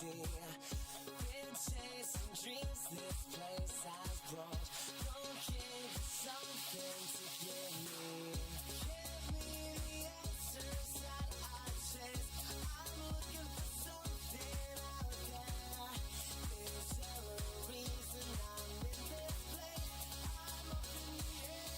see. Been chasing dreams this place has brought. Looking for something to give me. Give me the answers that I chase. I'm looking for something out there. Is there a reason I'm in this place? I'm up in the air.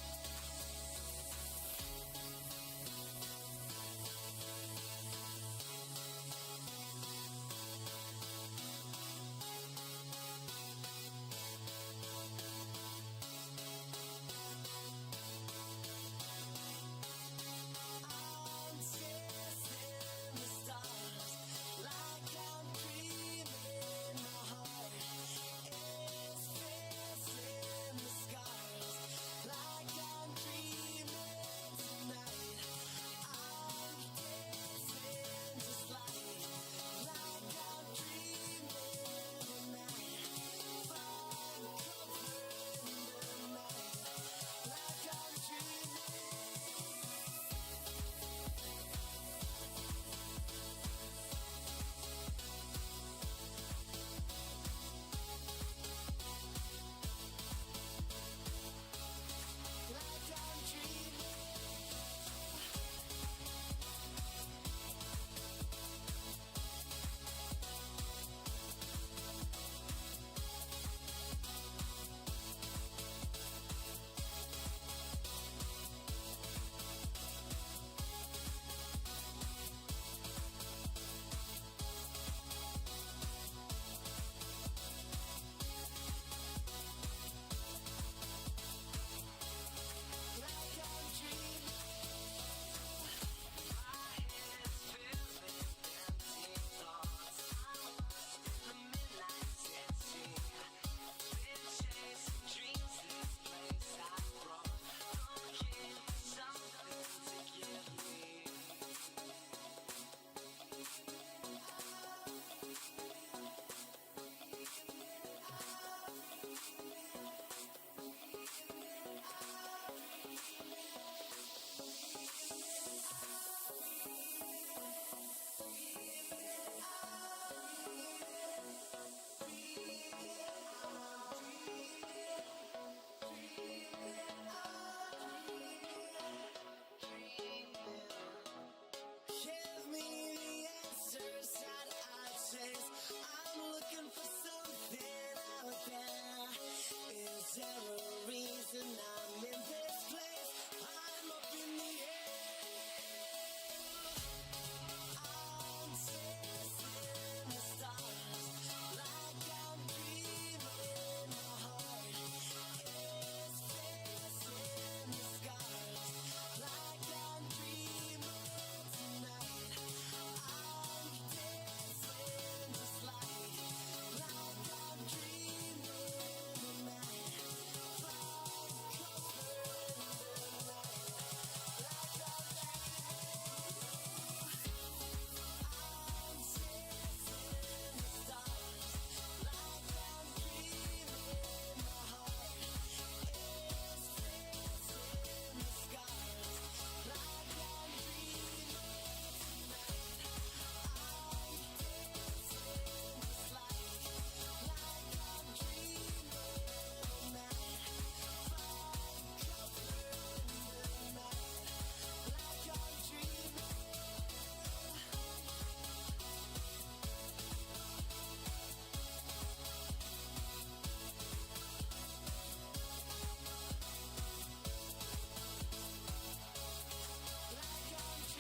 I'm chasing the stars like I'm dreaming. My heart is facing the scars like I'm dreaming tonight. I'm dancing just like I'm dreaming tonight. Find comfort in the night like I'm dreaming. Like I'm dreaming. Like I'm dreaming. My head's filled with empty thoughts. I'm lost in the midnight city. Been chasing dreams this place I brought. Looking for something to give me. Give me the answers that I chase. I'm looking for something out there. Is there a reason I'm in this place? I'm up in the air. I'm chasing the stars like I'm dreaming. My heart is facing the scars like I'm dreaming tonight. I'm dancing just like I'm dreaming tonight. Find comfort in the night like I'm I'm chasing the stars like I'm dreaming. My heart is facing the scars like I'm dreaming tonight. I'm dancing just like I'm dreaming tonight. Find comfort in the night like I'm dreaming. Like I'm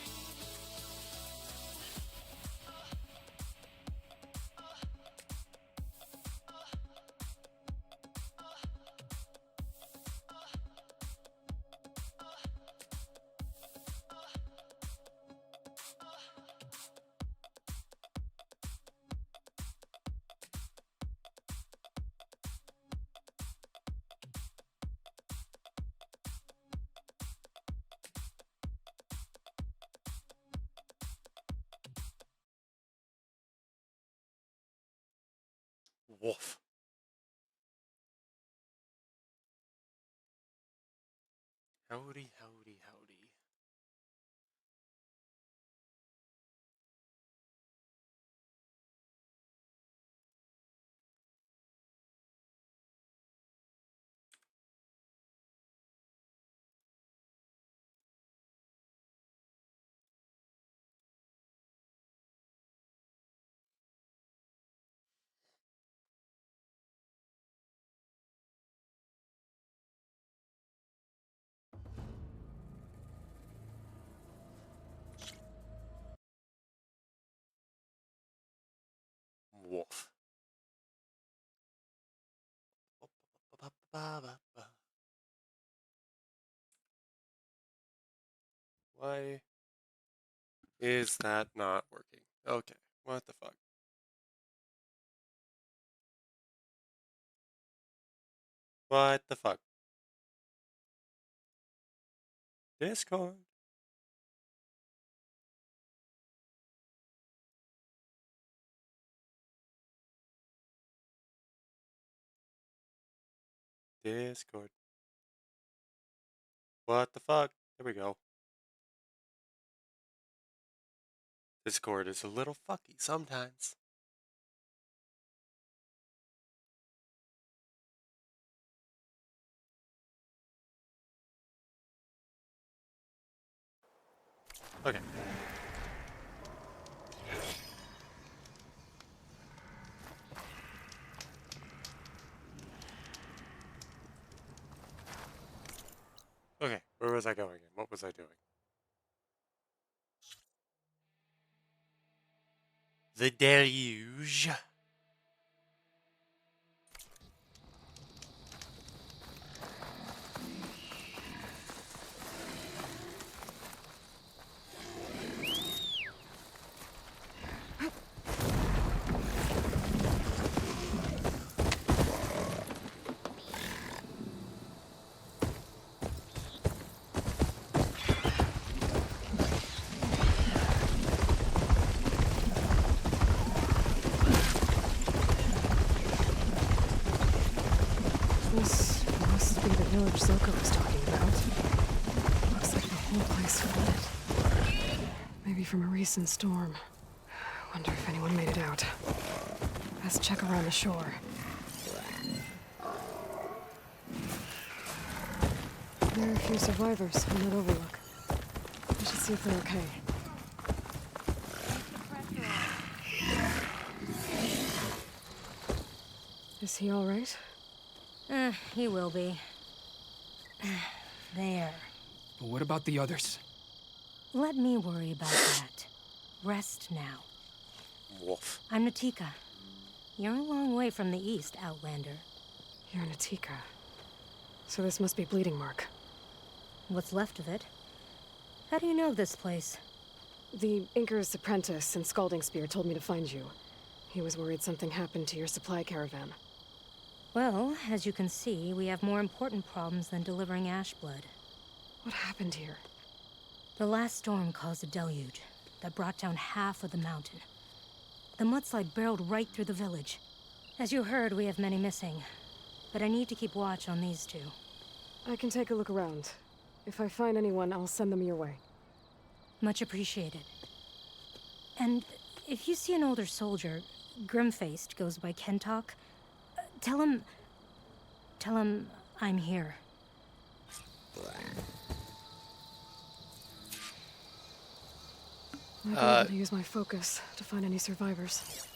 Woof. Howdy, howdy, howdy. Wolf. Why is that not working? Okay, what the fuck? What the fuck? Discord. Discord. What the fuck? There we go. Discord is a little fucky sometimes. Okay. Okay, where was I going and what was I doing? The deluge. This must be the village Zoko was talking about. Looks like the whole place flooded. Maybe from a recent storm. Wonder if anyone made it out. Let's check around the shore. There are a few survivors on that overlook. We should see if they're okay. Is he all right? He will be. There. But what about the others? Let me worry about that. Rest now. Wolf. I'm Natika. You're a long way from the east, Outlander. You're Natika. So this must be Bleeding Mark. What's left of it? How do you know this place? The Inker's apprentice and Scalding Spear told me to find you. He was worried something happened to your supply caravan. Well, as you can see, we have more important problems than delivering Ashblood. What happened here? The last storm caused a deluge that brought down half of the mountain. The mudslide barreled right through the village. As you heard, we have many missing, but I need to keep watch on these two. I can take a look around. If I find anyone, I'll send them your way. Much appreciated. And if you see an older soldier, grim-faced, goes by Kentok, tell him I'm here. Might be able to use my focus to find any survivors.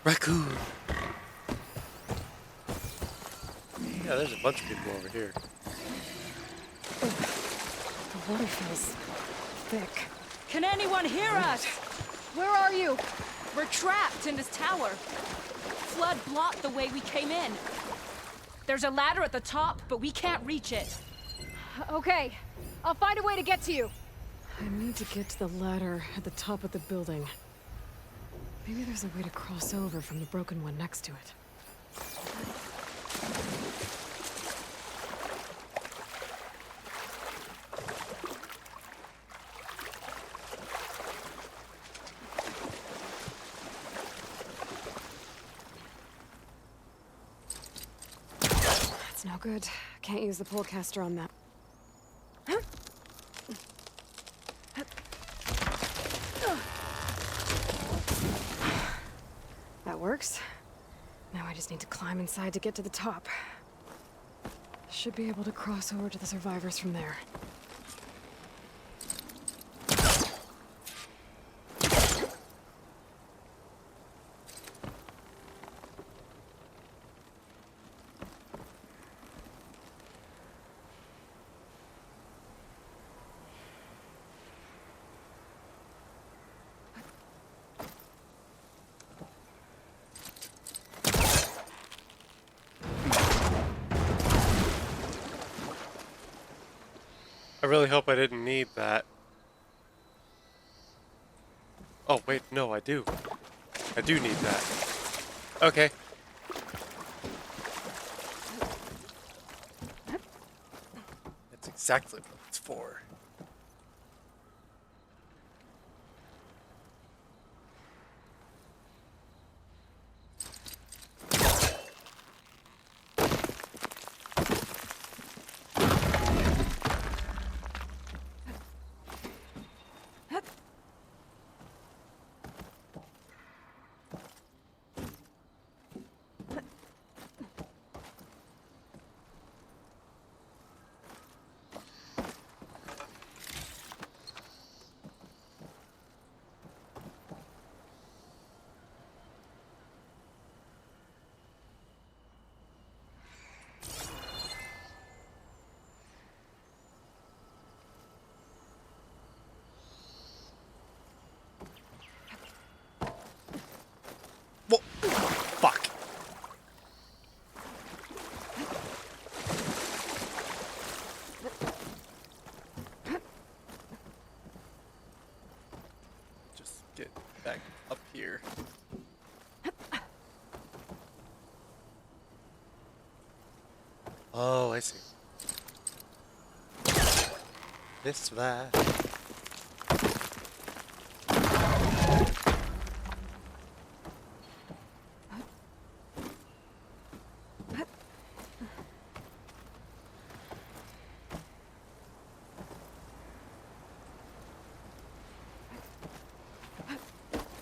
Raccoon. Yeah, there's a bunch of people over here. The water feels thick. Can anyone hear us? Where are you? We're trapped in this tower. Flood blocked the way we came in. There's a ladder at the top, but we can't reach it. Okay, I'll find a way to get to you. I need to get to the ladder at the top of the building. Maybe there's a way to cross over from the broken one next to it. That's no good. Can't use the polecaster on that. That works. Now I just need to climb inside to get to the top. Should be able to cross over to the survivors from there. I really hope I didn't need that. Oh, wait, no, I do. I do need that. Okay. That's exactly what it's for. Whoa. Fuck. Just get back up here. Oh, I see. This that.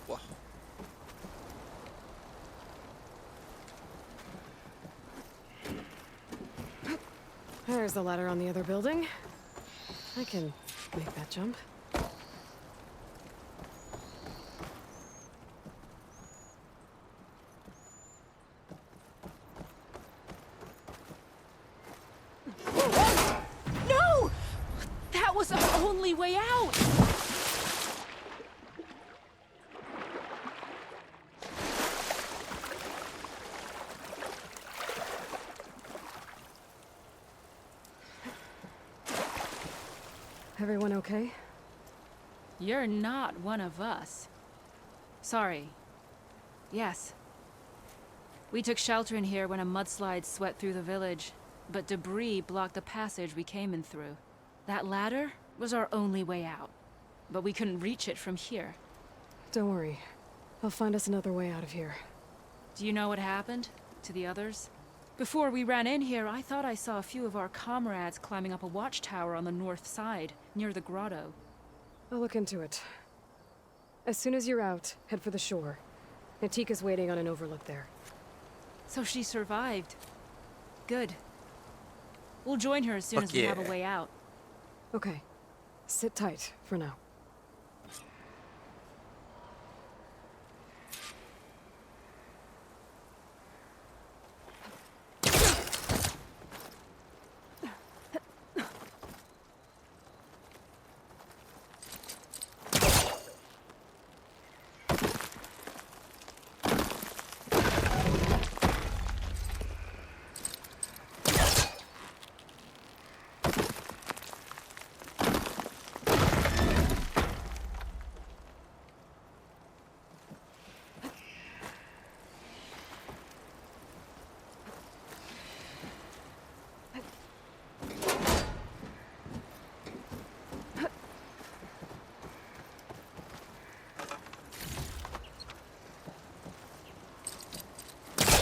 Whoa. There's the ladder on the other building. I can make that jump. No! That was our only way out! Everyone okay? You're not one of us. Sorry. Yes. We took shelter in here when a mudslide swept through the village, but debris blocked the passage we came in through. That ladder was our only way out, but we couldn't reach it from here. Don't worry. I'll find us another way out of here. Do you know what happened to the others? Before we ran in here, I thought I saw a few of our comrades climbing up a watchtower on the north side, near the grotto. I'll look into it. As soon as you're out, head for the shore. Natika's waiting on an overlook there. So she survived. Good. We'll join her as soon as we have a way out. Okay. Sit tight for now.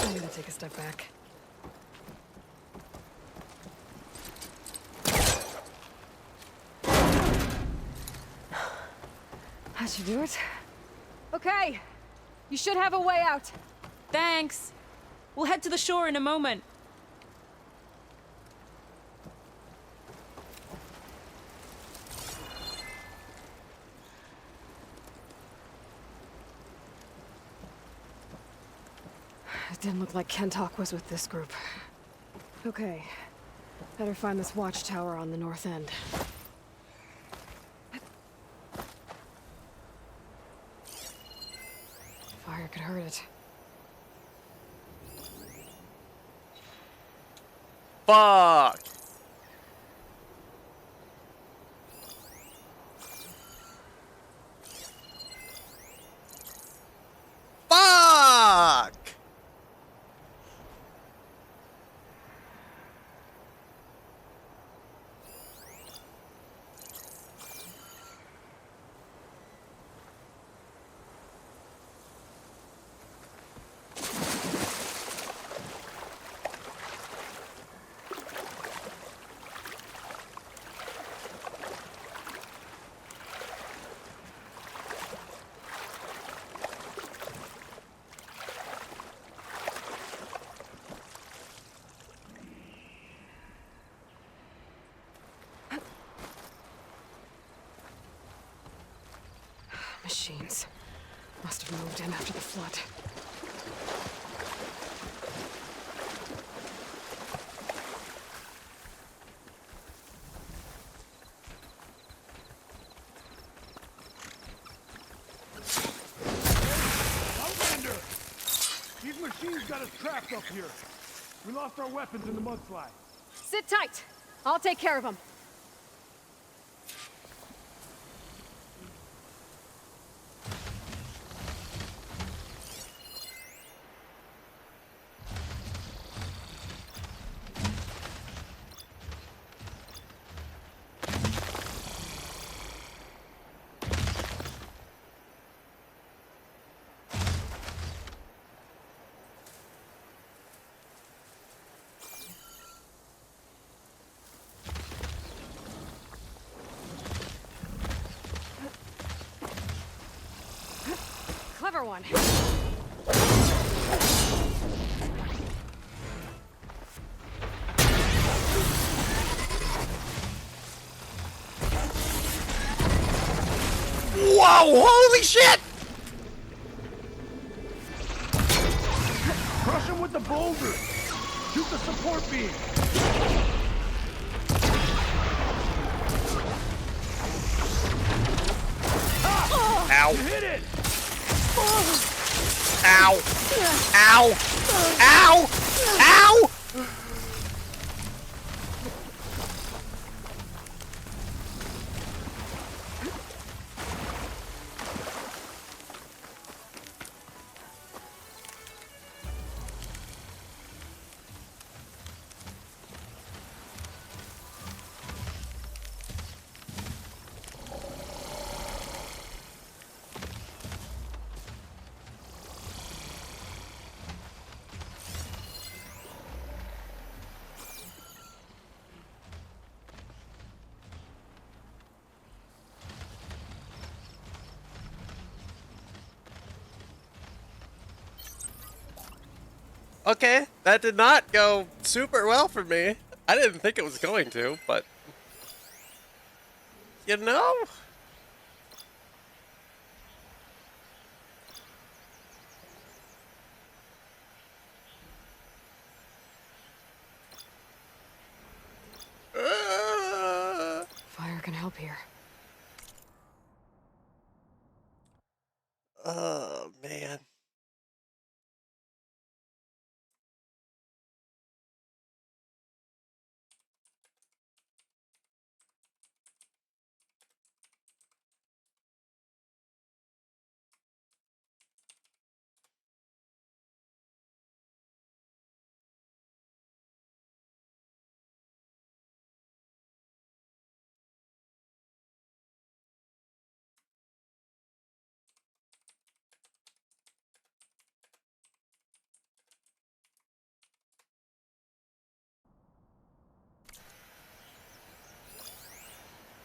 I'm gonna take a step back. That should do it. Okay. You should have a way out. Thanks. We'll head to the shore in a moment. It didn't look like Kentok was with this group. Okay. Better find this watchtower on the north end. Fire could hurt it. Fuck! machines. Must have moved in after the flood. Outlander! These machines got us trapped up here. We lost our weapons in the mudslide. Sit tight. I'll take care of them. Clever one. Whoa! Holy shit! Crush him with the boulder! Shoot the support beam! Ow! You hit it! Ow! Ow! Ow! Ow! Okay, that did not go super well for me. I didn't think it was going to, but you know? Fire can help here. Oh, man.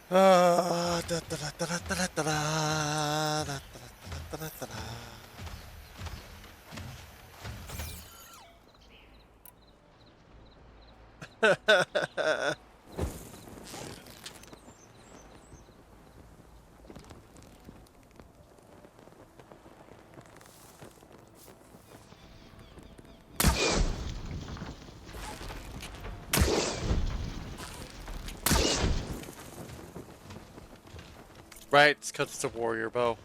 Da, da, da, da, da, da, da, da, da, da, da, da, da, da. Right, it's because it's a warrior bow.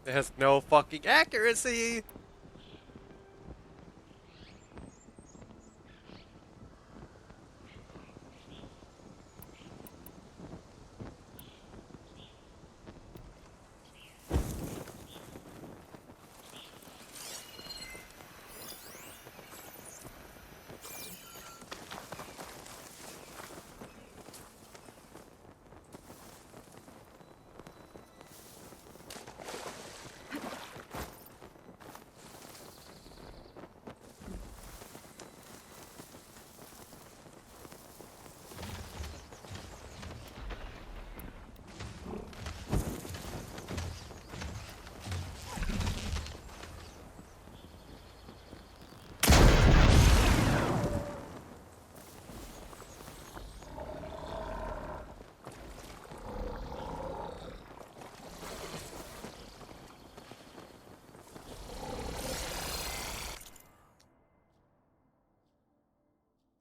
It has no fucking accuracy!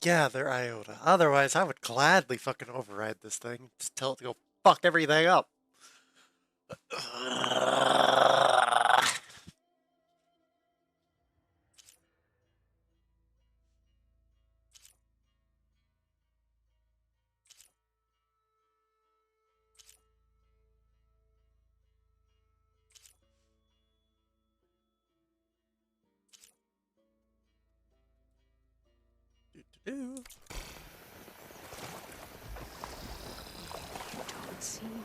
Yeah, they're IOTA. Otherwise, I would gladly fucking override this thing. Just tell it to go fuck everything up. Do-do-do. Don't see me.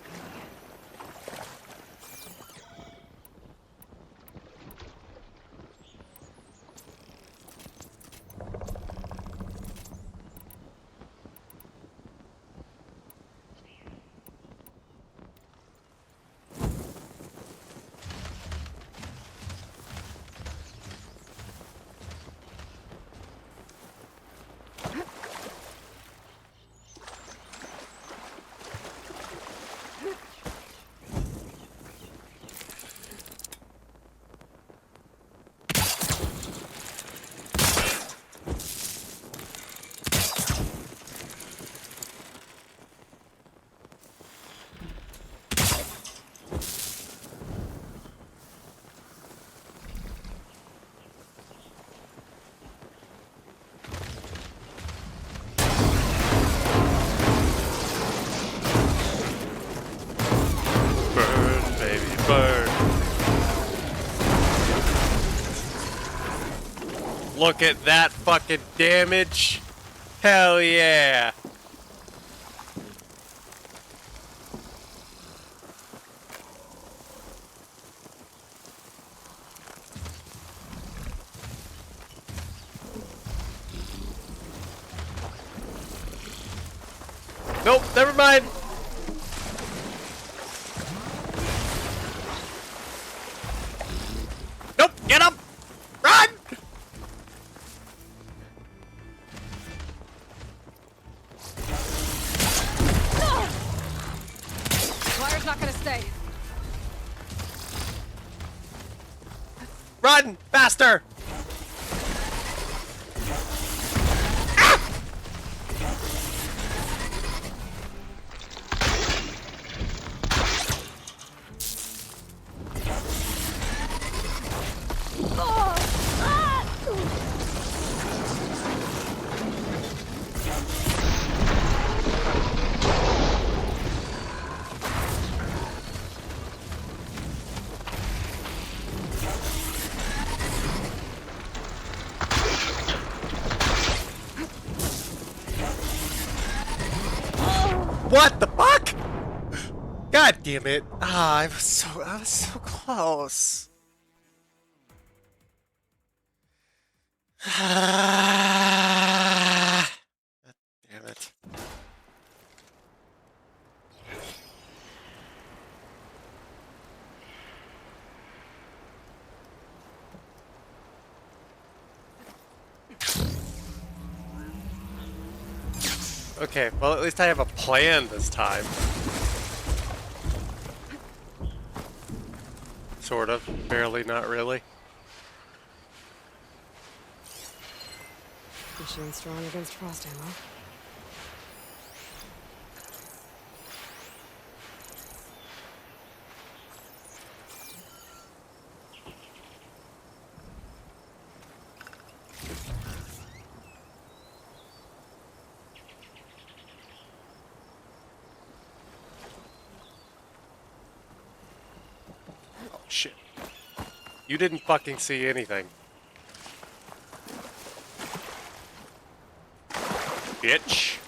Burn, baby, burn. Look at that fucking damage. Hell yeah. Nope, never mind. Nope, get up! Run! Wire's not gonna stay. Run! Faster! What the fuck? God damn it. Ah, I was so close. God damn it. Okay, well at least I have a plan this time. Sort of. Barely, not really. Machine strong against frost ammo. Oh shit. You didn't fucking see anything. Bitch.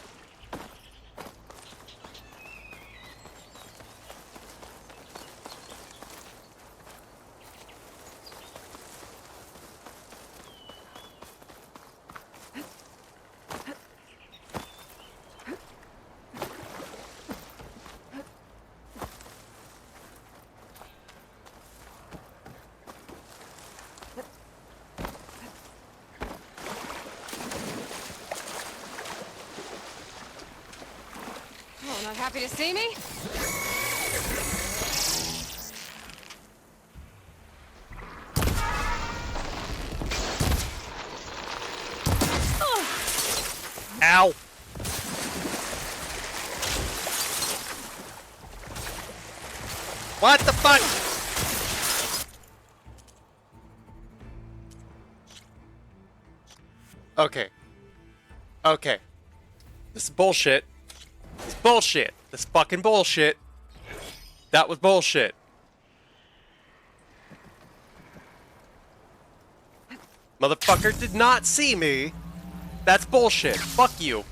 Oh, not happy to see me? Ow! What the fuck? Okay. Okay. This is bullshit. This is bullshit. This is fucking bullshit. That was bullshit. Motherfucker did not see me. That's bullshit. Fuck you.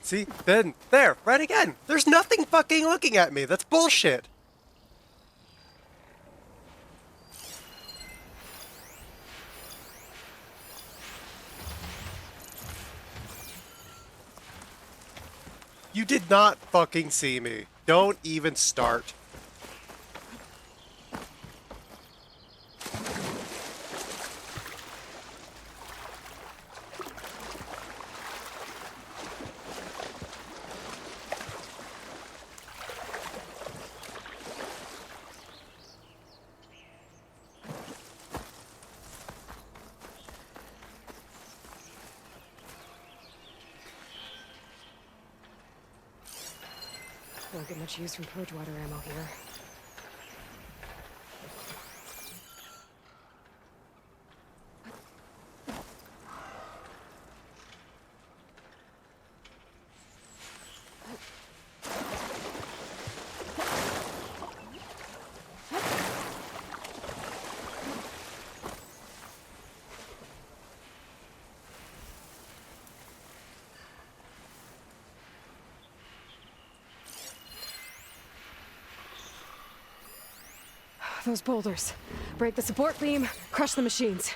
See? Then, there, right again. There's nothing fucking looking at me. That's bullshit. You did not fucking see me. Don't even start. Won't get much use from purge water ammo here. Those boulders. Break the support beam, crush the machines.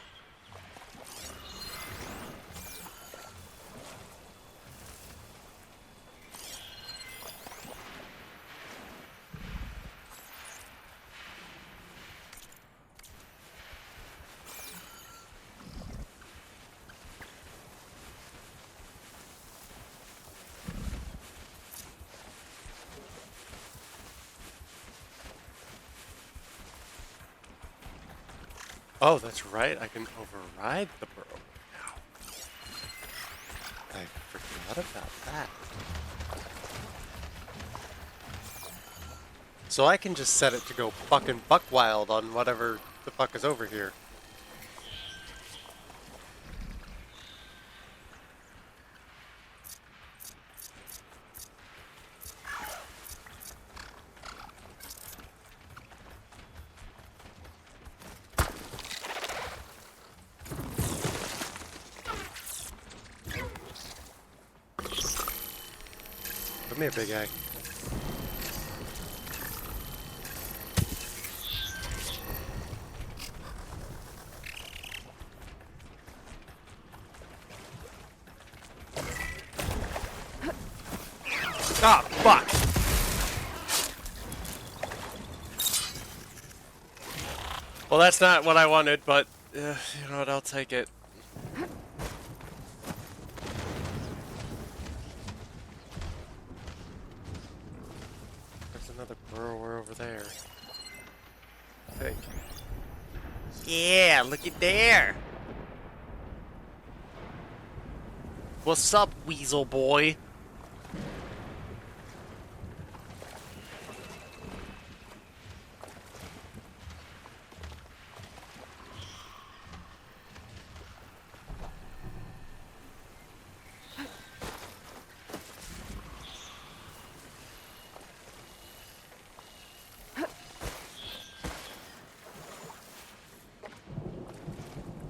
Oh, that's right. I can override the burrow now. I forgot about that. So I can just set it to go fucking buck wild on whatever the fuck is over here. Come here, big guy. Ah, fuck! Well, that's not what I wanted, but you know what? I'll take it. There's another burrower over there. I think. Yeah, look at there! What's up, weasel boy?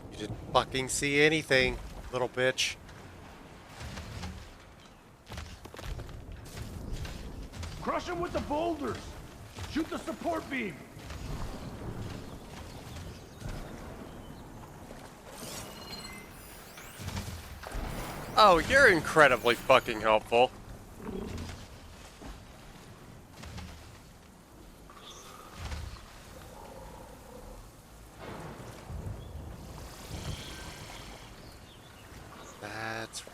You didn't fucking see anything, little bitch. Crush him with the boulders! Shoot the support beam! Oh, you're incredibly fucking helpful. That's right.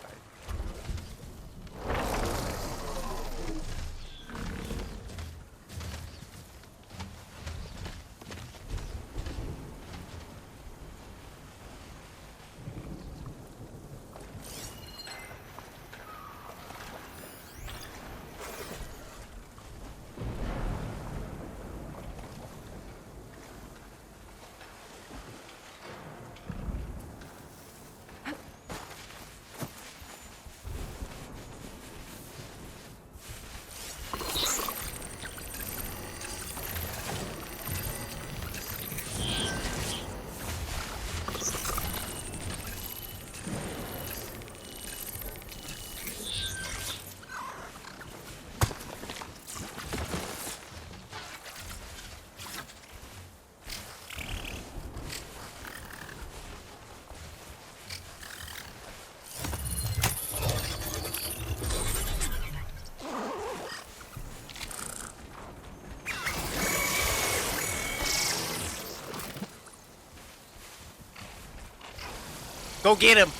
Go get him!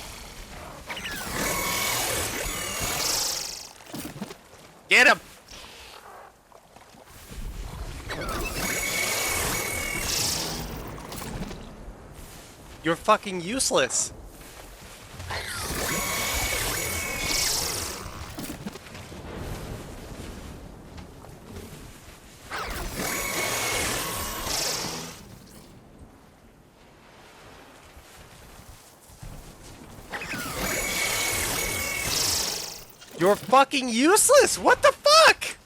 Get him! You're fucking useless. You're fucking useless! What the fuck?!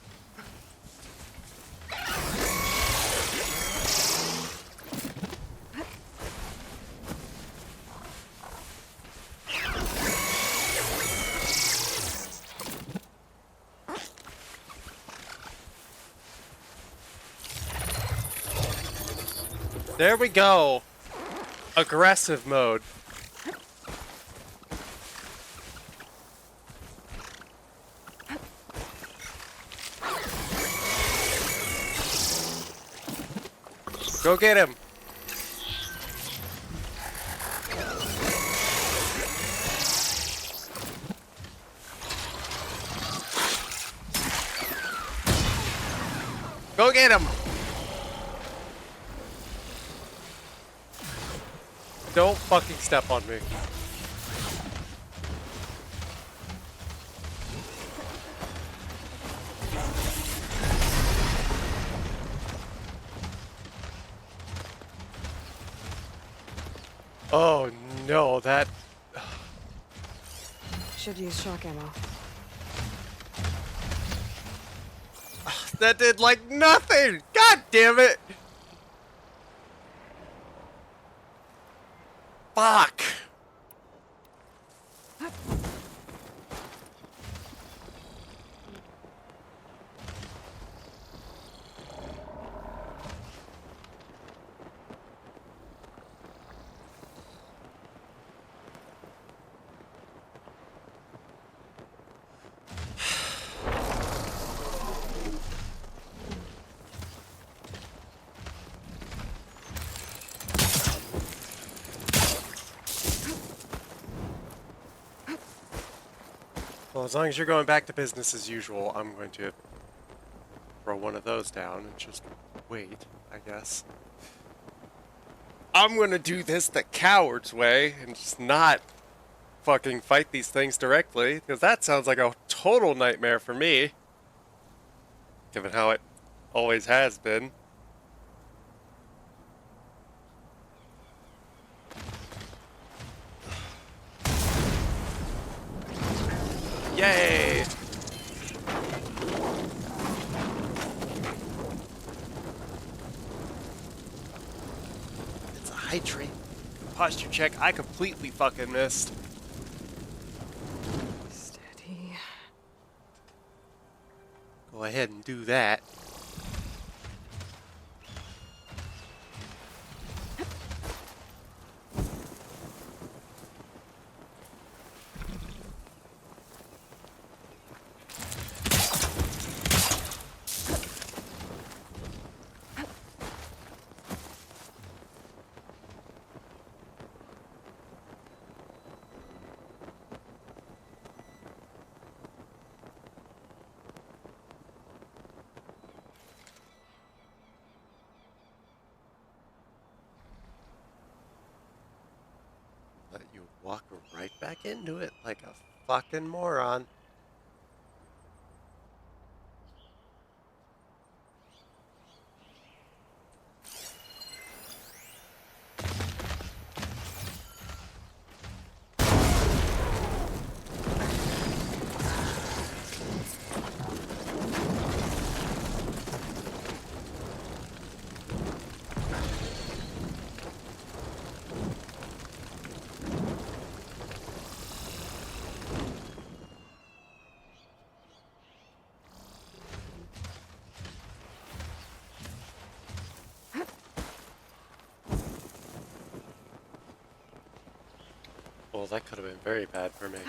There we go. Aggressive mode. Go get him. Go get him. Don't fucking step on me. Oh no, that... Should use shock ammo. That did like nothing! God damn it! Fuck! Well, as long as you're going back to business as usual, I'm going to throw one of those down and just wait, I guess. I'm gonna do this the coward's way and just not fucking fight these things directly, because that sounds like a total nightmare for me, given how it always has been. Yay! It's a hydrate. Posture check I completely fucking missed. Steady. Go ahead and do that. walk right back into it like a fucking moron. Well, that could have been very bad for me.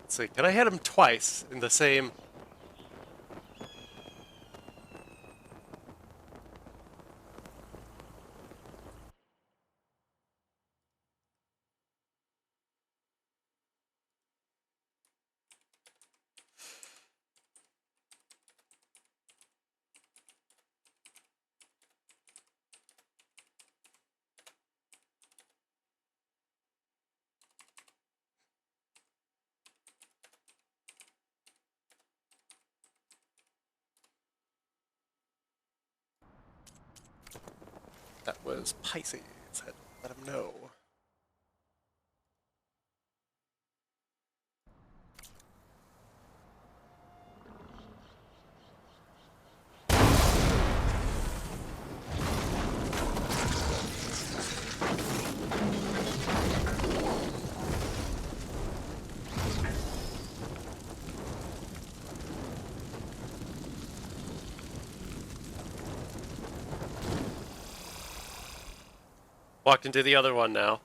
Let's see, can I hit him twice in the same... That was Pisces. Had to let him know. Walked into the other one now.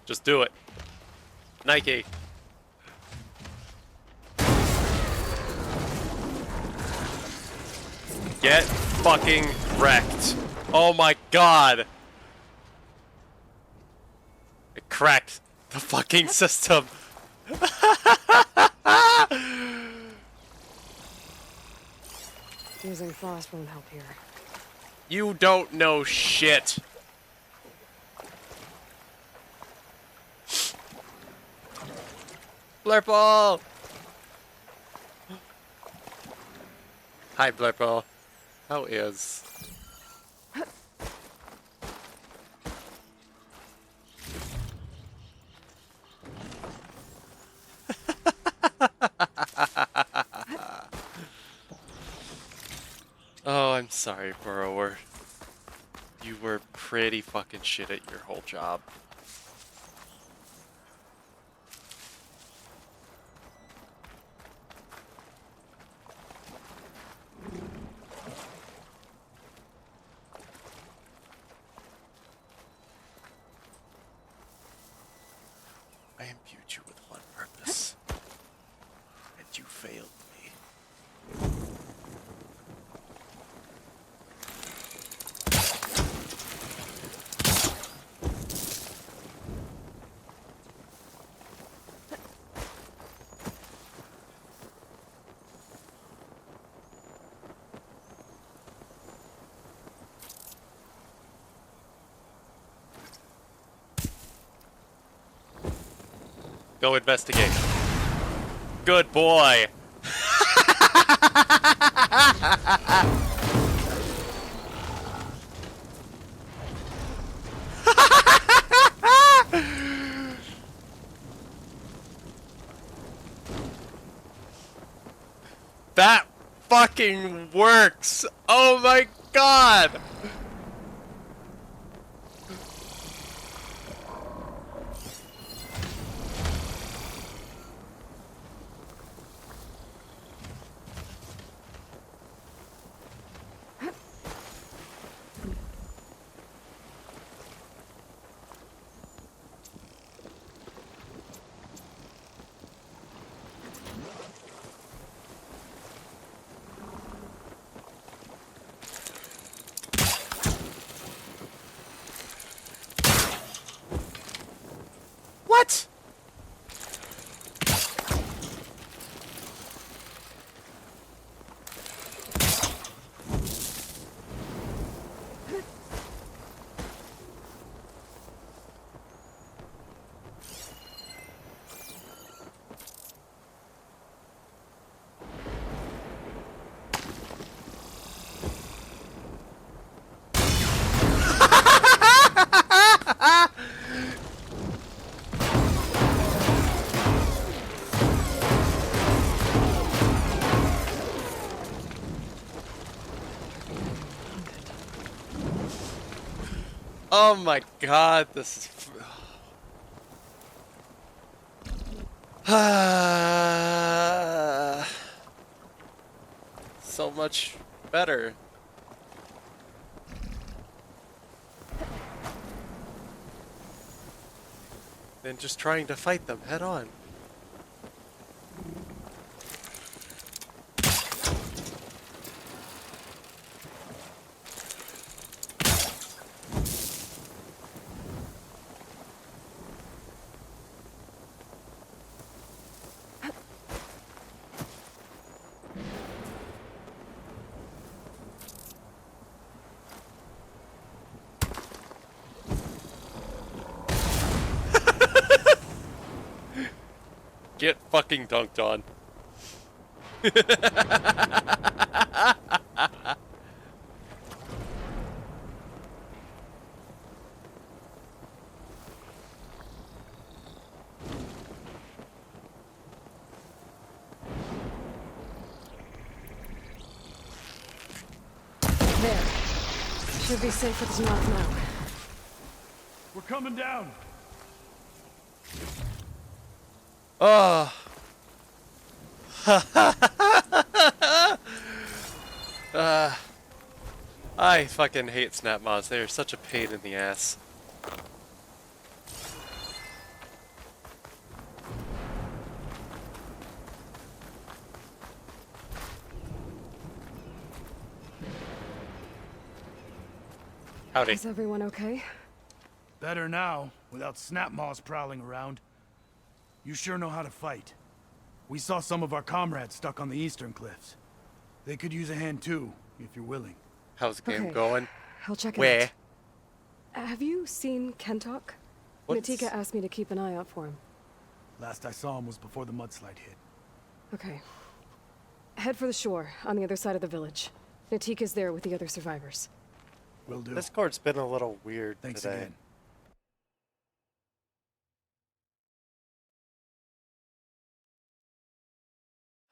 Just do it. Nike. Get fucking wrecked. Oh my god. It cracked the fucking system. Using frost won't help here. You don't know shit. Blurple! Hi, Blurple. How is? Oh, I'm sorry, Burrower. You were pretty fucking shit at your whole job. I imbued you with one purpose, and you failed me. Go investigate. Good boy. That fucking works. Oh my god. Oh my god, this is... so much better. Than just trying to fight them head on. Get fucking dunked on. There. Should be safe with his mouth now. We're coming down. Oh. I fucking hate snap mods. They are such a pain in the ass. Howdy. Is everyone okay? Better now, without snap maws prowling around. You sure know how to fight. We saw some of our comrades stuck on the eastern cliffs. They could use a hand too, if you're willing. How's the game Okay. going? I'll check it Where? out. Have you seen Kentok? What's- Natika asked me to keep an eye out for him. Last I saw him was before the mudslide hit. Okay. Head for the shore, on the other side of the village. Natika's there with the other survivors. Will do. Discord's been a little weird Thanks today. again.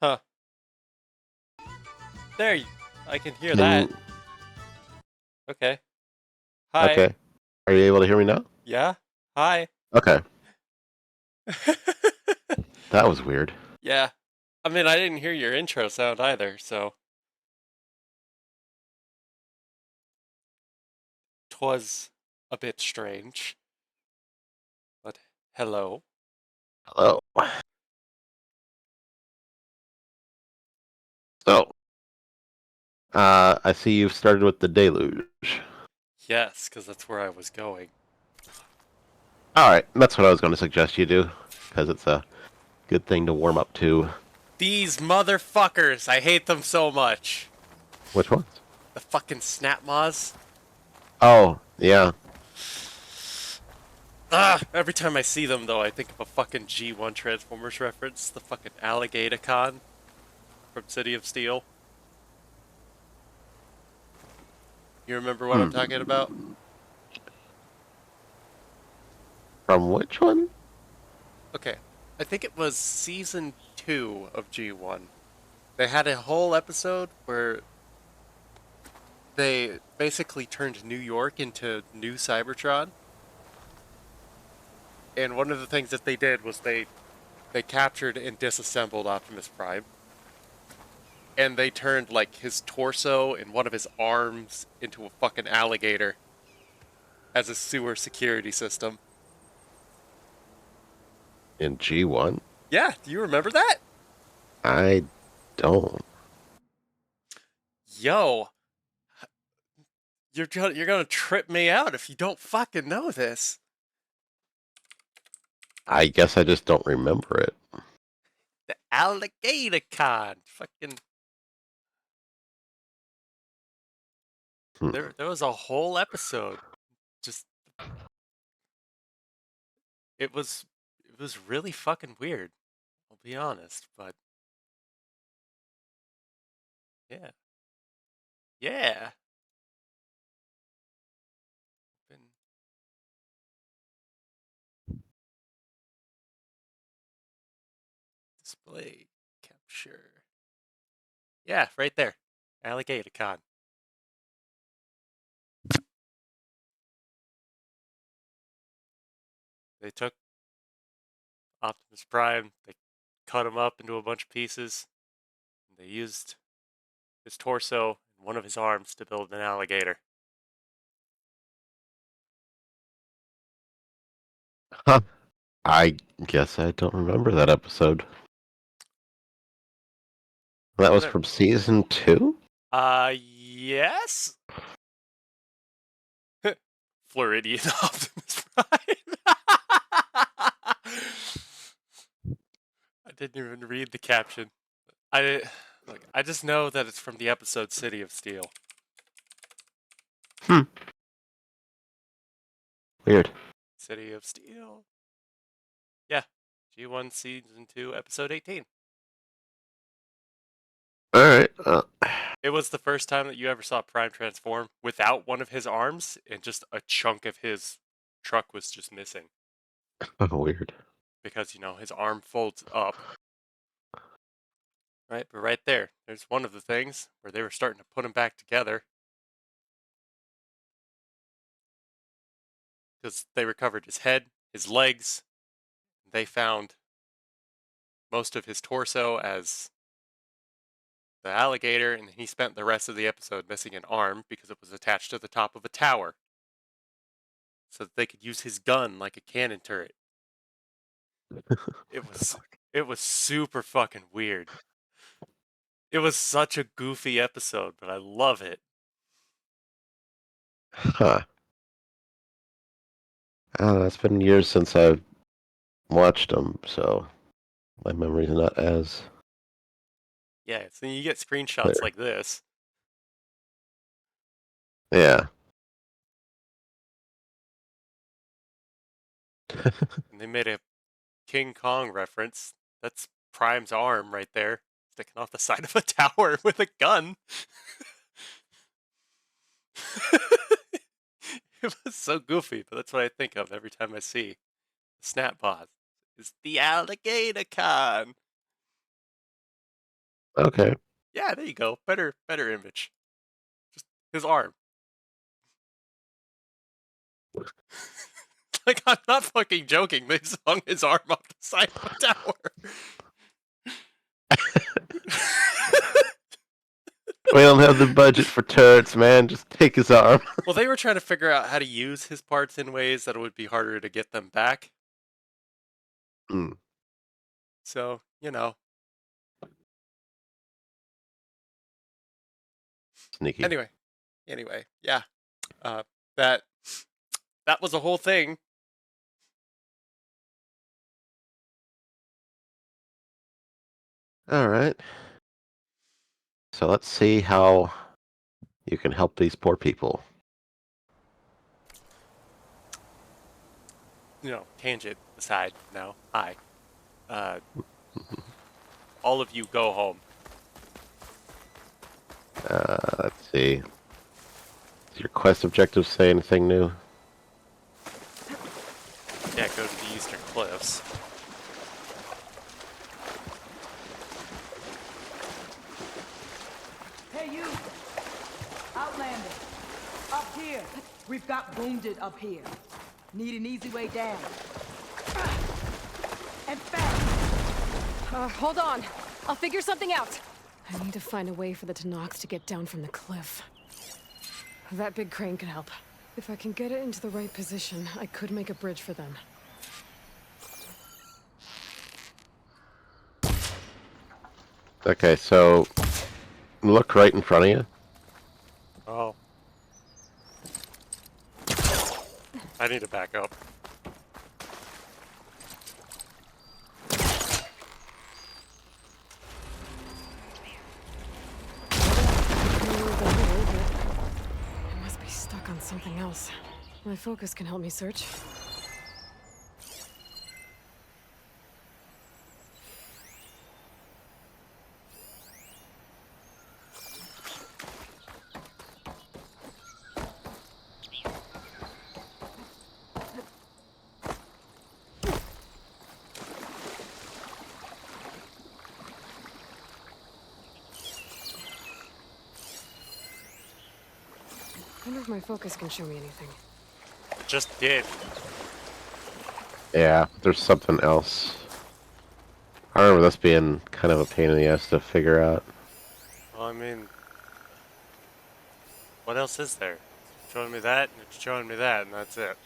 Huh. There, I can hear that. Okay. Hi. Okay. Are you able to hear me now? Yeah? Hi. Okay. That was weird. Yeah. I mean, I didn't hear your intro sound either, so... 'Twas a bit strange. But, hello. Hello. So, I see you've started with the deluge. Yes, because that's where I was going. Alright, that's what I was going to suggest you do, because it's a good thing to warm up to. These motherfuckers! I hate them so much! Which ones? The fucking snap moths. Oh, yeah. Ah! Every time I see them, though, I think of a fucking G1 Transformers reference. The fucking Alligator Con from City of Steel. You remember what I'm talking about? From which one? Okay. I think it was season 2 of G1. They had a whole episode where they basically turned New York into New Cybertron. And one of the things that they did was they captured and disassembled Optimus Prime. And they turned, like, his torso and one of his arms into a fucking alligator as a sewer security system. In G1? Yeah, do you remember that? I don't. Yo, you're gonna trip me out if you don't fucking know this. I guess I just don't remember it. The Alligator Con. Fucking... There was a whole episode. Just... It was really fucking weird. I'll be honest, but... Yeah. Yeah. Been... Display capture. Yeah, right there. Alligator Con. They took Optimus Prime, they cut him up into a bunch of pieces, and they used his torso and one of his arms to build an alligator. Huh. I guess I don't remember that episode. That was Whatever. from season 2? Yes? Floridian Optimus Prime. I didn't even read the caption. I just know that it's from the episode City of Steel. Weird. City of Steel. Yeah. G1 Season 2, Episode 18. Alright. It was the first time that you ever saw Prime transform without one of his arms, and just a chunk of his truck was just missing. Weird. Because, his arm folds up. Right? But right there's one of the things where they were starting to put him back together. Because they recovered his head, his legs. They found most of his torso as the alligator, and he spent the rest of the episode missing an arm because it was attached to the top of a tower. So that they could use his gun like a cannon turret. It was super fucking weird. It was such a goofy episode, but I love it. Huh. I don't know, it's been years since I've watched them, so my memory's not as Yeah, so you get screenshots clear. like this. Yeah. And they made a King Kong reference. That's Prime's arm right there, sticking off the side of a tower with a gun. It was so goofy, but that's what I think of every time I see Snap Pause. It's the Alligator Con. Okay. Yeah, there you go. Better image. Just his arm. Like, I'm not fucking joking. They just hung his arm off the side of a tower. We don't have the budget for turrets, man. Just take his arm. Well, they were trying to figure out how to use his parts in ways that it would be harder to get them back. Mm. So, Sneaky. Anyway, yeah. That was a whole thing. All right. So let's see how you can help these poor people. Tangent aside now. Hi. All of you go home. Let's see. Does your quest objective say anything new? Yeah, go to the Eastern Cliffs. Hey, you! Outlander! Up here! We've got wounded up here. Need an easy way down. And fast! Hold on. I'll figure something out. I need to find a way for the Tanox to get down from the cliff. That big crane could help. If I can get it into the right position, I could make a bridge for them. Okay, so look right in front of you. Oh. I need to back up. I must be stuck on something else. My focus can help me search. I wonder if my focus can show me anything. Just did. Yeah, there's something else. I remember this being kind of a pain in the ass to figure out. Well, I mean, what else is there? It's showing me that, and it's showing me that, and that's it.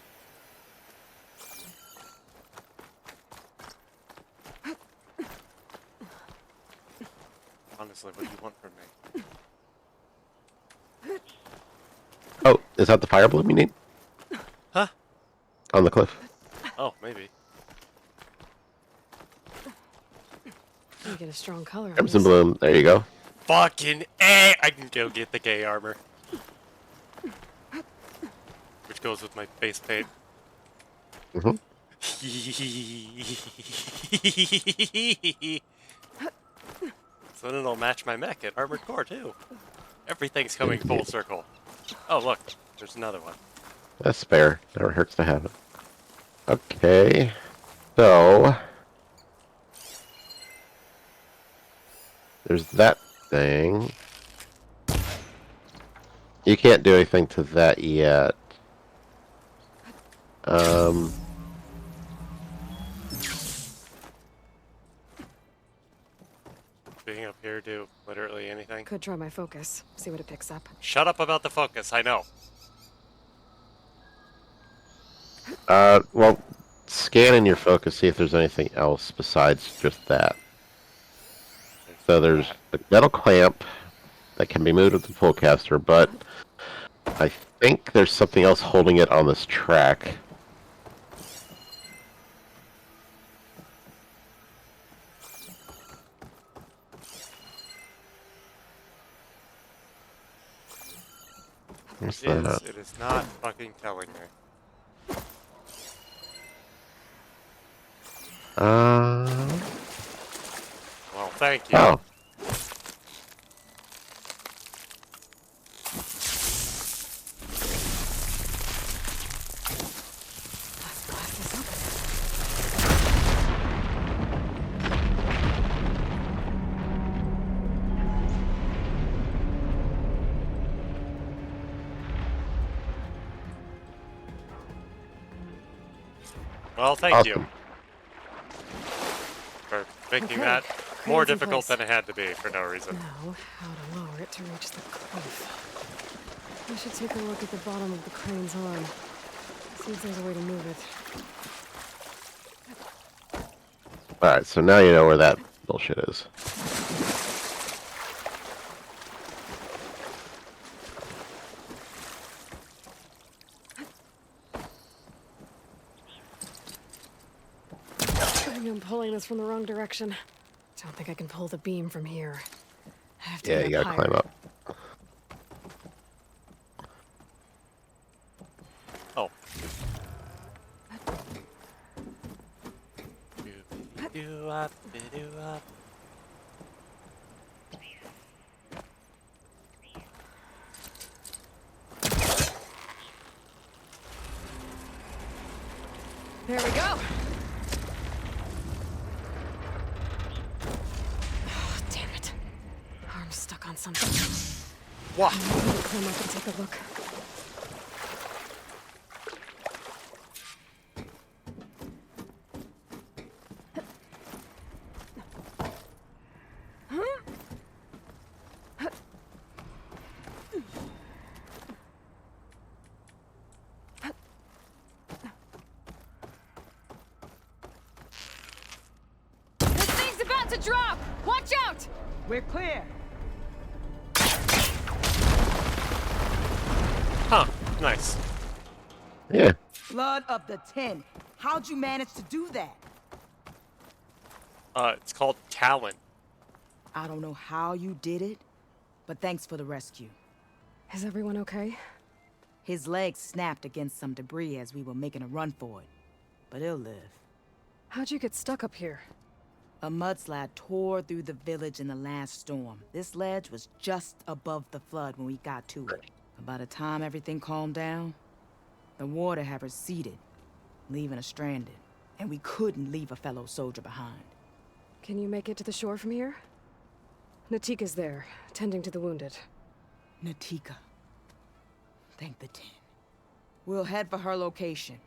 Honestly, what do you want from me? Oh, is that the fire bloom you need? Huh? On the cliff. Oh, maybe. You get a strong color on Crimson this. bloom. There you go. Fucking A! I can go get the gay armor. Which goes with my face paint. Mm-hmm. So then it'll match my mech and armored core too. Everything's coming full circle. Oh look, there's another one. That's fair. Never hurts to have it. Okay. So there's that thing. You can't do anything to that yet. Being up here do literally anything. Could try my focus. See what it picks up. Shut up about the focus, I know. Well, scan in your focus, see if there's anything else besides just that. So there's a metal clamp that can be moved with the pull caster, but I think there's something else holding it on this track. What's that? It is not fucking telling me. Well, thank you. Oh. Well, thank you. Awesome. For making Okay, that more crane's in difficult place. than it had to be for no reason. Now, how to lower it to reach the cliff. I should take a look at the bottom of the crane's arm. See if there's a way to move it. Alright, so now you know where that bullshit is. Maybe I'm pulling this from the wrong direction. Don't think I can pull the beam from here. I have to Yeah, get you gotta higher. climb up. Oh. Do-do-do-up, do-do-up. There we go. Oh, damn it. Arm's stuck on something. What? I need to climb up and take a look. This thing's about to drop! Watch out! We're clear. Huh. Nice. Yeah. Blood of the 10. How'd you manage to do that? It's called Talon. I don't know how you did it, but thanks for the rescue. Is everyone okay? His legs snapped against some debris as we were making a run for it, but he'll live. How'd you get stuck up here? A mudslide tore through the village in the last storm. This ledge was just above the flood when we got to it. But by the time everything calmed down, the water had receded, leaving us stranded. And we couldn't leave a fellow soldier behind. Can you make it to the shore from here? Natika's there, tending to the wounded. Natika. Thank the 10. We'll head for her location.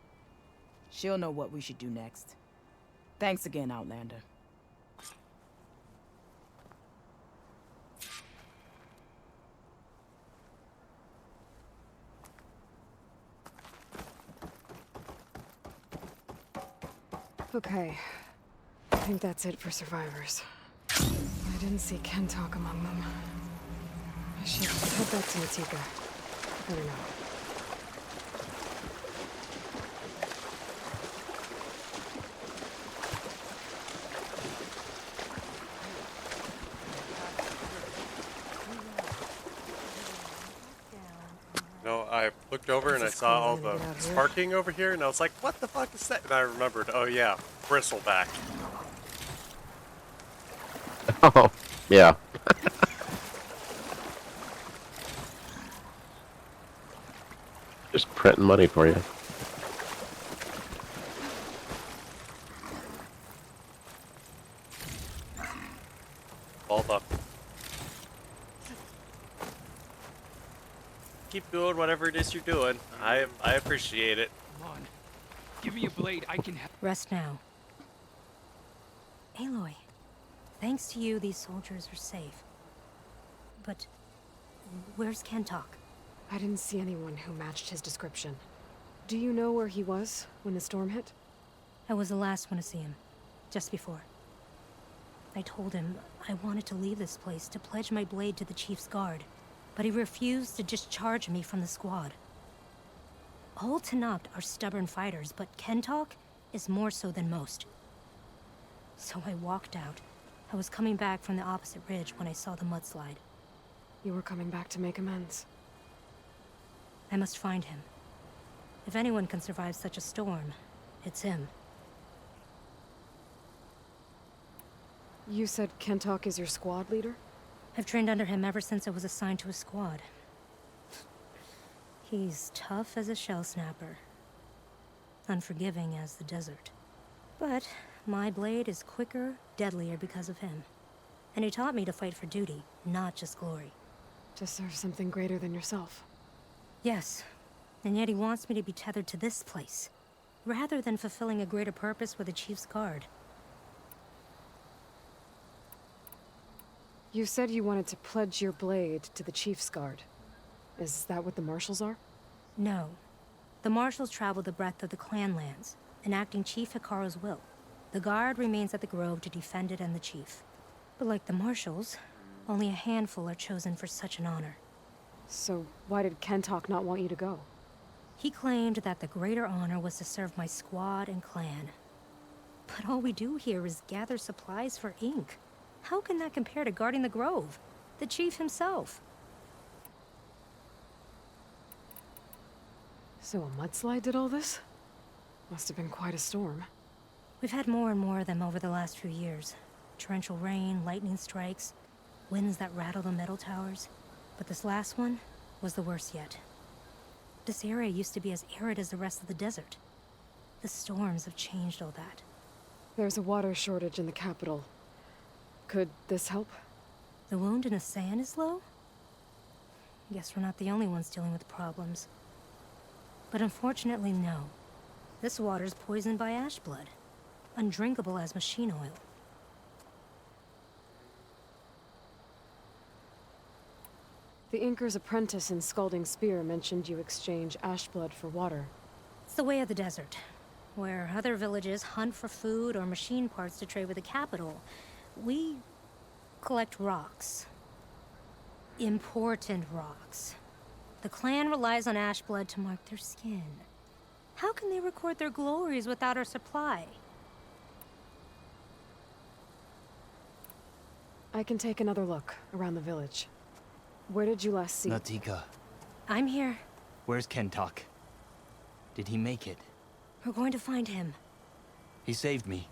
She'll know what we should do next. Thanks again, Outlander. Okay. I think that's it for survivors. I didn't see Kentalk among them. I should head back to Natika. I don't know. No, I looked over and I saw all the sparking over here, and I was like, what the fuck is that? And I remembered, oh yeah, bristleback. Oh, yeah. Just printing money for you. Balled up. Keep doing whatever it is you're doing. I appreciate it. Come on. Give me a blade. I can Rest now. Aloy, thanks to you, these soldiers are safe. But where's Kentalk? I didn't see anyone who matched his description. Do you know where he was when the storm hit? I was the last one to see him, just before. I told him I wanted to leave this place to pledge my blade to the Chief's guard, but he refused to discharge me from the squad. All Tenakth are stubborn fighters, but Kentalk is more so than most. So I walked out. I was coming back from the opposite ridge when I saw the mudslide. You were coming back to make amends. I must find him. If anyone can survive such a storm, it's him. You said Kentalk is your squad leader? I've trained under him ever since I was assigned to a squad. He's tough as a shell snapper. Unforgiving as the desert. But my blade is quicker, deadlier because of him. And he taught me to fight for duty, not just glory. To serve something greater than yourself. Yes, and yet he wants me to be tethered to this place, rather than fulfilling a greater purpose with the Chief's guard. You said you wanted to pledge your blade to the Chief's guard. Is that what the Marshals are? No. The Marshals travel the breadth of the clan lands, enacting Chief Hikaru's will. The guard remains at the grove to defend it and the chief. But like the Marshals, only a handful are chosen for such an honor. So why did Kentalk not want you to go? He claimed that the greater honor was to serve my squad and clan. But all we do here is gather supplies for ink. How can that compare to guarding the grove? The chief himself. So a mudslide did all this? Must have been quite a storm. We've had more and more of them over the last few years. Torrential rain, lightning strikes, winds that rattle the metal towers. But this last one was the worst yet. This area used to be as arid as the rest of the desert. The storms have changed all that. There's a water shortage in the capital. Could this help? The wound in the sand is low? Guess we're not the only ones dealing with problems. But unfortunately, no. This water's poisoned by ash blood. Undrinkable as machine oil. The Inker's apprentice in Scalding Spear mentioned you exchange ash blood for water. It's the way of the desert, where other villages hunt for food or machine parts to trade with the capital. We collect rocks. Important rocks. The clan relies on ash blood to mark their skin. How can they record their glories without our supply? I can take another look around the village. Where did you last see? Natika, I'm here. where's Kentalk? Did he make it? We're going to find him. He saved me.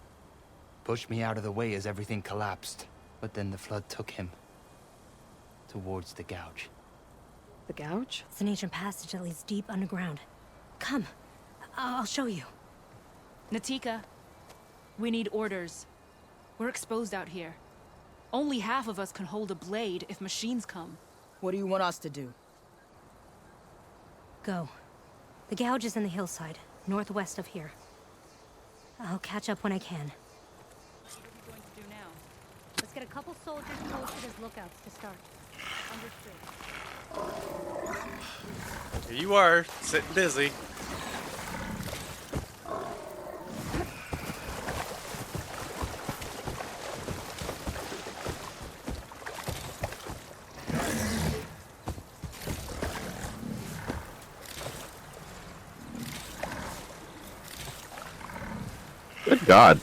Pushed me out of the way as everything collapsed. But then the flood took him. Towards the gouge. The gouge? It's an ancient passage that leads deep underground. Come. I'll show you. Natika, we need orders. We're exposed out here. Only half of us can hold a blade if machines come. What do you want us to do? Go. The gouge is in the hillside, northwest of here. I'll catch up when I can. What are we going to do now? Let's get a couple soldiers posted as lookouts to start. Understood. Here you are, sitting busy. Good God.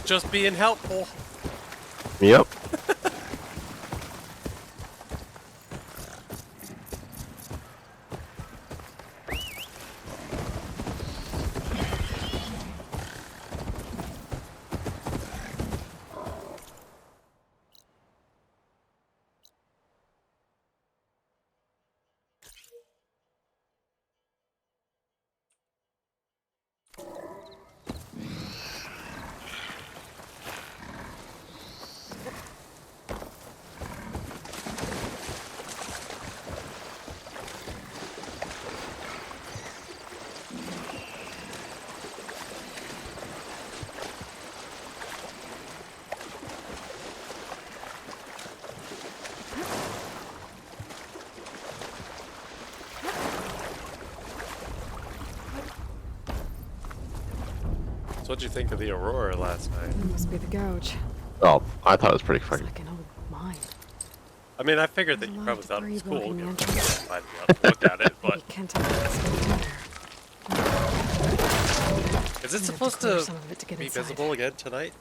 Just being helpful. Yep. So what'd you think of the Aurora last night? It must be the gouge. Oh, I thought it was pretty It's fucking. like an old mine. I mean, I figured that you Well, probably thought it where was are you cool. walking, You know, Andrew? I'd love to look at it, but Maybe Kentucky can stay down there. is it to supposed clear to some of it to get be inside. visible again tonight?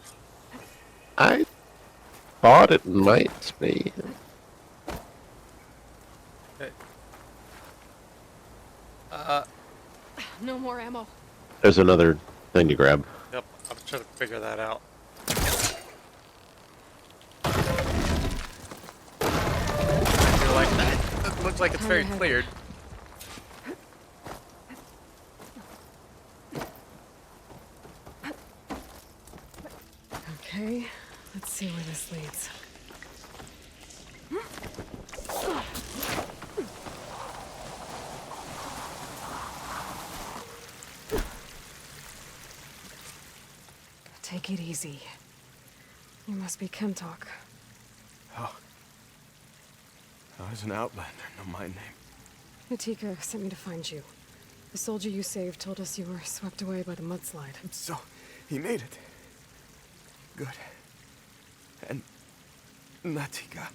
I thought it might be. Okay. No more ammo. There's another thing to grab. Yep, I'm trying to figure that out. I feel like that looks like it's very Kinda cleared. Okay, let's see where this leads. Take it easy. You must be Kentok. Oh. I was an outlander, no my name. Natika sent me to find you. The soldier you saved told us you were swept away by the mudslide. So, he made it. Good. And Natika.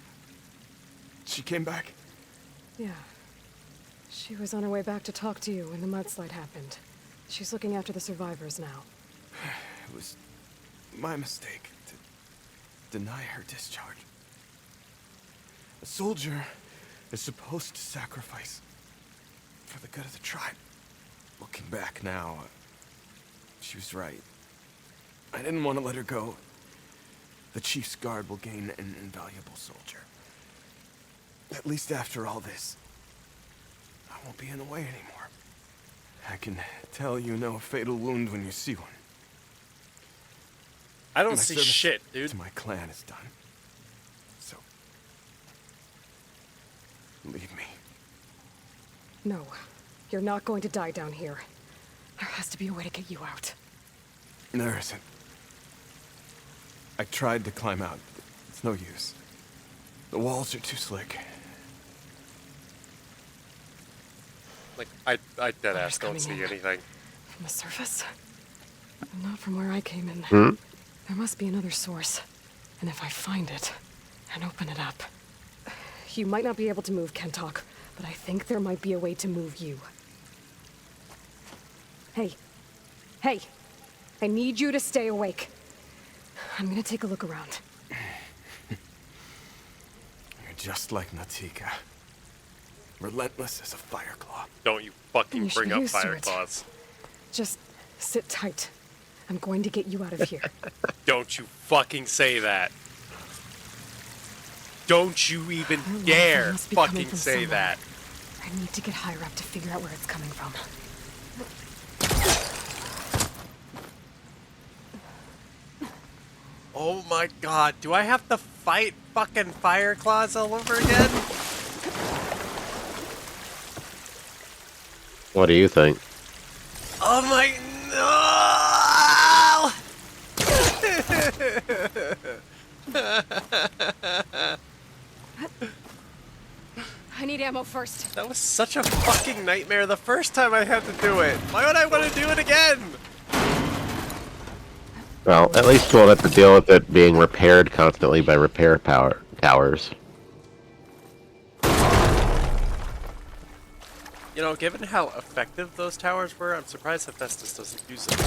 She came back. Yeah. She was on her way back to talk to you when the mudslide happened. She's looking after the survivors now. It was my mistake to deny her discharge. A soldier is supposed to sacrifice for the good of the tribe. Looking back now, she was right. I didn't want to let her go. The chief's guard will gain an invaluable soldier. At least after all this, I won't be in the way anymore. I can tell you know a fatal wound when you see one. I don't My see service shit, dude. to my clan is done. So, leave me. No, you're not going to die down here. There has to be a way to get you out. There isn't. I tried to climb out. It's no use. The walls are too slick. Like, I dead Water's ass don't coming see in. anything. From the surface? Not from where I came in. Hmm? There must be another source. And if I find it, and open it up... You might not be able to move, Kentok, but I think there might be a way to move you. Hey. Hey! I need you to stay awake. I'm gonna take a look around. You're just like Natika. Relentless as a fireclaw. Don't you fucking You should bring be up used to fire it. claws. Just sit tight. I'm going to get you out of here. Don't you fucking say that. Don't you even That waterfall dare must be coming fucking from say somewhere. that. I need to get higher up to figure out where it's coming from. Oh my god, do I have to fight fucking fire claws all over again? What do you think? Oh my no! I need ammo first. That was such a fucking nightmare the first time I had to do it. Why would I want to do it again? Well, at least you won't have to deal with it being repaired constantly by repair power towers. You know, given how effective those towers were, I'm surprised Hephaestus doesn't use them.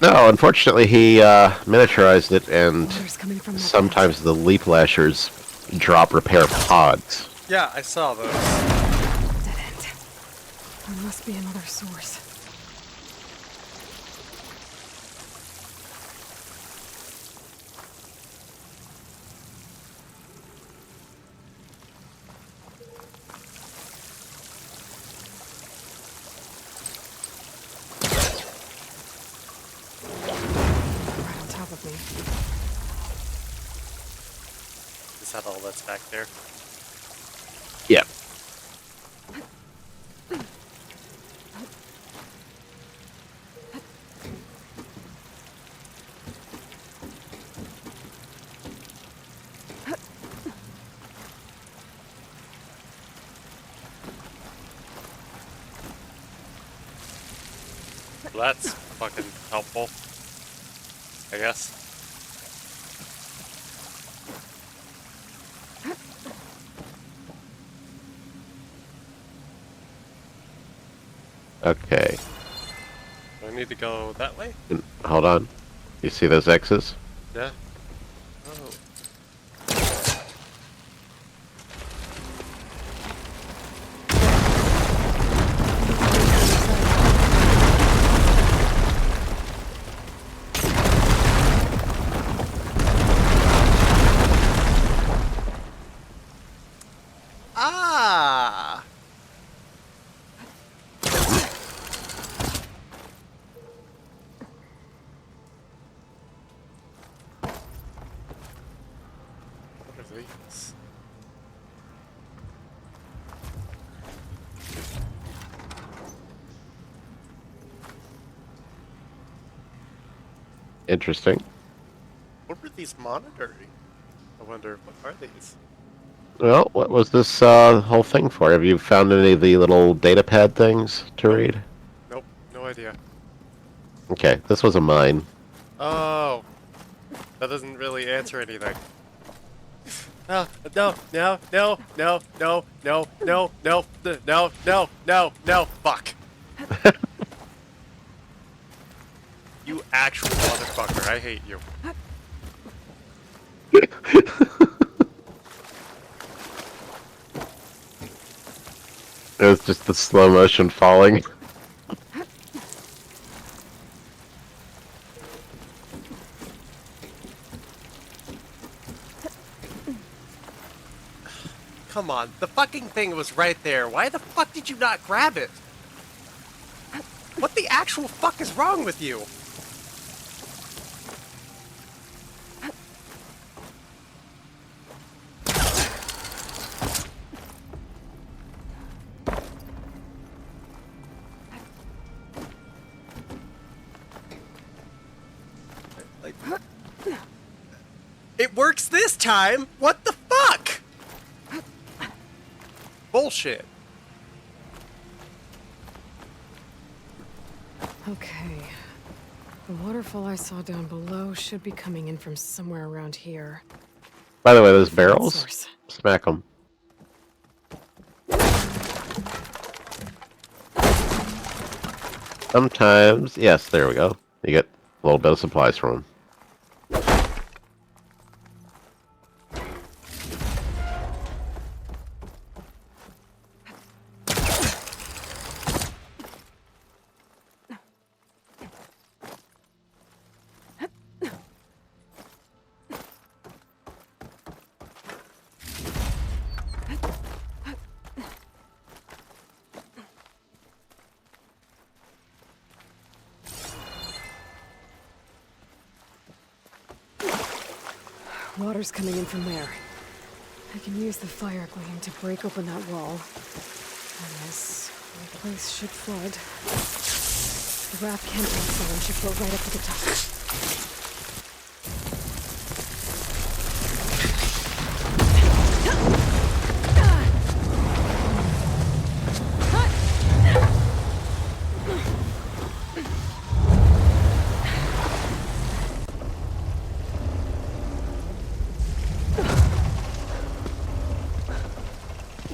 No, unfortunately he miniaturized it, and Water's coming from that sometimes the leap lashers drop repair pods. Yeah, I saw those. dead end. There must be another source. Right on top of me. Is that all that's back there? Yeah. Well, that's fucking helpful, I guess. Okay. Do I need to go that way? Hold on. You see those X's? Yeah. Oh. Ah! What are these? Interesting. What were these monitoring? I wonder, what are these? Well, what was this whole thing for? Have you found any of the little data pad things to read? Nope, no idea. Okay, this was a mine. Oh, that doesn't really answer anything. No, no, no, no, no, no, no, no, no, no, no, no, no, fuck. You actual motherfucker, I hate you. It was just the slow motion falling. Come on, the fucking thing was right there. Why the fuck did you not grab it? What the actual fuck is wrong with you? Like, it works this time! What the fuck? Bullshit. Okay. The waterfall I saw down below should be coming in from somewhere around here. By the way, those barrels, Source. smack them. Sometimes, yes, there we go. You get a little bit of supplies from them. Water's coming in from there. I can use the fire gleam to break open that wall. And this whole place should flood. The raft can't cancel and should flow right up to the top.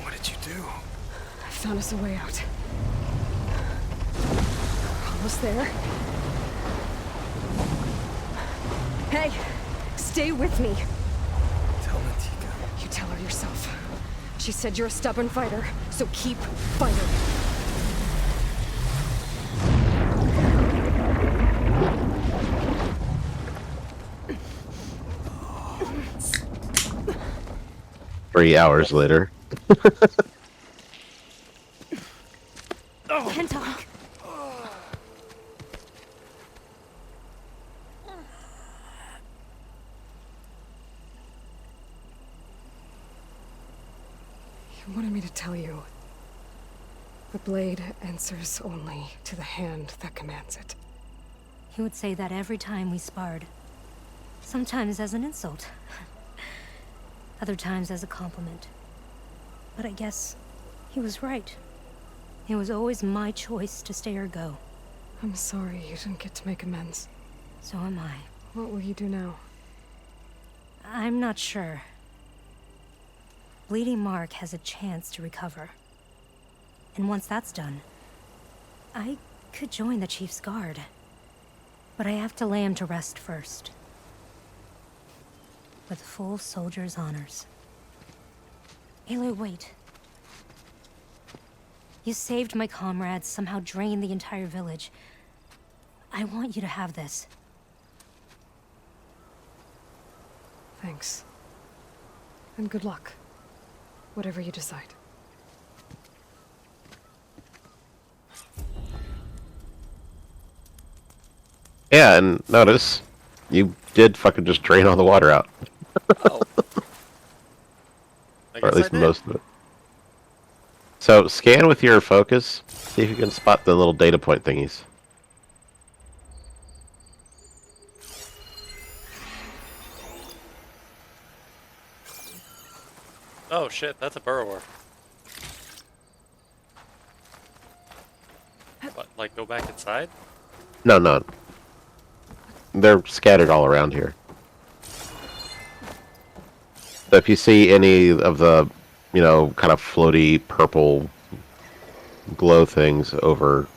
What did you do? I found us a way out. Almost there. Hey, stay with me. Tell Natika. You tell her yourself. She said you're a stubborn fighter, so keep fighting. 3 hours later. Can't talk. You wanted me to tell you. The blade answers only to the hand that commands it. He would say that every time we sparred. Sometimes as an insult. Other times as a compliment. But I guess he was right. It was always my choice to stay or go. I'm sorry you didn't get to make amends. So am I. What will you do now? I'm not sure. Bleeding Mark has a chance to recover. And once that's done, I could join the Chief's Guard. But I have to lay him to rest first. With full soldier's honors. Aloy, wait. You saved my comrades, somehow drained the entire village. I want you to have this. Thanks. And good luck. Whatever you decide. Yeah, and notice, you did fucking just drain all the water out. Oh. Or at least most of it. So, scan with your focus, see if you can spot the little data point thingies. Oh shit, that's a burrower. What, like go back inside? No, no. They're scattered all around here. So if you see any of the, you know, kind of floaty purple glow things over,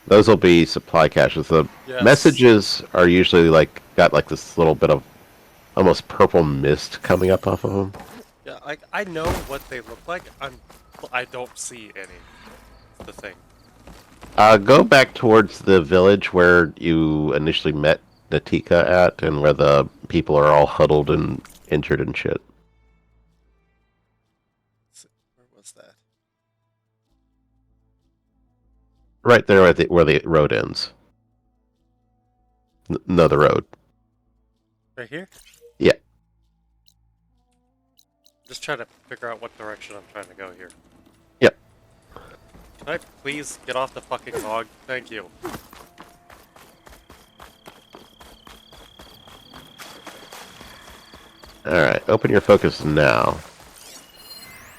those will be supply caches. The Yes. messages are usually like got like this little bit of almost purple mist coming up off of them. Yeah, I know what they look like. I don't see any. That's the thing. Go back towards the village where you initially met Natika at, and where the people are all huddled and injured and shit. Where was that? Right there at where the road ends. No, the road. Right here? Yeah. Just trying to figure out what direction I'm trying to go here. Yep. Can I please get off the fucking log? Thank you. Alright, open your focus now.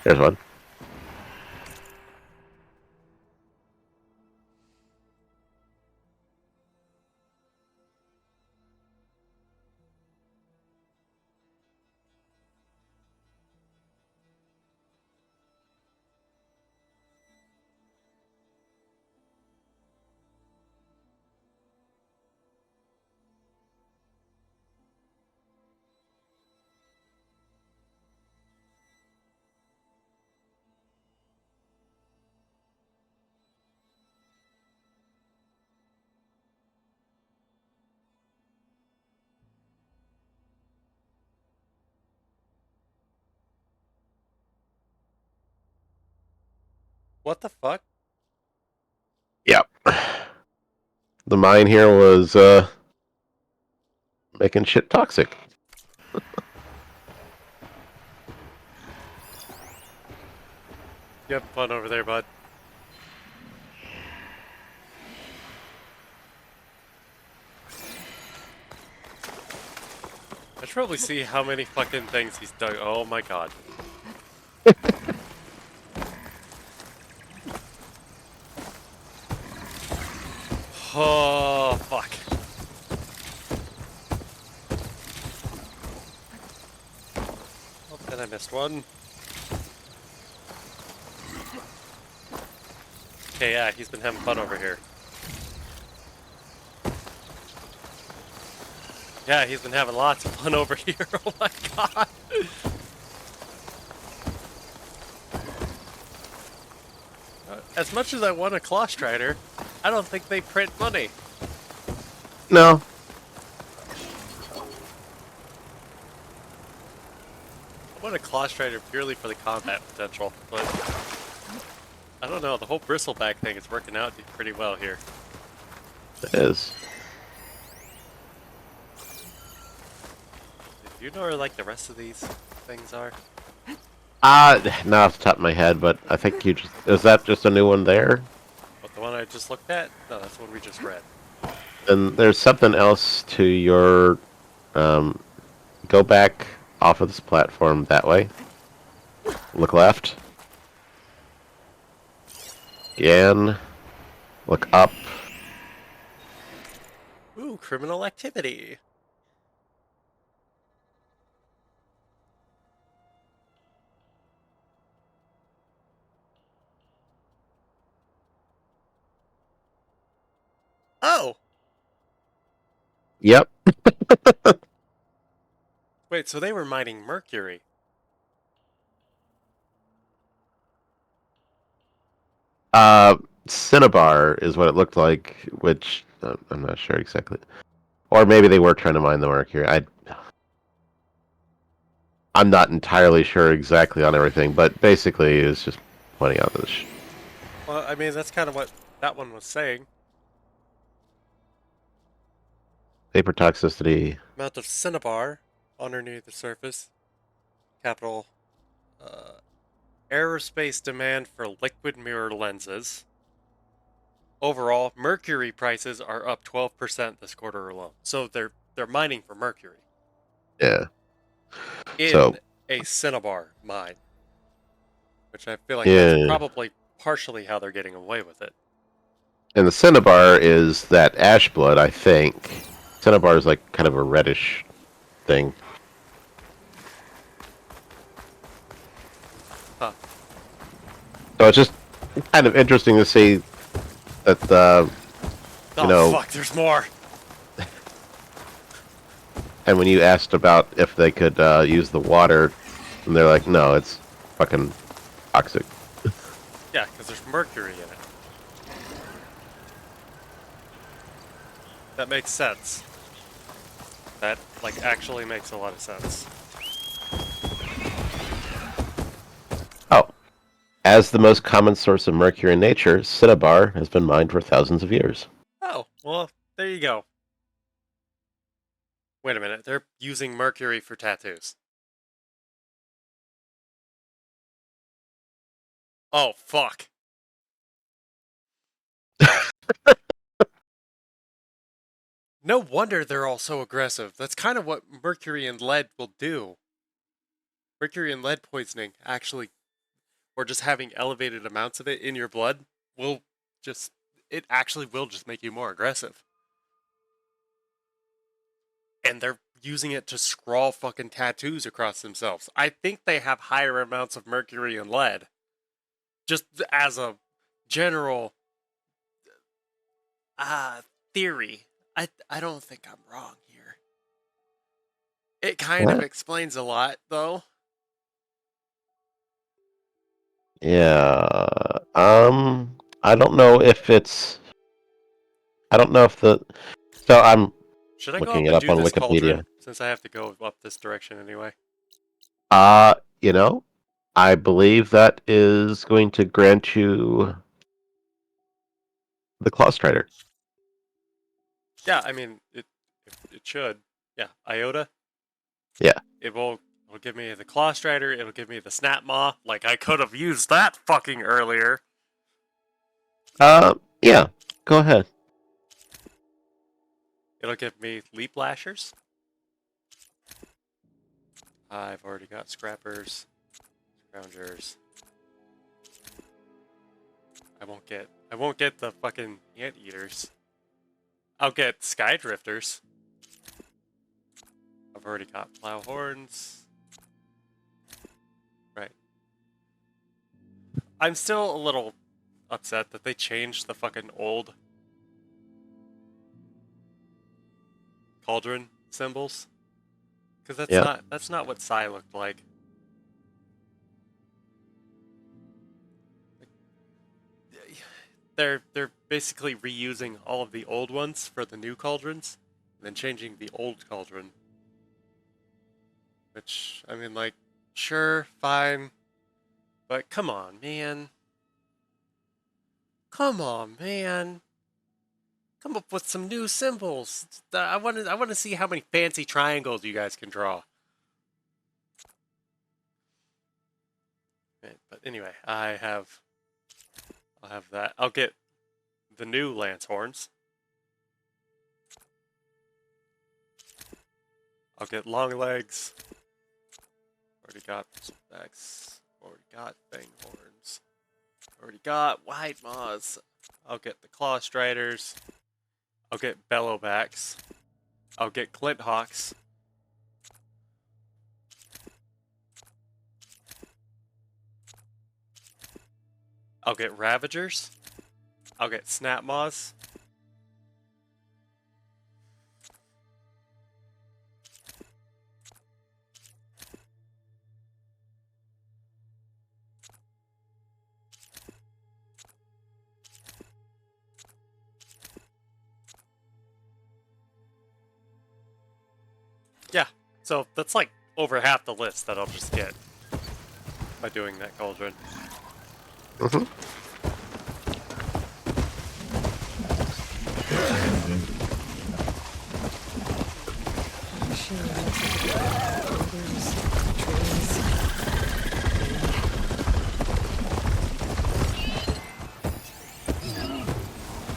There's one. What the fuck? Yep. The mine here was, making shit toxic. You have fun over there, bud. I should probably see how many fucking things he's dug. Oh my god. Oh, fuck. Oh, then I missed one. Okay, yeah, he's been having fun over here. Yeah, he's been having lots of fun over here. Oh my god. As much as I want a Claw Strider, I don't think they print money. No. I want a Claw Strider purely for the combat potential, but I don't know, the whole bristleback thing is working out pretty well here. It is. Do you know where, like, the rest of these things are? Not off the top of my head, but I think you just... Is that just a new one there? What, the one I just looked at? No, that's the one we just read. And there's something else to your... go back off of this platform that way. Look left. Again. Look up. Ooh, criminal activity. Oh! Yep. Wait, so they were mining mercury. Cinnabar is what it looked like, which I'm not sure exactly. Or maybe they were trying to mine the mercury. I'm not entirely sure exactly on everything, but basically it's just pointing out this. Well, I mean, that's kind of what that one was saying. Vapor toxicity. Amount of cinnabar underneath the surface. Capital. Aerospace demand for liquid mirror lenses. Overall, mercury prices are up 12% this quarter alone. So they're mining for mercury. Yeah. In a cinnabar mine. Which I feel like Yeah. that's probably partially how they're getting away with it. And the cinnabar is that ash blood, I think. Cinnabar is like kind of a reddish thing. Huh. So it's just kind of interesting to see that you know, fuck, there's more. And when you asked about if they could use the water, and they're like, no, it's fucking toxic. Yeah, because there's mercury in it. That makes sense. That, like, actually makes a lot of sense. Oh. As the most common source of mercury in nature, cinnabar has been mined for thousands of years. Oh, well, there you go. Wait a minute, they're using mercury for tattoos. Oh, fuck. No wonder they're all so aggressive. That's kind of what mercury and lead will do. Mercury and lead poisoning, actually, or just having elevated amounts of it in your blood, it actually will just make you more aggressive. And they're using it to scrawl fucking tattoos across themselves. I think they have higher amounts of mercury and lead. Just as a general theory. I don't think I'm wrong here. It kind of explains a lot, though. Yeah. I don't know if it's... I don't know if the... So I'm Should I go looking up it and up do on this Wikipedia. cauldron? Since I have to go up this direction anyway. You know, I believe that is going to grant you the Claw Strider. Yeah, I mean, it should. Yeah, Iota. Yeah. It'll give me the Claw Strider, it'll give me the Snap Maw. Like, I could have used that fucking earlier. Yeah. Go ahead. It'll give me Leap Lashers. I've already got Scrappers, Scroungers. I won't get the fucking Anteaters. I'll get Sky Drifters. I've already got Plow Horns. Right. I'm still a little upset that they changed the fucking old cauldron symbols. Because that's not what Psy looked like. They're basically reusing all of the old ones for the new cauldrons, and then changing the old cauldron. Which, I mean, like, sure, fine, but come on, man. Come on, man. Come up with some new symbols. I want to see how many fancy triangles you guys can draw. Right, but anyway, I'll have that. I'll get the new lance horns. I'll get long legs. Already got backs. Already got fang horns. Already got wide maws. I'll get the claw striders. I'll get bellowbacks. I'll get Clint Hawks. I'll get Ravagers. I'll get Snap Maws. Yeah, so that's like over half the list that I'll just get by doing that cauldron. Mm-hmm.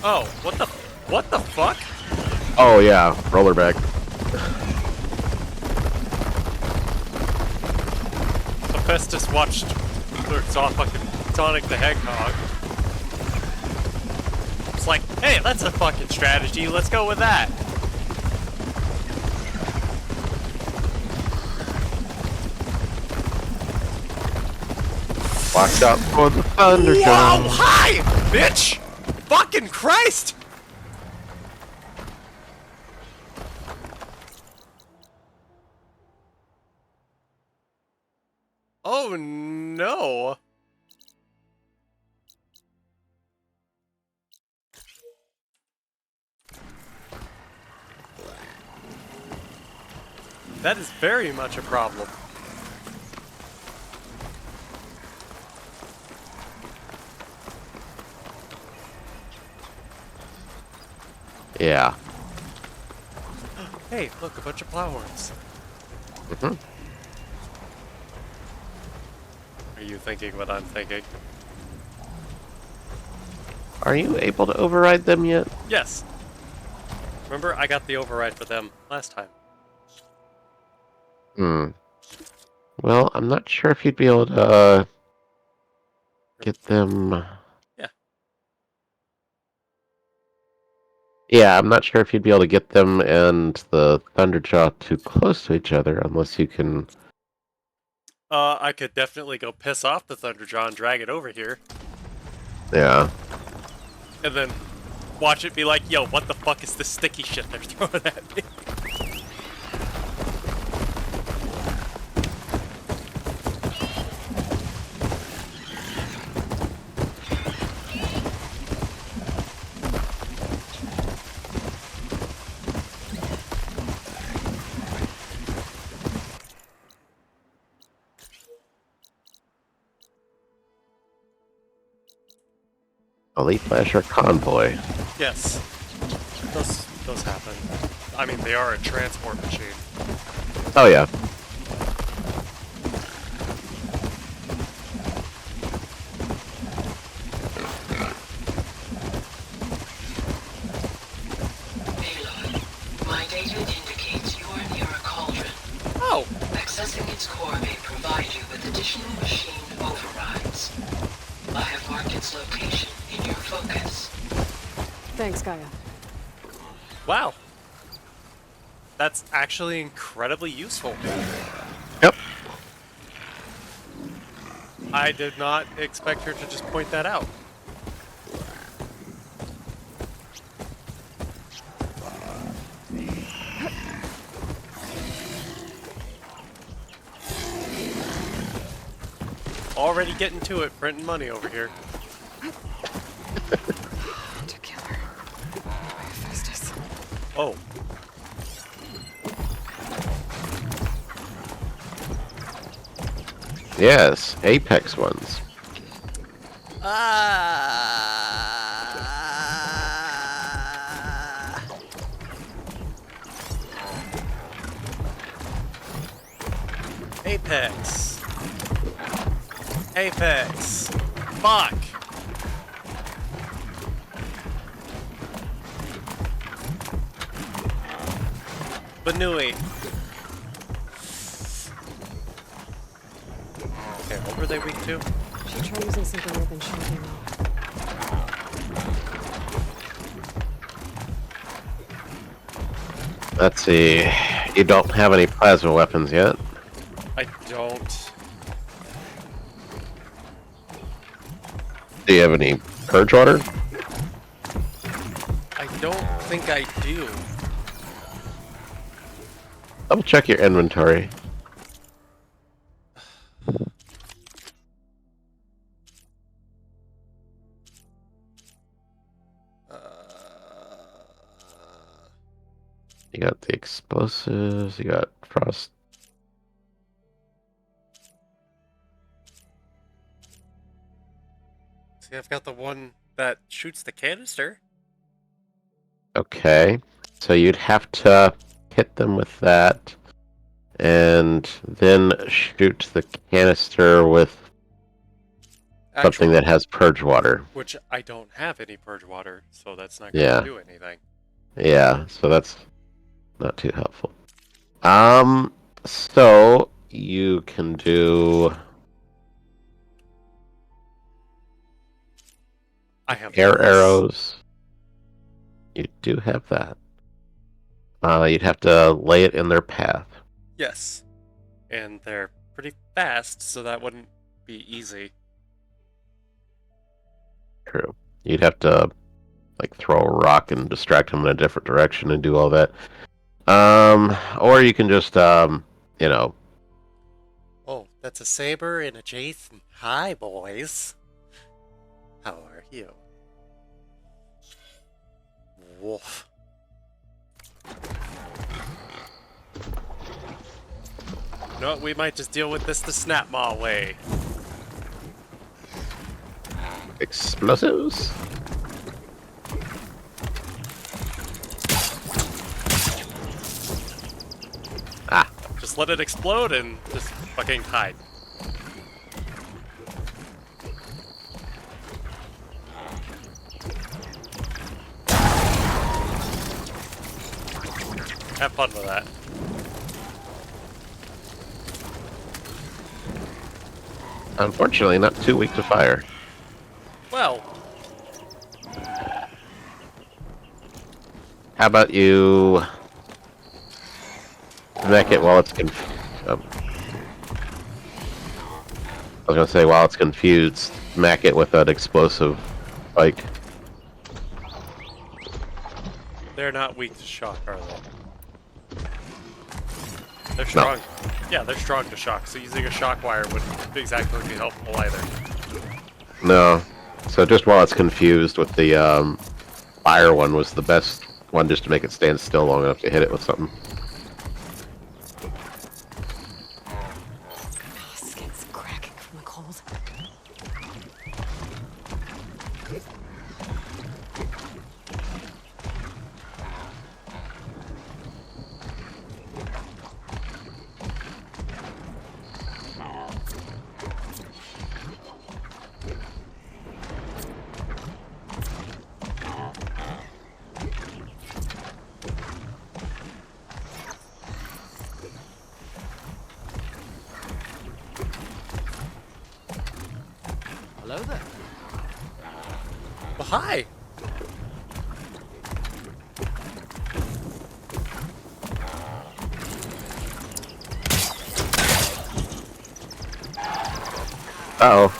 Oh, what the fuck? Oh yeah, rollerback. Hephaestus watched or saw fucking Sonic the Hedgehog. It's like, hey, that's a fucking strategy, let's go with that. Watch out for the thunder. Whoa, hi, bitch! Fucking Christ! Oh no! That is very much a problem. Yeah. Hey, look, a bunch of plowhorns. Mm-hmm. Are you thinking what I'm thinking? Are you able to override them yet? Yes. Remember, I got the override for them last time. Hmm. Well, I'm not sure if you'd be able to get them. Yeah. Yeah, I'm not sure if you'd be able to get them and the Thunderjaw too close to each other unless you can. I could definitely go piss off the Thunderjaw and drag it over here. Yeah. And then watch it be like, yo, what the fuck is this sticky shit they're throwing at me? Elite Flasher Convoy. Yes. Those happen. I mean, they are a transport machine. Oh yeah. My data indicates you are near a cauldron. Oh! Accessing its core may provide you with additional machine overrides. I have marked its location in your focus. Thanks, Gaia. Wow. That's actually incredibly useful. Yep. I did not expect her to just point that out. Already getting to it, printing money over here. To kill her. By Hephaestus. Oh. Yes, Apex ones. Apex. Apex. Fuck. Banui. Okay, what were they weak to? Should try using something other than shield ammo. Let's see. You don't have any plasma weapons yet. I don't. Do you have any purge water? I don't think I do. Double check your inventory. You got the explosives, you got frost. See, I've got the one that shoots the canister. Okay. So you'd have to hit them with that and then shoot the canister with something that has purge water. Which I don't have any purge water, so that's not Yeah. going to do anything. Yeah, so that's not too helpful. So you can do I have air this. arrows. You do have that. You'd have to lay it in their path. Yes. And they're pretty fast, so that wouldn't be easy. True. You'd have to like throw a rock and distract them in a different direction and do all that. Or you can just you know. Oh, that's a saber and a Jason. Hi, boys. How are you? Wolf. You know what? We might just deal with this the Snap Maw way. Explosives? Ah. Just let it explode and just fucking hide. Have fun with that. Unfortunately, not too weak to fire. Well, how about you smack it while it's I was gonna say while it's confused, smack it with an explosive spike. they're not weak to shock, are they? They're strong. Yeah, they're strong to shock, so using a shock wire wouldn't exactly be helpful either. No. So just while it's confused with the fire one was the best one just to make it stand still long enough to hit it with something. Skin's cracking from the cold. hi. Uh-oh.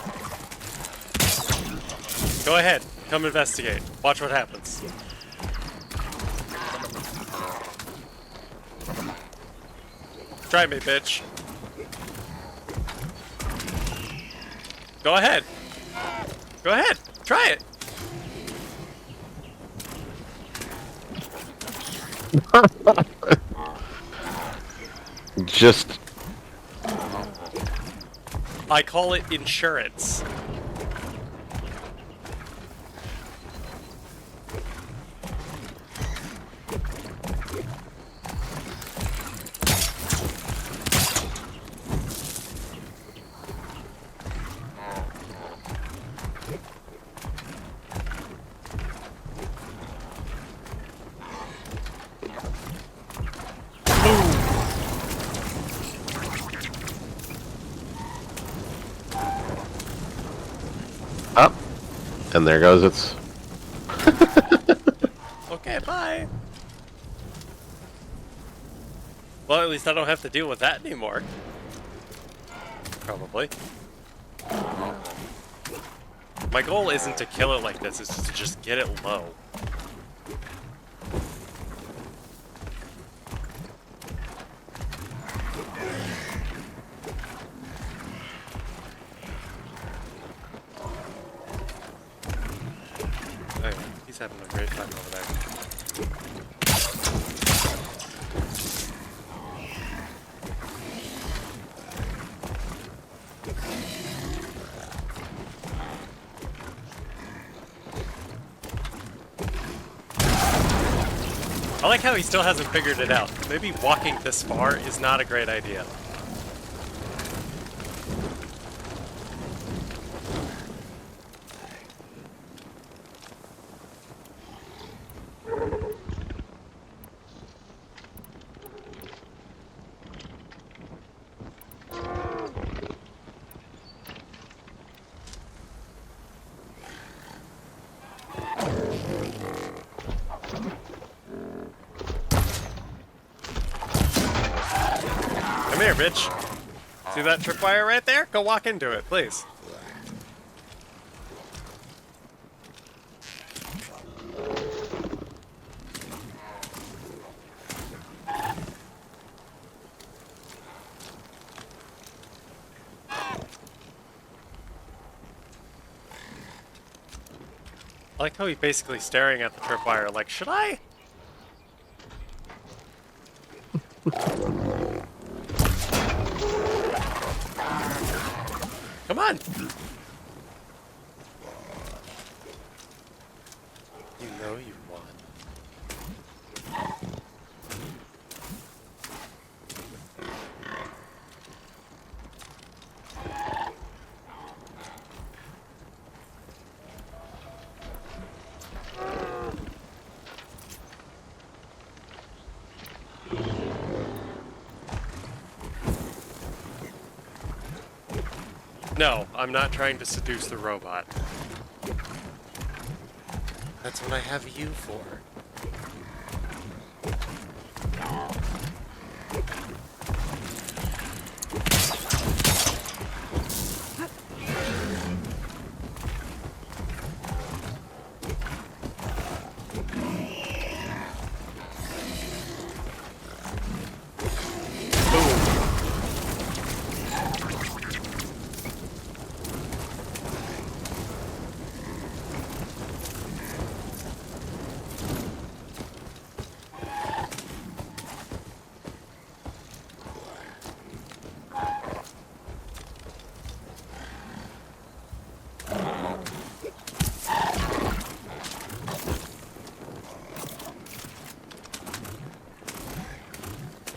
Go ahead. Come investigate. Watch what happens. Try me, bitch. Go ahead. Go ahead. Try it. Just... I call it insurance. Up. And there goes its... Okay, bye. Well, at least I don't have to deal with that anymore. Probably. My goal isn't to kill it like this, it's to just get it low. Anyway, he's having a great time over there. I like how he still hasn't figured it out. Maybe walking this far is not a great idea. Come here, bitch. See that tripwire right there? Go walk into it, please. I like how he's basically staring at the tripwire like, should I? Come on! You know you won. No, I'm not trying to seduce the robot. That's what I have you for.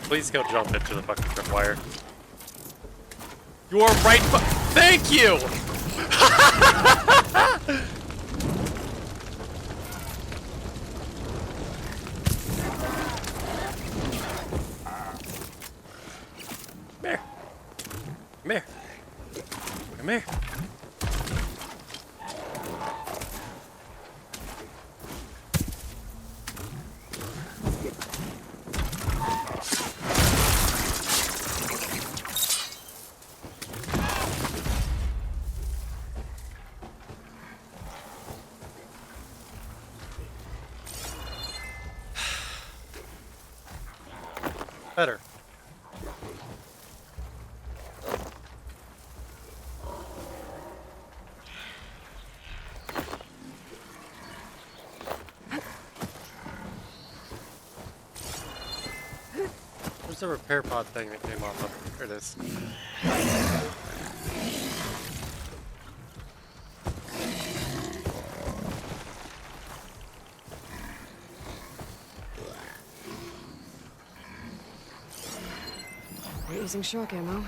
Please go jump into the fucking tripwire. You are right. Thank you. Come here. Come here. Come here. Better. Where's the repair pod thing that came off of? There it is. We're using shock ammo.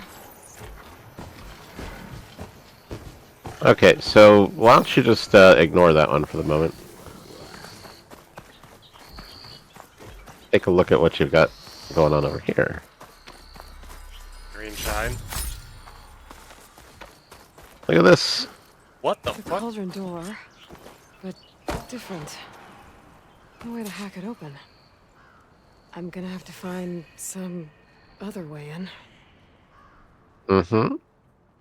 Okay, so why don't you just ignore that one for the moment? Take a look at what you've got going on over here. Green shine. Look at this. What the The fuck? cauldron door, but different. No way to hack it open. I'm gonna have to find some other way in. Mm-hmm.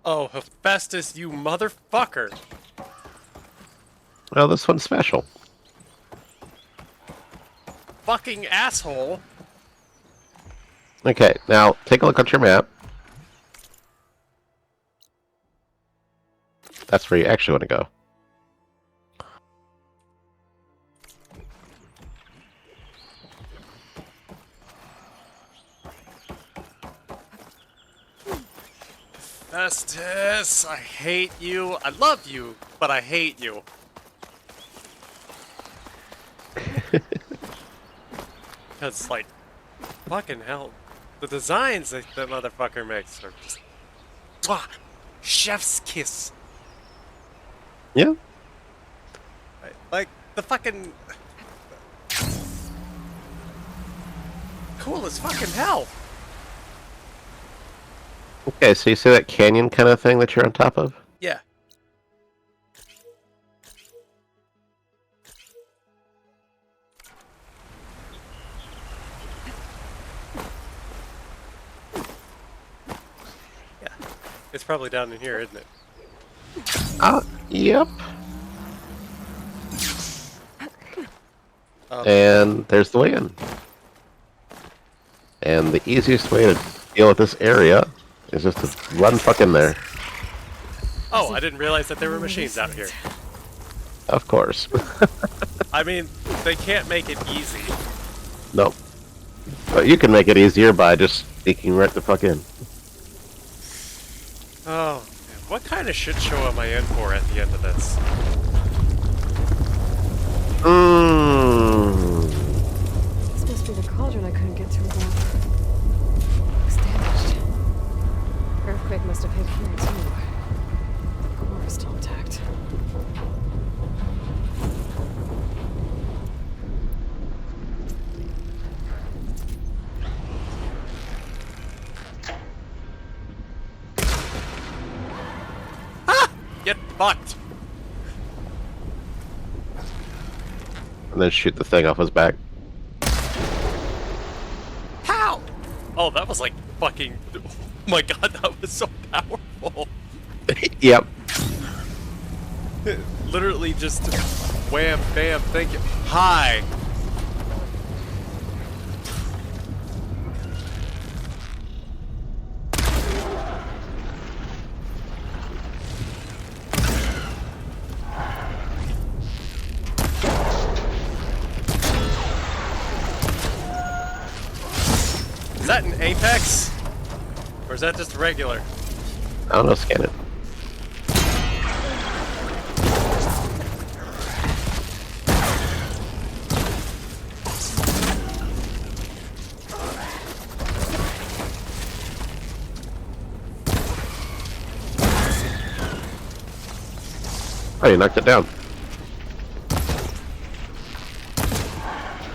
Oh, Hephaestus, you motherfucker! Well, this one's special. Fucking asshole! Okay, now take a look at your map. That's where you actually want to go. Hephaestus, I hate you. I love you, but I hate you. Because, like, fucking hell. The designs that the motherfucker makes are just... Mwah! Chef's kiss. Yeah. Like, the fucking... Cool as fucking hell. Okay, so you see that canyon kind of thing that you're on top of? Yeah. Yeah. It's probably down in here, isn't it? Yep. And there's the way in. And the easiest way to deal with this area is just to run fucking there. Oh, I didn't realize that there were machines out here. Of course. I mean, they can't make it easy. Nope. But you can make it easier by just sneaking right the fuck in. Oh, man. What kind of shit show am I in for at the end of this? This must be the cauldron I couldn't get to without. Looks damaged. Earthquake must have hit here too. The core is still intact. Get fucked! And then shoot the thing off his back. How? Oh, that was like fucking... Oh my god, that was so powerful. Yep. Literally just wham, bam, thank you. Hi! Is that an Apex? Or is that just regular? I don't know, scan it. Oh, you knocked it down.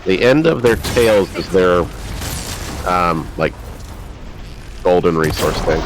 The end of their tails is their, like, golden resource thing.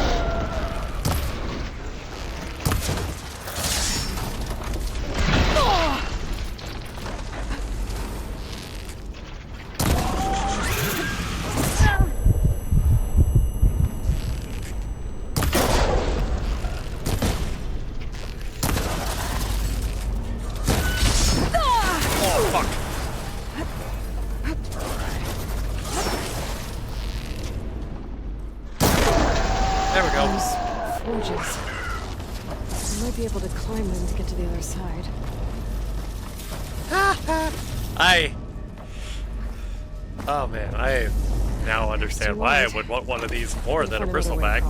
There we go. Those forges. I might be able to climb them to get to the other side. Oh man, I now understand why I would want one of these more than a bristle bag.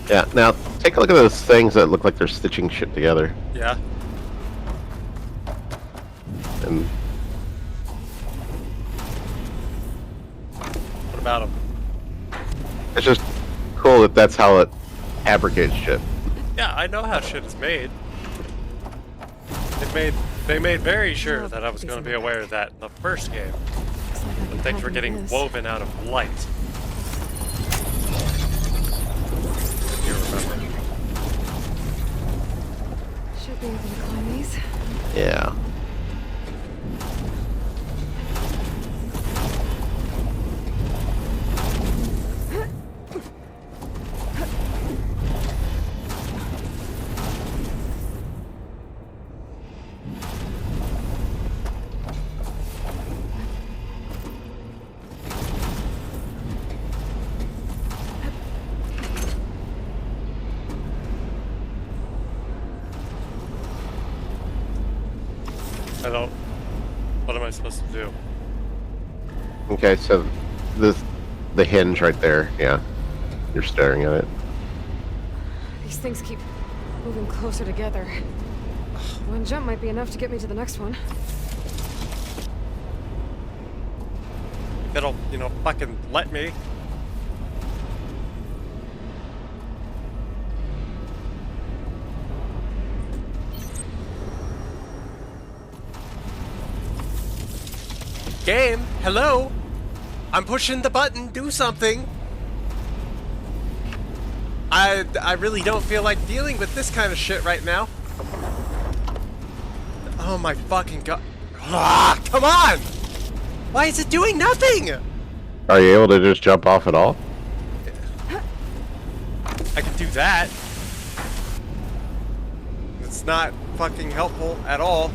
Yeah, now take a look at those things that look like they're stitching shit together. Yeah. And What about them? it's just cool that that's how it fabricates shit. Yeah, I know how shit is made. They made very sure that I was going to be aware of that in the first game. When things were getting woven out of light. If you remember. Should be able to climb these. Yeah. I don't. What am I supposed to do? Okay, so the hinge right there, yeah. You're staring at it. These things keep moving closer together. One jump might be enough to get me to the next one. It'll, fucking let me. Game, hello? I'm pushing the button, do something. I really don't feel like dealing with this kind of shit right now. Oh my fucking god. Ah, come on! Why is it doing nothing? Are you able to just jump off at all? I can do that. It's not fucking helpful at all.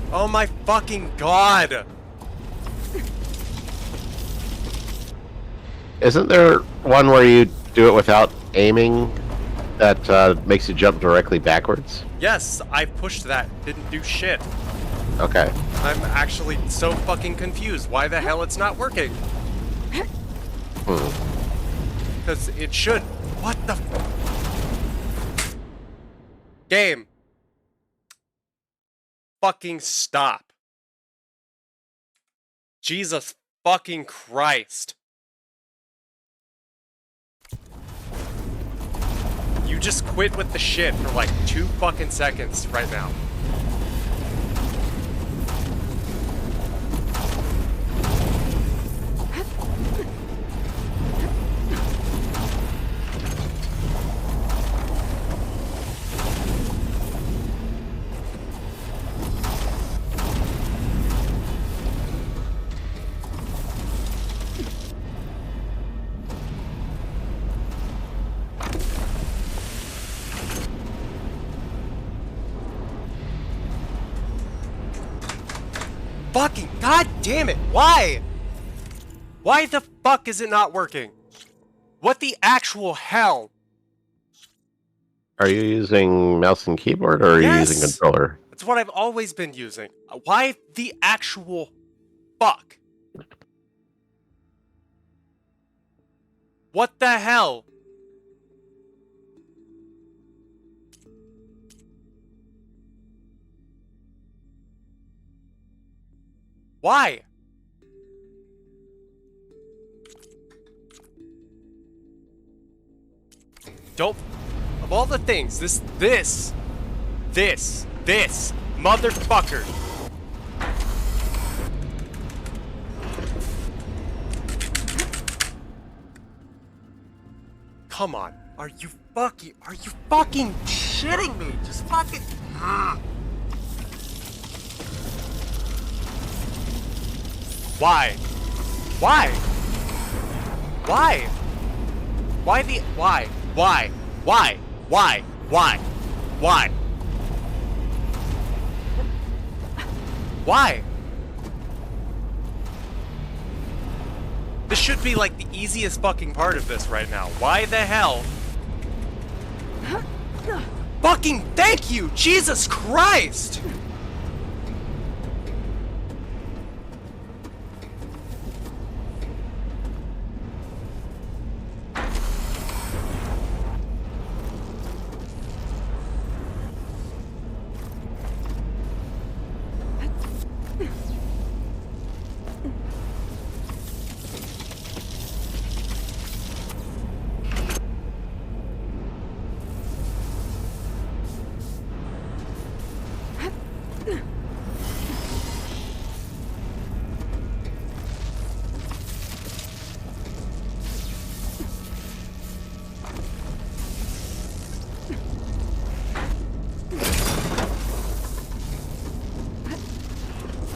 Oh my fucking god! Isn't there one where you do it without aiming that makes you jump directly backwards? Yes, I pushed that. Didn't do shit. Okay. I'm actually so fucking confused why the hell it's not working. Because it should. What the game. Fucking stop. Jesus fucking Christ. You just quit with the shit for like 2 fucking seconds right now. Fucking god damn it, why? Why the fuck is it not working? What the actual hell? Are you using mouse and keyboard or are you using controller? That's what I've always been using. Why the actual fuck? What the hell? Why? Don't. Of all the things, this motherfucker. Come on. Are you fucking shitting me? Just fucking. Why? Why? Why? Why the... Why? Why? Why? Why? Why? Why? Why? This should be like the easiest fucking part of this right now. Why the hell? Fucking thank you! Jesus Christ!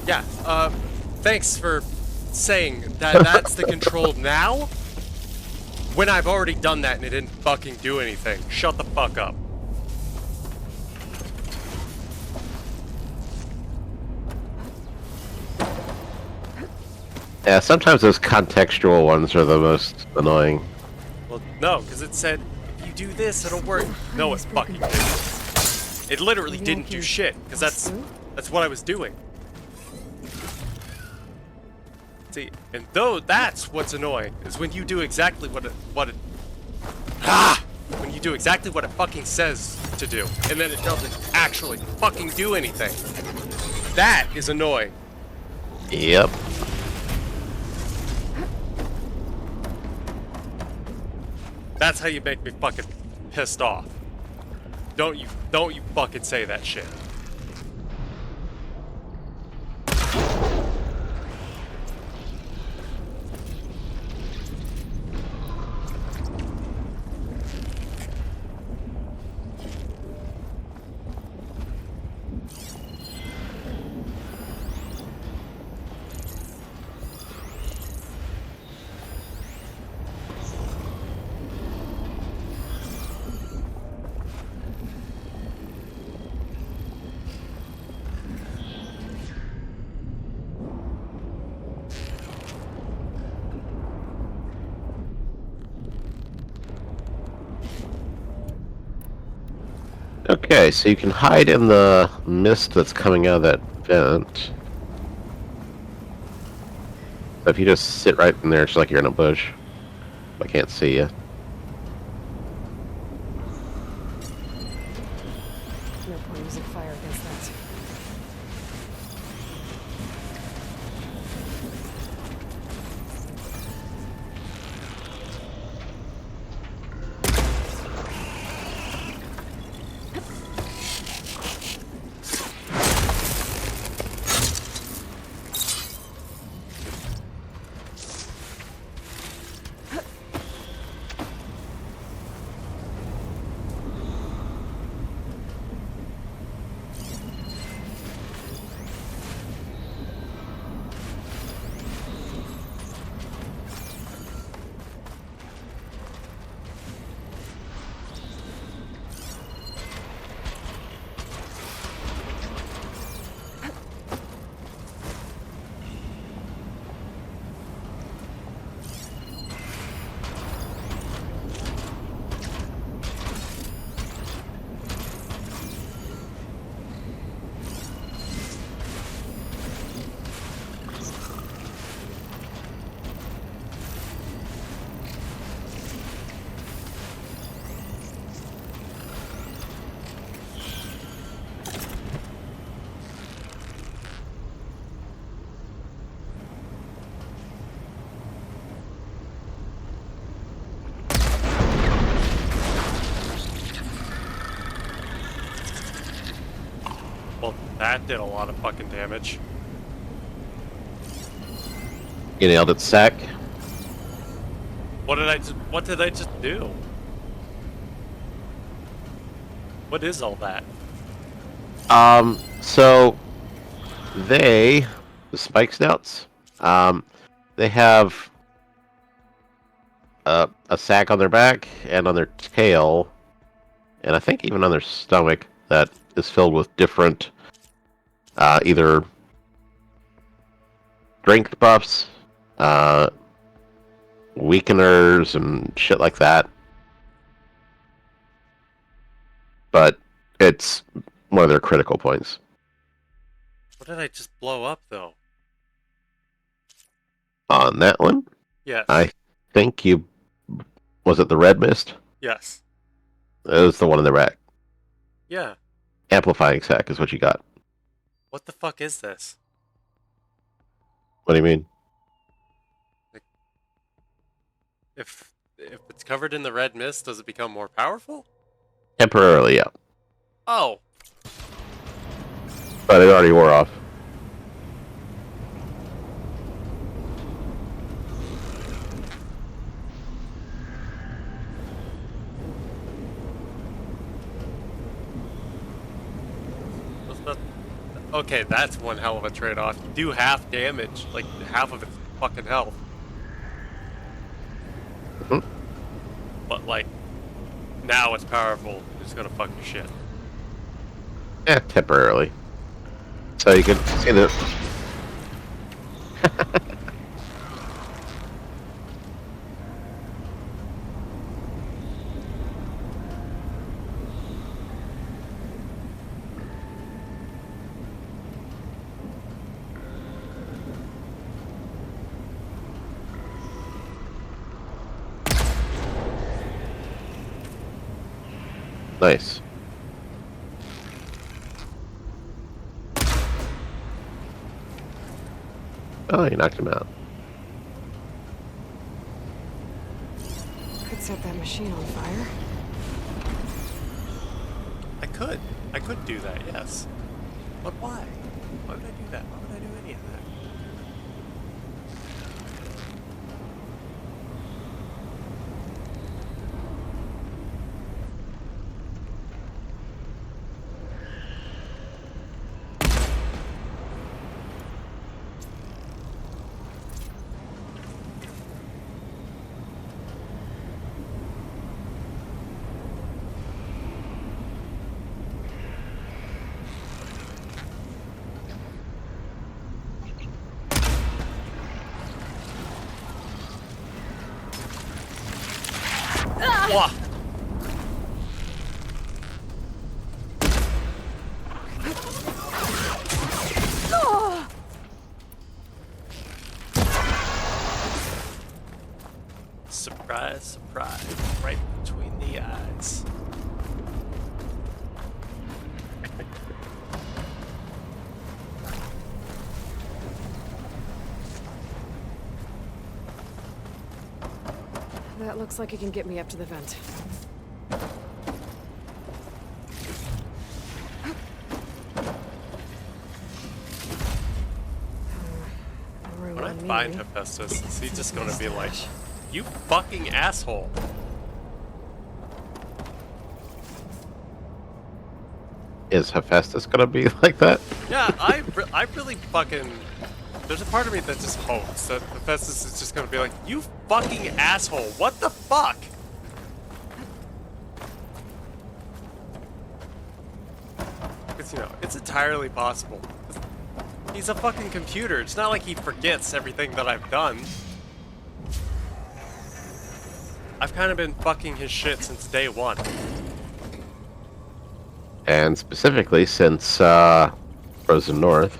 Yeah, thanks for saying that that's the control now? When I've already done that and it didn't fucking do anything. Shut the fuck up. Yeah, sometimes those contextual ones are the most annoying. Well, no, because it said, if you do this, it'll work. No, it fucking didn't. It literally didn't do shit, because that's what I was doing. See, and though that's what's annoying, is when you do exactly when you do exactly what it fucking says to do, and then it doesn't actually fucking do anything. That is annoying. Yep. That's how you make me fucking pissed off. Don't you fucking say that shit. Okay, so you can hide in the mist that's coming out of that vent. So if you just sit right in there, it's like you're in a bush. I can't see you. No point using fire against that. Well, that did a lot of fucking damage. You nailed it, Sack. What did I just do? What is all that? So the Spike Snouts, they have a sack on their back and on their tail, and I think even on their stomach that is filled with different either strength buffs, weakeners, and shit like that. But it's one of their critical points. What did I just blow up, though? On that one, Yes. I think you... Was it the red mist? Yes. It was the one in the rack. Yeah. Amplifying sack is what you got. What the fuck is this? What do you mean? If it's covered in the red mist, does it become more powerful? Temporarily, yeah. Oh. But it already wore off. Okay, that's one hell of a trade-off. You do half damage, like half of its fucking health. Mm-hmm. But like, now it's powerful. It's gonna fuck your shit. Yeah, temporarily. So you can see the... Nice. Oh, you knocked him out. Could set that machine on fire. I could do that, yes. But why? Why would I do that? Why would I do any of that? Wah! Surprise, surprise, right between the eyes. That looks like it can get me up to the vent. When I find Hephaestus, is he just gonna be like, you fucking asshole? Is Hephaestus gonna be like that? Yeah, I really fucking... There's a part of me that just hopes that Hephaestus is just gonna be like, you fucking asshole, what the fuck? Because, you know, it's entirely possible. He's a fucking computer. It's not like he forgets everything that I've done. I've kind of been fucking his shit since day one. And specifically since Frozen North.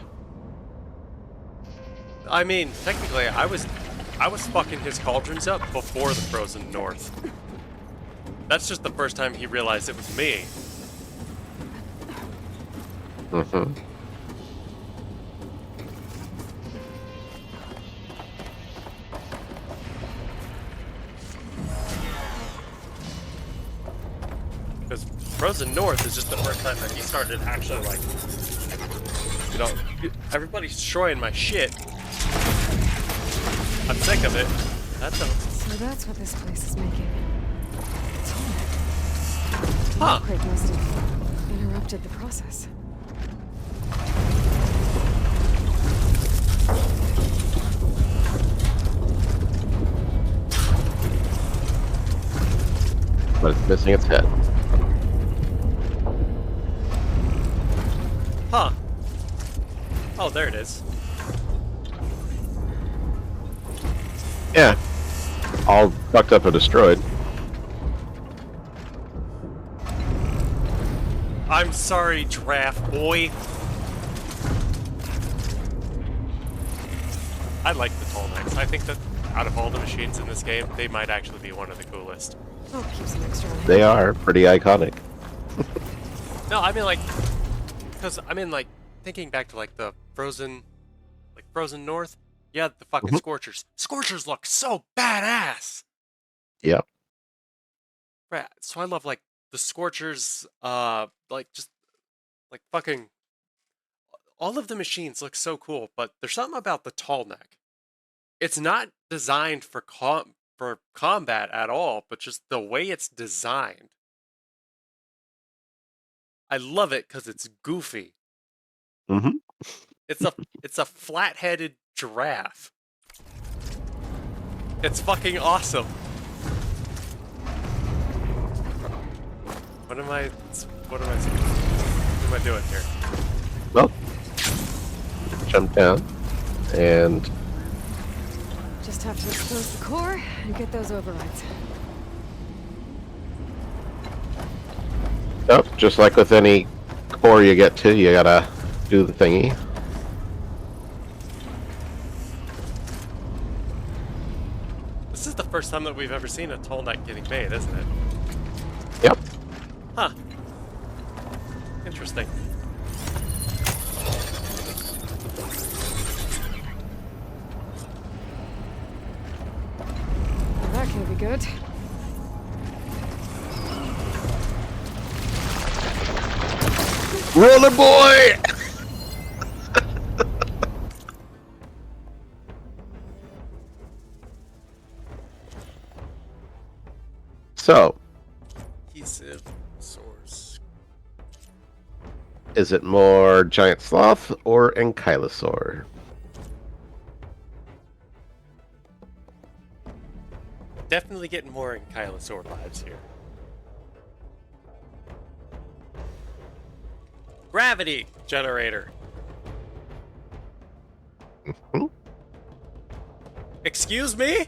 I mean, technically, I was fucking his cauldrons up before the Frozen North. That's just the first time he realized it was me. Mm-hmm. Because Frozen North is just the first time that he started actually, like, you know, everybody's destroying my shit. I'm sick of it. That's a... So that's what this place is making. Huh. The crate must have interrupted the process. but it's missing its head. Huh. Oh, there it is. Yeah. All fucked up and destroyed. I'm sorry, giraffe boy. I like the tall necks. I think that out of all the machines in this game, they might actually be one of the coolest. I'll keep some extra on hand. They are pretty iconic. No, I mean like, because I mean like, thinking back to like the Frozen North. Yeah, the fucking Scorchers. Scorchers look so badass. Yep. Right. So I love like the Scorchers. Like just like fucking. All of the machines look so cool, but there's something about the tall neck. It's not designed for combat at all, but just the way it's designed. I love it because it's goofy. Mm-hmm. It's a flat-headed giraffe. It's fucking awesome. What am I doing here? Well, jump down and Just have to expose the core and get those overrides. oh, just like with any core you get to, you gotta do the thingy. This is the first time that we've ever seen a tall neck getting made, isn't it? Yep. Huh. Interesting. Well, that can't be good. Roller boy! So, Adhesive source. is it more giant sloth or ankylosaur? Definitely getting more ankylosaur vibes here. Gravity generator. Excuse me?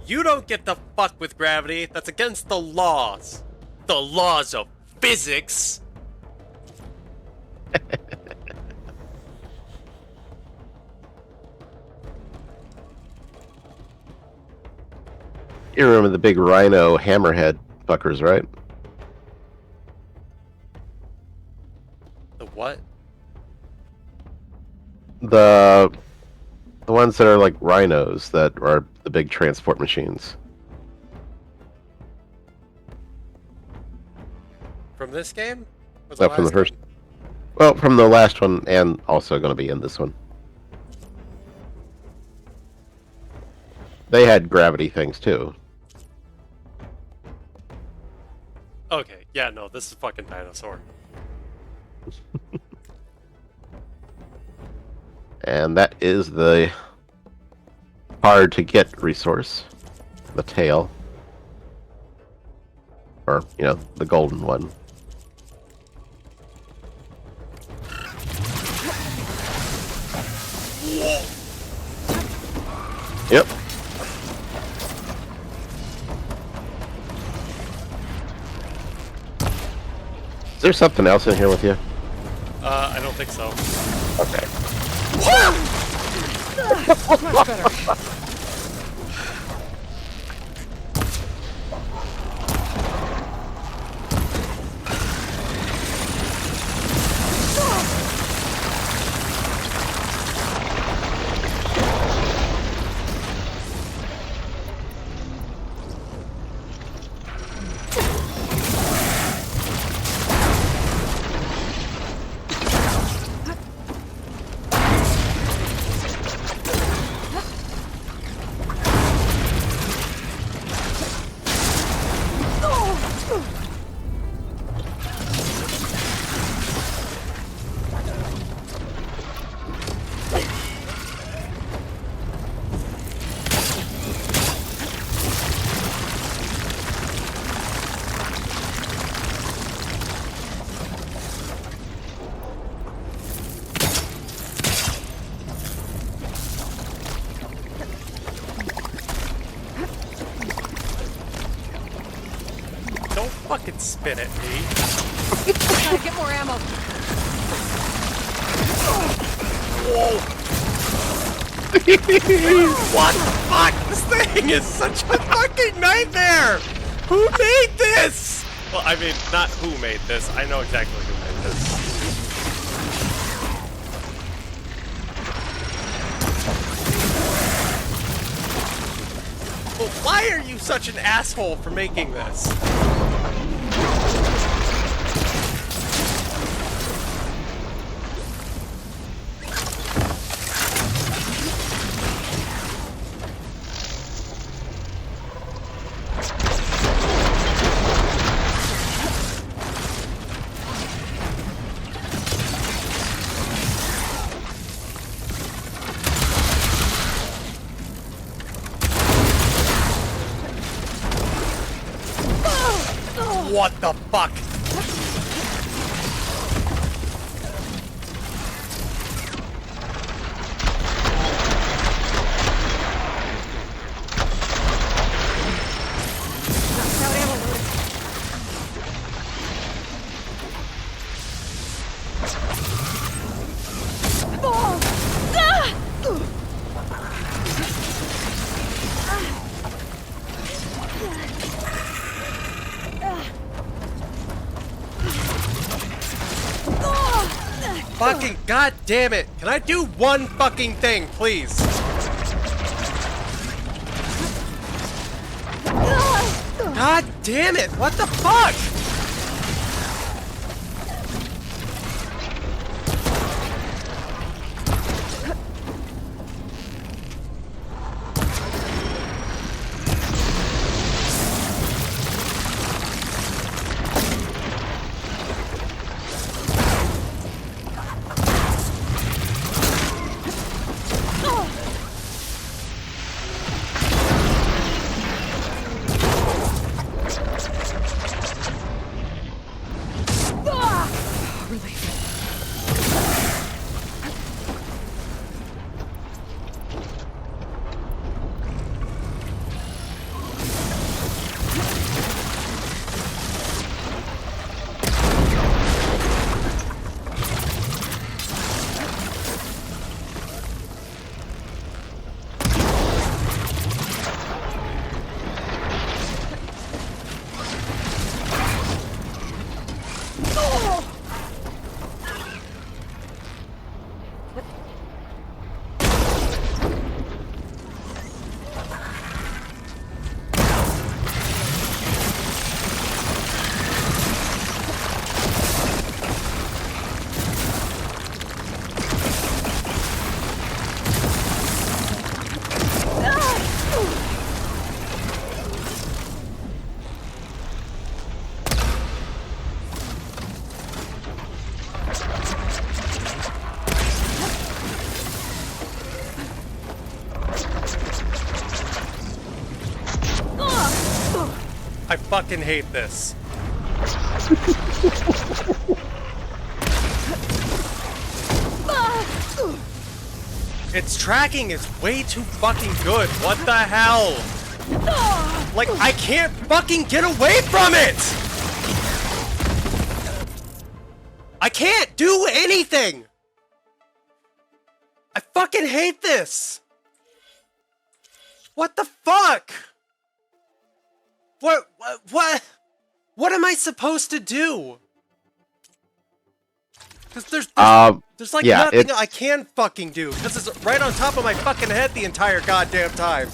You don't get to fuck with gravity. That's against the laws. The laws of physics. You remember the big rhino hammerhead fuckers, right? The what? The ones that are like rhinos that are the big transport machines. From this game? Or From the last first. one? Well, from the last one, and also going to be in this one. They had gravity things too. Okay, yeah, no, this is fucking dinosaur. And that is the hard to get resource. The tail. Or, you know, the golden one. Yep. Is there something else in here with you? I don't think so. Okay. Much better. fucking spit at me. Gotta get more ammo. Whoa! What the fuck? This thing is such a fucking nightmare! Who made this? Well, I mean, not who made this. I know exactly who made this. Well, why are you such an asshole for making this? What the fuck? Fucking god damn it! Can I do one fucking thing, please? God damn it! What the fuck? I fucking hate this. Its tracking is way too fucking good. What the hell? Like, I can't fucking get away from it! I can't do anything! I fucking hate this! What the fuck? What am I supposed to do? Because there's like yeah, nothing I can fucking do, because it's right on top of my fucking head the entire goddamn time.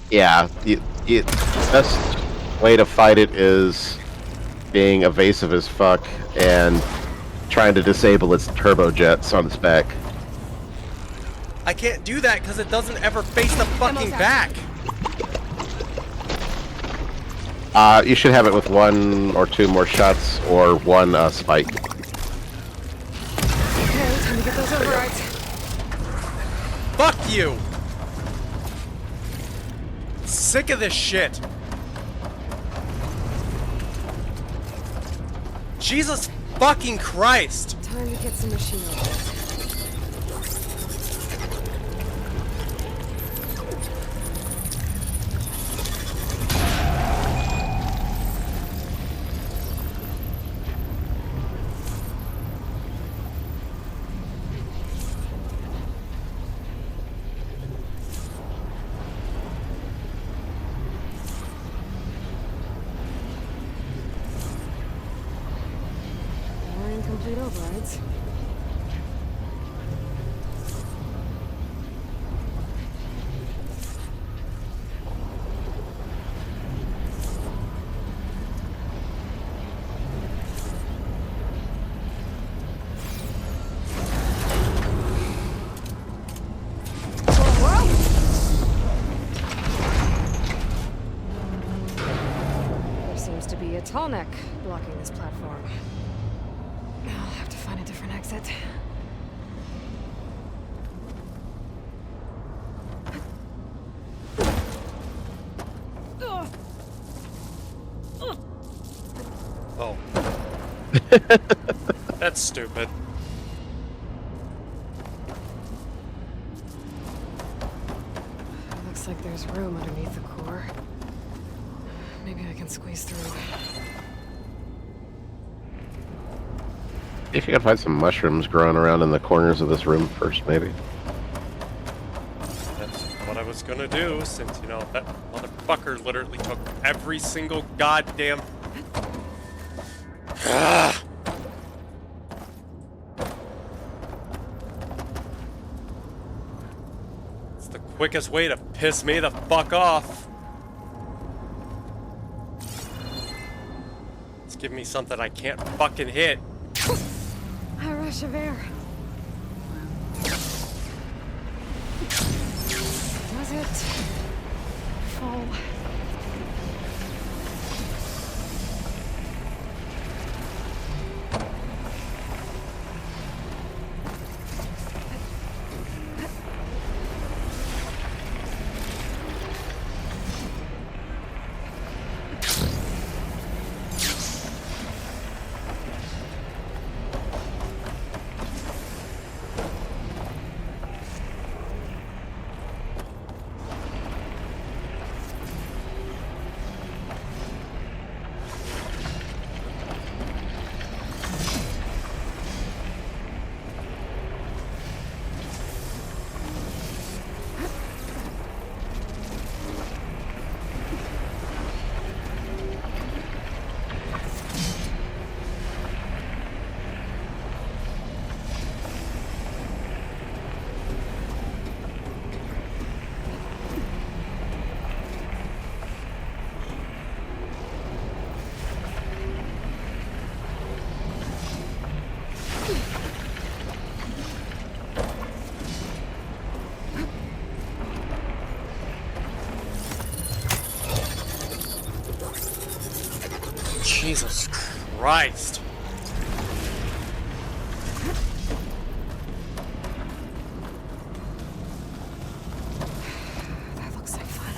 Yeah, the best way to fight it is being evasive as fuck and trying to disable its turbojets on its back. I can't do that because it doesn't ever face the fucking back. You should have it with 1 or 2 more shots or 1 spike. Okay, time to get those overrides. Fuck you! Sick of this shit. Jesus fucking Christ! Time to get some machine over. Complete overrides. There seems to be a tall neck blocking this platform. I'll have to find a different exit. Oh. That's stupid. Looks like there's room underneath the core. Maybe I can squeeze through. If you can find some mushrooms growing around in the corners of this room first, maybe. That's what I was gonna do, since, you know, that motherfucker literally took every single goddamn... Ah! It's the quickest way to piss me the fuck off. Just give me something I can't fucking hit. A rush of air. Does it fall? Jesus Christ. That looks like fun.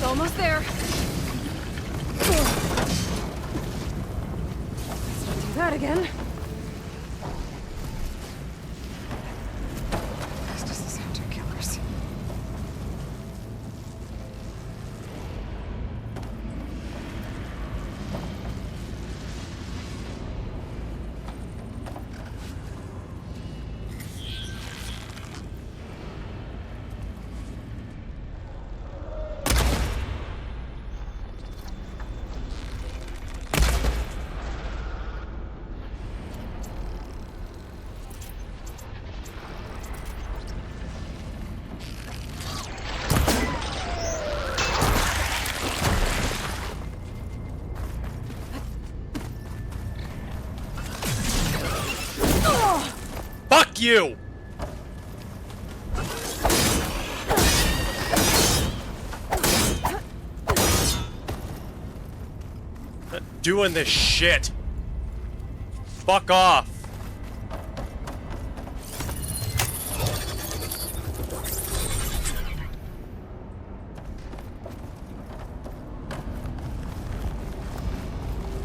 Almost there. Let's not do that again. That's just the hunter killers. Fuck you! Not doing this shit. Fuck off.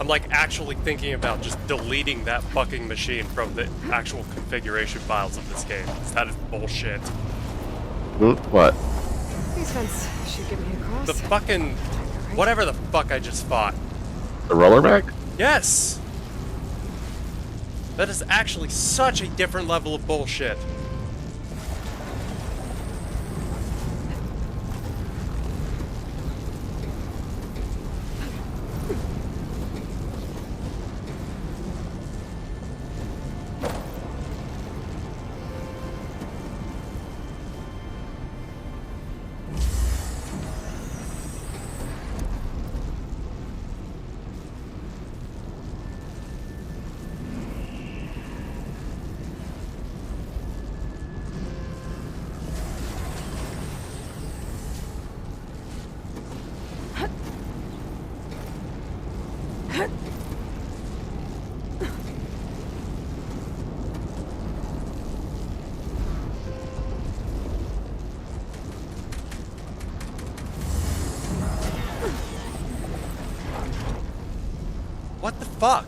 I'm like actually thinking about just deleting that fucking machine from the actual configuration files of this game. That is bullshit. What? These vents should get me across. The fucking right? Whatever the fuck I just fought. The rollerback? Yes! That is actually such a different level of bullshit. What the fuck?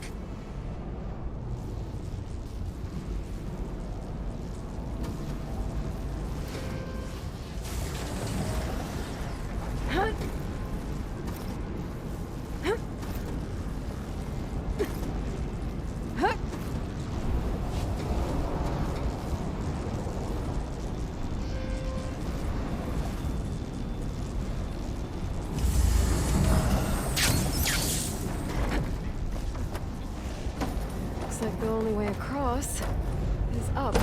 Looks like the only way across is up.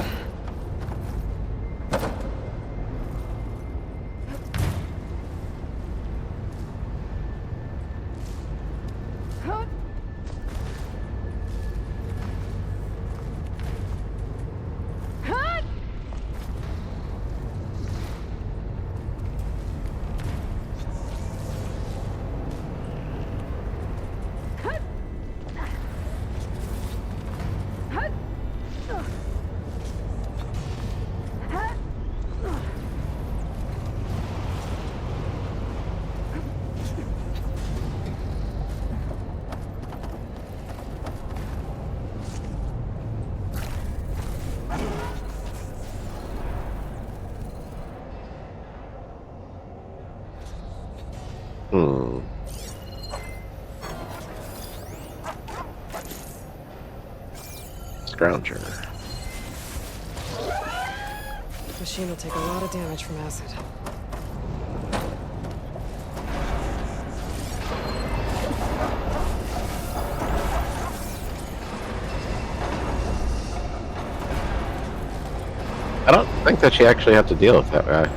Scrounger. Machine will take a lot of damage from acid. I don't think that you actually have to deal with that guy.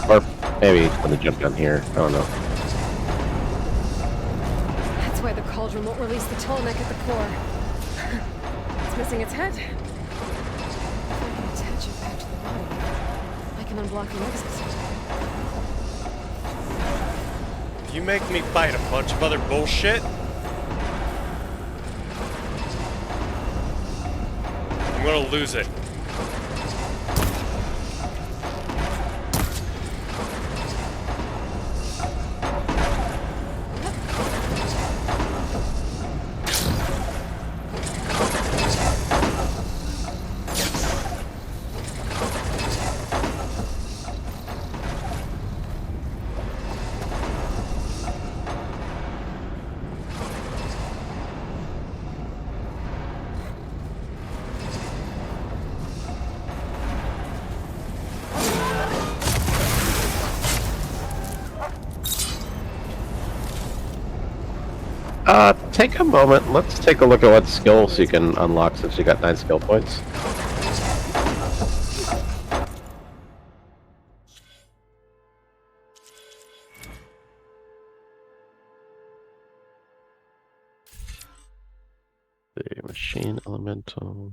Or maybe it's gonna jump down here. I don't know. That's why the cauldron won't release the tall neck at the core. It's missing its head. If I can attach it back to the body, I can unblock the exit. If you make me fight a bunch of other bullshit, I'm gonna lose it. Take a moment. Let's take a look at what skills you can unlock since you got 9 skill points. The machine elemental,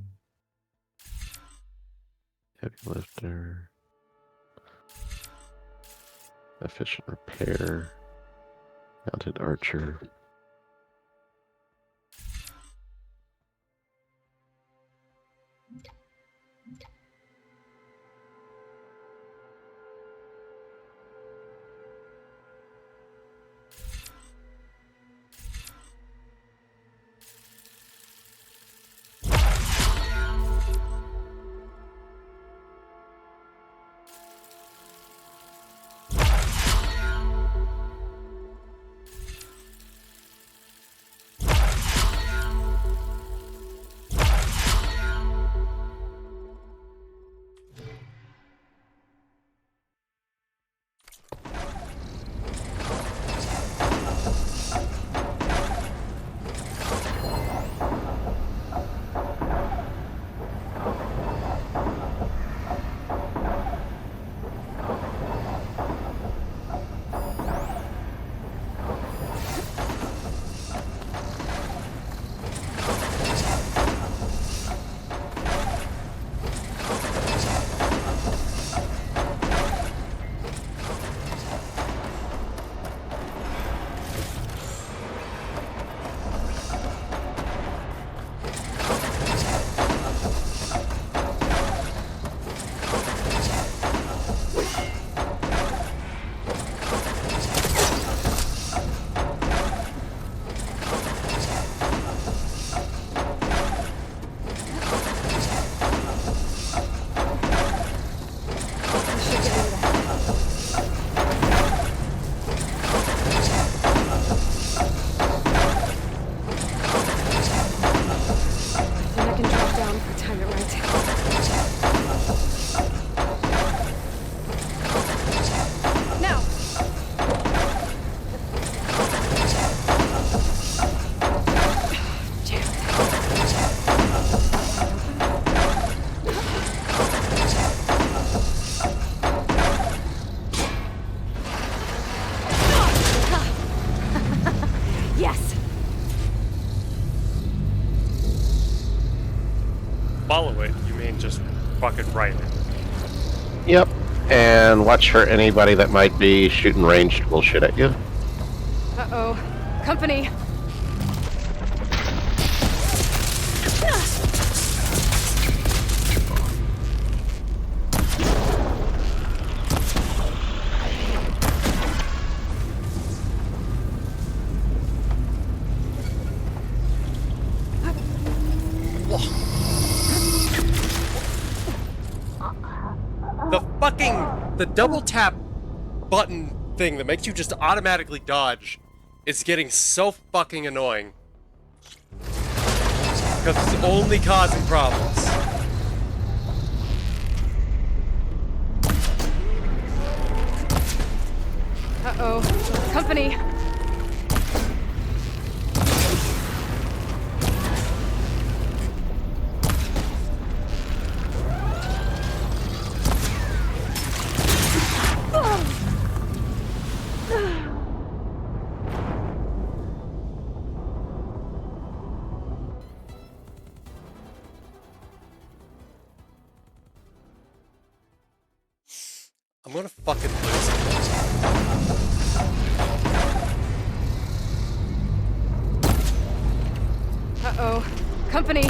heavy lifter, efficient repair, mounted archer. follow it, you mean just fucking write it. Yep. And watch for anybody that might be shooting ranged bullshit at you. Uh-oh. Company. The double tap button thing that makes you just automatically dodge is getting so fucking annoying. Because it's only causing problems. Uh-oh. Company. I'm gonna fucking lose it. Uh-oh. Company.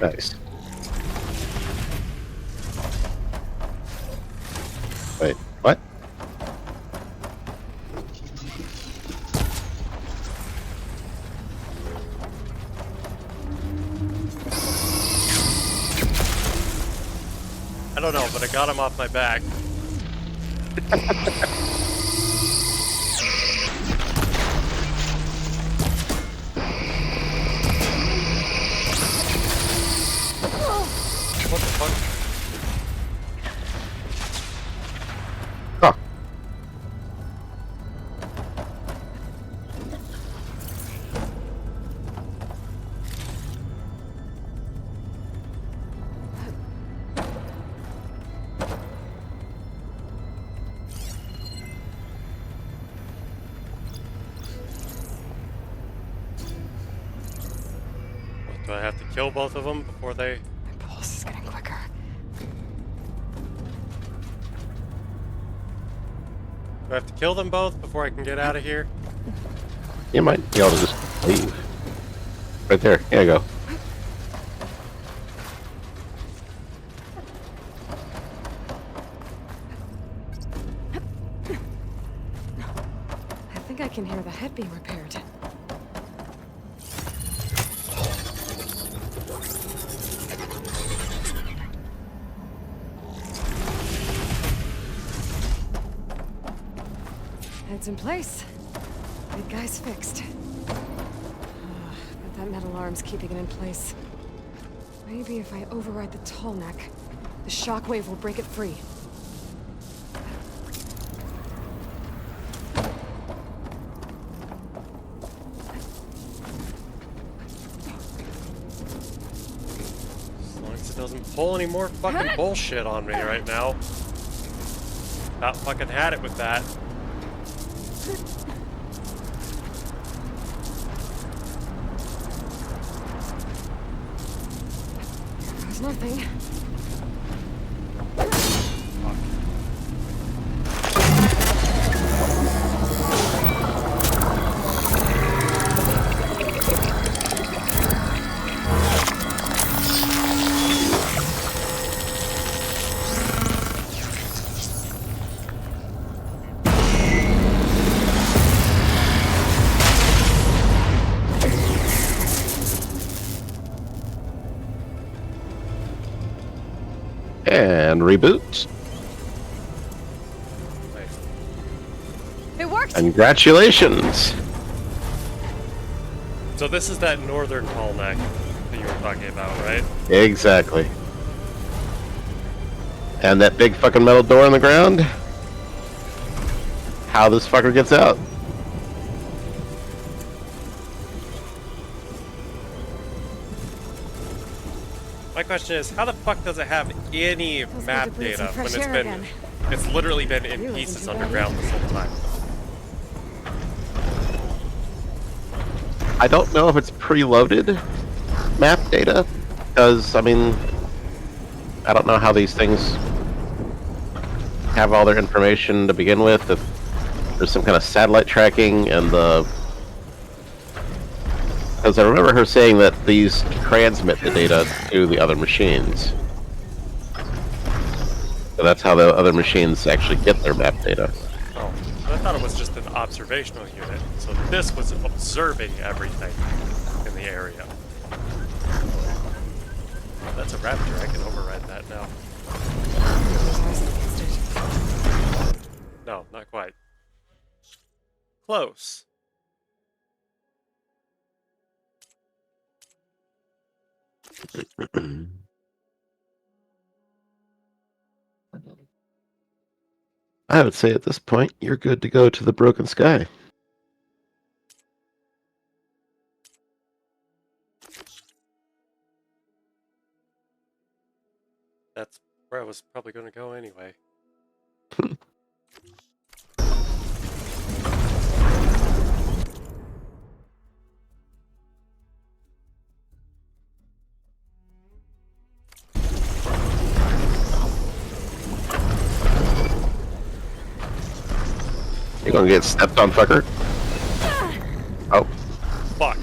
Nice. Wait, what? I don't know, but I got him off my back. What the fuck? Huh. What, do I have to kill both of them before they... My pulse is getting quicker. Do I have to kill them both before I can get out of here? You might be able to just leave. Right there. Here you go. I think I can hear the head being repaired. It's in place. Big guy's fixed. But that metal arm's keeping it in place. Maybe if I override the tall neck, the shockwave will break it free. As long least it doesn't pull any more fucking bullshit on me right now. About fucking had it with that. There's nothing. And reboot. It worked! Congratulations! So this is that northern tall neck that you were talking about, right? Exactly. And that big fucking metal door in the ground? How this fucker gets out? My question is, how the fuck does it have any Feels good map to breathe data some when fresh it's air been, again. it's literally been in View isn't pieces too bad underground this whole time? I don't know if it's preloaded map data, because, I mean, I don't know how these things have all their information to begin with, if there's some kind of satellite tracking, and because I remember her saying that these transmit the data to the other machines. So that's how the other machines actually get their map data. Oh, I thought it was just an observational unit. So this was observing everything in the area. That's a raptor. I can override that now. No, not quite. Close. I would say at this point, you're good to go to the Broken Sky. That's where I was probably going to go anyway. You're gonna get stepped on, fucker. Oh. Fuck.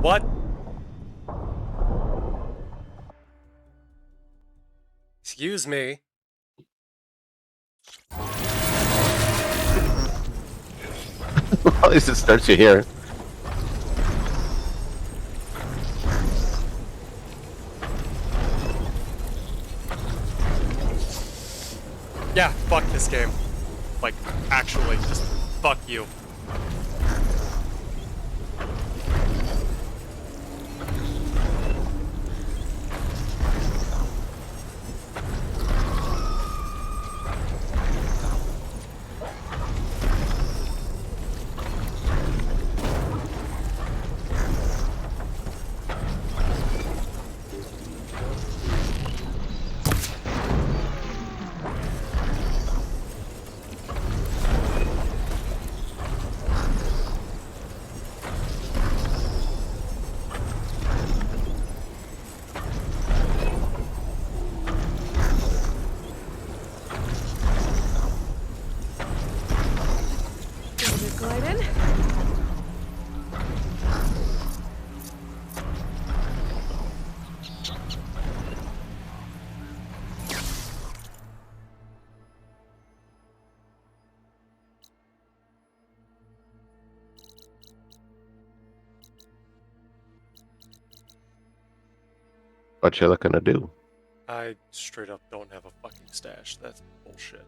What? Excuse me. At least it starts you here. Yeah, fuck this game. Like, actually, just fuck you. What you looking to do? I straight up don't have a fucking stash. That's bullshit.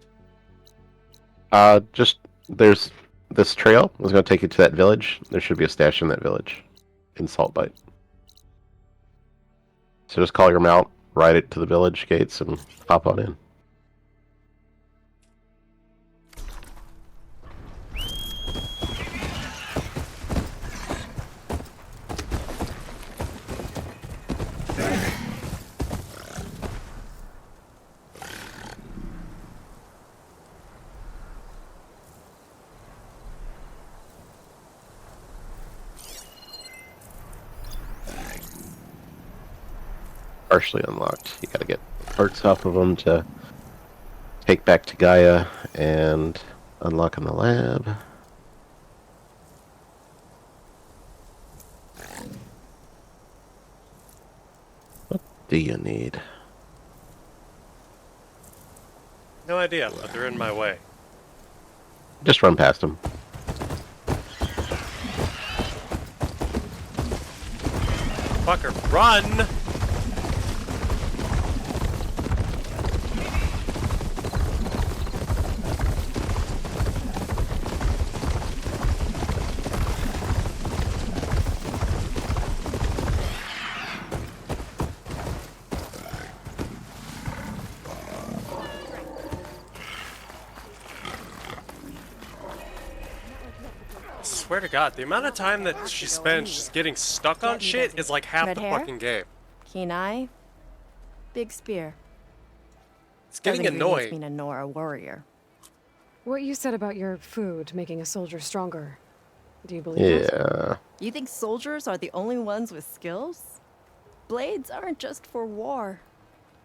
Just there's this trail is going to take you to that village. There should be a stash in that village, in Saltbite. So just call your mount, ride it to the village gates, and hop on in. partially unlocked. You gotta get parts off of them to take back to Gaia and unlock in the lab. What do you need? No idea, but they're in my way. Just run past them. Fucker, run! Swear to God, the amount of time that she spends just getting stuck on shit is like half Red the hair? fucking game. Keen eye, big spear. It's getting Those ingredients annoying. mean a Nora warrior. What you said about your food making a soldier stronger. Do you believe that? Yeah. You think soldiers are the only ones with skills? Blades aren't just for war.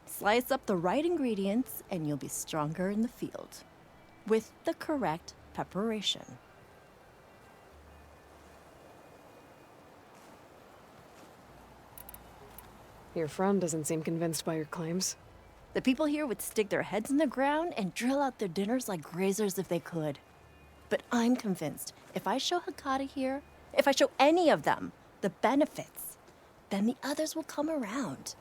Slice up the right ingredients and you'll be stronger in the field. With the correct preparation. Your friend doesn't seem convinced by your claims. The people here would stick their heads in the ground and drill out their dinners like grazers if they could. But I'm convinced if I show Hakata here, if I show any of them the benefits, then the others will come around.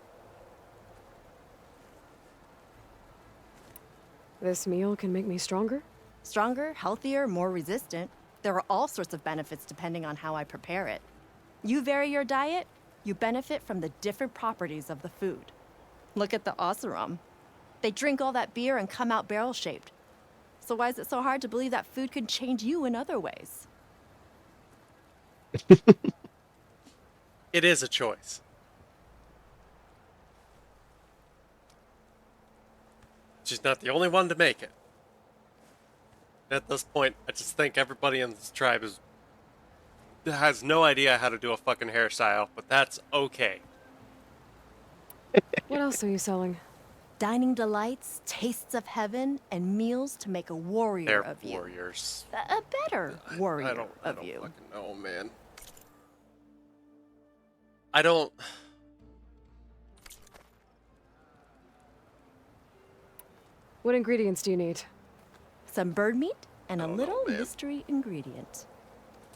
This meal can make me stronger? Stronger, healthier, more resistant. There are all sorts of benefits depending on how I prepare it. You vary your diet, you benefit from the different properties of the food. Look at the Oseram. They drink all that beer and come out barrel-shaped. So why is it so hard to believe that food could change you in other ways? It is a choice. She's not the only one to make it. At this point, I just think everybody in this tribe has no idea how to do a fucking hairstyle, but that's okay. What else are you selling? Dining delights, tastes of heaven, and meals to make a warrior They're of you. warriors. A better warrior I don't of you. fucking know, man. I don't... What ingredients do you need? Some bird meat and a I don't little know, man. mystery ingredient.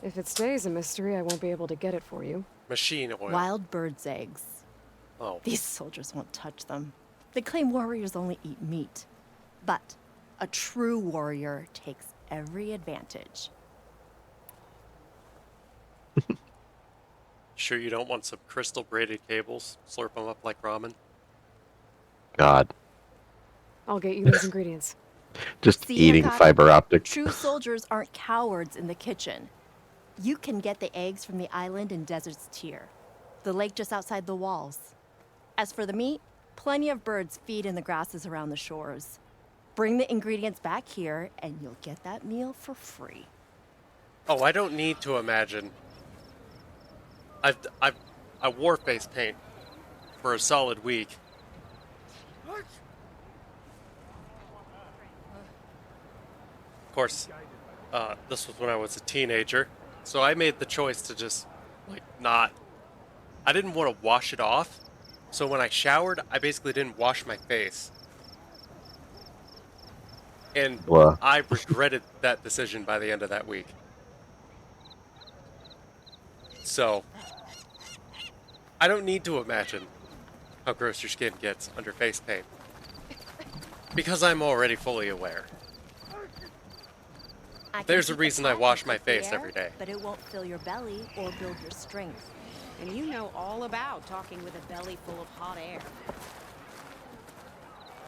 If it stays a mystery, I won't be able to get it for you. Machine oil. Wild bird's eggs. Oh. These soldiers won't touch them. They claim warriors only eat meat. But a true warrior takes every advantage. Sure you don't want some crystal braided cables? Slurp them up like ramen? God. I'll get you those ingredients. Just See, eating Hakata? fiber optic. True soldiers aren't cowards in the kitchen. You can get the eggs from the island in Desert's Tier, the lake just outside the walls. As for the meat, plenty of birds feed in the grasses around the shores. Bring the ingredients back here, and you'll get that meal for free. Oh, I don't need to imagine. I wore face paint for a solid week. Of course, this was when I was a teenager, so I made the choice to just, like, not... I didn't want to wash it off, so when I showered, I basically didn't wash my face. And Wow. I regretted that decision by the end of that week. So, I don't need to imagine how gross your skin gets under face paint. Because I'm already fully aware. I can There's a keep reason it I hot wash and my cook the face air, every day. But it won't fill your belly or build your strength. And you know all about talking with a belly full of hot air.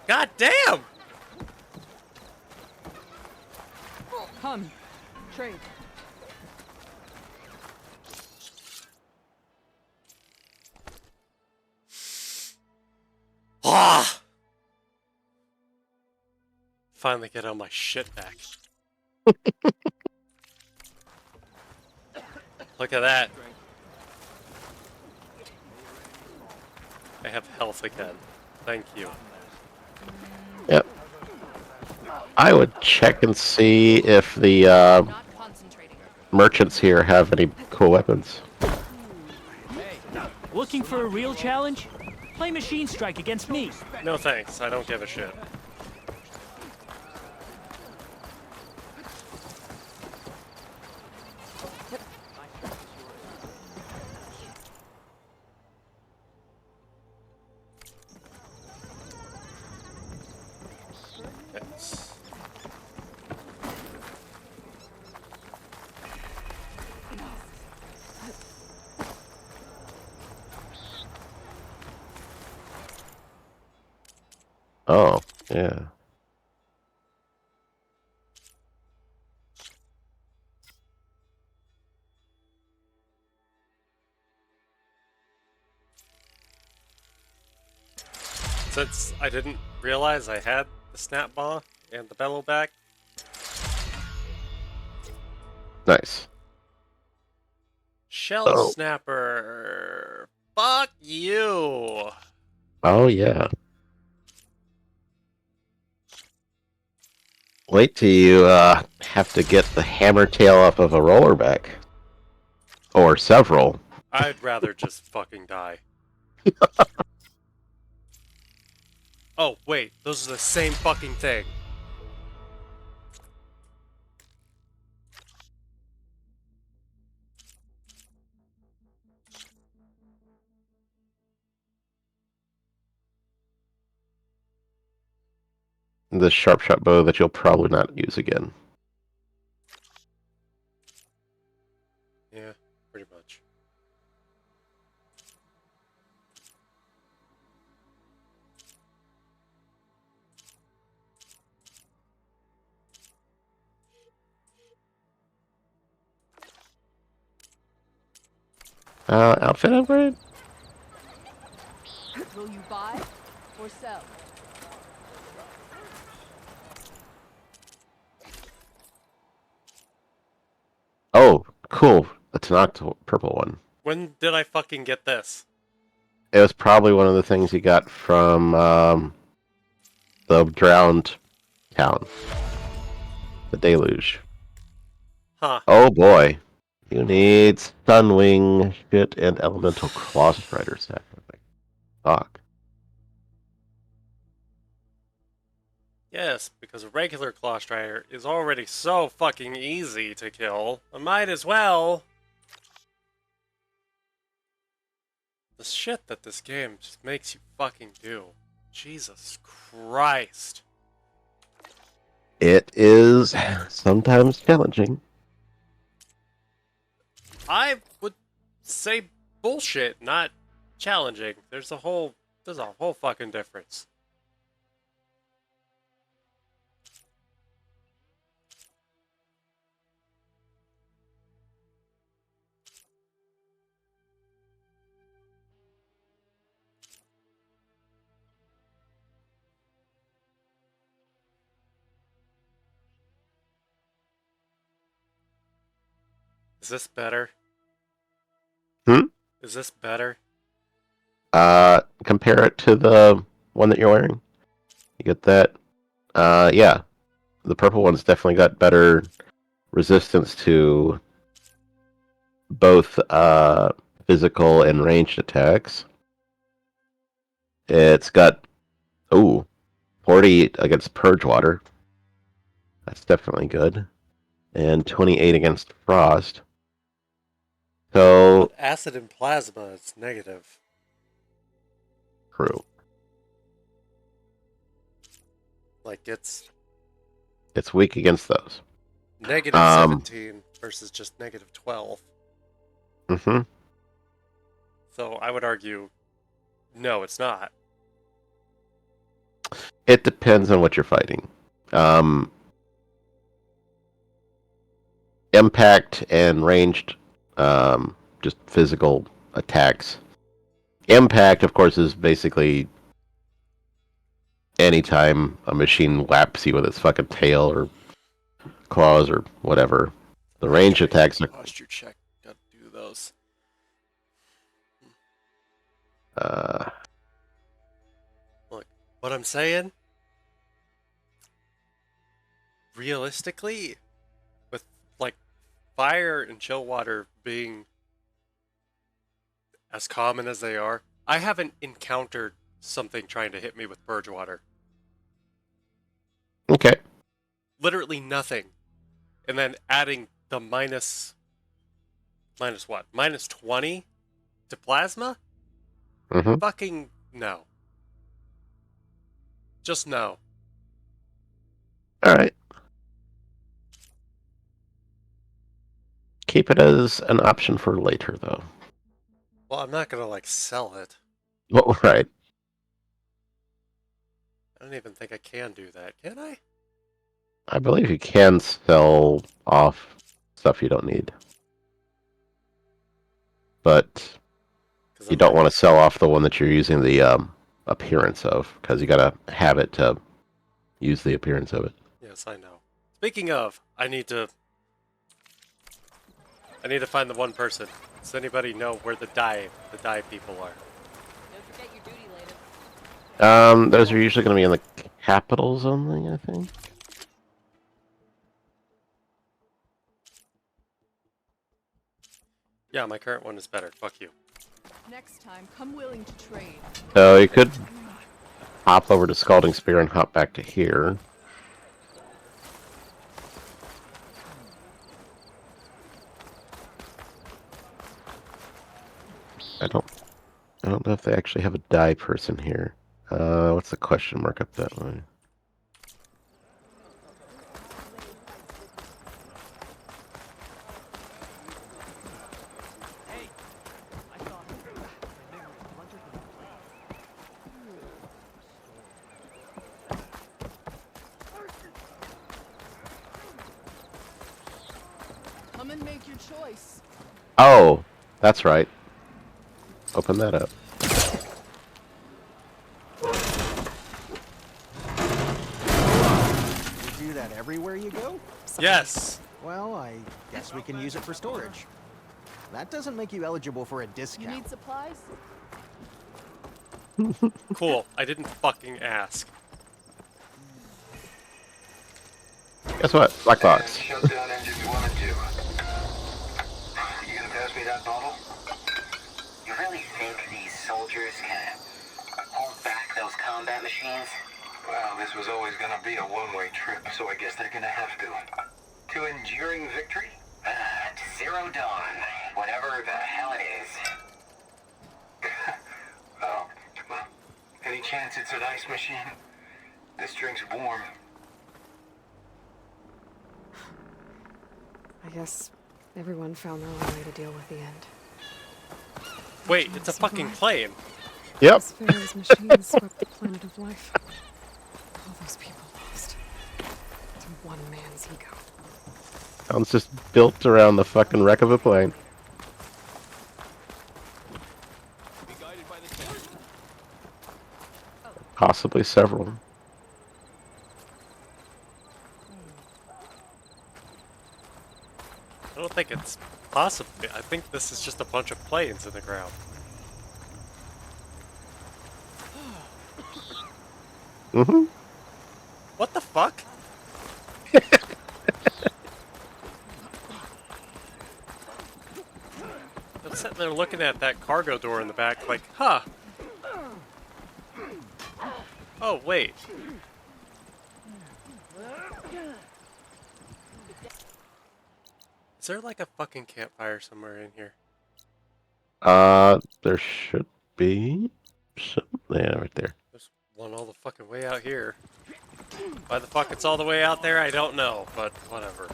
God damn! Come, trade. Ah! Finally get all my shit back. Look at that. I have health again. Thank you. Yep. I would check and see if the merchants here have any cool weapons. Looking for a real challenge? Play Machine Strike against me. No thanks, I don't give a shit. Yes. Oh, yeah. Since I didn't realize I had the snap ball and the bellow back. Nice. Shell snapper. Fuck you. Oh, yeah. Wait till you have to get the hammer tail off of a rollerback. Or several. I'd rather just fucking die. Oh, wait, those are the same fucking thing. The sharp shot bow that you'll probably not use again. Yeah, pretty much. Outfit upgrade? Will you buy or sell? Oh, cool. It's an purple one. When did I fucking get this? It was probably one of the things you got from the drowned town. The deluge. Huh. Oh boy. You need Sunwing shit and Elemental Crossrider set. Fuck. Yes, because a regular Claw Strider is already so fucking easy to kill. I might as well. The shit that this game just makes you fucking do. Jesus Christ. It is sometimes challenging. I would say bullshit, not challenging. There's a whole fucking difference. Is this better? Hmm? Is this better? Compare it to the one that you're wearing. You get that? Yeah. The purple one's definitely got better resistance to both physical and ranged attacks. It's got 40 against Purge Water. That's definitely good. And 28 against Frost. So But acid and plasma is negative. True. Like it's weak against those. negative 17 versus just negative 12. Mm-hmm. So I would argue, no, it's not. It depends on what you're fighting. Impact and ranged, just physical attacks. Impact, of course, is basically anytime a machine whaps you with its fucking tail or claws or whatever. The range attacks are... Posture check. Gotta do those. What I'm saying, realistically, with like fire and chill water being as common as they are, I haven't encountered something trying to hit me with purge water. Okay. Literally nothing. And then adding the minus what? Minus 20 to plasma? Mm-hmm. Fucking no. Just no. All right. Keep it as an option for later, though. Well, I'm not gonna like sell it. Well, right. I don't even think I can do that, can I? I believe you can sell off stuff you don't need. But you don't want to sell off the one that you're using the appearance of, because you gotta have it to use the appearance of it. Yes, I know. Speaking of, I need to find the one person. Does anybody know where the die people are? Don't forget your duty later. Those are usually going to be in the capitals only, I think. Yeah, my current one is better. Fuck you. Next time, come willing to trade. So you could hop over to Scalding Spear and hop back to here. I don't know if they actually have a die person here. What's the question mark up that way? Come and make your choice. Oh, that's right. Open that up. You do that everywhere you go? Yes. Well, I guess we can use it for storage. That doesn't make you eligible for a You discount. need supplies? Cool. I didn't fucking ask. Guess what? Black box. Shut down engines 1 and 2. You gonna pass me that bottle? You really think these soldiers can hold back those combat machines? Well, this was always gonna be a one-way trip, so I guess they're gonna have to. To enduring victory? To Zero Dawn, whatever the hell it is. Oh, well, any chance it's an ice machine? This drink's warm. I guess everyone found their own way to deal with the end. Wait, it's a fucking plane. Yep. As Pharaoh's machines swept the planet of life. All those people lost to one man's ego. It's just built around the fucking wreck of a plane. Possibly several. I don't think it's possibly. I think this is just a bunch of planes in the ground. Mm-hmm. What the fuck? I'm sitting there looking at that cargo door in the back like, huh. Oh, wait. Is there like a fucking campfire somewhere in here? There should be some. Yeah, right there. There's one all the fucking way out here. Why the fuck it's all the way out there, I don't know, but whatever.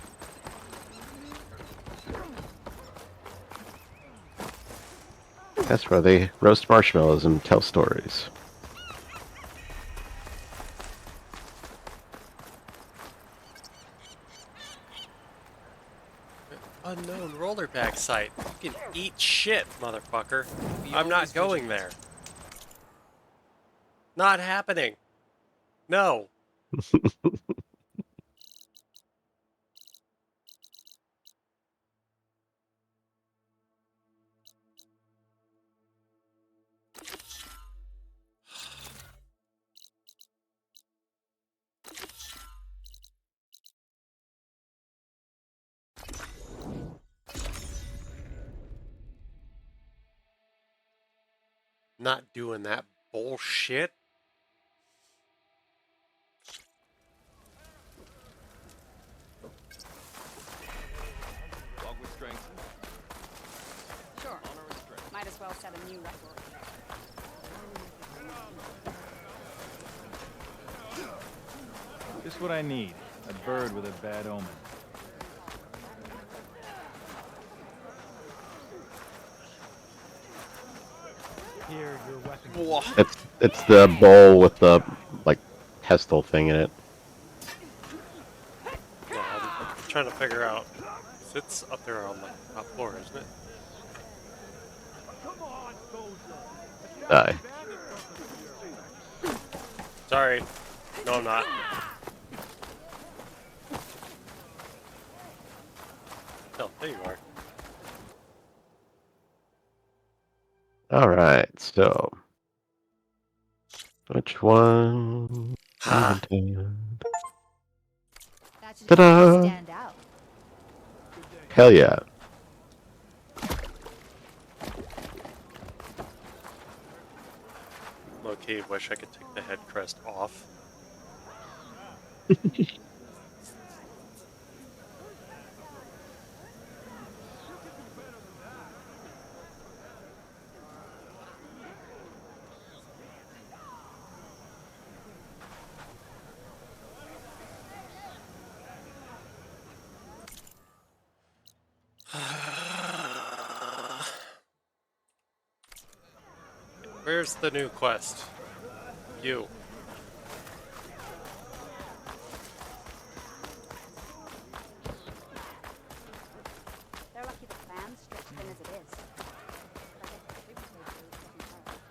That's where they roast marshmallows and tell stories. Unknown rollerback site. You can eat shit, motherfucker. I'm not going there. Not happening. No. Not doing that bullshit. Log with strength. Sure. Might as well set a new record. Just what I need. A bird with a bad omen. Here, your weapon. It's the bowl with the like pestle thing in it. Yeah, I'm trying to figure out. It's up there on like the top floor, isn't it? Die. Sorry. No, I'm not. No, there you are. All right, so which one? That should help Ta-da! you stand out. Hell yeah! Low-key, wish I could take the head crest off. Where's the new quest? You. They're lucky the plan's stretched thin as it is.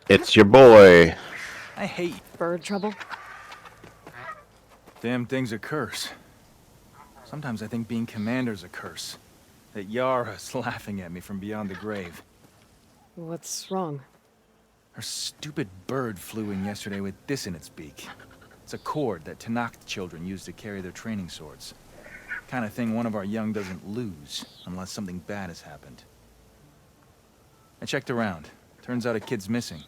It's your boy. I hate Bird trouble? damn thing's a curse. Sometimes I think being commander's a curse. That Yara's laughing at me from beyond the grave. What's wrong? Her stupid bird flew in yesterday with this in its beak. It's a cord that Tanakh children use to carry their training swords. Kind of thing one of our young doesn't lose, unless something bad has happened. I checked around. Turns out a kid's missing.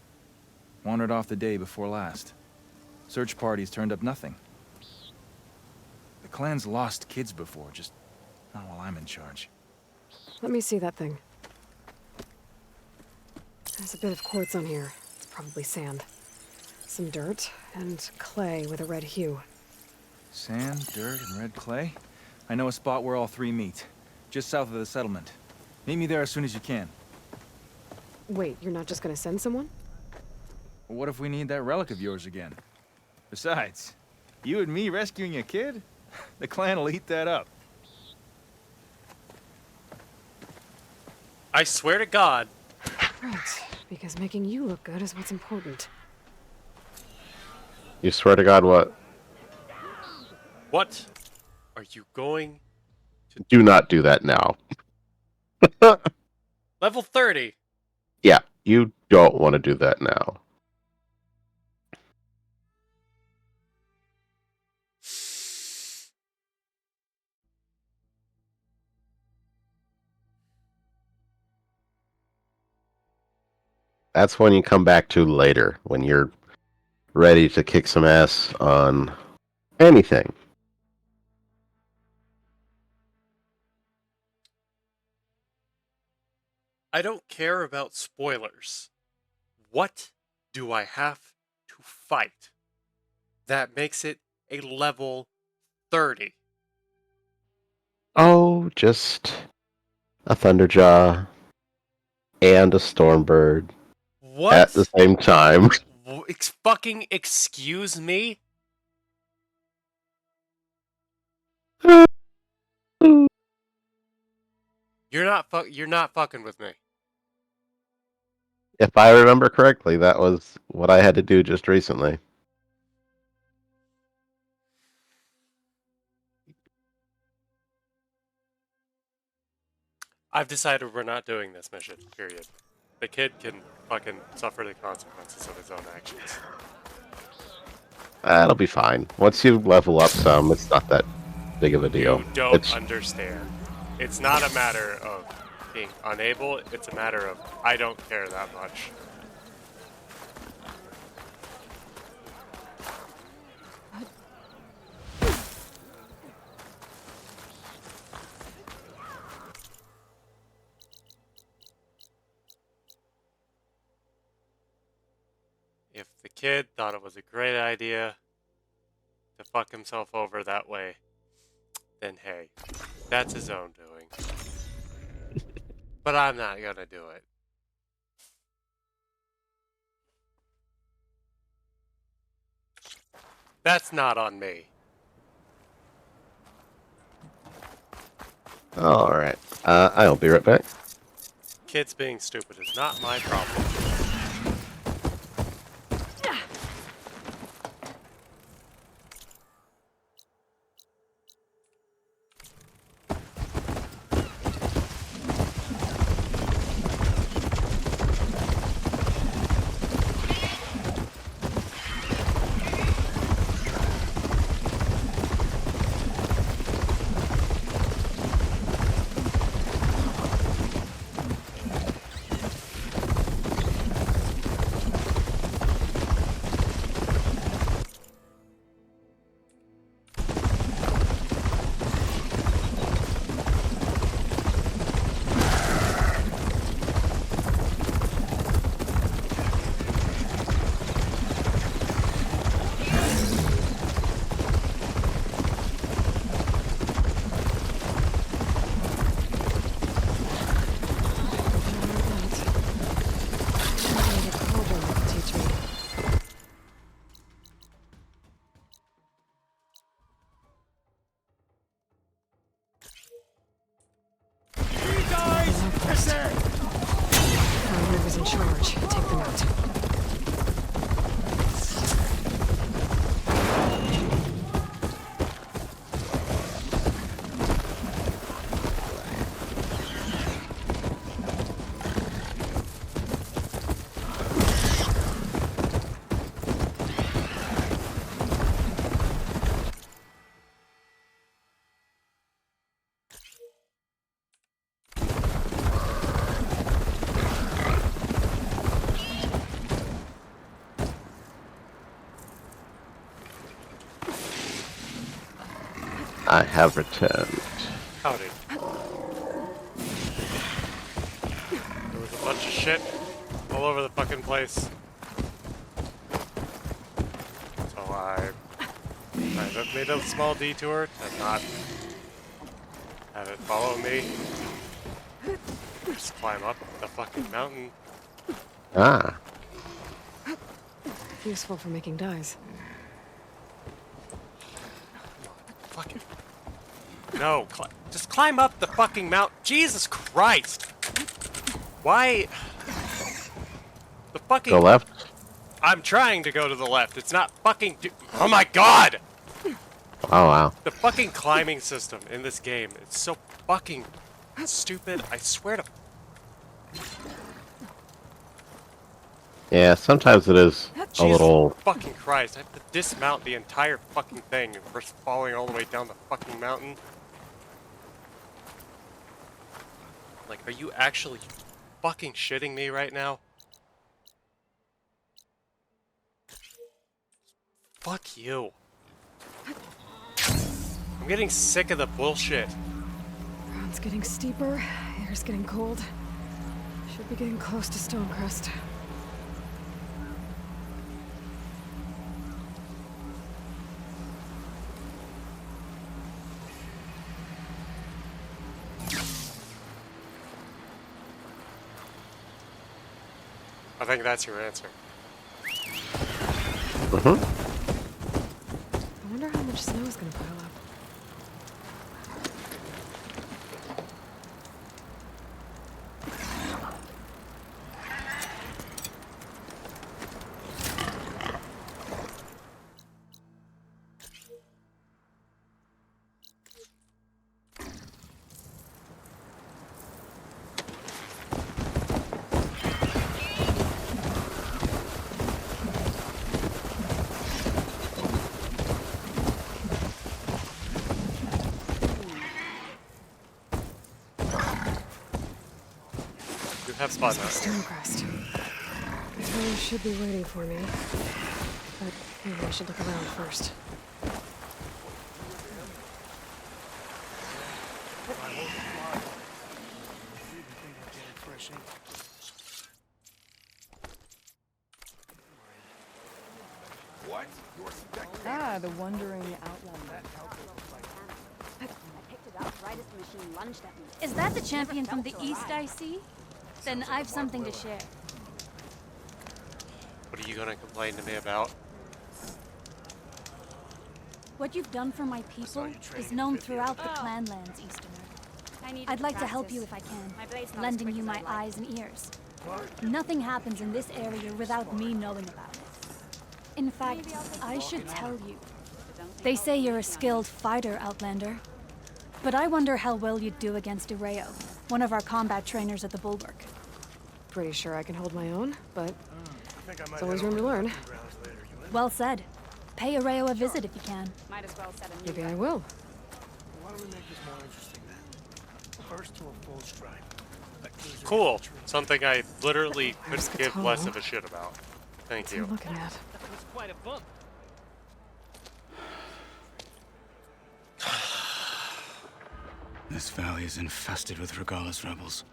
Wandered off the day before last. Search parties turned up nothing. The clan's lost kids before, just not while I'm in charge. Let me see that thing. There's a bit of quartz on here. It's probably sand. Some dirt, and clay with a red hue. Sand, dirt, and red clay? I know a spot where all three meet. Just south of the settlement. Meet me there as soon as you can. Wait, you're not just gonna send someone? What if we need that relic of yours again? Besides, you and me rescuing a kid? The clan will eat that up. I swear to God. Right, because making you look good is what's important. You swear to God what? What are you going to Do not do that now. Level 30. Yeah, you don't want to do that now. That's when you come back to later, when you're ready to kick some ass on anything. I don't care about spoilers. What do I have to fight that makes it a level 30? Oh, just a Thunderjaw and a Stormbird What? at the same time. Fucking excuse me? You're not fucking with me. If I remember correctly, that was what I had to do just recently. I've decided we're not doing this mission, period. The kid can fucking suffer the consequences of his own actions. That'll be fine. Once you level up some, it's not that big of a deal. You don't It's understand. It's not a matter of being unable, it's a matter of I don't care that much. kid thought it was a great idea to fuck himself over that way, then hey, that's his own doing. But I'm not gonna do it. That's not on me. Alright. I'll be right back. Kids being stupid is not my problem. River's in charge. Take them out. I have returned. Howdy. There was a bunch of shit all over the fucking place. So I made a small detour to not have it follow me. Just climb up the fucking mountain. Ah. Useful for making dyes. Fucking. No, just climb up the fucking mountain. Jesus Christ! Why? The fucking. Go left? I'm trying to go to the left. It's not fucking. Oh my god! Oh, wow. The fucking climbing system in this game is so fucking stupid. I swear to. Yeah, sometimes it is a Jesus little... fucking Christ. I have to dismount the entire fucking thing and first falling all the way down the fucking mountain. Like, are you actually fucking shitting me right now? Fuck you. I'm getting sick of the bullshit. Ground's getting steeper, air's getting cold. Should be getting close to Stonecrest. I think that's your answer. I wonder how much snow is gonna pile up. Have spot now. Stonecrest. The tower should be waiting for me. But maybe I should look around first. Ah, the wandering outlander. Is that the champion from the east I see? Then I've something to share. What are you gonna complain to me about? What you've done for my people is known throughout the clanlands, Easterner. I'd like to help you if I can, lending you my eyes and ears. Nothing happens in this area without me knowing about it. In fact, I should tell you. They say you're a skilled fighter, Outlander. But I wonder how well you'd do against Areo, one of our combat trainers at the Bulwark. Pretty sure I can hold my own, but there's always room to learn. Well said. Pay Areo a visit if you can. Might as well set a new Maybe I will. Why don't we make this more interesting then? First to a full strike. Cool. Something I literally There's couldn't give Katana. less of a shit about. Thank What's you. he looking at? That's quite a bump. This valley is infested with Regala's rebels.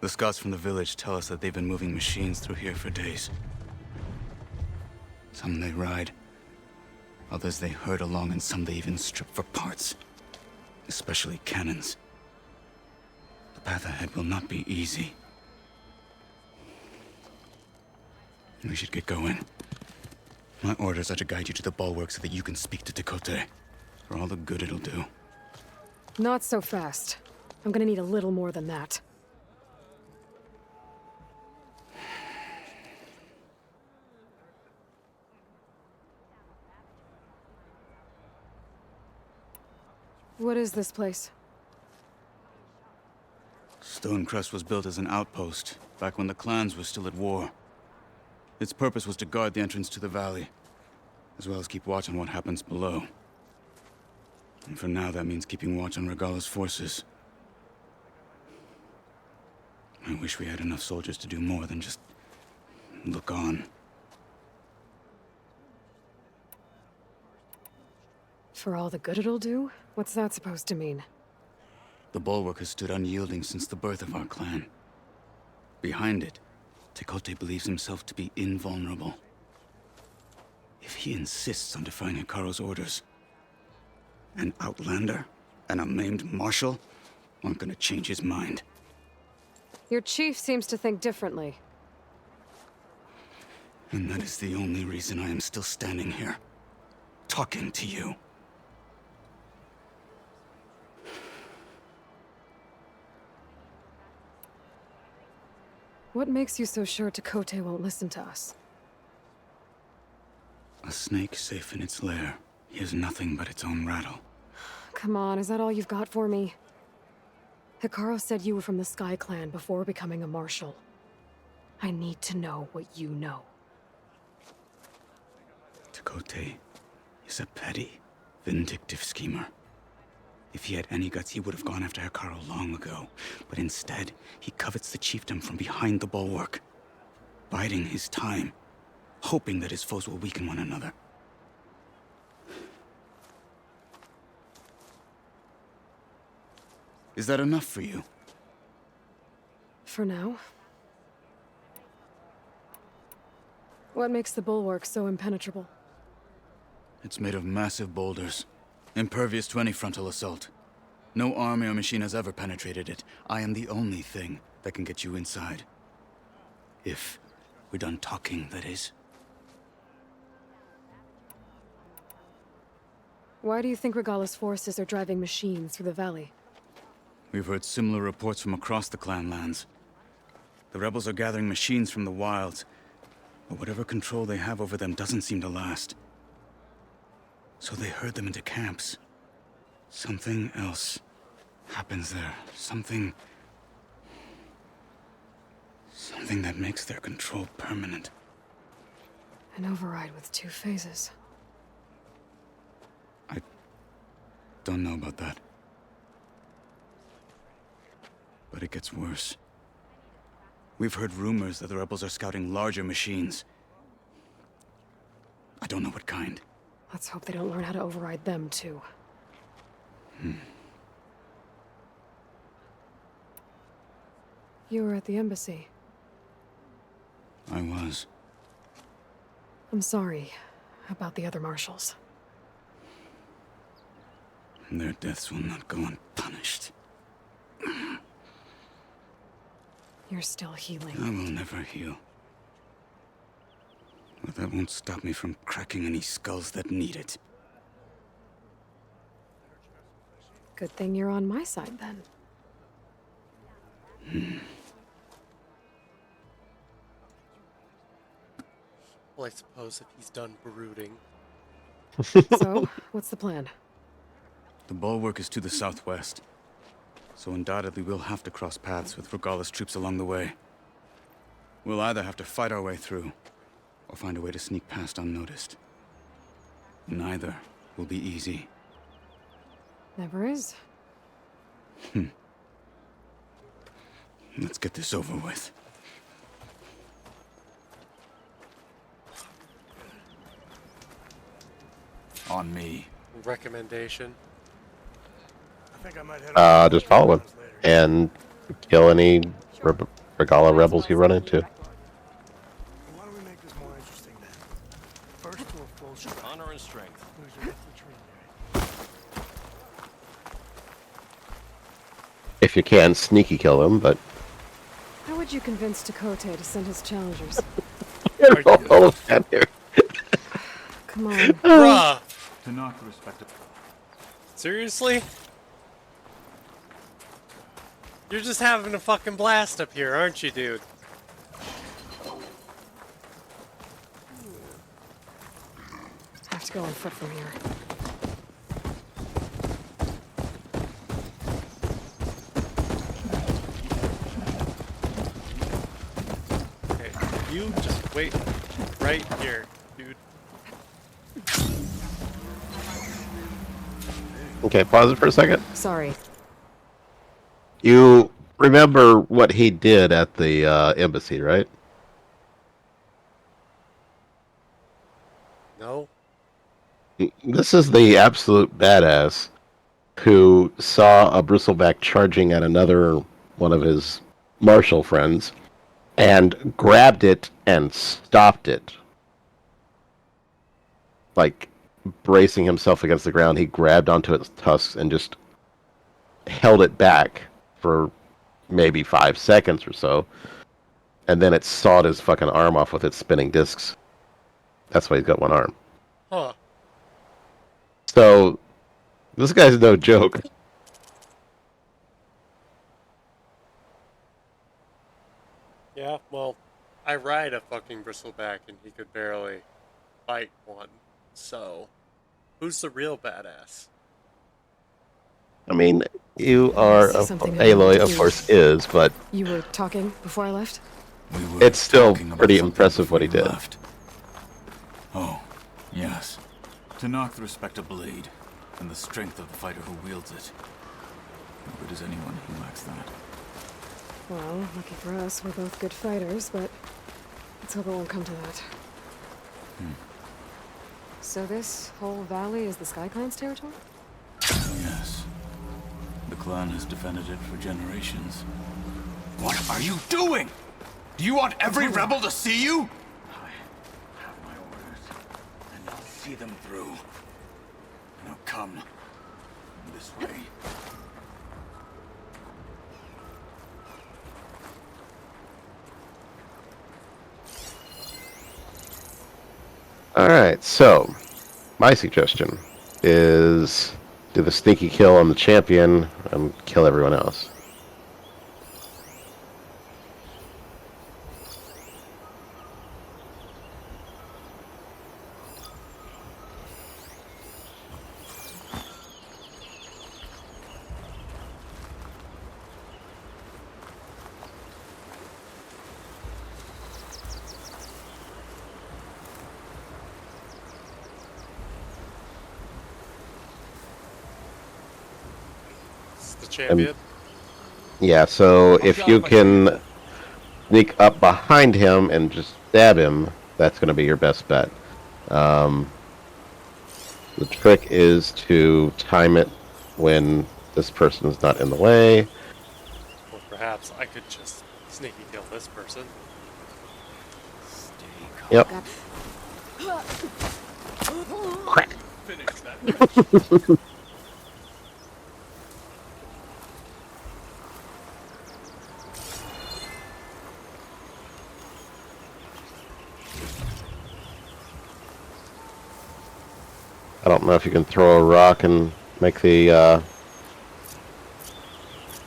The scouts from the village tell us that they've been moving machines through here for days. Some they ride, others they herd along, and some they even strip for parts. Especially cannons. The path ahead will not be easy. We should get going. My orders are to guide you to the bulwark so that you can speak to Tekote. For all the good it'll do. Not so fast. I'm gonna need a little more than that. What is this place? Stonecrest was built as an outpost, back when the clans were still at war. Its purpose was to guard the entrance to the valley, as well as keep watch on what happens below. And for now, that means keeping watch on Regala's forces. I wish we had enough soldiers to do more than just look on. For all the good it'll do? What's that supposed to mean? The bulwark has stood unyielding since the birth of our clan. Behind it, Tekote believes himself to be invulnerable. If he insists on defying Hikaru's orders, an outlander and a maimed Marshal aren't gonna change his mind. Your chief seems to think differently. And that is the only reason I am still standing here, talking to you. What makes you so sure Tekote won't listen to us? A snake safe in its lair hears nothing but its own rattle. Come on, is that all you've got for me? Hikaru said you were from the Sky Clan before becoming a Marshal. I need to know what you know. Tekote is a petty, vindictive schemer. If he had any guts, he would have gone after Hikaru long ago. But instead, he covets the chiefdom from behind the bulwark, biding his time, hoping that his foes will weaken one another. Is that enough for you? For now. What makes the bulwark so impenetrable? It's made of massive boulders, impervious to any frontal assault. No army or machine has ever penetrated it. I am the only thing that can get you inside. If we're done talking, that is. Why do you think Regala's forces are driving machines through the valley? We've heard similar reports from across the clan lands. The rebels are gathering machines from the wilds, but whatever control they have over them doesn't seem to last. So they herd them into camps. Something else happens there. Something that makes their control permanent. An override with 2 phases. I don't know about that. But it gets worse. We've heard rumors that the rebels are scouting larger machines. I don't know what kind. Let's hope they don't learn how to override them, too. You were at the embassy. I was. I'm sorry about the other Marshals. Their deaths will not go unpunished. You're still healing. I will never heal. But that won't stop me from cracking any skulls that need it. Good thing you're on my side, then. Well, I suppose if he's done brooding. So, what's the plan? The bulwark is to the southwest, so undoubtedly we'll have to cross paths with Regala's troops along the way. We'll either have to fight our way through, or find a way to sneak past unnoticed. Neither will be easy. Never is. Let's get this over with. On me. Recommendation. I think I might head Just follow him and kill any Regala rebels you run into. Why don't we make this more interesting then? First to a full strike. Honor and strength. If you can, sneaky kill them, but... How would you convince Dakota to send his challengers? all of that here. Come on. Bruh! To knock the respectable. Seriously? You're just having a fucking blast up here, aren't you, dude? I have to go on foot from here. Okay, you just wait right here, dude. Okay, pause it for a second. Sorry. You remember what he did at the embassy, right? No. This is the absolute badass who saw a bristleback charging at another one of his Marshal friends and grabbed it and stopped it. Like bracing himself against the ground, he grabbed onto its tusks and just held it back for maybe 5 seconds or so. And then it sawed his fucking arm off with its spinning discs. That's why he's got one arm. Huh. So, this guy's no joke. Yeah, well, I ride a fucking bristleback and he could barely fight one. So, who's the real badass? I mean, you are... Something Aloy, of you- course, is, but You were talking before I left? it's still pretty impressive what he did. Oh, yes. To knock the respect of blade, and the strength of the fighter who wields it. No good is anyone who lacks that. Well, lucky for us, we're both good fighters, but let's hope it won't come to that. So this whole valley is the Sky Clan's territory? Yes. The clan has defended it for generations. What are you doing? Do you want every rebel to see you? I have my orders, and I'll see them through. Now come. This way. Alright, so my suggestion is do the sneaky kill on the champion and kill everyone else. The champion? Yeah, so if you can sneak up behind him and just stab him, that's going to be your best bet. The trick is to time it when this person is not in the way. Or perhaps I could just sneaky kill this person. Yep. Crack. Finish that. I don't know if you can throw a rock and make the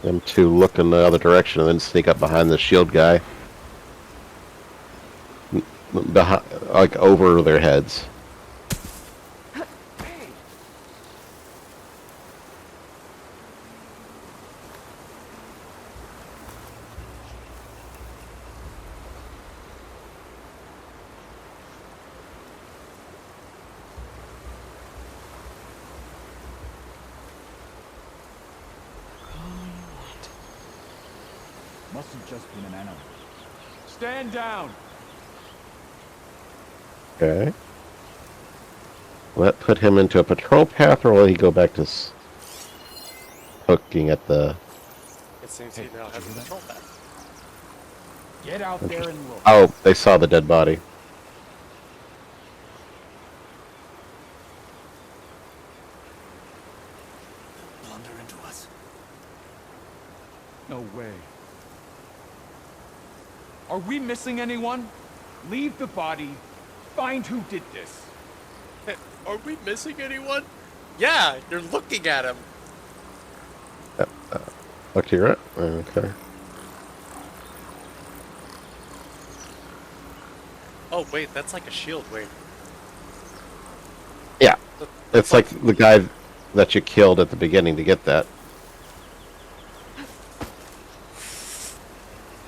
them two look in the other direction and then sneak up behind the shield guy. Behind, like over their heads. Must have just been an animal. Stand down. Okay. Will that put him into a patrol path, or will he go back to hooking at the... It seems he now has a patrol path. Get out there and look. Oh, they saw the dead body. Blunder into us. No way. Are we missing anyone? Leave the body. Find who did this. Are we missing anyone? Yeah, you're looking at him. Look to your right? Okay. Oh wait, that's like a shield wing. Yeah. It's like the guy that you killed at the beginning to get that.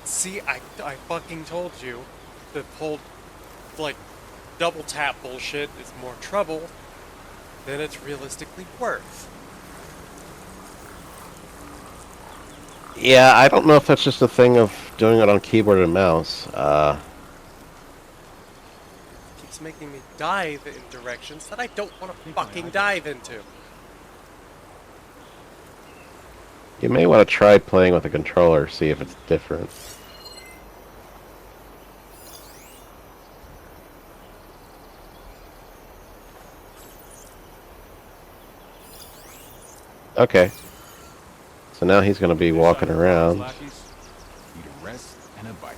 See, I fucking told you the whole, like, double tap bullshit is more trouble than it's realistically worth. Yeah, I don't know if that's just a thing of doing it on keyboard and mouse. Keeps making me dive in directions that I don't want to fucking dive into. You may want to try playing with a controller, see if it's different. Okay. So now he's going to be walking around. Need a rest and a bite.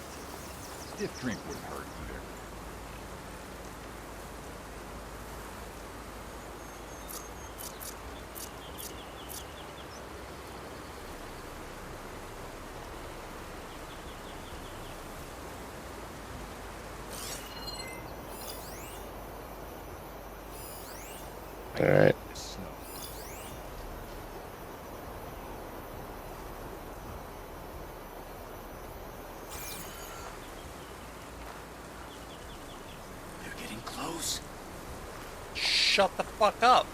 Stiff drink wouldn't hurt either. All right. They're getting close. Shut the fuck up.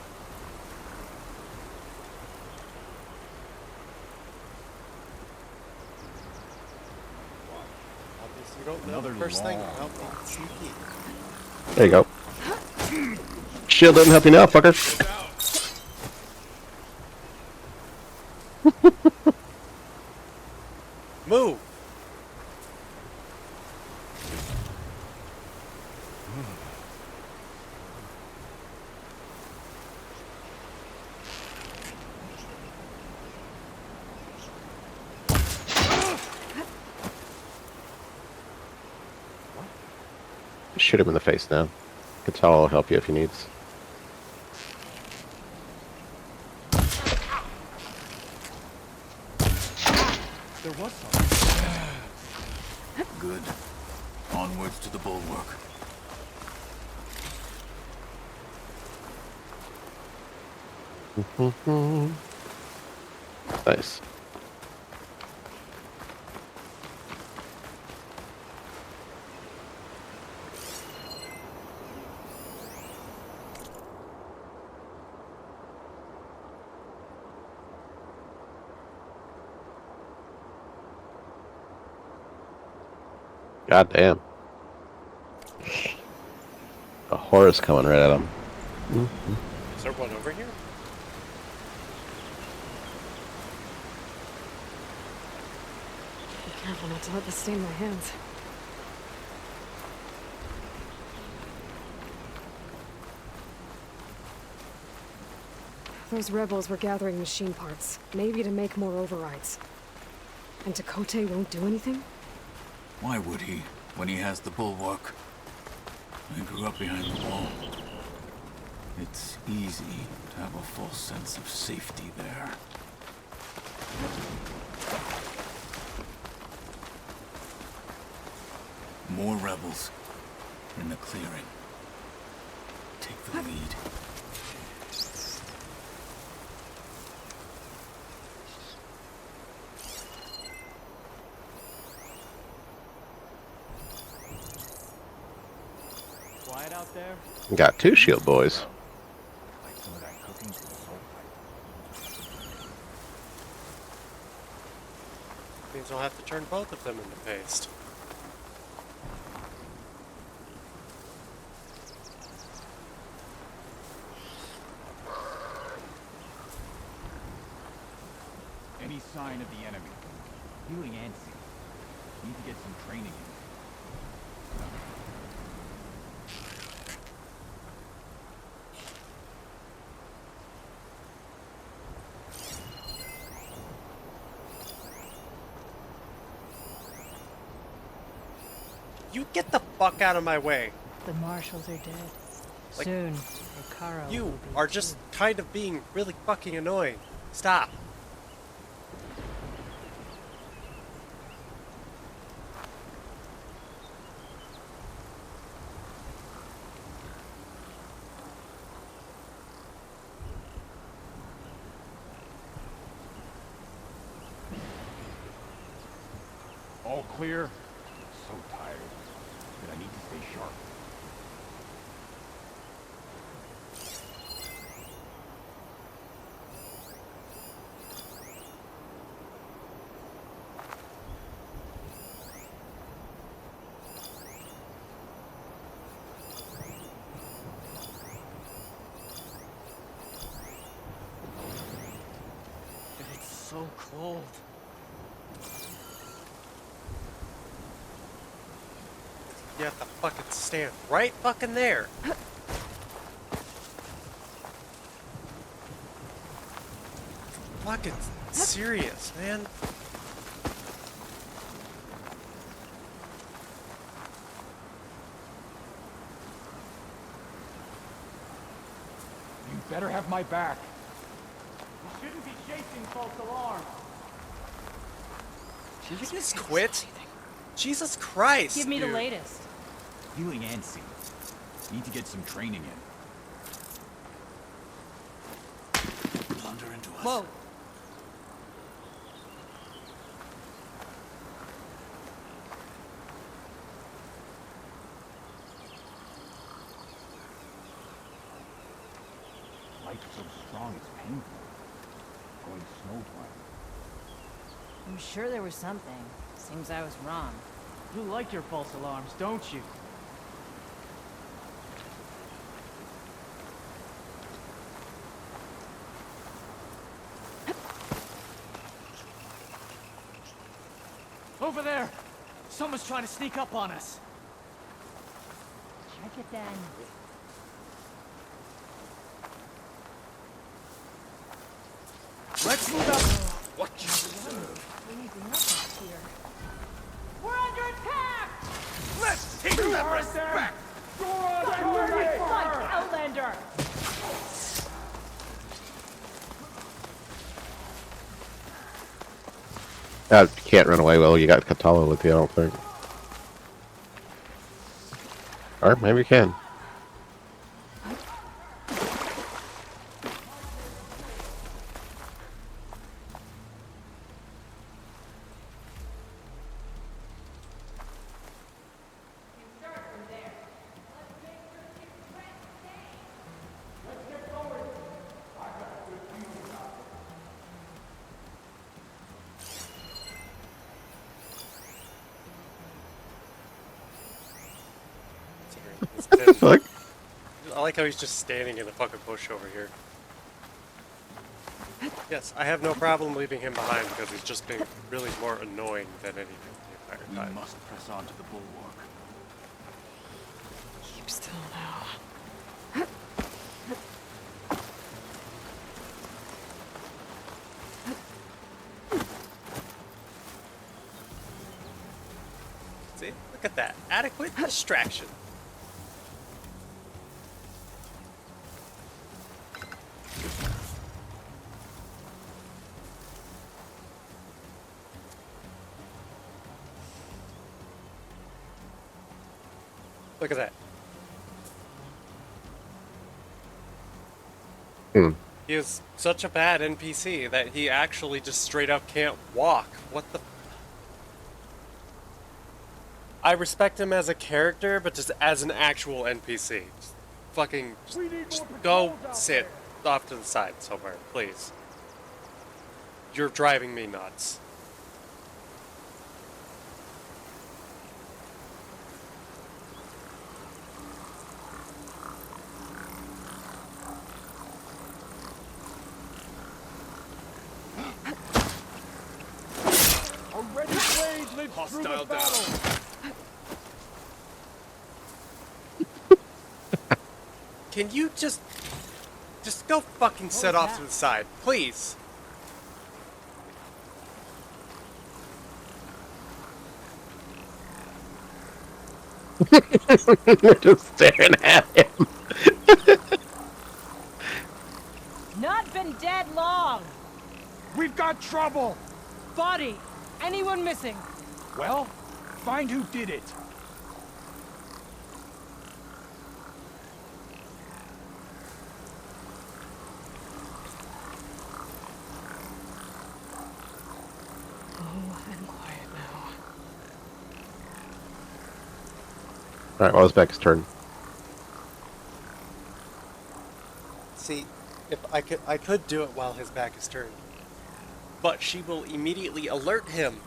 Obviously, you don't know the first thing about the CP. There you go. Shield doesn't help you now, fucker. Move. Shoot him in the face now. Katala will help you if he needs. There was something. Good. Onwards to the bulwark. Nice. God damn. A horse coming right at him. Is there one over here? Be careful not to let this stain my hands. Those rebels were gathering machine parts, maybe to make more overrides. And Takote won't do anything? Why would he, when he has the bulwark? I grew up behind the wall. It's easy to have a false sense of safety there. More rebels in the clearing. Take the lead. Quiet out there. Got 2 shield boys. Like some of that cooking to the soul Means we'll have to turn both of them into paste. Any sign of the enemy? Feeling antsy. Need to get some training in. You get the fuck out of my way. The Marshals are dead. Like, Soon, Ikara You will be are just kind of being really fucking annoying. Stop. All clear? So tired. But I need to stay sharp. It's so cold. You have to fucking stand right fucking there. Fucking serious, man. You better have my back. You shouldn't be chasing false alarms. Should you just quit? Jesus Christ. Give me the dude. latest. Feeling antsy. Need to get some training in. Plunder into us. Whoa. Light so strong it's painful. Going snow blind. I'm sure there was something. Seems I was wrong. You like your false alarms, don't you? Over there! Someone's trying to sneak up on us. Check it then. Let's move out. What you deserve. We're under attack! Let's take them respect. Fight, Outlander! You can't run away well. You got Katala with you, I don't think. Or maybe you can. What the fuck? I like how he's just standing in the fucking bush over here. Yes, I have no problem leaving him behind because he's just being really more annoying than anything the entire We time. must press on to the bulwark. Keep still now. See? Look at that. Adequate distraction. Look at that. He is such a bad NPC that he actually just straight up can't walk. What the... I respect him as a character, but just as an actual NPC. Just fucking... Just go sit off to the side somewhere, please. You're driving me nuts. Hostile down. Can you just go fucking sit off to the side, please? Just staring at him. Not been dead long. We've got trouble. Body. Anyone missing? Well, find who did it. And quiet now. Alright, well, it's Becca's turn. See, if I could do it while his back is turned. But she will immediately alert him.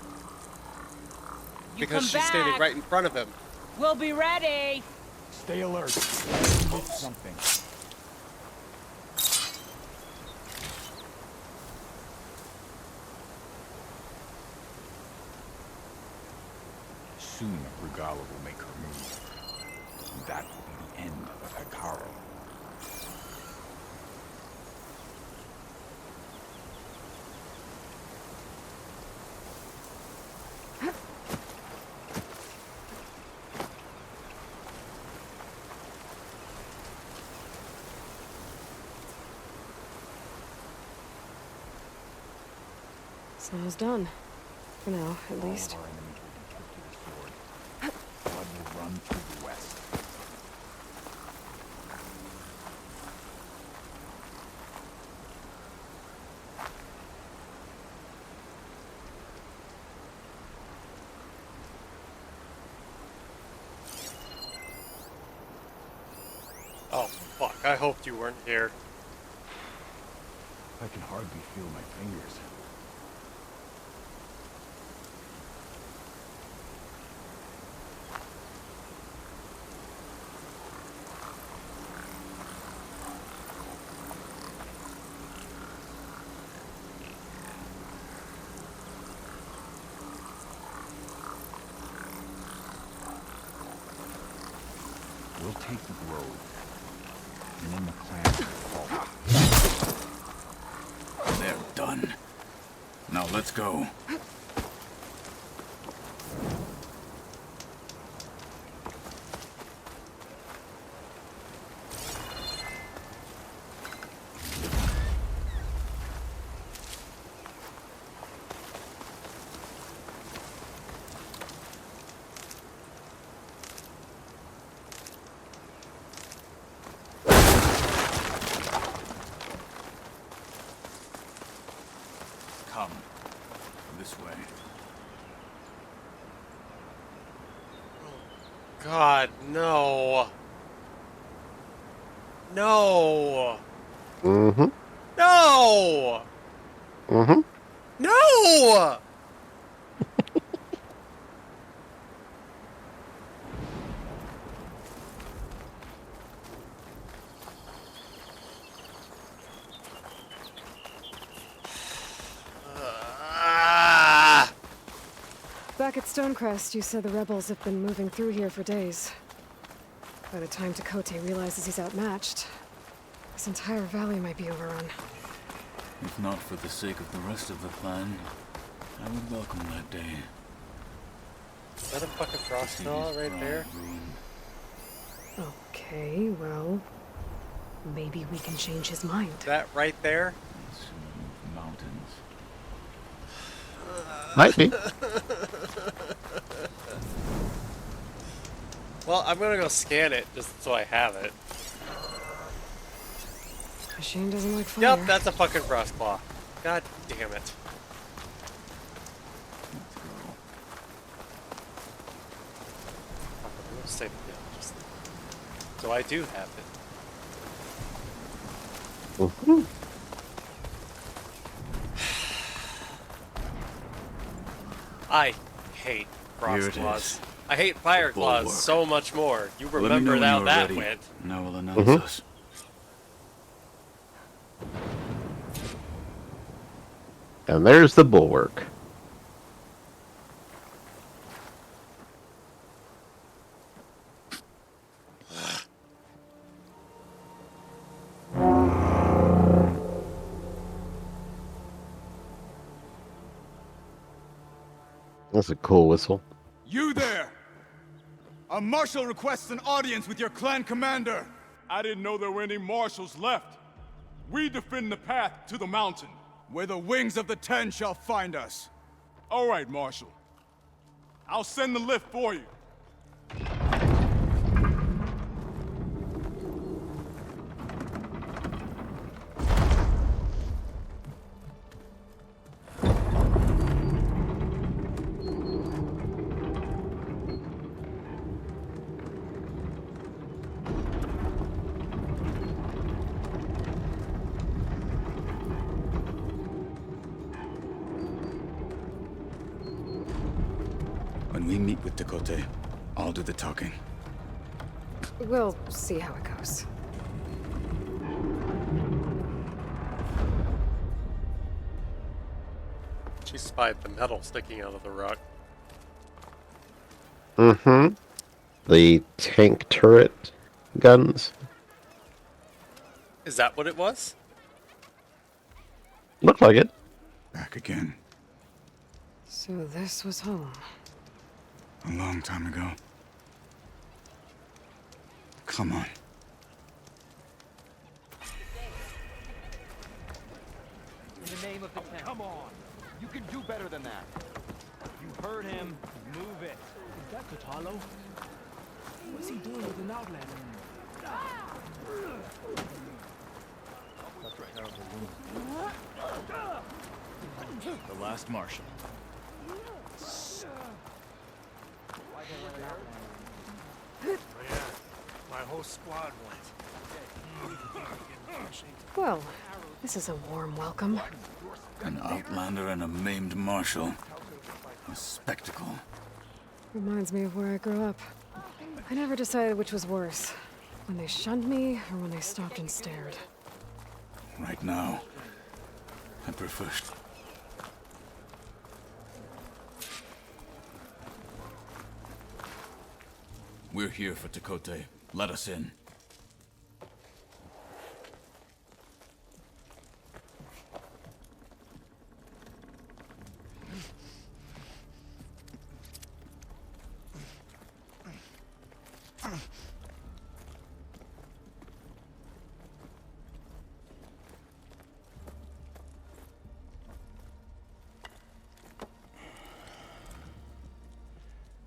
Because she's standing right in front of him. We'll be ready. Stay alert. Missed something. Soon Regala will make her move. And that will be the end of Hikaru. Snow's done. For now, at least. All of our enemies will be put to the sword. Blood will run through the west. Oh, fuck. I hoped you weren't here. I can hardly feel my fingers. We'll take the grove, and then the clan will fall. They're done. Now let's go. Come. This way. God, no. No. Mm-hmm. No. Mm-hmm. No. Back at Stonecrest, you said the rebels have been moving through here for days. By the time Tekote realizes he's outmatched, this entire valley might be overrun. If not for the sake of the rest of the clan, I would welcome that day. Is that a fucking frost claw right there? Okay, well, maybe we can change his mind. That right there? Mountains. Might be. Well, I'm gonna go scan it just so I have it. Machine doesn't like fire. Yep, that's a fucking frost claw. God damn it. I'm gonna save it down just so I do have it. Woohoo. I hate frost Here it claws. is. I hate fire claws Bulwark. so much more. You Let me know remember when how you're that ready, went. and I will announce us. And there's the bulwark. That's a cool whistle. You there! A marshal requests an audience with your clan commander. I didn't know there were any marshals left. We defend the path to the mountain, where the wings of the Ten shall find us. All right, Marshal. I'll send the lift for you. When we meet with Dakota, I'll do the talking. We'll see how it goes. She spied the metal sticking out of the rock. Mm-hmm. The tank turret guns. Is that what it was? Looked like it. Back again. So this was home. A long time ago. Come on. In the name of the Ten. Come on. You can do better than that. You heard him. Move it. Is that Cthulhu? What's he doing with an outlander? The last Marshal. My whole squad went. Well, this is a warm welcome. An outlander and a maimed marshal. A spectacle. Reminds me of where I grew up. I never decided which was worse. When they shunned me, or when they stopped and stared. Right now, I prefer... We're here for Tekote. Let us in.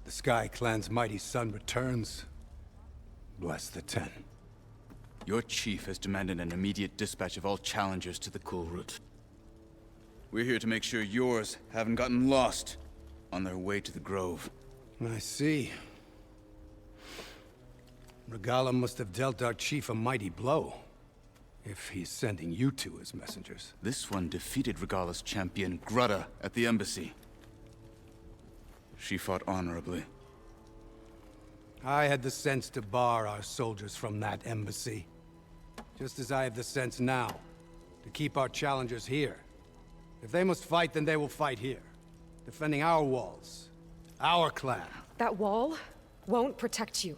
The Sky Clan's mighty son returns. Bless the Ten. Your chief has demanded an immediate dispatch of all challengers to the Cool Route. We're here to make sure yours haven't gotten lost on their way to the Grove. I see. Regala must have dealt our chief a mighty blow, if he's sending you two as messengers. This one defeated Regala's champion, Grutta, at the embassy. She fought honorably. I had the sense to bar our soldiers from that embassy. Just as I have the sense now to keep our challengers here. If they must fight, then they will fight here. Defending our walls. Our clan. That wall won't protect you.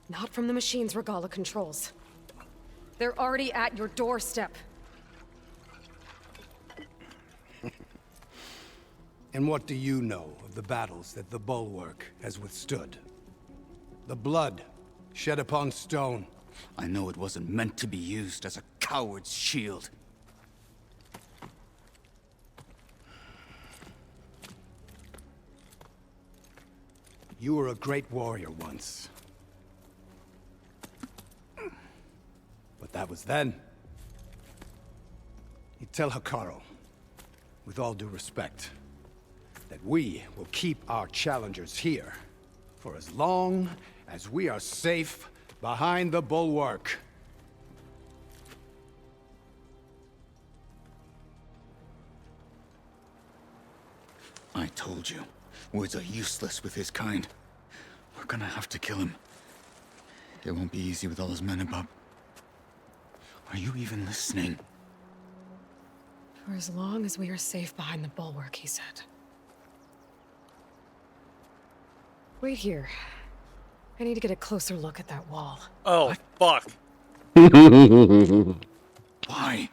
Not from the machines Regala controls. They're already at your doorstep. And what do you know of the battles that the Bulwark has withstood? The blood shed upon stone. I know it wasn't meant to be used as a coward's shield. You were a great warrior once. But that was then. You tell Hikaru, with all due respect, that we will keep our challengers here for as long as we are safe behind the Bulwark. I told you, words are useless with his kind. We're gonna have to kill him. It won't be easy with all his men above. Are you even listening? For as long as we are safe behind the Bulwark, he said. Wait here. I need to get a closer look at that wall. Oh, fuck. Why?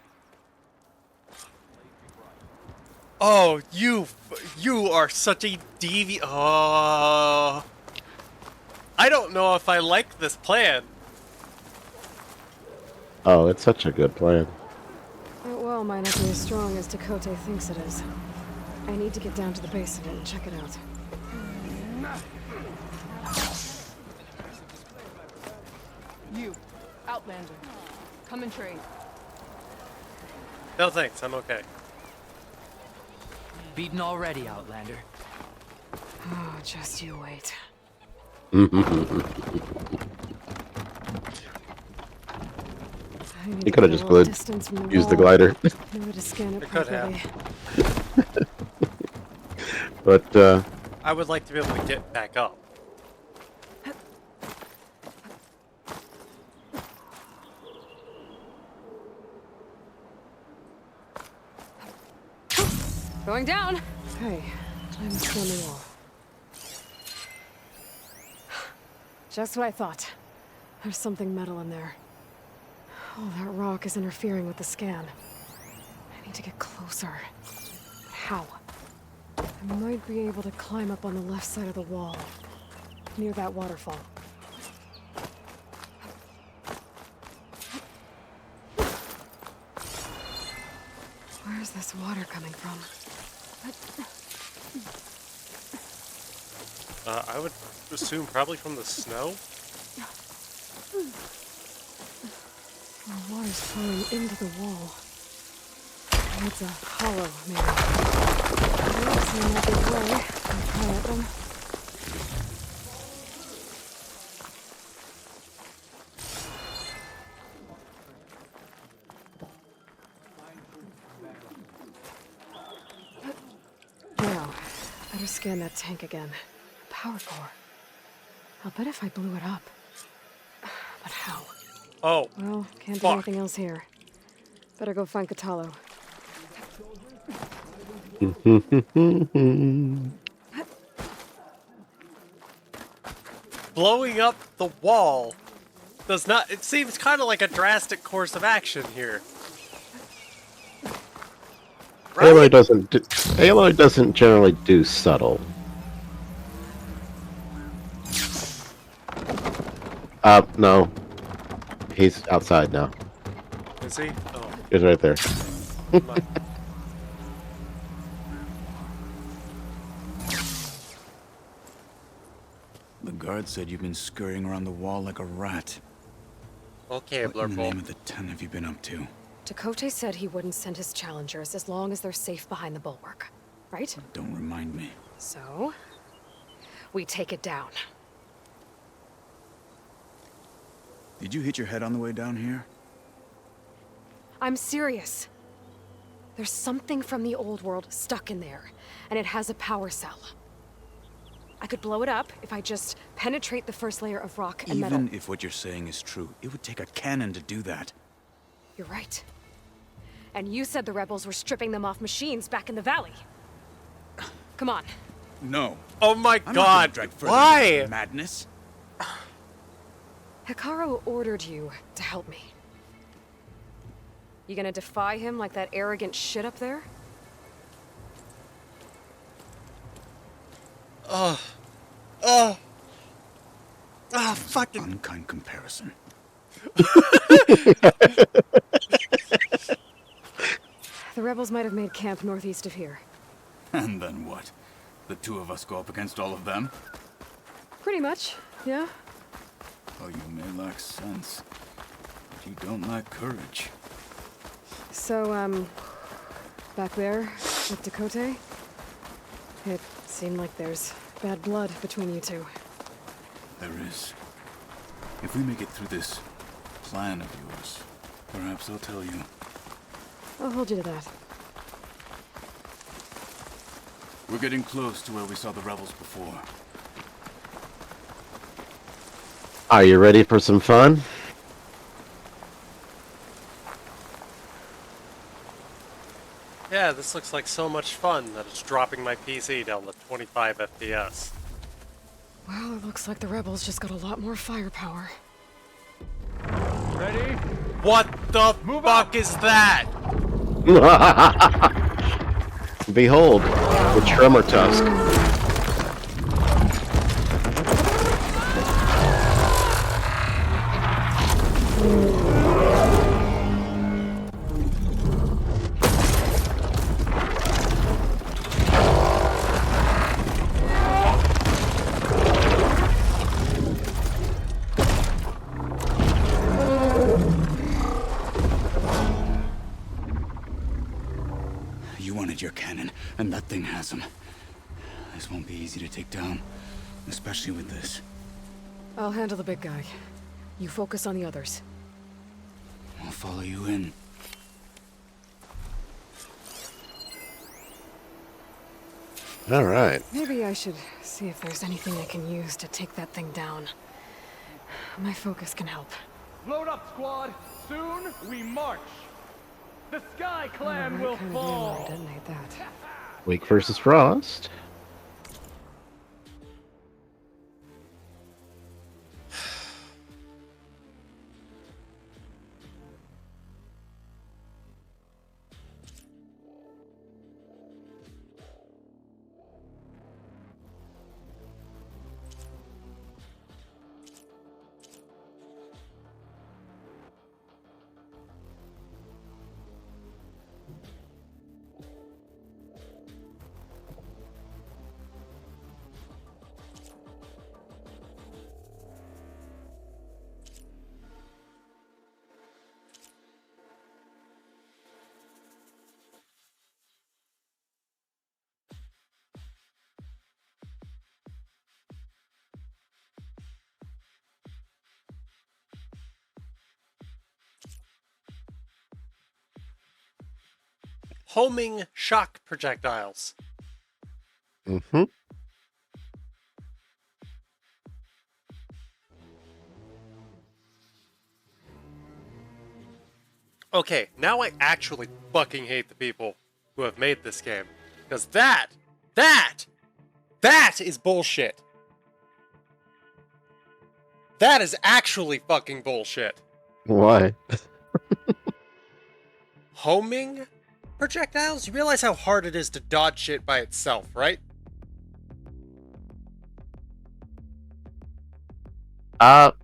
Oh, you are such a I don't know if I like this plan. Oh, it's such a good plan. That wall might not be as strong as Dakota thinks it is. I need to get down to the base of it and check it out. You, Outlander. Come and trade. No thanks, I'm okay. Beaten already, Outlander. Oh, just you wait. He could have just used the glider. It could have. But, I would like to be able to get back up. Going down. Hey, climb up on the wall. Just what I thought. There's something metal in there. Oh, that rock is interfering with the scan. I need to get closer. But how? I might be able to climb up on the left side of the wall, near that waterfall. Where's this water coming from? I would assume probably from the snow. The water's flowing into the wall. It's a hollow, maybe. I've seen that big way. I'll try at them. Now, better scan that tank again. Power core. I'll bet if I blew it up. But how? Oh. Well, can't do anything else here. Better go find Katalo. Blowing up the wall does not. It seems kind of like a drastic course of action here. Right? Aloy doesn't generally do subtle. No. He's outside now. Is he? Oh. He's right there. The guard said you've been scurrying around the wall like a rat. Okay, What in the Blurple. name of the 10 have you been up to? Dakota said he wouldn't send his challengers as long as they're safe behind the bulwark. Right? Don't remind me. So, we take it down. Did you hit your head on the way down here? I'm serious. There's something from the old world stuck in there, and it has a power cell. I could blow it up if I just penetrate the first layer of rock and metal. Even if what you're saying is true, it would take a cannon to do that. You're right. And you said the rebels were stripping them off machines back in the valley. Come on. No. Oh my I'm god. not gonna drag further Why? into this madness. Hikaru ordered you to help me. You gonna defy him like that arrogant shit up there? Fucking unkind comparison. The rebels might have made camp northeast of here. And then what? The two of us go up against all of them? Pretty much, yeah. Oh, you may lack sense, but you don't lack courage. So, back there, with Dakota, it seemed like there's bad blood between you two. There is. If we make it through this plan of yours, perhaps I'll tell you. I'll hold you to that. We're getting close to where we saw the rebels before. Are you ready for some fun? Yeah, this looks like so much fun that it's dropping my PC down to 25 FPS. Well, it looks like the rebels just got a lot more firepower. Ready? What the fuck is that? Behold, the tremor tusk. You wanted your cannon, and that thing has them. This won't be easy to take down, especially with this. I'll handle the big guy. You focus on the others. I'll follow you in. All right. Maybe I should see if there's anything I can use to take that thing down. My focus can help. Load up, squad. Soon we march. The Sky Oh, Clan right will kind of fall. ammo to detonate that. Wake versus Frost. Homing shock projectiles. Mm-hmm. Okay, now I actually fucking hate the people who have made this game. Because that is bullshit. That is actually fucking bullshit. Why? Homing projectiles? You realize how hard it is to dodge shit by itself, right?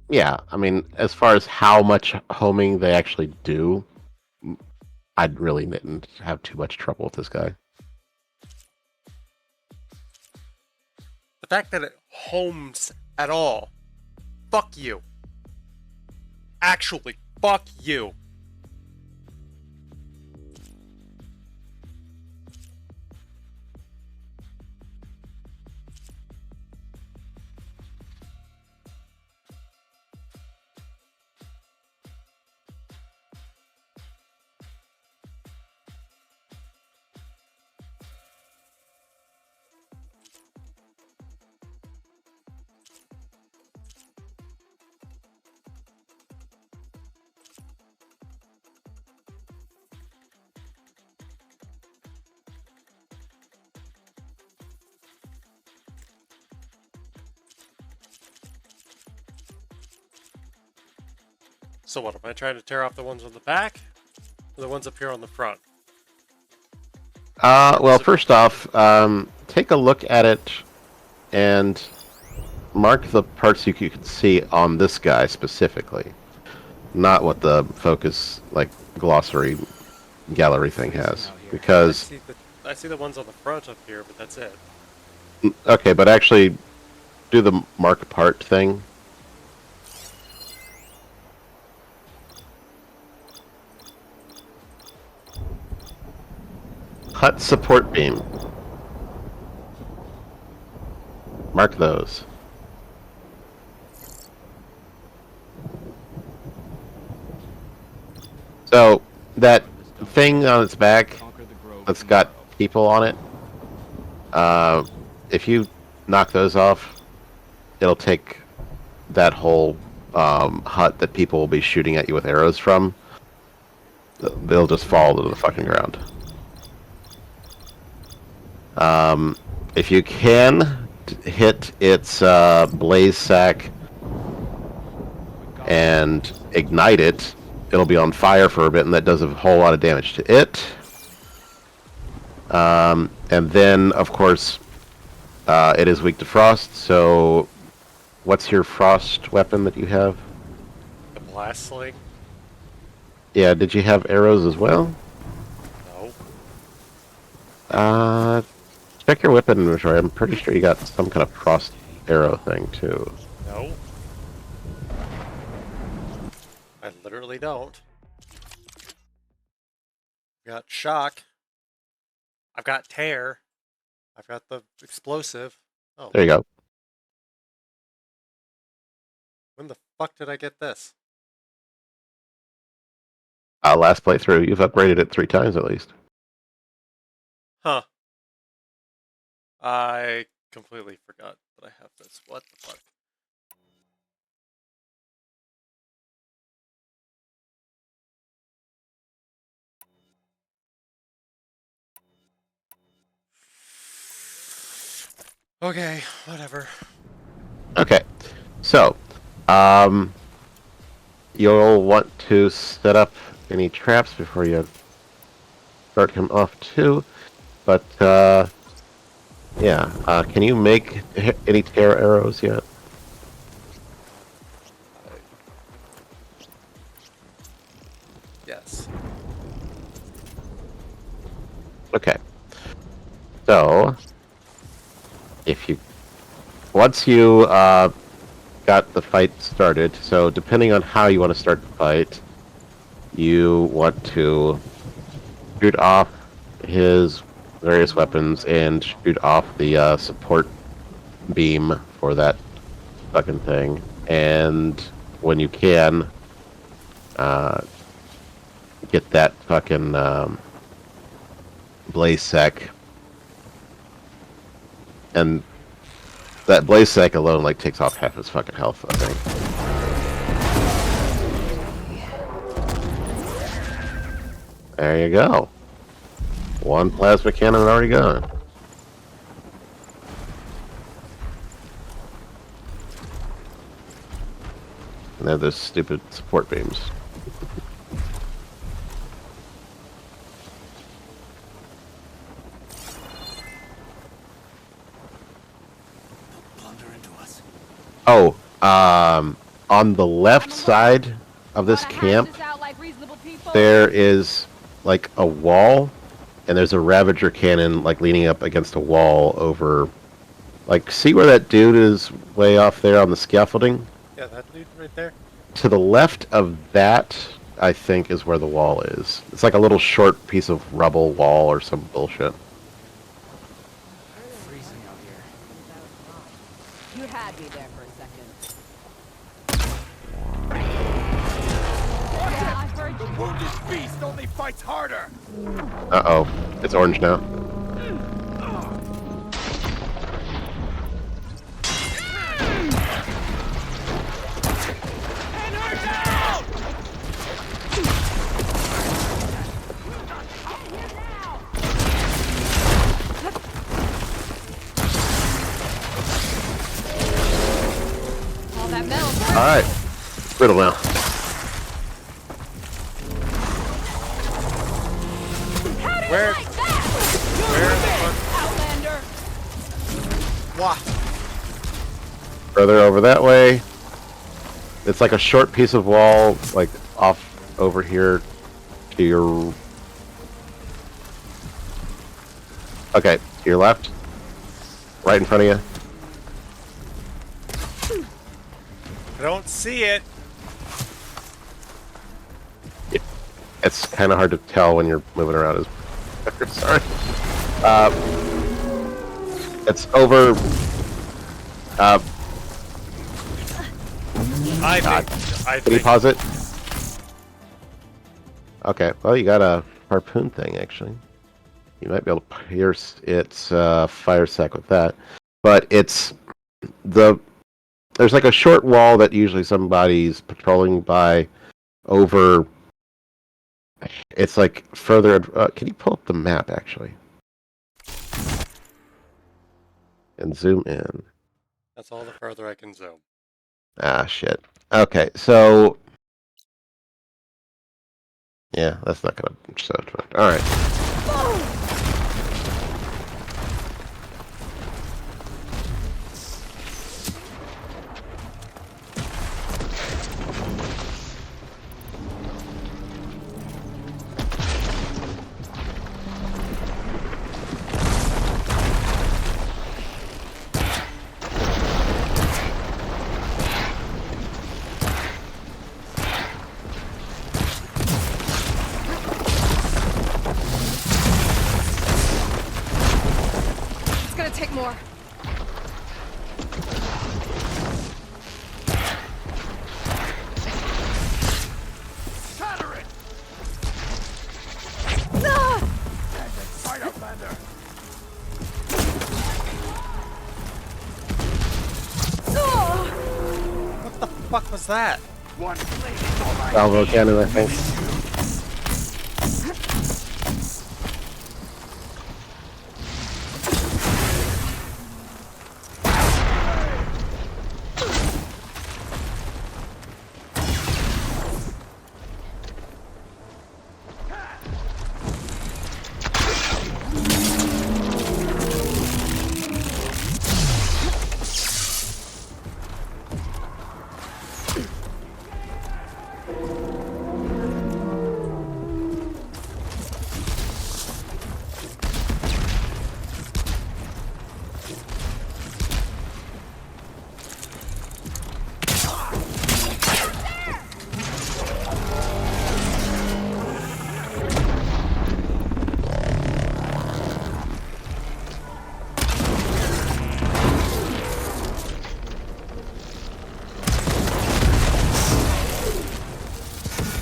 Yeah. I mean, as far as how much homing they actually do, I really didn't have too much trouble with this guy. The fact that it homes at all. Fuck you. Actually, fuck you. So what, am I trying to tear off the ones on the back? Or the ones up here on the front? Well, first off, take a look at it and mark the parts you can see on this guy specifically, not what the focus like glossary gallery thing has, because I see the ones on the front up here, but that's it. okay, but actually do the mark part thing. Hut support beam. Mark those. So that thing on its back that's got people on it, if you knock those off, it'll take that whole hut that people will be shooting at you with arrows from. They'll just fall to the fucking ground. If you can hit its blaze sack and ignite it, it'll be on fire for a bit, and that does a whole lot of damage to it. And then, of course, it is weak to frost, so what's your frost weapon that you have? The blast sling? Yeah, did you have arrows as well? No. Check your weapon inventory. I'm pretty sure you got some kind of frost arrow thing, too. No. I literally don't. I've got shock. I've got tear. I've got the explosive. Oh. There you go. When the fuck did I get this? Last playthrough. You've upgraded it 3 times at least. Huh. I completely forgot that I have this. What the fuck? Okay, whatever. Okay, so, you'll want to set up any traps before you start him off too, but, yeah, can you make any tear arrows yet? Yes. Okay, so, if you, once you, got the fight started, so depending on how you want to start the fight, you want to shoot off his various weapons and shoot off the support beam for that fucking thing, and when you can, get that fucking blaze sack, and that blaze sack alone like takes off half his fucking health, I think. There you go. 1 plasma cannon already gone. And then those stupid support beams. Oh, on the left side of this camp, there is like a wall, and there's a Ravager cannon like leaning up against a wall over, like, see where that dude is way off there on the scaffolding? Yeah, that dude right there. To the left of that, I think, is where the wall is. It's like a little short piece of rubble wall or some bullshit. You had me there for a second. Yeah, I've heard the wounded beast only fights harder. Uh-oh. It's orange now. All that metal. Alright. Riddle now. Where? Where the fuck? Outlander. Why? further over that way. It's like a short piece of wall, like off over here to your... Okay, to your left. Right in front of you. I don't see it. It's kind of hard to tell when you're moving around. Sorry. It's over. Can you pause it? Okay. Well, you got a harpoon thing actually. You might be able to pierce its fire sac with that, but it's there's like a short wall that usually somebody's patrolling by over. It's like further. Can you pull up the map actually and zoom in? That's all the further I can zoom. Ah, shit. Okay, so yeah, that's not gonna. All right. It's gonna take more. Shatter it! Ah! Firebender! What the fuck was that? One blade is all I Salvo cannon, I think.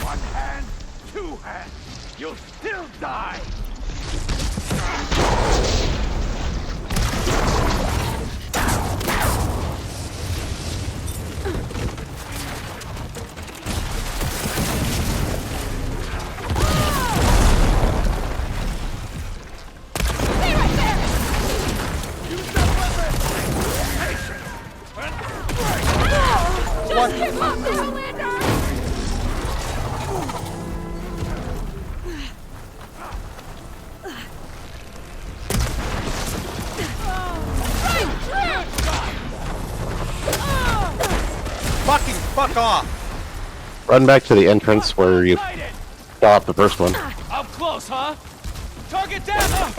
One hand, two hands. You'll still die. Just him up, Outlander! Fucking fuck off! Run back to the entrance where you saw off the first one. Up close, huh? Target down!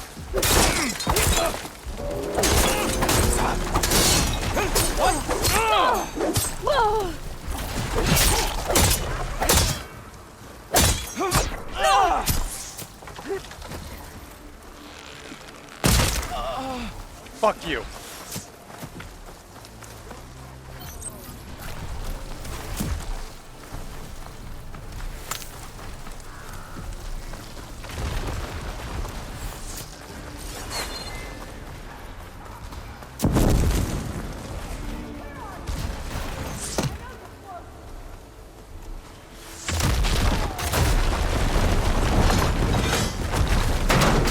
Fuck you.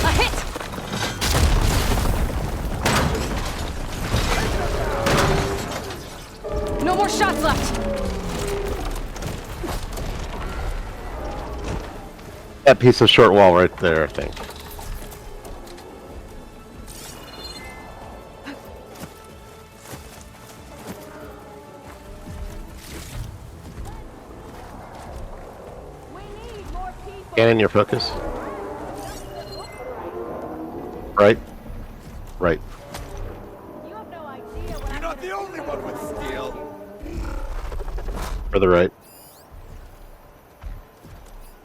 A hit! No more shots left! That piece of short wall right there, I think. Cannon, your focus. Right. Right. You're not the only one with steel. Further right.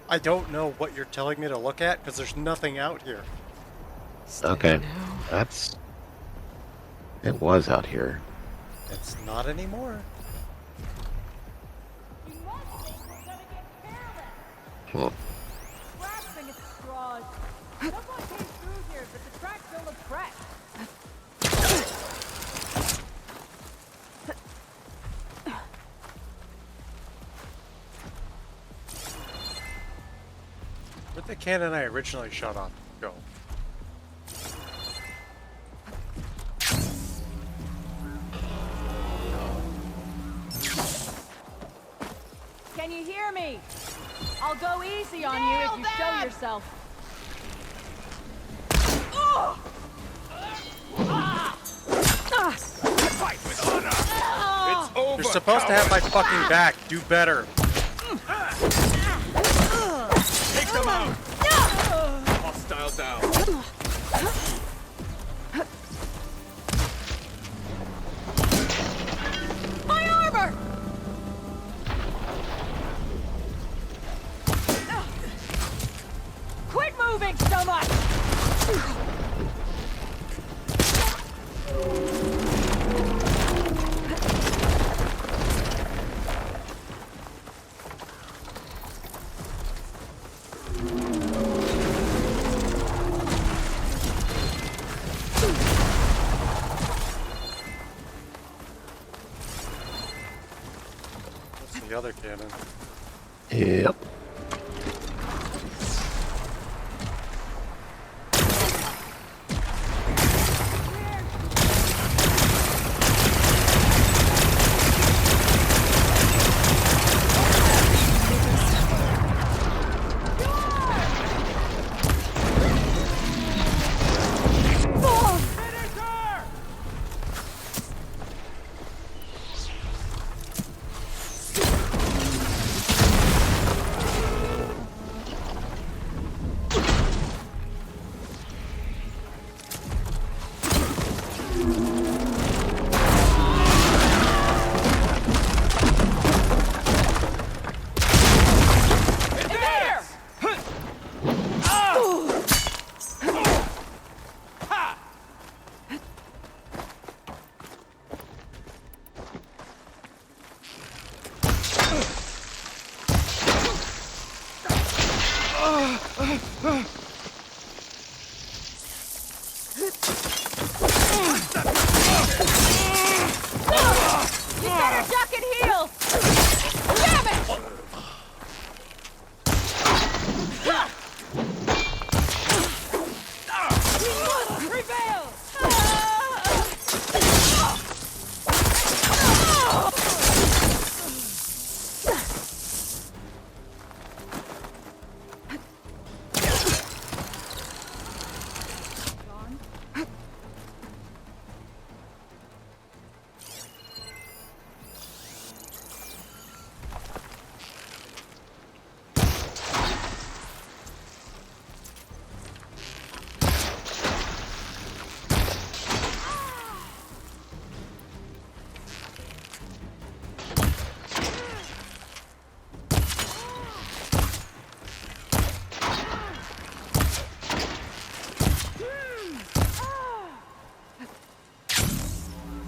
I don't know what you're telling me to look at because there's nothing out here. Okay. That's... It was out here. It's not anymore. Hmm. Grasping at the straws. Someone came through here, but the tracks don't look fresh. Where'd the cannon I originally shot off go? Can you hear me? I'll go easy on you if you show yourself. Fight with honor. It's over. You're supposed to have my fucking back. Do better. Take them out. Hostile down. My armor! Quit moving so much! What's the other cannon? Yep. You better duck and heal! Damn it! Prevail!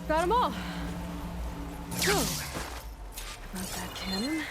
Got them all. So, about that cannon.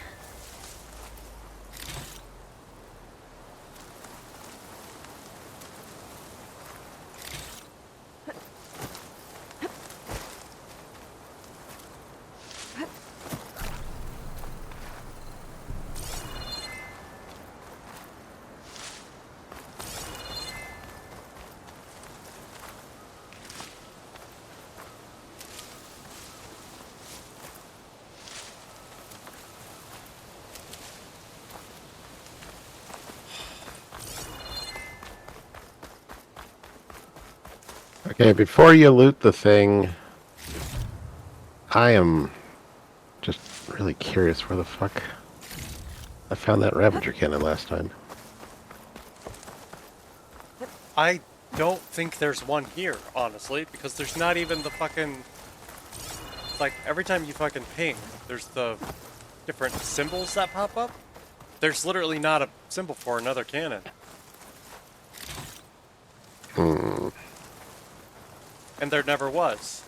Okay, before you loot the thing, I am just really curious where the fuck I found that Ravager cannon last time. I don't think there's one here, honestly, because there's not even the fucking... Like, every time you fucking ping, there's the different symbols that pop up. There's literally not a symbol for another cannon. Hmm. And there never was.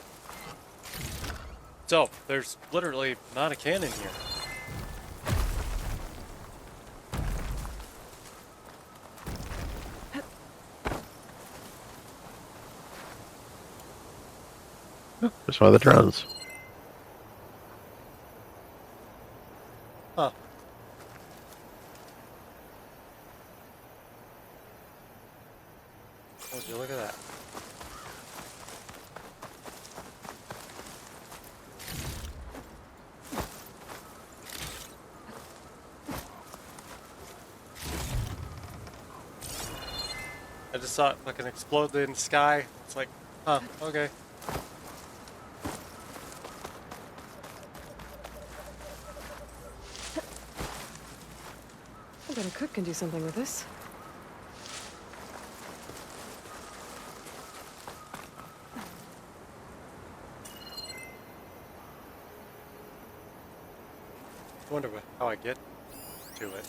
So, there's literally not a cannon here. There's one of the drones. Huh. Would you look at that? I just saw it fucking explode in the sky. It's like, huh, okay. I bet a cook can do something with this. I wonder how I get to it.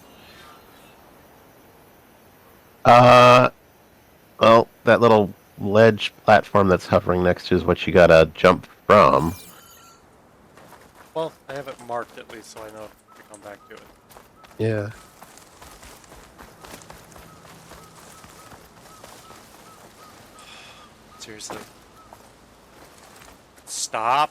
Well, that little ledge platform that's hovering next to is what you gotta jump from. Well, I have it marked at least, so I know to come back to it. Yeah. Seriously. Stop.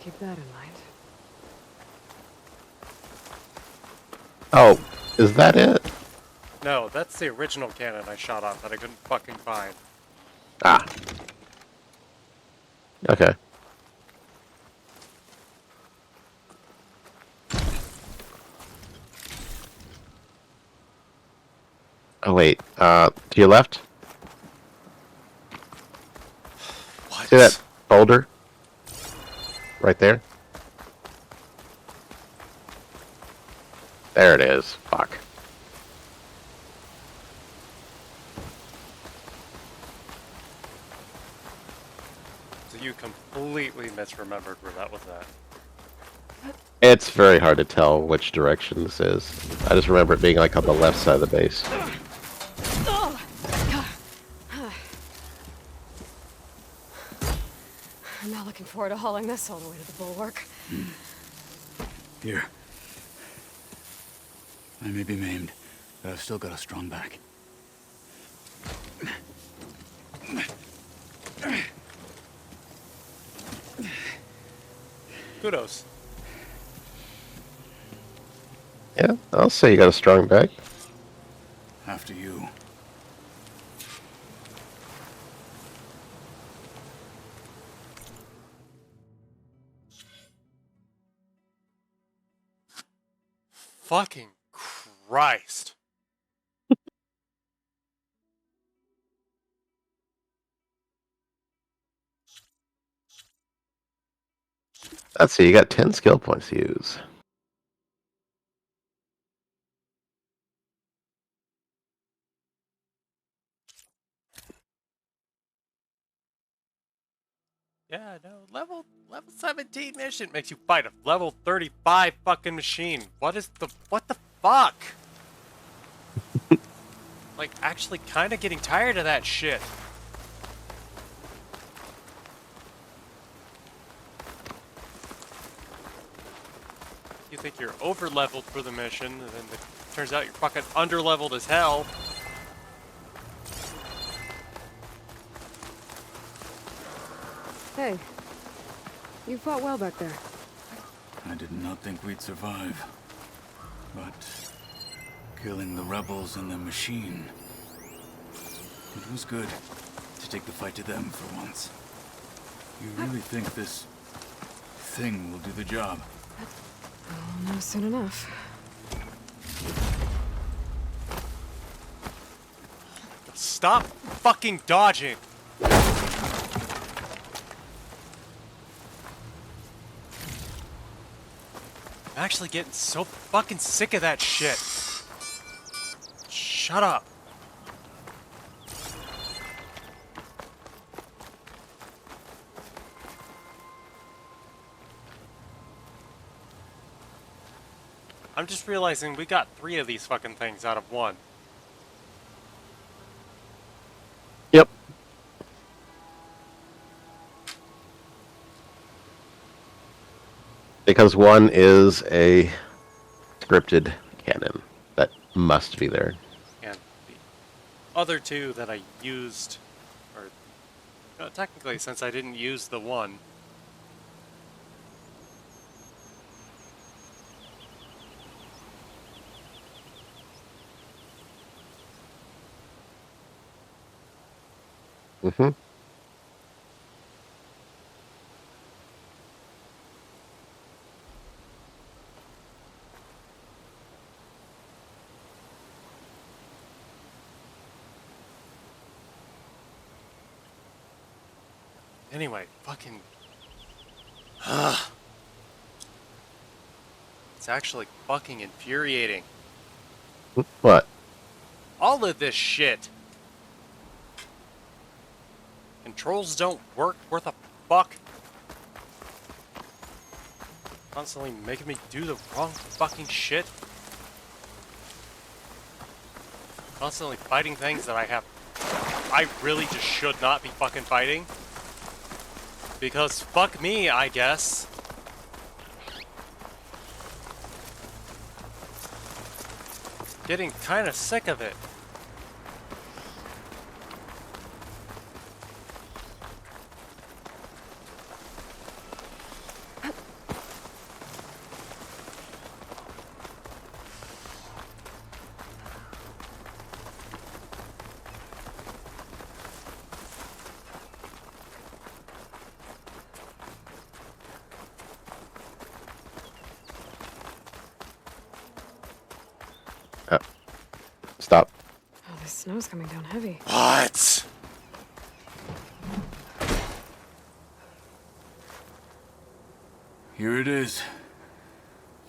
Keep that in mind. Oh, is that it? No, that's the original cannon I shot off that I couldn't fucking find. Ah. Okay. Oh wait, to your left? What? See that boulder? Right there? There it is. Fuck. So you completely misremembered where that was at. It's very hard to tell which direction this is. I just remember it being like on the left side of the base. I'm not looking forward to hauling this all the way to the bulwark. Here. I may be maimed, but I've still got a strong back. Kudos. Yeah, I'll say you got a strong back. After you. Fucking Christ. Let's see, you got 10 skill points to use. Yeah, no, level 17 mission makes you fight a level 35 fucking machine. What the fuck? Like, actually kind of getting tired of that shit. You think you're over-leveled for the mission, and then it turns out you're fucking under-leveled as hell. Hey, you fought well back there. I did not think we'd survive. But killing the rebels and the machine, it was good to take the fight to them for once. You really think this thing will do the job? I'll know soon enough. stop fucking dodging. I'm actually getting so fucking sick of that shit. Shut up. I'm just realizing we got 3 of these fucking things out of 1. Yep. Because 1 is a scripted cannon that must be there. And the other 2 that I used, or technically since I didn't use the 1, Mm-hmm. anyway, fucking... It's actually fucking infuriating. What? All of this shit. Controls don't work worth a fuck. Constantly making me do the wrong fucking shit. Constantly fighting things that I really just should not be fucking fighting. Because fuck me, I guess. Getting kinda sick of it. Stop. Oh, the snow's coming down heavy. What? Here it is.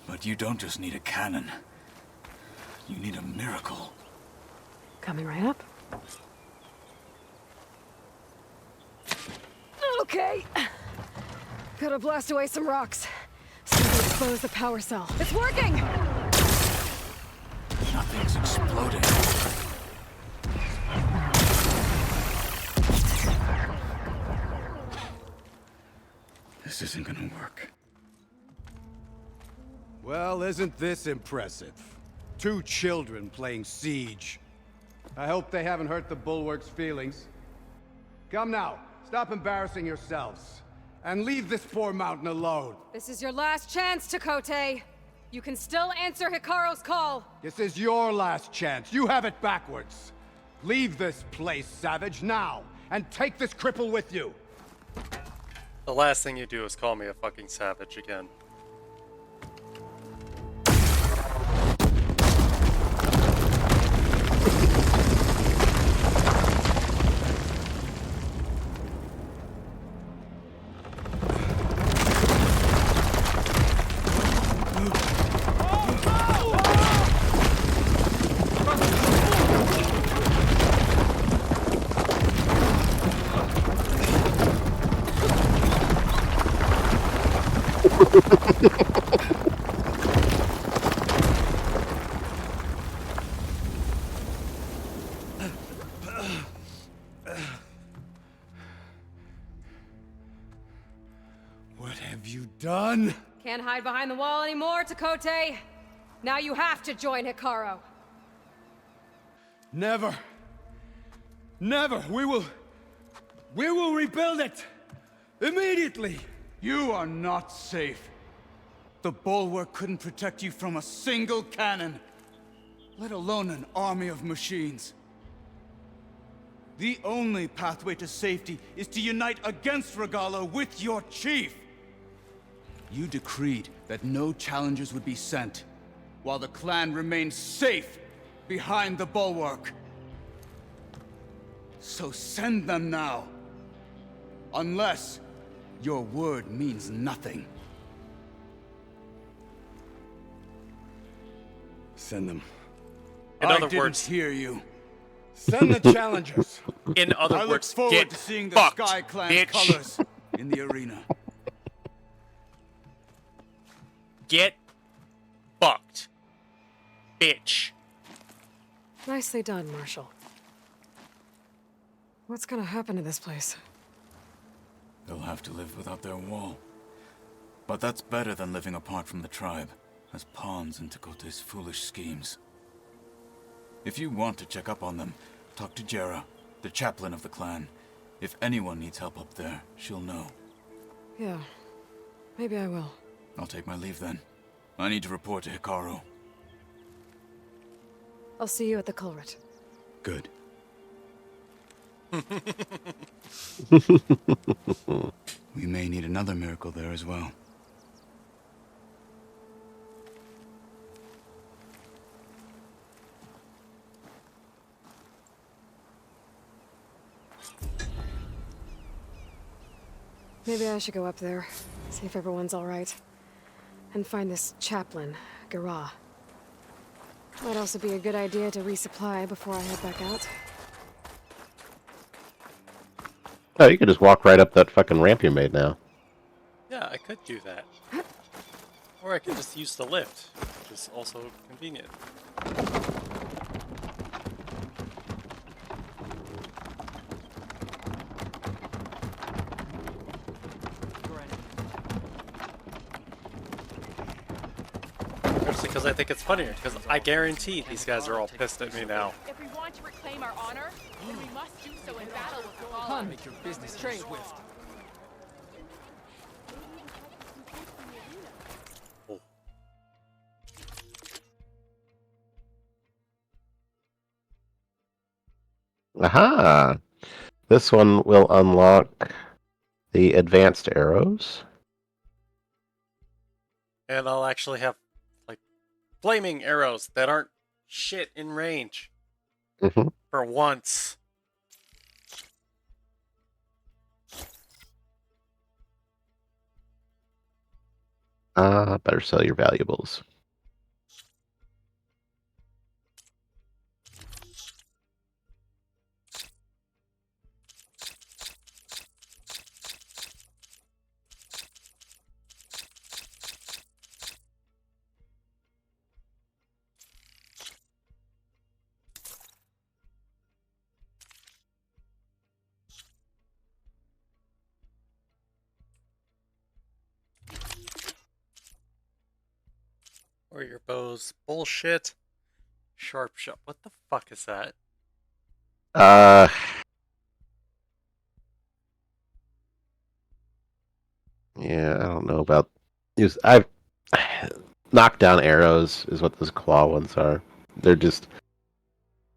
But you don't just need a cannon. You need a miracle. Coming right up. Okay. Gotta blast away some rocks. So we expose the power cell. It's working! Nothing's exploding. This isn't gonna work. Well, isn't this impressive? 2 children playing siege. I hope they haven't hurt the bulwark's feelings. Come now, stop embarrassing yourselves. And leave this poor mountain alone. This is your last chance, Chakotay. You can still answer Hikaru's call. This is your last chance. You have it backwards. Leave this place, Savage, now. And take this cripple with you. The last thing you do is call me a fucking savage again. What have you done? Can't hide behind the wall anymore, Chakotay. Now you have to join Hikaru. Never. Never. We will rebuild it. Immediately. You are not safe. The bulwark couldn't protect you from a single cannon, let alone an army of machines. The only pathway to safety is to unite against Regalo with your chief. You decreed that no challengers would be sent, while the clan remained safe behind the bulwark. So send them now. Unless your word means nothing. Send them. In I other didn't words, hear you. Send the challengers. In other I look words, forward get to seeing the fucked, Sky Clan's bitch. colors in the arena. Get fucked, bitch. Nicely done, Marshal. What's gonna happen to this place? They'll have to live without their wall. But that's better than living apart from the tribe, as pawns in Tekote's foolish schemes. If you want to check up on them, talk to Jera, the chaplain of the clan. If anyone needs help up there, she'll know. Yeah, maybe I will. I'll take my leave then. I need to report to Hikaru. I'll see you at the culvert. Good. We may need another miracle there as well. Maybe I should go up there, see if everyone's all right. And find this chaplain, Gara. Might also be a good idea to resupply before I head back out. Oh, you could just walk right up that fucking ramp you made now. Yeah, I could do that. Or I could just use the lift, which is also convenient. Especially because I think it's funnier, because I guarantee these guys are all pissed at me now. If we want to reclaim our honor, then we must do so in battle with the fallen. Come, make your business swift. Aha! This one will unlock the advanced arrows. And I'll actually have, like, flaming arrows that aren't shit in range. Mm-hmm. For once. Better sell your valuables. Or your bows. Bullshit. Sharp shot. What the fuck is that? Yeah, I don't know about use. I've knockdown arrows is what those claw ones are. They're just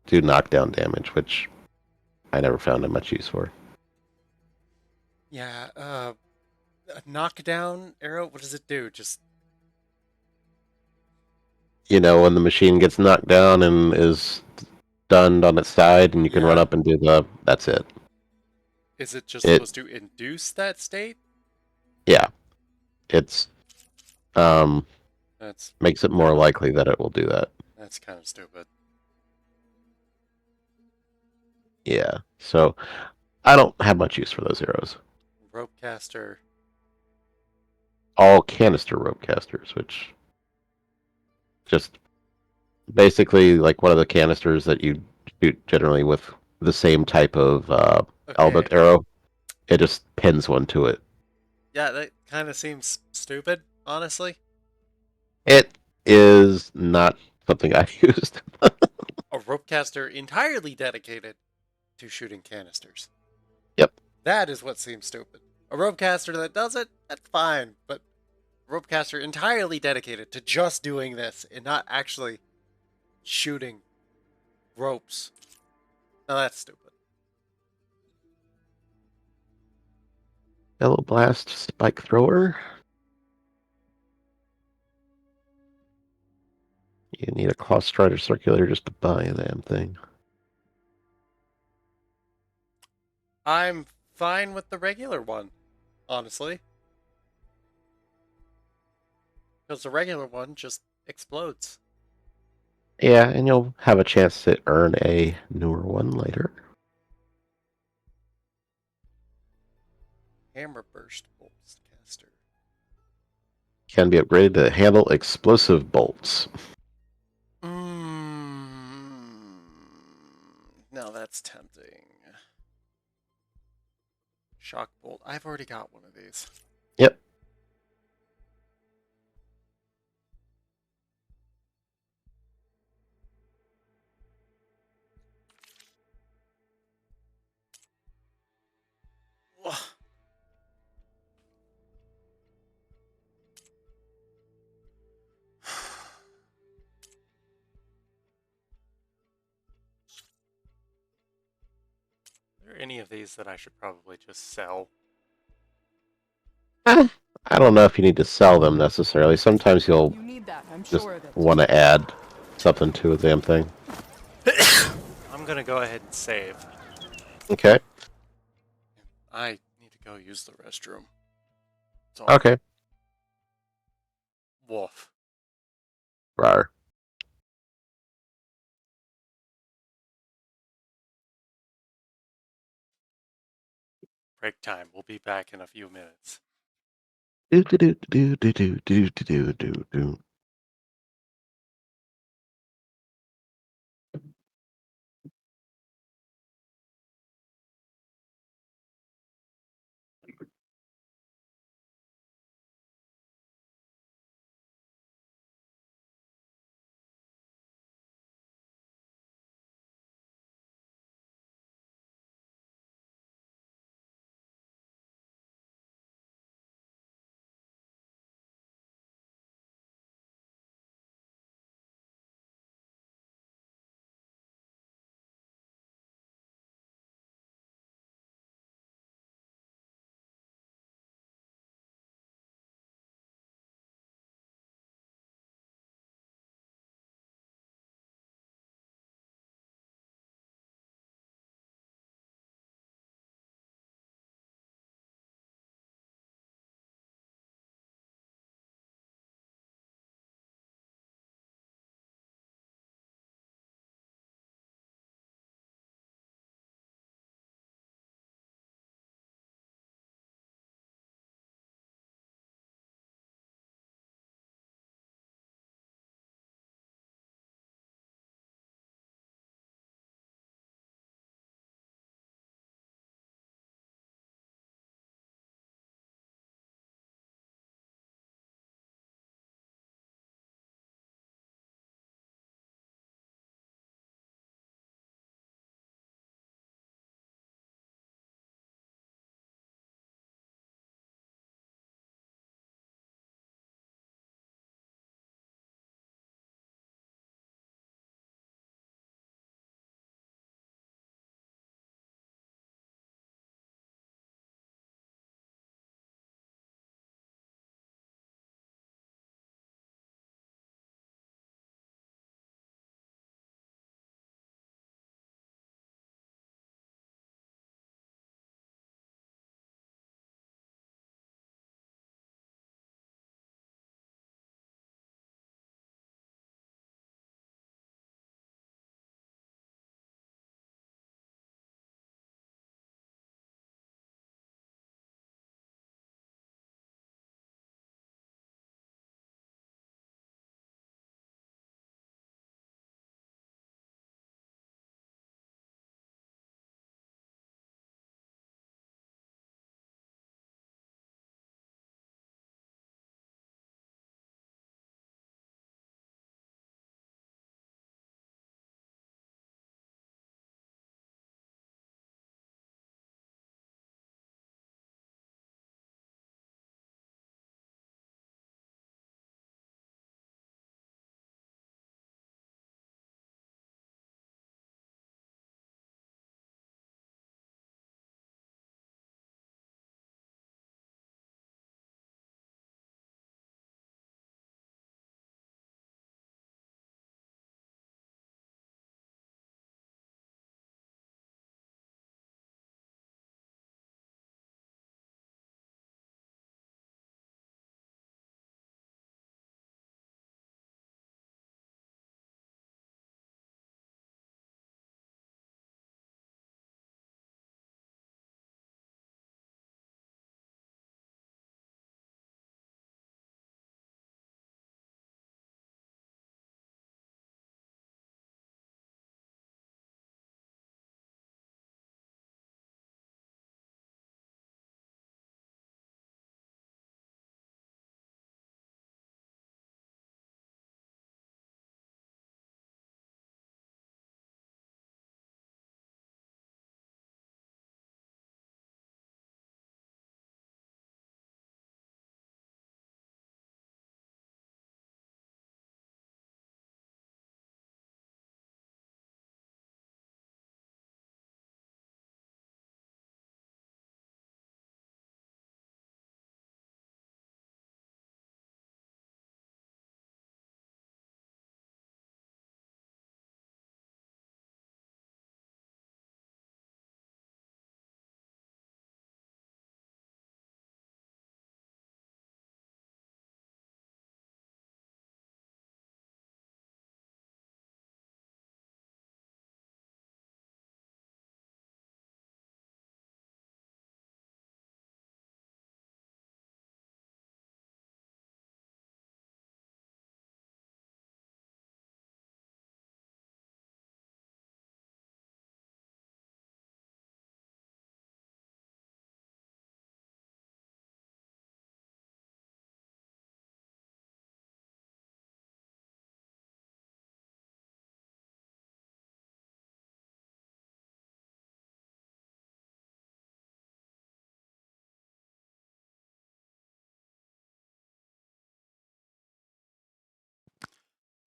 do knockdown damage, which I never found them much use for. Yeah, a knockdown arrow? What does it do? Just... You know, when the machine gets knocked down and is stunned on its side, and you can run up and do the... That's it. Is it just supposed to induce that state? Yeah. It's... That's makes it more likely that it will do that. That's kind of stupid. Yeah. So, I don't have much use for those arrows. Rope caster. All canister rope casters, which... just basically like one of the canisters that you shoot generally with the same type of Albert arrow. It just pins one to it. Yeah, that kind of seems stupid, honestly. It is not something I've used. A rope caster entirely dedicated to shooting canisters. Yep. That is what seems stupid. A rope caster that does it, that's fine, but a rope caster entirely dedicated to just doing this and not actually shooting ropes. Now that's stupid. Yellow Blast Spike Thrower. You need a Claw Strider Circulator just to buy a damn thing. I'm fine with the regular one, honestly. Because the regular one just explodes. Yeah, and you'll have a chance to earn a newer one later. Hammer burst bolts caster. Can be upgraded to handle explosive bolts. Now that's tempting. Shock bolt. I've already got one of these. Yep. Are there any of these that I should probably just sell? I don't know if you need to sell them necessarily. Sometimes you'll You need that, I'm just sure of it. want to add something to a damn thing. I'm gonna go ahead and save. Okay. I need to go use the restroom. So, Okay. Wolf. Rar. Break time. We'll be back in a few minutes. Do do do do do do do do do do.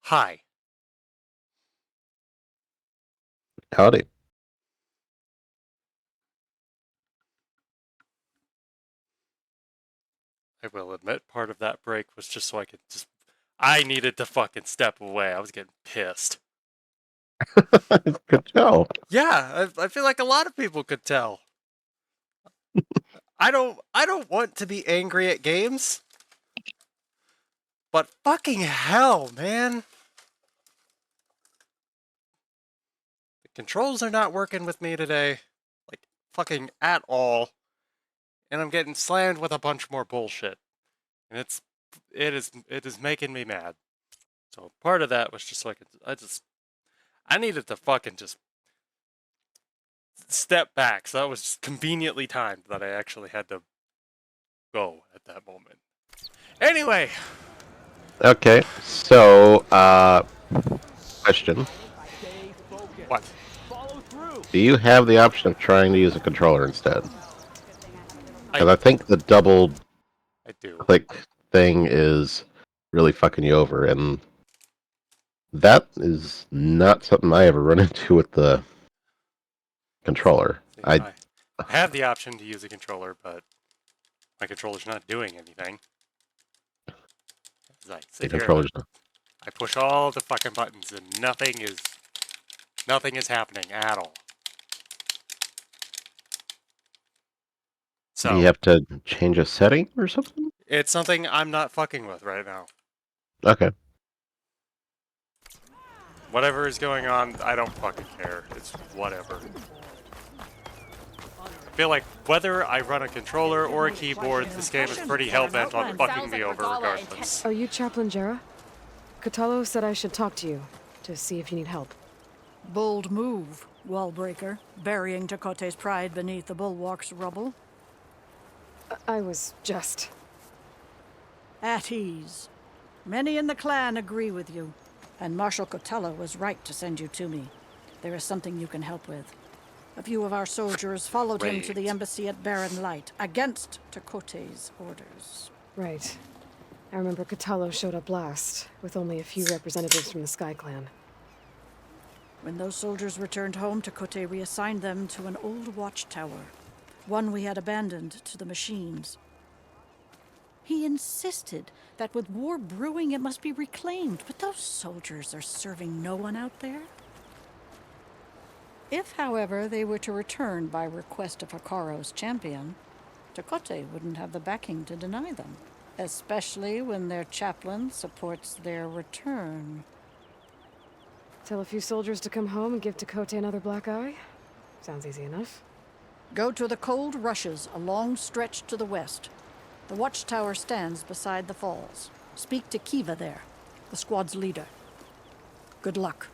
Hi. Howdy. I will admit, part of that break was just so I could just. I needed to fucking step away. I was getting pissed. Could tell. Yeah, I feel like a lot of people could tell. I don't want to be angry at games. But fucking hell, man. The controls are not working with me today. Like, fucking at all. And I'm getting slammed with a bunch more bullshit. And it is making me mad. So part of that was just so I needed to fucking just step back. So that was just conveniently timed that I actually had to go at that moment. Anyway. Okay, so, question. What? Do you have the option of trying to use a controller instead? Because I think the double click thing is really fucking you over, and that is not something I ever run into with the controller. I have the option to use a controller, but my controller's not doing anything. As I sit here, I push all the fucking buttons and nothing is happening at all. Do you have to change a setting or something? It's something I'm not fucking with right now. Okay. Whatever is going on, I don't fucking care. It's whatever. I feel like whether I run a controller or a keyboard, this game is pretty hell-bent on fucking me over regardless. Are you Chaplain Jera? Catallo said I should talk to you, to see if you need help. Bold move, Wallbreaker, burying Tekote's pride beneath the bulwark's rubble. I was just... At ease. Many in the clan agree with you, and Marshal Cotello was right to send you to me. There is something you can help with. A few of our soldiers followed him to the embassy at Barren Light, against Tekote's orders. Right. I remember Catallo showed up last, with only a few representatives from the Sky Clan. When those soldiers returned home, Tekote reassigned them to an old watchtower, one we had abandoned to the machines. He insisted that with war brewing it must be reclaimed, but those soldiers are serving no one out there. If, however, they were to return by request of Hikaro's champion, Tekote wouldn't have the backing to deny them, especially when their chaplain supports their return. Tell a few soldiers to come home and give Tekote another black eye? Sounds easy enough. Go to the Cold Rushes, a long stretch to the west. The watchtower stands beside the falls. Speak to Kiva there, the squad's leader. Good luck.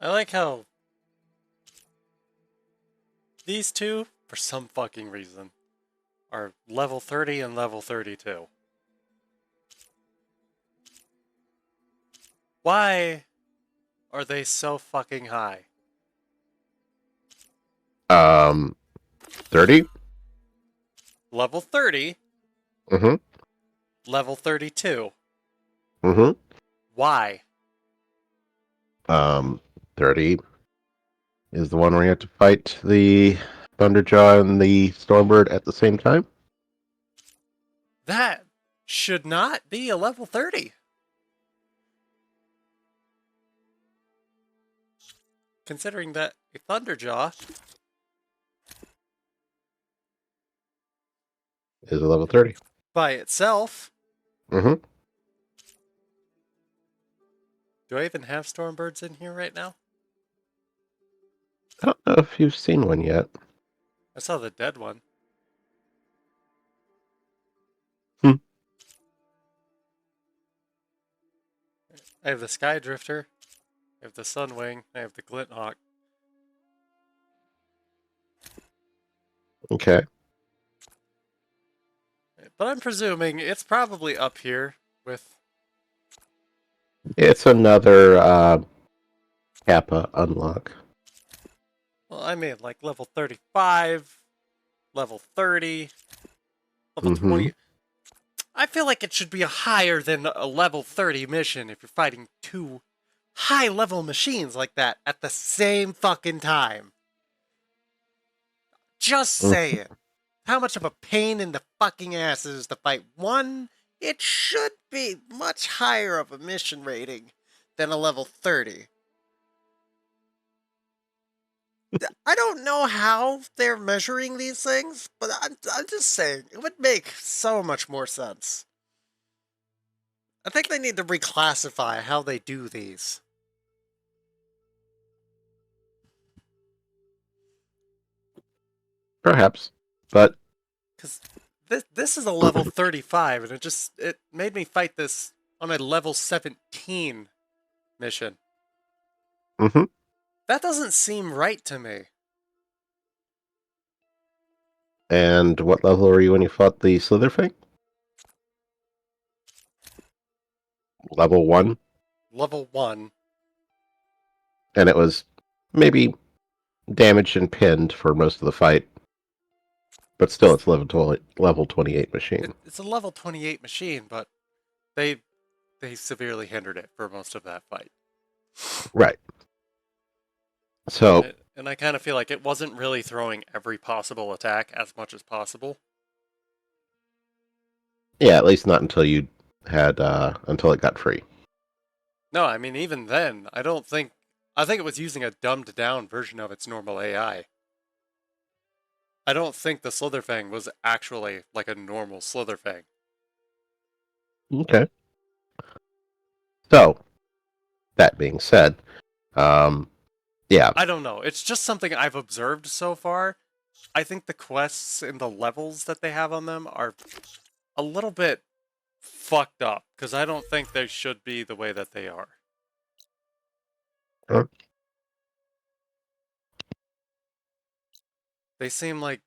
I like how these two, for some fucking reason, are level 30 and level 32. Why are they so fucking high? 30? Level 30? Mm-hmm. Level 32. Mm-hmm. Why? 30 is the one where you have to fight the Thunderjaw and the Stormbird at the same time? That should not be a level 30. Considering that a Thunderjaw Is a level 30. by itself. Mm-hmm. Do I even have Stormbirds in here right now? I don't know if you've seen one yet. I saw the dead one. Hmm. I have the Sky Drifter. I have the Sunwing. I have the Glinthawk. Okay. But I'm presuming it's probably up here with... It's another Kappa unlock. Well, I mean, like level 35, level 30, level 20. I feel like it should be higher than a level 30 mission if you're fighting two high-level machines like that at the same fucking time. Just saying. How much of a pain in the fucking ass it is to fight one? It should be much higher of a mission rating than a level 30. I don't know how they're measuring these things, but I'm just saying, it would make so much more sense. I think they need to reclassify how they do these. Perhaps, but Because this is a level 35, and it made me fight this on a level 17 mission. That doesn't seem right to me. And what level were you when you fought the Slitherfang? Level 1? Level 1. And it was maybe damaged and pinned for most of the fight. But still, it's level 28 machine. It's a level 28 machine, but they severely hindered it for most of that fight. Right. So... And I kind of feel like it wasn't really throwing every possible attack as much as possible. Yeah, at least not until you had, until it got free. No, I mean, even then, I think it was using a dumbed down version of its normal AI. I don't think the Slitherfang was actually like a normal Slitherfang. Okay. So, that being said, yeah. I don't know. It's just something I've observed so far. I think the quests and the levels that they have on them are a little bit fucked up, because I don't think they should be the way that they are. They seem like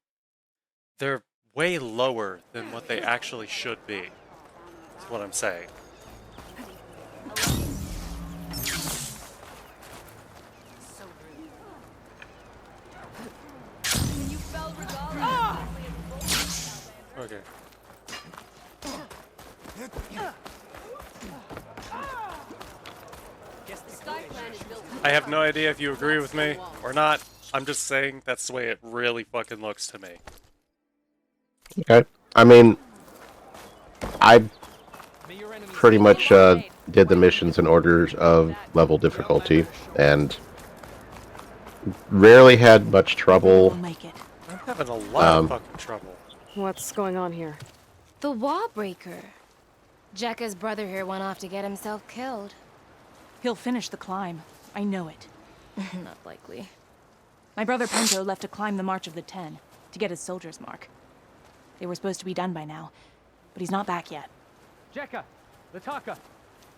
they're way lower than what they actually should be. That's what I'm saying. Okay. I have no idea if you agree with me or not. I'm just saying that's the way it really fucking looks to me. Okay. I mean, I pretty much did the missions in orders of level difficulty, and rarely had much trouble. I'm having a lot of fucking trouble. What's going on here? The wall breaker. Jekka's brother here went off to get himself killed. He'll finish the climb. I know it. Not likely. My brother Pento left to climb the March of the Ten, to get his soldier's mark. They were supposed to be done by now, but he's not back yet. Jekka! Lataka!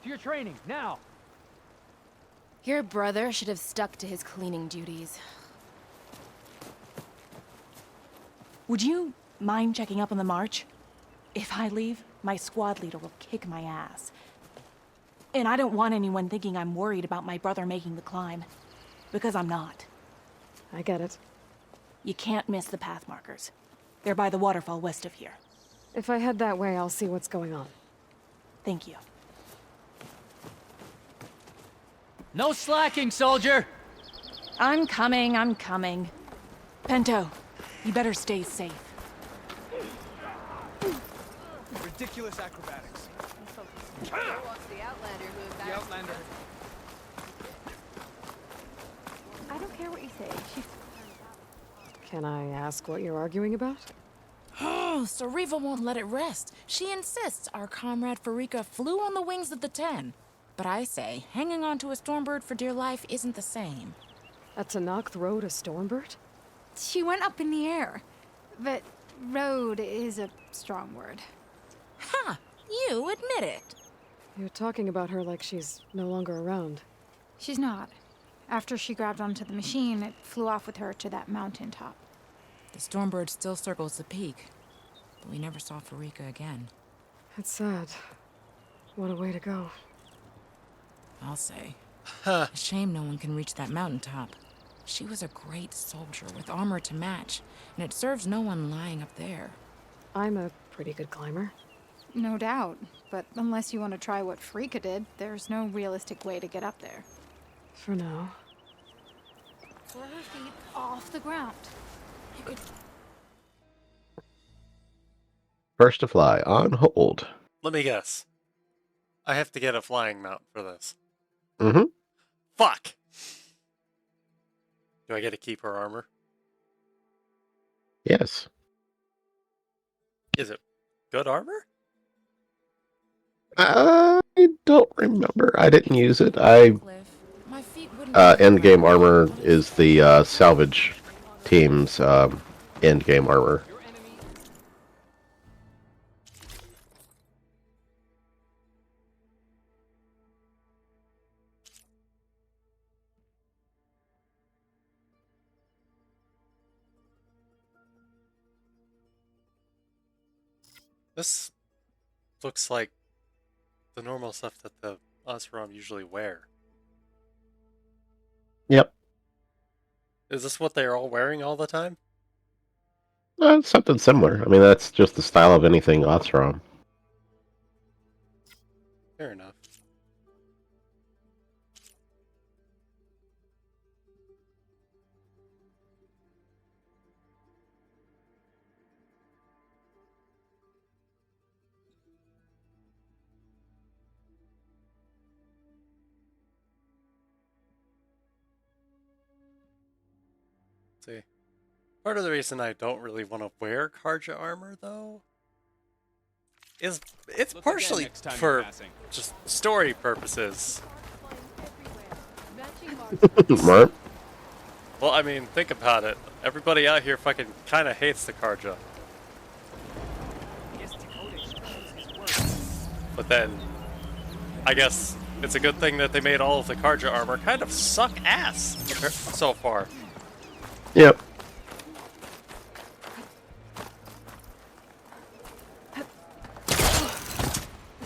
To your training, now! Your brother should have stuck to his cleaning duties. Would you mind checking up on the march? If I leave, my squad leader will kick my ass. And I don't want anyone thinking I'm worried about my brother making the climb. Because I'm not. I get it. You can't miss the path markers. They're by the waterfall west of here. If I head that way, I'll see what's going on. Thank you. No slacking, soldier! I'm coming, I'm coming. Pento, you better stay safe. Ridiculous acrobatics. The Outlander who The Outlander. I don't care what you say. She's... Can I ask what you're arguing about? Oh, Sariva won't let it rest. She insists our comrade Farika flew on the wings of the Ten. But I say, hanging onto a Stormbird for dear life isn't the same. A Tanakh rode a Stormbird? She went up in the air. But rode is a strong word. Ha! You admit it. You're talking about her like she's no longer around. She's not. After she grabbed onto the machine, it flew off with her to that mountaintop. The Stormbird still circles the peak, but we never saw Farika again. It's sad. What a way to go. I'll say. A shame no one can reach that mountaintop. She was a great soldier with armor to match, and it serves no one lying up there. I'm a pretty good climber. No doubt, but unless you want to try what Frika did, there's no realistic way to get up there. For now. 4 feet off the ground. First to fly on hold. Let me guess. I have to get a flying mount for this. Mm-hmm. Fuck! Do I get to keep her armor? Yes. Is it good armor? I don't remember. I didn't use it. End game armor is the salvage team's end game armor. This looks like the normal stuff that the Osram usually wear. Yep. Is this what they're all wearing all the time? Something similar. I mean, that's just the style of anything Othram. Fair enough. See, part of the reason I don't really want to wear Karja armor, though, is it's partially for just story purposes. Mark? Well, I mean, think about it. Everybody out here fucking kind of hates the Karja. But then, I guess it's a good thing that they made all of the Karja armor kind of suck ass so far. Yep.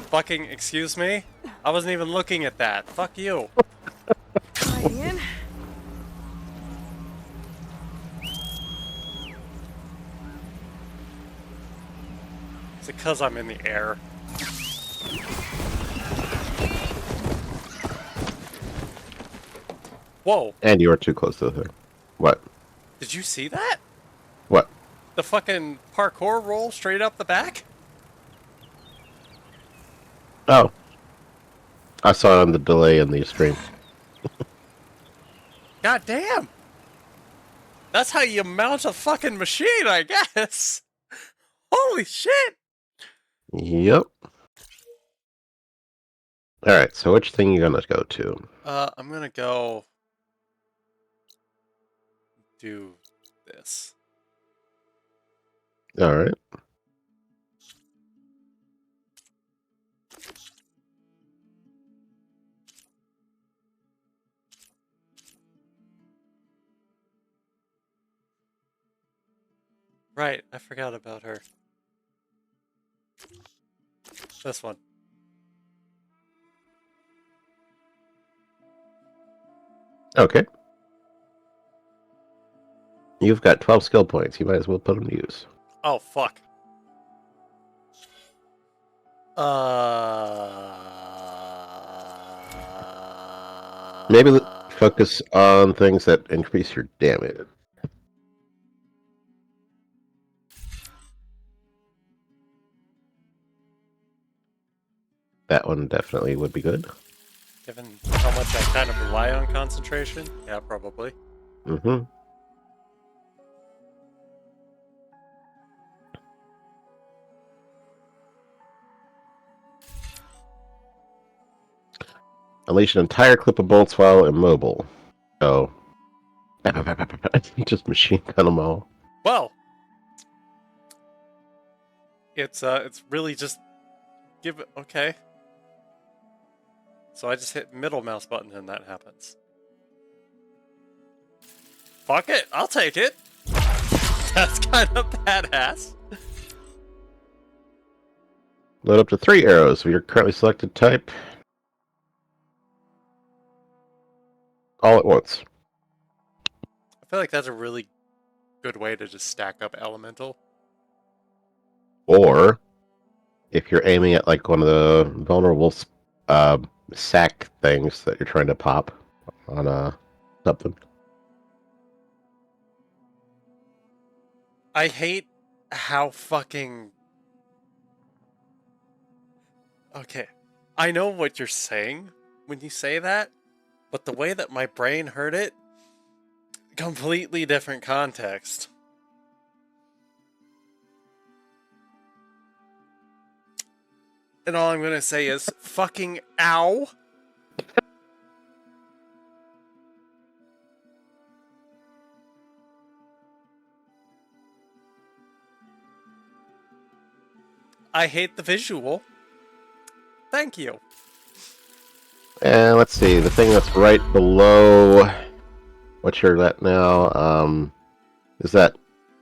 Fucking excuse me? I wasn't even looking at that. Fuck you. Sliding in. Is it because I'm in the air? Whoa. And you are too close to the thing. What? Did you see that? What? The fucking parkour roll straight up the back? Oh. I saw it on the delay in the stream. God damn! That's how you mount a fucking machine, I guess! Holy shit! Yep. Alright, so which thing you gonna go to? I'm gonna go do this. Alright. Right, I forgot about her. This one. Okay. You've got 12 skill points. You might as well put them to use. Oh, fuck. Maybe focus on things that increase your damage. That one definitely would be good. Given how much I kind of rely on concentration? Yeah, probably. Mm-hmm. Unleash an entire clip of bolts while immobile. Oh. Just machine gun them all. Well, it's really just give it, okay. So I just hit middle mouse button and that happens. Fuck it, I'll take it. That's kind of badass. Load up to 3 arrows of your currently selected type. all at once. I feel like that's a really good way to just stack up elemental. Or if you're aiming at like one of the vulnerable sack things that you're trying to pop on something. I hate how fucking... Okay, I know what you're saying when you say that, but the way that my brain heard it, completely different context. And all I'm gonna say is, fucking ow! I hate the visual. Thank you. And let's see, the thing that's right below what you're at now, is that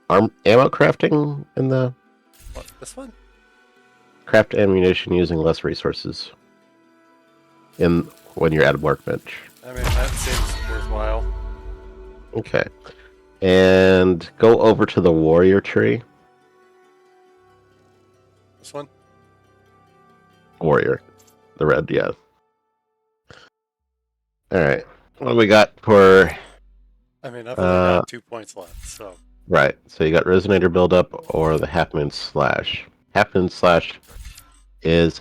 ammo crafting in the... What, this one? Craft ammunition using less resources when you're at a workbench. I mean, that seems worthwhile. Okay. And go over to the warrior tree. This one? Warrior. The red, yeah. Alright. What do we got for... I mean, I've only got 2 points left, so... Right. So you got Resonator Buildup or the Half Moon Slash. Half Moon Slash is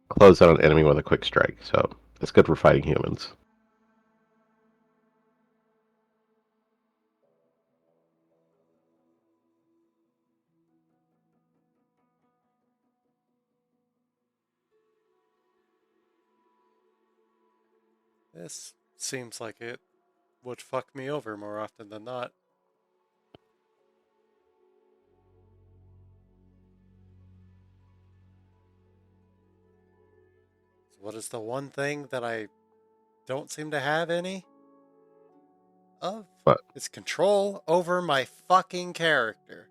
close out an enemy with a quick strike, so it's good for fighting humans. This seems like it would fuck me over more often than not. So what is the one thing that I don't seem to have any of? What? It's control over my fucking character.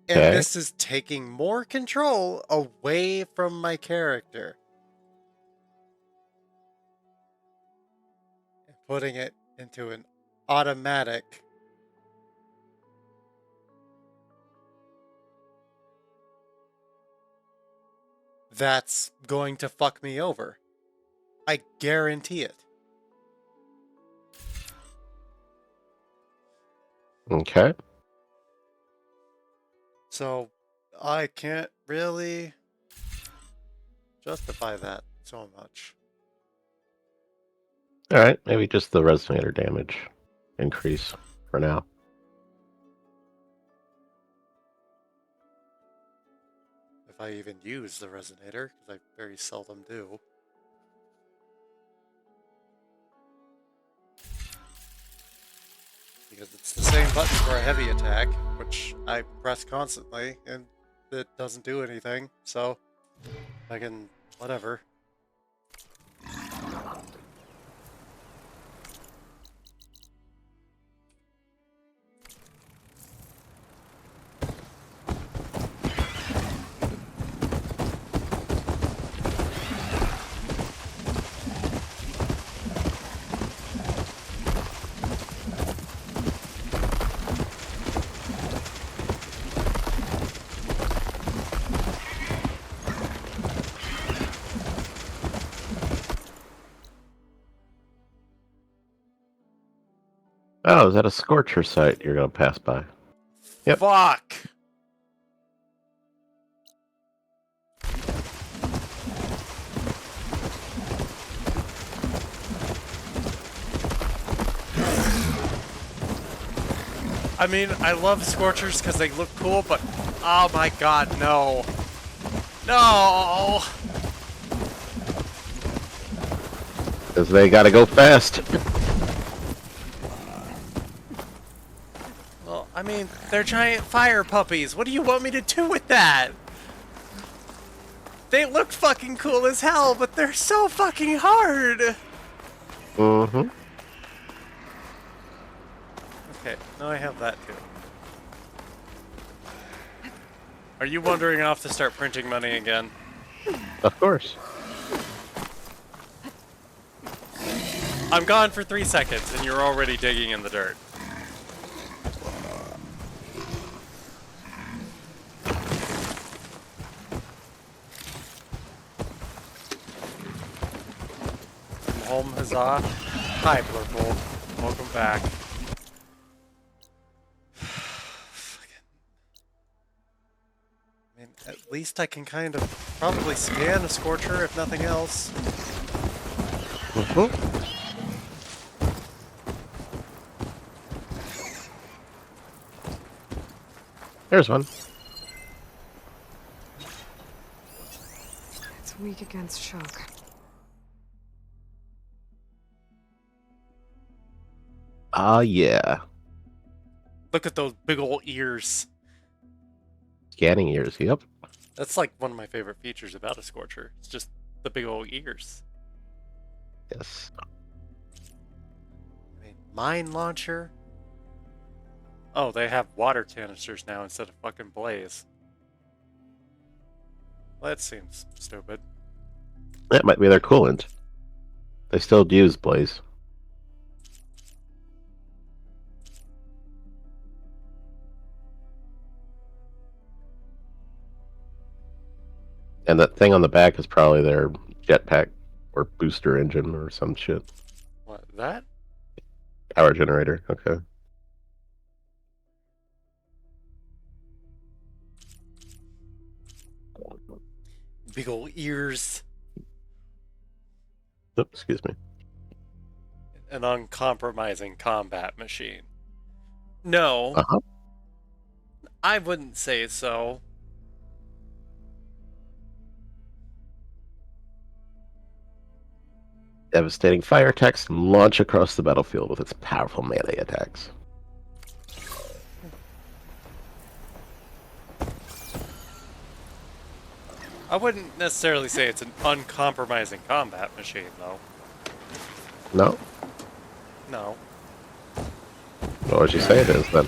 And Okay. this is taking more control away from my character. And putting it into an automatic. That's going to fuck me over. I guarantee it. Okay. So, I can't really justify that so much. Alright, maybe just the Resonator damage increase for now. If I even use the Resonator, because I very seldom do. Because it's the same button for a heavy attack, which I press constantly, and it doesn't do anything, so I can... whatever. Oh, is that a Scorcher site you're going to pass by? Yep. Fuck! I mean, I love Scorchers because they look cool, but oh my god, no. No! Because they got to go fast. Well, I mean, they're giant fire puppies. What do you want me to do with that? They look fucking cool as hell, but they're so fucking hard! Mm-hmm. Okay, now I have that too. Are you wandering off to start printing money again? Of course. I'm gone for 3 seconds, and you're already digging in the dirt. From home, huzzah. Hi, Blurple. Welcome back. I mean, at least I can kind of probably scan a Scorcher, if nothing else. There's one. It's weak against shock. Yeah. Look at those big old ears. Scanning ears, yep. That's like one of my favorite features about a Scorcher. It's just the big old ears. Yes. I mean, mine launcher. Oh, they have water canisters now instead of fucking blaze. Well, that seems stupid. That might be their coolant. They still use blaze. And that thing on the back is probably their jetpack or booster engine or some shit. What, that? Power generator, okay. Big old ears. Oops, excuse me. An uncompromising combat machine. No. Uh-huh. I wouldn't say so. Devastating fire attacks launch across the battlefield with its powerful melee attacks. I wouldn't necessarily say it's an uncompromising combat machine, though. No? No. What would you say it is, then?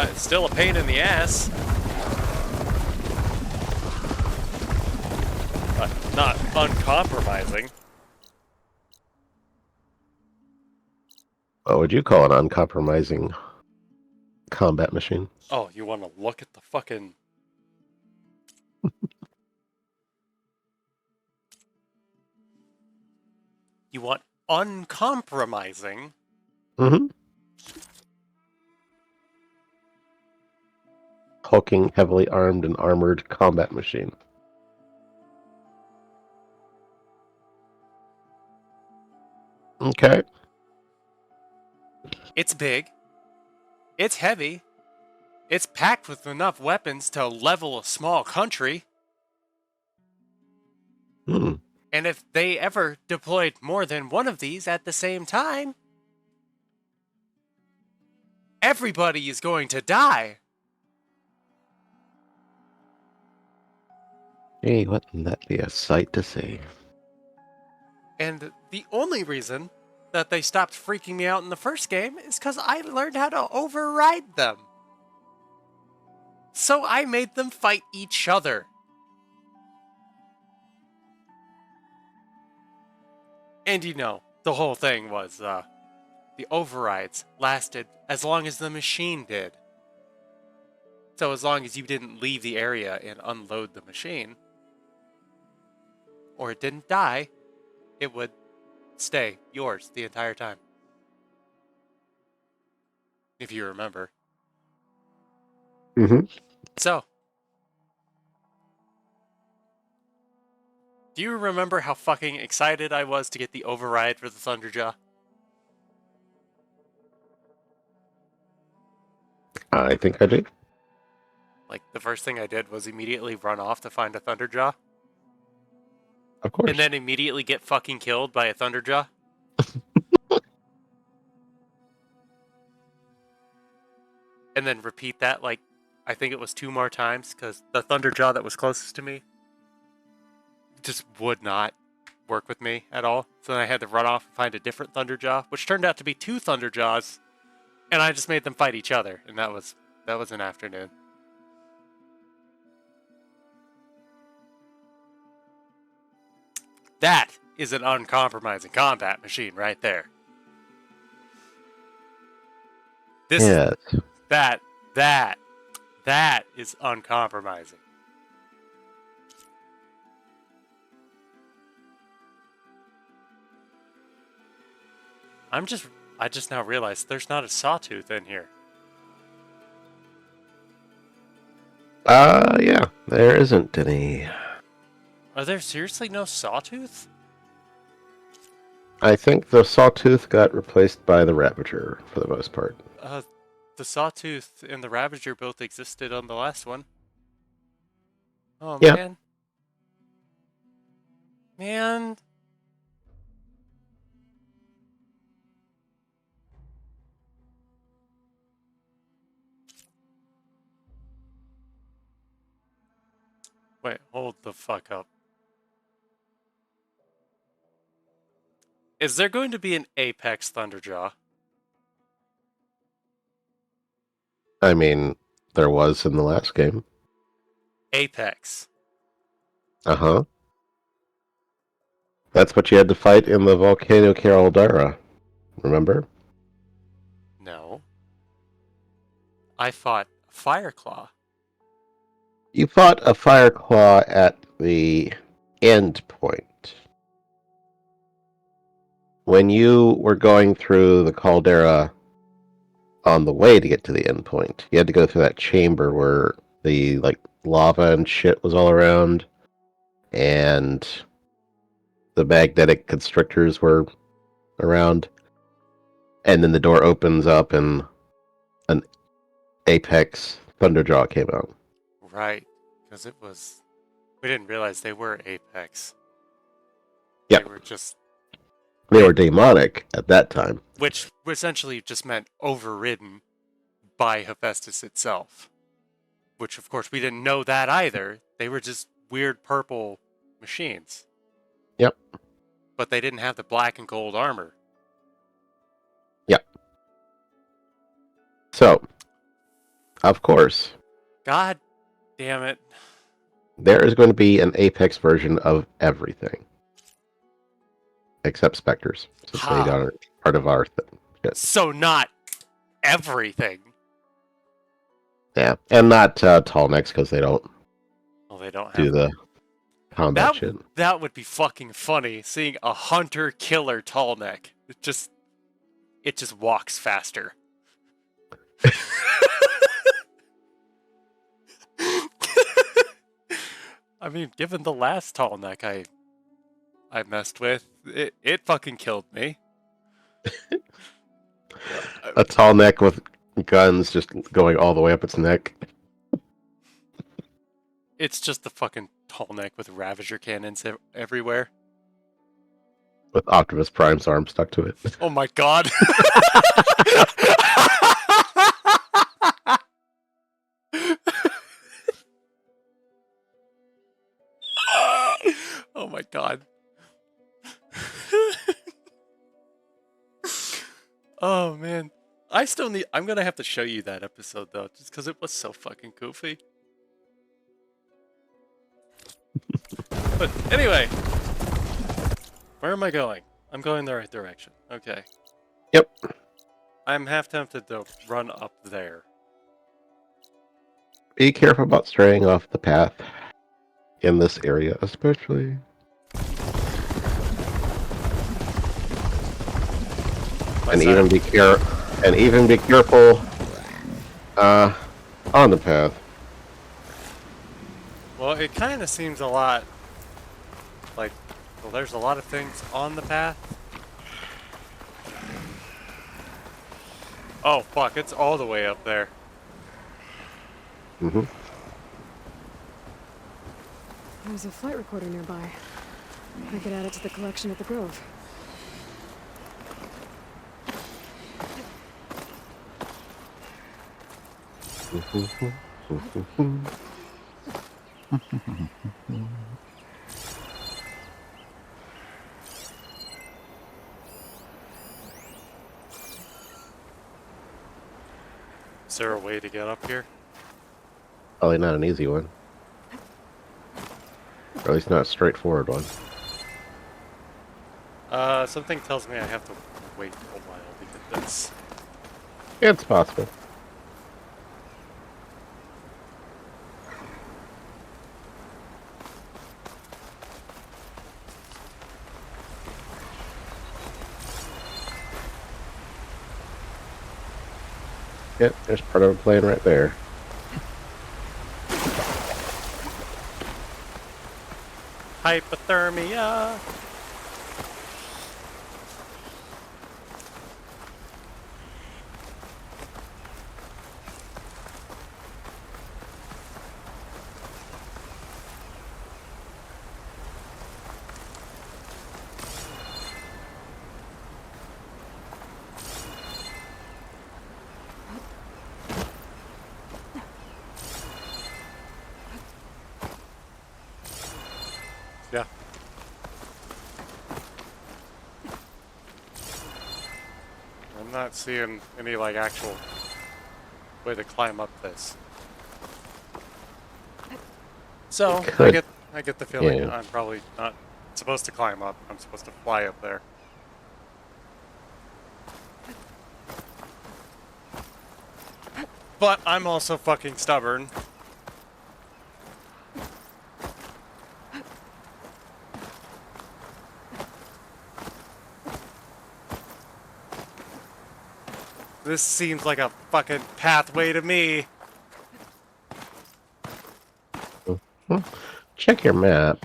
It's still a pain in the ass. But not uncompromising. What would you call an uncompromising combat machine? Oh, you want to look at the fucking... You want uncompromising? Mm-hmm. Hulking, heavily armed and armored combat machine. Okay. It's big. It's heavy. It's packed with enough weapons to level a small country. Hmm. And if they ever deployed more than one of these at the same time, everybody is going to die. Hey, wouldn't that be a sight to see? And the only reason that they stopped freaking me out in the first game is because I learned how to override them. So I made them fight each other. And you know, the whole thing was, the overrides lasted as long as the machine did. So as long as you didn't leave the area and unload the machine, or it didn't die, it would stay yours the entire time. If you remember. Mm-hmm. So, do you remember how fucking excited I was to get the override for the Thunderjaw? I think I do. Like, the first thing I did was immediately run off to find a Thunderjaw. Of course. And then immediately get fucking killed by a Thunderjaw. And then repeat that, like, I think it was 2 more times, because the Thunderjaw that was closest to me just would not work with me at all. So then I had to run off and find a different Thunderjaw, which turned out to be 2 Thunderjaws, and I just made them fight each other, and that was an afternoon. That is an uncompromising combat machine right there. This Yes. is that is uncompromising. I just now realized there's not a sawtooth in here. Yeah, there isn't any. Are there seriously no sawtooth? I think the Sawtooth got replaced by the Ravager for the most part. The sawtooth and the Ravager both existed on the last one. Oh, Yeah. man. Man. Wait, hold the fuck up. Is there going to be an Apex Thunderjaw? I mean, there was in the last game. Apex. Uh-huh. That's what you had to fight in the Volcano Caldera. Remember? No. I fought Fireclaw. You fought a Fireclaw at the end point. When you were going through the caldera on the way to get to the end point, you had to go through that chamber where the lava and shit was all around, and the magnetic constrictors were around, and then the door opens up and an Apex Thunderjaw came out. Right. Because it was... We didn't realize they were Apex. Yep. They were just... They were demonic at that time. Which essentially just meant overridden by Hephaestus itself. Which, of course, we didn't know that either. They were just weird purple machines. Yep. But they didn't have the black and gold armor. Yep. So, of course, God damn it. there is going to be an Apex version of everything. Except Spectres. Since they aren't part of our thing. Yes. So not everything. Yeah, and not tall necks because they don't. Well, they don't do have the combat shit. That would be fucking funny. Seeing a hunter killer tall neck. It just walks faster. I mean, given the last tall neck I messed with, it fucking killed me. A tall neck with guns just going all the way up its neck. It's just the fucking tall neck with Ravager cannons everywhere. With Optimus Prime's arm stuck to it. Oh my god. Oh my god. Oh man. I'm gonna have to show you that episode though, just because it was so fucking goofy. But anyway, where am I going? I'm going the right direction. Okay. Yep. I'm half tempted to run up there. Be careful about straying off the path in this area, especially. And even be careful on the path. Well, it kind of seems a lot like, well, there's a lot of things on the path. Oh, fuck, it's all the way up there. Mm-hmm. There's a flight recorder nearby. I could add it to the collection at the Grove. Is there a way to get up here? Probably not an easy one. Or at least not a straightforward one. Something tells me I have to wait a while to get this. It's possible. Yep, there's part of a plane right there. Hypothermia! Yeah. I'm not seeing any, like, actual way to climb up this. So, I get the feeling I'm probably not supposed to climb up. I'm supposed to fly up there. But I'm also fucking stubborn. This seems like a fucking pathway to me. Check your map.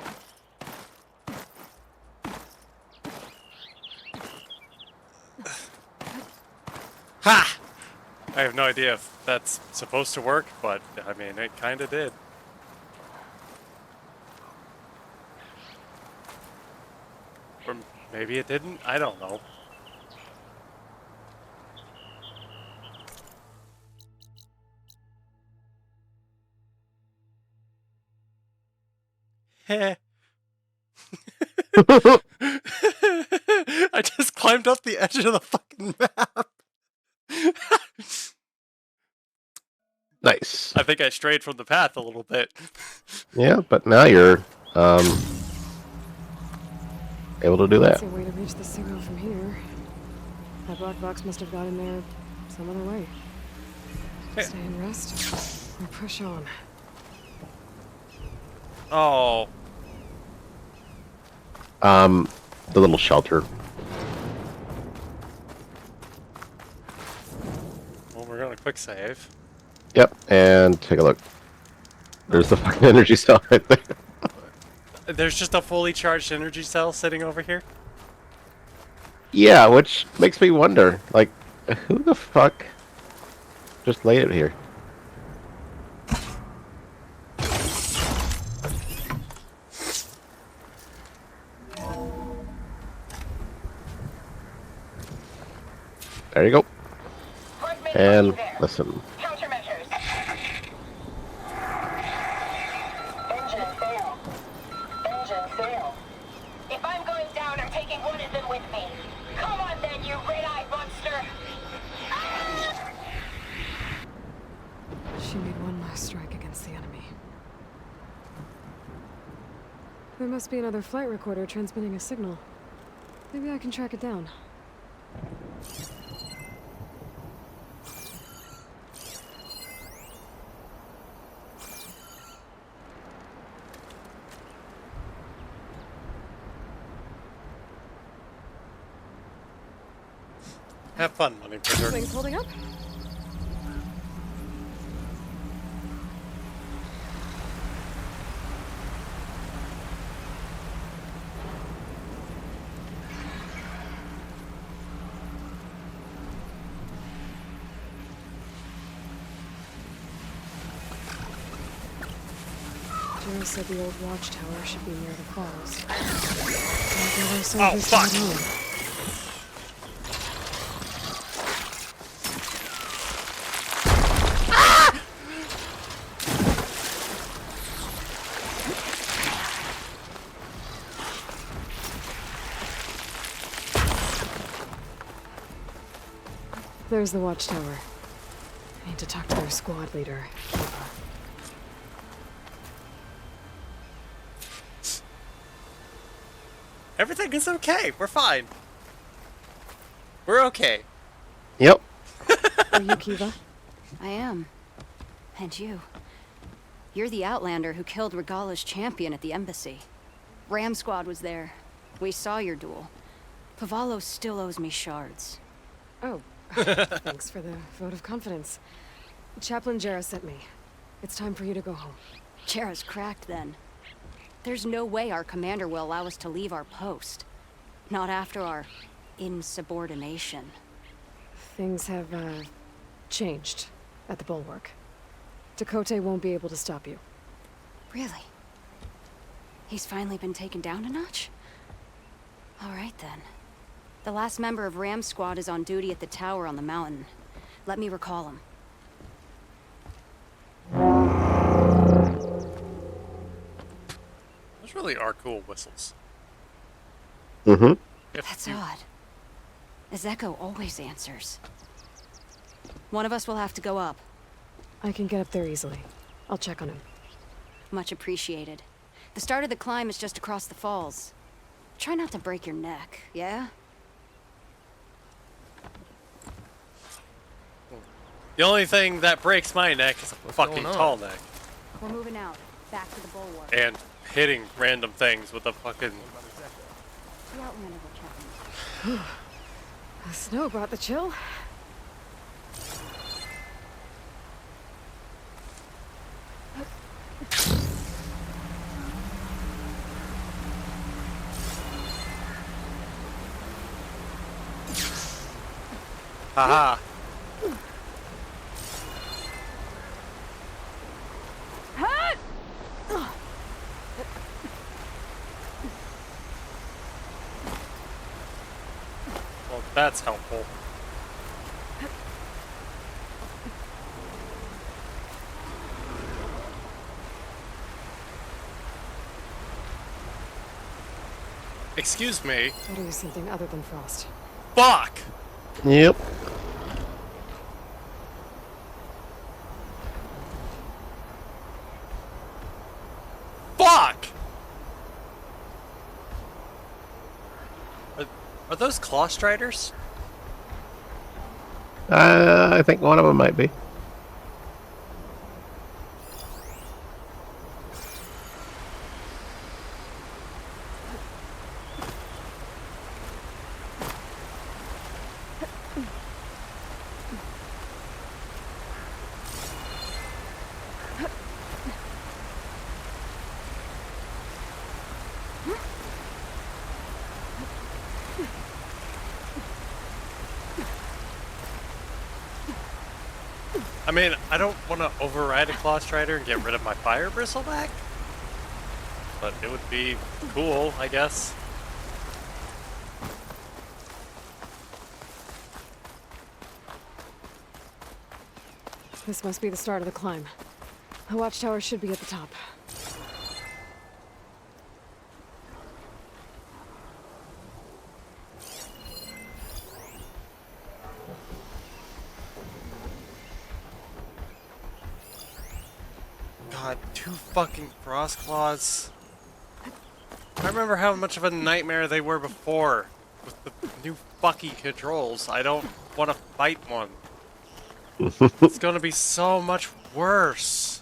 Ha! I have no idea if that's supposed to work, but I mean, it kinda did. Or maybe it didn't? I don't know. Heh. I just climbed up the edge of the fucking map. Nice. I think I strayed from the path a little bit. Yeah, but now you're able to do that. That's a way to reach the signal from here. That black box must have got in there some other way. Stay and rest, or push on. Oh. The little shelter. Well, we're gonna quick save. Yep, and take a look. There's the fucking energy cell right there. There's just a fully charged energy cell sitting over here? Yeah, which makes me wonder, like, who the fuck just laid it here? There you go. And listen. Engine fail. Engine fail. If I'm going down, I'm taking one of them with me. Come on then, you red-eyed monster! She made one last strike against the enemy. There must be another flight recorder transmitting a signal. Maybe I can track it down. Have fun, money printer. Things holding up? Jerry said the old watchtower should be near the falls. Oh, fuck! There's the watchtower. I need to talk to their squad leader. Everything is okay. We're fine. We're okay. Yep. Are you Kiva? I am. And you. You're the Outlander who killed Regala's champion at the embassy. Ram Squad was there. We saw your duel. Pavalo still owes me shards. Oh, thanks for the vote of confidence. Chaplain Jarrah sent me. It's time for you to go home. Jarrah's cracked then. There's no way our commander will allow us to leave our post. Not after our insubordination. Things have, changed at the Bulwark. Tekote won't be able to stop you. Really? He's finally been taken down a notch? All right then. The last member of Ram Squad is on duty at the tower on the mountain. Let me recall him. Those really are cool whistles. Mm-hmm. That's odd. Ezeko always answers. One of us will have to go up. I can get up there easily. I'll check on him. Much appreciated. The start of the climb is just across the falls. Try not to break your neck, yeah? The only thing that breaks my neck is a fucking tall neck. We're moving out. Back to the bulwark. And hitting random things with a fucking... The Outlander will check in. The snow brought the chill. Haha. Well, that's helpful. Excuse me. Better use something other than frost. Fuck! Yep. Fuck! Are those claw striders? I think one of them might be. I mean, I don't want to override a claw strider and get rid of my fire bristleback, but it would be cool, I guess. This must be the start of the climb. The watchtower should be at the top. God, 2 fucking frost claws. I remember how much of a nightmare they were before. With the new fucking controls, I don't want to fight one. It's gonna be so much worse.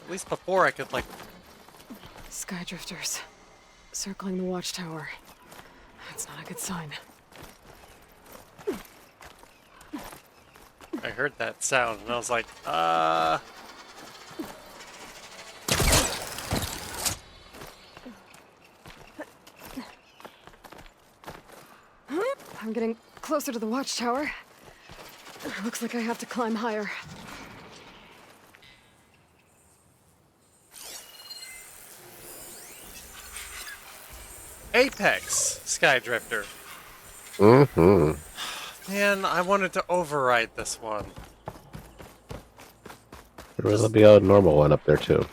At least before I could, like... Skydrifters. Circling the watchtower. That's not a good sign. I heard that sound and I was like, I'm getting closer to the watchtower. Looks like I have to climb higher. Apex Skydrifter. Mm-hmm. Man, I wanted to override this one. There will be a normal one up there too.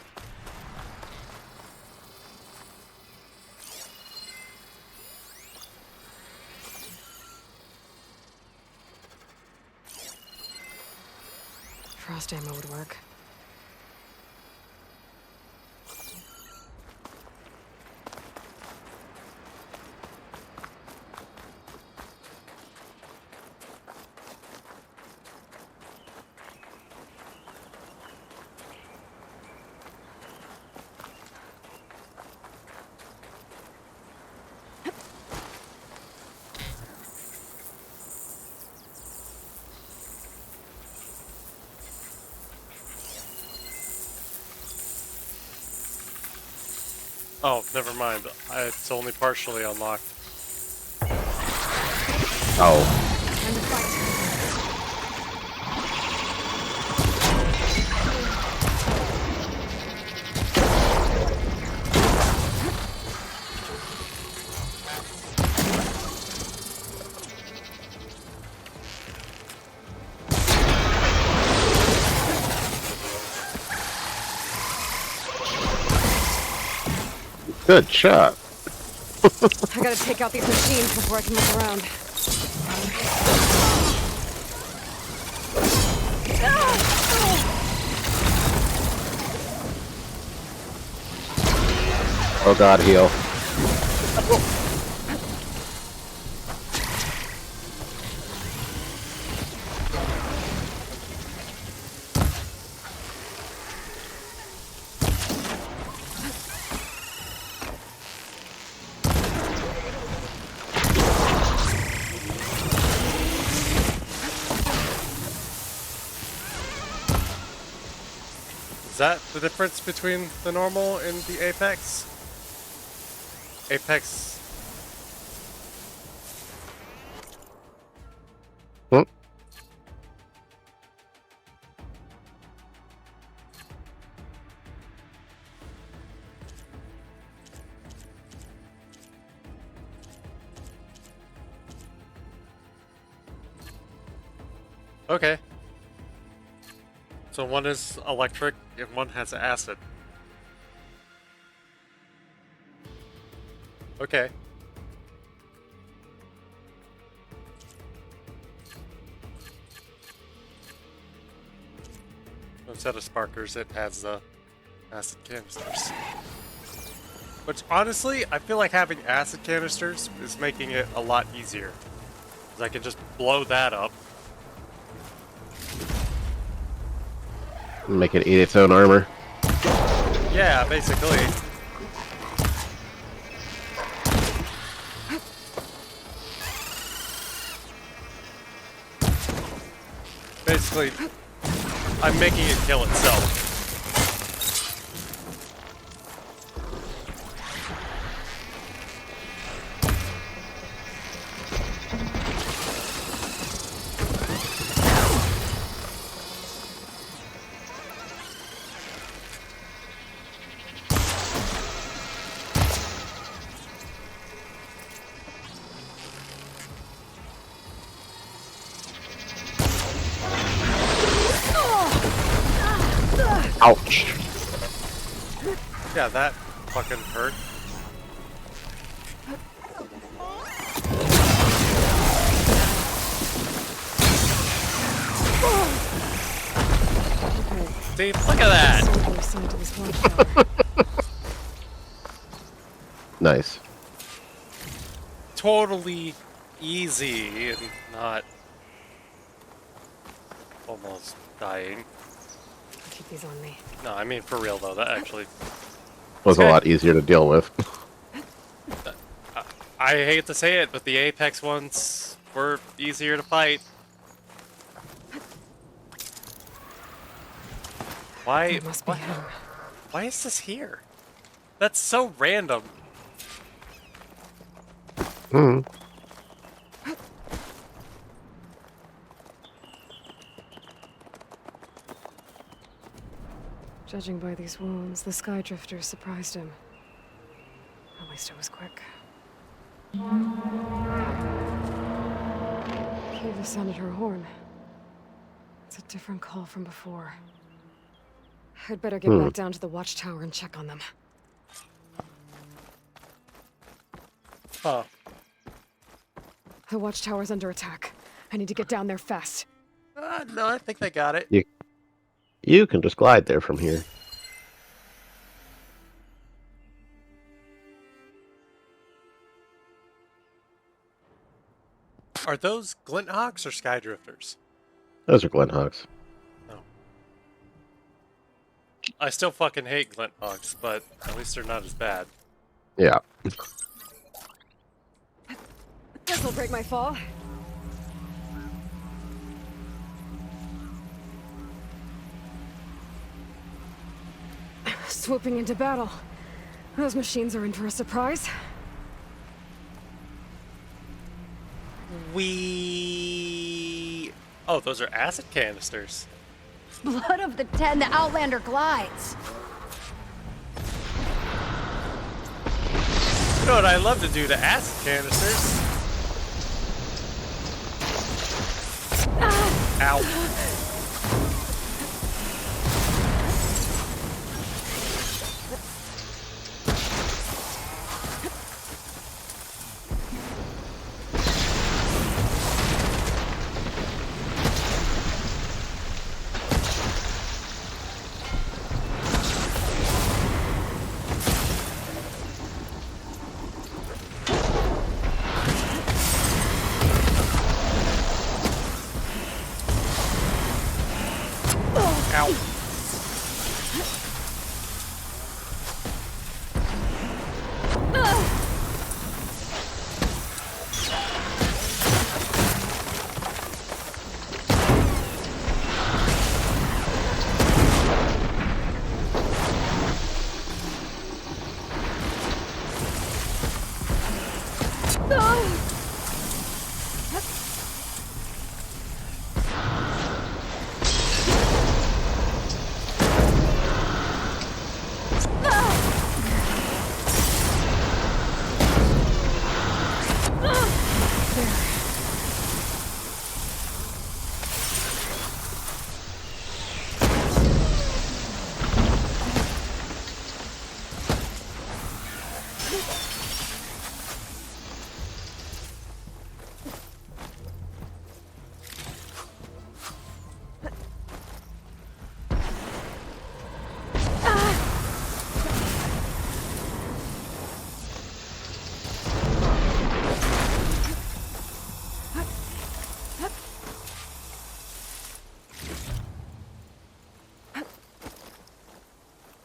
Frost ammo would work. Oh, never mind. It's only partially unlocked. Oh. Good shot. I gotta take out these machines before I can look around. Oh god, heal. Is that the difference between the normal and the Apex? Apex. Hmm? Okay. So one is electric and one has acid. Okay. Instead of sparkers, it has acid canisters. Which, honestly, I feel like having acid canisters is making it a lot easier. Because I can just blow that up. Make it eat its own armor. Yeah, basically. Basically, I'm making it kill itself. Ouch. Yeah, that fucking hurt. See, look at that! Nice. Totally easy and not almost dying. Keep these on me. No, I mean for real though, that actually Was a lot easier to deal with. I hate to say it, but the Apex ones were easier to fight. Why? Why is this here? That's so random. Hmm. Judging by these wounds, the Sky Drifter surprised him. At least it was quick. Kiva sounded her horn. It's a different call from before. I'd better get back down to the watchtower and check on them. Huh. The watchtower's under attack. I need to get down there fast. No, I think they got it. You can just glide there from here. Are those Glinthawks or Sky Drifters? Those are Glinthawks. No. I still fucking hate Glinthawks, but at least they're not as bad. Yeah. This'll break my fall. Swooping into battle. Those machines are in for a surprise. Oh, those are acid canisters. Blood of the 10, the Outlander glides. You know what I love to do to acid canisters? Ow. Ow.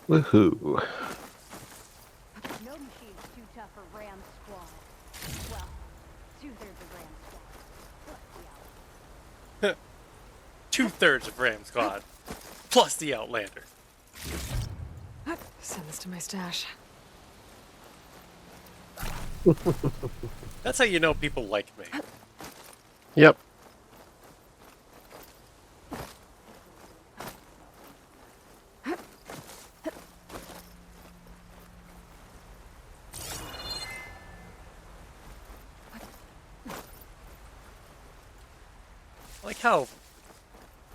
Woohoo. No machine's too tough for Ram Squad. Well, 2/3 of Ram Squad. 2/3 of Ram Squad. Plus the Outlander. Send this to my stash. That's how you know people like me. Yep. I like how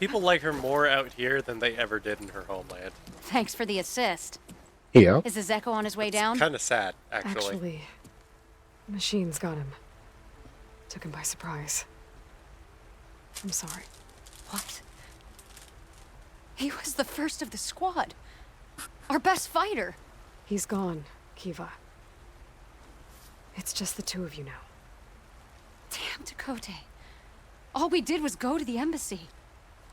people like her more out here than they ever did in her homeland. Thanks for the assist. Yeah. Is the Zeko on his way down? Kind of sad, actually. Actually, the machines got him. Took him by surprise. I'm sorry. What? He was the first of the squad. Our best fighter. He's gone, Kiva. It's just the two of you now. Damn Dakota. All we did was go to the embassy.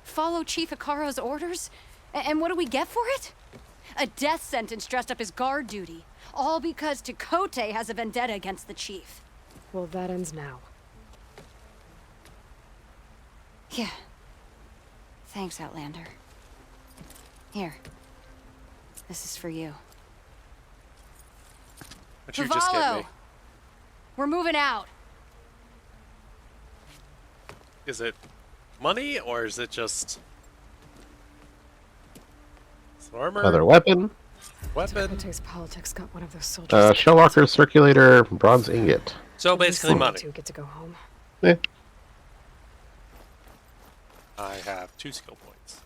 Follow Chief Ikaro's orders? And what do we get for it? A death sentence dressed up as guard duty. All because Takote has a vendetta against the chief. Well, that ends now. Yeah. Thanks, Outlander. Here. This is for you. What'd you just give me? We're moving out. Is it money or is it just some armor? Another weapon. Weapon. Takote's politics got one of those soldiers. Shellwalker circulator, bronze ingot. So basically money. Two get to go home. Eh. I have 2 skill points.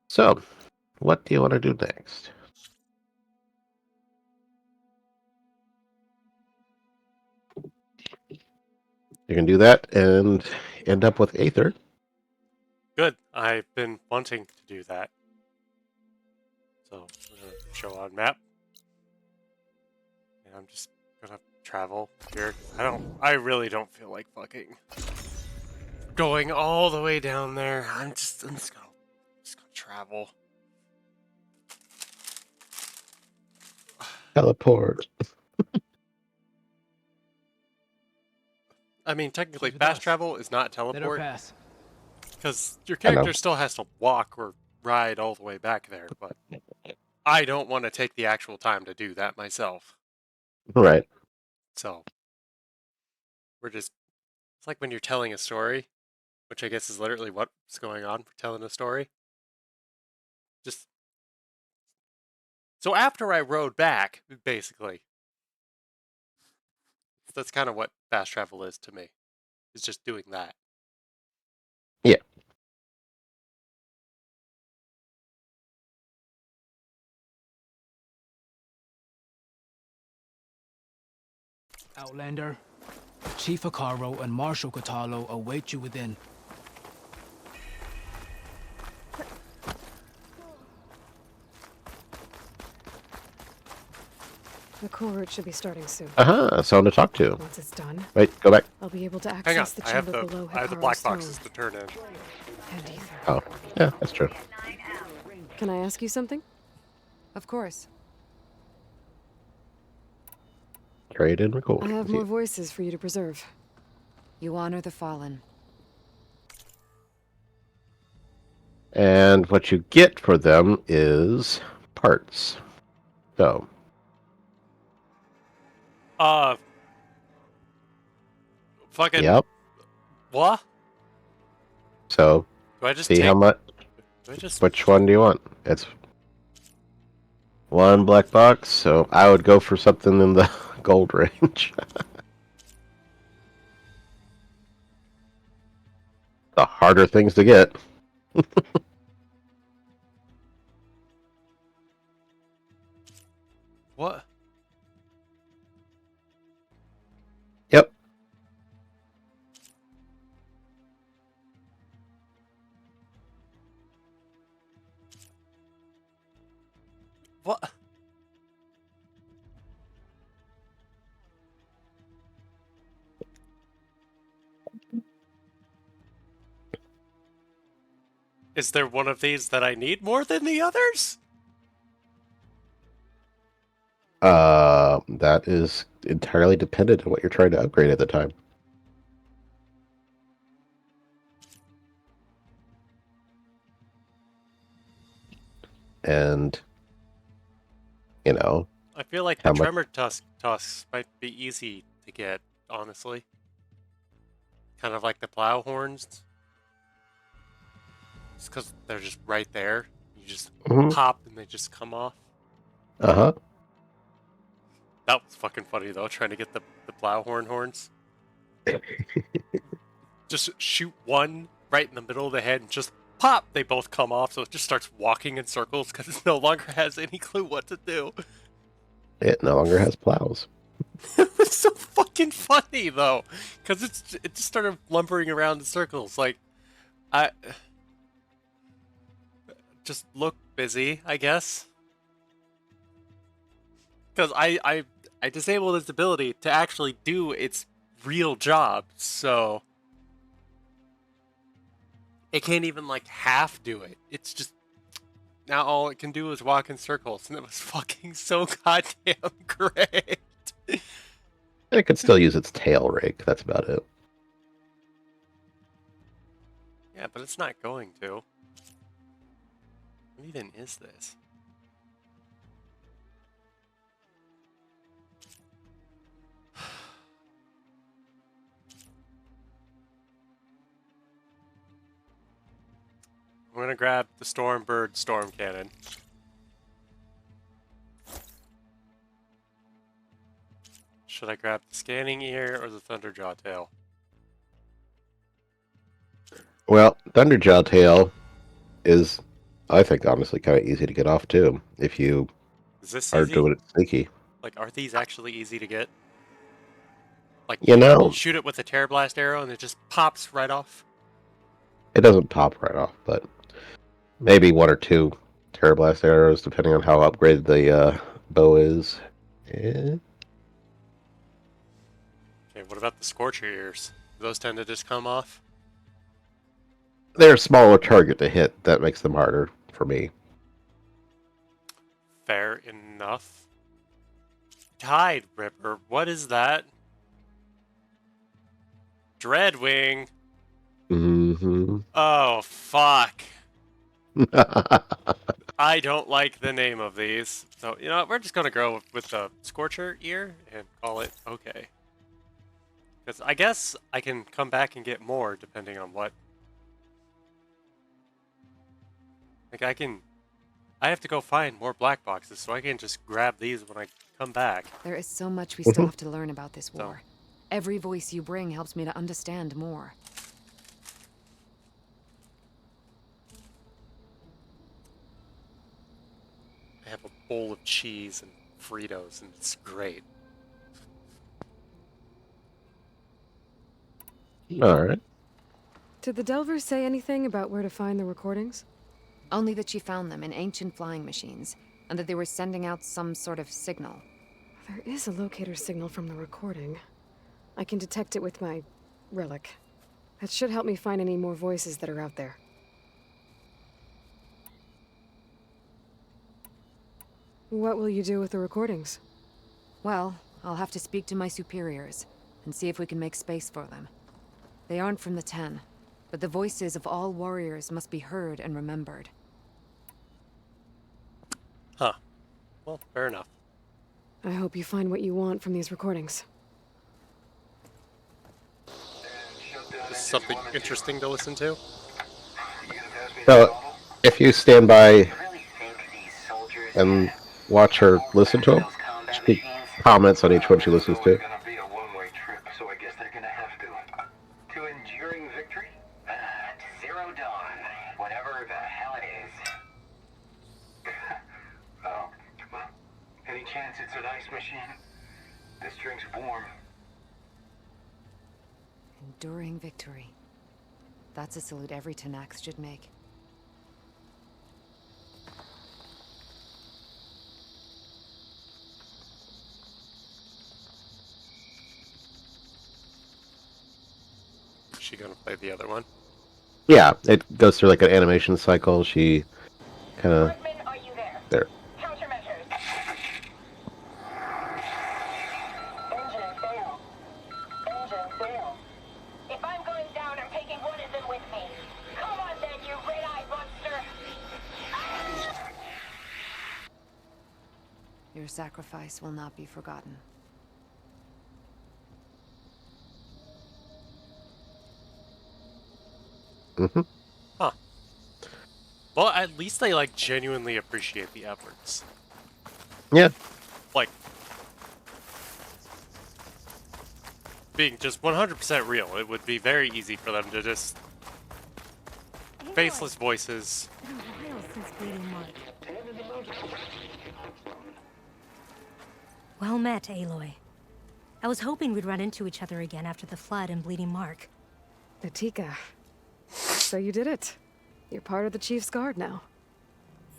So, what do you want to do next? You can do that and end up with Aether. Good. I've been wanting to do that. So, I'm gonna show on map. And I'm just gonna travel here. I really don't feel like fucking going all the way down there. I'm just gonna travel. Teleport. I mean, technically, She's with fast us. travel is not Let her teleport. pass. Because your I know. character still has to walk or ride all the way back there, but I don't want to take the actual time to do that myself. Right. So, it's like when you're telling a story, which I guess is literally what's going on for telling a story. Just, so after I rode back, basically, that's kind of what fast travel is to me, is just doing that. Yeah. Outlander, Chief Akaro and Marshal Katalo await you within. The cohort should be starting soon. Someone to talk to. Once it's done, Wait, go back. I'll be able to Hang on, access the I have chamber below I have the Hikaru's black stone. boxes to turn in. And ether. Oh, yeah, that's true. Can I ask you something? Of course. Trade and record. I have more voices for you to preserve. You honor the fallen. And what you get for them is parts. So. Fucking. Yep. What? So. Do I just see take... how much? Do I just... Which one do you want? It's one black box, so I would go for something in the gold range. The harder things to get. What? Yep. What? Is there one of these that I need more than the others? That is entirely dependent on what you're trying to upgrade at the time. And, you know. I feel like the tremor tusks might be easy to get, honestly. Kind of like the plow horns. Just because they're just right there. You just pop and they just come off. Uh-huh. That was fucking funny, though, trying to get the plow horns. Just shoot one right in the middle of the head and just pop! They both come off, so it just starts walking in circles because it no longer has any clue what to do. It no longer has plows. It was so fucking funny, though, because it just started lumbering around in circles. Like, I just look busy, I guess. Because I disabled its ability to actually do its real job, so it can't even, like, half do it. It's just, now all it can do is walk in circles, and it was fucking so goddamn great. It could still use its tail rake, that's about it. Yeah, but it's not going to. What even is this? I'm gonna grab the Stormbird Storm Cannon. Should I grab the Scanning Ear or the Thunderjaw Tail? Well, Thunderjaw Tail is, I think, honestly kind of easy to get off, too, if you are doing it sneaky. Like, are these actually easy to get? Like, you know, shoot it with a Terror Blast arrow and it just pops right off? It doesn't pop right off, but maybe one or two Terror Blast arrows, depending on how upgraded the bow is. Yeah. Okay, what about the Scorcher Ears? Do those tend to just come off? They're a smaller target to hit. That makes them harder for me. Fair enough. Tide Ripper, what is that? Dreadwing. Mm-hmm. Oh, fuck. I don't like the name of these. So, you know what? We're just going to go with the Scorcher Ear and call it okay. Because I guess I can come back and get more depending on what. Like, I have to go find more black boxes, so I can just grab these when I come back. There is so much we still have to learn about this war. Every voice you bring helps me to understand more. I have a bowl of cheese and Fritos, and it's great. Alright. Did the Delvers say anything about where to find the recordings? Only that she found them in ancient flying machines, and that they were sending out some sort of signal. There is a locator signal from the recording. I can detect it with my relic. That should help me find any more voices that are out there. What will you do with the recordings? Well, I'll have to speak to my superiors and see if we can make space for them. They aren't from the Ten, but the voices of all warriors must be heard and remembered. Huh. Well, fair enough. I hope you find what you want from these recordings. This is something interesting to listen to. So, if you stand by and watch her listen to them, she comments on each one she listens to. So I guess they're gonna have to. To enduring victory? Zero Dawn. Whatever the hell it is. Oh, well, any chance it's an ice machine? This drink's warm. Enduring victory. That's a salute every Tanax should make. Is she gonna play the other one? Yeah, it goes through like an animation cycle. She kind of there. Countermeasures. Engine fail. Engine fail. If I'm going down, I'm taking one of them with me. Come on then, you red-eyed monster. Your sacrifice will not be forgotten. Mm-hmm. Huh. Well, at least they, like, genuinely appreciate the efforts. Yeah. Like, being just 100% real, it would be very easy for them to just... faceless voices. Well met, Aloy. I was hoping we'd run into each other again after the flood in Bleeding Mark. Atika. So you did it. You're part of the Chief's Guard now.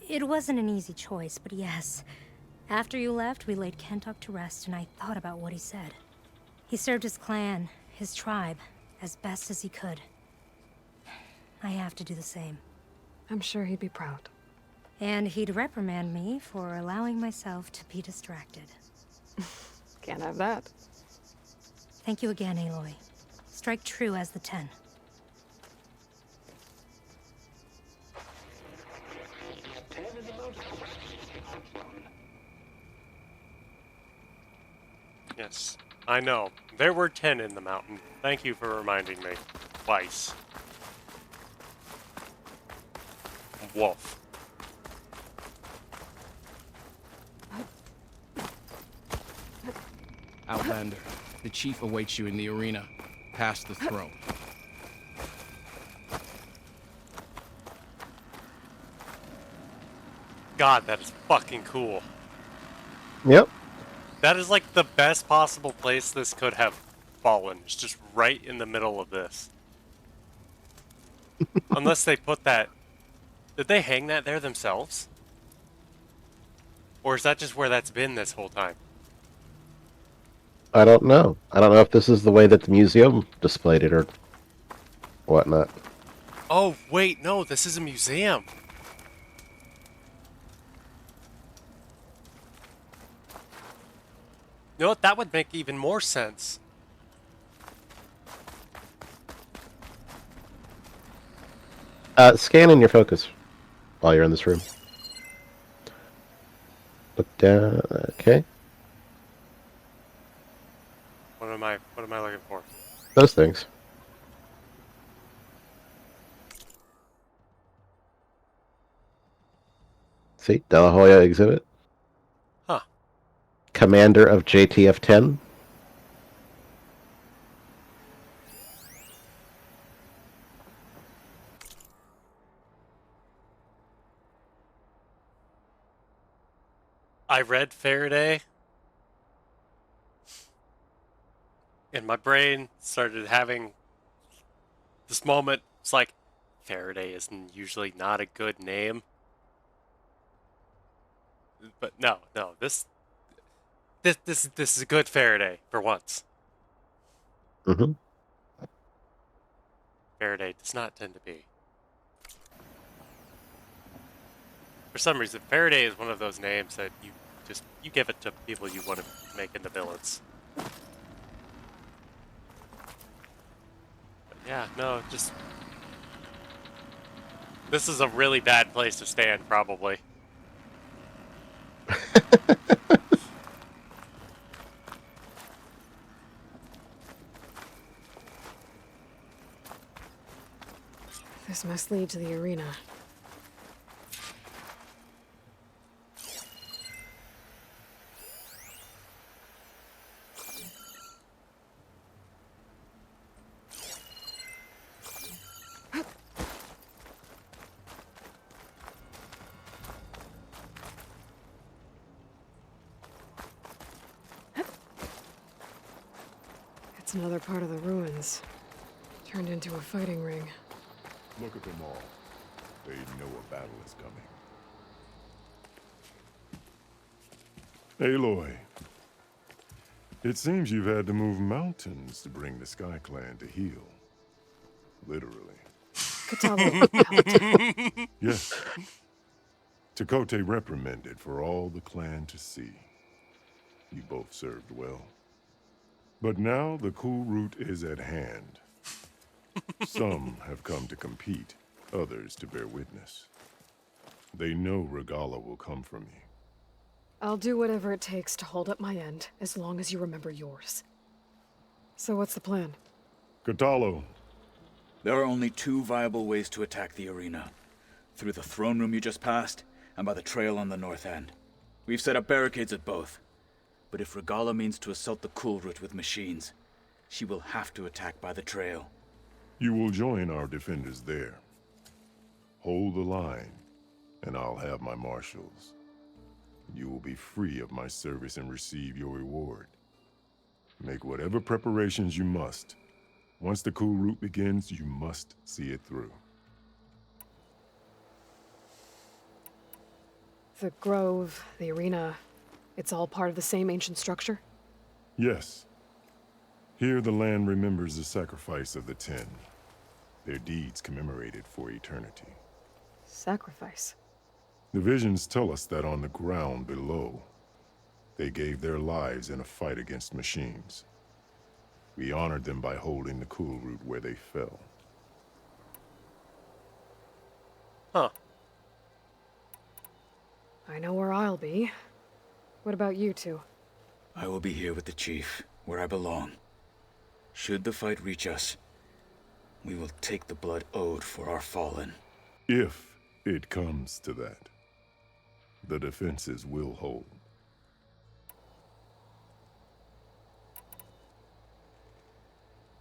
It wasn't an easy choice, but yes. After you left, we laid Kentok to rest, and I thought about what he said. He served his clan, his tribe, as best as he could. I have to do the same. I'm sure he'd be proud. And he'd reprimand me for allowing myself to be distracted. Can't have that. Thank you again, Aloy. Strike true as the Ten. Yes, I know. There were 10 in the mountain. Thank you for reminding me. Twice. Wolf. Outlander, the chief awaits you in the arena, past the throne. God, that is fucking cool. Yep. That is like the best possible place this could have fallen. It's just right in the middle of this. Unless they put that... Did they hang that there themselves? Or is that just where that's been this whole time? I don't know. I don't know if this is the way that the museum displayed it or whatnot. Oh, wait, no, this is a museum. You know what? That would make even more sense. Scan in your focus while you're in this room. Look down. Okay. What am I looking for? Those things. See? De La Hoya exhibit. Huh. Commander of JTF-10. I read Faraday, and my brain started having this moment. It's like, Faraday is usually not a good name. But no, this is a good Faraday for once. Mm-hmm. Faraday does not tend to be. For some reason, Faraday is one of those names that you give it to people you want to make into villains. But yeah, no, just this is a really bad place to stand, probably. This must lead to the arena. It's another part of the ruins. Turned into a fighting ring. Look at them all. They know a battle is coming. Aloy. It seems you've had to move mountains to bring the Sky Clan to heel. Literally. Katabo helped. Yes. Tekote reprimanded for all the clan to see. You both served well. But now the cool route is at hand. Some have come to compete, others to bear witness. They know Regala will come from you. I'll do whatever it takes to hold up my end, as long as you remember yours. So what's the plan? Katalo. There are only two viable ways to attack the arena. Through the throne room you just passed, and by the trail on the north end. We've set up barricades at both. But if Regala means to assault the cool route with machines, she will have to attack by the trail. You will join our defenders there. Hold the line, and I'll have my marshals. You will be free of my service and receive your reward. Make whatever preparations you must. Once the cool route begins, you must see it through. The grove, the arena, it's all part of the same ancient structure? Yes. Here the land remembers the sacrifice of the 10. Their deeds commemorated for eternity. Sacrifice? The visions tell us that on the ground below, they gave their lives in a fight against machines. We honored them by holding the cool route where they fell. Huh. I know where I'll be. What about you two? I will be here with the chief, where I belong. Should the fight reach us, we will take the blood owed for our fallen. If it comes to that, the defenses will hold.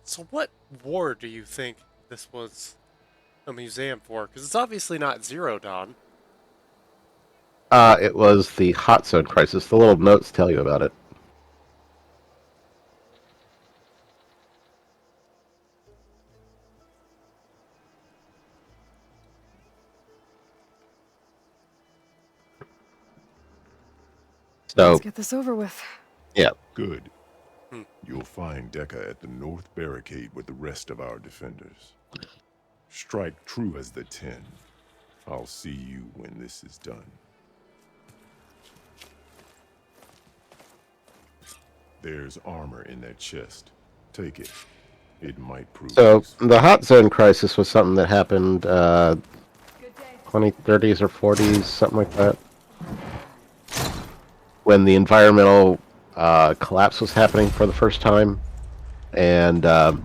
So what war do you think this was a museum for? Because it's obviously not Zero Dawn. It was the Hot Zone Crisis. The little notes tell you about it. So, let's get this over with. Yeah. Good. You'll find Dekka at the north barricade with the rest of our defenders. Strike true as the 10. I'll see you when this is done. There's armor in that chest. Take it. It might prove So useful. the hot zone crisis was something that happened 2030s or 40s, something like that. When the environmental collapse was happening for the first time, and Good.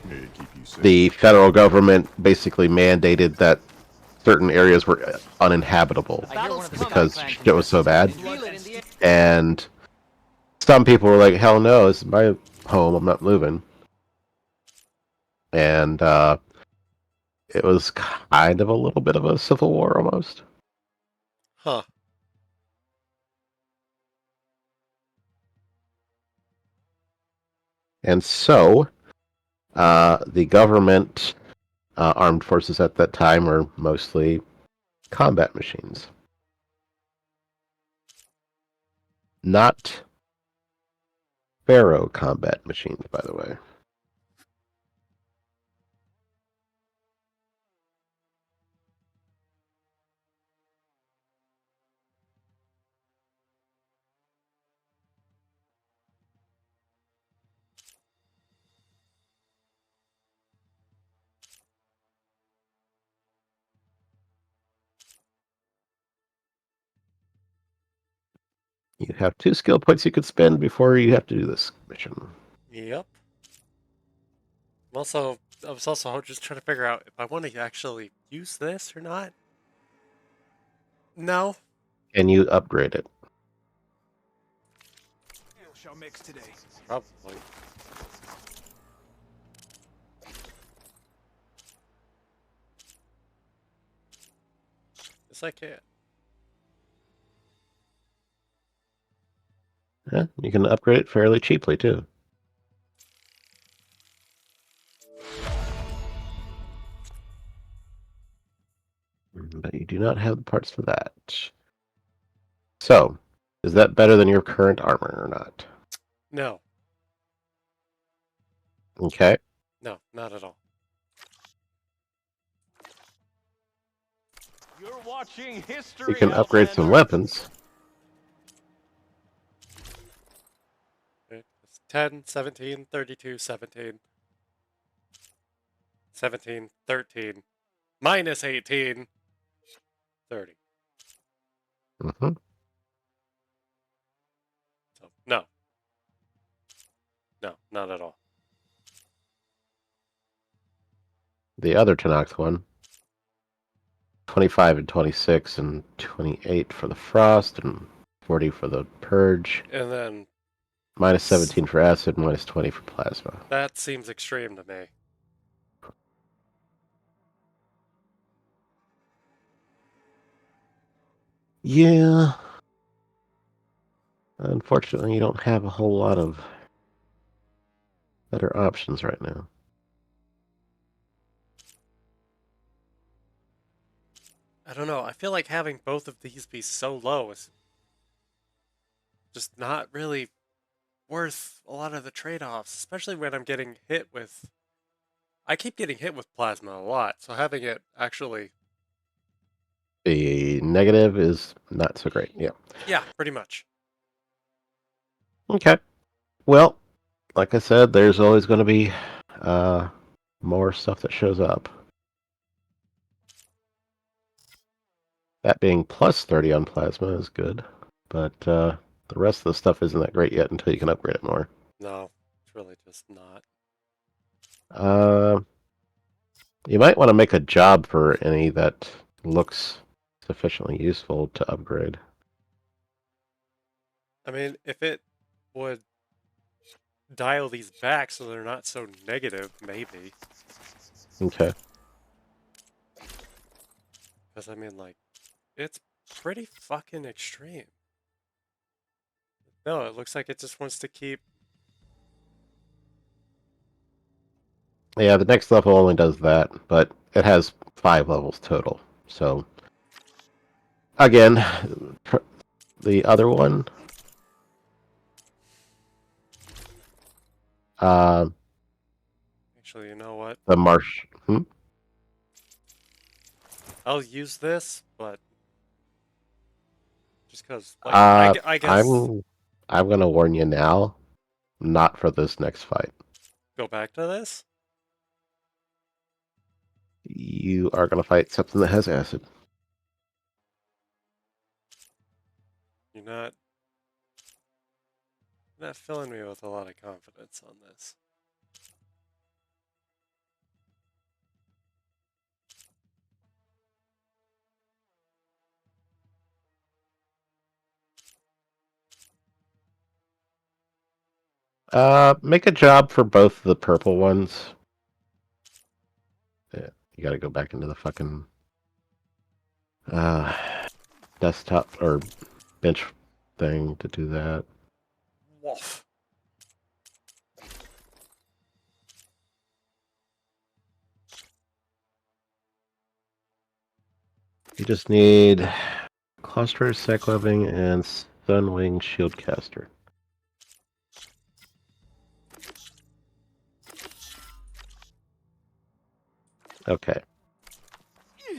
May it keep you safe. the federal government basically mandated that certain areas were uninhabitable because shit was so bad. And some people were like, hell no, this is my home, I'm not moving. And it was kind of a little bit of a civil war almost. Huh. And so, the government armed forces at that time were mostly combat machines. Not Pharaoh combat machines, by the way. You have 2 skill points you could spend before you have to do this mission. Yep. I was also just trying to figure out if I want to actually use this or not. No. Can you upgrade it? Shall mix today. Probably. Yes, I can. Yeah, you can upgrade it fairly cheaply, too. But you do not have the parts for that. So, is that better than your current armor or not? No. Okay. No, not at all. You're watching history. You can upgrade some weapons. It's 10, 17, 32, 17. 17, 13. Minus 18. 30. Mm-hmm. So, no. No, not at all. The other Tanakh one. 25 and 26 and 28 for the Frost and 40 for the Purge. And then... Minus 17 for Acid, minus 20 for Plasma. That seems extreme to me. Yeah. Unfortunately, you don't have a whole lot of better options right now. I don't know. I feel like having both of these be so low is just not really worth a lot of the trade-offs, especially when I'm getting hit with... I keep getting hit with Plasma a lot, so having it actually... The negative is not so great, yeah. Yeah, pretty much. Okay. Well, like I said, there's always going to be more stuff that shows up. That being plus 30 on Plasma is good, but the rest of the stuff isn't that great yet until you can upgrade it more. No, it's really just not. You might want to make a job for any that looks sufficiently useful to upgrade. I mean, if it would dial these back so they're not so negative, maybe. Okay. Because, I mean, like, it's pretty fucking extreme. No, it looks like it just wants to keep... Yeah, the next level only does that, but it has 5 levels total. So, again, the other one... Actually, you know what? The Marshal. I'll use this, but just because, like, I guess... I'm gonna warn you now, not for this next fight. Go back to this? You are going to fight something that has acid. You're not filling me with a lot of confidence on this. Make a job for both the purple ones. Yeah, you got to go back into the fucking desktop or bench thing to do that. Wolf. You just need Cluster, Secleving, and Sunwing Shieldcaster. Okay.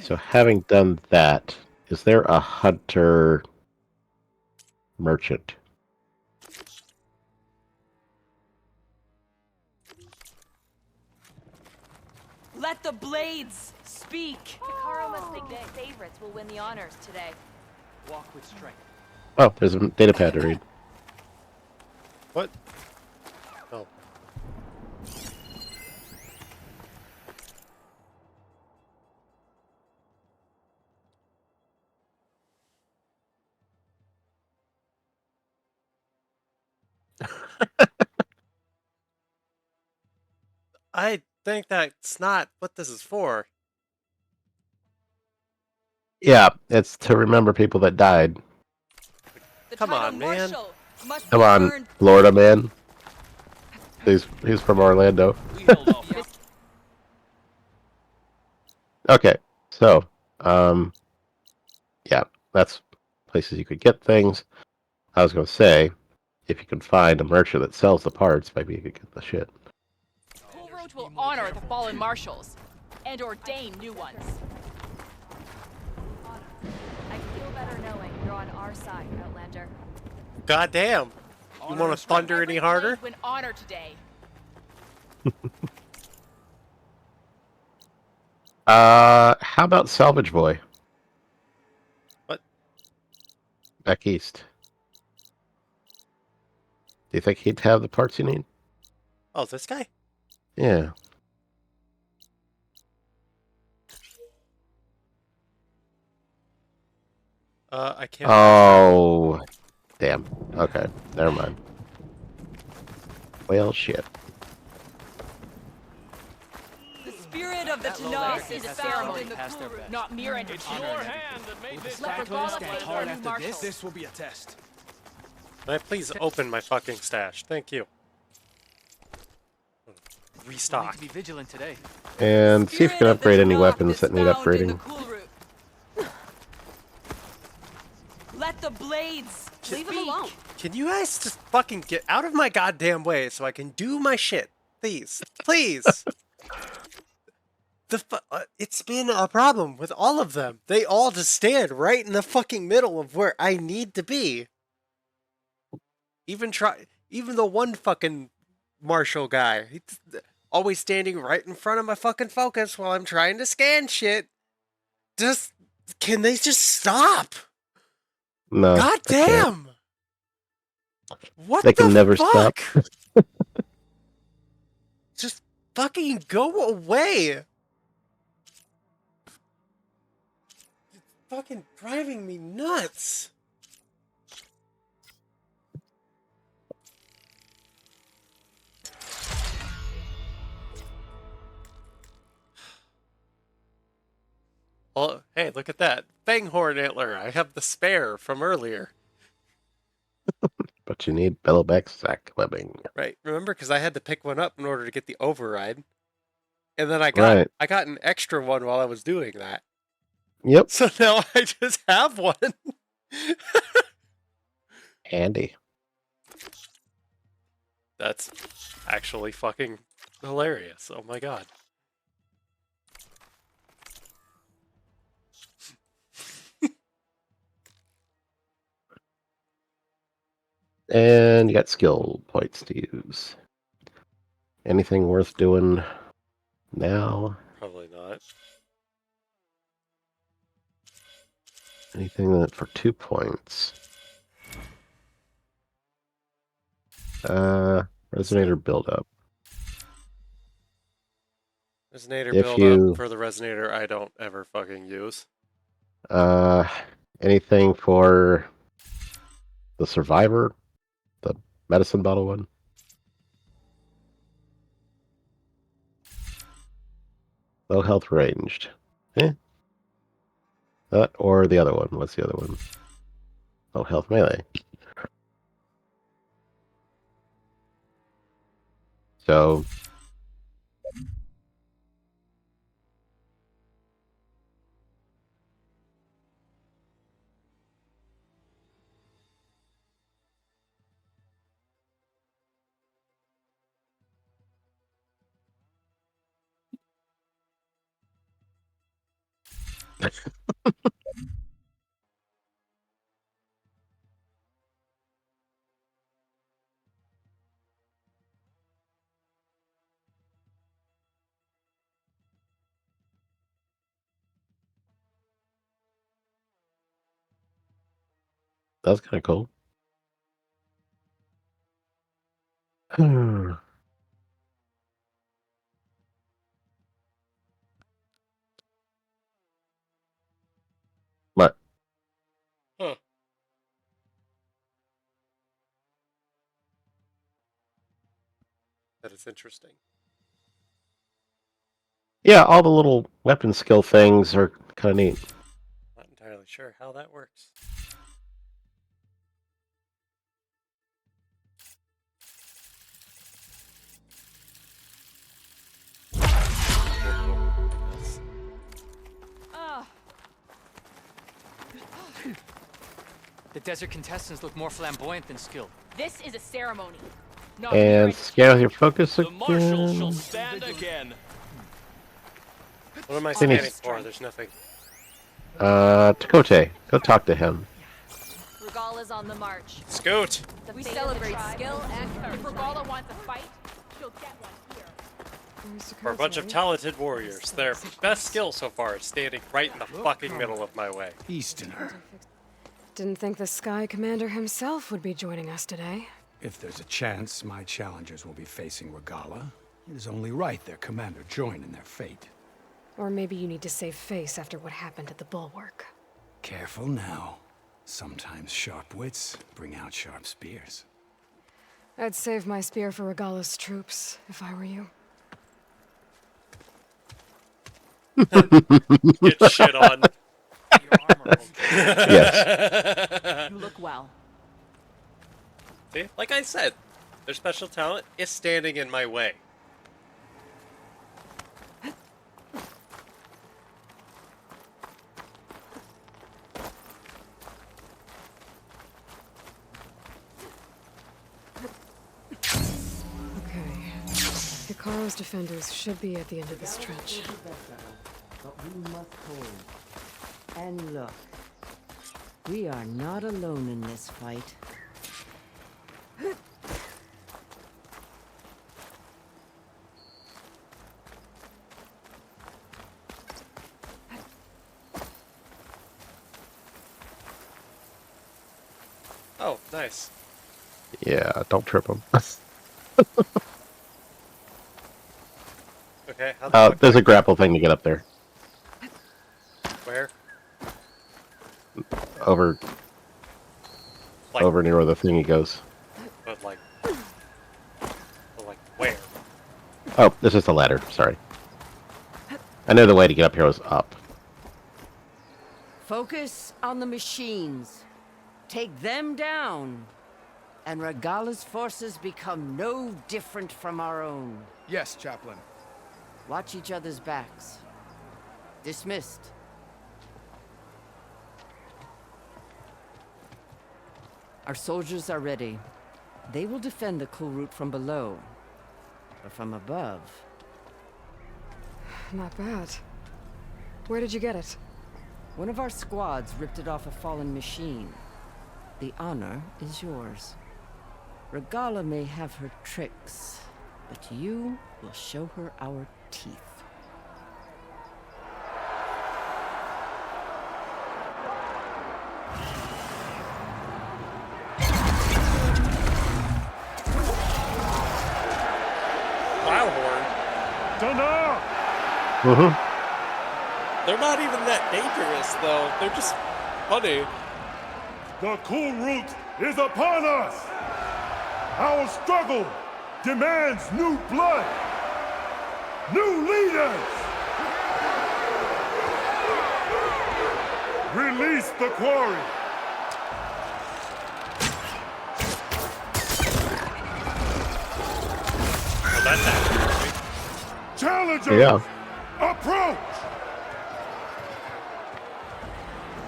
So having done that, is there a hunter merchant? Let the blades speak. Hikaru must think his favorites will win the honors today. Walk with strength. Oh, there's a data pad to read. What? Oh. I think that's not what this is for. Yeah, it's to remember people that died. Come on, man. Come on, Florida man. He's from Orlando. Okay, so yeah, that's places you could get things. I was gonna say, if you can find a merchant that sells the parts, maybe you could get the shit. Cool Road will honor the fallen marshals and ordain new ones. I feel better knowing you're on our side, Outlander. Goddamn. You want to thunder any harder? Win honor today. How about Salvage Boy? What? Back east. Do you think he'd have the parts you need? Oh, this guy? Yeah. I can't. Oh, damn. Okay, never mind. Well, shit. The spirit of the Tanakh is found in the cool room, not mere entertainment. It's your hand that made this Let Regala fight our new marshal. This will be a test. May I please open my fucking stash? Thank you. Restock. Need to be vigilant today. And see if you can upgrade any weapons that need upgrading. Let the blades Leave him alone. Can you guys just fucking get out of my goddamn way so I can do my shit? Please. Please. It's been a problem with all of them. They all just stand right in the fucking middle of where I need to be. Even the one fucking Marshal guy. He's always standing right in front of my fucking focus while I'm trying to scan shit. Can they just stop? No. God damn! What they can the never fuck? stop. Just fucking go away! It's fucking driving me nuts! Well, hey, look at that. Fanghorn antler. I have the spare from earlier. But you need Bellowback Sack Webbing. Right. Remember, because I had to pick one up in order to get the override. And then I got an extra one while I was doing that. Yep. So now I just have one. Andy. That's actually fucking hilarious. Oh my god. And you got skill points to use. anything worth doing now? Probably not. Anything that for 2 points? Resonator buildup. Resonator If build up you for the resonator I don't ever fucking use. anything for the survivor, the medicine bottle one. Low health ranged. That or the other one. What's the other one? Low health melee. So that's kind of cool. What? Huh. That is interesting. Yeah, all the little weapon skill things are kind of neat. Not entirely sure how that works. The desert contestants look more flamboyant than skilled. This is a ceremony. Not And scale your focus again. Marshal shall stand again. What am I Then scanning he's- for? There's nothing. Takote. Go talk to him. Regala's on the march. Scoot! We celebrate skill and courage. If Regala wants a fight, she'll get one here. For a bunch of talented warriors, their best skill so far is standing right in the fucking middle of my way. Easterner. Didn't think the Sky Commander himself would be joining us today. If there's a chance my challengers will be facing Regala, it is only right their commander join in their fate. Or maybe you need to save face after what happened at the Bulwark. Careful now. Sometimes sharp wits bring out sharp spears. I'd save my spear for Regala's troops, if I were you. Get shit on. Yes. You look well. See? Like I said, their special talent is standing in my way. Okay. Hikaru's defenders should be at the end of this trench. But we must hold. And look, we are not alone in this fight. Oh, nice. Yeah, don't trip him. Okay, how the fuck There's a grapple thing to get up there. Where? Over. Like- Over near where the thingy goes. But like where? Oh, this is the ladder. Sorry. I know the way to get up here was up. Focus on the machines. Take them down. And Regala's forces become no different from our own. Yes, Chaplain. Watch each other's backs. Dismissed. Our soldiers are ready. They will defend the cool route from below. But from above... Not bad. Where did you get it? One of our squads ripped it off a fallen machine. The honor is yours. Regala may have her tricks, But you will show her our teeth. Plowhorn. Dunno! They're not even that dangerous, though. They're just funny. The cool route is upon us! Our struggle demands new blood! New leaders! Release the quarry! Well, that's accurate. Challengers! Yeah. Approach!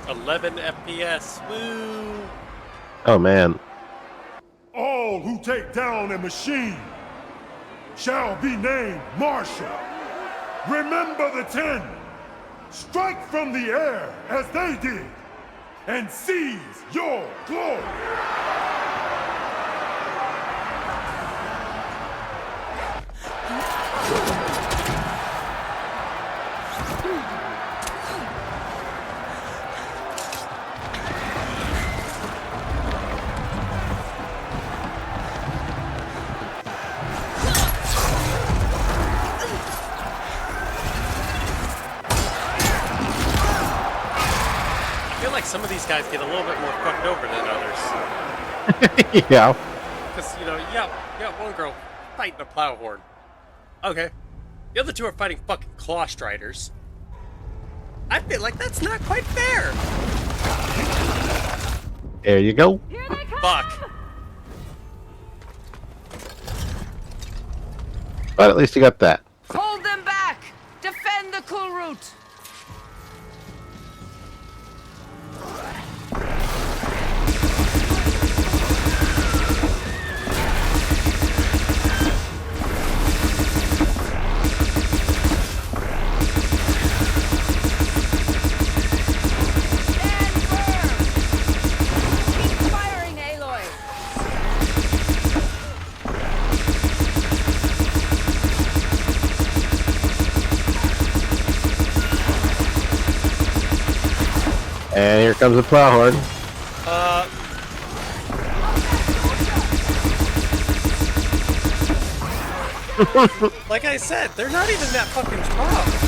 11 FPS. Woo! Oh man. All who take down a machine shall be named Marshal. Remember the 10. Strike from the air as they did and seize your glory. I feel like some of these guys get a little bit more fucked over than others. Yeah. Because, you know, yeah, one girl fighting a plowhorn. Okay. The other two are fighting fucking claw striders. I feel like that's not quite fair. There you go. Fuck. But at least you got that. Hold them back! Defend the cool route! And here comes the plowhorn. Like I said, they're not even that fucking tough.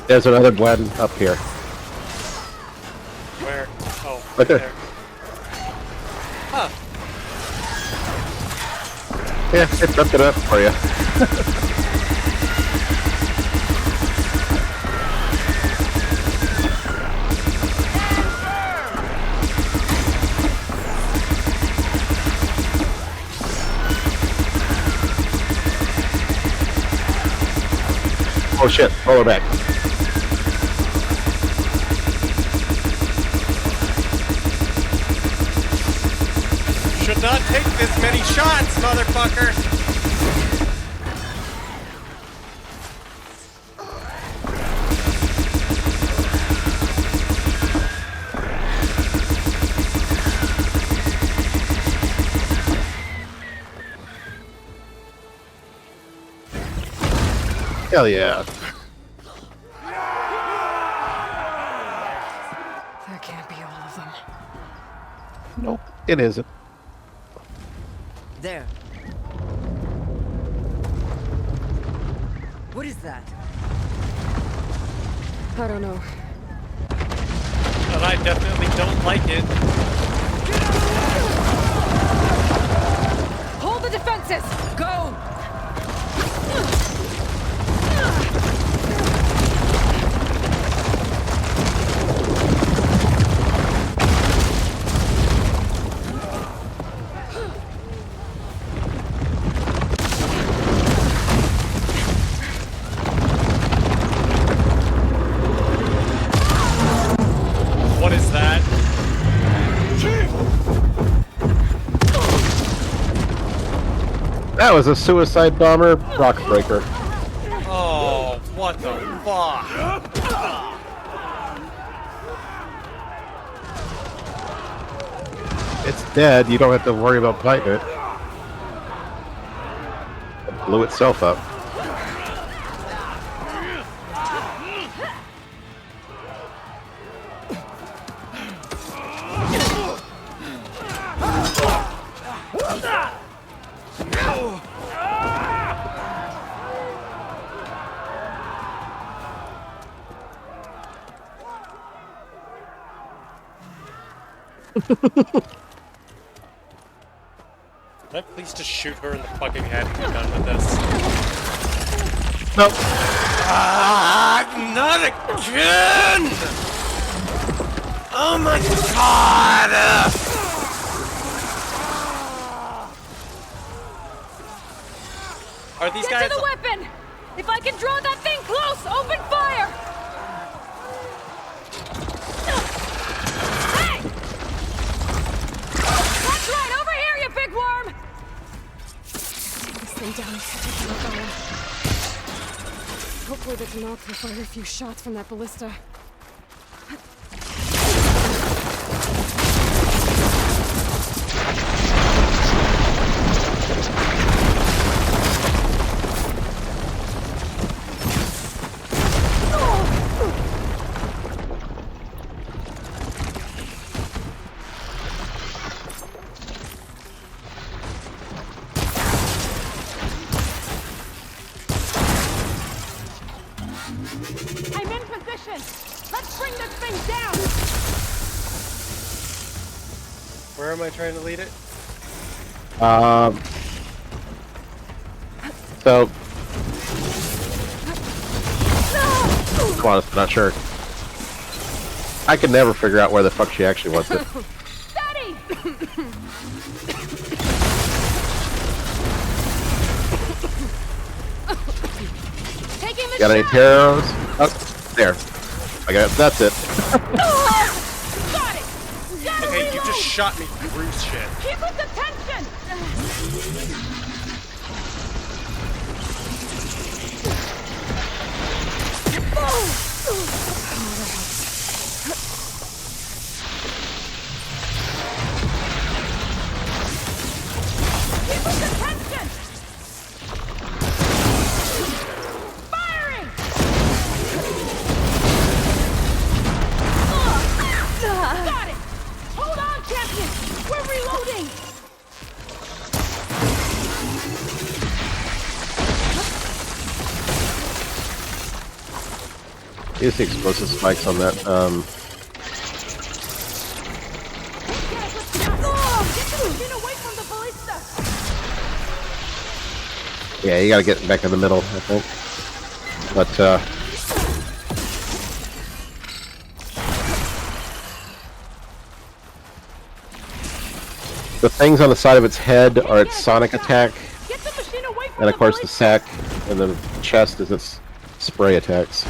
There's another blend up here. Where? Oh, Right there. Huh. Yeah, it ripped it up for you. Oh shit, pull her back. Should not take this many shots, motherfucker. Hell yeah. That can't be all of them. Nope, it isn't. There. What is that? I don't know. But I definitely don't like it. Hold the defenses! Go! That was a suicide bomber rock breaker. Oh, what the fuck? It's dead. You don't have to worry about fighting it. It blew itself up. Can I please just shoot her in the fucking head and get done with this? Nope. Not again! Oh my god! Are these guys? Get to the weapon! If I can draw that thing close, open fire! Hey! That's right, over here, you big worm! Take this thing down and protect the Regala. Hopefully they can also fire a few shots from that ballista. I'm in position! Let's bring this thing down! Where am I trying to lead it? So. To be honest, I'm not sure. I can never figure out where the fuck she actually wants it. Steady! Taking the Got any shot! arrows? Oh, there. I got it. That's it. Got it! Gotta Okay, you reload! just shot me through shit. Keep us attention! Keep us attention! Firing! Got it! Hold on, champion! We're reloading! Use the explosive spikes on that. Get the machine away from the ballista! Yeah, you gotta get back in the middle, I think. But, the things on the side of its head are its sonic attack, Get the machine away from and of the course the ballista! sack and the chest is its spray attacks.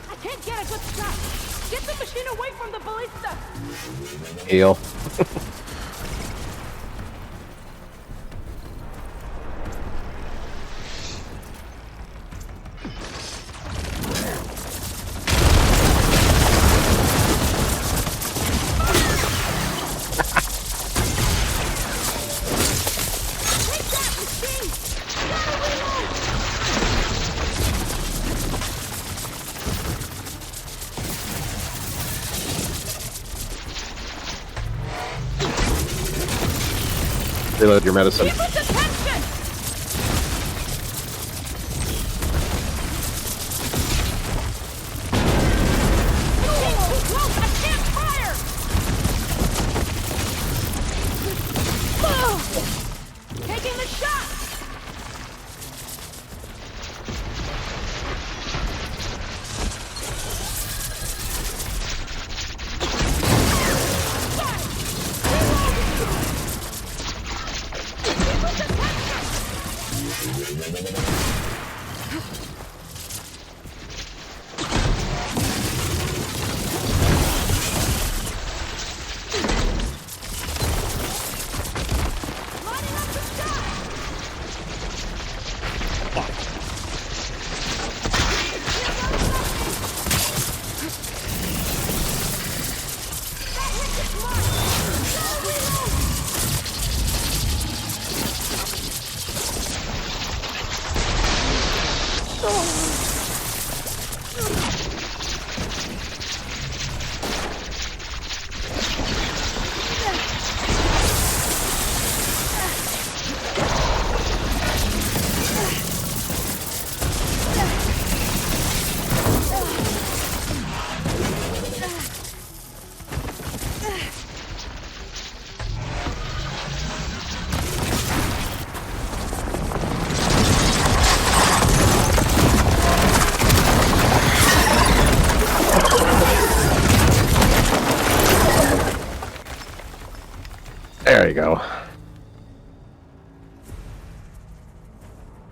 I can't get a good shot! Get the machine away from the ballista! Heal. Take that, machine! Gotta reload! Reload your medicine. Keep us attention! It's too close! I can't fire! Taking the shot! Got it! Reloading! There you go.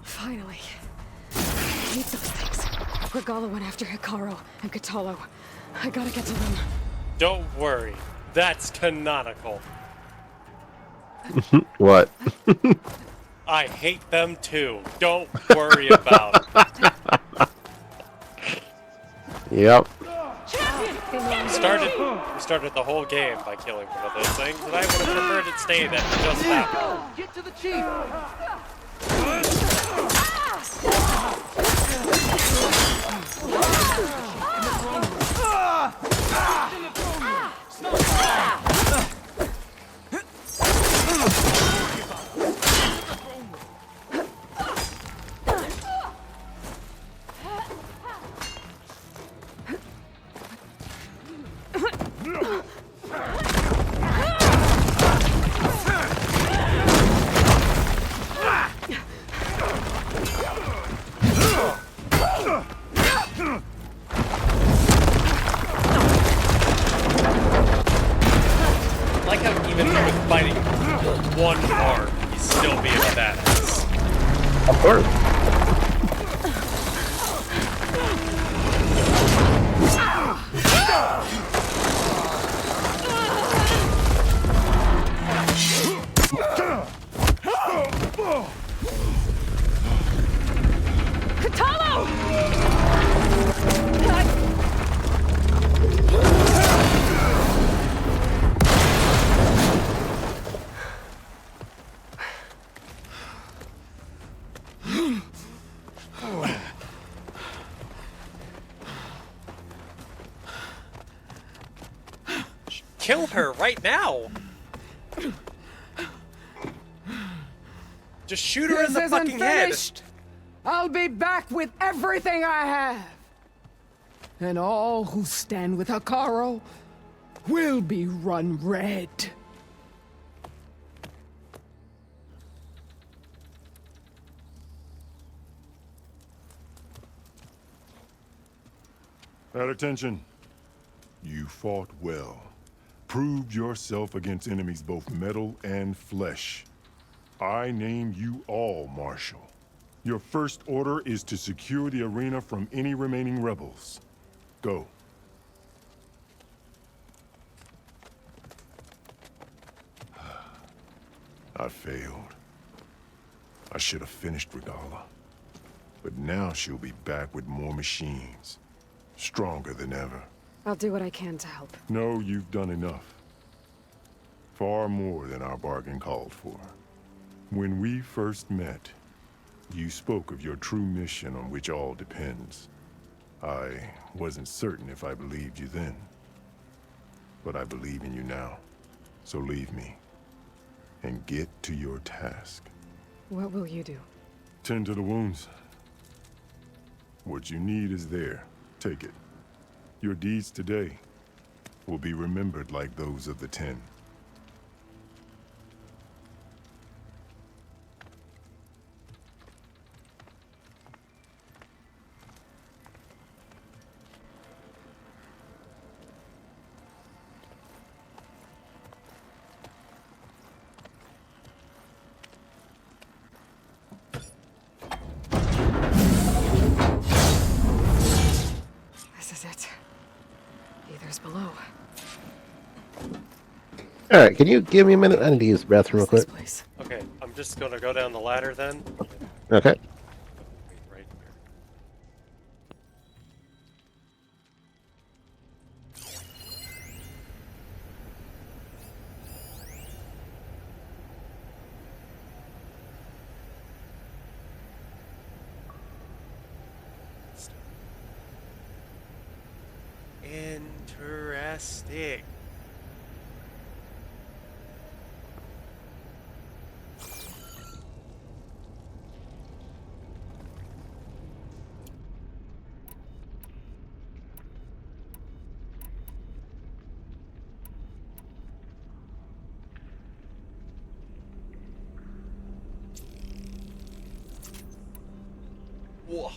Finally. I need those things. Regala went after Hikaru and Katalo. I gotta get to them. Don't worry. That's canonical. What? I hate them too. Don't worry about it. Yep. We started the whole game by killing one of those things, and I would have preferred it stay there, just that one. Get to the chief! Like how even with fighting one arm, he's still being a badass. Of course. Kill her right now! Just shoot her in the fucking head! I'll be back with everything I have. And all who stand with Hikaru will be run red. At attention. You fought well. Proved yourself against enemies both metal and flesh. I name you all Marshal. Your first order is to secure the arena from any remaining rebels. Go. I failed. I should have finished Regala. But now she'll be back with more machines. Stronger than ever. I'll do what I can to help. No, you've done enough. Far more than our bargain called for. When we first met, you spoke of your true mission on which all depends. I wasn't certain if I believed you then. But I believe in you now. So leave me. And get to your task. What will you do? Tend to the wounds. What you need is there. Take it. Your deeds today will be remembered like those of the 10. Alright, can you give me a minute? I need to use the bathroom real quick. Okay, I'm just gonna go down the ladder then. Okay. Right here. Interesting. Whoa.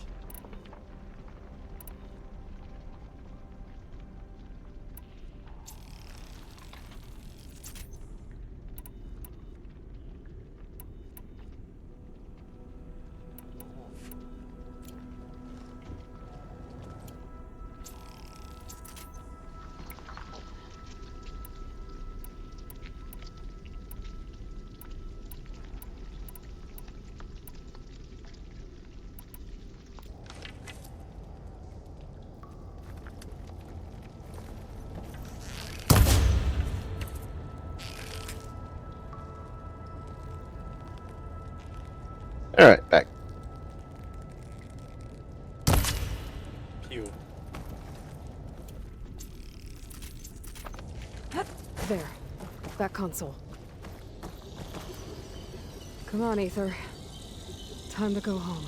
Alright, back. Pew. There. That console. Come on, Aether. Time to go home.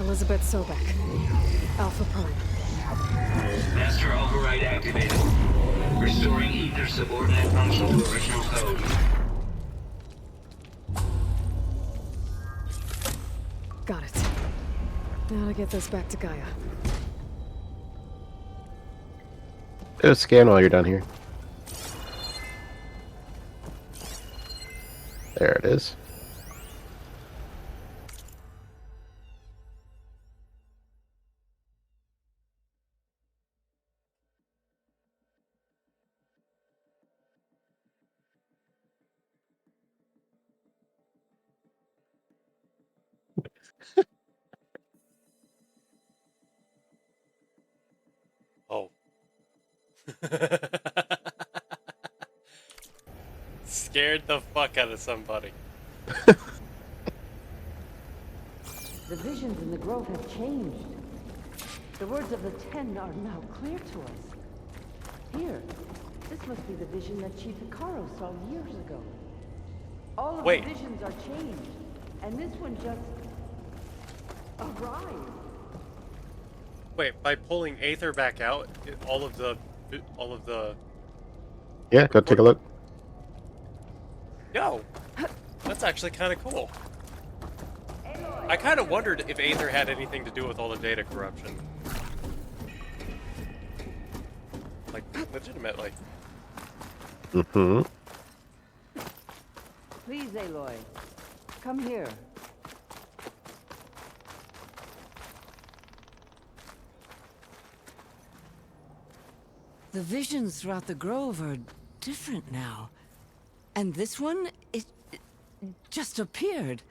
Elizabeth Sobek. Alpha Prime. Master override activated. Restoring Ether subordinate function to original code. Got it. Now to get this back to Gaia. Do a scan while you're down here. There it is. Oh. Scared the fuck out of somebody. The visions in the grove have changed. The words of the Ten are now clear to us. Here, this must be the vision that Chief Hikaru saw years ago. All of Wait. the visions are changed, and this one just arrived. Wait, by pulling Aether back out, all of the Yeah, go take a look. Yo, that's actually kind of cool. I kind of wondered if Aether had anything to do with all the data corruption. Like, legitimately. Mm-hmm. Please, Aloy, come here. The visions throughout the grove are different now. And this one, it just appeared.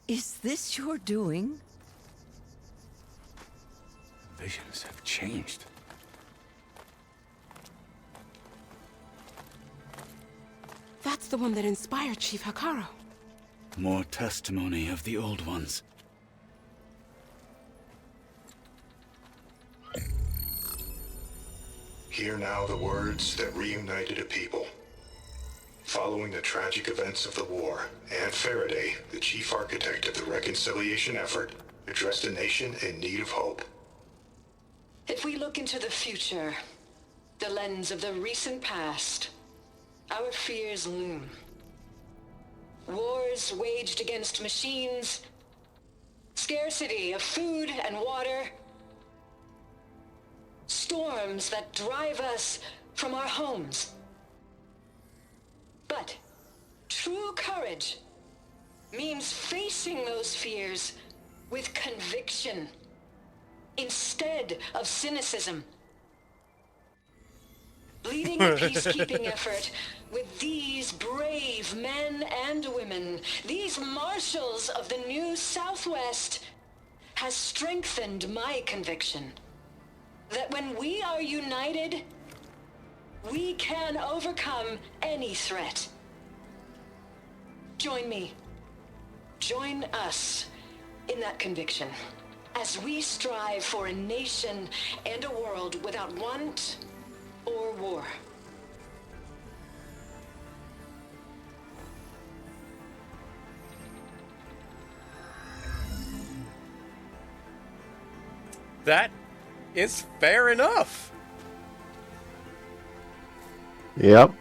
Is this your doing? Visions have changed. That's the one that inspired Chief Hikaru. More testimony of the old ones. Hear now the words that reunited a people. Following the tragic events of the war, Anne Faraday, the chief architect of the reconciliation effort, addressed a nation in need of hope. If we look into the future, the lens of the recent past, our fears loom. Wars waged against machines, scarcity of food and water, storms that drive us from our homes. But true courage means facing those fears with conviction instead of cynicism. Leading a peacekeeping effort with these brave men and women, these marshals of the new Southwest, has strengthened my conviction that when we are united, we can overcome any threat. Join me. Join us in that conviction as we strive for a nation and a world without want or war. That is fair enough. Yep.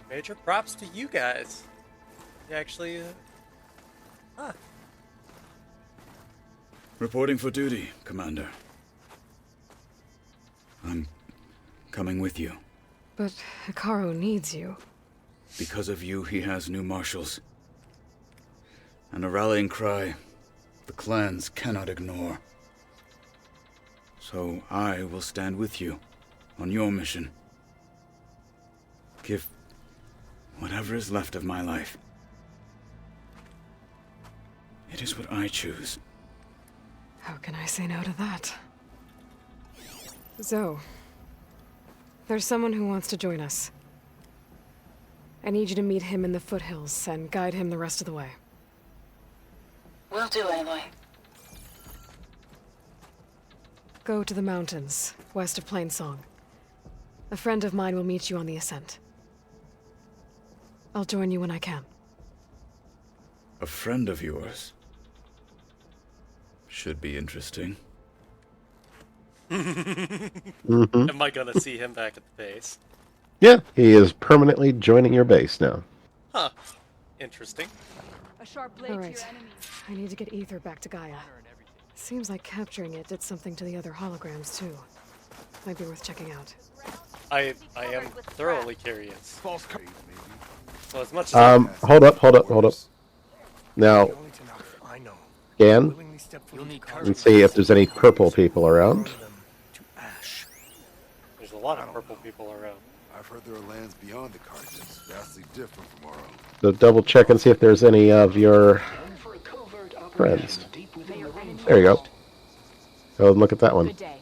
Major props to you guys. You actually, Reporting for duty, Commander. I'm coming with you. But Hikaru needs you. Because of you, he has new marshals. And a rallying cry the clans cannot ignore. So I will stand with you on your mission. Give whatever is left of my life. It is what I choose. How can I say no to that? Zoe, there's someone who wants to join us. I need you to meet him in the foothills and guide him the rest of the way. Will do, Aloy. Go to the mountains, west of Plainsong. A friend of mine will meet you on the ascent. I'll join you when I can. A friend of yours? Should be interesting. Am I gonna see him back at the base? Yeah, he is permanently joining your base now. Huh. Interesting. A sharp blade All to right. your enemy. I need to get Ether back to Gaia. Seems like capturing it did something to the other holograms, too. Might be worth checking out. I am thoroughly curious. Well, as much as Hold up. Now, scan and see if there's any purple people around. there's a lot of purple people around. I've heard there are lands beyond the Cartons, vastly different from our own. So double check and see if there's any of your friends. There you go. Go and look at that one. Good day.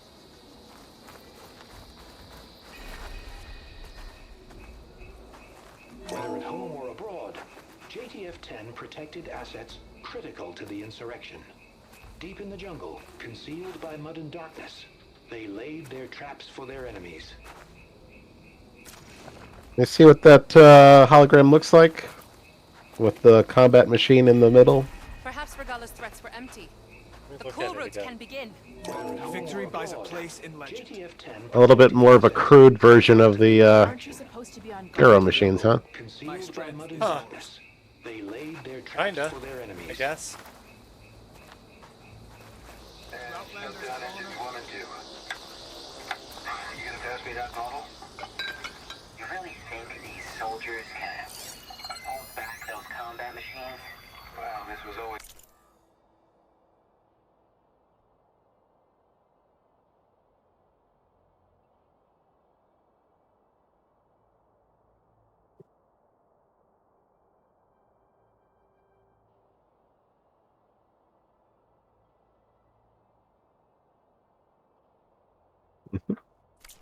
Whether at home or abroad, JTF-10 protected assets critical to the insurrection. Deep in the jungle, concealed by mud and darkness, they laid their traps for their enemies. Let's see what that hologram looks like with the combat machine in the middle. Perhaps Regala's threats were empty. The cool route can begin. Victory buys a place in legend. A little bit more of a crude version of the Hero machines, huh? Huh. Kinda, I guess. You gonna pass me that bottle? You really think these soldiers can hold back those combat machines? Well, this was always...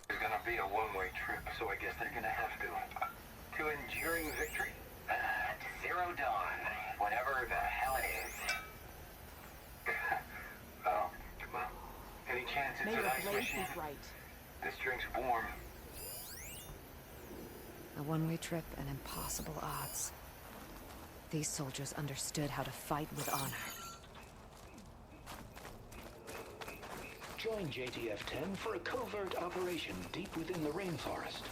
It's gonna be a one-way trip, so I guess they're gonna have to. To enduring victory? Zero Dawn. Whatever the hell it is. Oh, well, any chance it's an ice machine? This drink's warm. A one-way trip and impossible odds. These soldiers understood how to fight with honor. Join JTF-10 for a covert operation deep within the rainforest.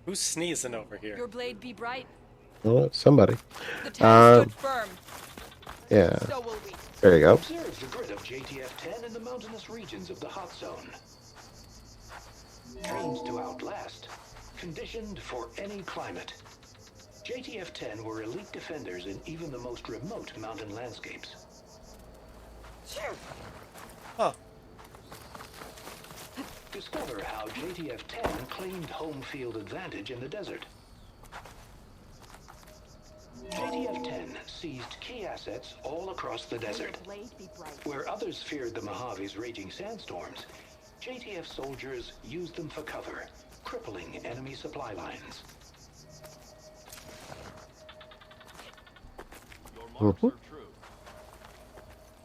Who's sneezing over here? Your blade be bright. Oh, somebody. The town stood firm. Yeah. So will we. There you go. Observe the grid of JTF-10 in the mountainous regions of the hot zone. Trained to outlast, conditioned for any climate. JTF-10 were elite defenders in even the most remote mountain landscapes. Huh. Discover how JTF-10 claimed home field advantage in the desert. JTF-10 seized key assets all across the desert. Where others feared the Mojave's raging sandstorms, JTF soldiers used them for cover, crippling enemy supply lines.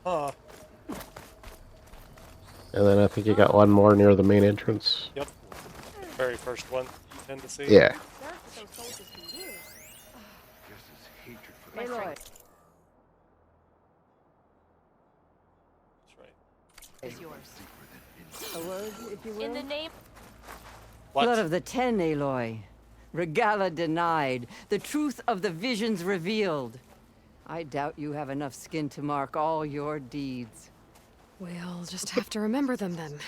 Huh. And then I think you got one more near the main entrance. Yep. Very first one you tend to see. Yeah. Aloy. That's right. Is yours. A word, if you will. In the name. What? Blood of the Ten, Aloy. Regala denied. The truth of the visions revealed. I doubt you have enough skin to mark all your deeds. We'll just have to remember them then.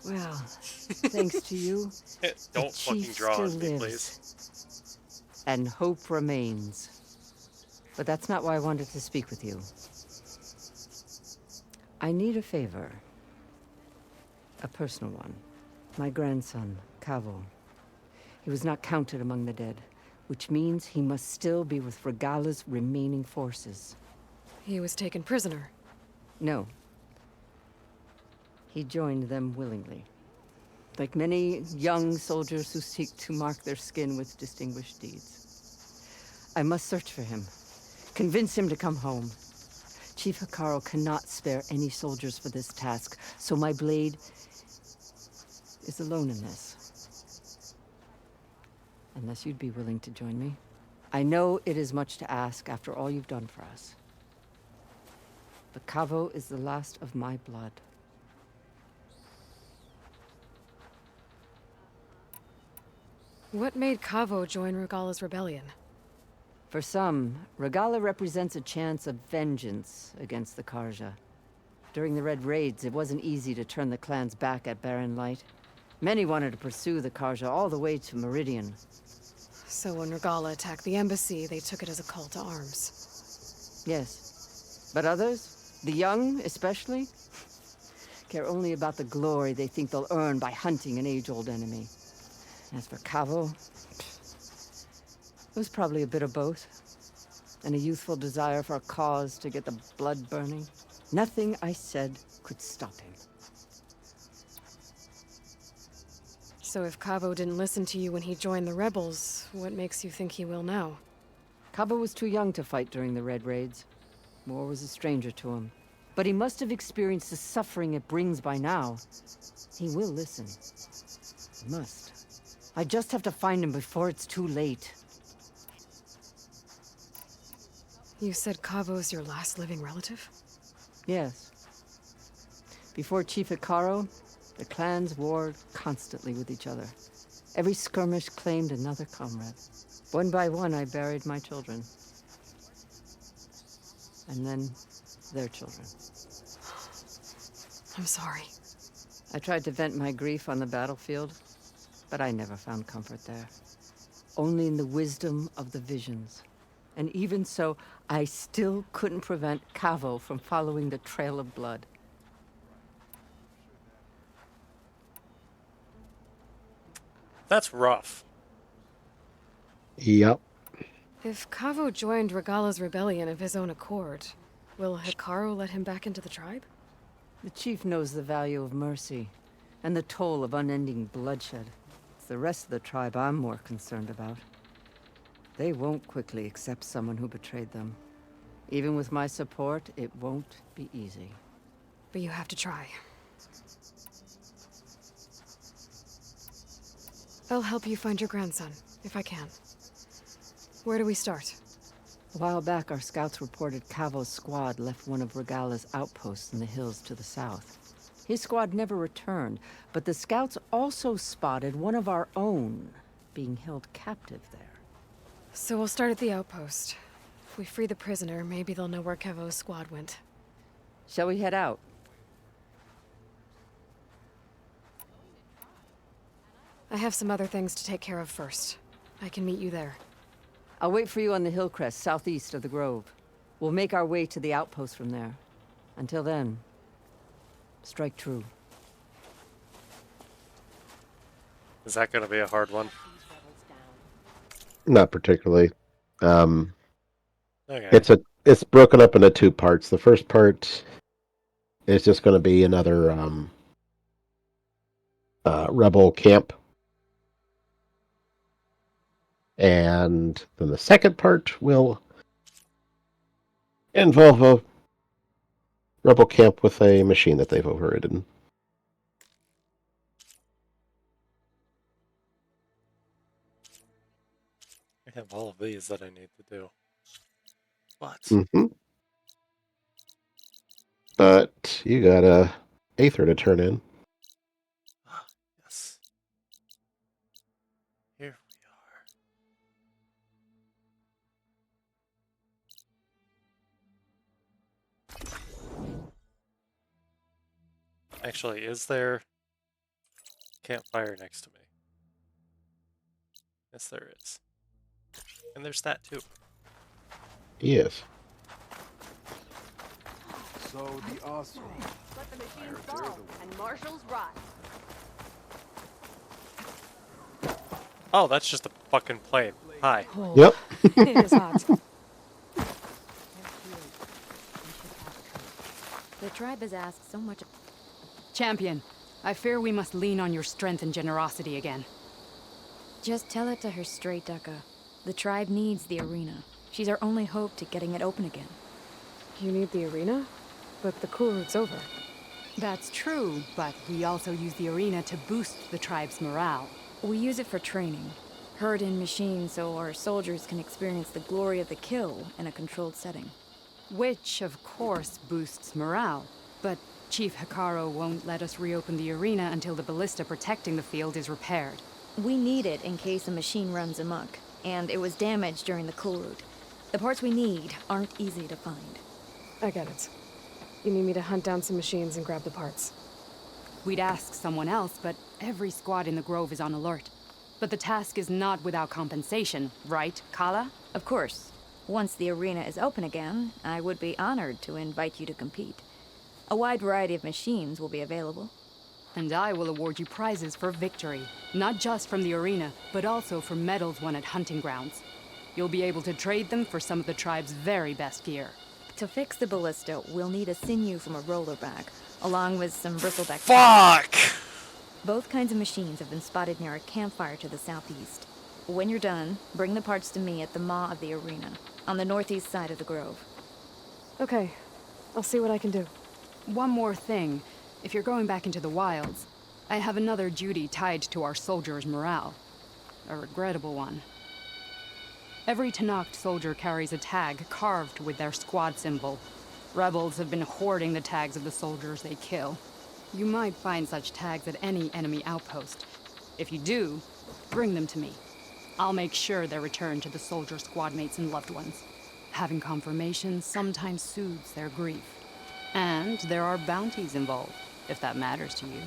Well, thanks to you, Don't the fucking chief draw still on me, lives. please. And hope remains. But that's not why I wanted to speak with you. I need a favor. A personal one. My grandson, Cavo. He was not counted among the dead, which means he must still be with Regala's remaining forces. He was taken prisoner. No. He joined them willingly. Like many young soldiers who seek to mark their skin with distinguished deeds. I must search for him. Convince him to come home. Chief Hikaru cannot spare any soldiers for this task, so my blade is alone in this. Unless you'd be willing to join me. I know it is much to ask after all you've done for us. But Cavo is the last of my blood. What made Cavo join Regala's rebellion? For some, Regala represents a chance of vengeance against the Karja. During the Red Raids, it wasn't easy to turn the clans back at Barren Light. Many wanted to pursue the Karja all the way to Meridian. So when Regala attacked the embassy, they took it as a call to arms. Yes. But others, the young especially, care only about the glory they think they'll earn by hunting an age-old enemy. As for Cavo, it was probably a bit of both. And a youthful desire for a cause to get the blood burning. Nothing I said could stop him. So if Cavo didn't listen to you when he joined the rebels, what makes you think he will now? Cavo was too young to fight during the Red Raids. War was a stranger to him. But he must have experienced the suffering it brings by now. He will listen. He must. I just have to find him before it's too late. You said Cavo's your last living relative? Yes. Before Chief Hikaru, the clans warred constantly with each other. Every skirmish claimed another comrade. One by one, I buried my children. And then their children. I'm sorry. I tried to vent my grief on the battlefield, but I never found comfort there. Only in the wisdom of the visions. And even so, I still couldn't prevent Cavo from following the trail of blood. That's rough. Yep. If Cavo joined Regala's rebellion of his own accord, will Hikaru let him back into the tribe? The chief knows the value of mercy, and the toll of unending bloodshed. It's the rest of the tribe I'm more concerned about. They won't quickly accept someone who betrayed them. Even with my support, it won't be easy. But you have to try. I'll help you find your grandson, if I can. Where do we start? A while back, our scouts reported Cavo's squad left one of Regala's outposts in the hills to the south. His squad never returned, but the scouts also spotted one of our own being held captive there. So we'll start at the outpost. If we free the prisoner, maybe they'll know where Kevo's squad went. Shall we head out? I have some other things to take care of first. I can meet you there. I'll wait for you on the hill crest southeast of the grove. We'll make our way to the outpost from there. Until then, strike true. Is that going to be a hard one? Not particularly. Okay. It's broken up into two parts. The first part is just going to be another rebel camp. And then the second part will involve a rebel camp with a machine that they've overridden. I have all of these that I need to do. What? Mm-hmm. But you got a Aether to turn in. Yes. Here we are. Actually, is there campfire next to me? Yes, there is. And there's that too. Yes. So the Osprey. Let the machines fall, and Marshall's right. Oh, that's just a fucking plane. Hi. Oh, Yep. it is hot. The tribe has asked so much. Champion, I fear we must lean on your strength and generosity again. Just tell it to her straight, Ducka. The tribe needs the arena. She's our only hope to getting it open again. You need the arena? But the cool route's over. That's true, but we also use the arena to boost the tribe's morale. We use it for training. Herd in machines so our soldiers can experience the glory of the kill in a controlled setting. Which, of course, boosts morale. But Chief Hikaru won't let us reopen the arena until the ballista protecting the field is repaired. We need it in case a machine runs amok, and it was damaged during the cool route. The parts we need aren't easy to find. I get it. You need me to hunt down some machines and grab the parts. We'd ask someone else, but every squad in the Grove is on alert. But the task is not without compensation, right, Kala? Of course. Once the arena is open again, I would be honored to invite you to compete. A wide variety of machines will be available. And I will award you prizes for victory. Not just from the arena, but also for medals won at hunting grounds. You'll be able to trade them for some of the tribe's very best gear. To fix the ballista, we'll need a sinew from a rollerback, along with some bristleback. Fuck! Both kinds of machines have been spotted near a campfire to the southeast. When you're done, bring the parts to me at the maw of the arena, on the northeast side of the grove. Okay. I'll see what I can do. One more thing. If you're going back into the wilds, I have another duty tied to our soldiers' morale. A regrettable one. Every Tenakth soldier carries a tag carved with their squad symbol. Rebels have been hoarding the tags of the soldiers they kill. You might find such tags at any enemy outpost. If you do, bring them to me. I'll make sure they're returned to the soldier squad mates and loved ones. Having confirmation sometimes soothes their grief. And there are bounties involved, if that matters to you.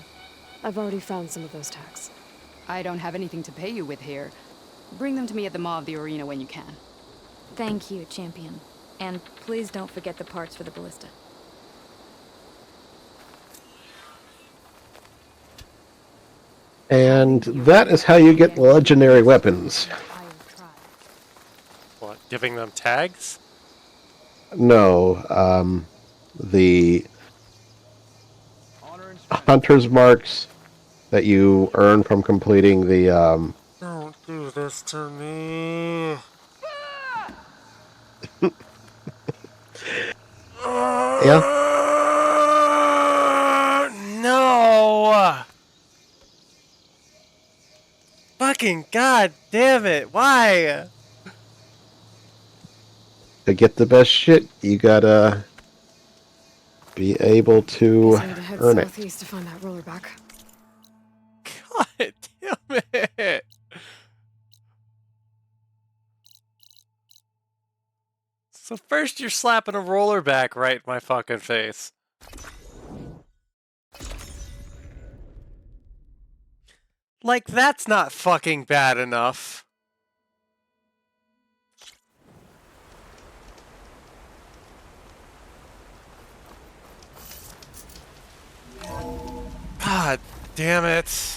I've already found some of those tags. I don't have anything to pay you with here. Bring them to me at the maw of the arena when you can. Thank you, champion. And please don't forget the parts for the ballista. And that is how you get legendary weapons. What, giving them tags? No, the hunter's marks that you earn from completing the, Don't do this to me. Yeah? No! Fucking god damn it, why? To get the best shit, you gotta be able to I need to head earn it. southeast to find that rollerback. So first you're slapping a roller back right in my fucking face. Like, that's not fucking bad enough. God damn it.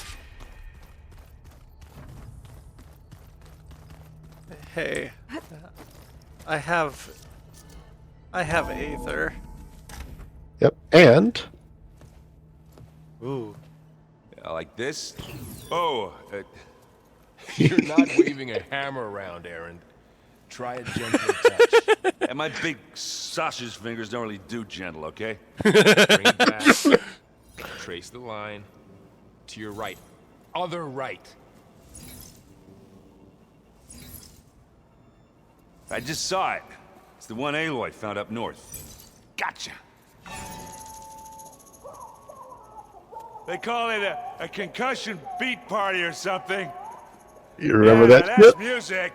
Hey, I have Aether. Yep, and Ooh. Like this? Oh, you're not waving a hammer around, Aaron. Try a gentler touch. And my big sausage fingers don't really do gentle, okay? Bring it back. Trace the line. To your right. Other right. I just saw it. It's the one Aloy found up north. Gotcha. They call it a concussion beat party or something. you remember Yeah, that that's shit? music.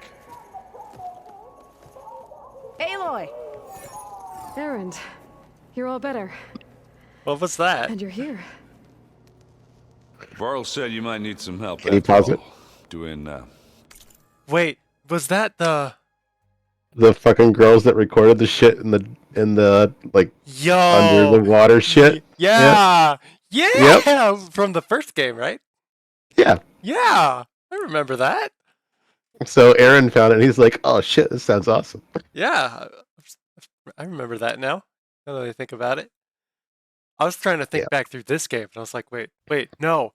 Aloy! Erend, you're all better. What was that? And you're here. Varl said you might need some help. Can you after pause all. it? Doing, Wait, was that the... The fucking girls that recorded the shit in the like Yo! under the water shit. Yeah! Yep. Yeah! From the first game, right? Yeah. Yeah! I remember that. So Aaron found it and he's like, "Oh shit, this sounds awesome." Yeah. I remember that now that I think about it. I was trying to think back through this game, and I was like, wait, no,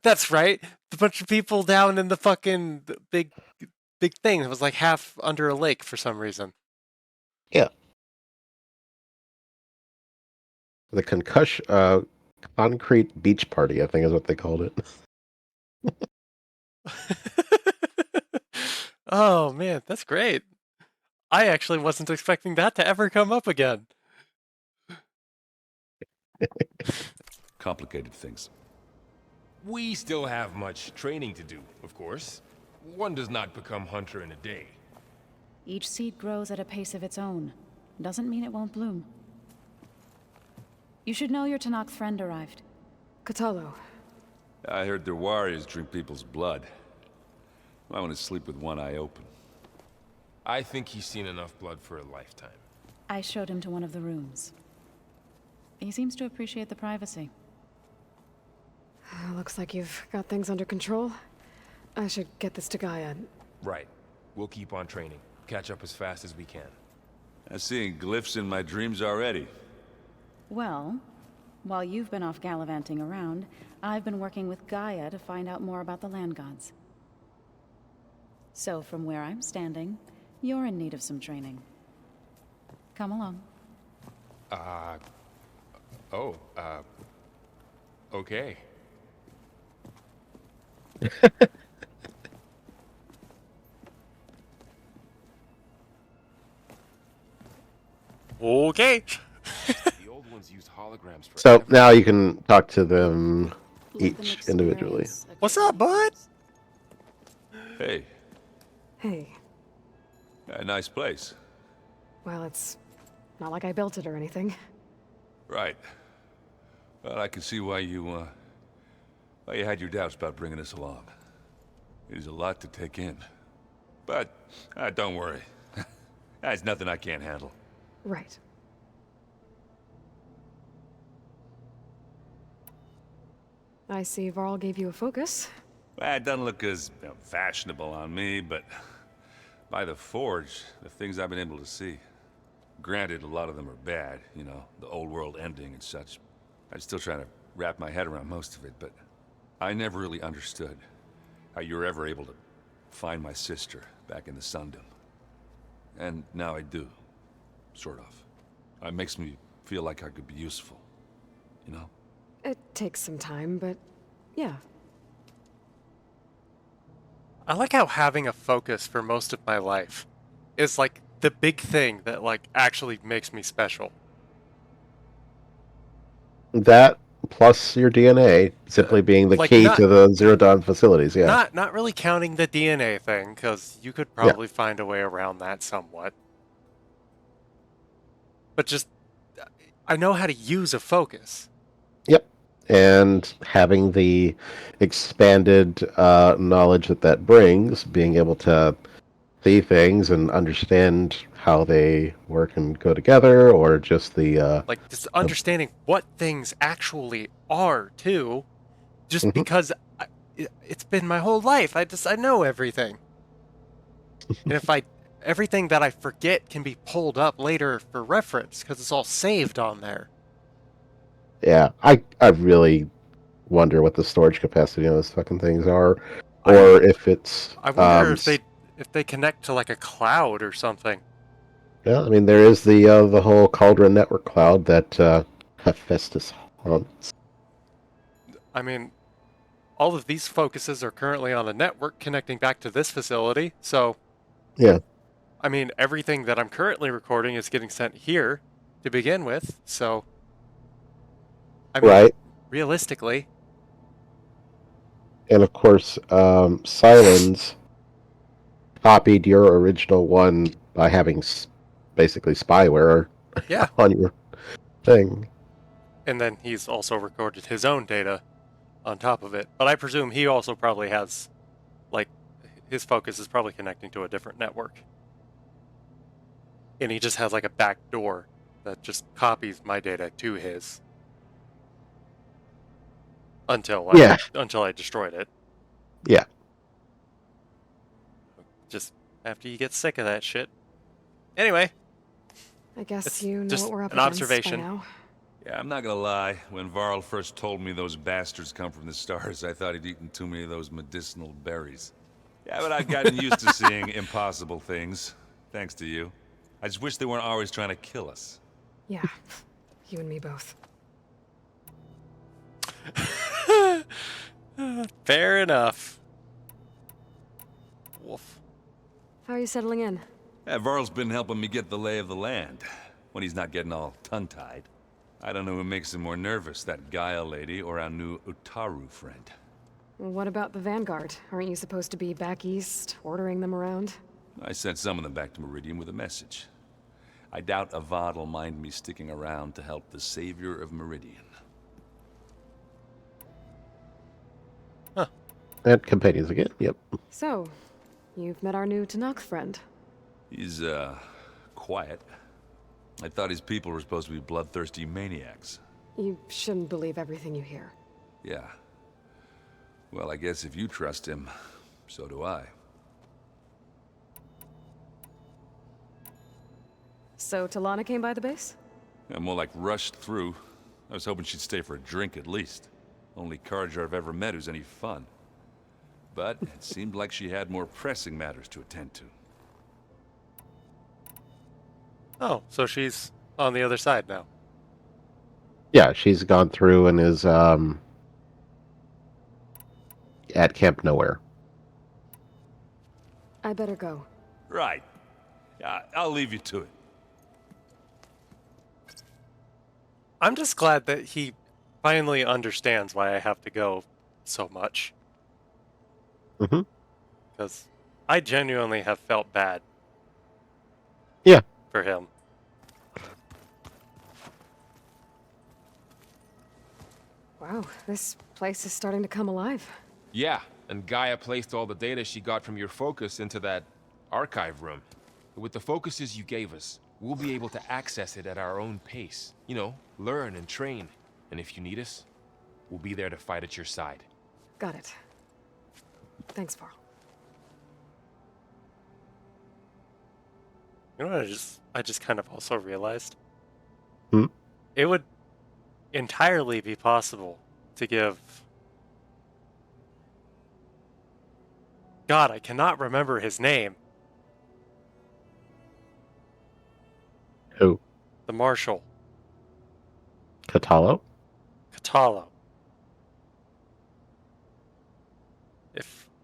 that's right. The bunch of people down in the fucking big thing. It was like half under a lake for some reason. Yeah. The concrete beach party, I think is what they called it. Oh man, that's great. I actually wasn't expecting that to ever come up again. complicated things. We still have much training to do, of course. One does not become hunter in a day. Each seed grows at a pace of its own. Doesn't mean it won't bloom. You should know your Tanakh friend arrived. Katalo. I heard their warriors drink people's blood. I want to sleep with one eye open. I think he's seen enough blood for a lifetime. I showed him to one of the rooms. He seems to appreciate the privacy. Looks like you've got things under control. I should get this to Gaia. Right. We'll keep on training. Catch up as fast as we can. I'm seeing glyphs in my dreams already. Well, while you've been off gallivanting around, I've been working with Gaia to find out more about the land gods. So from where I'm standing, you're in need of some training. Come along. Okay. Okay. The old ones used holograms for So now you can talk to them each individually. What's up, bud? Hey, Hey. a nice place. Well, it's not like I built it or anything. Right. Well, I can see why you had your doubts about bringing us along. It is a lot to take in. But, don't worry. That's nothing I can't handle. Right. I see Varl gave you a focus. Well, it doesn't look as fashionable on me, but by the Forge, the things I've been able to see. Granted, a lot of them are bad, you know, the old world ending and such. I'm still trying to wrap my head around most of it, but I never really understood how you were ever able to find my sister back in the Sundom. And now I do, sort of. It makes me feel like I could be useful, you know? It takes some time, but yeah. I like how having a focus for most of my life is like the big thing that like actually makes me special. That plus your DNA, simply being the like, key not- to the Zero Dawn facilities. Yeah. Not really counting the DNA thing, because you could Yeah. probably find a way around that somewhat. But just, I know how to use a focus. Yep. And having the expanded knowledge that brings, being able to see things and understand how they work and go together, or just the Like, just understanding what things actually are, too. Just Mhm. because it's been my whole life. I know everything. And everything that I forget can be pulled up later for reference, because it's all saved on there. Yeah, I really wonder what the storage capacity on those fucking things are, or if it's. I wonder if they connect to like a cloud or something. Yeah, I mean there is the whole Cauldron network cloud that Hephaestus haunts. I mean, all of these focuses are currently on a network connecting back to this facility, so Yeah. I mean, everything that I'm currently recording is getting sent here to begin with, so I mean, Right. realistically. And of course, Silence copied your original one by having basically spyware Yeah. on your thing. And then he's also recorded his own data on top of it. But I presume he also probably has, like, his focus is probably connecting to a different network. And he just has, like, a back door that just copies my data to his. Until I destroyed it. Yeah. Just after you get sick of that shit. Anyway. I guess it's you know just what we're up an against observation. by now. Yeah, I'm not gonna lie. When Varl first told me those bastards come from the stars, I thought he'd eaten too many of those medicinal berries. Yeah, but I've gotten used to seeing impossible things, thanks to you. I just wish they weren't always trying to kill us. Yeah, you and me both. Fair enough. Wolf. How are you settling in? Yeah, Varl's been helping me get the lay of the land, when he's not getting all tongue-tied. I don't know who makes him more nervous, that Gaia lady or our new Utaru friend. What about the Vanguard? Aren't you supposed to be back east, ordering them around? I sent some of them back to Meridian with a message. I doubt Avad will mind me sticking around to help the savior of Meridian. And companions again, yep. So, you've met our new Tanakh friend. He's, quiet. I thought his people were supposed to be bloodthirsty maniacs. You shouldn't believe everything you hear. Yeah. Well, I guess if you trust him, so do I. So, Talana came by the base? I'm more like rushed through. I was hoping she'd stay for a drink at least. Only Carja I've ever met who's any fun. But it seemed like she had more pressing matters to attend to. Oh, so she's on the other side now. Yeah, she's gone through and is at Camp Nowhere. I better go. Right. Yeah, I'll leave you to it. I'm just glad that he finally understands why I have to go so much. Mm-hmm. Because I genuinely have felt bad. Yeah. For him. Wow, this place is starting to come alive. Yeah, and Gaia placed all the data she got from your focus into that archive room. With the focuses you gave us, we'll be able to access it at our own pace. You know, learn and train. And if you need us, we'll be there to fight at your side. Got it. Thanks, Varl. You know what I just kind of also realized? Hmm? It would entirely be possible to give... God, I cannot remember his name. Who? The Marshal. Katalo? Katalo.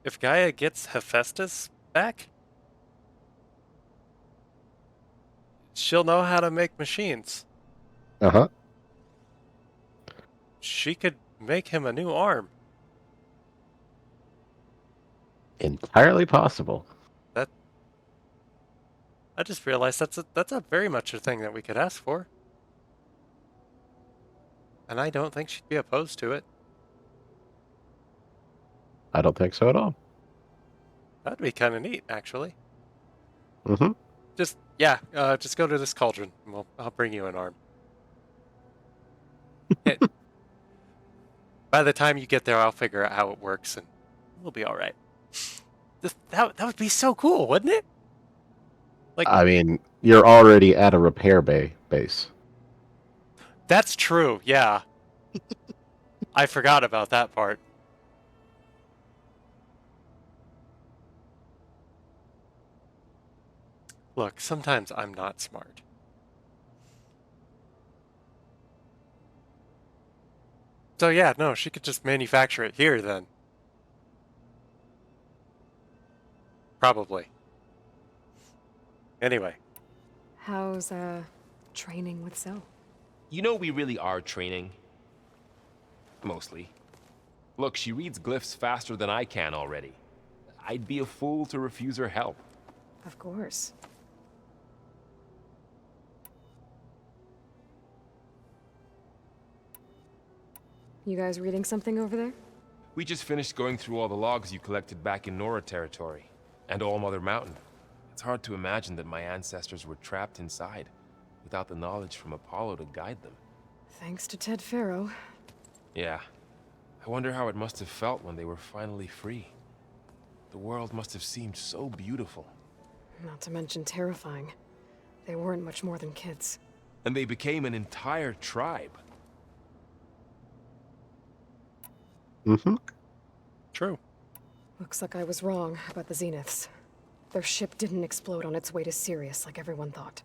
If Gaia gets Hephaestus back, she'll know how to make machines. Uh-huh. she could make him a new arm. Entirely possible. That I just realized that's a very much a thing that we could ask for. And I don't think she'd be opposed to it. I don't think so at all. That'd be kind of neat, actually. Mm-hmm. Just just go to this cauldron, and I'll bring you an arm. By the time you get there, I'll figure out how it works, and we'll be all right. That would be so cool, wouldn't it? Like, I mean, you're already at a repair base. that's true. Yeah, I forgot about that part. Look, sometimes I'm not smart. So yeah, no, she could just manufacture it here then. Probably. Anyway. How's, training with Zoe? You know we really are training. Mostly. Look, she reads glyphs faster than I can already. I'd be a fool to refuse her help. Of course. You guys reading something over there? We just finished going through all the logs you collected back in Nora territory, and All Mother Mountain. It's hard to imagine that my ancestors were trapped inside, without the knowledge from Apollo to guide them. Thanks to Ted Faro. Yeah. I wonder how it must have felt when they were finally free. The world must have seemed so beautiful. Not to mention terrifying. They weren't much more than kids. And they became an entire tribe. Mm-hmm. True. Looks like I was wrong about the Zeniths. Their ship didn't explode on its way to Sirius like everyone thought.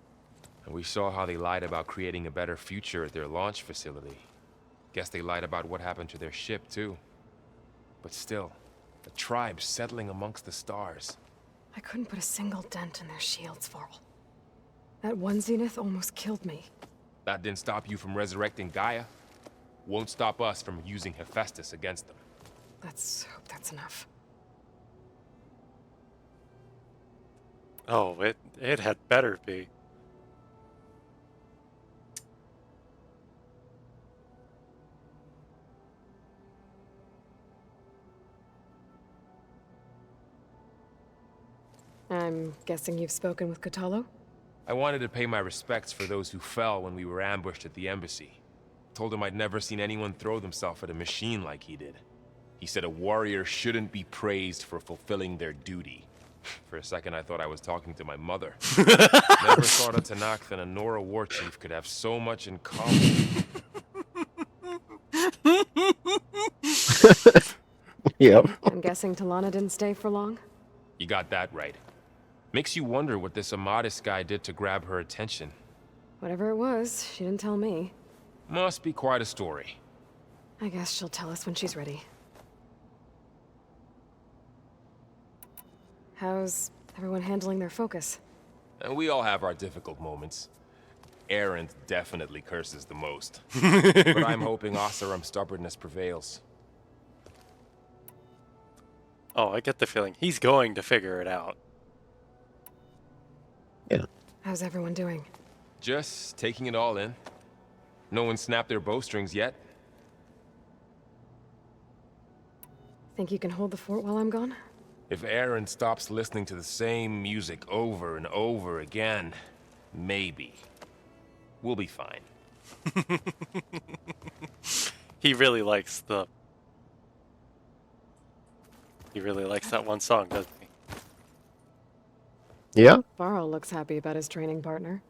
And we saw how they lied about creating a better future at their launch facility. Guess they lied about what happened to their ship, too. But still, a tribe settling amongst the stars. I couldn't put a single dent in their shields, Varl. That one Zenith almost killed me. That didn't stop you from resurrecting Gaia. Won't stop us from using Hephaestus against them. Let's hope that's enough. Oh, it had better be. I'm guessing you've spoken with Katalo? I wanted to pay my respects for those who fell when we were ambushed at the embassy. Told him I'd never seen anyone throw themselves at a machine like he did. He said a warrior shouldn't be praised for fulfilling their duty. For a second, I thought I was talking to my mother. Never thought a Tanakh and a Nora war chief could have so much in common. Yep. I'm guessing Talana didn't stay for long? You got that right. Makes you wonder what this Amadis guy did to grab her attention. Whatever it was, she didn't tell me. Must be quite a story. I guess she'll tell us when she's ready. How's everyone handling their focus? And we all have our difficult moments. Aerith definitely curses the most. But I'm hoping Oseram's stubbornness prevails. Oh, I get the feeling he's going to figure it out. Yeah. How's everyone doing? Just taking it all in. No one snapped their bowstrings yet. Think you can hold the fort while I'm gone? If Aerith stops listening to the same music over and over again, maybe. We'll be fine. He really likes that one song, doesn't he? Yeah? Varl looks happy about his training partner.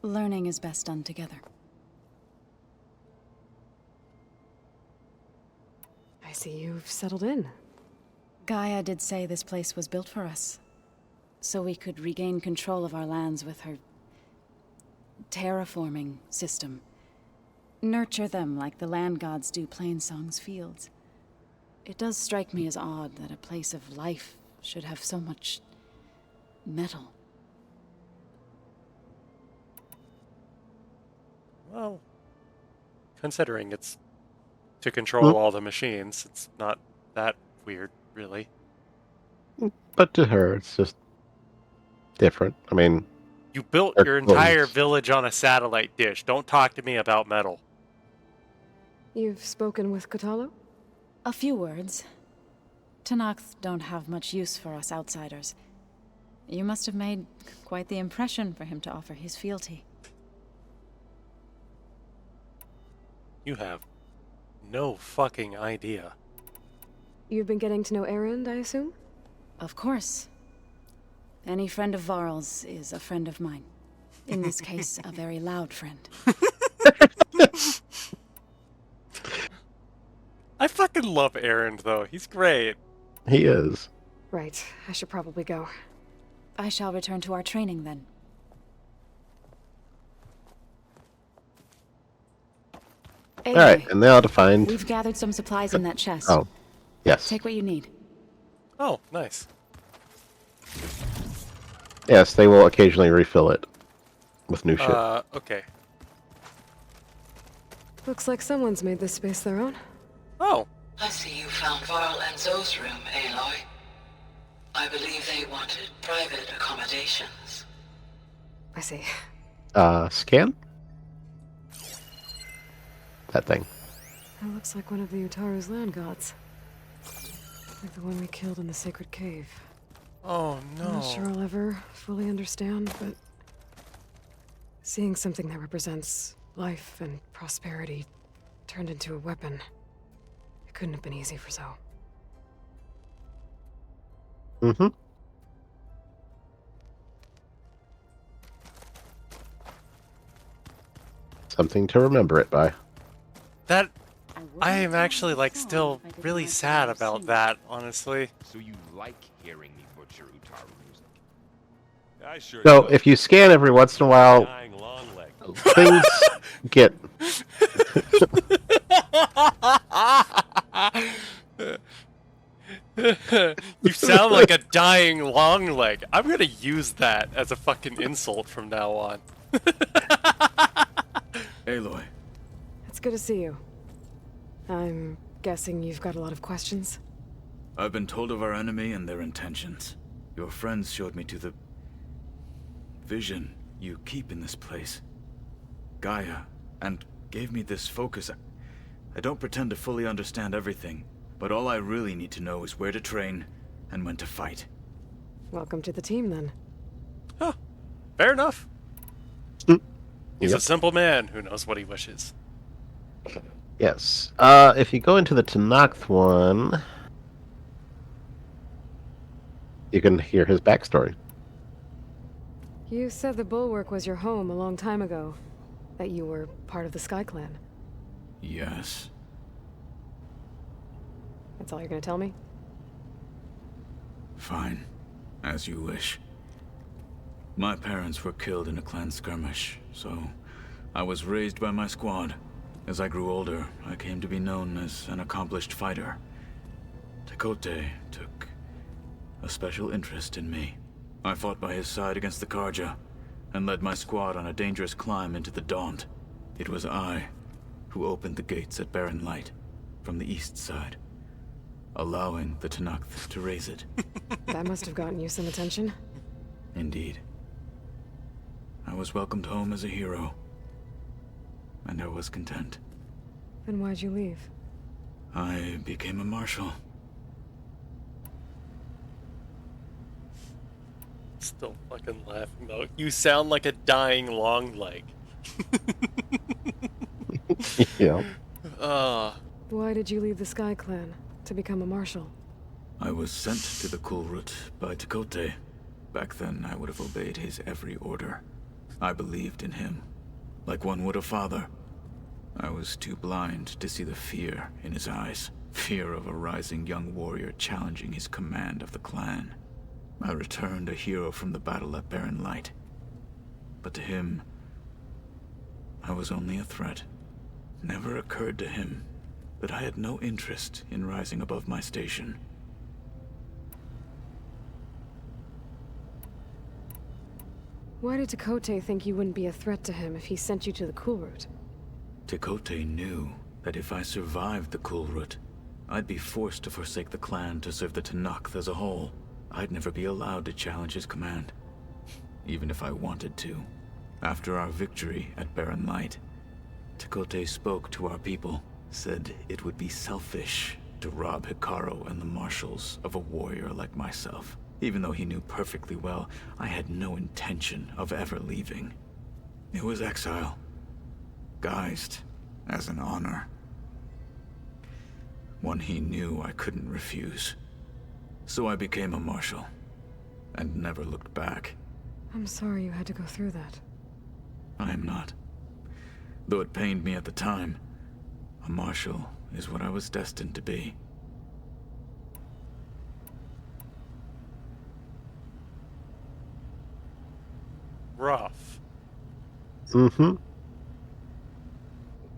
Learning is best done together. I see you've settled in. Gaia did say this place was built for us, so we could regain control of our lands with her terraforming system. Nurture them like the land gods do Plainsong's fields. It does strike me as odd that a place of life should have so much metal. Well, considering it's to control all the machines. It's not that weird, really. But to her, it's just different. I mean, You built they're your entire clones. village on a satellite dish. Don't talk to me about metal. You've spoken with Kotalo? A few words. Tanakhs don't have much use for us outsiders. You must have made quite the impression for him to offer his fealty. You have no fucking idea. You've been getting to know Erend, I assume? Of course. Any friend of Varl's is a friend of mine. In this case, a very loud friend. I fucking love Erend, though. He's great. He is. Right. I should probably go. I shall return to our training then. All right, and now to find. We've gathered some supplies in that chest. Oh, yes. Take what you need. Oh, nice. Yes, they will occasionally refill it with new shit. Okay. Looks like someone's made this space their own. Oh. I see you found Varl and Zoe's room, Aloy. I believe they wanted private accommodations. I see. Scan? That thing. That looks like one of the Utaru's land gods. Like the one we killed in the sacred cave. Oh, no. I'm not sure I'll ever fully understand, but seeing something that represents life and prosperity turned into a weapon, it couldn't have been easy for Zoe. Mm-hmm. Something to remember it by. That... I am actually, like, still really sad about that, honestly. So you like hearing me butcher Utaru music? I sure So, if you scan every once in a while, things get... You sound like a dying long leg. I'm gonna use that as a fucking insult from now on. Aloy. It's good to see you. I'm guessing you've got a lot of questions? I've been told of our enemy and their intentions. Your friends showed me to the vision you keep in this place, Gaia, and gave me this focus. I don't pretend to fully understand everything, but all I really need to know is where to train and when to fight. Welcome to the team, then. Huh. Fair enough. He's Yep. a simple man who knows what he wishes. Yes. If you go into the Tanakh one, you can hear his backstory. You said the Bulwark was your home a long time ago. That you were part of the Sky Clan. Yes. That's all you're gonna tell me? Fine. As you wish. My parents were killed in a clan skirmish, so I was raised by my squad. As I grew older, I came to be known as an accomplished fighter. Tekote took a special interest in me. I fought by his side against the Karja, and led my squad on a dangerous climb into the Daunt. It was I who opened the gates at Barren Light, from the east side, allowing the Tanakh to raise it. That must have gotten you some attention. Indeed. I was welcomed home as a hero, and I was content. Then why'd you leave? I became a Marshal. Still fucking laughing though. You sound like a dying long leg. Yeah. Why did you leave the Sky Clan to become a Marshal? I was sent to the Kulrut by Tekote. Back then, I would have obeyed his every order. I believed in him, like one would a father. I was too blind to see the fear in his eyes. Fear of a rising young warrior challenging his command of the clan. I returned a hero from the battle at Barren Light. But to him, I was only a threat. Never occurred to him that I had no interest in rising above my station. Why did Tekote think you wouldn't be a threat to him if he sent you to the Kulrut? Tekote knew that if I survived the Kulrut, I'd be forced to forsake the clan to serve the Tenakth as a whole. I'd never be allowed to challenge his command, even if I wanted to. After our victory at Barren Light, Tekote spoke to our people, said it would be selfish to rob Hikaru and the Marshals of a warrior like myself, even though he knew perfectly well I had no intention of ever leaving. It was exile, guised as an honor. One he knew I couldn't refuse. So I became a Marshal, and never looked back. I'm sorry you had to go through that. I am not. Though it pained me at the time, a Marshal is what I was destined to be. Rough. Mm-hmm.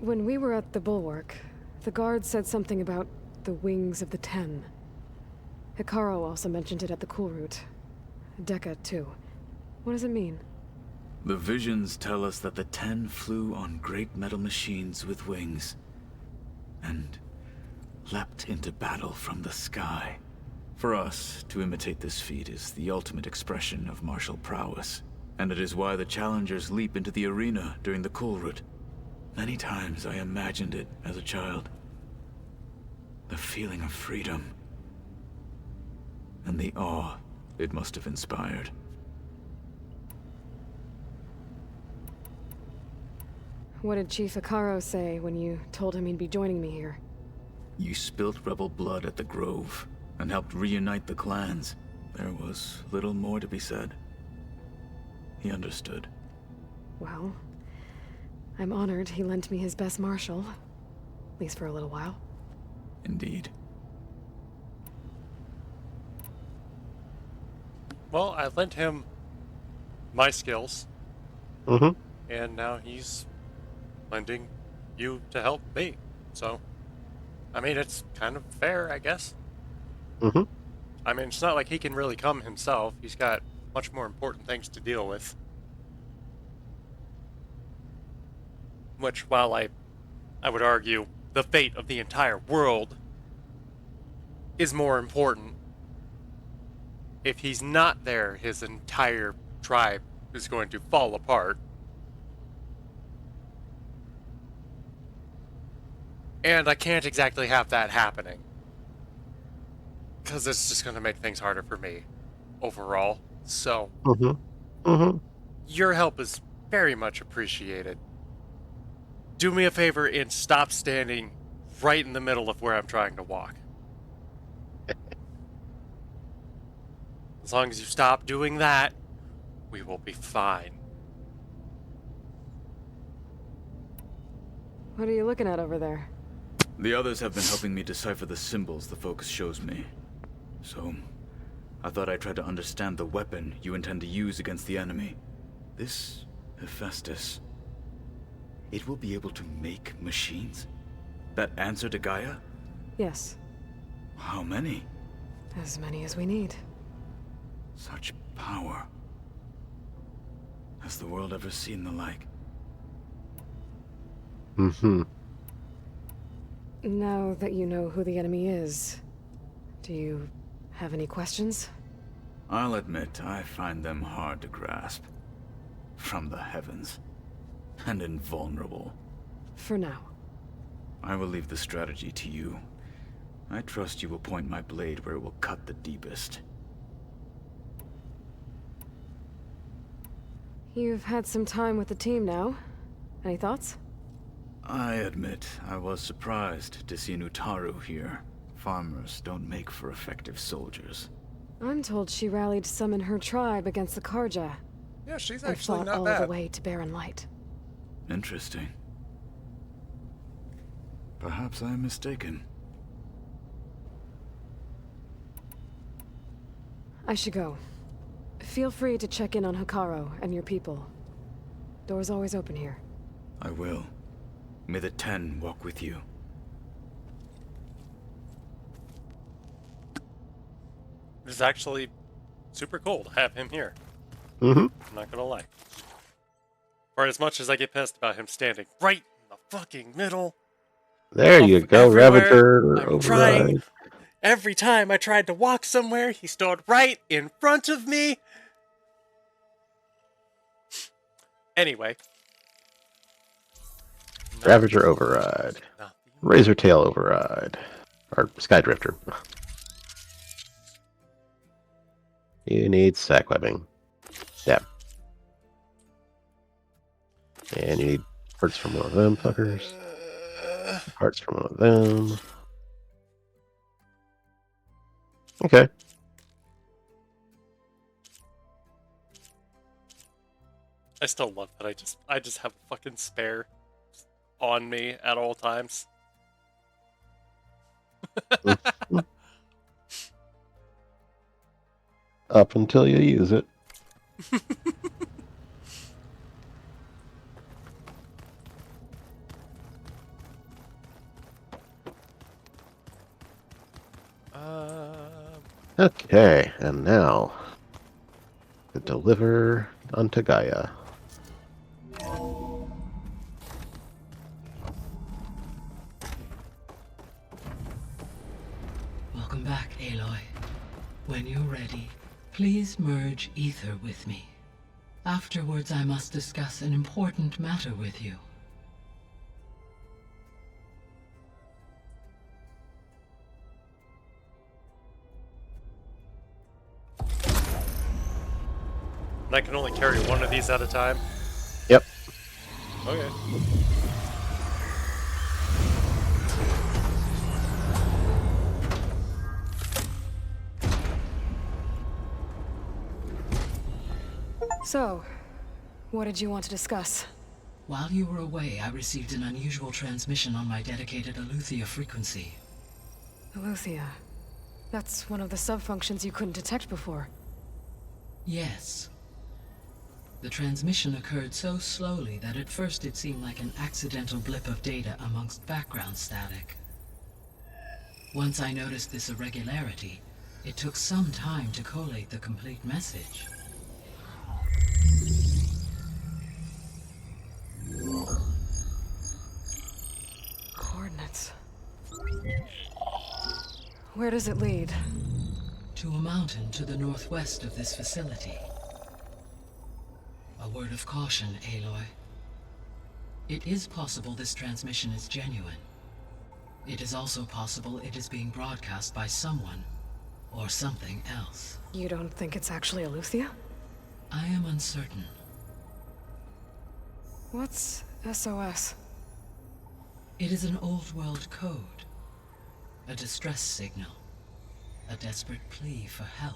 When we were at the Bulwark, the guard said something about the Wings of the Ten. Hikaru also mentioned it at the Kulrut. Dekka, too. What does it mean? The visions tell us that the Ten flew on great metal machines with wings, and leapt into battle from the sky. For us, to imitate this feat is the ultimate expression of martial prowess, and it is why the challengers leap into the arena during the Kulrut. Many times I imagined it as a child. The feeling of freedom, and the awe it must have inspired. What did Chief Hikaru say when you told him he'd be joining me here? You spilt rebel blood at the Grove, and helped reunite the clans. There was little more to be said. He understood. Well, I'm honored he lent me his best Marshal. At least for a little while. Indeed. Well, I lent him my skills. Mm-hmm. And now he's lending you to help me. So, I mean, it's kind of fair, I guess. Mm-hmm. I mean, it's not like he can really come himself. He's got much more important things to deal with. Which, while I would argue the fate of the entire world is more important, if he's not there, his entire tribe is going to fall apart. And I can't exactly have that happening, because it's just going to make things harder for me overall. So, your help is very much appreciated. Do me a favor and stop standing right in the middle of where I'm trying to walk. As long as you stop doing that, we will be fine. What are you looking at over there? The others have been helping me decipher the symbols the Focus shows me. So, I thought I'd try to understand the weapon you intend to use against the enemy. This Hephaestus, it will be able to make machines? That answer to Gaia? Yes. How many? As many as we need. Such power. Has the world ever seen the like? Mm-hmm. Now that you know who the enemy is, do you have any questions? I'll admit, I find them hard to grasp. From the heavens. And invulnerable. For now. I will leave the strategy to you. I trust you will point my blade where it will cut the deepest. You've had some time with the team now. Any thoughts? I admit, I was surprised to see Nutaru here. Farmers don't make for effective soldiers. I'm told she rallied some in her tribe against the Karja. Yeah, she's and actually fought not all bad. the way to Barren Light. Interesting. Perhaps I am mistaken. I should go. Feel free to check in on Hikaru and your people. Door's always open here. I will. May the Ten walk with you. It's actually super cool to have him here. Mm-hmm. I'm not gonna lie. For as much as I get pissed about him standing right in the fucking middle, There you go, everywhere. Ravager I'm trying. override. Every time I tried to walk somewhere, he stood right in front of me. Anyway. Ravager override. Razor Tail override. Or Skydrifter. You need sack webbing. Yeah. And you need parts from one of them fuckers. Parts from one of them. Okay. I still love that I just have a fucking spare on me at all times. Up until you use it. Okay, and now to deliver unto Gaia. Welcome back, Aloy. When you're ready, please merge ether with me. Afterwards, I must discuss an important matter with you. And I can only carry one of these at a time? Yep. Okay. So, what did you want to discuss? While you were away, I received an unusual transmission on my dedicated Aletheia frequency. Aletheia. That's one of the sub-functions you couldn't detect before. Yes. The transmission occurred so slowly that at first it seemed like an accidental blip of data amongst background static. Once I noticed this irregularity, it took some time to collate the complete message. Coordinates. Where does it lead? To a mountain to the northwest of this facility. A word of caution, Aloy. It is possible this transmission is genuine. It is also possible it is being broadcast by someone or something else. You don't think it's actually Aletheia? I am uncertain. What's SOS? It is an old world code. A distress signal. A desperate plea for help.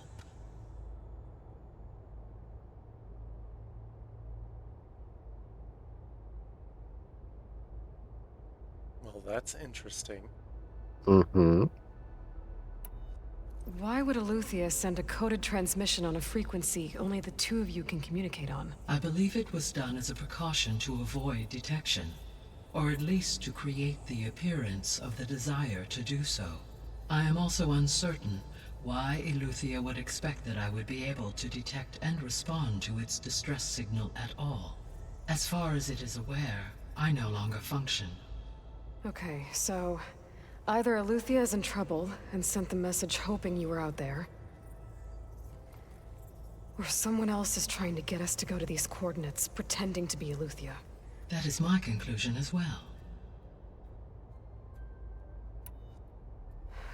Well, that's interesting. Mm-hmm. Why would Aletheia send a coded transmission on a frequency only the two of you can communicate on? I believe it was done as a precaution to avoid detection, or at least to create the appearance of the desire to do so. I am also uncertain why Aletheia would expect that I would be able to detect and respond to its distress signal at all. As far as it is aware, I no longer function. Okay, so either Aletheia is in trouble and sent the message hoping you were out there, or someone else is trying to get us to go to these coordinates, pretending to be Aletheia. That is my conclusion as well.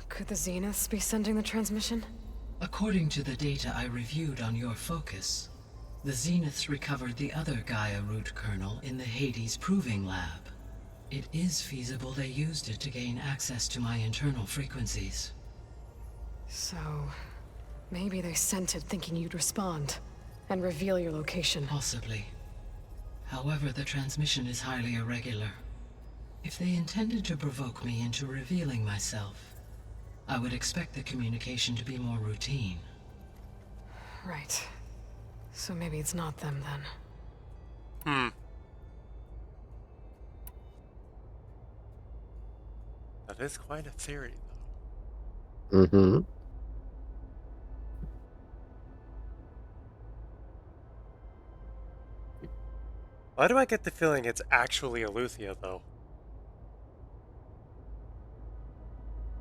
Could the Zeniths be sending the transmission? According to the data I reviewed on your focus, the Zeniths recovered the other Gaia root kernel in the Hades Proving Lab. It is feasible they used it to gain access to my internal frequencies. So, maybe they sent it thinking you'd respond and reveal your location. Possibly. However, the transmission is highly irregular. If they intended to provoke me into revealing myself, I would expect the communication to be more routine. Right. So maybe it's not them then. That is quite a theory, though. Mm-hmm. Why do I get the feeling it's actually Aletheia, though?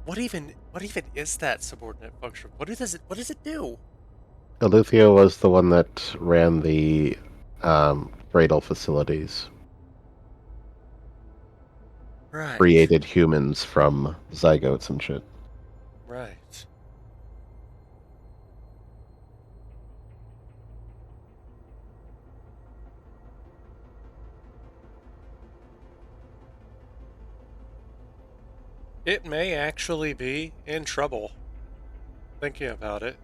What even is that subordinate function? What does it do? Eleuthia was the one that ran the Bradle facilities. Right. Created humans from zygotes and shit. Right. It may actually be in trouble. Thinking about it.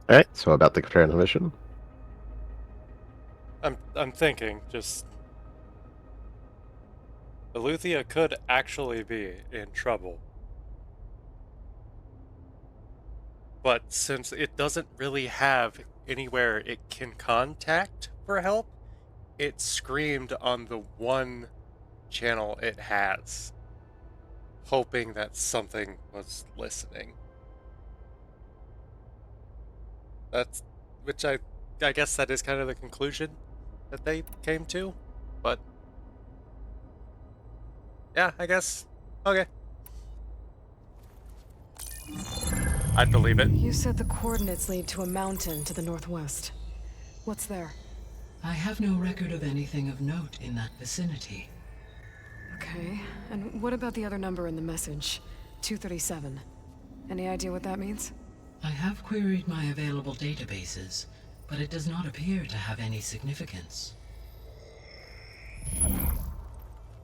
Alright, so about the transmission. I'm thinking just Eleuthia could actually be in trouble. But since it doesn't really have anywhere it can contact for help, it screamed on the one channel it has, hoping that something was listening. That's, which I guess that is kind of the conclusion that they came to, but yeah, I guess, okay. I'd believe it. You said the coordinates lead to a mountain to the northwest. What's there? I have no record of anything of note in that vicinity. Okay, and what about the other number in the message? 237. Any idea what that means? I have queried my available databases, but it does not appear to have any significance.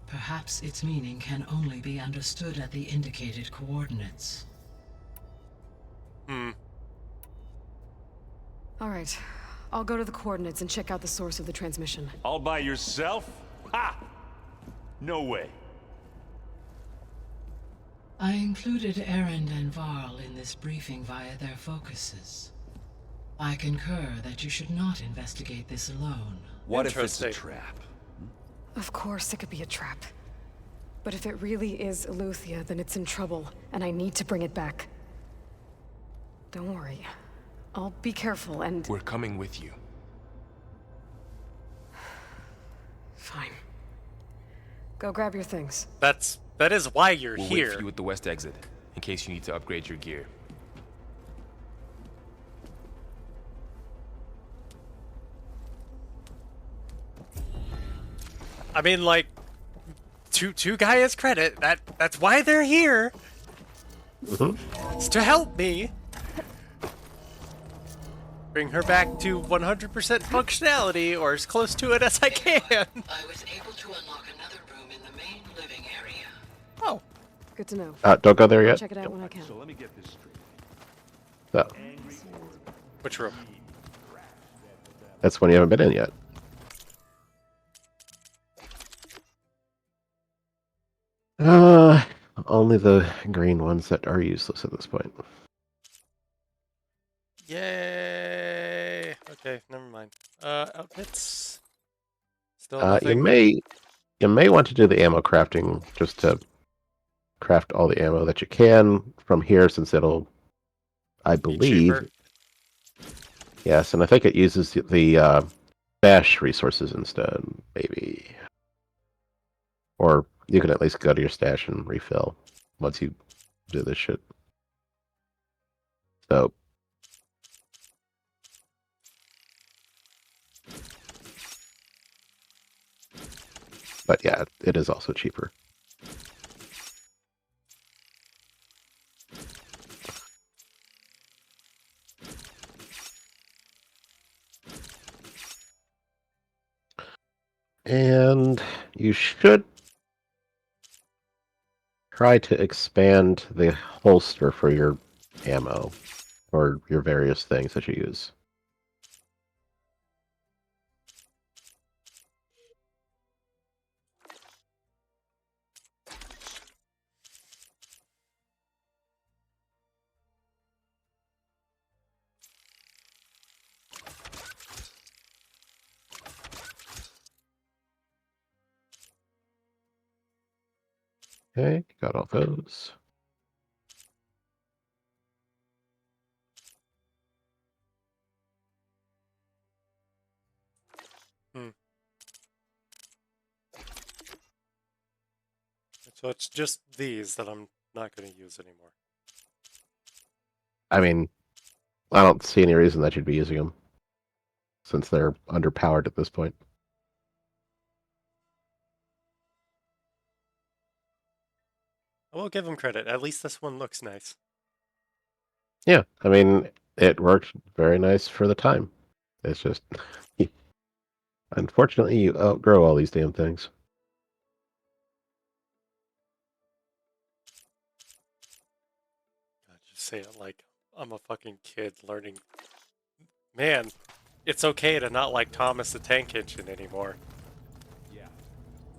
Perhaps its meaning can only be understood at the indicated coordinates. Alright, I'll go to the coordinates and check out the source of the transmission. All by yourself? Ha! No way. I included Erend and Varl in this briefing via their focuses. I concur that you should not investigate this alone. What if it's a trap? Of course it could be a trap. But if it really is Eleuthia, then it's in trouble, and I need to bring it back. Don't worry. I'll be careful and... We're coming with you. Fine. Go grab your things. That is why you're We'll here. wait for you at the west exit, in case you need to upgrade your gear. I mean, like, to Gaia's credit, that's why they're here. It's to help me. Bring her back to 100% functionality, or as close to it as I can. I was able to unlock another room in the main living area. Oh. Good to know. Don't go there I'll yet. check it out when I can. So let me get this straight. So, Which room? that's one you haven't been in yet. Only the green ones that are useless at this point. Yay! Okay, never mind. Outfits. Still You nothing. may want to do the ammo crafting just to craft all the ammo that you can from here, since it'll, I believe, yes, and I think it uses the stash resources instead, maybe, or you can at least go to your stash and refill once you do this shit. So. But yeah, it is also cheaper. And you should try to expand the holster for your ammo or your various things that you use. Okay, got all those. So it's just these that I'm not going to use anymore. I mean, I don't see any reason that you'd be using them, since they're underpowered at this point. I will give them credit. At least this one looks nice. Yeah, I mean, it worked very nice for the time. It's just, unfortunately, you outgrow all these damn things. I just say it like I'm a fucking kid learning. Man, it's okay to not like Thomas the Tank Engine anymore. Yeah,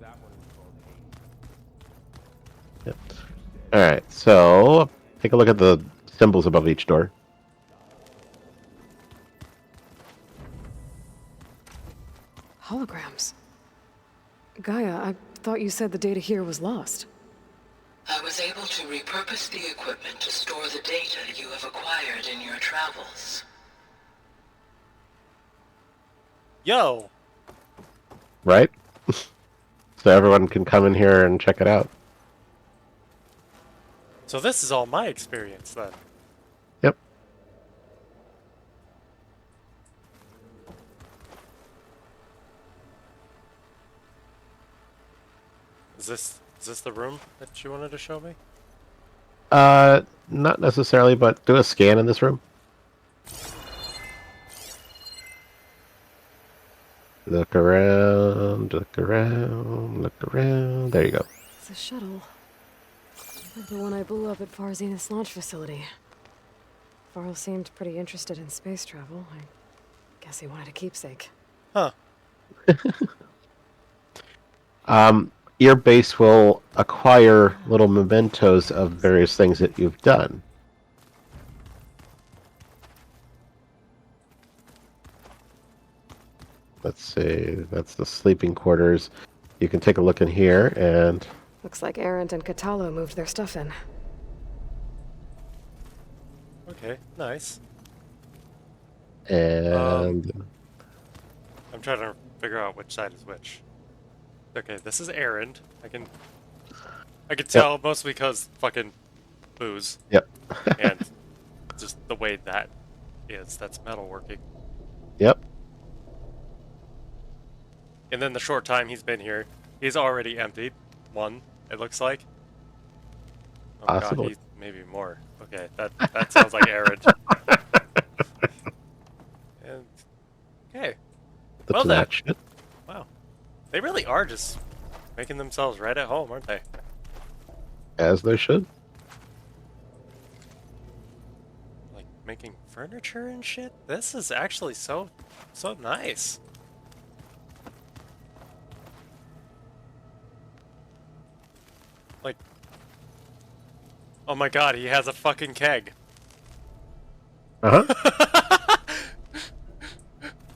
that one is called Yep. All right, so take a look at the symbols above each door. Holograms. Gaia, I thought you said the data here was lost. I was able to repurpose the equipment to store the data you have acquired in your travels. Yo! Right? So everyone can come in here and check it out. So this is all my experience then. Yep. Is this the room that you wanted to show me? Not necessarily, but do a scan in this room. Look around, look around, look around. There you go. It's a shuttle. Like the one I blew up at Far Zenith's launch facility. Varl seemed pretty interested in space travel. I guess he wanted a keepsake. Huh. Your base will acquire little mementos of various things that you've done. Let's see, that's the sleeping quarters. You can take a look in here, and Looks like Arendt and Katalo moved their stuff in. Okay, nice. I'm trying to figure out which side is which. Okay, this is Errand. I can tell mostly because fucking booze. Yep. And just the way that is. That's metalworking. Yep. And then the short time he's been here, he's already emptied one. It looks like. Oh Possibly. God, he's maybe more. Okay, that sounds like Errand. And okay. That's Well that then. shit. Wow. They really are just making themselves right at home, aren't they? As they should. Like making furniture and shit? This is actually so nice. Like, oh my God, he has a fucking keg. Uh-huh.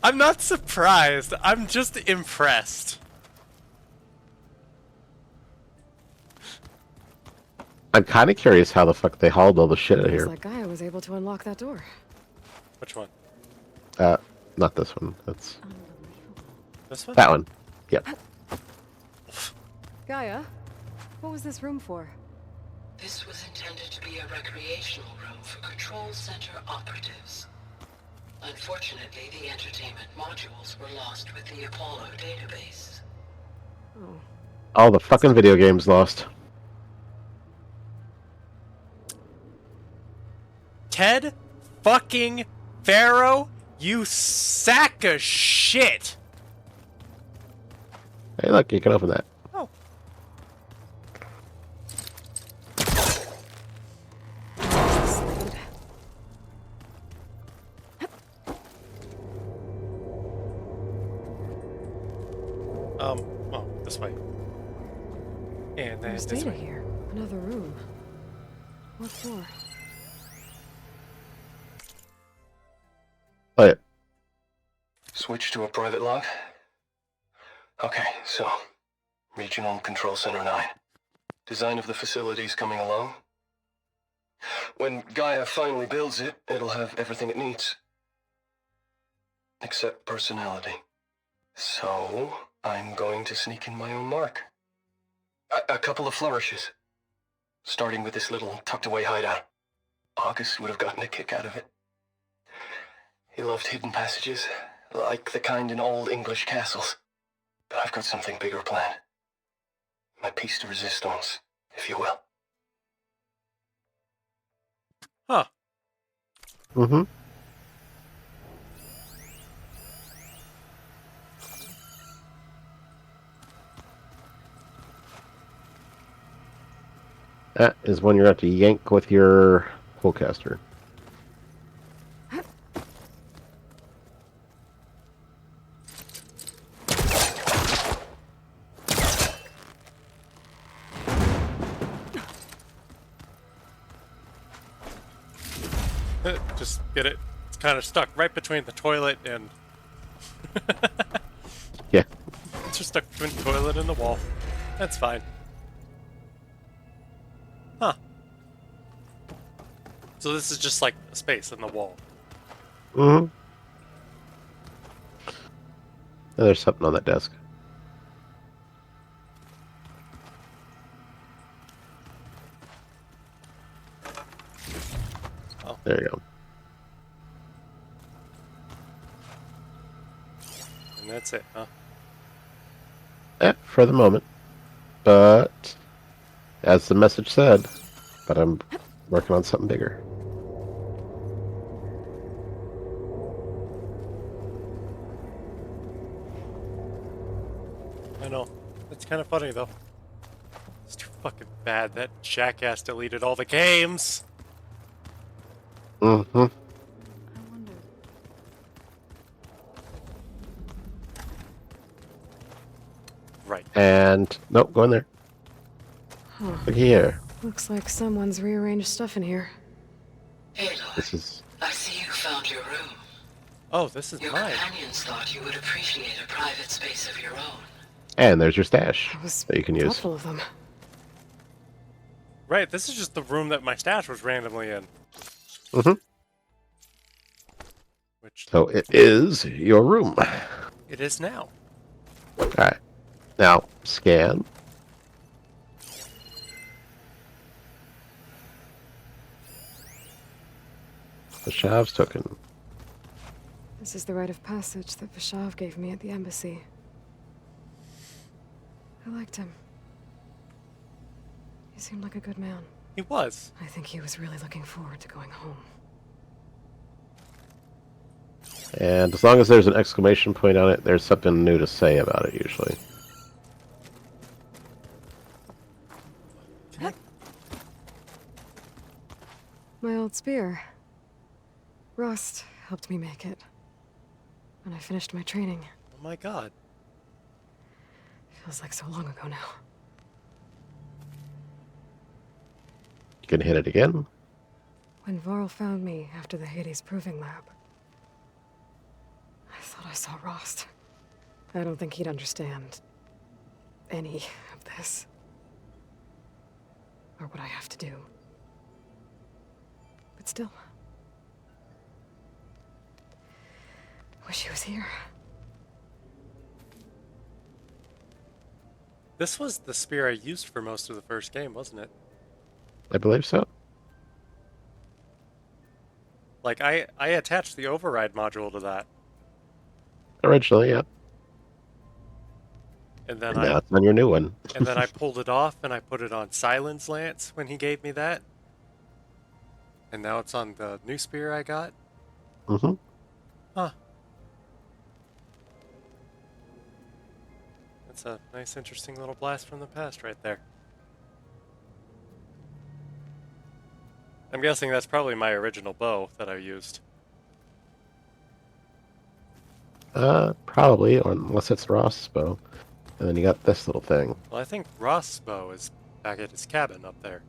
I'm not surprised. I'm just impressed. I'm kind of curious how the fuck they hauled all the shit out of Looks here. like Gaia was able to unlock that door. Which one? Not this one. That's this one. That one. Yep. Gaia, what was this room for? This was intended to be a recreational room for Control Center operatives. Unfortunately, the entertainment modules were lost with the Apollo database. Oh. All the fucking video games lost. Ted fucking Pharaoh, you sack of shit! Hey, look, you can open that. Oh. Oh, this way. And then There's this data way. here. Another room. What for? Play it. Switch to a private log? Okay, so... Regional Control Center 9. Design of the facility's coming along. When Gaia finally builds it, it'll have everything it needs. Except personality. So, I'm going to sneak in my own mark. A couple of flourishes. Starting with this little tucked-away hideout. August would have gotten a kick out of it. He loved hidden passages, like the kind in old English castles. But I've got something bigger planned. My piece de resistance, if you will. Huh. Mm-hmm. That is one you're going to have to yank with your pullcaster. Just get it. It's kind of stuck right between the toilet and... Yeah. It's just stuck between the toilet and the wall. That's fine. Huh. So this is just like a space in the wall. Mm-hmm. Oh, there's something on that desk. Oh. There you go. And that's it, huh? Yeah, for the moment. But, as the message said, but I'm working on something bigger. I know. It's kind of funny, though. It's too fucking bad that jackass deleted all the games! Mm-hmm. Right. And, nope, go in there. Huh. Look here. Looks like someone's rearranged stuff in here. This is... I see you found your room. Oh, this is Your mine. companions thought you would appreciate a private space of your own. And there's your stash that you can use. Thoughtful of them. Right, this is just the room that my stash was randomly in. Mm-hmm. Which... So it is your room. It is now. Alright. Now, scan. Vashav's token. This is the rite of passage that Vashav gave me at the embassy. I liked him. He seemed like a good man. He was. I think he was really looking forward to going home. And as long as there's an exclamation point on it, there's something new to say about it, usually. My old spear. Rust helped me make it. When I finished my training. Oh my god. Feels like so long ago now. You can hit it again. When Varl found me after the Hades Proving Lab, I thought I saw Rost. I don't think he'd understand any of this. Or what I have to do. But still. Wish he was here. This was the spear I used for most of the first game, wasn't it? I believe so. Like, I attached the override module to that. Originally, yeah. And then now it's on your new one. And then I pulled it off and I put it on Silence Lance when he gave me that. And now it's on the new spear I got. Mm-hmm. Huh. That's a nice, interesting little blast from the past right there. I'm guessing that's probably my original bow that I used. Probably, or unless it's Rost's bow. And then you got this little thing. Well, I think Ross's bow is back at his cabin up there.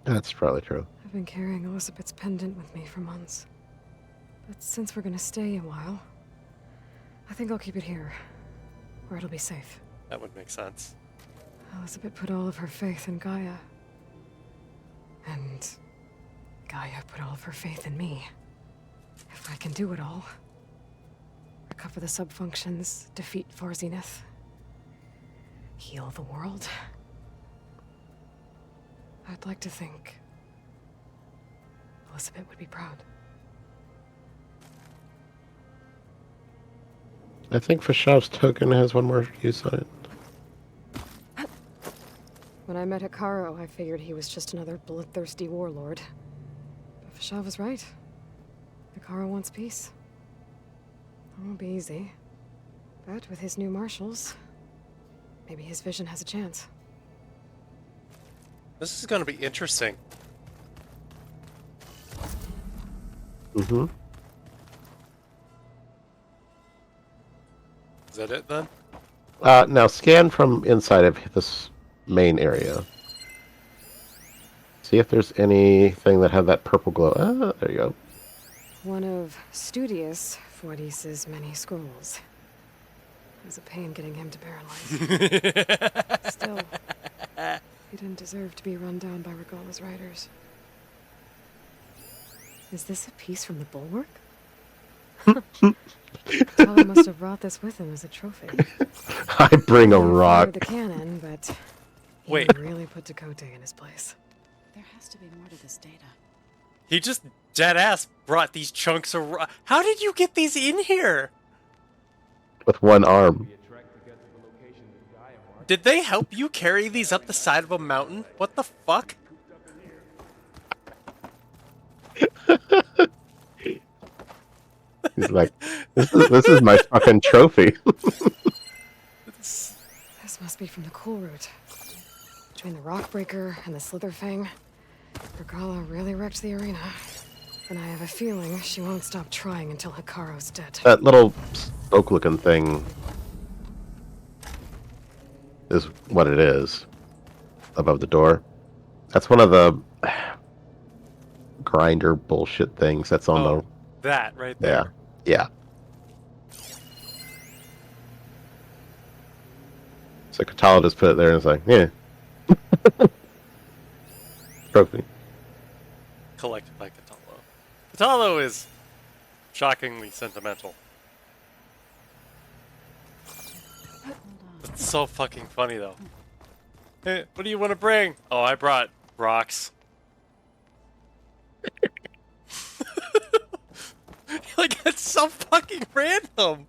That's probably true. I've been carrying Elizabeth's pendant with me for months. But since we're gonna stay a while, I think I'll keep it here, where it'll be safe. That would make sense. Elizabeth put all of her faith in Gaia. And Gaia put all of her faith in me. If I can do it all, recover the subfunctions, defeat Far Zenith, heal the world, I'd like to think Elizabeth would be proud. I think Fashav's token has one more use on it. When I met Hikaru, I figured he was just another bloodthirsty warlord. But Fashav was right. Hikaru wants peace. It won't be easy. But with his new marshals, maybe his vision has a chance. This is going to be interesting. Mm-hmm. Is that it then? Now scan from inside of this main area. See if there's anything that had that purple glow. Ah, there you go. One of Studious Fortis's many scrolls. It was a pain getting him to paralyze. Still, he didn't deserve to be run down by Regala's riders. Is this a piece from the bulwark? Tala must have brought this with him as a trophy. I bring a He fired rock. the cannon, but he Wait. really put Dakota in his place. There has to be more to this data. He just dead ass brought these chunks of rock. How did you get these in here? With one arm. Did they help you carry these up the side of a mountain? What the fuck? He's like, this is my fucking trophy. This must be from the cool route. Between the Rockbreaker and the Slitherfang, Regala really wrecked the arena. And I have a feeling she won't stop trying until Hikaru's dead. That little spoke-looking thing is what it is above the door. That's one of the grinder bullshit things that's on the... That right there. Yeah. So Katala just put it there and it's like, yeah. Trophy. Collected by Catalo. Catalo is shockingly sentimental. It's so fucking funny though. Hey, what do you want to bring? Oh, I brought rocks. Like, it's so fucking random.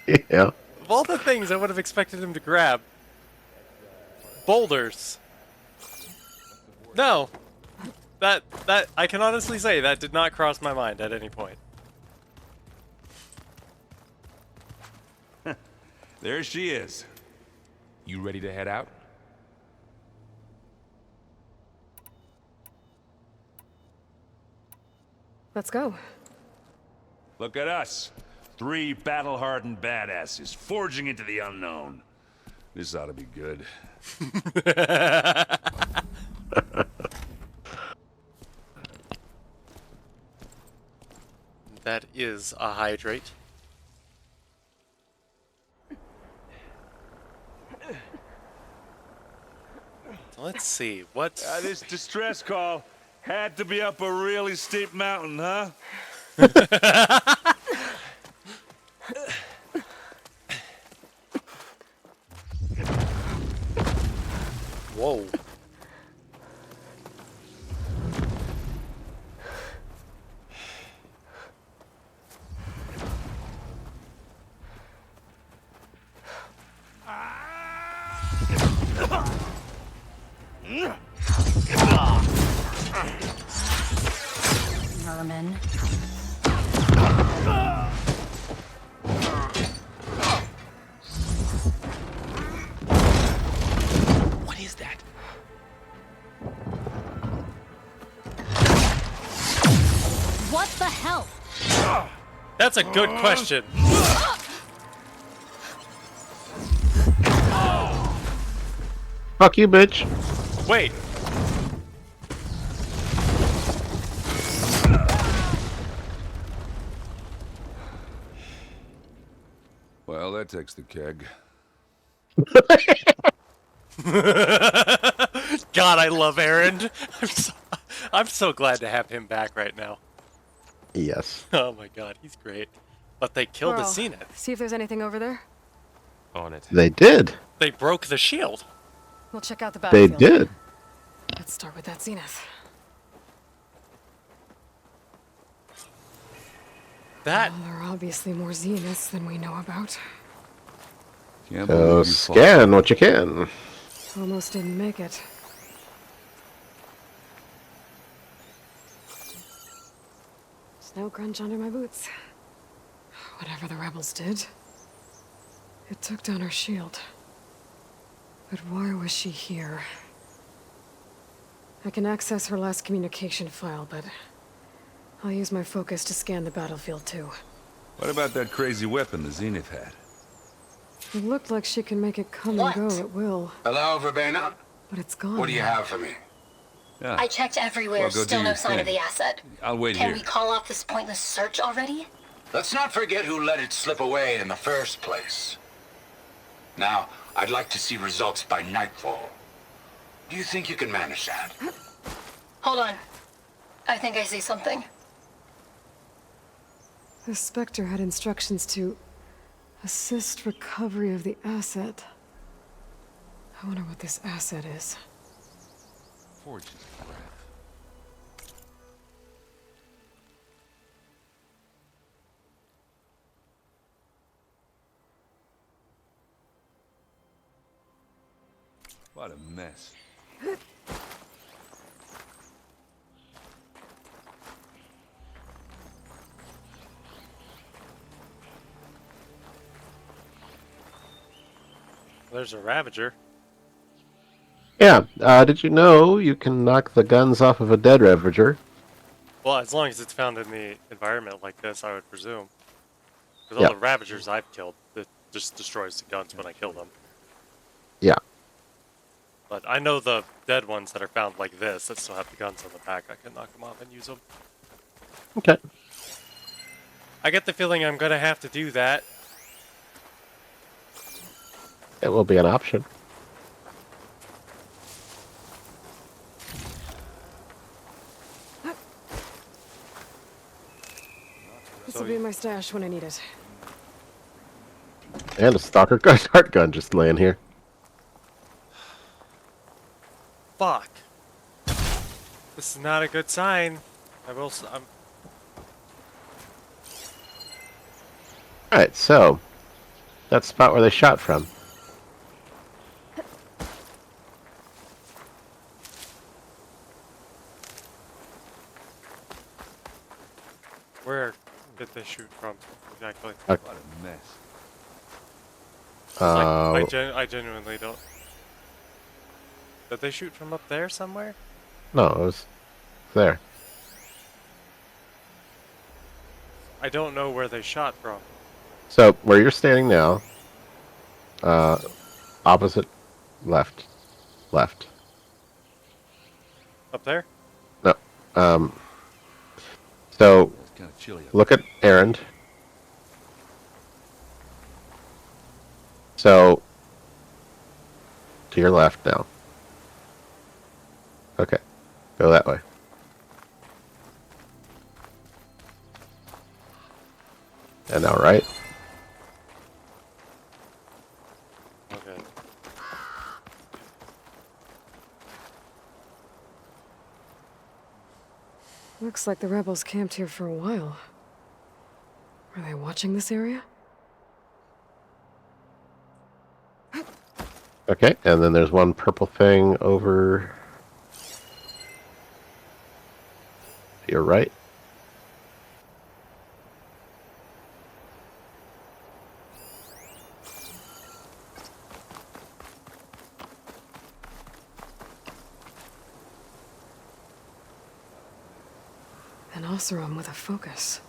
Yeah. Of all the things I would have expected him to grab, boulders. No. That I can honestly say that did not cross my mind at any point. There she is. You ready to head out? Let's go. Look at us. 3 battle-hardened badasses forging into the unknown. This ought to be good. That is a hydrate. Let's see, what... This distress call had to be up a really steep mountain, huh? Whoa. Vermin. What is that? What the hell? That's a good question. Fuck you, bitch. Wait. Well, that takes the keg. God, I love Aaron. I'm so glad to have him back right now. Yes. Oh my god, he's great. But they killed the Well, Zenith. see if there's anything over there. On it. They did. They broke the shield. We'll check out the They battlefield. did. Let's start with that zenith. That. Well, there are obviously more zeniths than we know about. Can't So believe you scan what you can. Almost didn't make it. Snow crunch under my boots. Whatever the rebels did, it took down her shield. But why was she here? I can access her last communication file, but I'll use my focus to scan the battlefield too. What about that crazy weapon the Zenith had? It looked like she can make it come and go at will. Hello, Verbena? But it's gone. What do you now. have for me? Yeah. I checked everywhere, Well, go still do no your sign of thing. the asset. I'll wait Can here. we call off this pointless search already? Let's not forget who let it slip away in the first place. Now, I'd like to see results by nightfall. Do you think you can manage that? Hold on. I think I see something. The Spectre had instructions to assist recovery of the asset. I wonder what this asset is. Forge's breath. What a mess. There's a Ravager. Yeah, did you know you can knock the guns off of a dead Ravager? Well, as long as it's found in the environment like this, I would presume. Because Yeah. all the Ravagers I've killed, it just destroys the guns when I kill them. Yeah. But I know the dead ones that are found like this that still have the guns on the back. I can knock them off and use them. Okay. I get the feeling I'm gonna have to do that. It will be an option. This will be in my stash when I need it. And a stalker dart gun just laying here. Fuck. This is not a good sign. I'm Alright, so that spot where they shot from. Where did they shoot from exactly? What a mess. I genuinely don't. Did they shoot from up there somewhere? No, it was there. I don't know where they shot from. So where you're standing now, opposite, left. Up there? No. So Kinda chilly up look at Errand. So to your left now. Okay. Go that way. And now right. Okay. Looks like the rebels camped here for a while. Are they watching this area? Okay, and then there's one purple thing over to your right. An Oseram with a focus.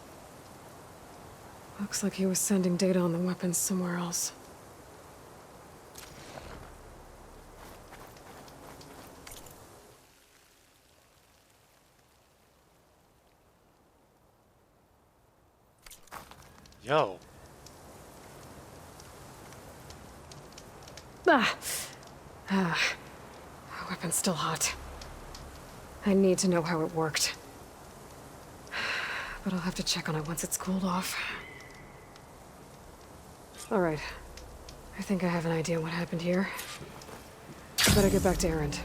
Looks like he was sending data on the weapons somewhere else. Yo. The weapon's still hot. I need to know how it worked. But I'll have to check on it once it's cooled off. Alright. I think I have an idea what happened here. I better get back to Errand.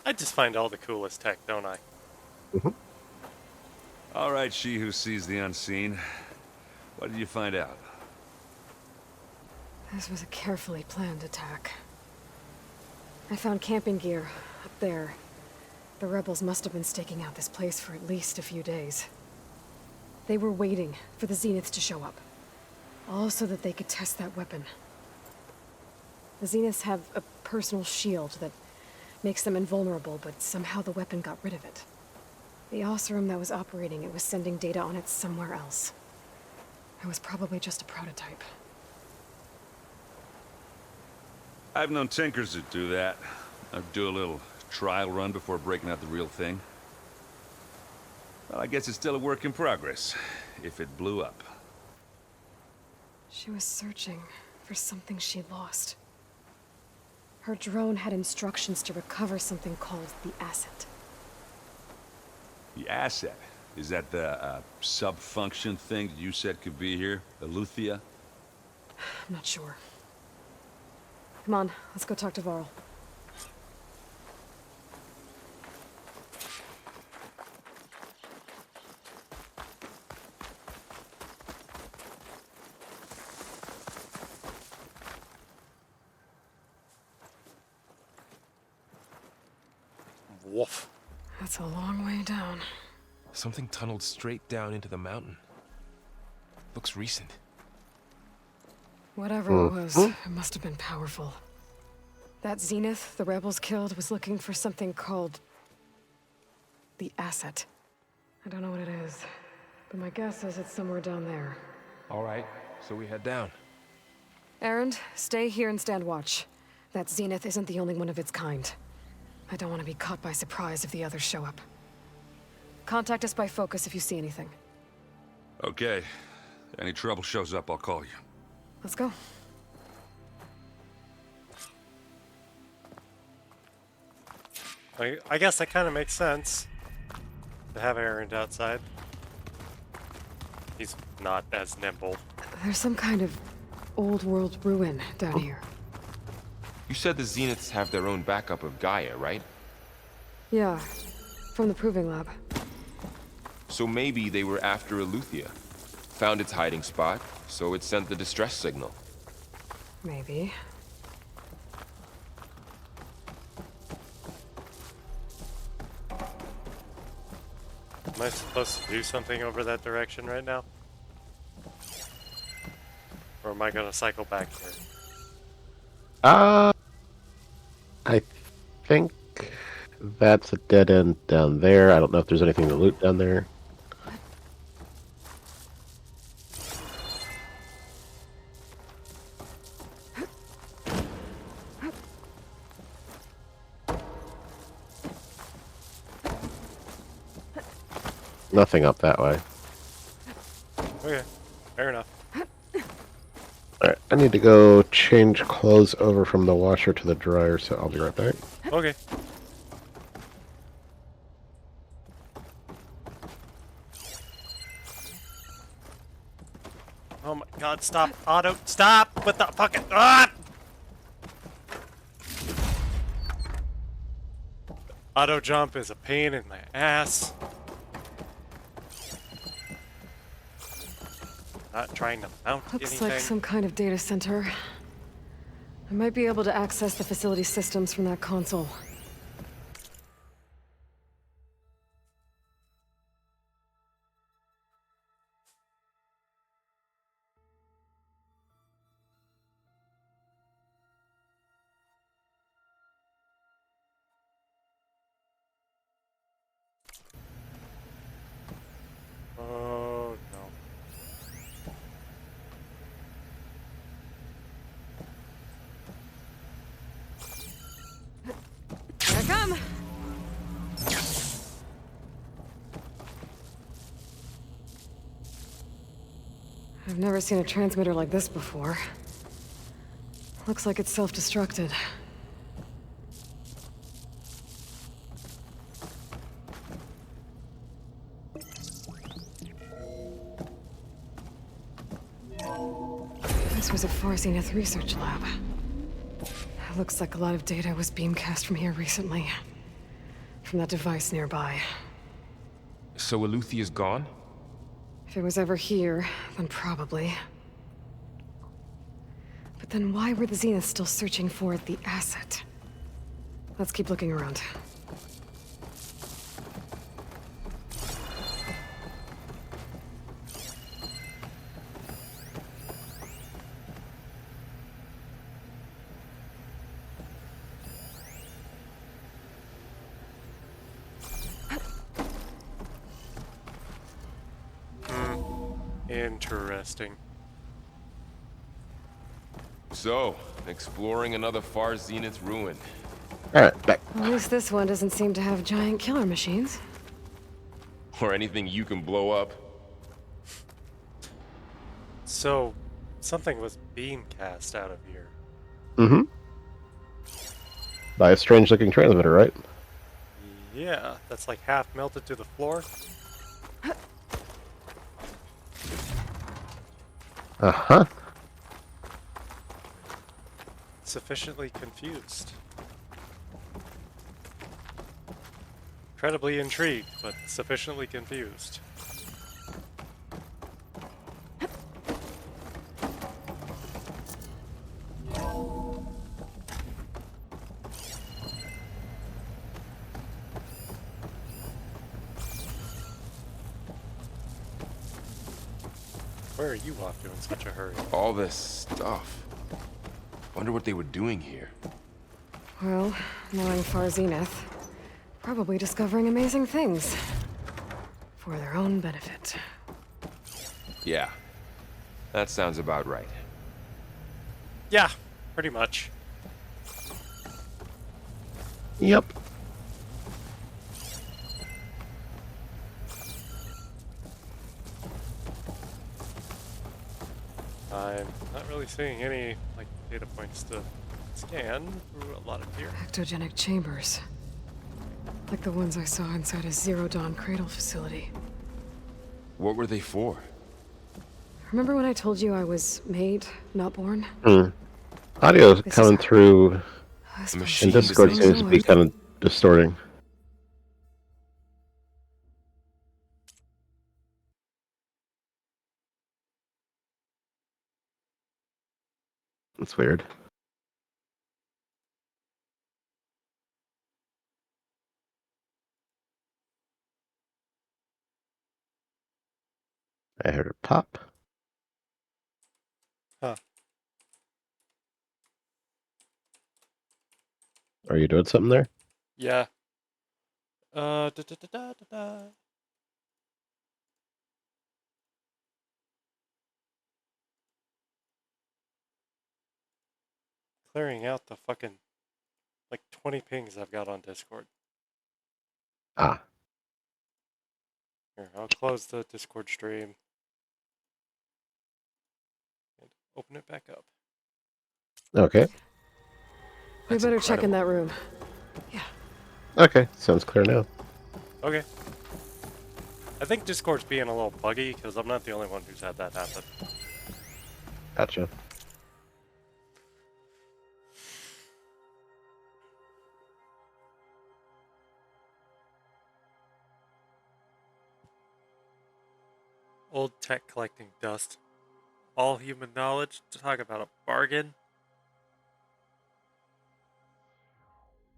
I just find all the coolest tech, don't I? All right, she who sees the unseen. What did you find out? This was a carefully planned attack. I found camping gear up there. The rebels must have been staking out this place for at least a few days. They were waiting for the Zeniths to show up. All so that they could test that weapon. The Zeniths have a personal shield that makes them invulnerable, but somehow the weapon got rid of it. The Oseram that was operating it was sending data on it somewhere else. It was probably just a prototype. I've known tinkers that do that. I'd do a little trial run before breaking out the real thing. Well, I guess it's still a work in progress, if it blew up. She was searching for something she lost. Her drone had instructions to recover something called the asset. The asset? Is that the sub-function thing that you said could be here? Eleuthia? I'm not sure. Come on, let's go talk to Varl. Woof. That's a long way down. Something tunneled straight down into the mountain. Looks recent. Whatever it was, it must have been powerful. That Zenith the rebels killed was looking for something called the asset. I don't know what it is, but my guess is it's somewhere down there. All right, so we head down. Erend, stay here and stand watch. That Zenith isn't the only one of its kind. I don't want to be caught by surprise if the others show up. Contact us by focus if you see anything. Okay. Any trouble shows up, I'll call you. Let's go. I guess that kind of makes sense to have Erend outside. He's not as nimble. There's some kind of old world ruin down here. You said the Zeniths have their own backup of Gaia, right? Yeah, from the proving lab. So maybe they were after Eleuthia. Found its hiding spot, so it sent the distress signal. Maybe. Am I supposed to do something over that direction right now? Or am I gonna cycle back here? I think that's a dead end down there. I don't know if there's anything to loot down there. Nothing up that way. Okay, fair enough. Alright, I need to go change clothes over from the washer to the dryer, so I'll be right back. Okay. Oh my god, stop, Otto, stop with the fucking, Auto jump is a pain in my ass. Not trying to mount Looks anything. like some kind of data center. I might be able to access the facility systems from that console. Oh no. Here I come! I've never seen a transmitter like this before. Looks like it's self-destructed. This was a Far Zenith research lab. Looks like a lot of data was beamcast from here recently. from that device nearby. So Eluthia's gone? If it was ever here, then probably. But then why were the Zeniths still searching for the asset? Let's keep looking around. Interesting. So, exploring another Far Zenith ruin. Alright, back. At least this one doesn't seem to have giant killer machines. Or anything you can blow up. So, something was beam cast out of here. Mm-hmm. By a strange-looking transmitter, right? Yeah, that's like half melted to the floor. Uh-huh. Sufficiently confused. Incredibly intrigued, but sufficiently confused. Where are you off to in such a hurry? All this stuff. Wonder what they were doing here. Well, knowing Far Zenith, probably discovering amazing things. For their own benefit. Yeah. That sounds about right. Yeah, pretty much. Yep. I'm not really seeing any like data points to scan through a lot of here. Ectogenic chambers. Like the ones I saw inside a Zero Dawn cradle facility. What were they for? Remember when I told you I was made, not born? Audio This coming is- through This in machine Discord is seems to be kind of distorting. That's weird. I heard it pop. Huh. Are you doing something there? Yeah. Da da da da da da. Clearing out the fucking like 20 pings I've got on Discord. Ah. Here, I'll close the Discord stream and open it back up. Okay. We better check in that room. Okay, sounds clear now. Okay. I think Discord's being a little buggy because I'm not the only one who's had that happen. Gotcha. Old tech collecting dust. All human knowledge to talk about a bargain.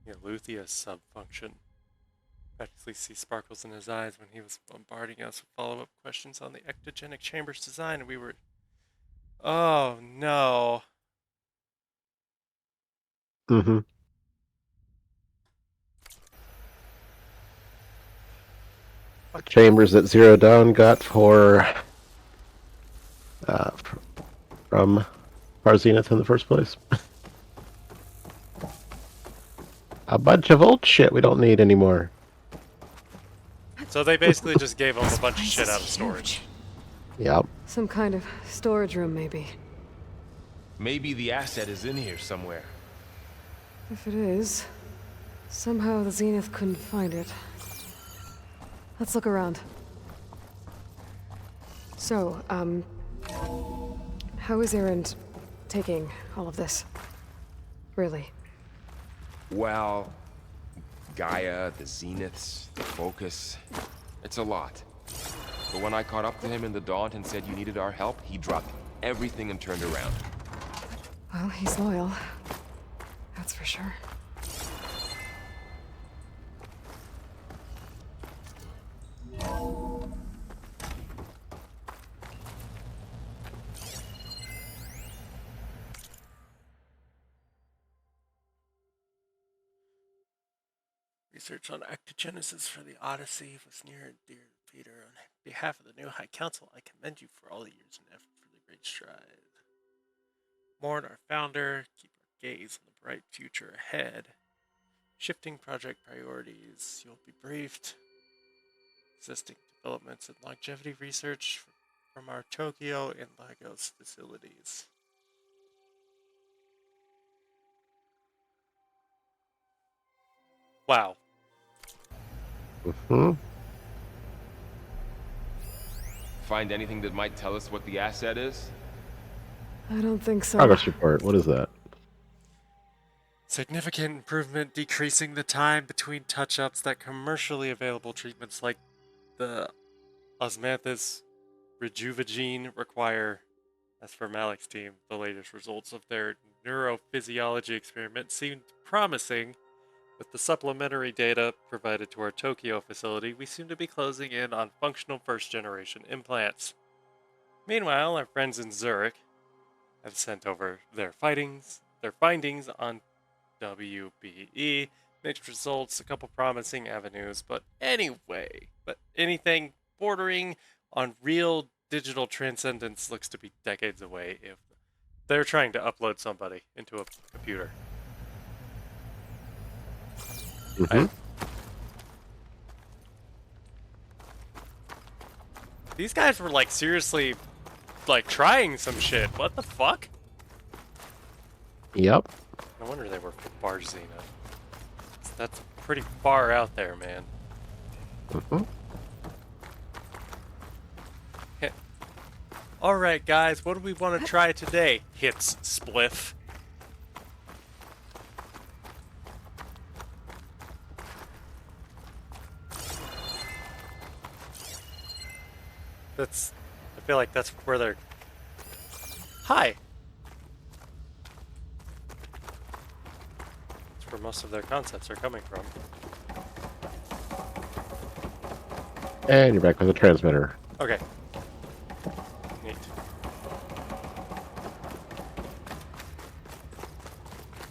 Yeah, Luthia sub-function. Practically see sparkles in his eyes when he was bombarding us with follow-up questions on the ectogenic chamber's design, and we were... Oh, no. Mm-hmm. Chambers that Zero Dawn got for from Far Zenith in the first place. A bunch of old shit we don't need anymore. So they basically just gave him a bunch of shit out of storage. Yep. Some kind of storage room, maybe. Maybe the asset is in here somewhere. If it is, somehow the Zenith couldn't find it. Let's look around. So, how is Erend taking all of this? Really? Well, Gaia, the Zeniths, the Focus. It's a lot. But when I caught up to him in the Daunt and said you needed our help, he dropped everything and turned around. Well, he's loyal. That's for sure. Research on actogenesis for the Odyssey was near and dear to Peter. On behalf of the new High Council, I commend you for all the years and effort for the great stride. Mourn our founder, keep our gaze on the bright future ahead. Shifting project priorities, you'll be briefed. Existing developments in longevity research from our Tokyo and Lagos facilities. Wow. Find anything that might tell us what the asset is? I don't think so. Progress report. What is that? Significant improvement decreasing the time between touch-ups that commercially available treatments like the osmanthus Rejuvigene require. As for Malik's team, the latest results of their neurophysiology experiment seemed promising. With the supplementary data provided to our Tokyo facility, we seem to be closing in on functional first-generation implants. Meanwhile, our friends in Zurich have sent over their findings on WBE, mixed results, a couple promising avenues, but anything bordering on real digital transcendence looks to be decades away if they're trying to upload somebody into a computer. These guys were like seriously like trying some shit. What the fuck? Yep. No wonder they were for Barge Zenith. That's pretty far out there, man. Alright guys, what do we want to try today? Hits spliff. I feel like that's where they're... Hi! That's where most of their concepts are coming from. And you're back with the transmitter. Okay. Neat.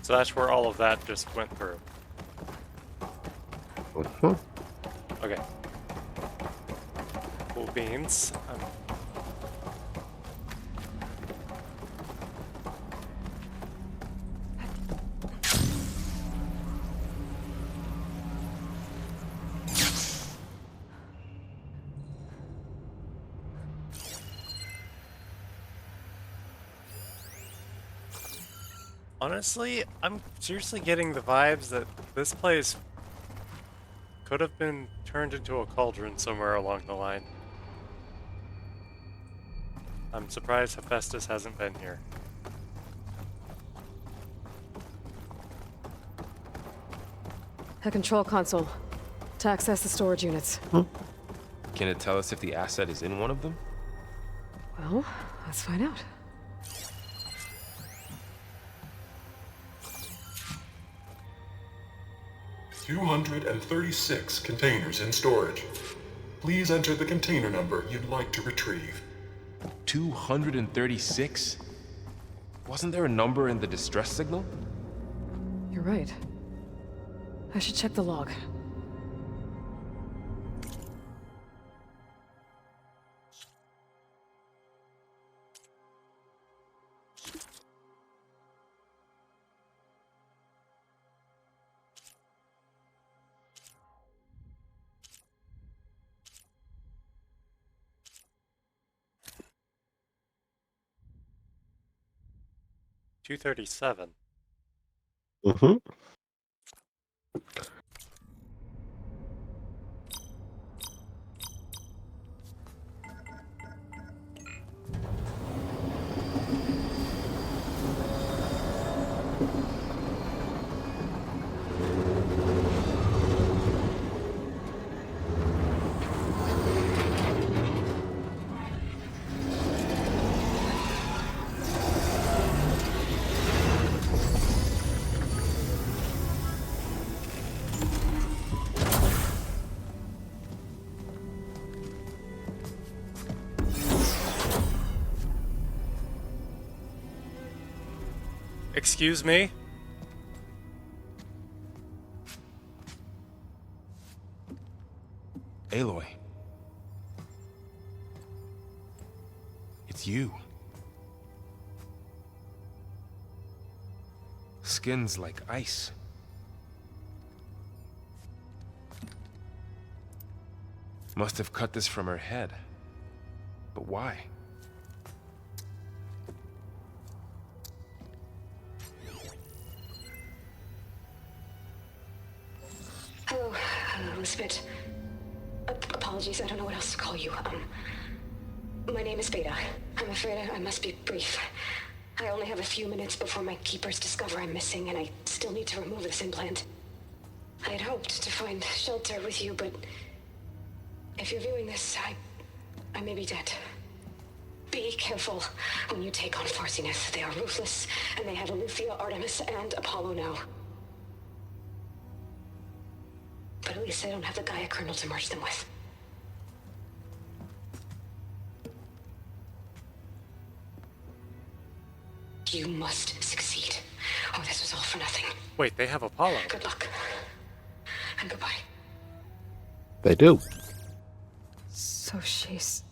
So that's where all of that just went through. Okay. Cool beans. Honestly, I'm seriously getting the vibes that this place could have been turned into a cauldron somewhere along the line. I'm surprised Hephaestus hasn't been here. A control console. To access the storage units. Can it tell us if the asset is in one of them? Well, let's find out. "236 containers in storage. Please enter the container number you'd like to retrieve." 236? Wasn't there a number in the distress signal? You're right. I should check the log. $237. Excuse me? Aloy. It's you. Skin's like ice. Must have cut this from her head. But why? Hello, Elizabeth. Apologies, I don't know what else to call you. My name is Beta. I'm afraid I must be brief. I only have a few minutes before my keepers discover I'm missing, and I still need to remove this implant. I had hoped to find shelter with you, but if you're viewing this, I may be dead. Be careful when you take on Farsiness. They are ruthless, and they have Eleuthia, Artemis, and Apollo now. But at least I don't have the Gaia kernel to merge them with. You must succeed, or this was all for nothing. Wait, they have Apollo. Good luck. And goodbye. They do. So she's...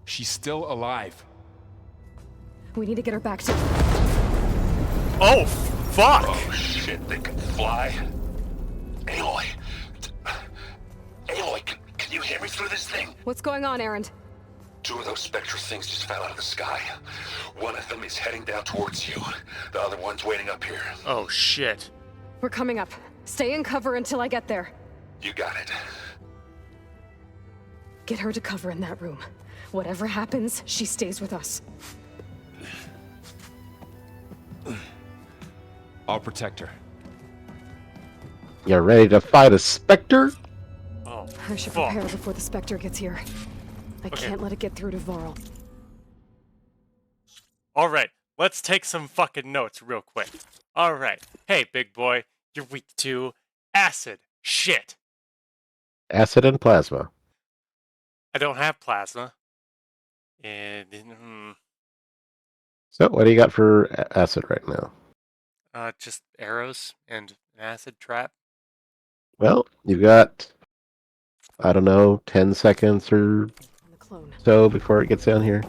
She's still alive. We need to get her back to... Oh, fuck! Oh, shit, they can fly? Aloy. Aloy, can you hear me through this thing? What's going on, Erend? 2 of those spectral things just fell out of the sky. One of them is heading down towards you. The other one's waiting up here. Oh, shit. We're coming up. Stay in cover until I get there. You got it. Get her to cover in that room. Whatever happens, she stays with us. I'll protect her. You ready to fight a Spectre? Oh, I should fuck. prepare before the Spectre gets here. I Okay. can't let it get through to Varl. Alright, let's take some fucking notes real quick. Alright, hey big boy, you're weak to acid. Shit. Acid and plasma. I don't have plasma. And, So, what do you got for acid right now? just arrows and an acid trap. Well, you've got, I don't know, 10 seconds or so before it gets down here.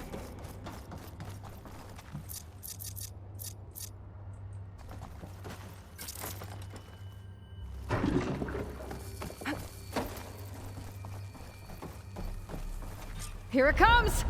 Here it comes!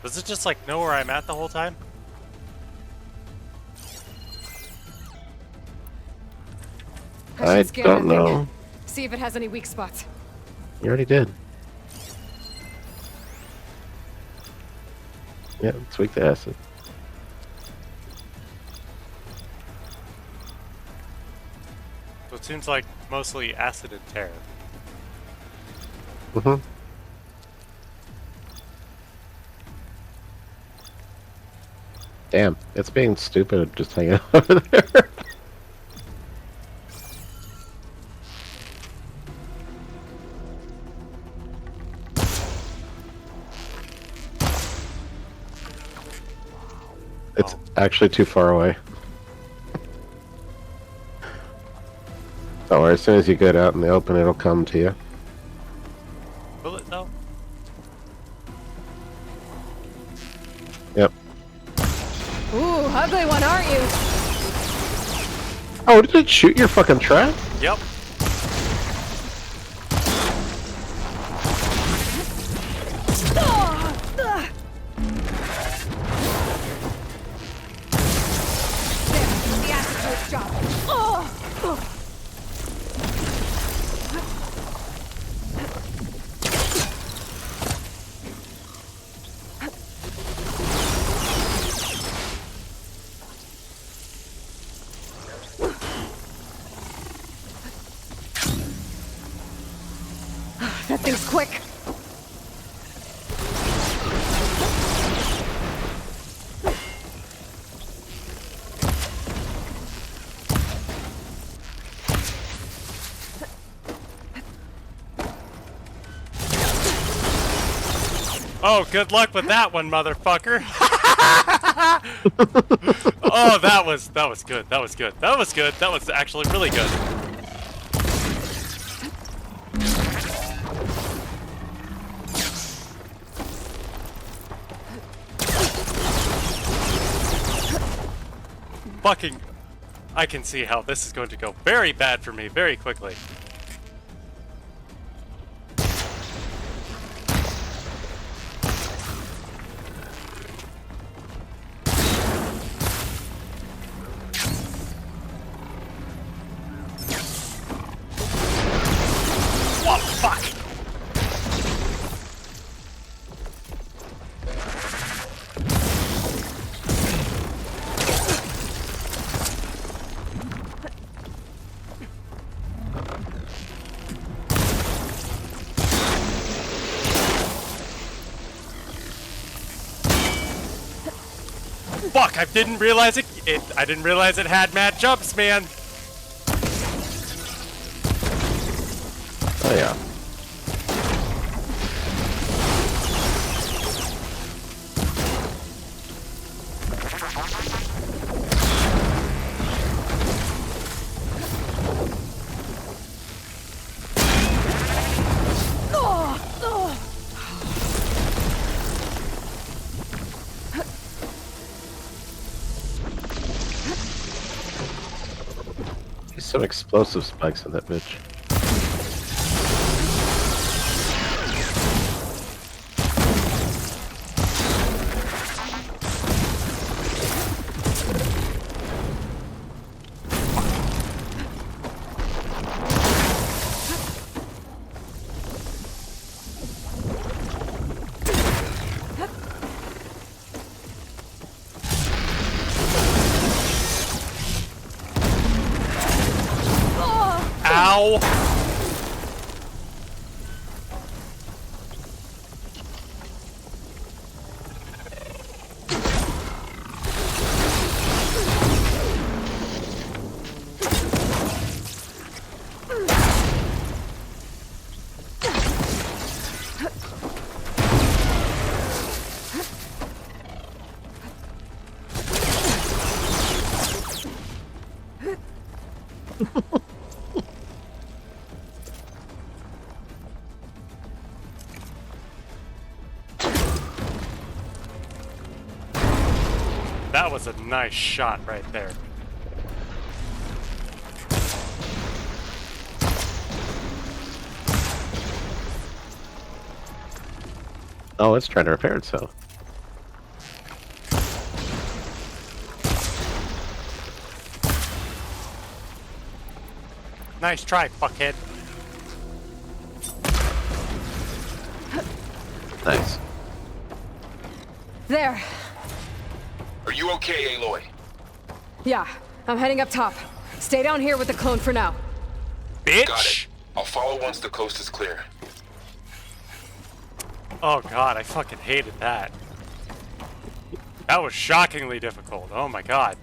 Does it just like know where I'm at the whole time? I should scan don't that thing. know. See if it has any weak spots. You already did. Yeah, it's weak to acid. So it seems like mostly acid and terror. Mm-hmm. Damn, it's being stupid just hanging out over there. It's actually too far away. Don't worry, as soon as you get out in the open, it'll come to you. Will it though? Yep. Ooh, ugly one, aren't you? Oh, did it shoot your fucking trap? Yep. The acid do its job. That thing's quick. Oh, good luck with that one, motherfucker. Oh, that was good. That was good. That was good. That was actually really good. Fucking, I can see how this is going to go very bad for me very quickly. What the fuck? Fuck, I didn't realize I didn't realize it had mad jumps, man. Oh yeah. There's some explosive spikes in that bitch. Ow! That was a nice shot right there. Oh, it's trying to repair itself. Nice try, fuckhead. Nice. There. Are you okay, Aloy? Yeah, I'm heading up top. Stay down here with the clone for now. Bitch! Got it. I'll follow once the coast is clear. Oh god, I fucking hated that. That was shockingly difficult. Oh my god.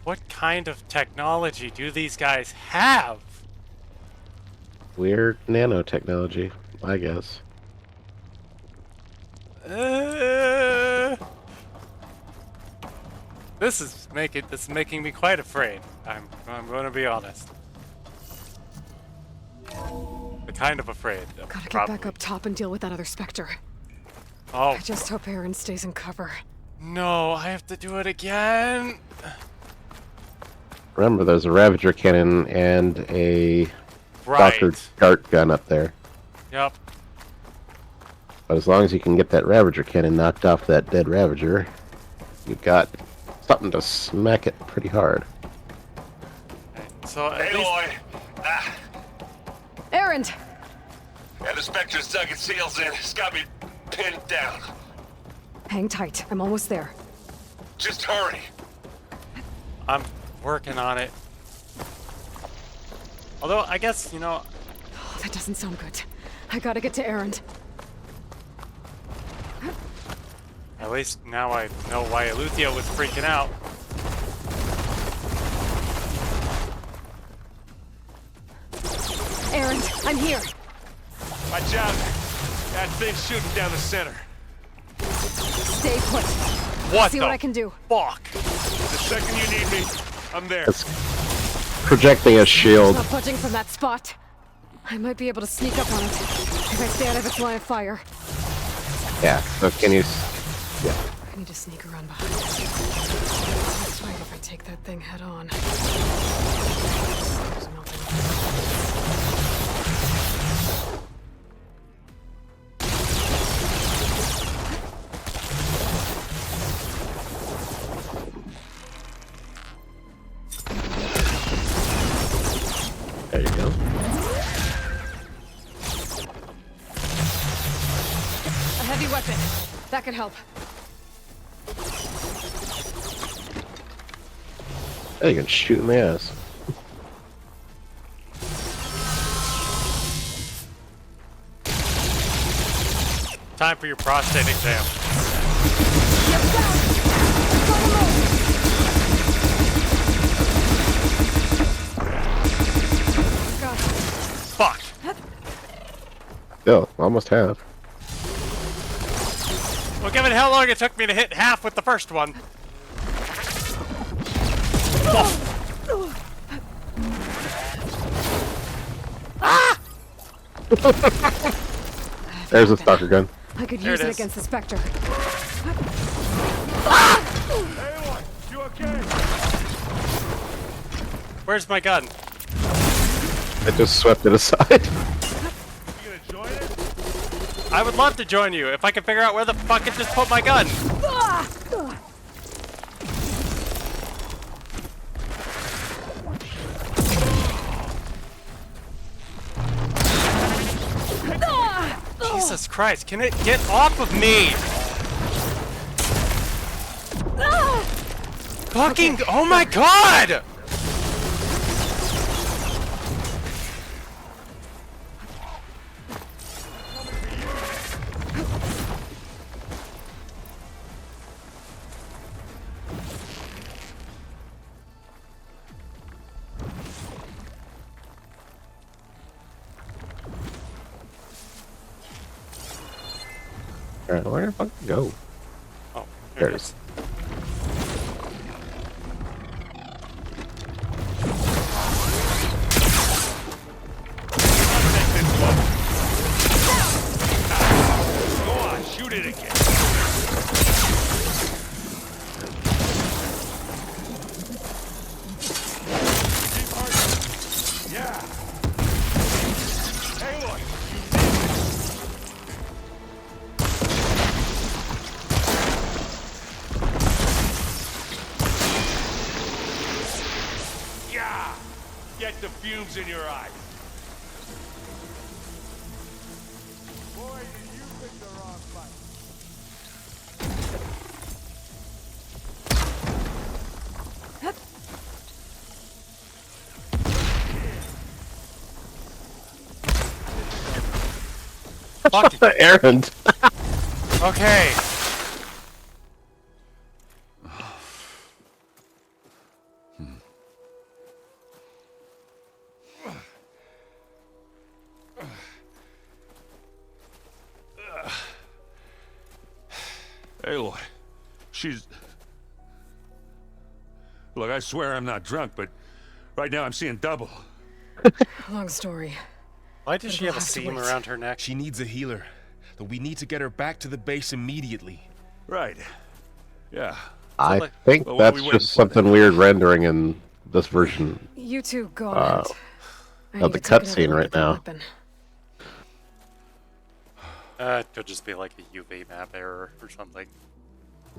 What kind of technology do these guys have? Weird nanotechnology, I guess. This is making me quite afraid. I'm going to be honest. Kind of afraid. Gotta get back up top and deal with that other Spectre. Oh. I just hope Aaron stays in cover. No, I have to do it again. Remember, there's a Ravager cannon and a Dr. Dart gun up there. Yep. But as long as you can get that Ravager cannon knocked off that dead Ravager, you've got something to smack it pretty hard. So Aloy! Aaron! Yeah, the Spectre's dug its heels in. It's got me pinned down. Hang tight. I'm almost there. Just hurry. I'm working on it. Although, I guess, you know... Oh, that doesn't sound good. I gotta get to Aaron. At least now I know why Eleuthia was freaking out. I'm here. Watch out. That thing's shooting down the center. Stay put. What See the what I can do. fuck? The second you need me, I'm there. It's projecting a shield. It's not budging from that spot. I might be able to sneak up on it if I stay out of its line of fire. Yeah, so can you... Yeah. I need to sneak around behind it. I'll fight if I take that thing head on. There's nothing. There you go. A heavy weapon. That could help. Oh, you can shoot in the ass. Time for your prostate exam. Fuck. Still, almost half. Well, given how long it took me to hit half with the first one. Ah! There's a stalker gun. I could There use it it is. against the Spectre. You okay? Where's my gun? I just swept it aside. You gonna join it? I would love to join you if I could figure out where the fuck it just put my gun. Jesus Christ, can it get off of me? Fucking, oh my god! Alright, where the fuck did it go? Oh, There it is. Go on, shoot it again. Yeah. Hey, look. Yeah. Get the fumes in your eyes. Boy, did you pick the wrong fight. Fuck. Errand. Okay. Aloy, she's... Look, I swear I'm not drunk, but right now I'm seeing double. Long story. Why does she have a We'll have to seam wait. around her neck? She needs a healer. But we need to get her back to the base immediately. Right. Yeah. I think Well, what are that's we waiting just for something weird rendering in this version You two go ahead. I of need the to take another cutscene look right at that now. weapon. It could just be like a UV map error or something.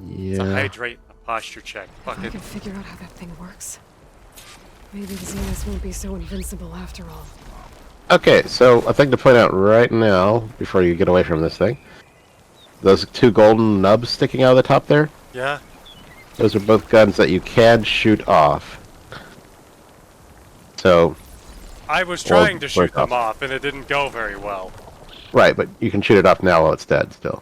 It's a Yeah. hydrate, a posture check. Fuck If I it. can figure out how that thing works, maybe the Zeniths won't be so invincible after all. Okay, so a thing to point out right now, before you get away from this thing. Those two golden nubs sticking out of the top there, Yeah. those are both guns that you can shoot off. So, I was Well, trying to shoot break them off. off, and it didn't go very well. right, but you can shoot it off now while it's dead still.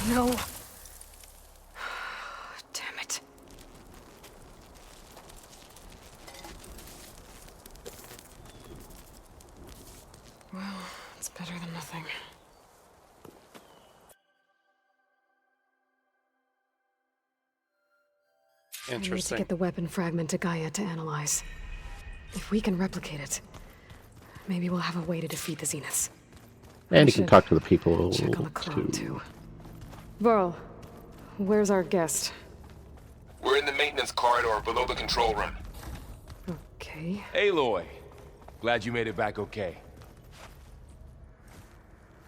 No. Damn it. Well, it's better than nothing. I need to Interesting. get the weapon fragment to Gaia to analyze. If we can replicate it, maybe we'll have a way to defeat the Zeniths. And you can talk to the people check on the clone too. Varl, where's our guest? We're in the maintenance corridor below the control room. Okay. Aloy, glad you made it back okay.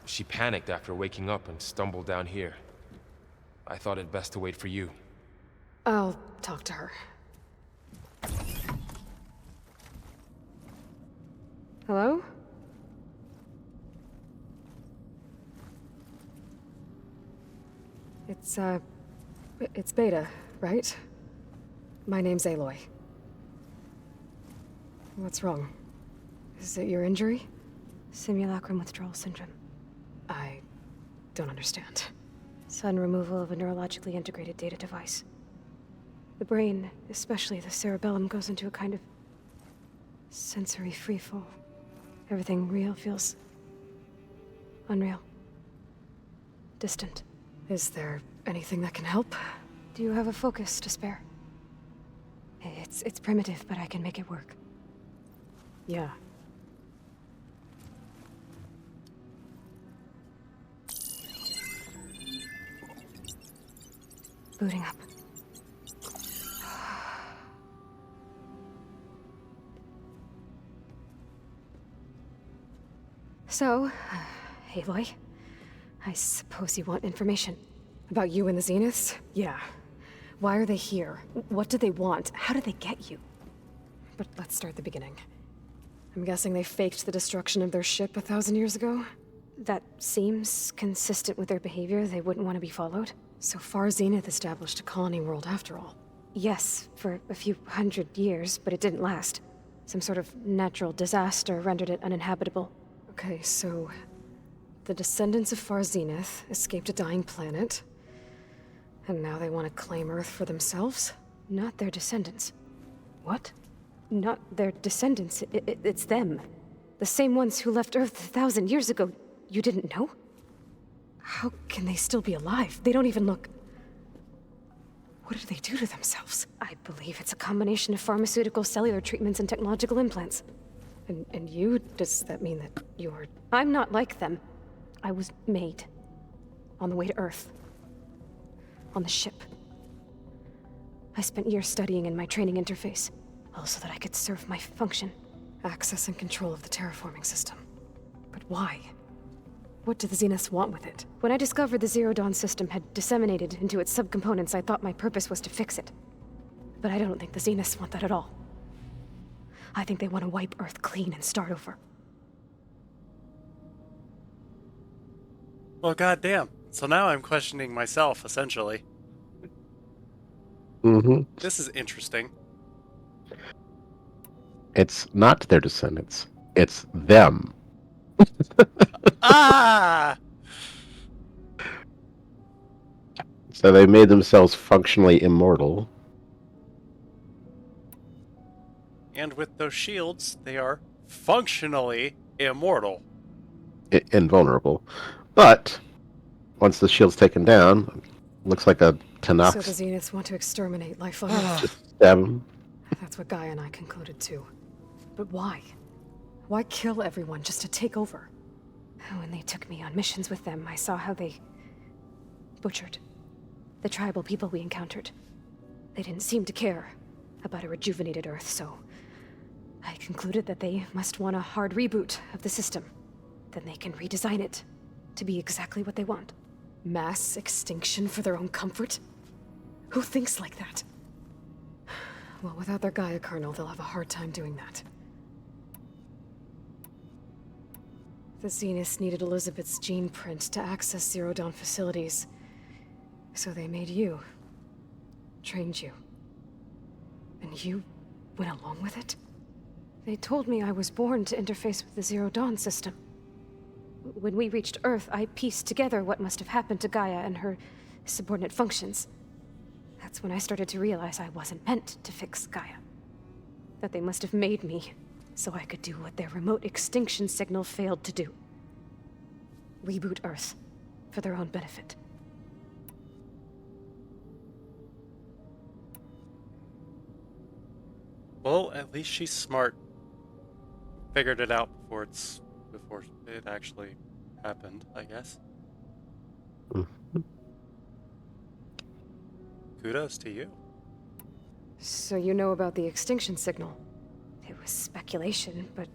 She panicked after waking up and stumbled down here. I thought it best to wait for you. I'll talk to her. Hello? It's Beta, right? My name's Aloy. What's wrong? Is it your injury? Simulacrum withdrawal syndrome. I don't understand. Sudden removal of a neurologically integrated data device. The brain, especially the cerebellum, goes into a kind of sensory freefall. Everything real feels unreal. Distant. Is there anything that can help? Do you have a focus to spare? It's primitive, but I can make it work. Yeah. Booting up. So, Aloy, I suppose you want information. About you and the Zeniths? Yeah. Why are they here? What do they want? How did they get you? But let's start at the beginning. I'm guessing they faked the destruction of their ship 1,000 years ago? That seems consistent with their behavior. They wouldn't want to be followed. So far, Zenith established a colony world after all. Yes, for a few hundred years, but it didn't last. Some sort of natural disaster rendered it uninhabitable. Okay, so the descendants of Far Zenith escaped a dying planet, and now they want to claim Earth for themselves? Not their descendants. What? Not their descendants. It's them. The same ones who left Earth 1,000 years ago. You didn't know? How can they still be alive? They don't even look... What did they do to themselves? I believe it's a combination of pharmaceutical, cellular treatments, and technological implants. And you? Does that mean that you're... I'm not like them. I was made. On the way to Earth? On the ship. I spent years studying in my training interface, all so that I could serve my function. Access and control of the terraforming system. But why? What do the Zeniths want with it? When I discovered the Zero Dawn system had disseminated into its subcomponents, I thought my purpose was to fix it. But I don't think the Zeniths want that at all. I think they want to wipe Earth clean and start over. Well, goddamn. So now I'm questioning myself, essentially. Mm-hmm. This is interesting. It's not their descendants. It's them. Ah! So they made themselves functionally immortal. And with those shields, they are functionally immortal. Invulnerable. But once the shield's taken down, looks like a Tanakh. So the Zeniths want to exterminate life on Earth. Just stab him. That's what Gaia and I concluded too. But why? Why kill everyone just to take over? When they took me on missions with them, I saw how they butchered the tribal people we encountered. They didn't seem to care about a rejuvenated Earth, so I concluded that they must want a hard reboot of the system. Then they can redesign it to be exactly what they want. Mass extinction for their own comfort? Who thinks like that? Well, without their Gaia kernel, they'll have a hard time doing that. The Zeniths needed Elizabeth's gene print to access Zero Dawn facilities. So they made you. Trained you. And you went along with it? They told me I was born to interface with the Zero Dawn system. When we reached Earth, I pieced together what must have happened to Gaia and her subordinate functions. That's when I started to realize I wasn't meant to fix Gaia. That they must have made me so I could do what their remote extinction signal failed to do. Reboot Earth for their own benefit. Well, at least she's smart. Figured it out before it actually happened, I guess. Kudos to you. So you know about the extinction signal? It was speculation, but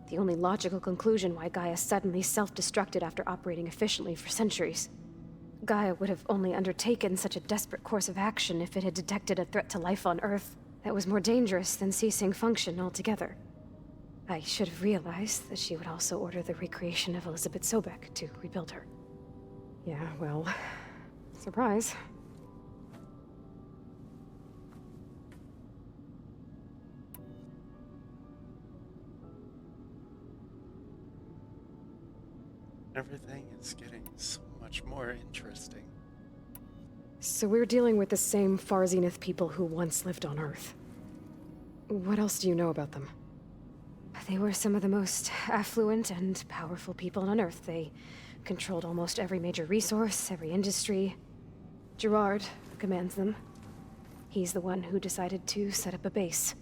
the only logical conclusion why Gaia suddenly self-destructed after operating efficiently for centuries. Gaia would have only undertaken such a desperate course of action if it had detected a threat to life on Earth that was more dangerous than ceasing function altogether. I should have realized that she would also order the recreation of Elizabeth Sobek to rebuild her. Yeah, well, surprise. Everything is getting so much more interesting. So we're dealing with the same Far Zenith people who once lived on Earth. What else do you know about them? They were some of the most affluent and powerful people on Earth. They controlled almost every major resource, every industry. Gerard commands them. He's the one who decided to set up a base.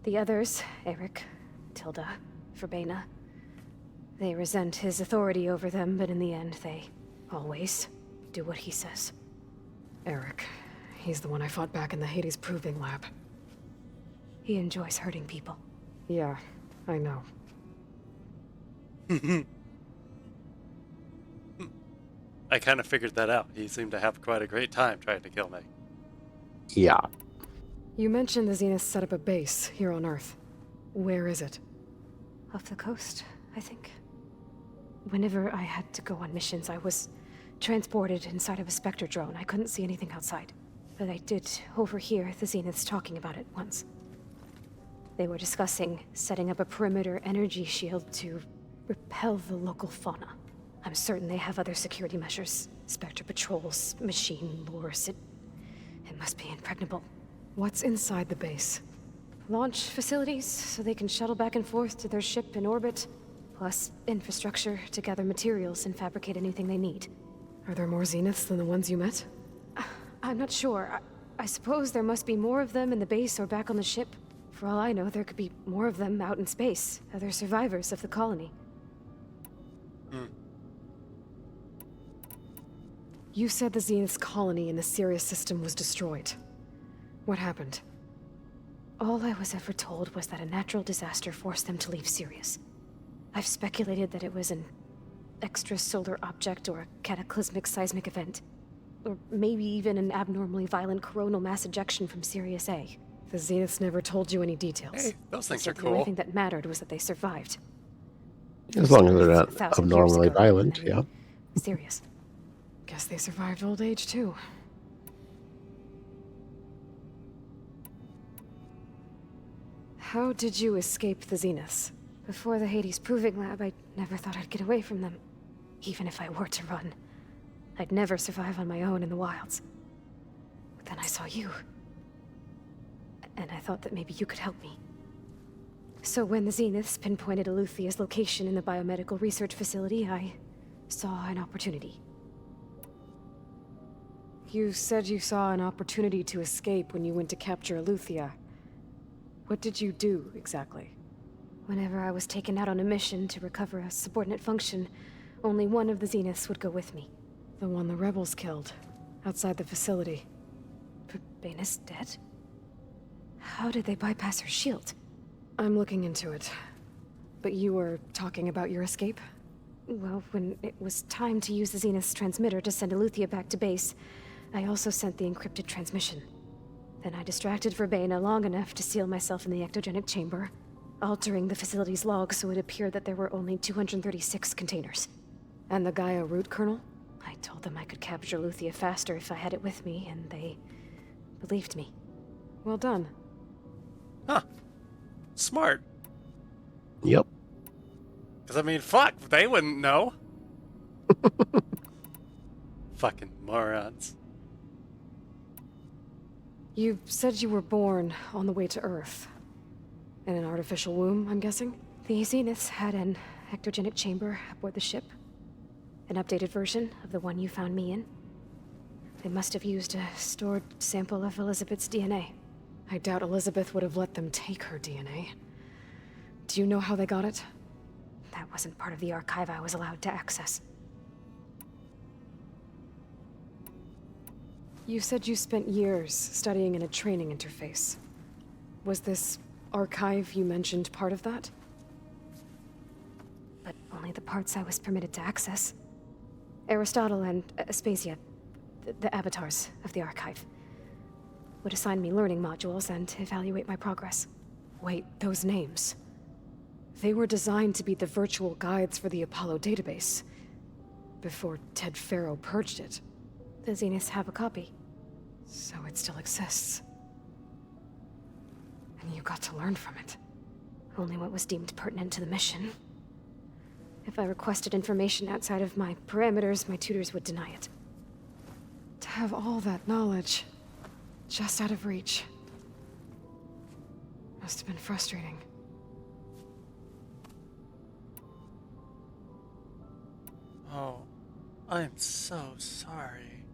The others, Eric, Tilda, Verbena, they resent his authority over them, but in the end, they always do what he says. Eric. He's the one I fought back in the Hades Proving Lab. He enjoys hurting people. Yeah, I know. I kind of figured that out. He seemed to have quite a great time trying to kill me. Yeah. You mentioned the Zenith set up a base here on Earth. Where is it? Off the coast, I think. Whenever I had to go on missions, I was transported inside of a Spectre drone. I couldn't see anything outside. But I did overhear the Zeniths talking about it once. They were discussing setting up a perimeter energy shield to repel the local fauna. I'm certain they have other security measures. Spectre patrols, machine lures. It must be impregnable. What's inside the base? Launch facilities, so they can shuttle back and forth to their ship in orbit. Plus infrastructure to gather materials and fabricate anything they need. Are there more Zeniths than the ones you met? I'm not sure. I suppose there must be more of them in the base or back on the ship. For all I know, there could be more of them out in space. Other survivors of the colony. You said the Zenith's colony in the Sirius system was destroyed. What happened? All I was ever told was that a natural disaster forced them to leave Sirius. I've speculated that it was an extrasolar object or a cataclysmic seismic event. Or maybe even an abnormally violent coronal mass ejection from Sirius A. The Zeniths never told you any details. Hey, those things are The cool. only thing that mattered was that they survived. As long as they're not 1,000 years abnormally ago, violent, and yeah. Sirius. Guess they survived old age, too. How did you escape the Zeniths? Before the Hades Proving Lab, I never thought I'd get away from them. Even if I were to run. I'd never survive on my own in the wilds. But then I saw you. And I thought that maybe you could help me. So when the Zeniths pinpointed Eluthia's location in the biomedical research facility, I saw an opportunity. You said you saw an opportunity to escape when you went to capture Eluthia. What did you do, exactly? Whenever I was taken out on a mission to recover a subordinate function, only one of the Zeniths would go with me. The one the rebels killed, outside the facility. Verbena's dead? How did they bypass her shield? I'm looking into it. But you were talking about your escape? Well, when it was time to use the Zenith's transmitter to send Eluthia back to base, I also sent the encrypted transmission. Then I distracted Verbena long enough to seal myself in the ectogenic chamber, altering the facility's log so it appeared that there were only 236 containers. And the Gaia root kernel? I told them I could capture Eluthia faster if I had it with me, and they believed me. Well done. Huh. Smart. Yep. Because, I mean, fuck, they wouldn't know. Fucking morons. You said you were born on the way to Earth. In an artificial womb, I'm guessing? The Zeniths had an ectogenic chamber aboard the ship. An updated version of the one you found me in. They must have used a stored sample of Elizabeth's DNA. I doubt Elizabeth would have let them take her DNA. Do you know how they got it? That wasn't part of the archive I was allowed to access. You said you spent years studying in a training interface. Was this archive you mentioned part of that? But only the parts I was permitted to access. Aristotle and Aspasia, the avatars of the archive, would assign me learning modules and evaluate my progress. Wait, those names. They were designed to be the virtual guides for the Apollo database. Before Ted Faro purged it. The Zeniths have a copy. So it still exists. And you got to learn from it. Only what was deemed pertinent to the mission. If I requested information outside of my parameters, my tutors would deny it. To have all that knowledge, just out of reach. Must have been frustrating. Oh, I'm so sorry.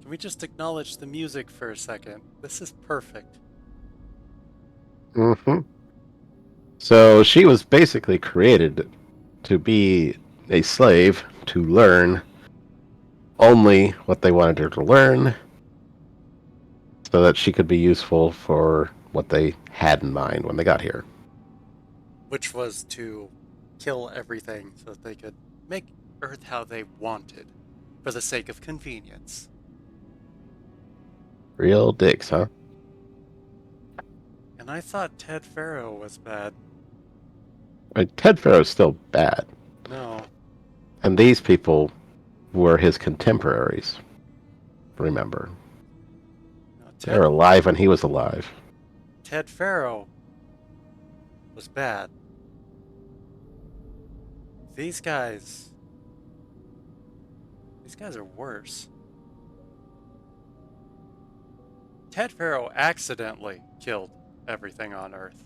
Can we just acknowledge the music for a second? This is perfect. Mm-hmm. So she was basically created to be a slave, to learn only what they wanted her to learn, so that she could be useful for what they had in mind when they got here. Which was to kill everything so that they could make Earth how they wanted, for the sake of convenience. Real dicks, huh? And I thought Ted Faro was bad. Ted Faro's still bad. No. And these people were his contemporaries. Remember. No, They were alive when he was alive. Ted Faro was bad. These guys are worse. Ted Faro accidentally killed everything on Earth.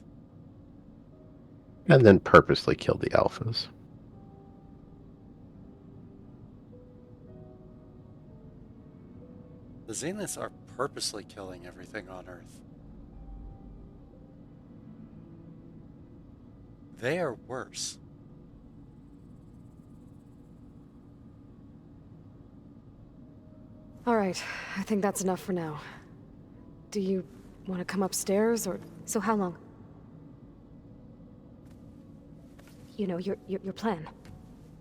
And then purposely killed the Alphas. The Zeniths are purposely killing everything on Earth. They are worse. All right, I think that's enough for now. Do you want to come upstairs, or... So how long? You know, your plan.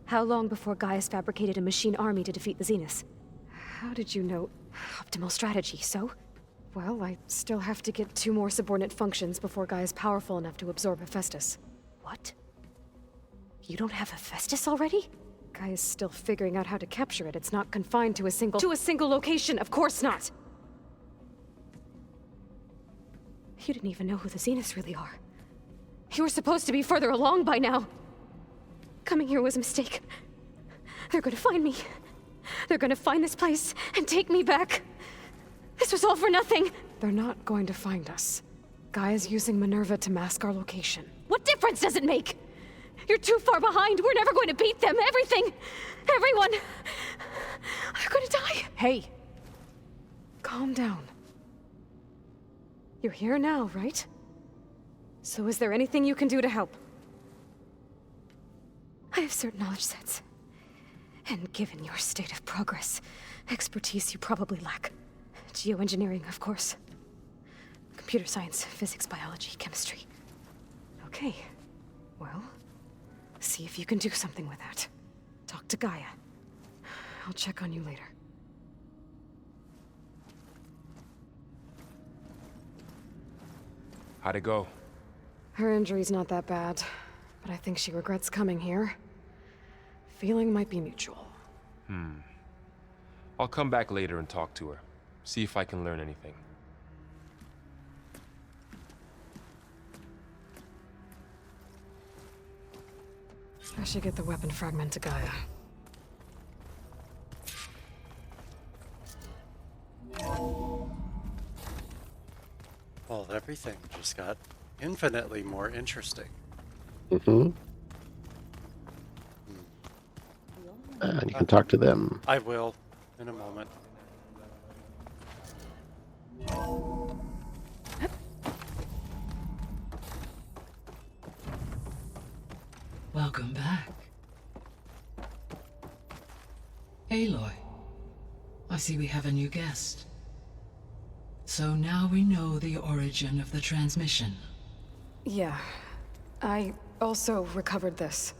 How long before Gaius fabricated a machine army to defeat the Zeniths? How did you know? Optimal strategy, so? Well, I still have to get 2 more subordinate functions before Guy is powerful enough to absorb Hephaestus. What? You don't have Hephaestus already? Guy is still figuring out how to capture it. It's not confined to a single location, of course not! You didn't even know who the Zeniths really are. You were supposed to be further along by now! Coming here was a mistake. They're gonna find me. They're gonna find this place and take me back. This was all for nothing. They're not going to find us. Guy is using Minerva to mask our location. What difference does it make? You're too far behind. We're never going to beat them. Everything, everyone, are gonna die. Hey, calm down. You're here now, right? So is there anything you can do to help? I have certain knowledge sets. And given your state of progress, expertise you probably lack. Geoengineering, of course. Computer science, physics, biology, chemistry. Okay. Well, see if you can do something with that. Talk to Gaia. I'll check on you later. How'd it go? Her injury's not that bad, but I think she regrets coming here. Feeling might be mutual. I'll come back later and talk to her. See if I can learn anything. I should get the weapon fragment to Gaia. Well, everything just got infinitely more interesting. Mm-hmm. And you can talk to them. I will, in a moment. Welcome back. Aloy, I see we have a new guest. So now we know the origin of the transmission. Yeah. I also recovered this.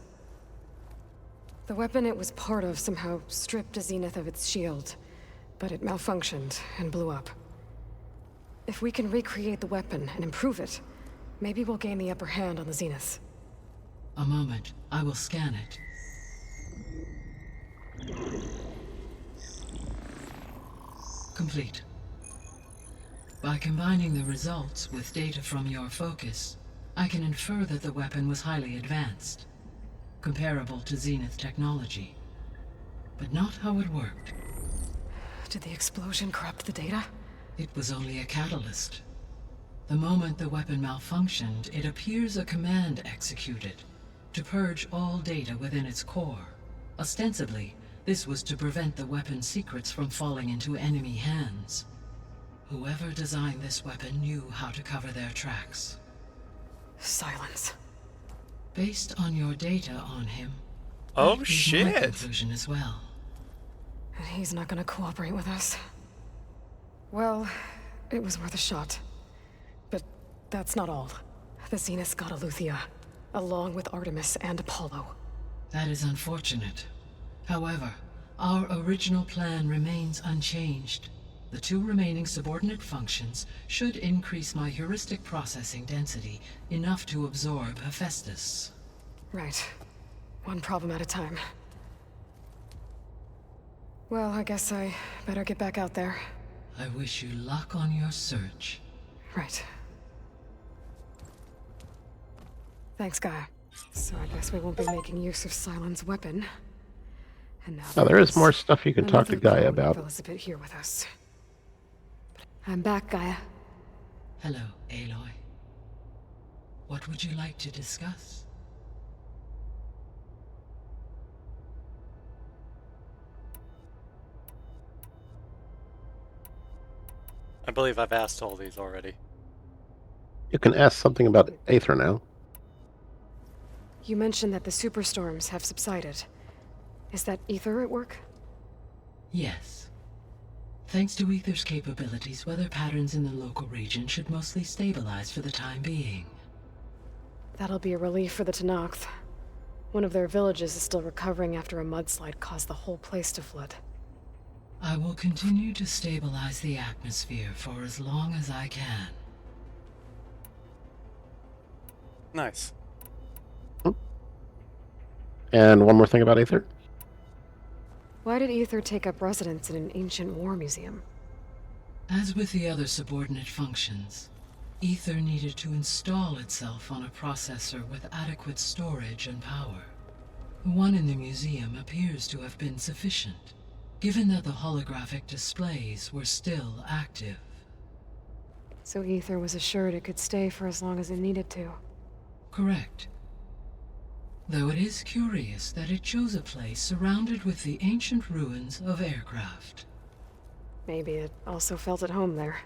The weapon it was part of somehow stripped Zenith of its shield, but it malfunctioned and blew up. If we can recreate the weapon and improve it, maybe we'll gain the upper hand on the Zeniths. A moment, I will scan it. Complete. By combining the results with data from your focus, I can infer that the weapon was highly advanced, comparable to Zenith technology, but not how it worked. Did the explosion corrupt the data? It was only a catalyst. The moment the weapon malfunctioned, it appears a command executed to purge all data within its core. Ostensibly, this was to prevent the weapon's secrets from falling into enemy hands. Whoever designed this weapon knew how to cover their tracks. Silence. Based on your data on him, oh that is shit! my conclusion as well. And he's not gonna cooperate with us. Well, it was worth a shot. But that's not all. The Zeniths got Eleuthia, along with Artemis and Apollo. That is unfortunate. However, our original plan remains unchanged. The two remaining subordinate functions should increase my heuristic processing density enough to absorb Hephaestus. Right. One problem at a time. Well, I guess I better get back out there. I wish you luck on your search. Right. Thanks, Gaia. So I guess we won't be making use of Cylon's weapon. And now Now, there is more stuff you can talk to Gaia about. Elizabeth here with us. I'm back, Gaia. Hello, Aloy. What would you like to discuss? I believe I've asked all these already. You can ask something about Aether now. You mentioned that the superstorms have subsided. Is that Ether at work? Yes. Thanks to Aether's capabilities, weather patterns in the local region should mostly stabilize for the time being. That'll be a relief for the Tenakth. One of their villages is still recovering after a mudslide caused the whole place to flood. I will continue to stabilize the atmosphere for as long as I can. Nice. And one more thing about Aether. Why did Ether take up residence in an ancient war museum? As with the other subordinate functions, Ether needed to install itself on a processor with adequate storage and power. The one in the museum appears to have been sufficient, given that the holographic displays were still active. So Ether was assured it could stay for as long as it needed to. Correct. Though it is curious that it chose a place surrounded with the ancient ruins of aircraft. Maybe it also felt at home there.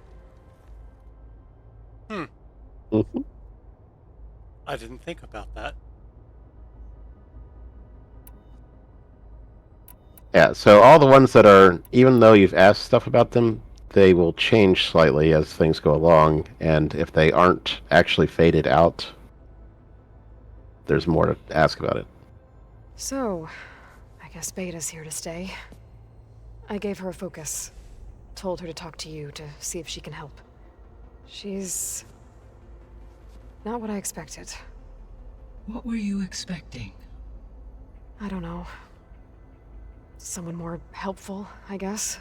Mm-hmm. I didn't think about that. Yeah, so all the ones that are, even though you've asked stuff about them, they will change slightly as things go along, and if they aren't actually faded out, there's more to ask about it. So, I guess Beta's here to stay. I gave her a focus. Told her to talk to you to see if she can help. She's not what I expected. What were you expecting? I don't know. Someone more helpful, I guess.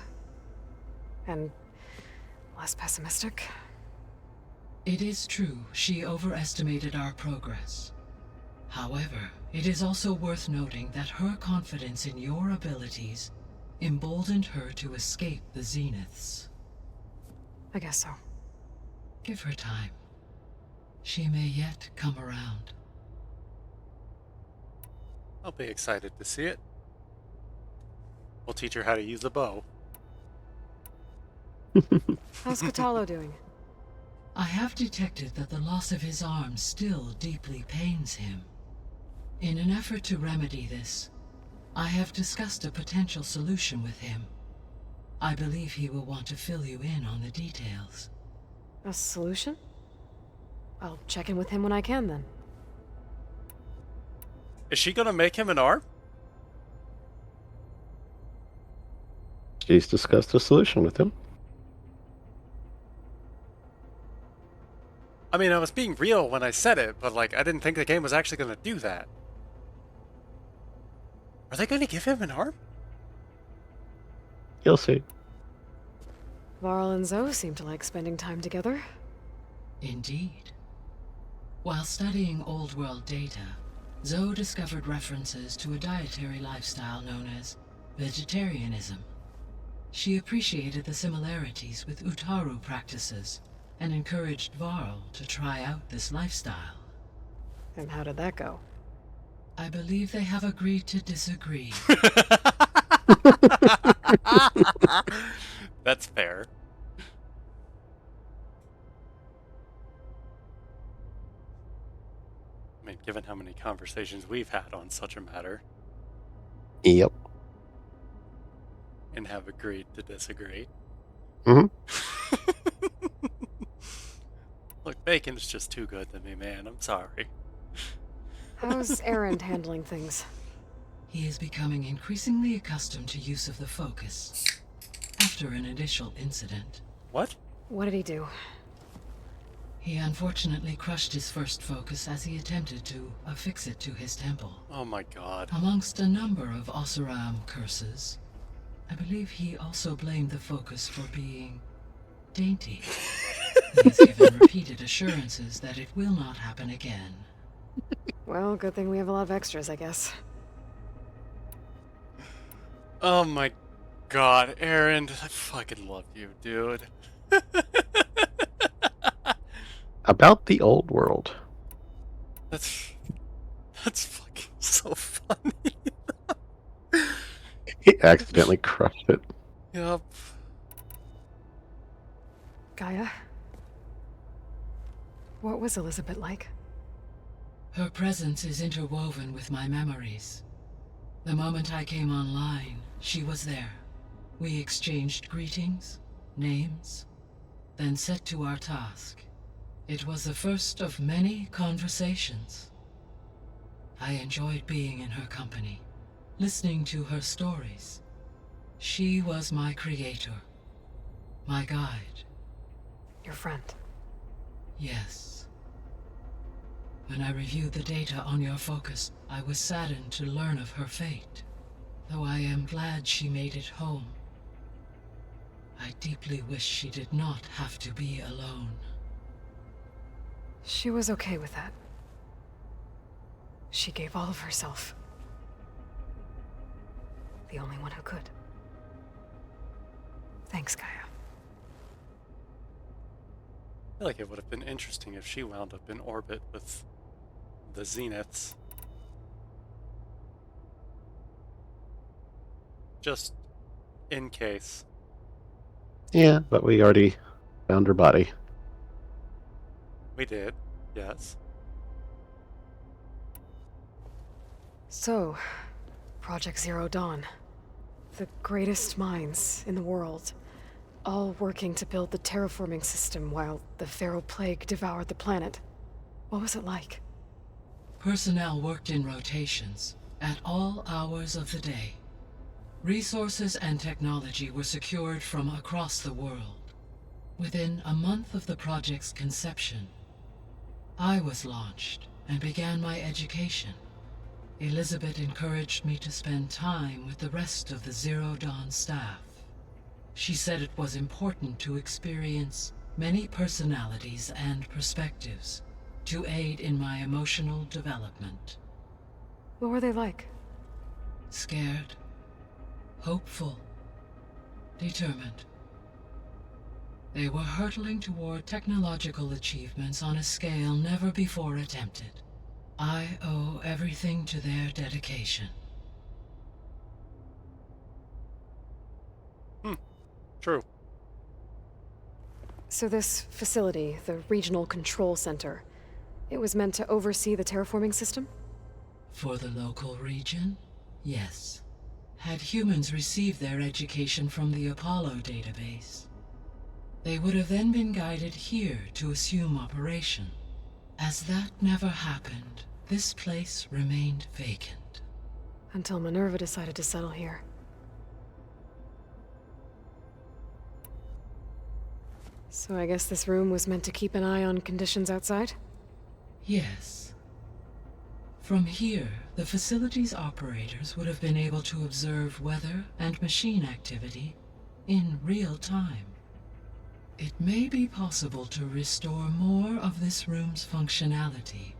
And less However, it is also worth noting that her confidence in your abilities emboldened her to escape the Zeniths. I guess so. Give her time. She may yet come around. I'll be excited to see it. We'll teach her how to use a bow. How's Catalo doing? I have detected that the loss of his arm still deeply pains him. In an effort to remedy this, I have discussed a potential solution with him. I believe he will want to fill you in on the details. A solution? I'll check in with him when I can, then. Is she gonna make him an arm? She's discussed a solution with him. I mean, I was being real when I said it, but like, I didn't think the game was actually gonna do that. Are they gonna give him an arm? You'll see. Varl and Zoe seem to like spending time together. Indeed. While studying Old World data, Zoe discovered references to a dietary lifestyle known as vegetarianism. She appreciated the similarities with Utaru practices and encouraged Varl to try out this lifestyle. And how did that go? I believe they have agreed to disagree. That's fair. I mean, given how many conversations we've had on such a matter. Yep. And have agreed to disagree. Mm-hmm. Look, bacon's just too good to me, man. I'm sorry. How's Erend handling things? He is becoming increasingly accustomed to use of the focus after an initial incident. What? What did he do? He unfortunately crushed his first focus as he attempted to affix it to his temple. Oh my god. Amongst a number of Oseram curses, I believe he also blamed the focus for being dainty. He has given repeated assurances that it will not happen again. Well, good thing we have a lot of extras, I guess. Oh my god, Aaron, I fucking love you, dude. About the old world. That's fucking so funny. He accidentally crushed it. Yup. Gaia? What was Elizabeth like? Her presence is interwoven with my memories. The moment I came online, she was there. We exchanged greetings, names, then set to our task. It was the first of many conversations. I enjoyed being in her company, listening to her stories. She was my creator, my guide. Your friend? Yes. When I reviewed the data on your focus, I was saddened to learn of her fate. Though I am glad she made it home. I deeply wish she did not have to be alone. She was okay with that. She gave all of herself. The only one who could. Thanks, Gaia. I feel like it would have been interesting if she wound up in orbit with the Zeniths. Just in case. Yeah, but we already found her body. We did, yes. So, Project Zero Dawn. The greatest minds in the world. All working to build the terraforming system while the Pharaoh Plague devoured the planet. What was it like? Personnel worked in rotations, at all hours of the day. Resources and technology were secured from across the world. Within a month of the project's conception, I was launched and began my education. Elizabeth encouraged me to spend time with the rest of the Zero Dawn staff. She said it was important to experience many personalities and perspectives, to aid in my emotional development. What were they like? Scared, hopeful, determined. They were hurtling toward technological achievements on a scale never before attempted. I owe everything to their dedication. True. So this facility, the Regional Control Center, it was meant to oversee the terraforming system? For the local region, yes. Had humans received their education from the Apollo database, they would have then been guided here to assume operation. As that never happened, this place remained vacant. Until Minerva decided to settle here. So I guess this room was meant to keep an eye on conditions outside? Yes. From here, the facility's operators would have been able to observe weather and machine activity in real time. It may be possible to restore more of this room's functionality,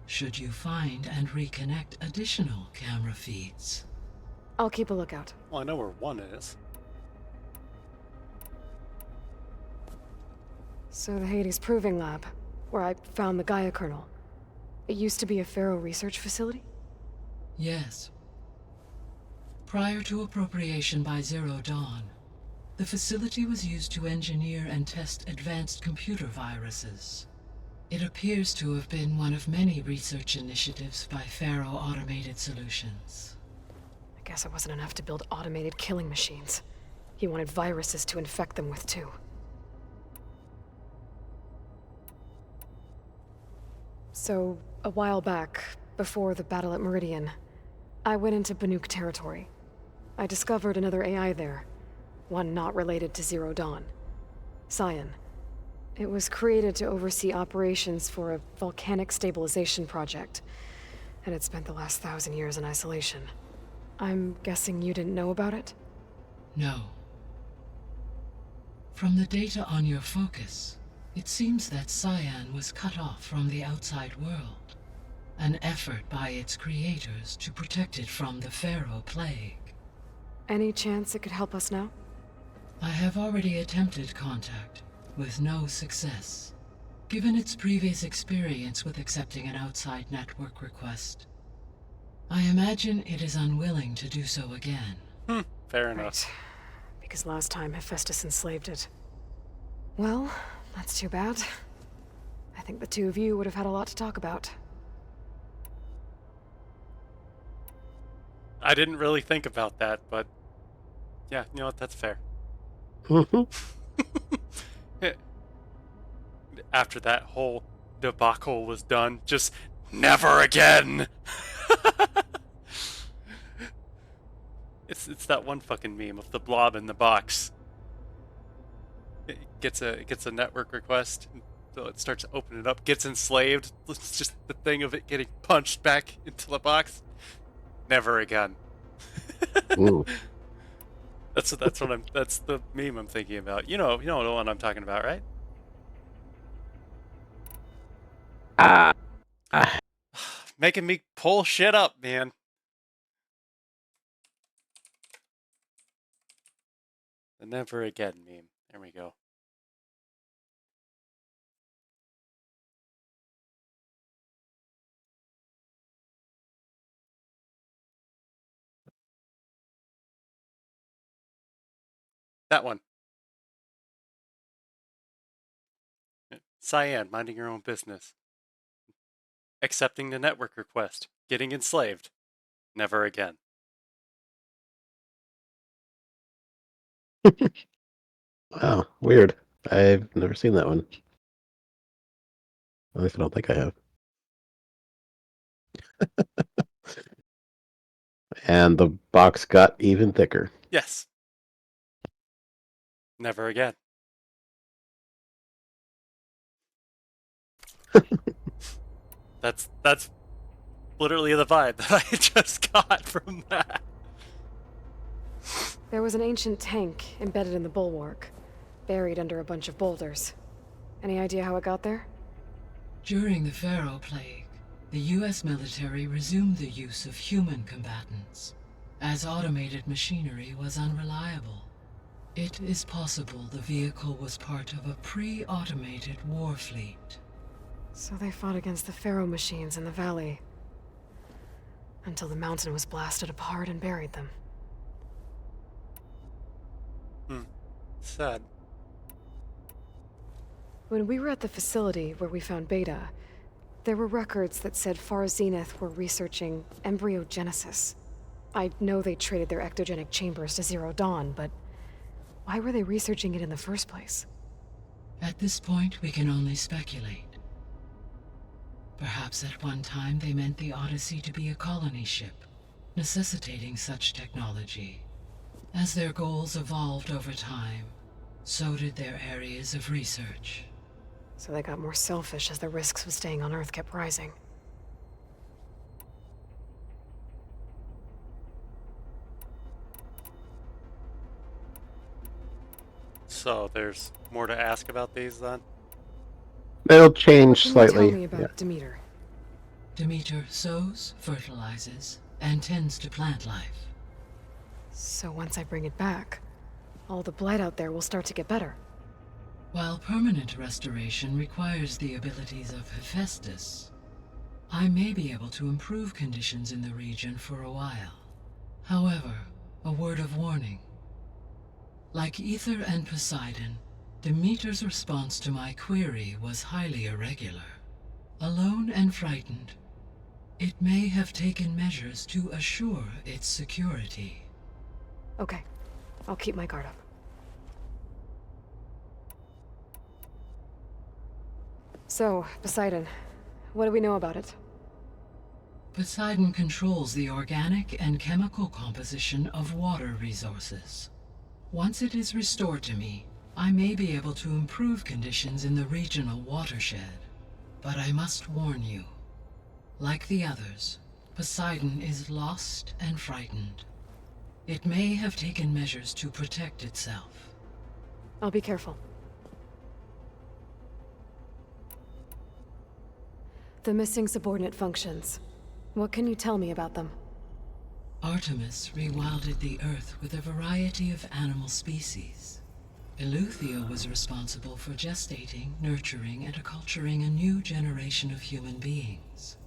should you find and reconnect additional camera feeds. I'll keep a lookout. Well, I know where one is. So the Hades Proving Lab, where I found the Gaia kernel. It used to be a Pharaoh research facility? Yes. Prior to appropriation by Zero Dawn, the facility was used to engineer and test advanced computer viruses. It appears to have been one of many research initiatives by Pharaoh Automated Solutions. I guess it wasn't enough to build automated killing machines. He wanted viruses to infect them with too. So, a while back, before the battle at Meridian, I went into Banuk territory. I discovered another AI there, one not related to Zero Dawn. Cyan. It was created to oversee operations for a volcanic stabilization project, and it spent the last 1,000 years in isolation. I'm guessing you didn't know about it? No. From the data on your focus, it seems that Cyan was cut off from the outside world, an effort by its creators to protect it from the Pharaoh plague. Any chance it could help us now? I have already attempted contact, with no success. Given its previous experience with accepting an outside network request, I imagine it is unwilling to do so again. Fair enough. Right. Because last time Hephaestus enslaved it. Well, that's too bad. I think the two of you would have had a lot to talk about. I didn't really think about that, but yeah, you know what, that's fair. After that whole debacle was done, just never again. It's that one fucking meme of the blob in the box. It gets a network request, so it starts to open it up, gets enslaved. It's just the thing of it getting punched back into the box. Never again. Ooh. That's the meme I'm thinking about. You know the one I'm talking about, right? Making me pull shit up, man. The never again meme. There we go. That one. Cyan, minding your own business. Accepting the network request. Getting enslaved. Never again. Wow, weird. I've never seen that one. At least I don't think I have. And the box got even thicker. Yes. Never again. That's literally the vibe that I just got from that. There was an ancient tank embedded in the bulwark, buried under a bunch of boulders. Any idea how it got there? During the Pharaoh Plague, the US military resumed the use of human combatants, as automated machinery was unreliable. It is possible the vehicle was part of a pre-automated war fleet. So they fought against the Pharaoh machines in the valley, until the mountain was blasted apart and buried them. Sad. When we were at the facility where we found Beta, there were records that said Far Zenith were researching embryogenesis. I know they traded their ectogenic chambers to Zero Dawn, but why were they researching it in the first place? At this point, we can only speculate. Perhaps at one time they meant the Odyssey to be a colony ship, necessitating such technology. As their goals evolved over time, so did their areas of research. So they got more selfish as the risks of staying on Earth kept rising. So there's more to ask about these then? It'll change Can slightly. you tell me about Yeah. Demeter? Demeter sows, fertilizes, and tends to plant life. So once I bring it back, all the blight out there will start to get better. While permanent restoration requires the abilities of Hephaestus, I may be able to improve conditions in the region for a while. However, a word of warning. Like Ether and Poseidon, Demeter's response to my query was highly irregular. Alone and frightened, it may have taken measures to assure its security. Okay, I'll keep my guard up. So, Poseidon, what do we know about it? Poseidon controls the organic and chemical composition of water resources. Once it is restored to me, I may be able to improve conditions in the regional watershed. But I must warn you, like the others, Poseidon is lost and frightened. It may have taken measures to protect itself. I'll be careful. The missing subordinate functions. What can you tell me about them? Artemis rewilded the Earth with a variety of animal species. Eleuthia was responsible for gestating, nurturing, and acculturating a new generation of human beings.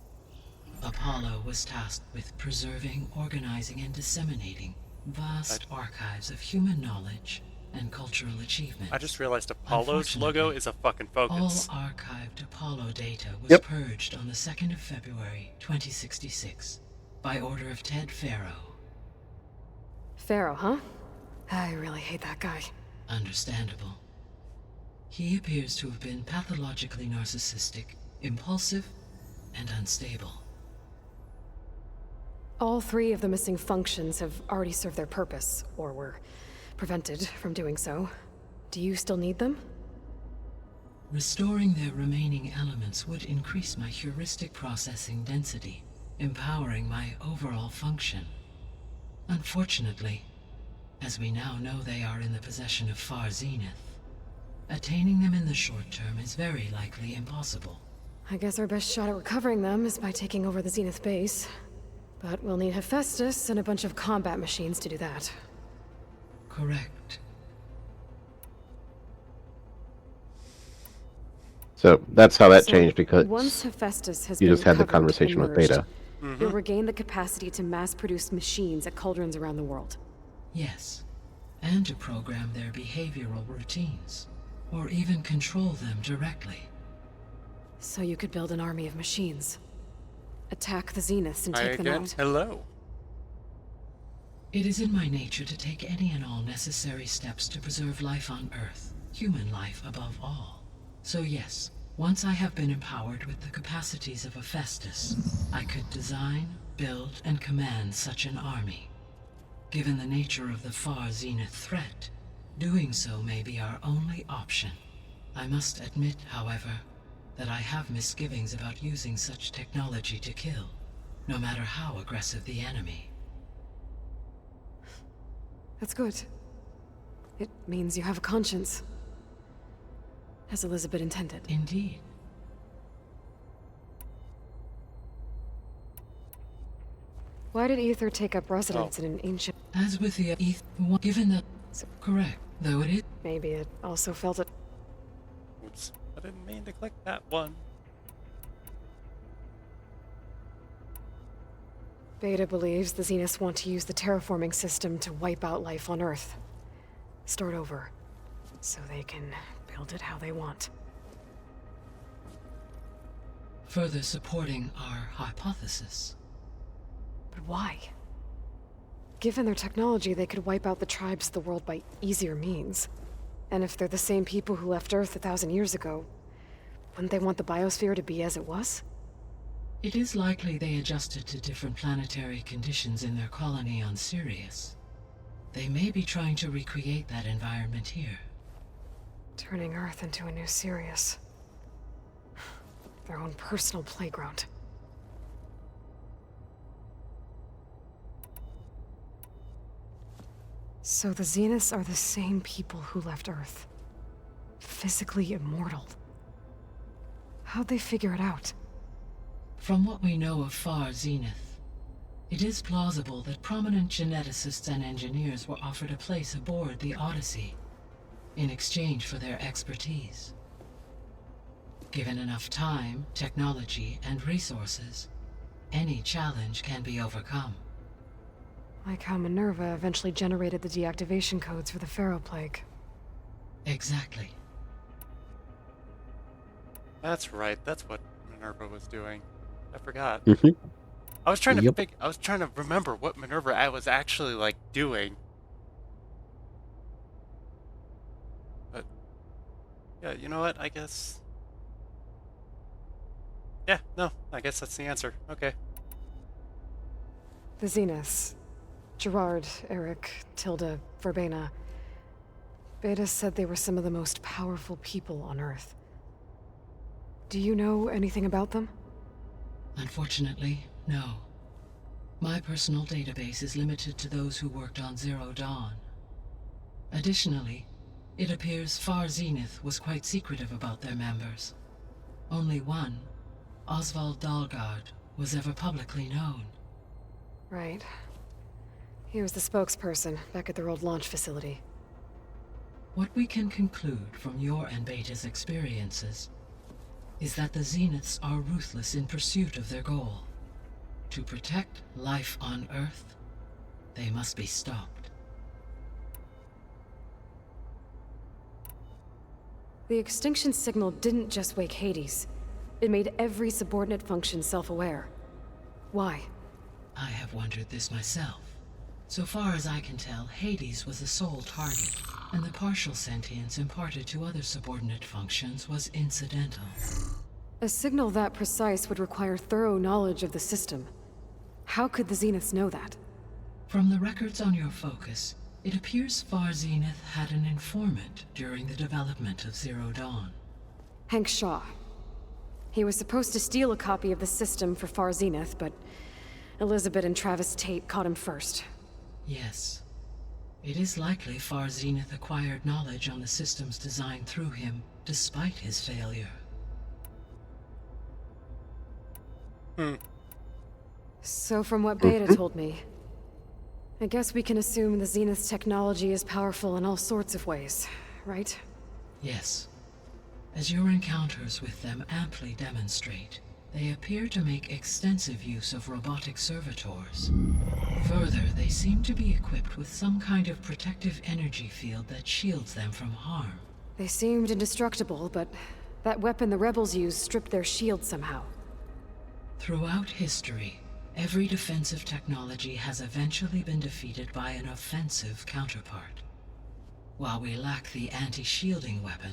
Apollo was tasked with preserving, organizing, and disseminating vast archives of human knowledge and cultural achievement. I just realized Apollo's logo is a fucking focus. All archived Apollo data was purged on the 2nd of February, 2066, by order of Ted Pharaoh. Pharaoh, huh? I really hate that guy. Understandable. He appears to have been pathologically narcissistic, impulsive, and unstable. All three of the missing functions have already served their purpose, or were prevented from doing so. Do you still need them? Restoring their remaining elements would increase my heuristic processing density, empowering my overall function. Unfortunately, as we now know they are in the possession of Far Zenith, attaining them in the short term is very likely impossible. I guess our best shot at recovering them is by taking over the Zenith base. But we'll need Hephaestus and a bunch of combat machines to do that. Correct. So that's how that So, changed, because once Hephaestus has you been just had the recovered and conversation with merged, Beta. you'll regain the capacity to mass-produce machines at cauldrons around the world. Yes, and to program their behavioral routines, or even control them directly. So you could build an army of machines. Attack the Zeniths and take them out. Hello. It is in my nature to take any and all necessary steps to preserve life on Earth, human life above all. So yes, once I have been empowered with the capacities of Hephaestus, I could design, build, and command such an army. Given the nature of the Far Zenith threat, doing so may be our only option. I must admit, however, that I have misgivings about using such technology to kill, no matter how aggressive the enemy. That's good. It means you have a conscience. As Elizabeth intended. Indeed. Why did Ether take up residence in an ancient... As with the given that... Correct, though it is... Maybe it also felt it... Oops, I didn't mean to click that one. Beta believes the Zeniths want to use the terraforming system to wipe out life on Earth. Start over, so they can build it how they want. Further supporting our hypothesis. But why? Given their technology, they could wipe out the tribes of the world by easier means. And if they're the same people who left Earth 1,000 years ago, wouldn't they want the biosphere to be as it was? It is likely they adjusted to different planetary conditions in their colony on Sirius. They may be trying to recreate that environment here. Turning Earth into a new Sirius. Their own personal playground. So the Zeniths are the same people who left Earth. Physically immortal. How'd they figure it out? From what we know of Far Zenith, it is plausible that prominent geneticists and engineers were offered a place aboard the Odyssey in exchange for their expertise. Given enough time, technology, and resources, any challenge can be overcome. Like how Minerva eventually generated the deactivation codes for the Pharaoh Plague. Exactly. That's right, that's what Minerva was doing. I forgot. Mm-hmm. I was trying to Yep. I was trying to remember what Minerva was actually like doing. But yeah, you know what? I guess. Yeah, no, I guess that's the answer. Okay. The Zeniths. Gerard, Eric, Tilda, Verbena. Beta said they were some of the most powerful people on Earth. Do you know anything about them? Unfortunately, no. My personal database is limited to those who worked on Zero Dawn. Additionally, it appears Far Zenith was quite secretive about their members. Only one, Oswald Dalgard, was ever publicly known. Right. He was the spokesperson back at their old launch facility. What we can conclude from your and Beta's experiences is that the Zeniths are ruthless in pursuit of their goal. To protect life on Earth, they must be stopped. The extinction signal didn't just wake Hades. It made every subordinate function self-aware. Why? I have wondered this myself. So far as I can tell, Hades was the sole target, and the partial sentience imparted to other subordinate functions was incidental. A signal that precise would require thorough knowledge of the system. How could the Zeniths know that? From the records on your focus, it appears Far Zenith had an informant during the development of Zero Dawn. Hank Shaw. He was supposed to steal a copy of the system for Far Zenith, but Elizabeth and Travis Tate caught him first. Yes. It is likely Far Zenith acquired knowledge on the systems designed through him, despite his failure. So from what Beta told me, I guess we can assume the Zenith's technology is powerful in all sorts of ways, right? Yes. As your encounters with them amply demonstrate, they appear to make extensive use of robotic servitors. Further, they seem to be equipped with some kind of protective energy field that shields them from harm. They seemed indestructible, but that weapon the rebels used stripped their shield somehow. Throughout history, every defensive technology has eventually been defeated by an offensive counterpart. While we lack the anti-shielding weapon,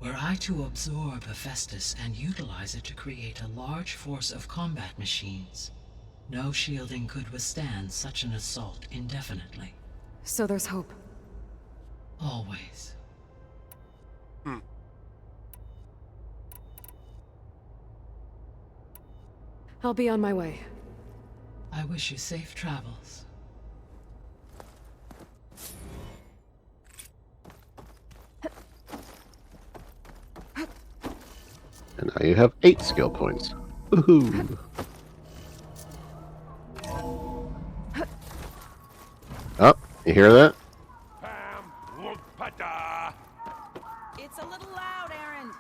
were I to absorb Hephaestus and utilize it to create a large force of combat machines, no shielding could withstand such an assault indefinitely. So there's hope. Always. I'll be on my way. I wish you safe travels. And now you have 8 skill points. Woohoo! You hear that? It's a little loud, Aaron.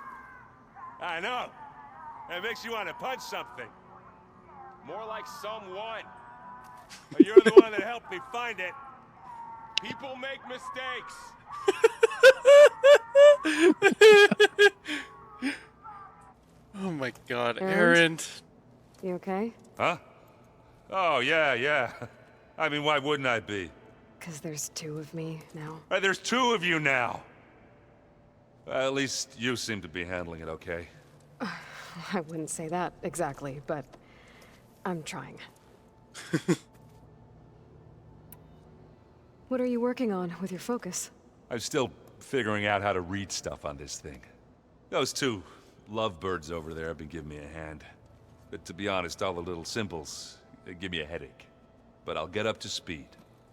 I know. It makes you want to punch something. More like someone. But you're the one that helped me find it. People make mistakes. Oh my god, Aaron? Aaron. You okay? Huh? Oh, yeah. I mean, why wouldn't I be? Because there's two of me now. Right, there's two of you now. At least you seem to be handling it okay. I wouldn't say that exactly, but I'm trying. What are you working on with your focus? I'm still figuring out how to read stuff on this thing. Those two lovebirds over there have been giving me a hand. But to be honest, all the little symbols, they give me a headache. But I'll get up to speed.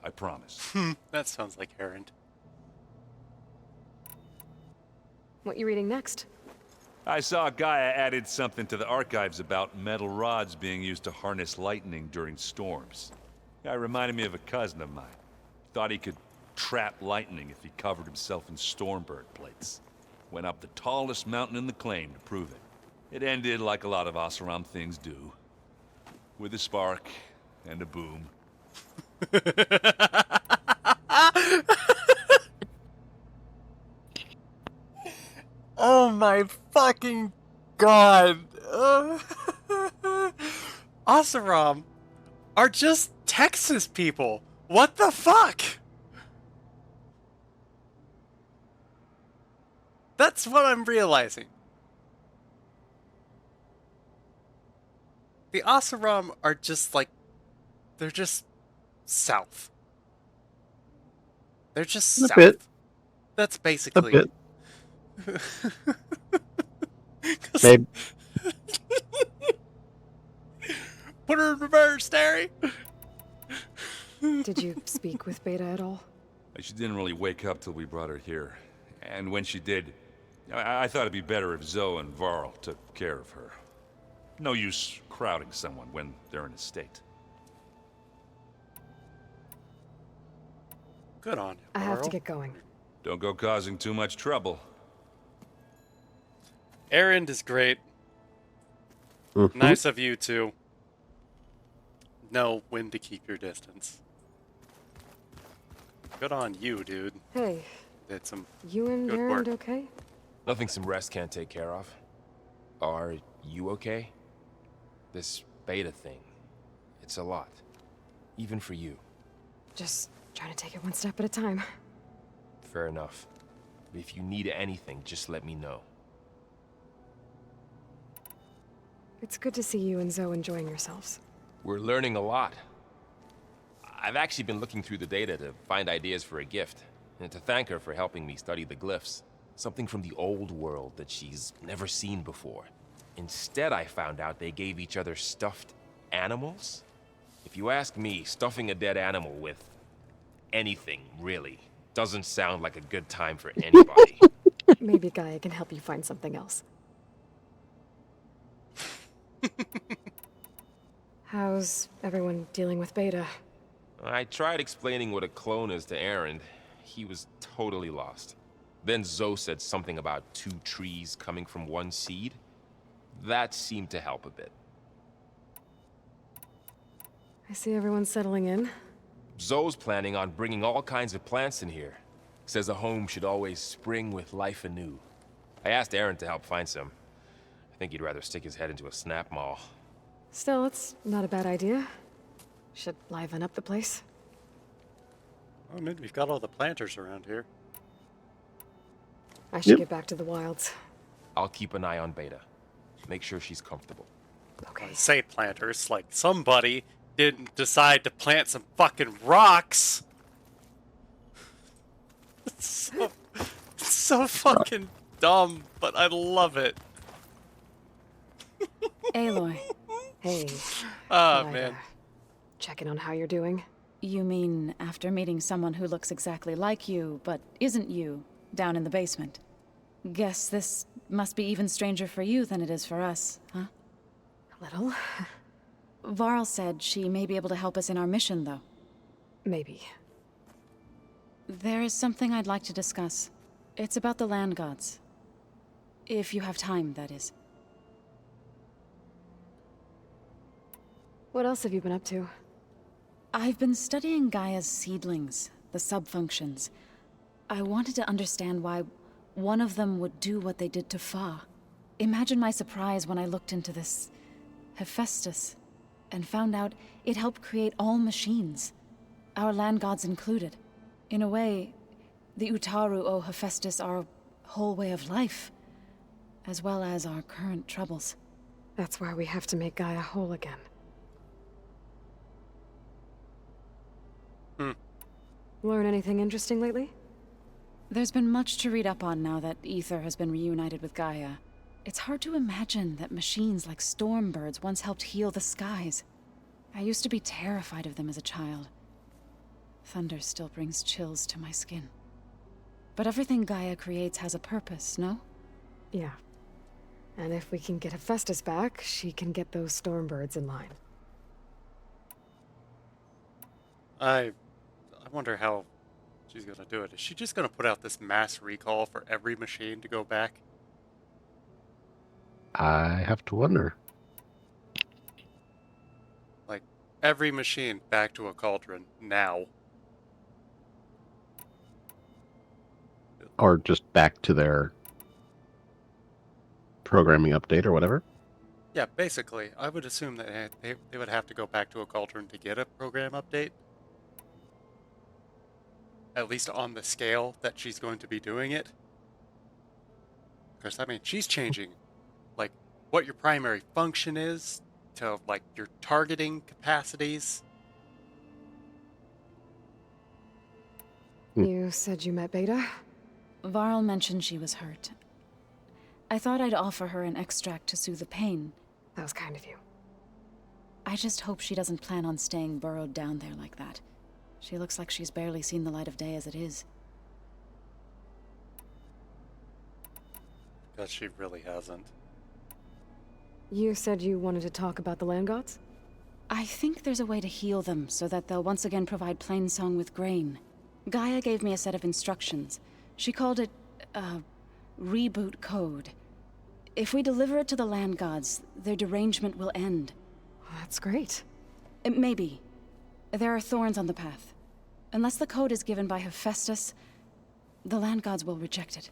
I promise. That sounds like Aaron. What you reading next? I saw Gaia added something to the archives about metal rods being used to harness lightning during storms. Guy reminded me of a cousin of mine. Thought he could trap lightning if he covered himself in Stormbird plates. Went up the tallest mountain in the claim to prove it. It ended like a lot of Oseram things do. With a spark and a boom. Oh my fucking god. Oseram are just Texas people. What the fuck? That's what I'm realizing. The Oseram are just like, they're just south. They're just A south. bit. That's A basically bit. Maybe. Put her in reverse, Terry. Did you speak with Beta at all? She didn't really wake up till we brought her here. And when she did, I thought it'd be better if Zoe and Varl took care of her. No use crowding someone when they're in a state. Good on you, I have to Varl. get going. Don't go causing too much trouble. Aaron is great. Mhm. Nice of you to know when to keep your distance. Good on you, dude. Hey, Did some you and good Aaron work. okay? Nothing some rest can't take care of. Are you okay? This beta thing, it's a lot. Even for you. Just trying to take it one step at a time. Fair enough. But if you need anything, just let me know. It's good to see you and Zoe enjoying yourselves. We're learning a lot. I've actually been looking through the data to find ideas for a gift, and to thank her for helping me study the glyphs. Something from the old world that she's never seen before. Instead, I found out they gave each other stuffed animals. If you ask me, stuffing a dead animal with anything, really, doesn't sound like a good time for anybody. Maybe Gaia can help you find something else. How's everyone dealing with Beta? I tried explaining what a clone is to Aaron. He was totally lost. Then Zoe said something about two trees coming from one seed. That seemed to help a bit. I see everyone settling in. Zoe's planning on bringing all kinds of plants in here. Says a home should always spring with life anew. I asked Aaron to help find some. I think he'd rather stick his head into a snap mall. Still, it's not a bad idea. Should liven up the place. I mean, we've got all the planters around here. I should get back to the wilds. I'll keep an eye on Beta. Make sure she's comfortable. Okay. Say planters, like somebody didn't decide to plant some fucking rocks. so fucking dumb, but I love it. Aloy. Hey. Oh, I'd, man. Checking on how you're doing. You mean after meeting someone who looks exactly like you, but isn't you, down in the basement? Guess this must be even stranger for you than it is for us, huh? A little. Varl said she may be able to help us in our mission, though. Maybe. There is something I'd like to discuss. It's about the land gods. If you have time, that is. What else have you been up to? I've been studying Gaia's seedlings, the subfunctions. I wanted to understand why one of them would do what they did to Fa. Imagine my surprise when I looked into this Hephaestus and found out it helped create all machines, our land gods included. In a way, the Utaru owe Hephaestus our whole way of life, as well as our current troubles. That's why we have to make Gaia whole again. Learn anything interesting lately? There's been much to read up on now that Ether has been reunited with Gaia. It's hard to imagine that machines like stormbirds once helped heal the skies. I used to be terrified of them as a child. Thunder still brings chills to my skin. But everything Gaia creates has a purpose, no? Yeah. And if we can get Hephaestus back, she can get those stormbirds in line. I wonder how she's gonna do it. Is she just gonna put out this mass recall for every machine to go back? I have to wonder. Like, every machine back to a cauldron now. Or just back to their programming update or whatever. Yeah, basically. I would assume that they would have to go back to a cauldron to get a program update. At least on the scale that she's going to be doing it. Because, I mean, she's changing, like, what your primary function is to, like, your targeting capacities. You said you met Beta? Varl mentioned she was hurt. I thought I'd offer her an extract to soothe the pain. That was kind of you. I just hope she doesn't plan on staying burrowed down there like that. She looks like she's barely seen the light of day as it is. Because she really hasn't. You said you wanted to talk about the land gods? I think there's a way to heal them so that they'll once again provide Plainsong with grain. Gaia gave me a set of instructions. She called it, reboot code. If we deliver it to the land gods, their derangement will end. That's great. Maybe. There are thorns on the path. Unless the code is given by Hephaestus, the land gods will reject it.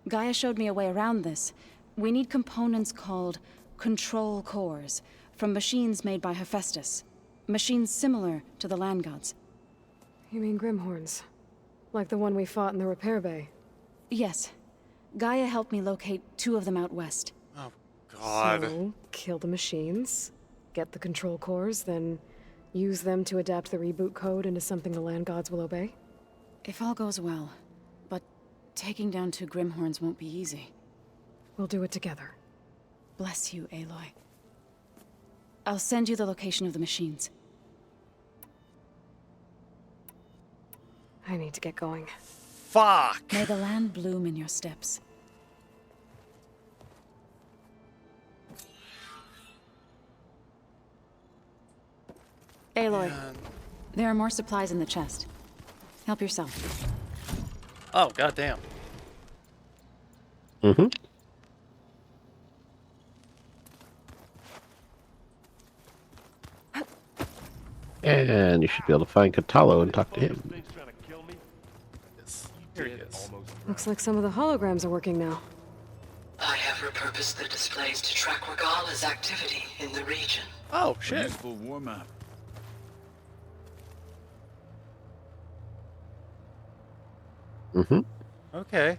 Gaia showed me a way around this. We need components called control cores from machines made by Hephaestus. Machines similar to the land gods. You mean Grimhorns? Like the one we fought in the repair bay? Yes. Gaia helped me locate 2 of them out west. Oh, God. So, kill the machines, get the control cores, then use them to adapt the reboot code into something the land gods will obey? If all goes well. But taking down 2 Grimhorns won't be easy. We'll do it together. Bless you, Aloy. I'll send you the location of the machines. I need to get going. Fuck! May the land bloom in your steps. Aloy, there are more supplies in the chest. Help yourself. Oh, goddamn. Mm-hmm. And you should be able to find Katalo and talk to him. Here he is. Looks like some of the holograms are working now. I have repurposed the displays to track Regala's activity in the region. Oh, shit. Useful warm-up. Mm-hmm. Okay.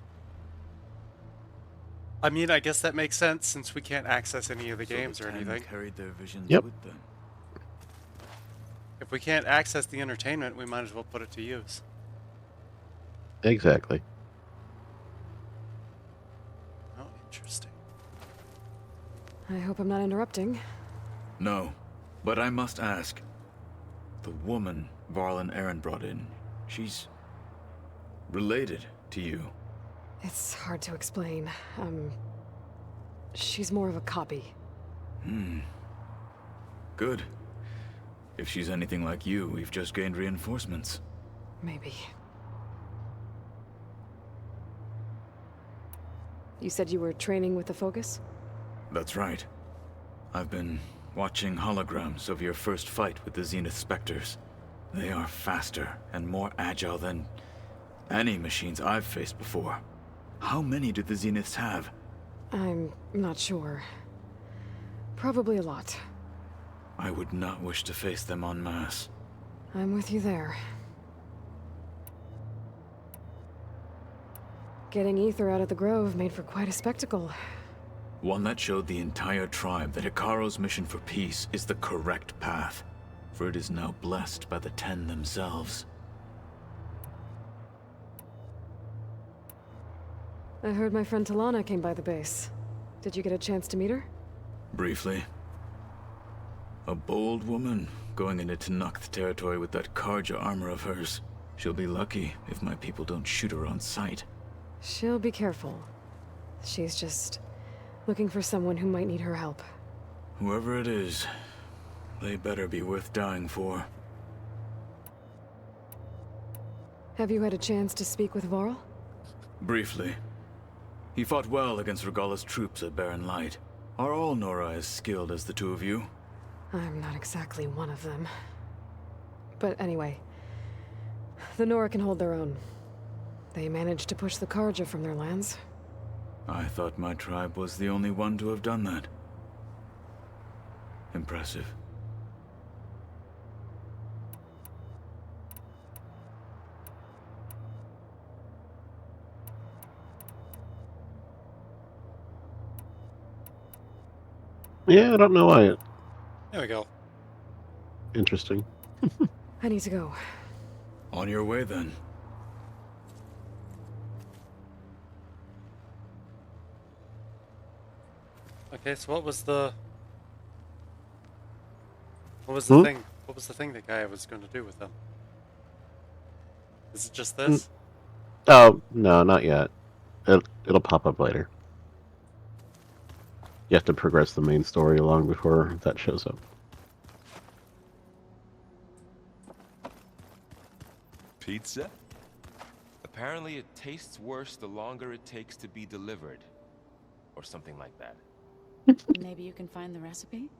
I mean, I guess that makes sense since we can't access any of the games or anything. Carried their visions Yep. with them. If we can't access the entertainment, we might as well put it to use. Exactly. Oh, interesting. I hope I'm not interrupting. No, but I must ask. The woman Varl and Aaron brought in, she's related to you. It's hard to explain. She's more of a copy. Good. If she's anything like you, we've just gained reinforcements. Maybe. You said you were training with the Focus? That's right. I've been watching holograms of your first fight with the Zenith Spectres. They are faster and more agile than any machines I've faced before. How many do the Zeniths have? I'm not sure. Probably a lot. I would not wish to face them en masse. I'm with you there. Getting Ether out of the Grove made for quite a spectacle. One that showed the entire tribe that Hikaru's mission for peace is the correct path, for it is now blessed by the Ten themselves. I heard my friend Talana came by the base. Did you get a chance to meet her? Briefly. A bold woman going into Tenakth territory with that Karja armor of hers. She'll be lucky if my people don't shoot her on sight. She'll be careful. She's just looking for someone who might need her help. Whoever it is, they better be worth dying for. Have you had a chance to speak with Varl? Briefly. He fought well against Regalla's troops at Barren Light. Are all Nora as skilled as the two of you? I'm not exactly one of them. But anyway, the Nora can hold their own. They managed to push the Karja from their lands. I thought my tribe was the only one to have done that. Impressive. Yeah, I don't know why. There we go. Interesting. I need to go. On your way, then. Okay, so what was the thing? What was the thing that guy was going to do with them? Is it just this? Oh, no, not yet. It'll pop up later. You have to progress the main story along before that shows up. Pizza? Apparently it tastes worse the longer it takes to be delivered. Or something like that. Maybe you can find the recipe?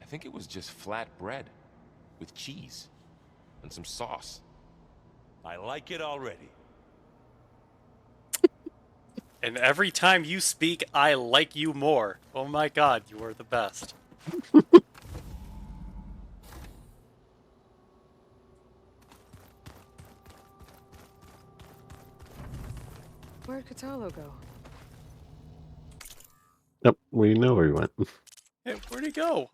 I think it was just flat bread. With cheese. And some sauce. I like it already. And every time you speak, I like you more. Oh my god, you are the best. Where'd Katalo go? Yep, we know where he went. Hey, where'd he go?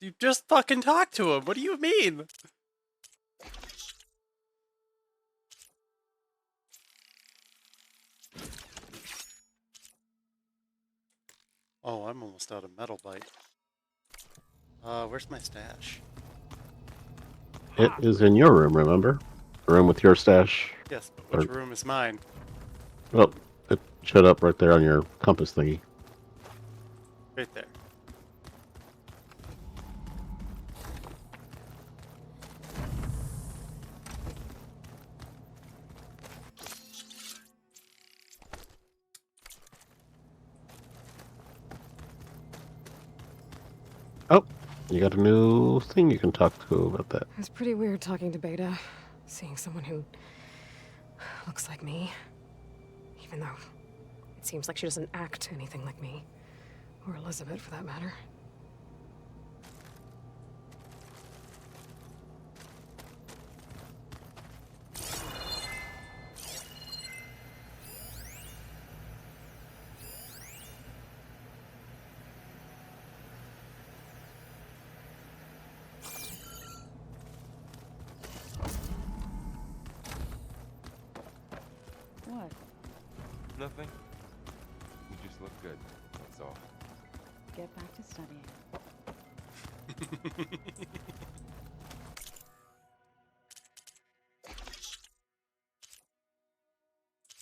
You just fucking talked to him. What do you mean? Oh, I'm almost out of metal bite. Where's my stash? It is in your room, remember? The room with your stash. Yes, but which room is mine? Well, it showed up right there on your compass thingy. Right there. Oh, you got a new thing you can talk to about that. It was pretty weird talking to Beta. Seeing someone who looks like me. Even though it seems like she doesn't act anything like me. Or Elizabeth, for that matter. What? Nothing. You just look good. That's all. Get back to studying.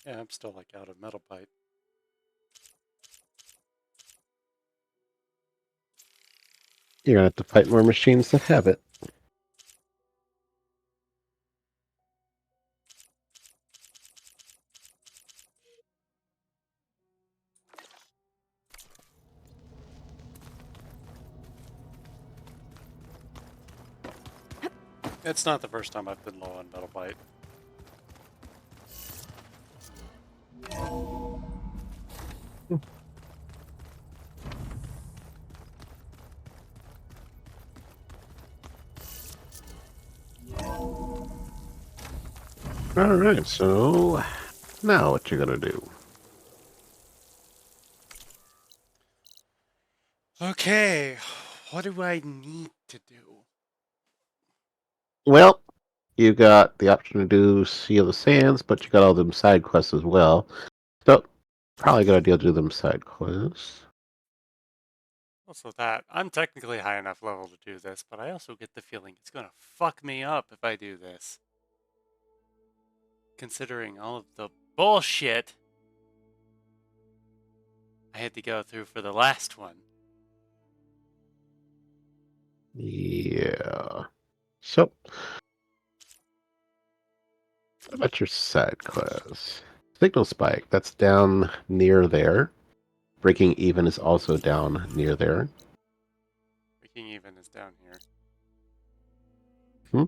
Yeah, I'm still like out of metal pipe. You're gonna have to fight more machines that have it. It's not the first time I've been low on metal bite. Alright, so now what you gonna do? Okay, what do I need to do? Well, you got the option to do Sea of the Sands, but you got all them side quests as well. So, probably a good idea to do them side quests. Also that, I'm technically high enough level to do this, but I also get the feeling it's gonna fuck me up if I do this. Considering all of the bullshit I had to go through for the last one. Yeah. So, what about your side quests? Signal Spike, that's down near there. Breaking Even is also down near there. Breaking Even is down here. Hmm?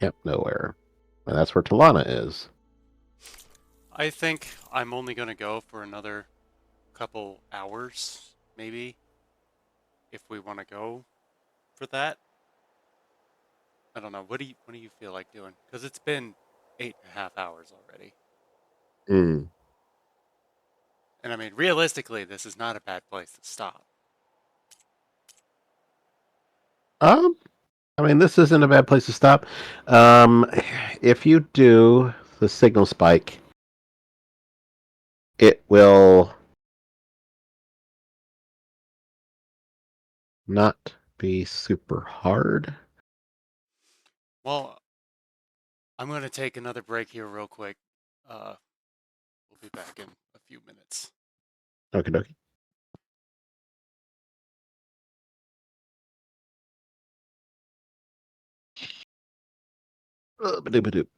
Yep, nowhere. And that's where Talana is. I think I'm only gonna go for another couple hours, maybe, if we want to go for that. I don't know. What do you feel like doing? Because it's been 8.5 hours already. Hmm. And I mean, realistically, this is not a bad place to stop. I mean, this isn't a bad place to stop. If you do the Signal Spike, it will not be super hard. Well, I'm going to take another break here real quick. We'll be back in a few minutes. Okie dokie. Ba-doop-a-doop.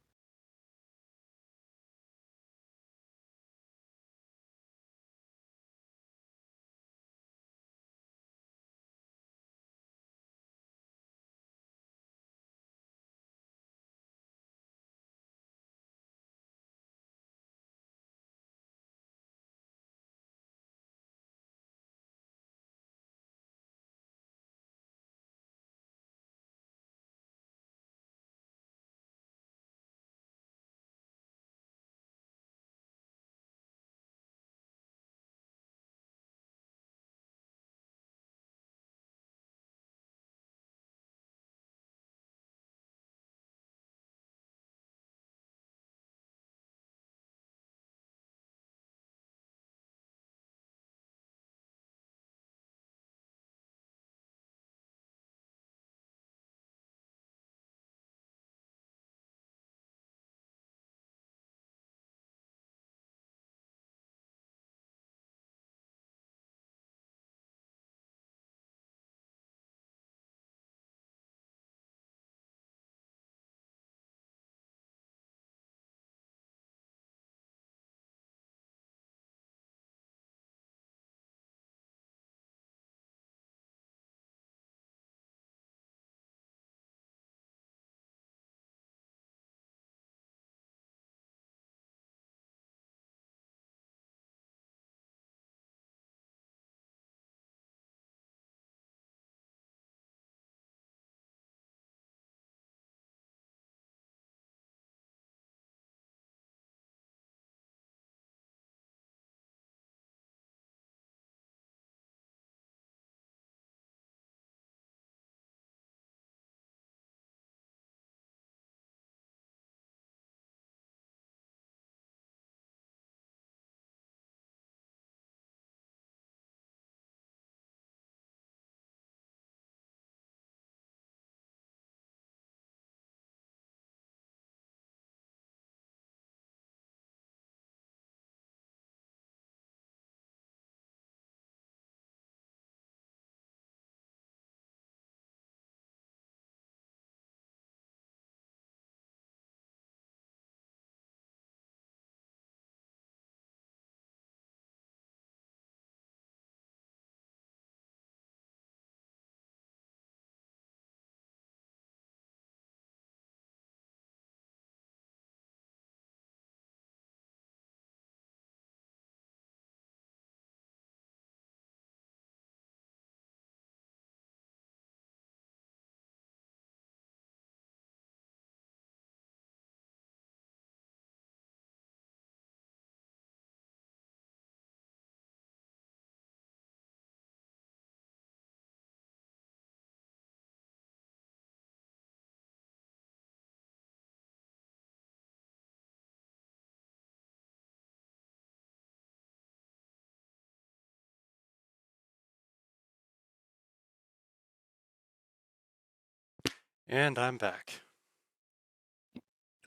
And I'm back.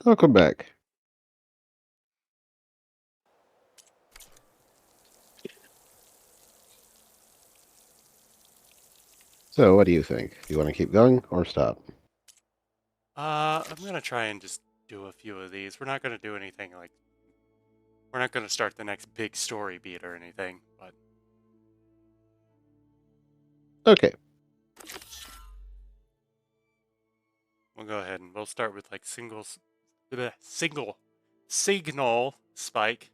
Welcome back. So, what do you think? Do you want to keep going or stop? I'm gonna try and just do a few of these. We're not gonna do anything like... We're not gonna start the next big story beat or anything, but... Okay. We'll go ahead and we'll start with like single signal spike.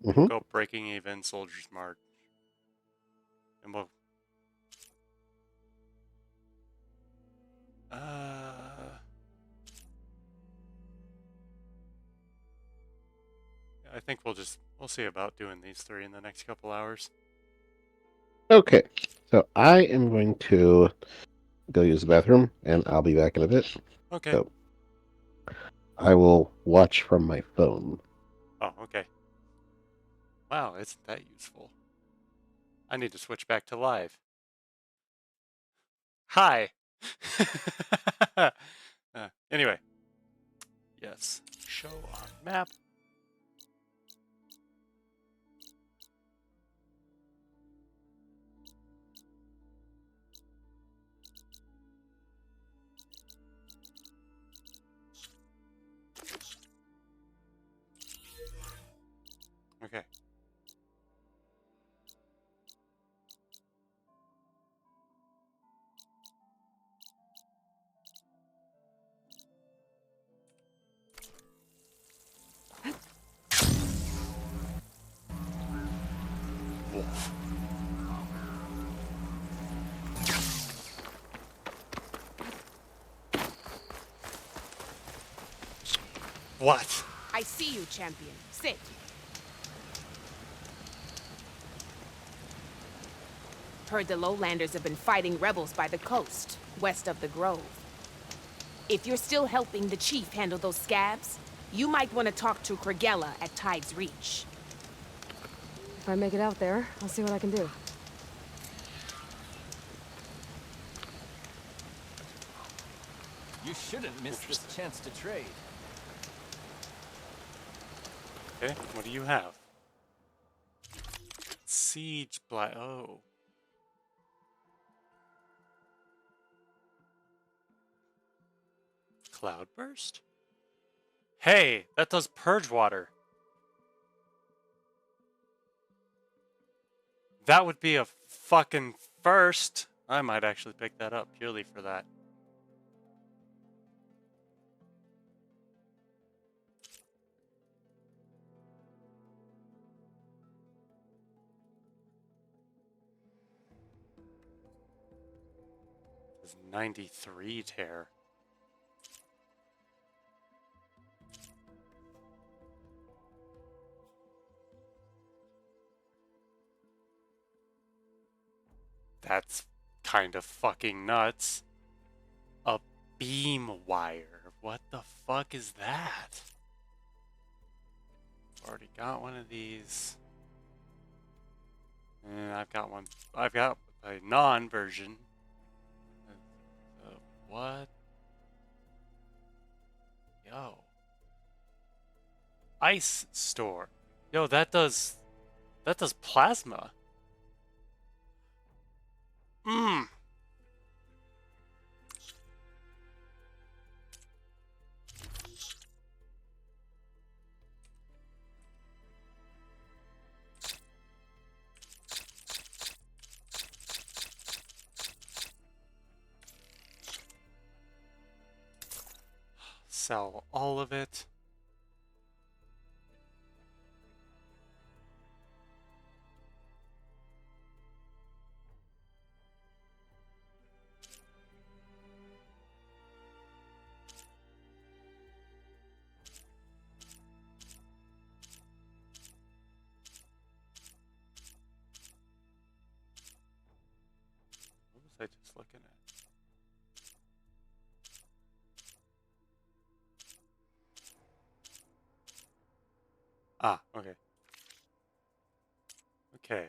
Mm-hmm. Go breaking even, soldiers march. And we'll... I think we'll see about doing these three in the next couple hours. Okay. So, I am going to go use the bathroom, and I'll be back in a bit. Okay. So, I will watch from my phone. Oh, okay. Wow, isn't that useful? I need to switch back to live. Hi! Anyway. Yes. Show on map. Okay. Wolf. What? I see you, champion. Sit. Heard the lowlanders have been fighting rebels by the coast, west of the grove. If you're still helping the chief handle those scabs, you might want to talk to Kragella at Tide's Reach. If I make it out there, I'll see what I can do. You shouldn't miss this chance to trade. Okay, what do you have? Siege Blight. Oh. Cloudburst? Hey, that does purge water. That would be a fucking first. I might actually pick that up purely for that. It's 93 tear. That's kind of fucking nuts. A beam wire. What the fuck is that? Already got one of these. And I've got one. I've got a non-version. What? Yo. Ice store. Yo, that does plasma. Mmm. Sell all of it. What was I just looking at? Ah, okay. Okay.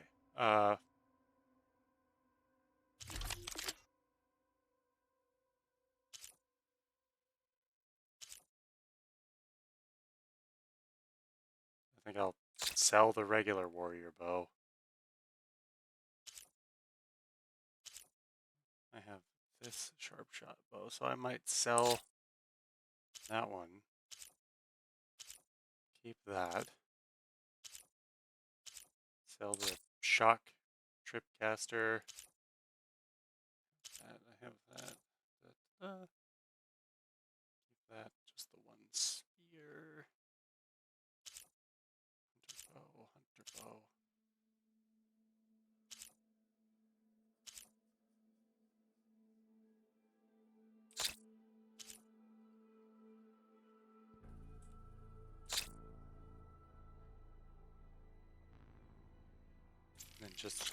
think I'll sell the regular warrior bow. I have this sharp shot bow, so I might sell that one. Keep that. Sell the shock tripcaster. That, I have that. Keep that. Just the one spear. Hunter bow. And then just...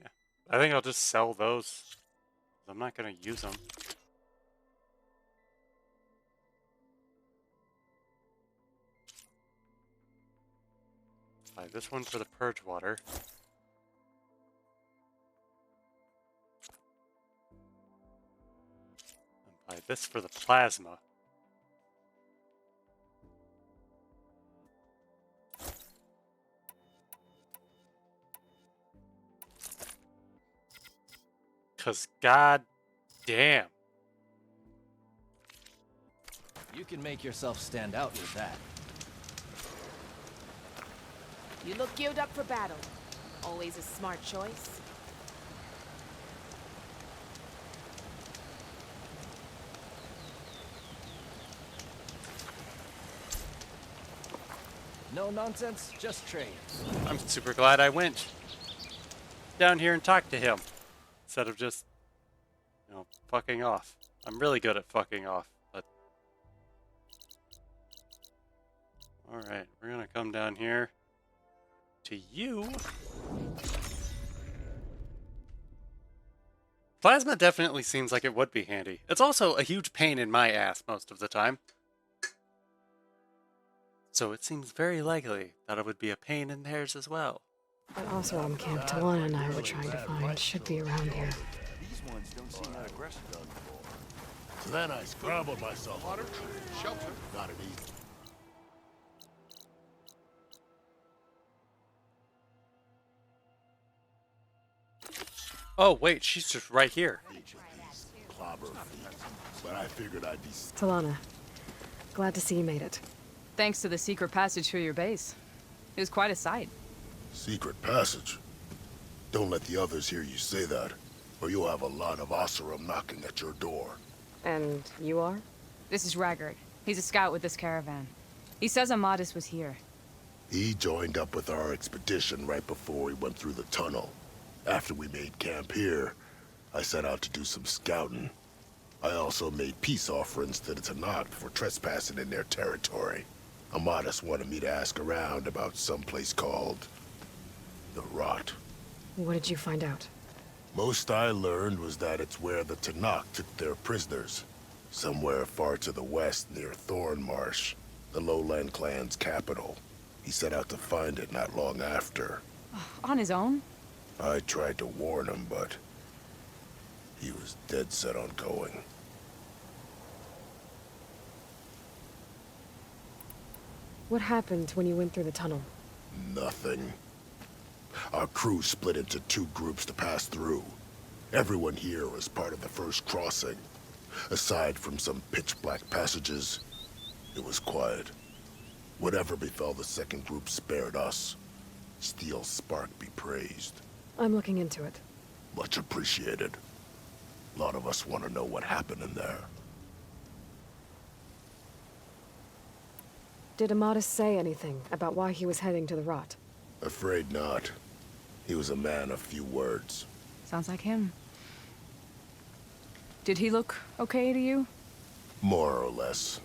yeah. I think I'll just sell those. I'm not going to use them. Buy this one for the purge water. And buy this for the plasma. Cause god damn. You can make yourself stand out with that. You look geared up for battle. Always a smart choice. No nonsense, just trade. I'm super glad I went down here and talked to him instead of just, you know, fucking off. I'm really good at fucking off, but... alright, we're gonna come down here to you. Plasma definitely seems like it would be handy. It's also a huge pain in my ass most of the time. So it seems very likely that it would be a pain in theirs as well. That Oseram camp Talana and I were trying to find should be around here. These ones don't seem that aggressive though. So then I scrambled myself. Water, shelter. Got it easy. Oh wait, she's just right here. But I figured I'd be... Talana, glad to see you made it. Thanks to the secret passage through your base. It was quite a sight. Secret passage? Don't let the others hear you say that, or you'll have a lot of Oseram knocking at your door. And you are? This is Raggard. He's a scout with this caravan. He says Amadis was here. He joined up with our expedition right before we went through the tunnel. After we made camp here, I set out to do some scouting. I also made peace offerings to the Tanakh for trespassing in their territory. Amadis wanted me to ask around about some place called... the Rot. What did you find out? Most I learned was that it's where the Tanakh took their prisoners. Somewhere far to the west near Thornmarsh, the Lowland clan's capital. He set out to find it not long after. On his own? I tried to warn him, but he was dead set on going. What happened when you went through the tunnel? Nothing. Our crew split into two groups to pass through. Everyone here was part of the first crossing. Aside from some pitch-black passages, it was quiet. Whatever befell the second group spared us. Steel Spark be praised. I'm looking into it. Much appreciated. A lot of us want to know what happened in there. Did Amadis say anything about why he was heading to the Rot? Afraid not. He was a man of few words. Sounds like him. Did he look okay to you? More or less.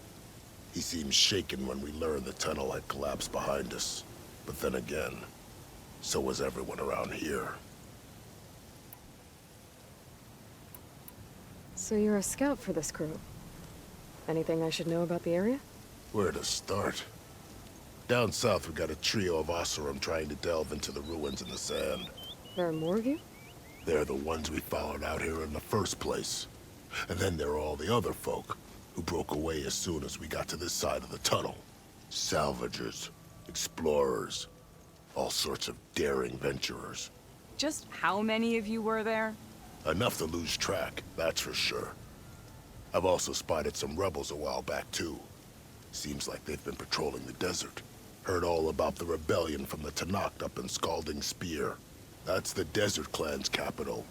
He seemed shaken when we learned the tunnel had collapsed behind us. But then again, so was everyone around here. So you're a scout for this crew. Anything I should know about the area? Where to start? Down south, we got a trio of Oseram trying to delve into the ruins in the sand. There are more of you? They're the ones we followed out here in the first place. And then there are all the other folk, who broke away as soon as we got to this side of the tunnel. Salvagers, explorers, all sorts of daring venturers. Just how many of you were there? Enough to lose track, that's for sure. I've also spotted some rebels a while back, too. Seems like they've been patrolling the desert. Heard all about the rebellion from the Tanakh up in Scalding Spear. That's the Desert Clan's capital,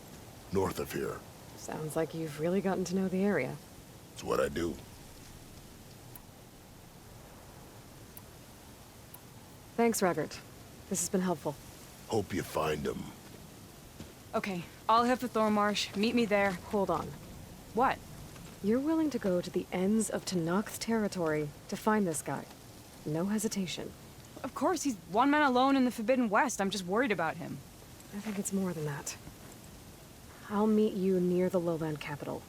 north of here. Sounds like you've really gotten to know the area. It's what I do. Thanks, Raggart. This has been helpful. Hope you find him. Okay, I'll head for Thormarsh. Meet me there. Hold on. What? You're willing to go to the ends of Tanakh's territory to find this guy. No hesitation. Of course, he's one man alone in the Forbidden West. I'm just worried about him. I think it's more than that. I'll meet you near the lowland capital.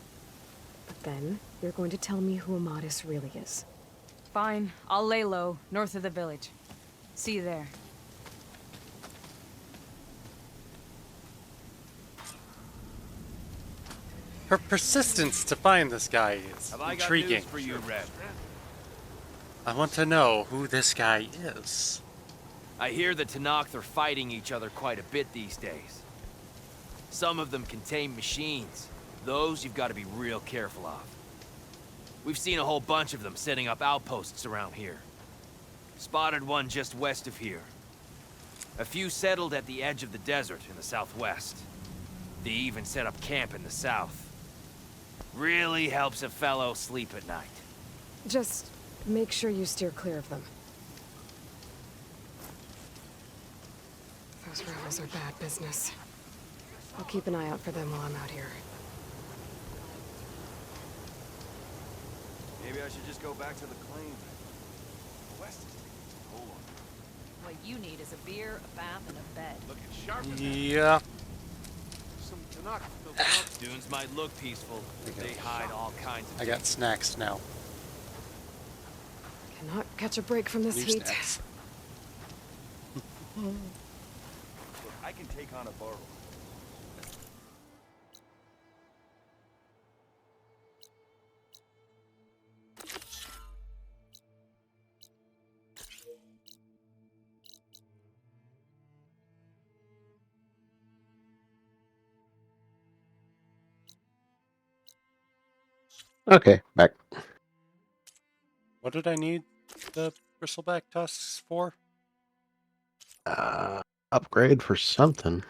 But then, you're going to tell me who Amadis really is. Fine. I'll lay low, north of the village. See you there. Her persistence to find this guy is Have I got intriguing. news for you, Red? I want to know who this guy is. I hear the Tanakh are fighting each other quite a bit these days. Some of them contain machines. Those you've got to be real careful of. We've seen a whole bunch of them setting up outposts around here. Spotted one just west of here. A few settled at the edge of the desert in the southwest. They even set up camp in the south. Really helps a fellow sleep at night. Just make sure you steer clear of them. Those rebels are bad business. I'll keep an eye out for them while I'm out here. Maybe I should just go back to the claim. The West is taking hold on. What you need is a beer, a bath, and a bed. Looking sharp. Yeah. Some Tanakh dunes might look peaceful, but they hide all kinds of I got snacks now. Cannot catch a break from this New heat. snacks. Look, I can take on a borrow. Okay, back. What did I need the bristleback tusks for? Upgrade for something.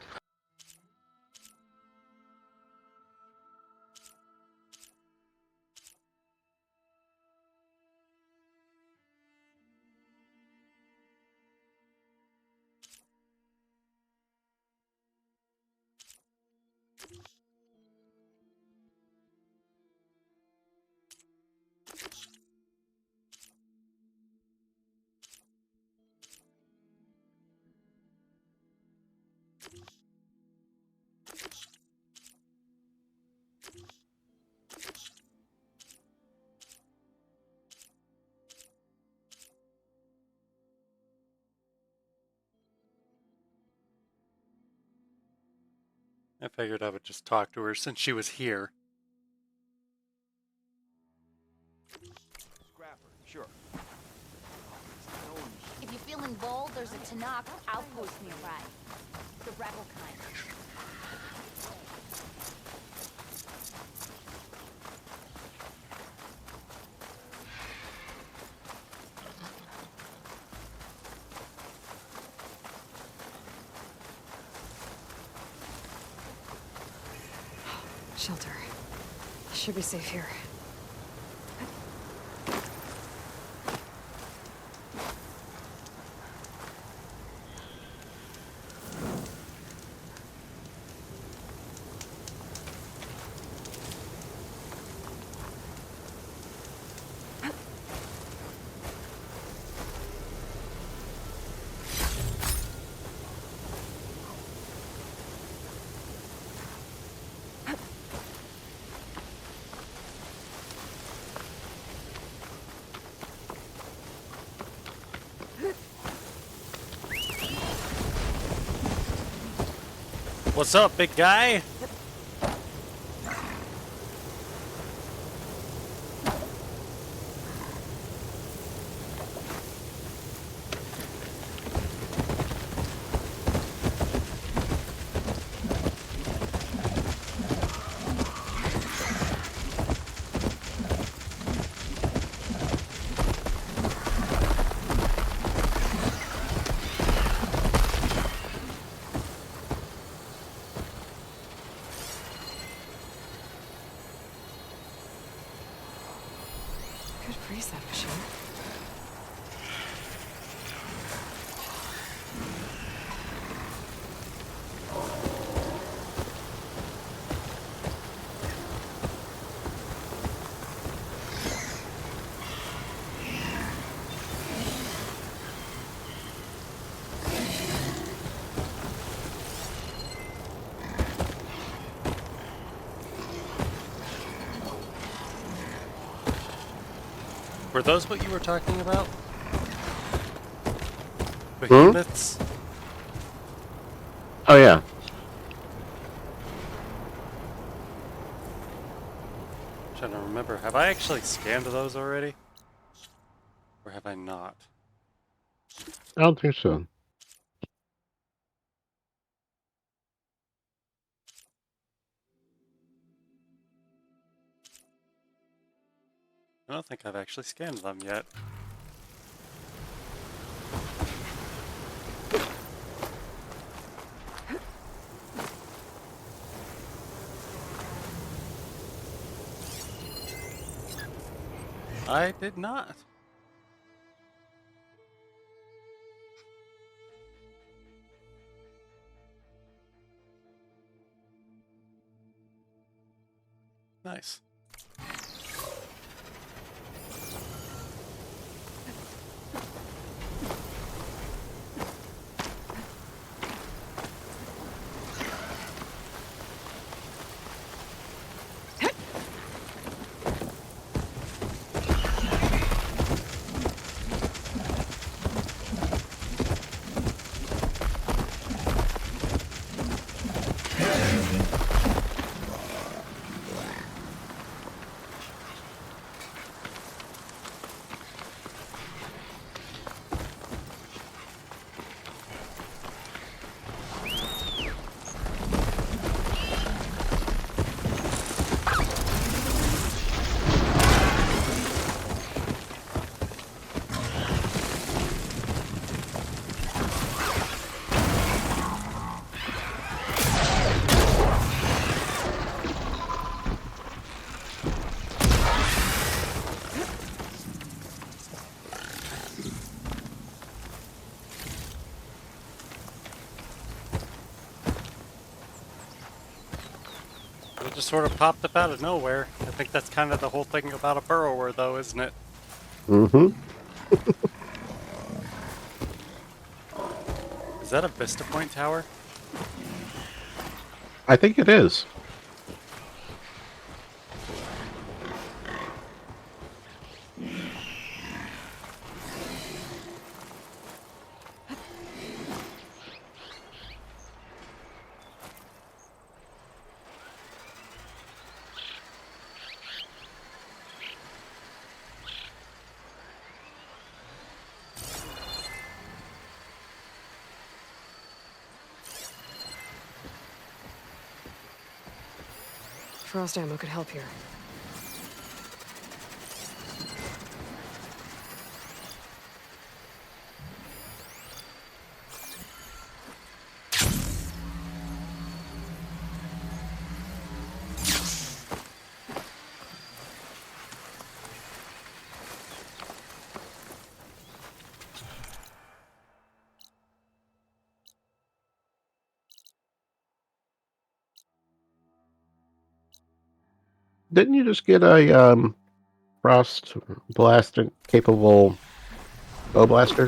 I figured I would just talk to her since she was here. Scrapper, sure. If you're feeling bold, there's a Tanakh outpost nearby. The rebel kind. Shelter. Should be safe here. What's up, big guy? Were those what you were talking about? Behemoths? Oh yeah. I'm trying to remember. Have I actually scanned those already? Or have I not? I don't think so. I don't think I've actually scanned them yet. I did not. Nice. It just sort of popped up out of nowhere. I think that's kind of the whole thing about a burrower, though, isn't it? Mm-hmm. Is that a Vista Point tower? I think it is. Frost ammo could help here. Didn't you just get a frost blaster capable bow blaster?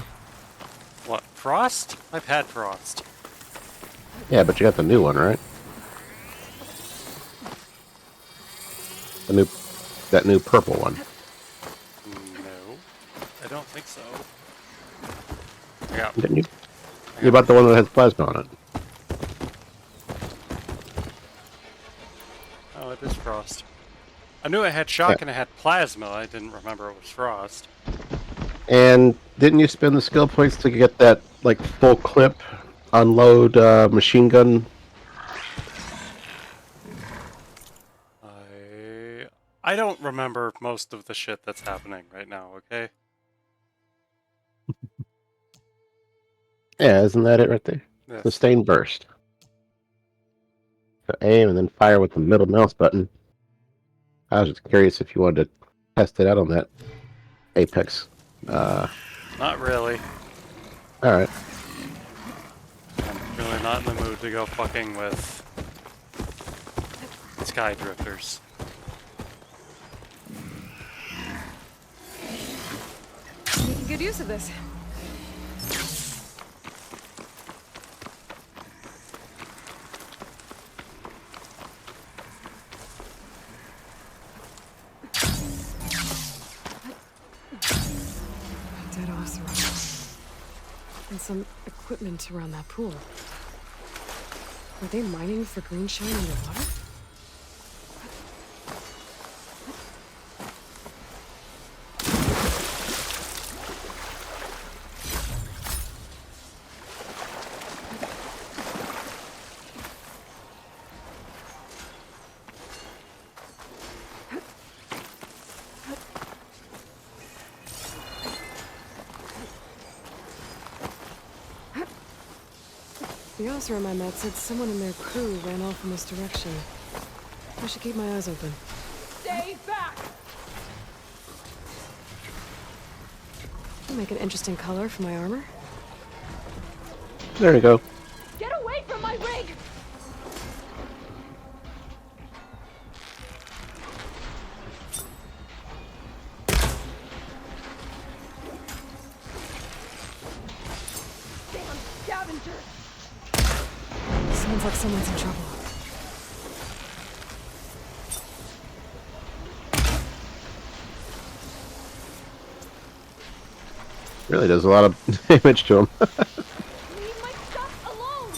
What, Frost? I've had Frost. Yeah, but you got the new one, right? That new purple one. No, I don't think so. Yeah. Didn't you? You bought the one that has plasma on it. Oh, it is Frost. I knew it had shock and it had plasma. I didn't remember it was Frost. And didn't you spend the skill points to get that like full clip unload machine gun? I don't remember most of the shit that's happening right now, okay? Yeah, isn't that it right there? Yes. Sustained burst. So aim and then fire with the middle mouse button. I was just curious if you wanted to test it out on that Apex. Not really. Alright. I'm really not in the mood to go fucking with sky drifters. Making good use of this. said Oseram. And some equipment around that pool. Were they mining for greenshine underwater? The Oseram I met said someone in their crew ran off in this direction. I should keep my eyes open. Stay back! I'll make an interesting color for my armor. There you go. Get away from my rig! Damn scavenger! Sounds like someone's in trouble. Really does a lot of damage to him. Leave my stuff alone!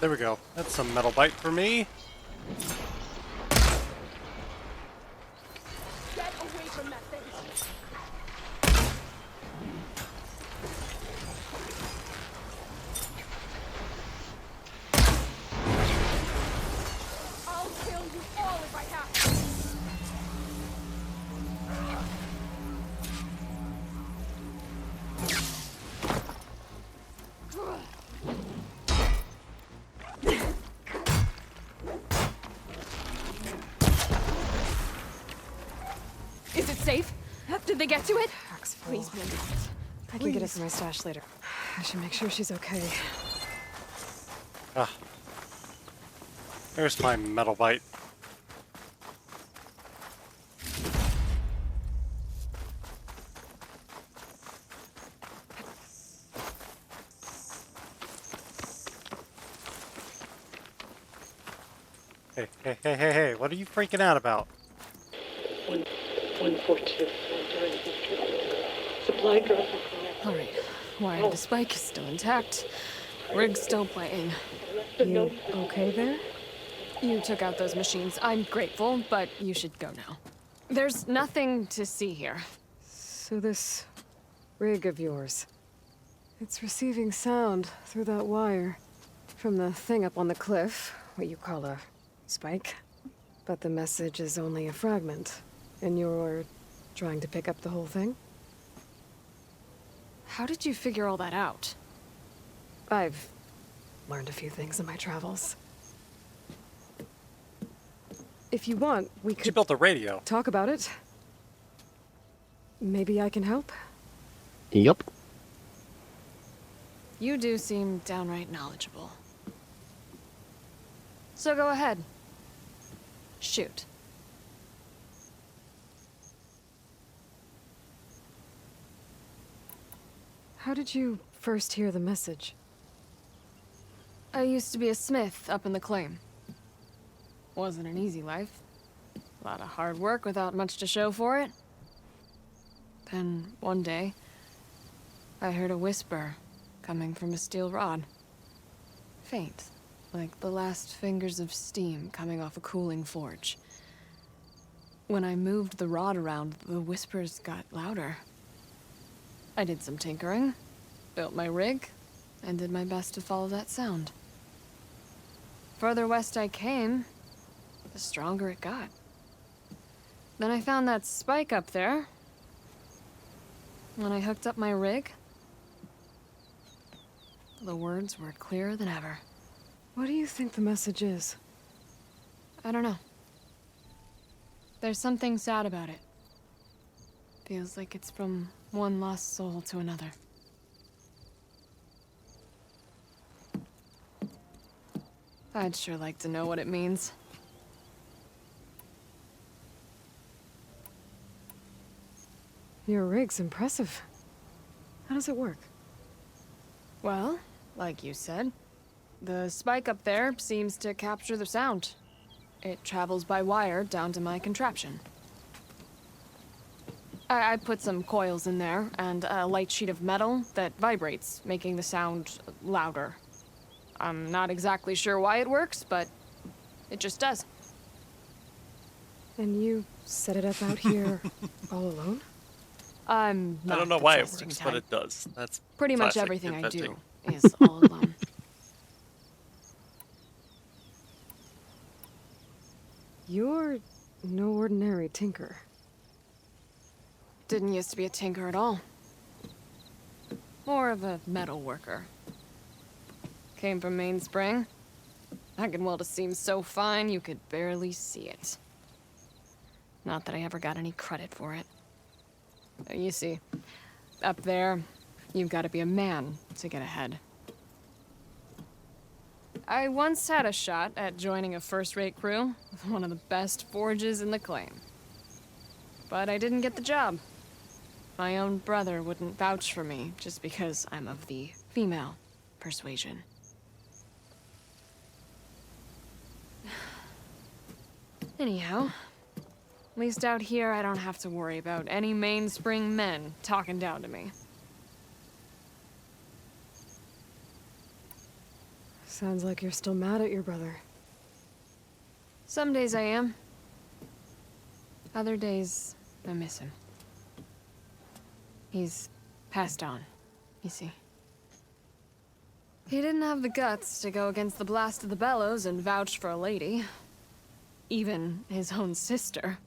There we go. That's some metal bite for me. Get away from that thing! I'll kill you all if I have to! Is it safe? Did they get to it? Please, man. I can get it from my stash later. I should make sure she's okay. Ah. There's my metal bite. Hey, what are you freaking out about? 142. Supply drop. Alright. Wire the spike is still intact. Rig's still playing. You okay there? You took out those machines. I'm grateful, but you should go now. There's nothing to see here. So this rig of yours, it's receiving sound through that wire from the thing up on the cliff, what you call a spike. But the message is only a fragment, and you're trying to pick up the whole thing? How did you figure all that out? I've learned a few things in my travels. If you want, we could... She built a radio. Talk about it. Maybe I can help? Yep. You do seem downright knowledgeable. So go ahead. Shoot. How did you first hear the message? I used to be a smith up in the claim. Wasn't an easy life. A lot of hard work without much to show for it. Then, one day, I heard a whisper coming from a steel rod. Faint, like the last fingers of steam coming off a cooling forge. When I moved the rod around, the whispers got louder. I did some tinkering, built my rig, and did my best to follow that sound. Further west I came, the stronger it got. Then I found that spike up there. When I hooked up my rig, the words were clearer than ever. What do you think the message is? I don't know. There's something sad about it. Feels like it's from one lost soul to another. I'd sure like to know what it means. Your rig's impressive. How does it work? Well, like you said, the spike up there seems to capture the sound. It travels by wire down to my contraption. I put some coils in there and a light sheet of metal that vibrates, making the sound louder. I'm not exactly sure why it works, but it just does. And you set it up out here all alone? I'm not I don't know the why it trusting works, type. but it does. That's Pretty much classic everything I inventing. do is all alone. You're no ordinary tinker. Didn't used to be a tinker at all. More of a metal worker. Came from Mainspring. I could weld a seam so fine you could barely see it. Not that I ever got any credit for it. You see, up there, you've got to be a man to get ahead. I once had a shot at joining a first-rate crew with one of the best forges in the claim. But I didn't get the job. My own brother wouldn't vouch for me just because I'm of the female persuasion. Anyhow, at least out here I don't have to worry about any Mainspring men talking down to me. Sounds like you're still mad at your brother. Some days I am. Other days, I miss him. He's passed on, you see. He didn't have the guts to go against the blast of the bellows and vouch for a lady. Even his own sister.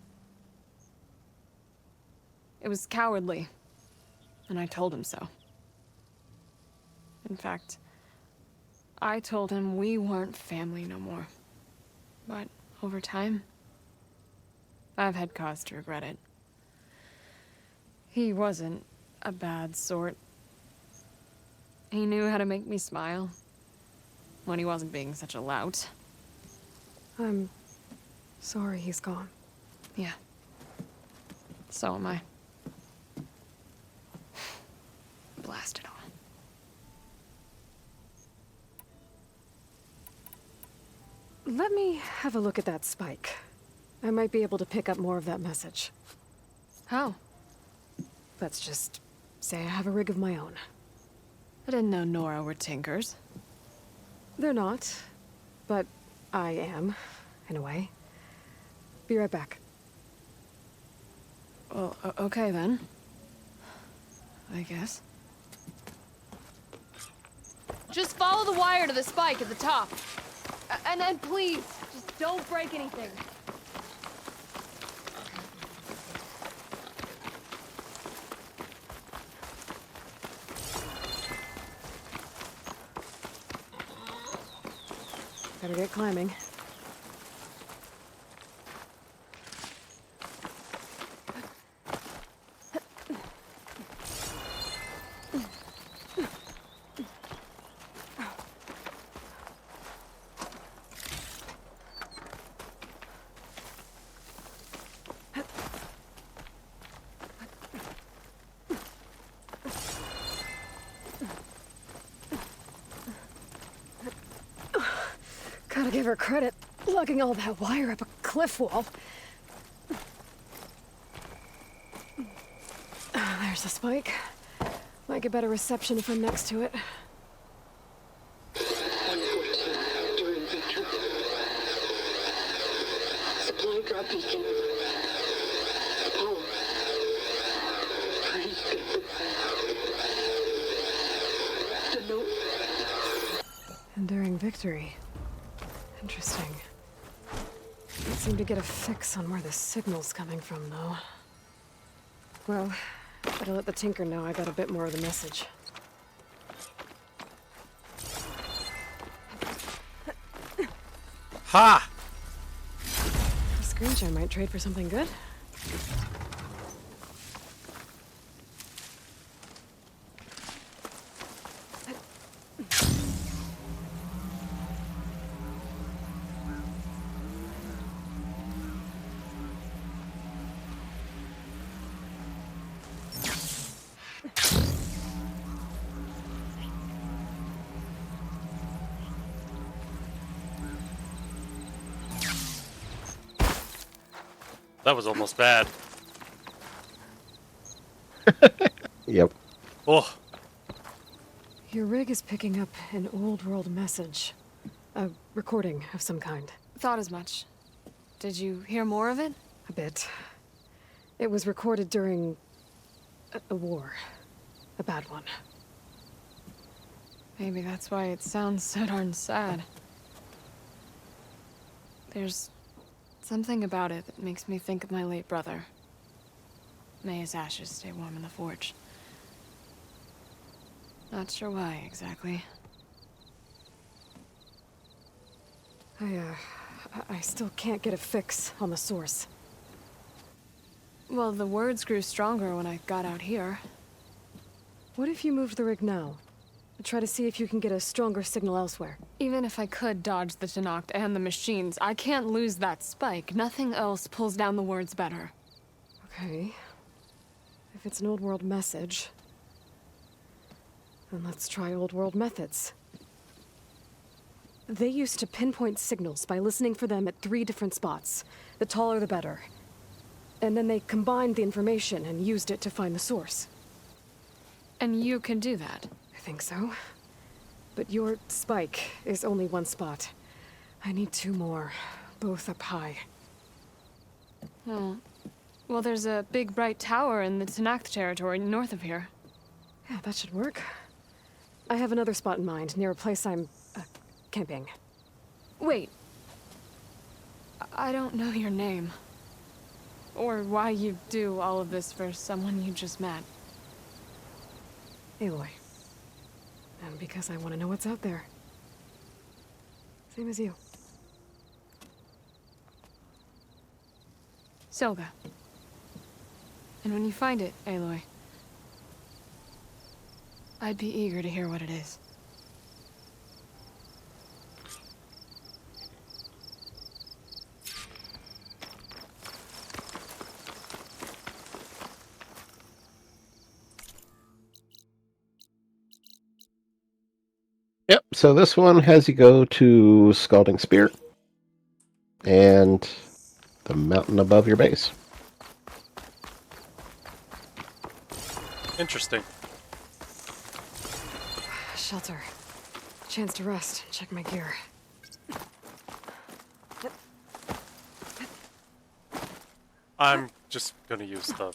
It was cowardly, and I told him so. In fact, I told him we weren't family no more. But over time, I've had cause to regret it. He wasn't a bad sort. He knew how to make me smile when he wasn't being such a lout. I'm sorry he's gone. Yeah. So am I. Blast it all. Let me have a look at that spike. I might be able to pick up more of that message. How? Let's just say I have a rig of my own. I didn't know Nora were tinkers. They're not, but I am, in a way. Be right back. Well, okay then. I guess. Just follow the wire to the spike at the top. And please, just don't break anything. Better get climbing. Gotta give her credit, lugging all that wire up a cliff wall. There's the spike. Might get better reception if I'm next to it. Supply drop beacon. Power. Please get the note. Enduring victory. Interesting. Can't seem to get a fix on where the signal's coming from, though. Well, better let the Tinker know I got a bit more of the message. Ha! The screen share might trade for something good. That was almost bad. Yep. Oh, Your rig is picking up an old world message. A recording of some kind. Thought as much. Did you hear more of it? A bit. It was recorded during a war. A bad one. Maybe that's why it sounds so darn sad. There's something about it that makes me think of my late brother. May his ashes stay warm in the forge. Not sure why, exactly. I still can't get a fix on the source. Well, the words grew stronger when I got out here. What if you moved the rig now? Try to see if you can get a stronger signal elsewhere. Even if I could dodge the Tenakth and the machines, I can't lose that spike. Nothing else pulls down the words better. Okay. If it's an old world message, then let's try old world methods. They used to pinpoint signals by listening for them at 3 different spots. The taller the better. And then they combined the information and used it to find the source. And you can do that? I think so. But your spike is only 1 spot. I need 2 more, both up high. Oh. Well, there's a big bright tower in the Tenakth territory north of here. Yeah, that should work. I have another spot in mind, near a place I'm, camping. Wait. I don't know your name. Or why you do all of this for someone you just met. Aloy. And because I want to know what's out there. Same as you. Silga. And when you find it, Aloy, I'd be eager to hear what it is. Yep, so this one has you go to Scalding Spear and the mountain above your base. interesting. Shelter. Chance to rest. Check my gear. I'm just gonna use the...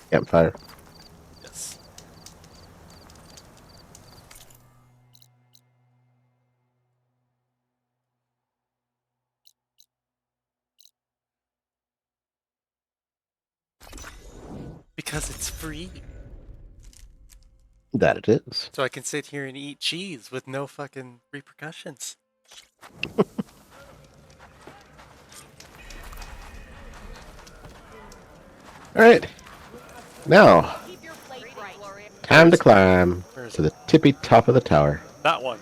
Campfire. Yes. Because it's free. That it is. So I can sit here and eat cheese with no fucking repercussions. Alright. Now, time to climb to the tippy top of the tower. That one.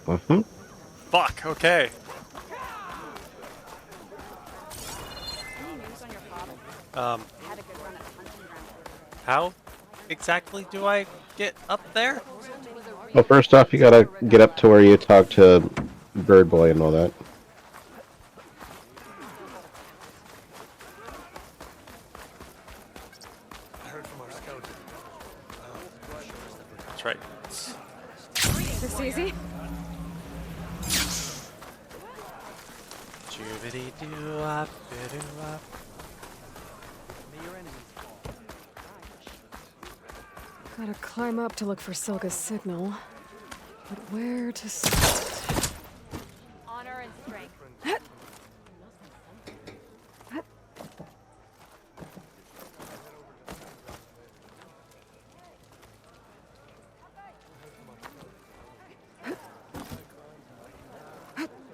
Mm-hmm. Fuck, okay. How exactly do I get up there? Well, first off, you gotta get up to where you talk to Bird Boy and all that. That's right. This easy? Gotta climb up to look for Silga's signal. But where to start? Honor and strength.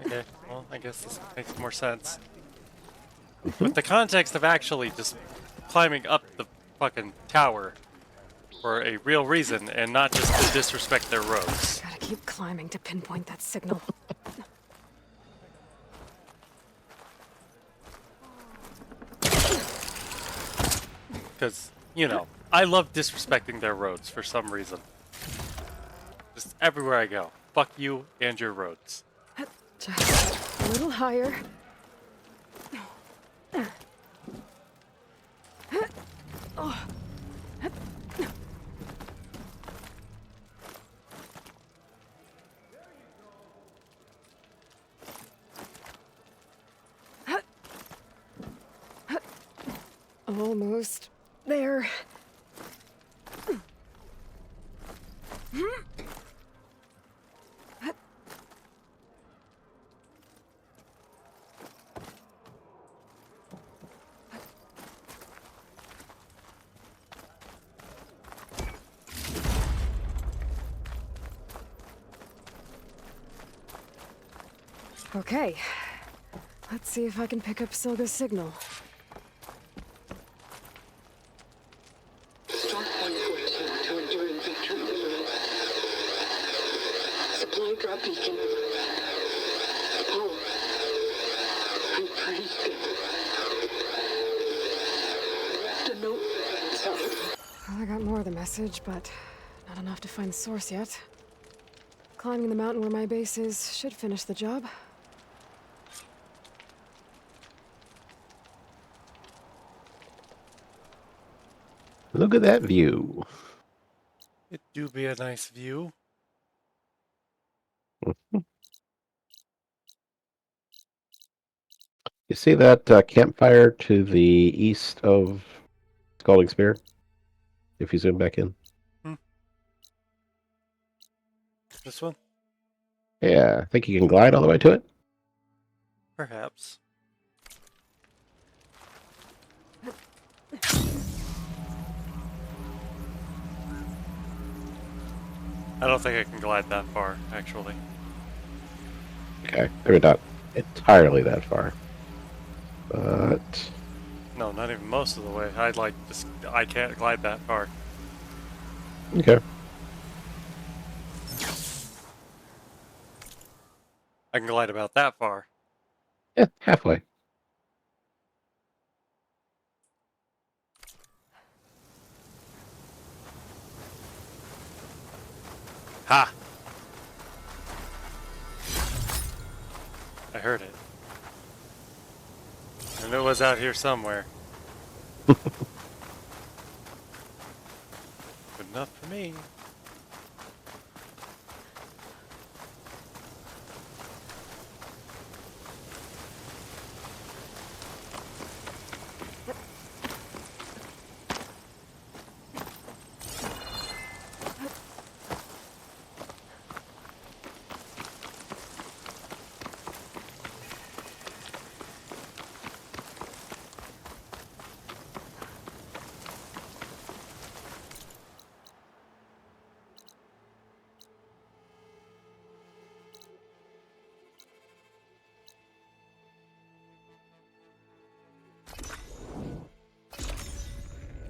Okay, well, I guess this makes more sense. With the context of actually just climbing up the fucking tower for a real reason and not just to disrespect their roads. Gotta keep climbing to pinpoint that signal. Because, you know, I love disrespecting their roads for some reason. Just everywhere I go. Fuck you and your roads. Just a little higher. Almost there. Okay. Let's see if I can pick up Silga's signal. Start 114 to enduring victory delivery. Supply drop beacon. Paul, I praised him. Left a note. Sorry. Well, I got more of the message, but not enough to find the source yet. Climbing the mountain where my base is should finish the job. Look at that view. It do be a nice view. You see that campfire to the east of Scalding Spear? If you zoom back in. This one? Yeah, I think you can glide all the way to it. Perhaps. I don't think I can glide that far, actually. Okay, maybe not entirely that far. But No, not even most of the way. I can't glide that far. okay. I can glide about that far. Yeah, halfway. Ha! I heard it. And it was out here somewhere. Good enough for me.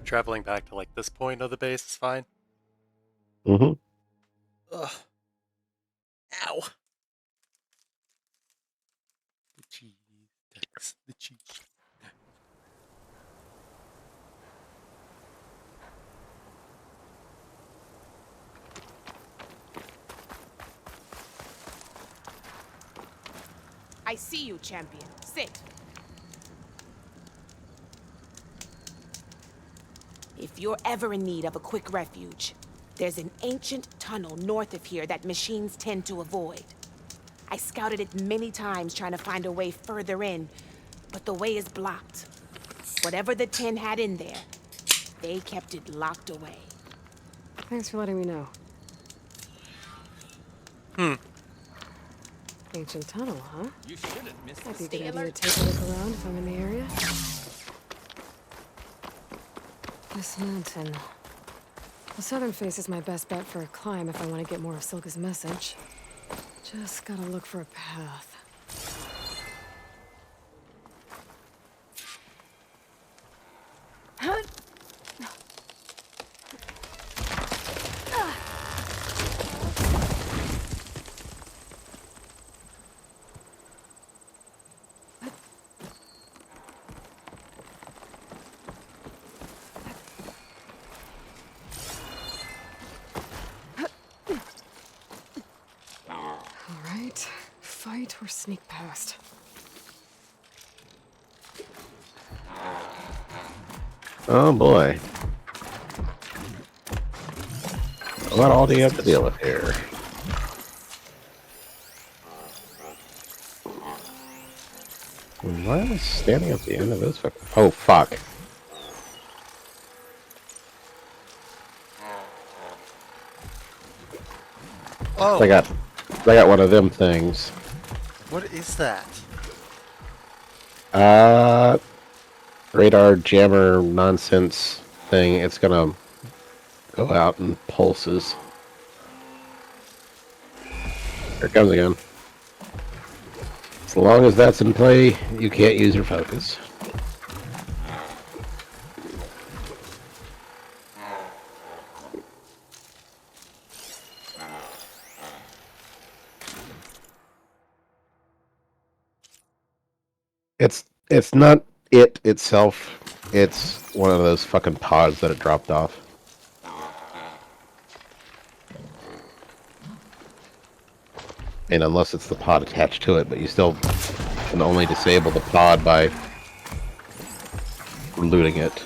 Traveling back to like this point of the base is fine. Mm-hmm. Ugh. Ow. The cheese. That's the cheese. I see you, champion. Sit. If you're ever in need of a quick refuge, there's an ancient tunnel north of here that machines tend to avoid. I scouted it many times trying to find a way further in, but the way is blocked. Whatever the tin had in there, they kept it locked away. Thanks for letting me know. Ancient tunnel, huh? You should have missed Might the be a good stay idea alert. to take a look around if I'm in the area. This mountain. The southern face is my best bet for a climb if I want to get more of Silga's message. Just gotta look for a path. Alright, fight or sneak past. Oh boy. What all do you have to deal with here? Why am I standing at the end of this? Oh fuck. Oh. I got one of them things. What is that? Radar jammer nonsense thing. It's gonna go out in pulses. Here it comes again. As long as that's in play, you can't use your focus. It's not it itself. It's one of those fucking pods that it dropped off. And unless it's the pod attached to it, but you still can only disable the pod by looting it.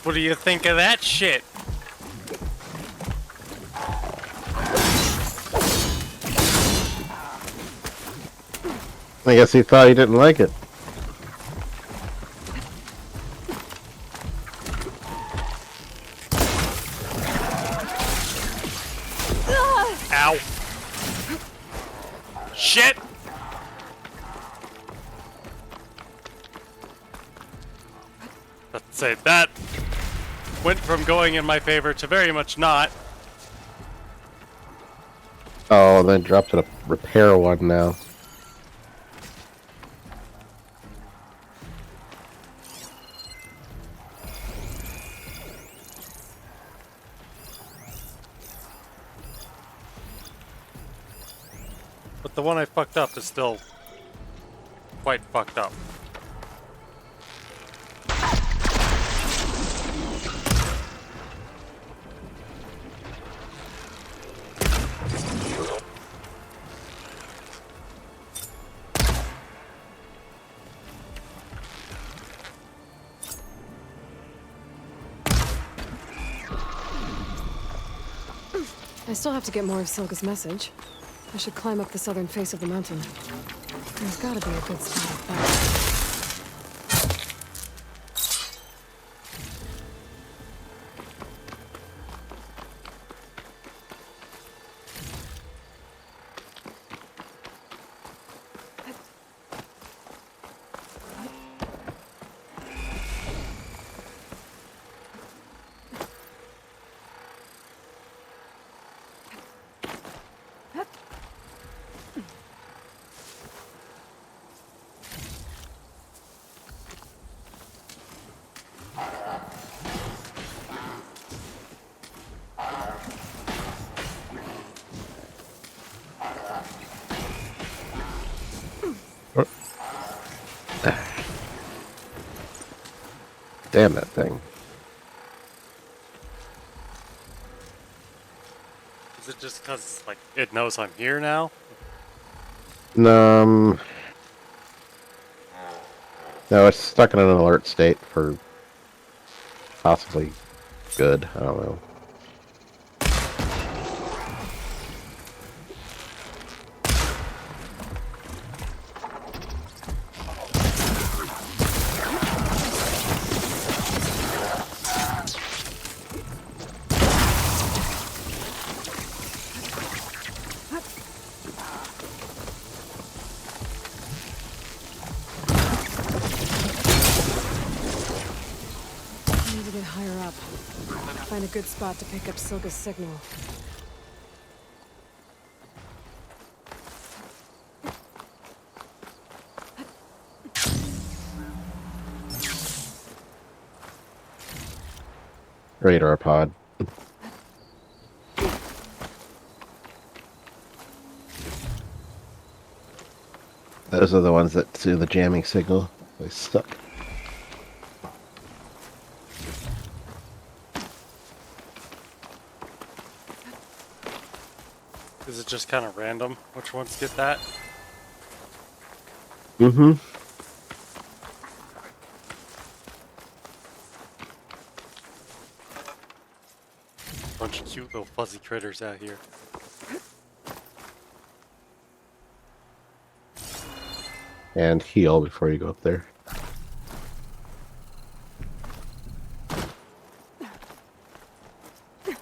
What do you think of that shit? I guess he thought he didn't like it. Ow. Shit! Let's say that went from going in my favor to very much not. Oh, and then dropped to the repair one now. But the one I fucked up is still quite fucked up. I still have to get more of Silga's message. I should climb up the southern face of the mountain. There's gotta be a good spot up there. Damn that thing. Is it just because, like, it knows I'm here now? No, it's stuck in an alert state for possibly good. I don't know. up. Find a good spot to pick up Silga's signal. Radar pod. Those are the ones that do the jamming signal. They suck. Is it just kind of random which ones get that? Mm-hmm. Bunch of cute little fuzzy critters out here. And heal before you go up there. You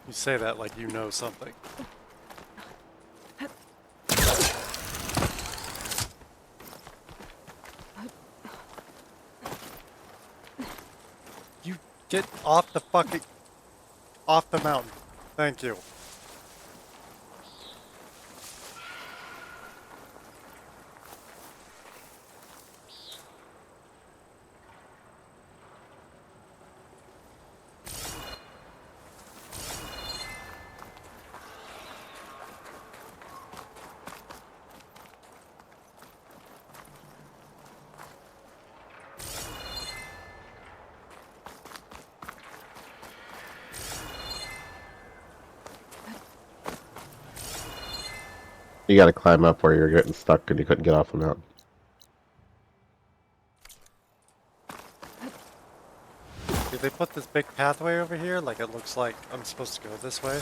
say that like you know something. You get off the fucking... off the mountain. Thank you. You gotta climb up where you're getting stuck and you couldn't get off the mountain. Did they put this big pathway over here? Like it looks like I'm supposed to go this way?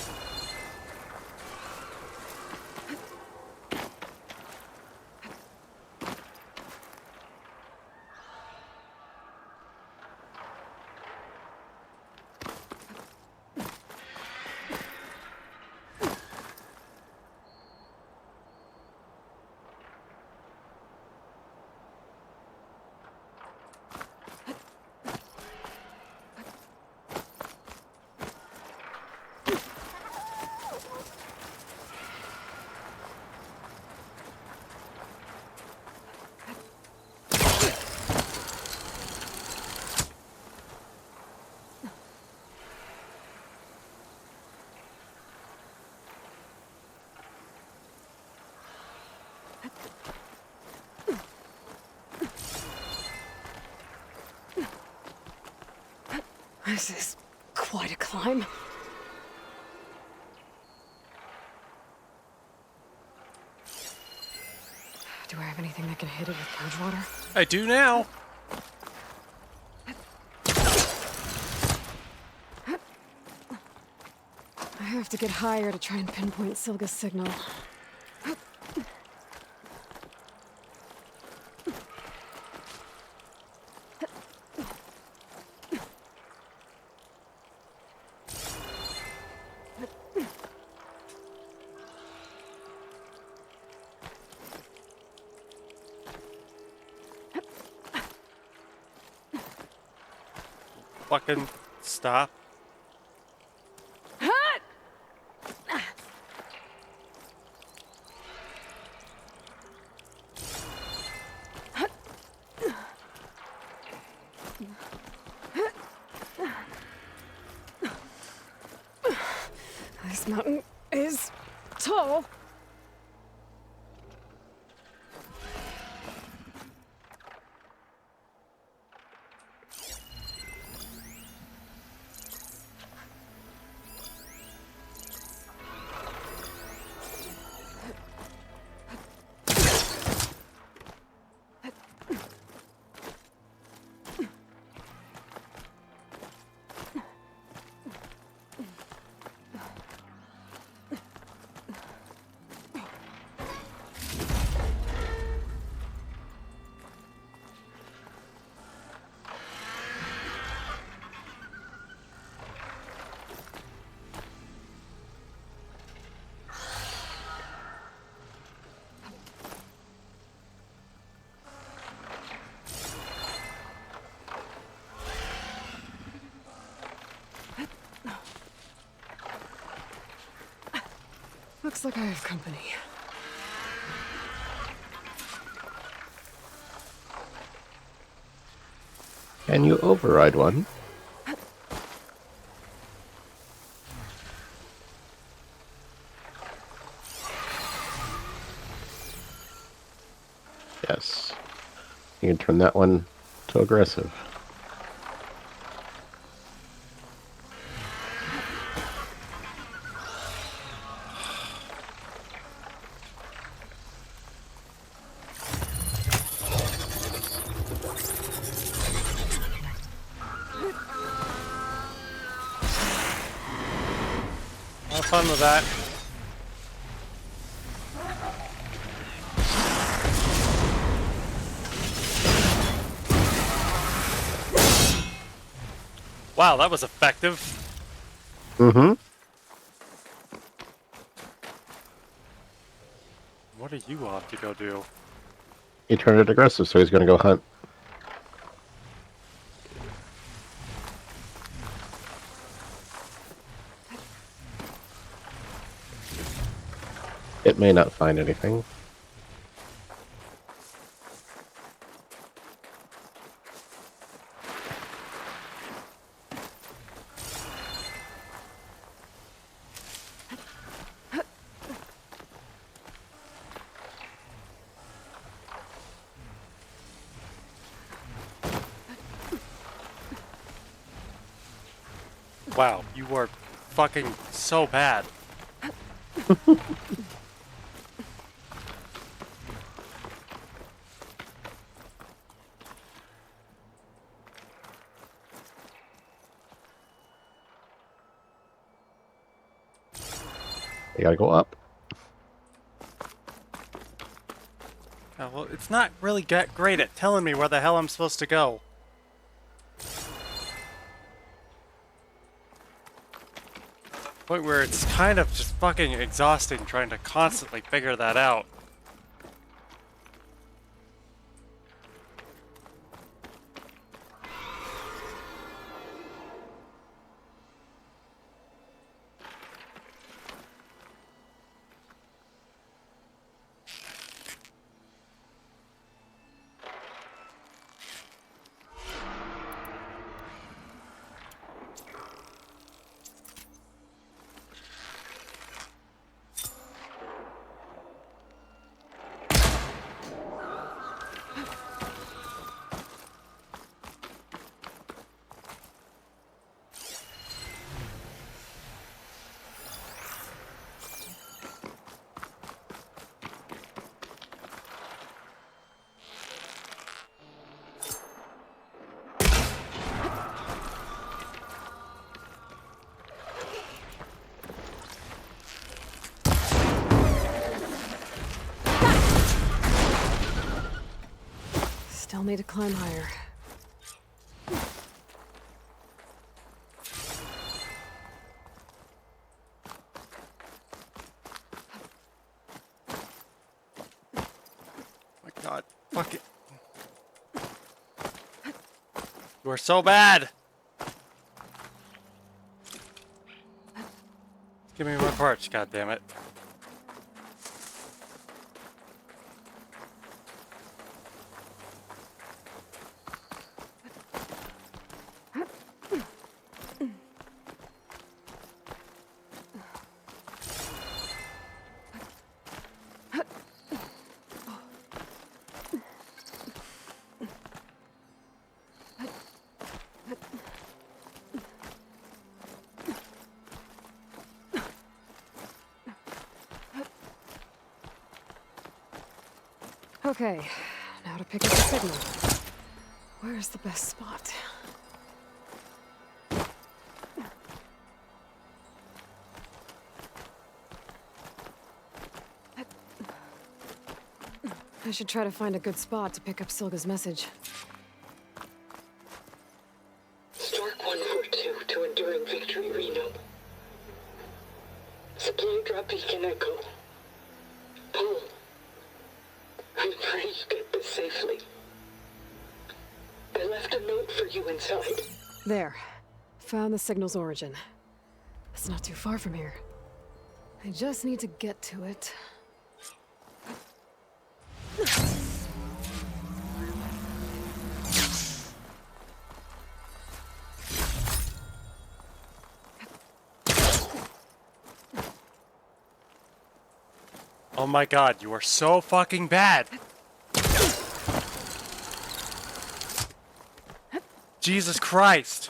This is quite a climb. Do I have anything that can hit it with purge water? I do now! I have to get higher to try and pinpoint Silga's signal. Fucking stop. This mountain is tall. Looks like I have company. Can you override one? Yes. You can turn that one to aggressive. Have fun with that. Wow, that was effective. Mm-hmm. What are you off to go do? He turned it aggressive, so he's going to go hunt. It may not find anything. Wow, you are fucking so bad. You gotta go up. Oh, well, it's not really great at telling me where the hell I'm supposed to go. Point where it's kind of just fucking exhausting trying to constantly figure that out. Still need to climb higher. My god, fuck it. You are so bad! Give me my parts, goddammit. Okay, now to pick up the signal. Where's the best spot? I should try to find a good spot to pick up Silga's message. Stark 142 to Enduring Victory, Reno. Supply drop beacon echo. Paul, I'm trying to get this safely. I left a note for you inside. There. Found the signal's origin. It's not too far from here. I just need to get to it. Oh my god, you are so fucking bad! Jesus Christ!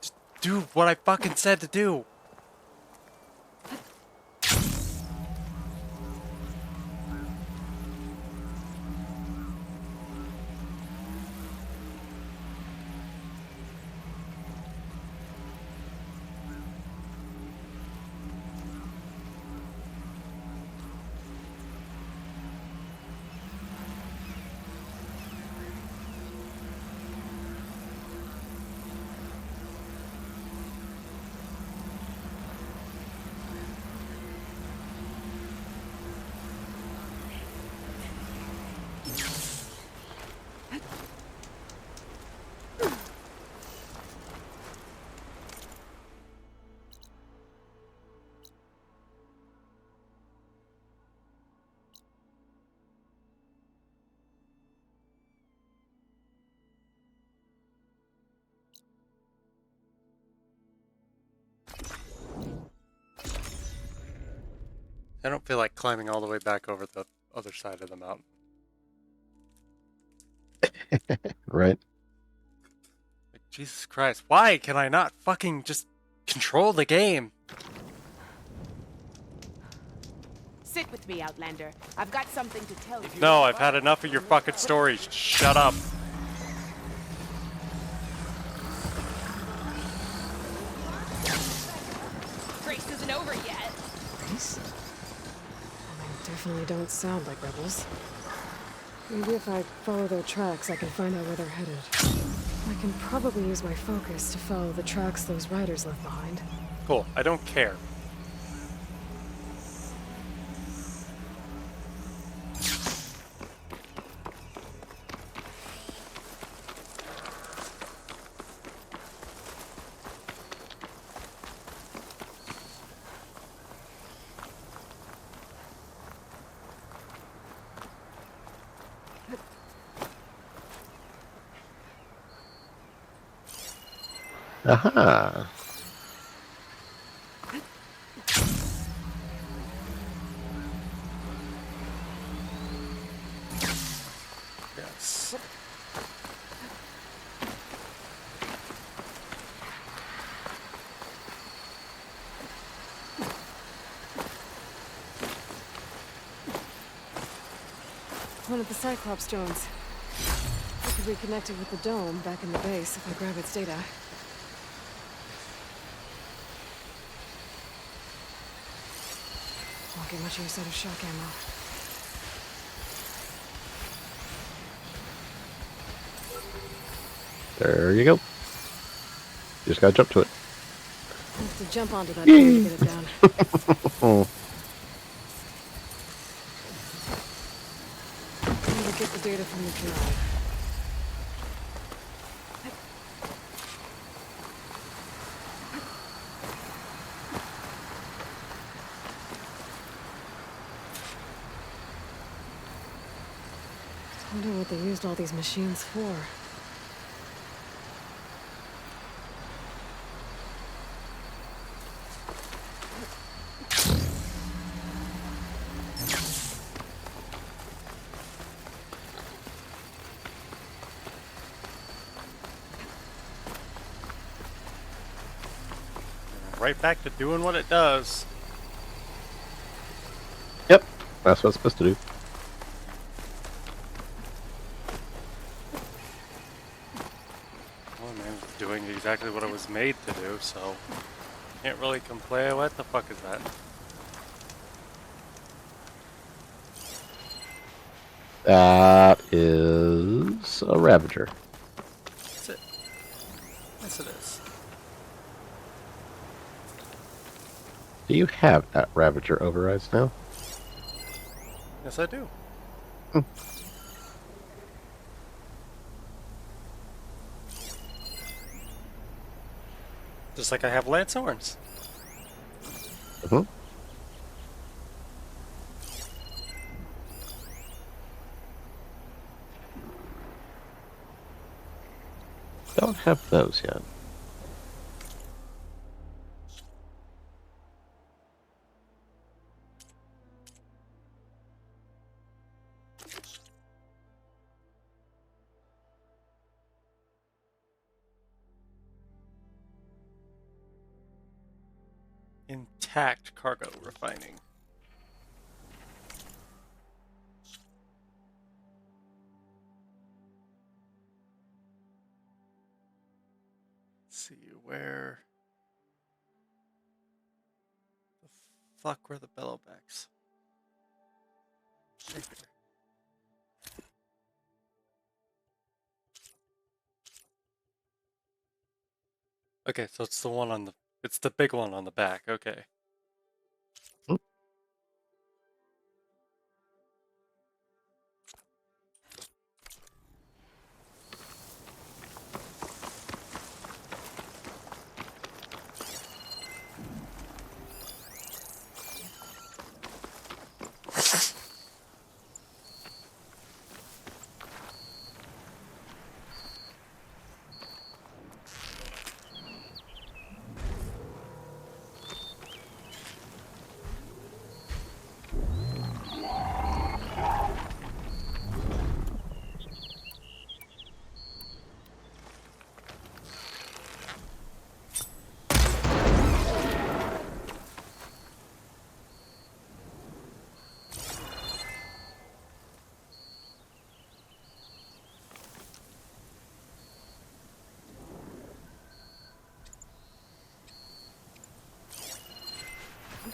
Just do what I fucking said to do! I don't feel like climbing all the way back over the other side of the mountain. Right. Like, Jesus Christ, why can I not fucking just control the game? Sit with me, Outlander. I've got something to tell you. No, I've had enough of your fucking stories. Shut up. Race isn't over yet. Race? They definitely don't sound like rebels. Maybe if I follow their tracks, I can find out where they're headed. I can probably use my focus to follow the tracks those riders left behind. Cool, I don't care. Aha. Yes. One of the Cyclops drones. I could reconnect it with the dome back in the base if I grab its data. Won't get much use out of shock ammo. There you go. Just gotta jump to it. I have to jump onto that thing to get it down. I'm gonna get the data from the drive. I wonder what they used all these machines for. Right back to doing what it does. Yep, that's what it's supposed to do. Well, man, it's doing exactly what it was made to do, so can't really complain. What the fuck is that? That is a Ravager. That's it. Yes, it is. Do you have that Ravager overrides now? Yes, I do. Just like I have Lance Horns. don't have those yet. Intact cargo refining. Let's see where the fuck were the bellowbacks? Right there. Okay, so it's the one on the, it's the big one on the back, okay.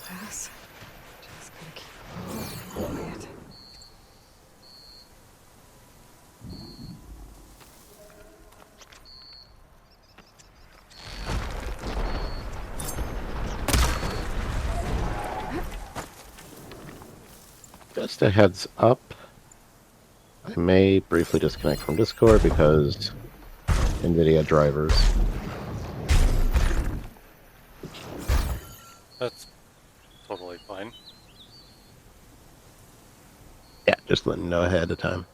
Pass. Just gonna keep quiet. Just a heads up. I may briefly disconnect from Discord because NVIDIA drivers. That's totally fine. Yeah, just letting you know ahead of time.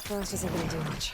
Frost isn't gonna do much.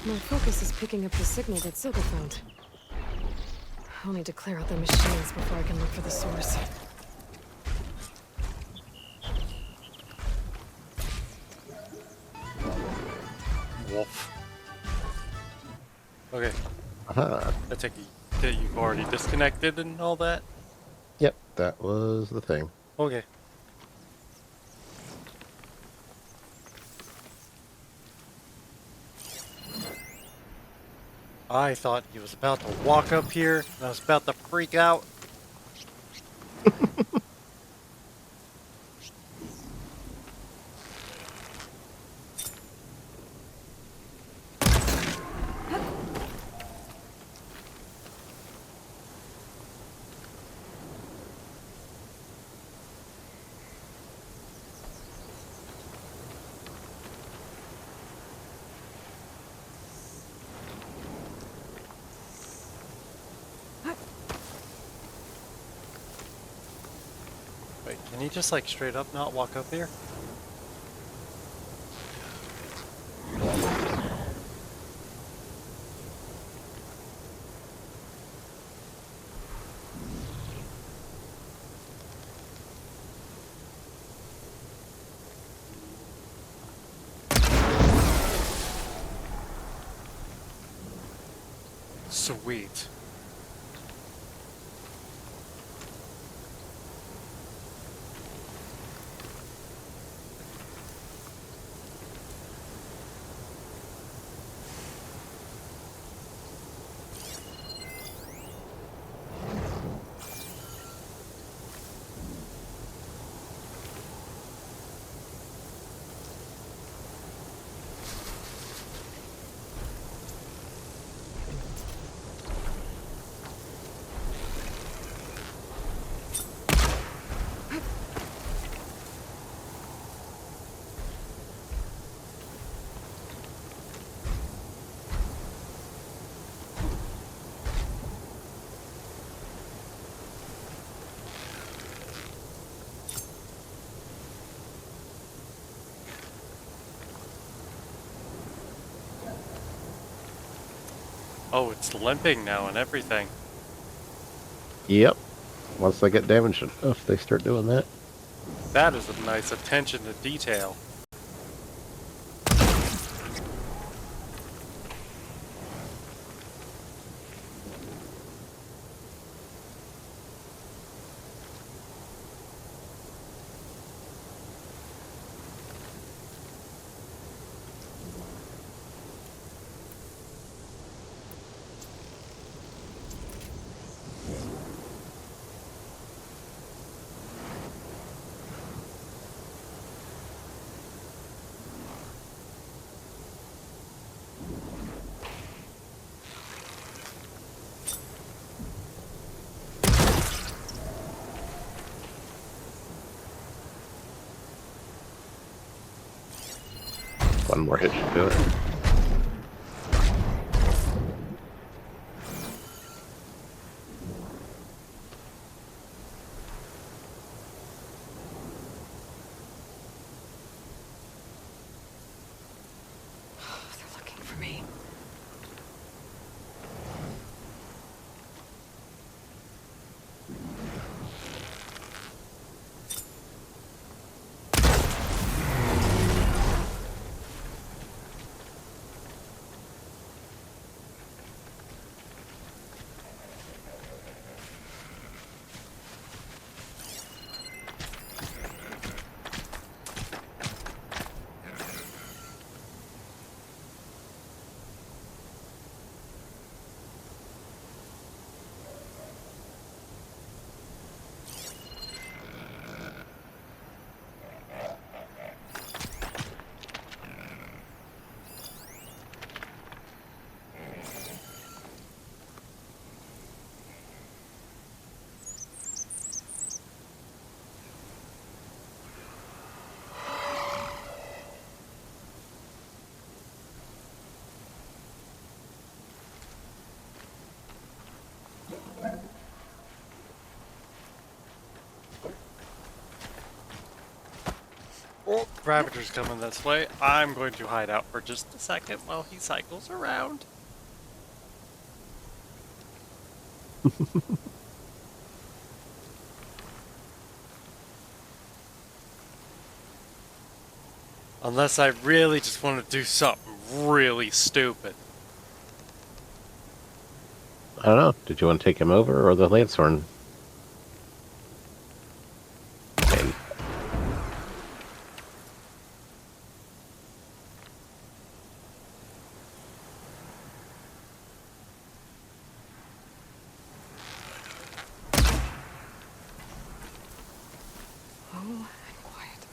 My focus is picking up the signal that Silga found. I'll need to clear out the machines before I can look for the source. Wolf. Okay. Uh-huh. I take it that you've already disconnected and all that? Yep, that was the thing. Okay. I thought he was about to walk up here, and I was about to freak out. Can you just like straight up not walk up here? Sweet. Oh, it's limping now and everything. Yep. Once they get damaged enough, they start doing that. That is a nice attention to detail. One more hit should do it. They're looking for me. Oh, Ravager's coming this way. I'm going to hide out for just a second while he cycles around. Unless I really just want to do something really stupid. I don't know. Did you want to take him over or the Lancehorn? Okay. Oh, and quiet.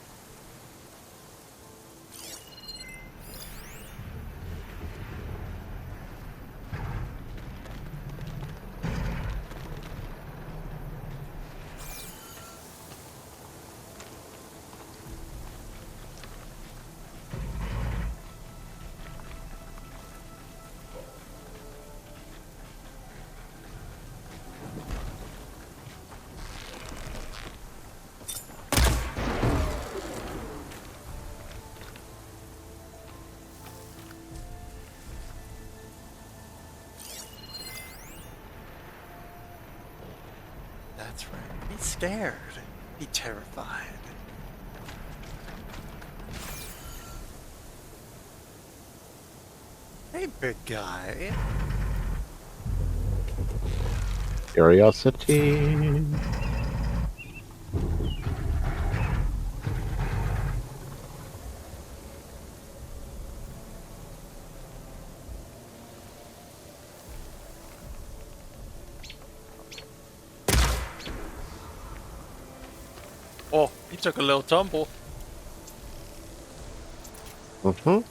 scared. Be terrified. Hey, big guy. Curiosity. Oh, he took a little tumble. Mm-hmm.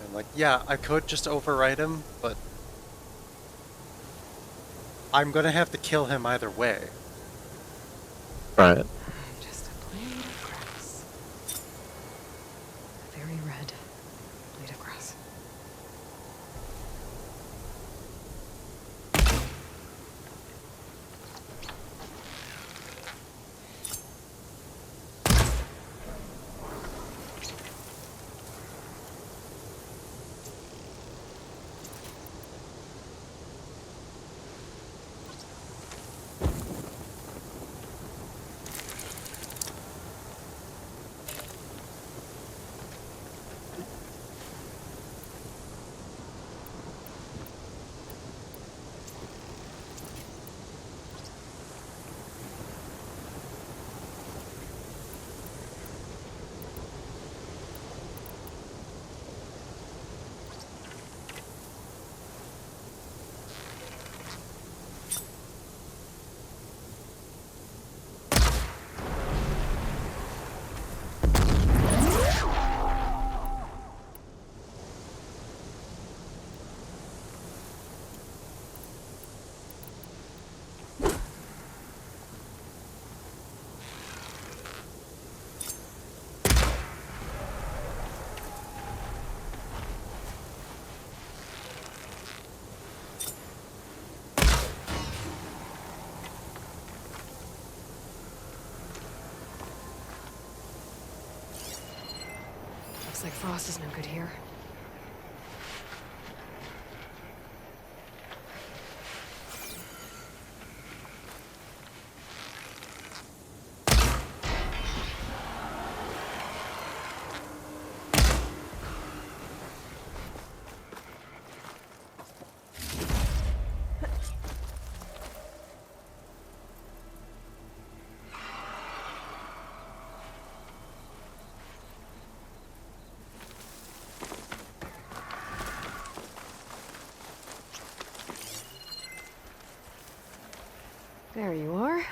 And like, yeah, I could just override him, but I'm gonna have to kill him either way. Right. Just a blade of grass. A very red blade of grass. Looks like Frost is no good here. There you are.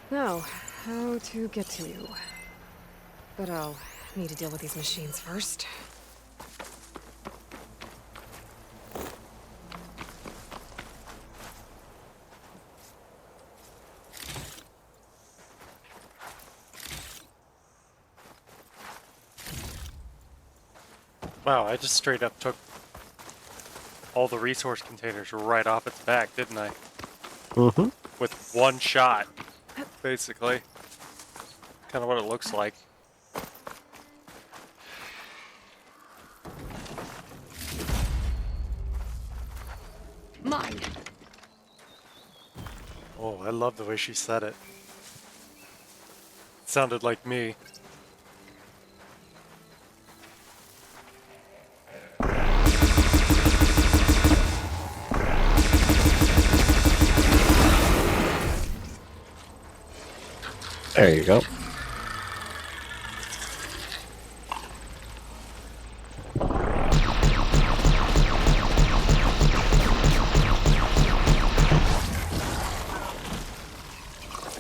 Now, how to get to you. But I'll need to deal with these machines first. Wow, I just straight up took all the resource containers right off its back, didn't I? Mm-hmm. With one shot, basically. Kind of what it looks like. Mine! Oh, I love the way she said it. It sounded like me. There you go.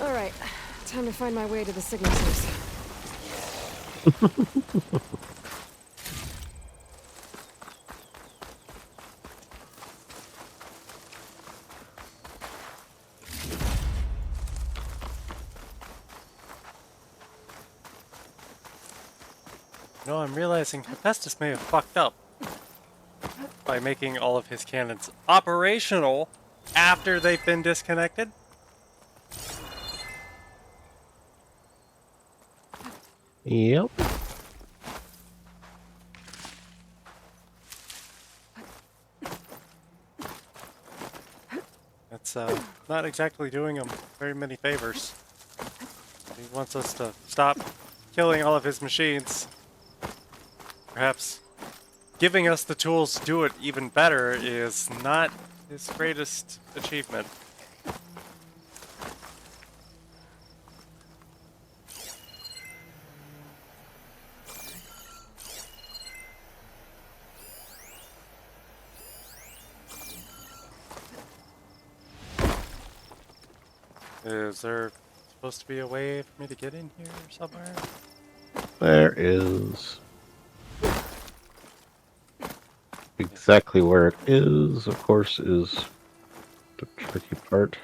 Alright, time to find my way to the signal source. No, I'm realizing Hephaestus may have fucked up by making all of his cannons operational after they've been disconnected. Yep. That's not exactly doing him very many favors. He wants us to stop killing all of his machines. Perhaps giving us the tools to do it even better is not his greatest achievement. Is there supposed to be a way for me to get in here somewhere? There is. Exactly where it is, of course, is the tricky part.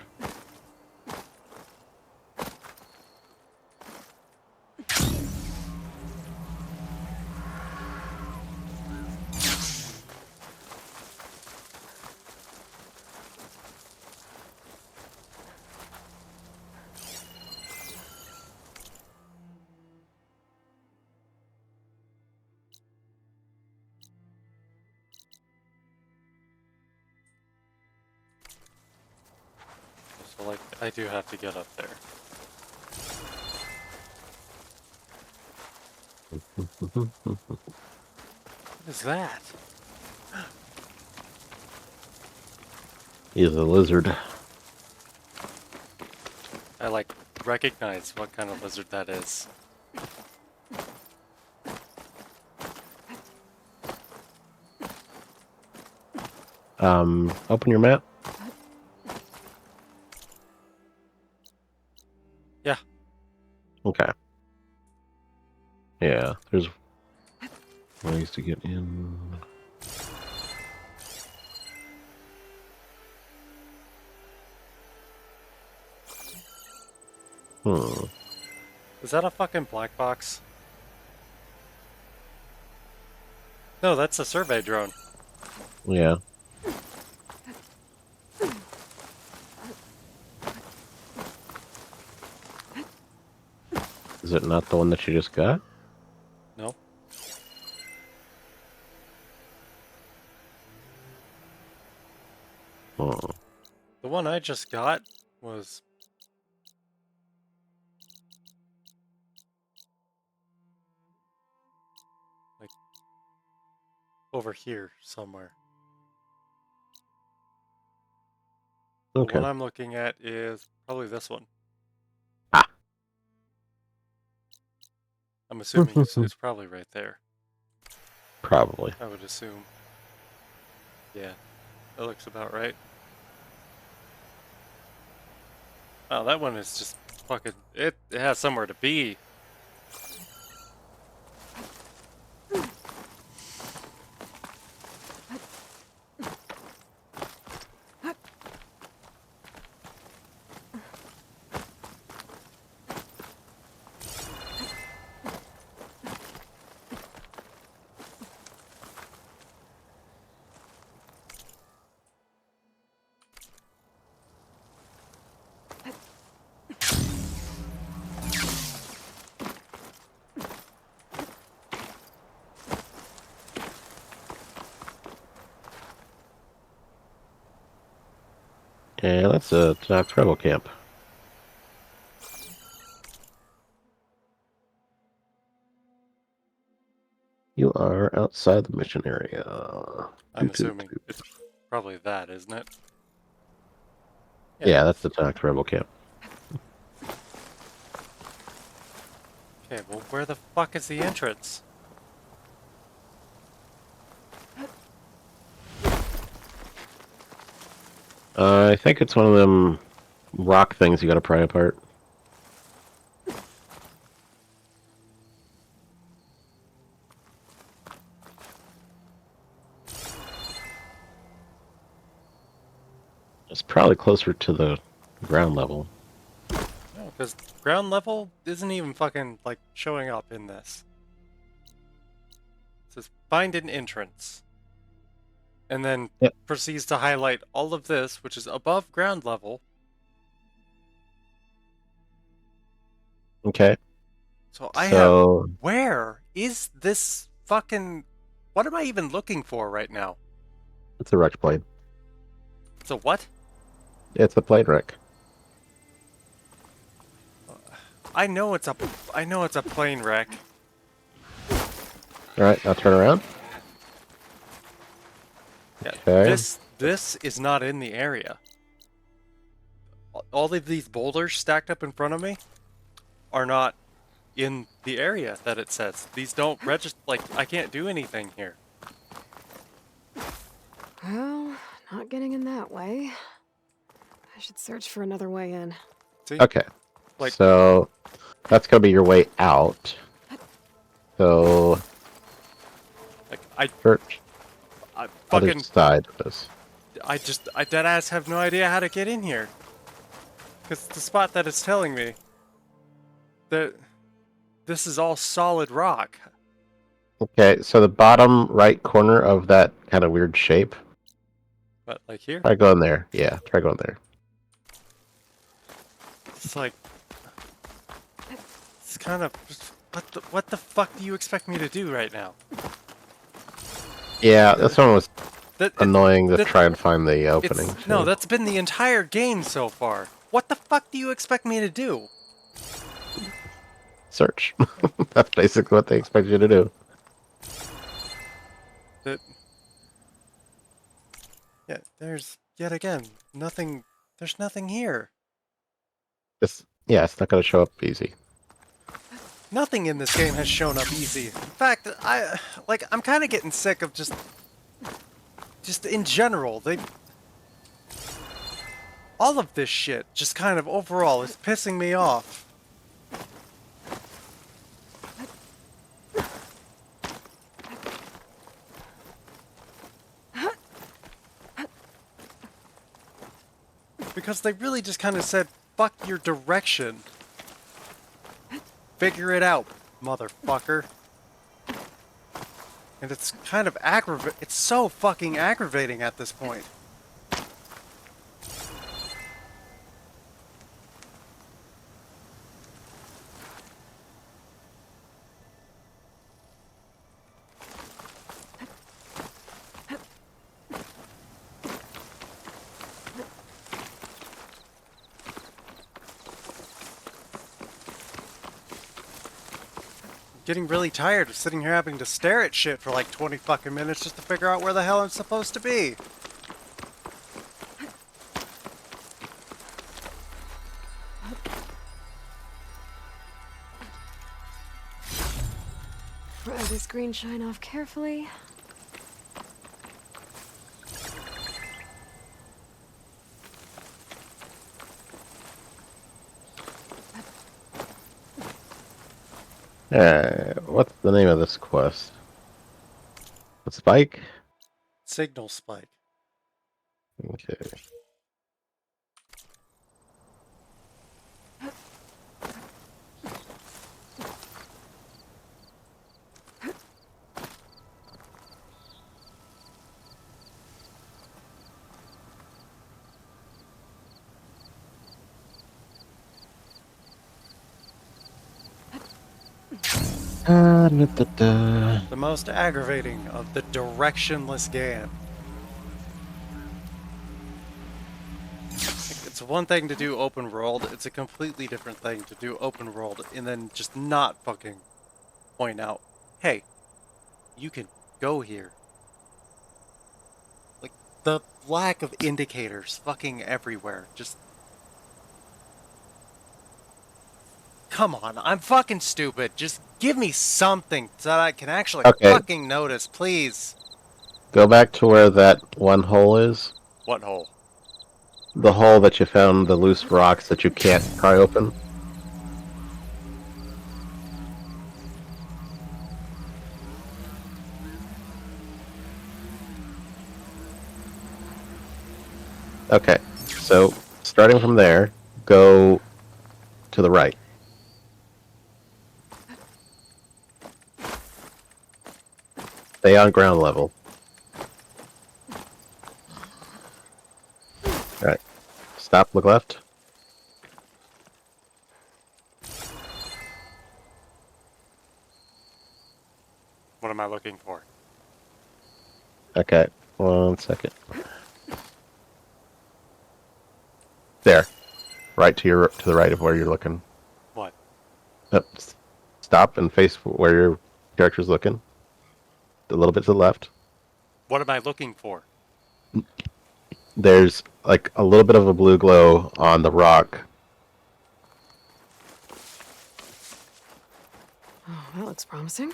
So, like, I do have to get up there. What is that? He's a lizard. I, like, recognize what kind of lizard that is. Open your map. Yeah. Okay. Yeah, there's ways to get in. Is that a fucking black box? No, that's a survey drone. Yeah. Is it not the one that you just got? No. Oh. The one I just got was... like... over here somewhere. Okay. The one I'm looking at is probably this one. I'm assuming it's probably right there. Probably. I would assume. Yeah, that looks about right. Oh, that one is just fucking... It has somewhere to be. Yeah, that's a tribal camp. You are outside the mission area. I'm assuming it's probably that, isn't it? Yeah, that's the Tanakh Rebel camp. Okay, well, where the fuck is the entrance? I think it's one of them rock things you gotta pry apart. It's probably closer to the ground level. No, because ground level isn't even fucking, like, showing up in this. It says find an entrance. And then Yep. proceeds to highlight all of this, which is above ground level. Okay. So I So- have... Where is this fucking... What am I even looking for right now? It's a wrecked plane. It's a what? It's a plane wreck. I know it's a plane wreck. Alright, now turn around. Yeah, Okay. this is not in the area. All of these boulders stacked up in front of me are not in the area that it says. These don't register, like, I can't do anything here. Well, not getting in that way. I should search for another way in. See? Okay. Like- So that's gonna be your way out. So Like, I search fucking... other side of this. I deadass have no idea how to get in here. Because the spot that it's telling me that this is all solid rock. Okay, so the bottom right corner of that kind of weird shape. But like here, Try going there. Yeah, try going there. it's like it's kind of what the fuck do you expect me to do right now? Yeah, this one was That- annoying to that- try and find the opening. No, too. that's been the entire game so far. What the fuck do you expect me to do? Search. That's basically what they expect you to do. Yeah, there's yet again nothing. There's nothing here. Yeah, it's not going to show up easy. Nothing in this game has shown up easy. In fact, I'm kind of getting sick of just in general, all of this shit just kind of overall is pissing me off. Because they really just kind of said, fuck your direction. Figure it out, motherfucker. And it's kind of it's so fucking aggravating at this point. Getting really tired of sitting here having to stare at shit for like 20 fucking minutes just to figure out where the hell I'm supposed to be. Pry this green shine off carefully. What's the name of this quest? The Spike? Signal spike. Okay. The most aggravating of the directionless game. It's one thing to do open world, it's a completely different thing to do open world and then just not fucking point out, hey, you can go here. Like, the lack of indicators fucking everywhere, just... Come on, I'm fucking stupid. Just give me something so that I can actually fucking notice, please. Go back to where that one hole is. What hole? The hole that you found the loose rocks that you can't pry open. Okay, so starting from there, go to the right. Stay on ground level. Alright. Stop, look left. What am I looking for? Okay, 1 second. There. Right to the right of where you're looking. What? Stop and face where your character's looking. A little bit to the left. What am I looking for? There's like a little bit of a blue glow on the rock. Oh, that looks promising.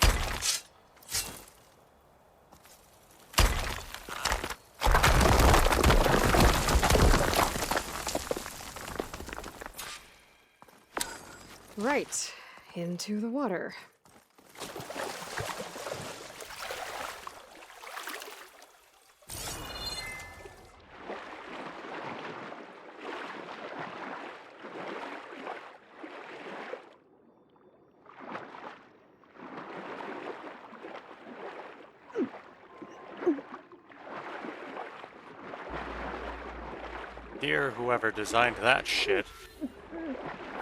Right, into the water. Dear whoever designed that shit.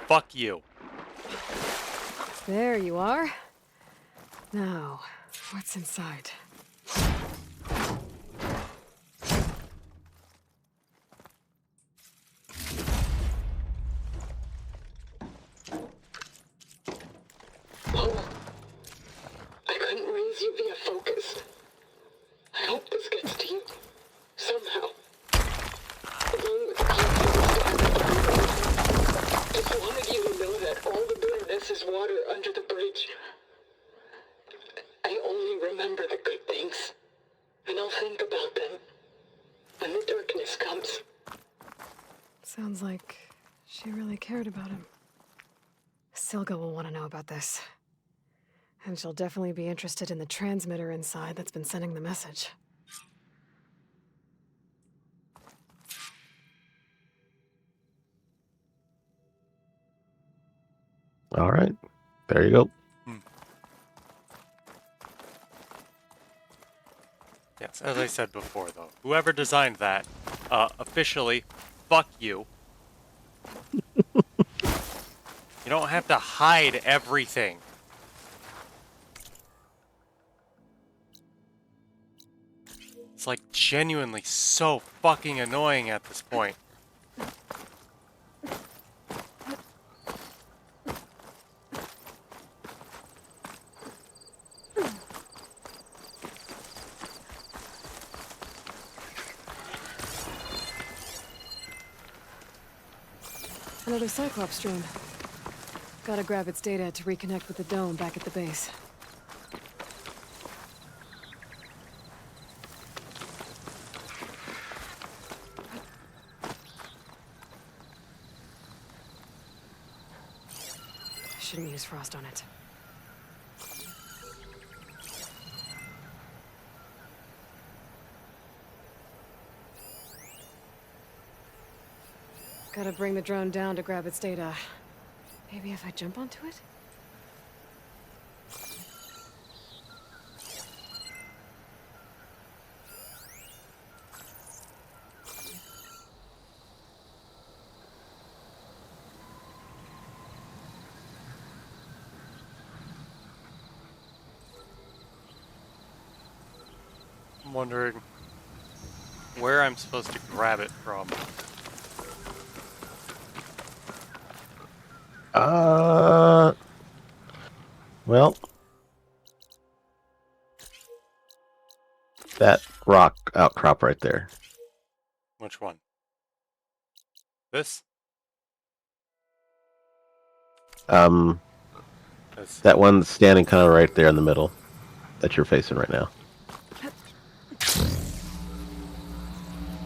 Fuck you. There you are. Now, what's inside? Oh, I couldn't raise you via focus. I hope this gets to you. Somehow. Along with the I just wanted you to know that all the bitterness is water under the bridge. I only remember the good things. And I'll think about them when the darkness comes. Sounds like she really cared about him. Silga will want to know about this. And she'll definitely be interested in the transmitter inside that's been sending the message. All right. There you go. Yes, as I said before, though, whoever designed that, officially, fuck you. You don't have to hide everything. It's like genuinely so fucking annoying at this point. Another Cyclops drone. Gotta grab its data to reconnect with the dome back at the base. Shouldn't use frost on it. Gotta bring the drone down to grab its data. Maybe if I jump onto it? I'm wondering where I'm supposed to grab it from. Well, that rock outcrop right there. Which one? This? That one standing kind of right there in the middle that you're facing right now.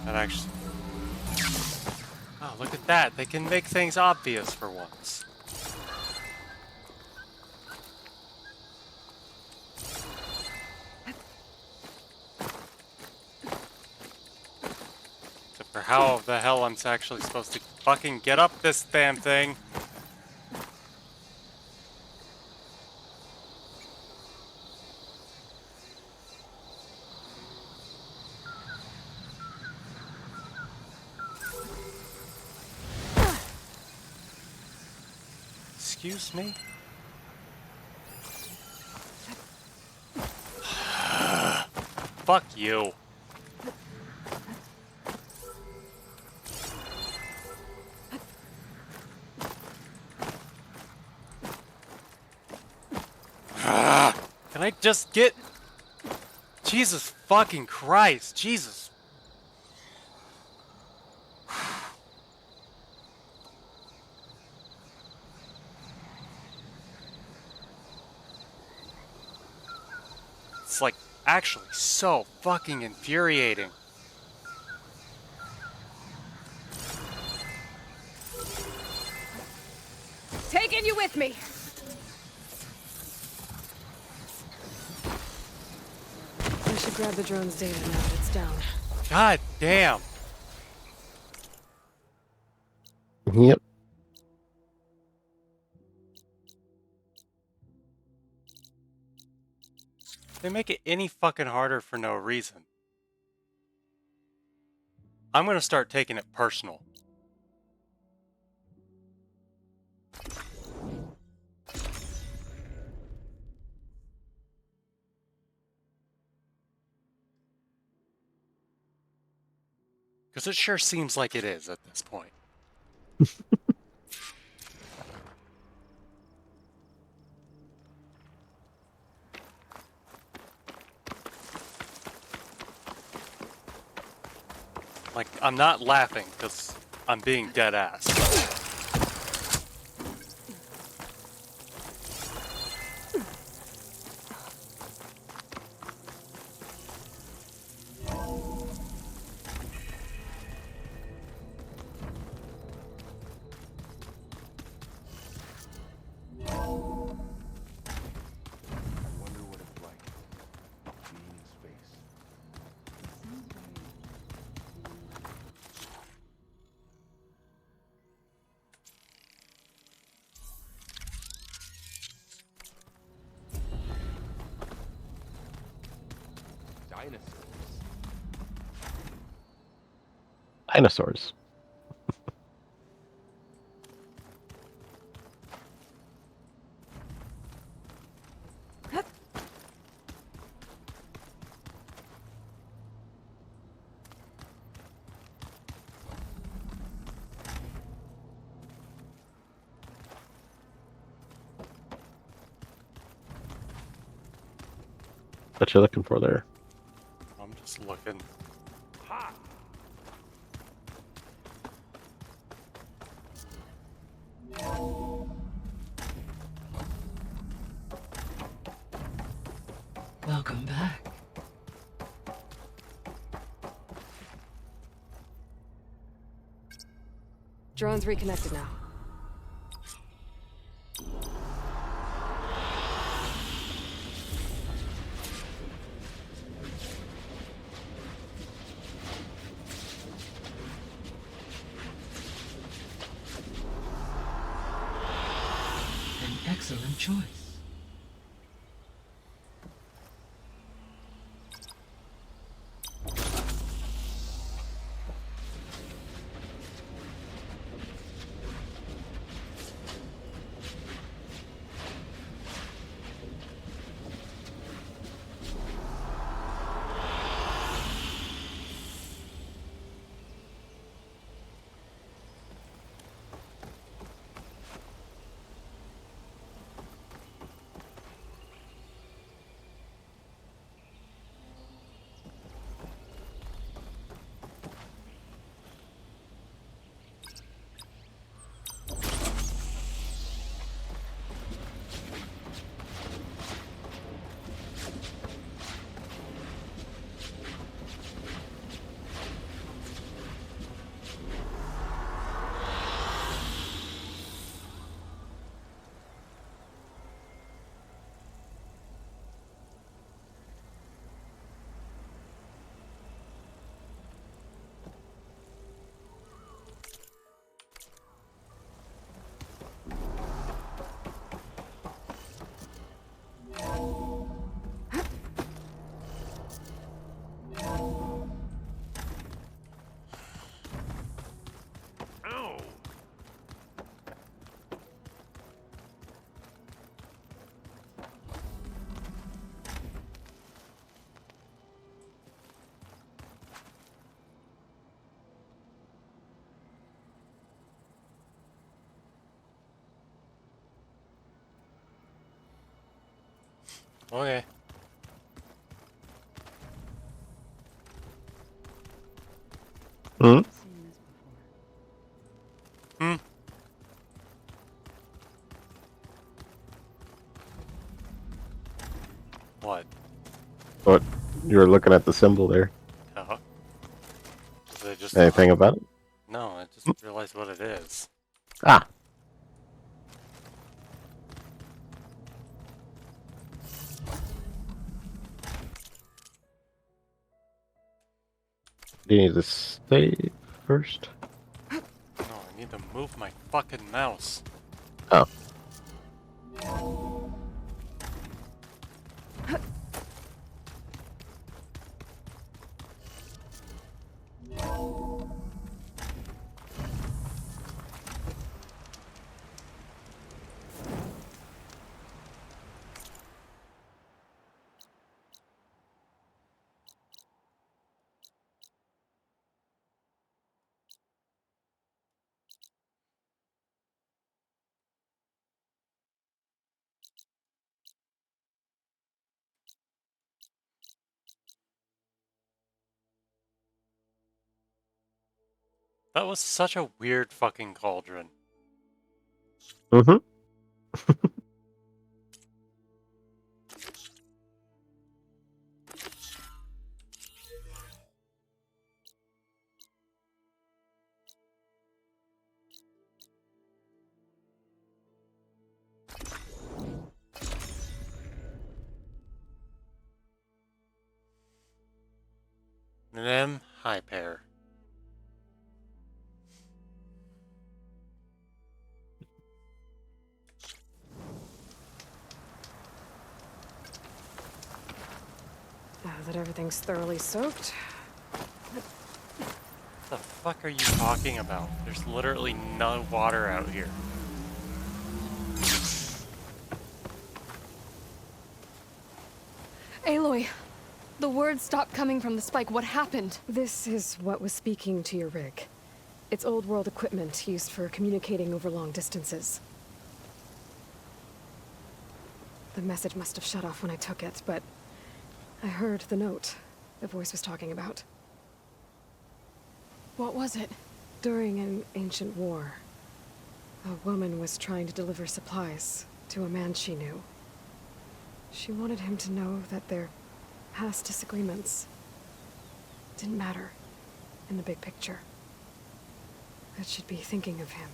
That actually... Oh, look at that. They can make things obvious for once. Except for how the hell I'm actually supposed to fucking get up this damn thing. Excuse me? Fuck you. Can I just get... Jesus fucking Christ, Jesus. It's like actually so fucking infuriating. Taking you with me. I should grab the drone's data now that it's down. God damn. Yep. They make it any fucking harder for no reason. I'm gonna start taking it personal. Because it sure seems like it is at this point. Like, I'm not laughing because I'm being dead ass. Dinosaurs. What you looking for there? I'm just looking. Welcome back. Drone's reconnected now. An excellent choice. Okay. Hmm? Hmm? What? What? You were looking at the symbol there. Uh-huh. They just Anything about it? No, I just realized what it is. Ah. Do you need to save first? No, I need to move my fucking mouse. Oh. That was such a weird fucking cauldron. Mm-hmm. High pair. Now that everything's thoroughly soaked. What the fuck are you talking about? There's literally no water out here. Aloy, the words stopped coming from the spike. What happened? This is what was speaking to your rig. It's old world equipment used for communicating over long distances. The message must have shut off when I took it, but I heard the note the voice was talking about. What was it? During an ancient war, a woman was trying to deliver supplies to a man she knew. She wanted him to know that their past disagreements didn't matter in the big picture. That she'd be thinking of him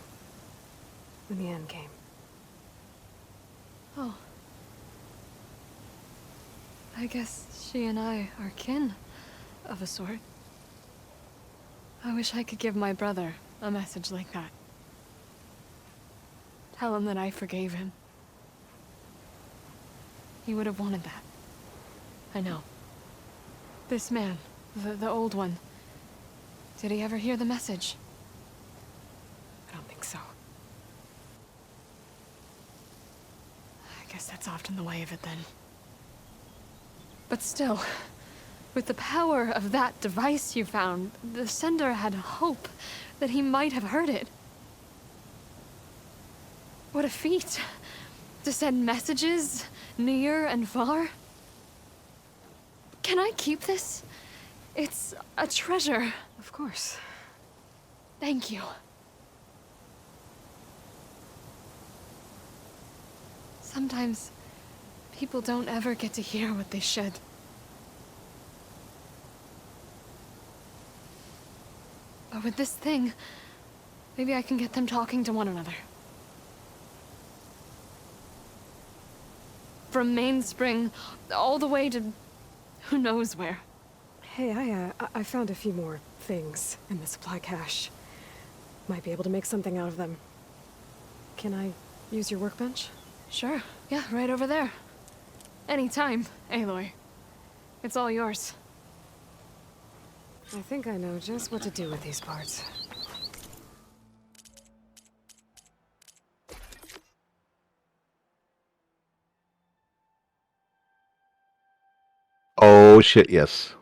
when the end came. Oh. I guess she and I are kin, of a sort. I wish I could give my brother a message like that. Tell him that I forgave him. He would have wanted that. I know. This man, the old one, did he ever hear the message? I don't think so. I guess that's often the way of it then. But still, with the power of that device you found, the sender had hope that he might have heard it. What a feat! To send messages near and far. Can I keep this? It's a treasure. Of course. Thank you. Sometimes people don't ever get to hear what they should. But with this thing, maybe I can get them talking to one another. From Mainspring all the way to who knows where. Hey, I found a few more things in the supply cache. Might be able to make something out of them. Can I use your workbench? Sure. Yeah, right over there. Anytime, Aloy. It's all yours. I think I know just what to do with these parts. Oh shit, yes.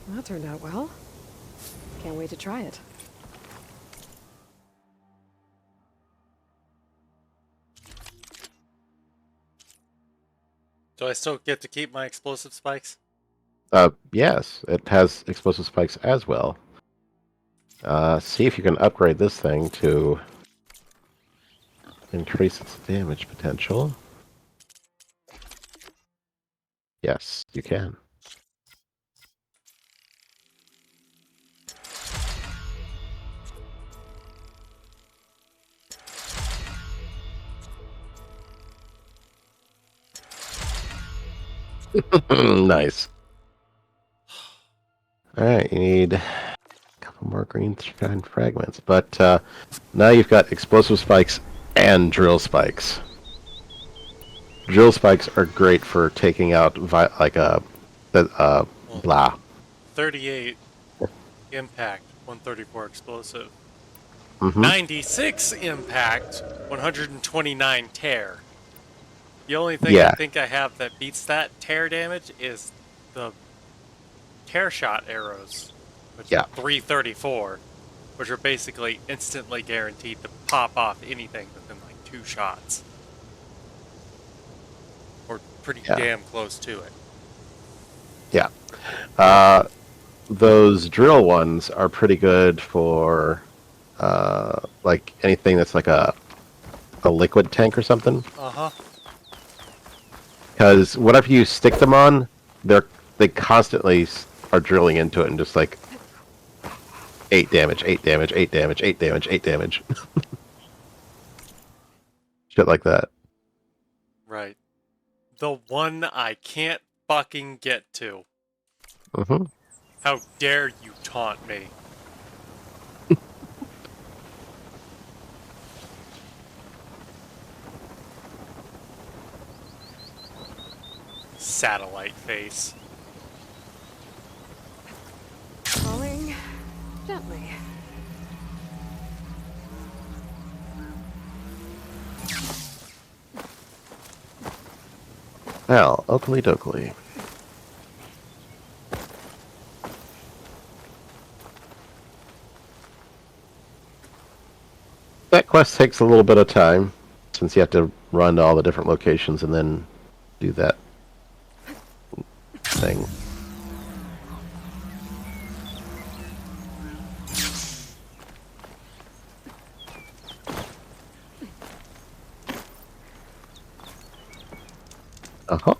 That turned out well. Can't wait to try it. Do I still get to keep my explosive spikes? Yes, it has explosive spikes as well. See if you can upgrade this thing to increase its damage potential. Yes, you can. Nice. Alright, you need a couple more green shine fragments. But now you've got explosive spikes and drill spikes. Drill spikes are great for taking out blah. 38 impact, 134 explosive. Mm-hmm. 96 impact, 129 tear. The only thing I Yeah. think I have that beats that tear damage is the tear shot arrows, which Yeah. are 334, which are basically instantly guaranteed to pop off anything within like 2 shots. Or pretty damn close to it. Yeah. Those drill ones are pretty good for like anything that's like a liquid tank or something. Uh-huh. Because whatever you stick them on, they constantly are drilling into it and just like 8 damage, 8 damage, 8 damage, 8 damage, 8 damage. Shit like that. Right. The one I can't fucking get to. Mm-hmm. How dare you taunt me? Satellite face. Falling gently. Well, oakley dokley. That quest takes a little bit of time, since you have to run to all the different locations and then do that thing.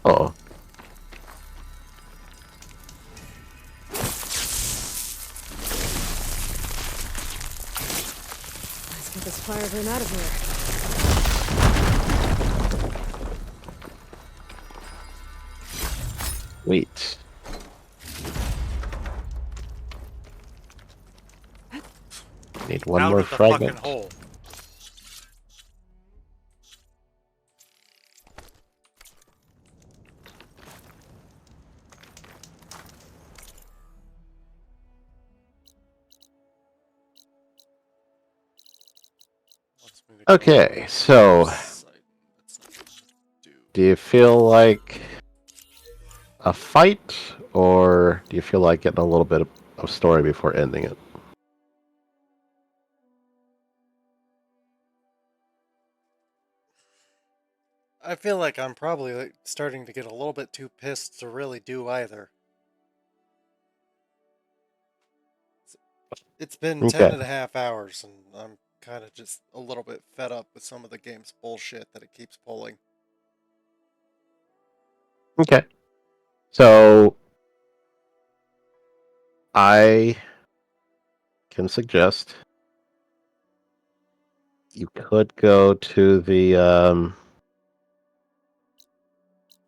Oh. Let's get this fire burn out of here. Wait. Need one Out more of the fragment. fucking hole. Okay, so do you feel like a fight, or do you feel like getting a little bit of story before ending it? I feel like I'm probably like starting to get a little bit too pissed to really do either. It's been Okay. 10.5 hours, and I'm kind of just a little bit fed up with some of the game's bullshit that it keeps pulling. Okay. So I can suggest you could go to the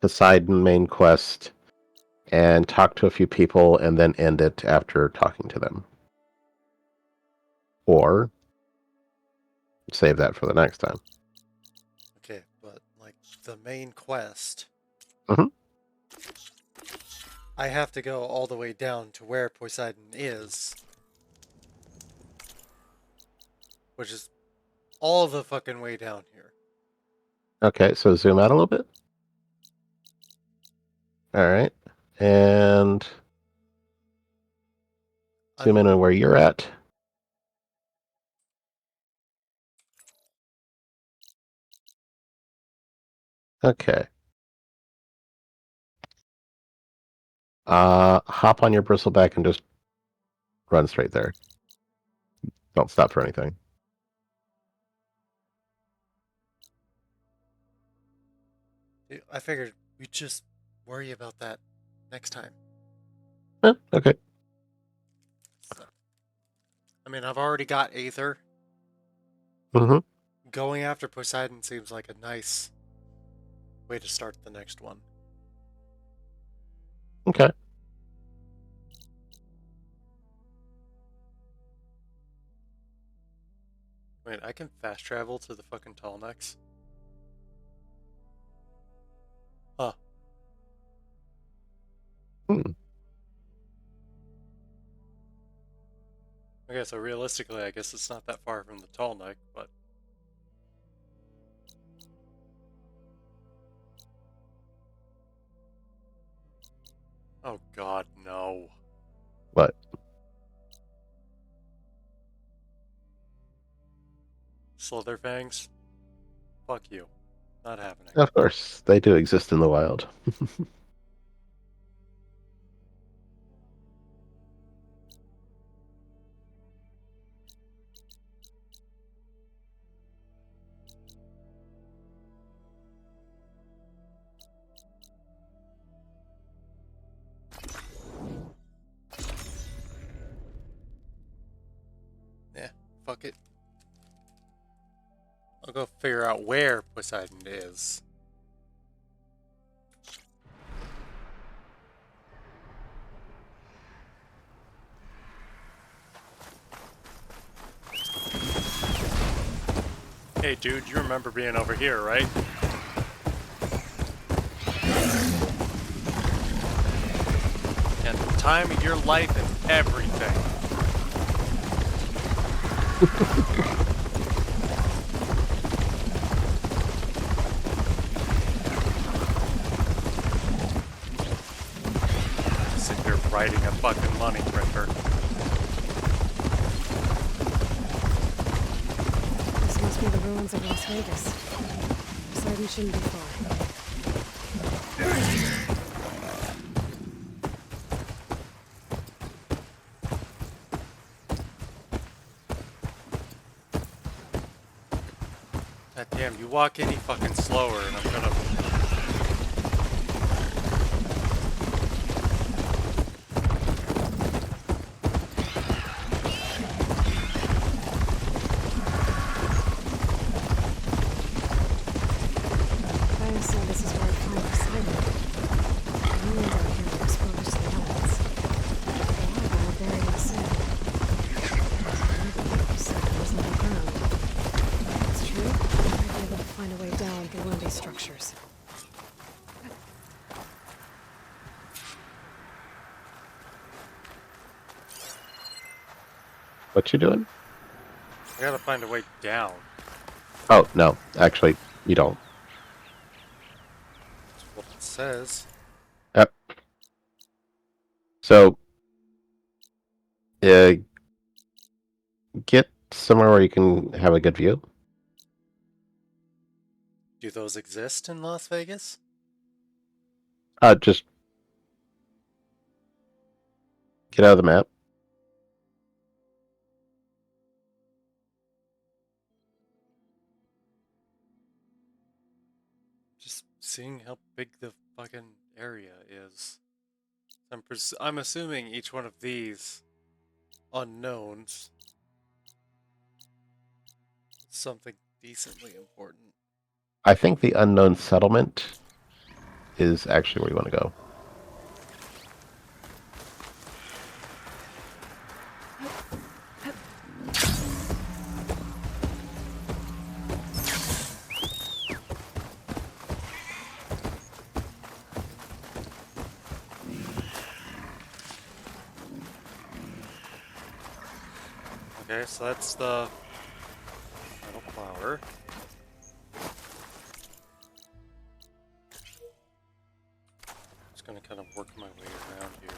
Poseidon main quest and talk to a few people and then end it after talking to them. Or save that for the next time. Okay, but like the main quest, Mhm. I have to go all the way down to where Poseidon is, which is all the fucking way down here. Okay, so zoom out a little bit. All right. And zoom in on where you're at. Okay. Hop on your bristleback and just run straight there. Don't stop for anything. I figured we'd just worry about that next time. Okay. I mean, I've already got Aether. Mm-hmm. Going after Poseidon seems like a nice way to start the next one. Okay. Wait, I can fast travel to the fucking tall necks? Huh. Hmm. Okay, so realistically, I guess it's not that far from the tall neck, but... Oh god, no. What? Slitherfangs? Fuck you. Not happening. Of course, they do exist in the wild. Yeah, fuck it. I'll go figure out where Poseidon is. Hey dude, you remember being over here, right? And the time of your life and everything. Sit here writing a fucking money printer. This must be the ruins of Las Vegas. Poseidon shouldn't be far. God damn, you walk any fucking slower and I'm gonna... I assume this is where I find Poseidon. The ruins out here are exposed to the elements. A lot of them are buried in sand. Poseidon is underground. If it's true, I might be able to find a way down through one of these structures. What you doing? I gotta find a way down. Oh, no. Actually, you don't. That's what it says. Yep. So, get somewhere where you can have a good view. Do those exist in Las Vegas? Just get out of the map. Just seeing how big the fucking area is. I'm assuming each one of these unknowns is something decently important. I think the unknown settlement is actually where you want to go. Okay, so that's the metal flower. Just gonna kind of work my way around here.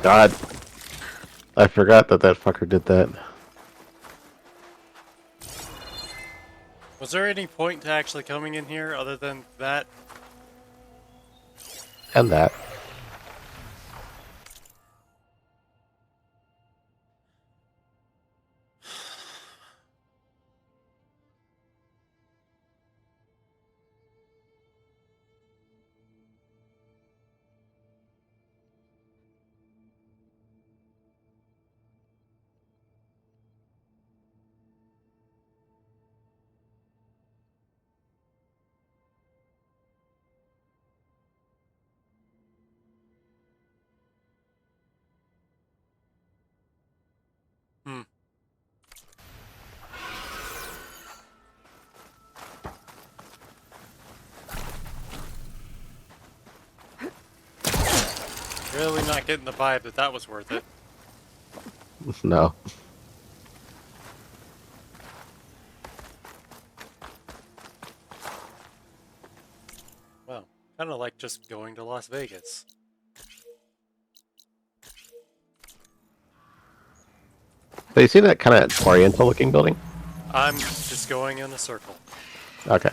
God. I forgot that that fucker did that. Was there any point to actually coming in here other than that? And that. Hmm. Really not getting the vibe that that was worth it. No. Well, kind of like just going to Las Vegas. So you see that kind of oriental looking building? I'm just going in a circle. Okay.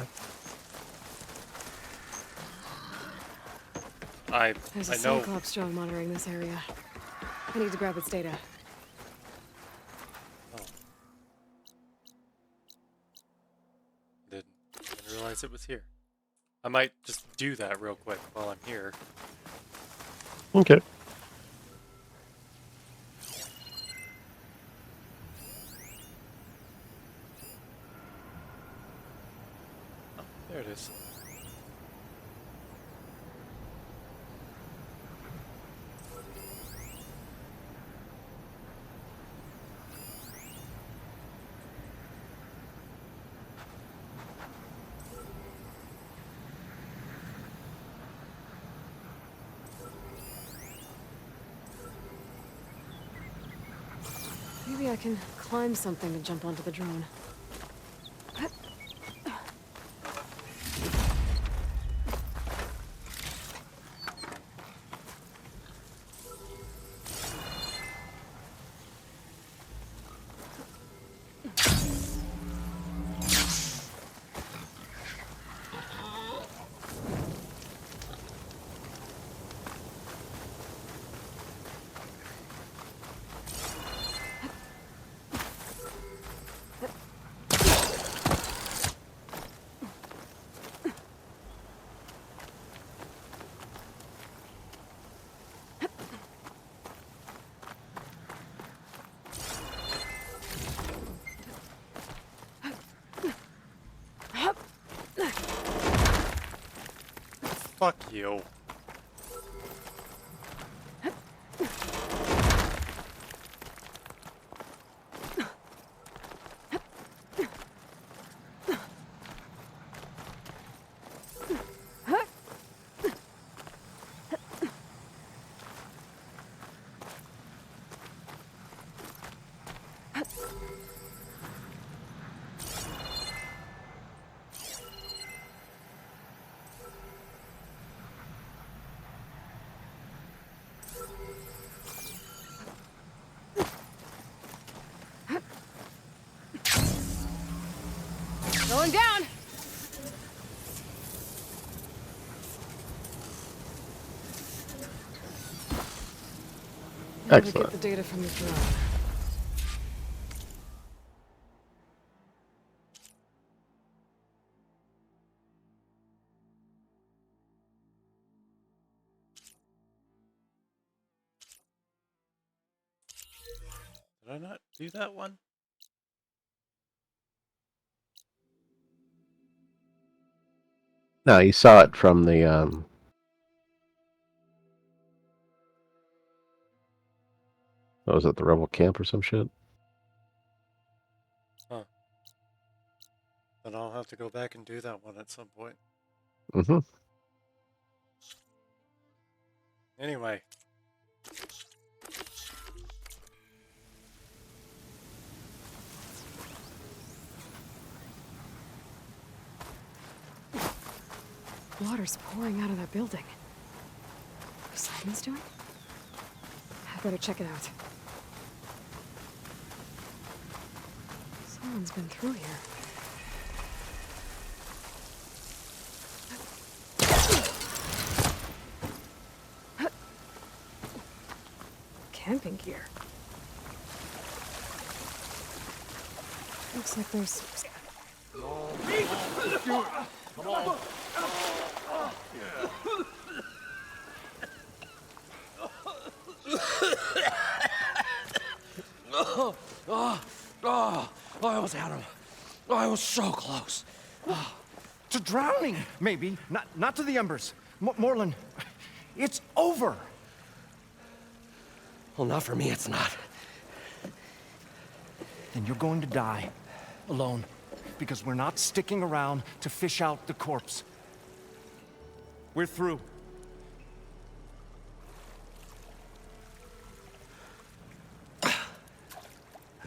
There's a I know. Cyclops drone monitoring this area. I need to grab its data. Didn't realize it was here. I might just do that real quick while I'm here. Okay. Oh, there it is. Maybe I can climb something to jump onto the drone. Fuck you. Going down! Now to get the data from the drone. Did I not do that one? No, you saw it from the what was it, the rebel camp or some shit? Huh. Then I'll have to go back and do that one at some point. Mm-hmm. Anyway. Water's pouring out of that building. What are Simon's doing? Have Better check it out. Someone's been through here. Camping gear. Looks like there's... Come on. I almost had him. I was so close. To drowning, maybe. Not to the embers. Moreland, it's over. Well, not for me, it's not. Then you're going to die. Alone. Because we're not sticking around to fish out the corpse. We're through.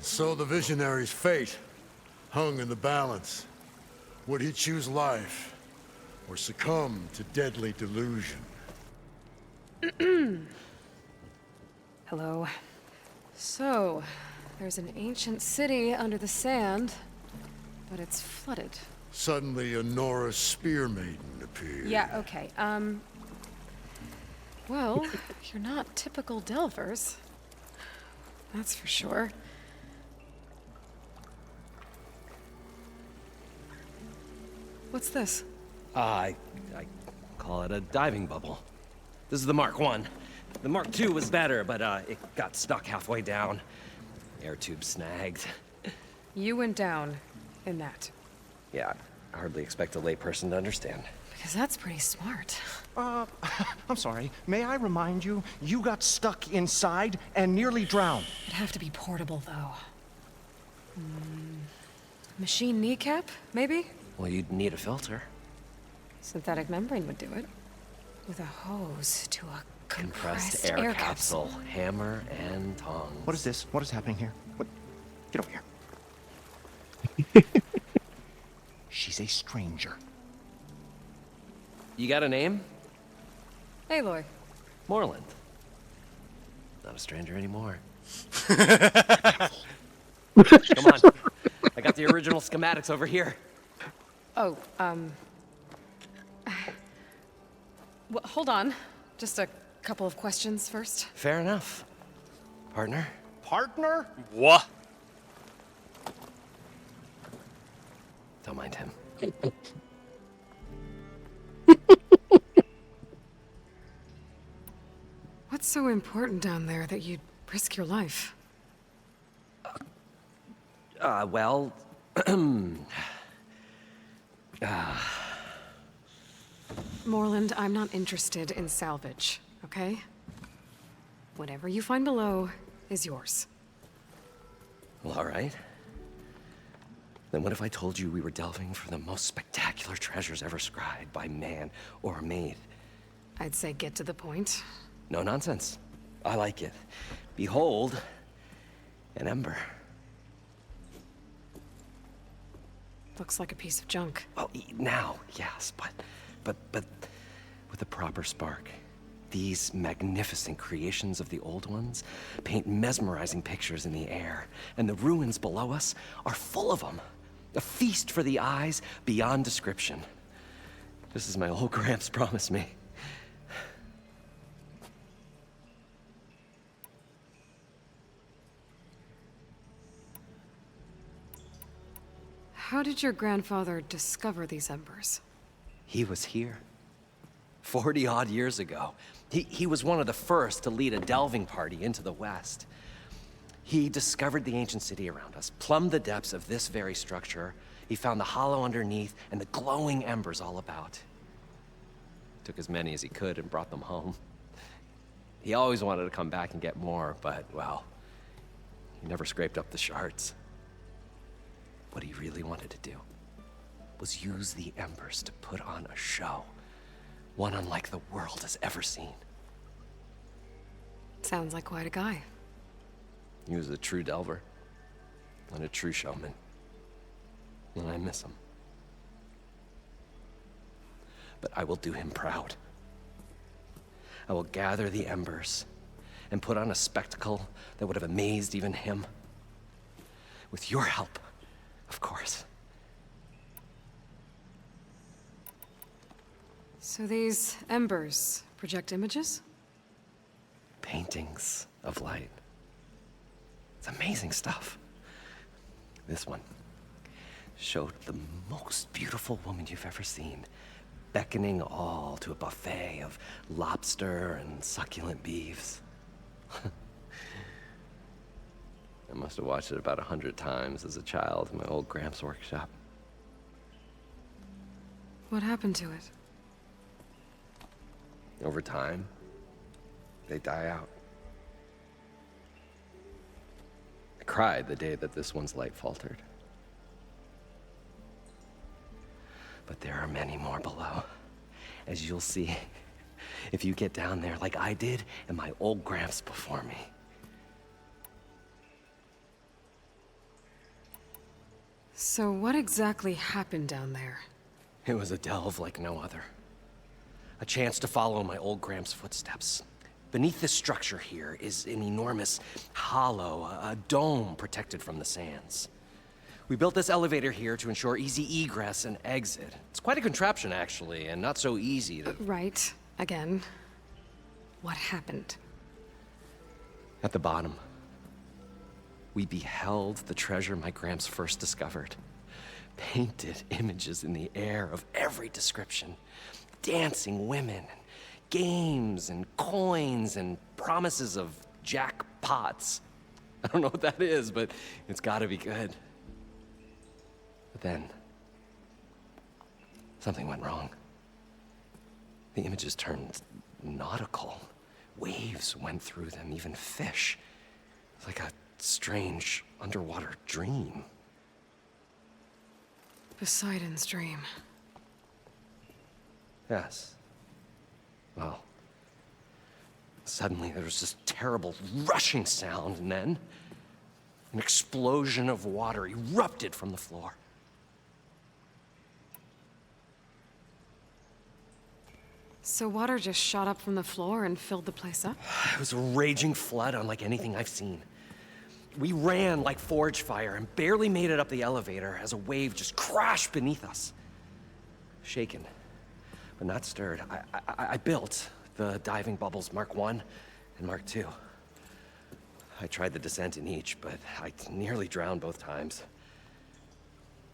So the visionary's fate hung in the balance. Would he choose life or succumb to deadly delusion? Hello. So, there's an ancient city under the sand, but it's flooded. Suddenly a Norse spear maiden appeared. Yeah, okay. Well, you're not typical Delvers. That's for sure. What's this? I call it a diving bubble. This is the Mark I. The Mark II was better, but it got stuck halfway down. Air tube snagged. You went down in that. Yeah, I hardly expect a layperson to understand. Because that's pretty smart. I'm sorry. May I remind you, you got stuck inside and nearly drowned. It'd have to be portable, though. Machine kneecap, maybe? Well, you'd need a filter. Synthetic membrane would do it. With a hose to a compressed air capsule. Hammer and tongs. What is this? What is happening here? What? Get over here. She's a stranger. You got a name? Aloy. Moreland. Not a stranger anymore. Come on. I got the original schematics over here. Oh, well, hold on. Just a couple of questions first. Fair enough. Partner? Partner? What? Don't mind him. What's so important down there that you'd risk your life? Well... Moreland, I'm not interested in salvage, okay? Whatever you find below is yours. Well, all right. Then what if I told you we were delving for the most spectacular treasures ever scribed by man or maid? I'd say get to the point. No nonsense. I like it. Behold, an ember. Looks like a piece of junk. Well, now, yes, but with a proper spark. These magnificent creations of the old ones paint mesmerizing pictures in the air, and the ruins below us are full of them. A feast for the eyes beyond description. Just as my old Gramps promised me. How did your grandfather discover these embers? He was here. 40-odd years ago. He was one of the first to lead a delving party into the West. He discovered the ancient city around us, plumbed the depths of this very structure. He found the hollow underneath and the glowing embers all about. Took as many as he could and brought them home. He always wanted to come back and get more, but, well, he never scraped up the shards. What he really wanted to do was use the embers to put on a show. One unlike the world has ever seen. Sounds like quite a guy. He was a true delver. And a true showman. And I miss him. But I will do him proud. I will gather the embers and put on a spectacle that would have amazed even him. With your help, of course. So these embers project images? Paintings of light. It's amazing stuff. This one showed the most beautiful woman you've ever seen, beckoning all to a buffet of lobster and succulent beefs. I must have watched it about 100 times as a child in my old Gramps' workshop. What happened to it? Over time, they die out. I cried the day that this one's light faltered. But there are many more below, as you'll see if you get down there like I did and my old Gramps before me. So what exactly happened down there? It was a delve like no other. A chance to follow my old Gramps' footsteps. Beneath this structure here is an enormous hollow, a dome protected from the sands. We built this elevator here to ensure easy egress and exit. It's quite a contraption, actually, and not so easy to... Right. Again. What happened? At the bottom, we beheld the treasure my Gramps first discovered. Painted images in the air of every description. Dancing women, and games, and coins, and promises of jackpots. I don't know what that is, but it's gotta be good. But then, something went wrong. The images turned nautical. Waves went through them, even fish. It's like a strange underwater dream. Poseidon's dream. Yes. Well, suddenly there was this terrible rushing sound, and then an explosion of water erupted from the floor. So water just shot up from the floor and filled the place up? It was a raging flood unlike anything I've seen. We ran like forge fire and barely made it up the elevator as a wave just crashed beneath us. Shaken, but not stirred. I built the diving bubbles Mark I and Mark II. I tried the descent in each, but I nearly drowned both times.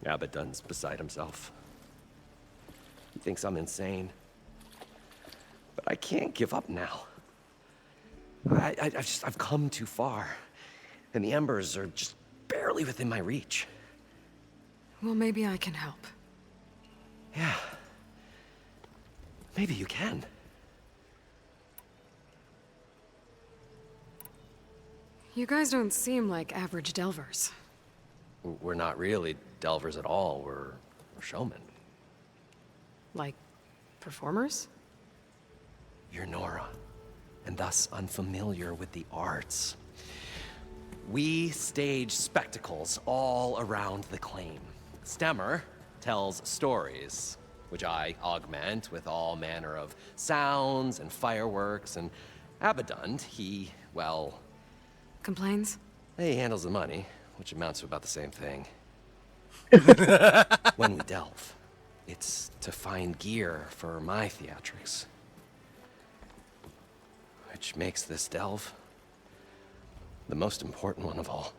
Abaddon's beside himself. He thinks I'm insane. But I can't give up now. I've come too far. And the embers are just barely within my reach. Well, maybe I can help. Yeah. Maybe you can. You guys don't seem like average delvers. We're not really delvers at all. We're showmen. Like, performers? You're Nora, and thus unfamiliar with the arts. We stage spectacles all around the claim. Stemmer tells stories, which I augment with all manner of sounds and fireworks, and Abaddon, he, well... Complains? He handles the money, which amounts to about the same thing. When we delve, it's to find gear for my theatrics. Which makes this delve the most important one of all.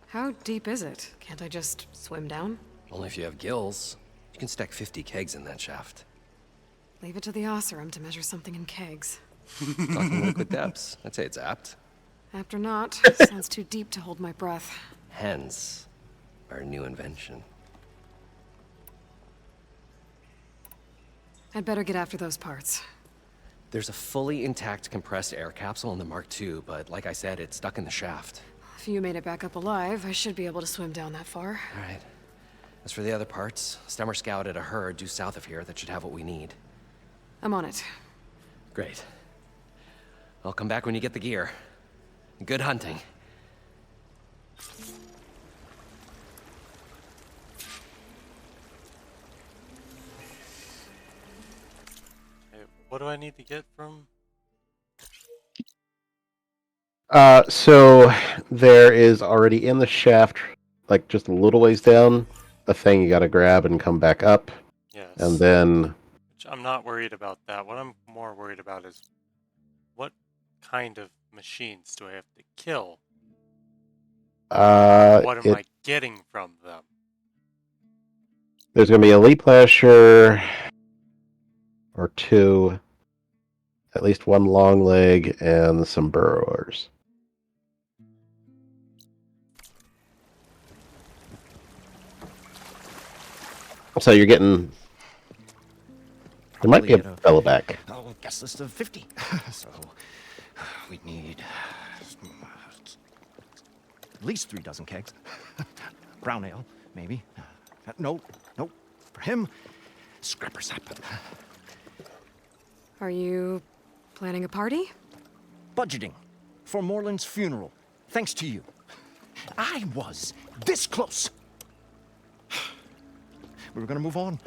How deep is it? Can't I just swim down? Only if you have gills. You can stack 50 kegs in that shaft. Leave it to the Osserum to measure something in kegs. Talking liquid depths. I'd say it's apt. Apt or not, sounds too deep to hold my breath. Hence, our new invention. I'd better get after those parts. There's a fully intact compressed air capsule in the Mark II, but like I said, it's stuck in the shaft. If you made it back up alive, I should be able to swim down that far. All right. As for the other parts, Stemmer scouted a herd due south of here that should have what we need. I'm on it. Great. I'll come back when you get the gear. Good hunting. what do I need to get from? So there is already in the shaft, like just a little ways down, a thing you gotta grab and come back up. Yes. And then... Which I'm not worried about that. What I'm more worried about is what kind of machines do I have to kill? What am I getting from them? There's gonna be a leap lasher, or two, at least one long leg, and some burrowers. So you're getting... There might be a fellow back. Oh, guest list of 50. So we need at least 3 dozen kegs. Brown ale, maybe. No. For him, scrapper sap. Are you planning a party? Budgeting for Moreland's funeral. Thanks to you. I was this close. We were gonna move on.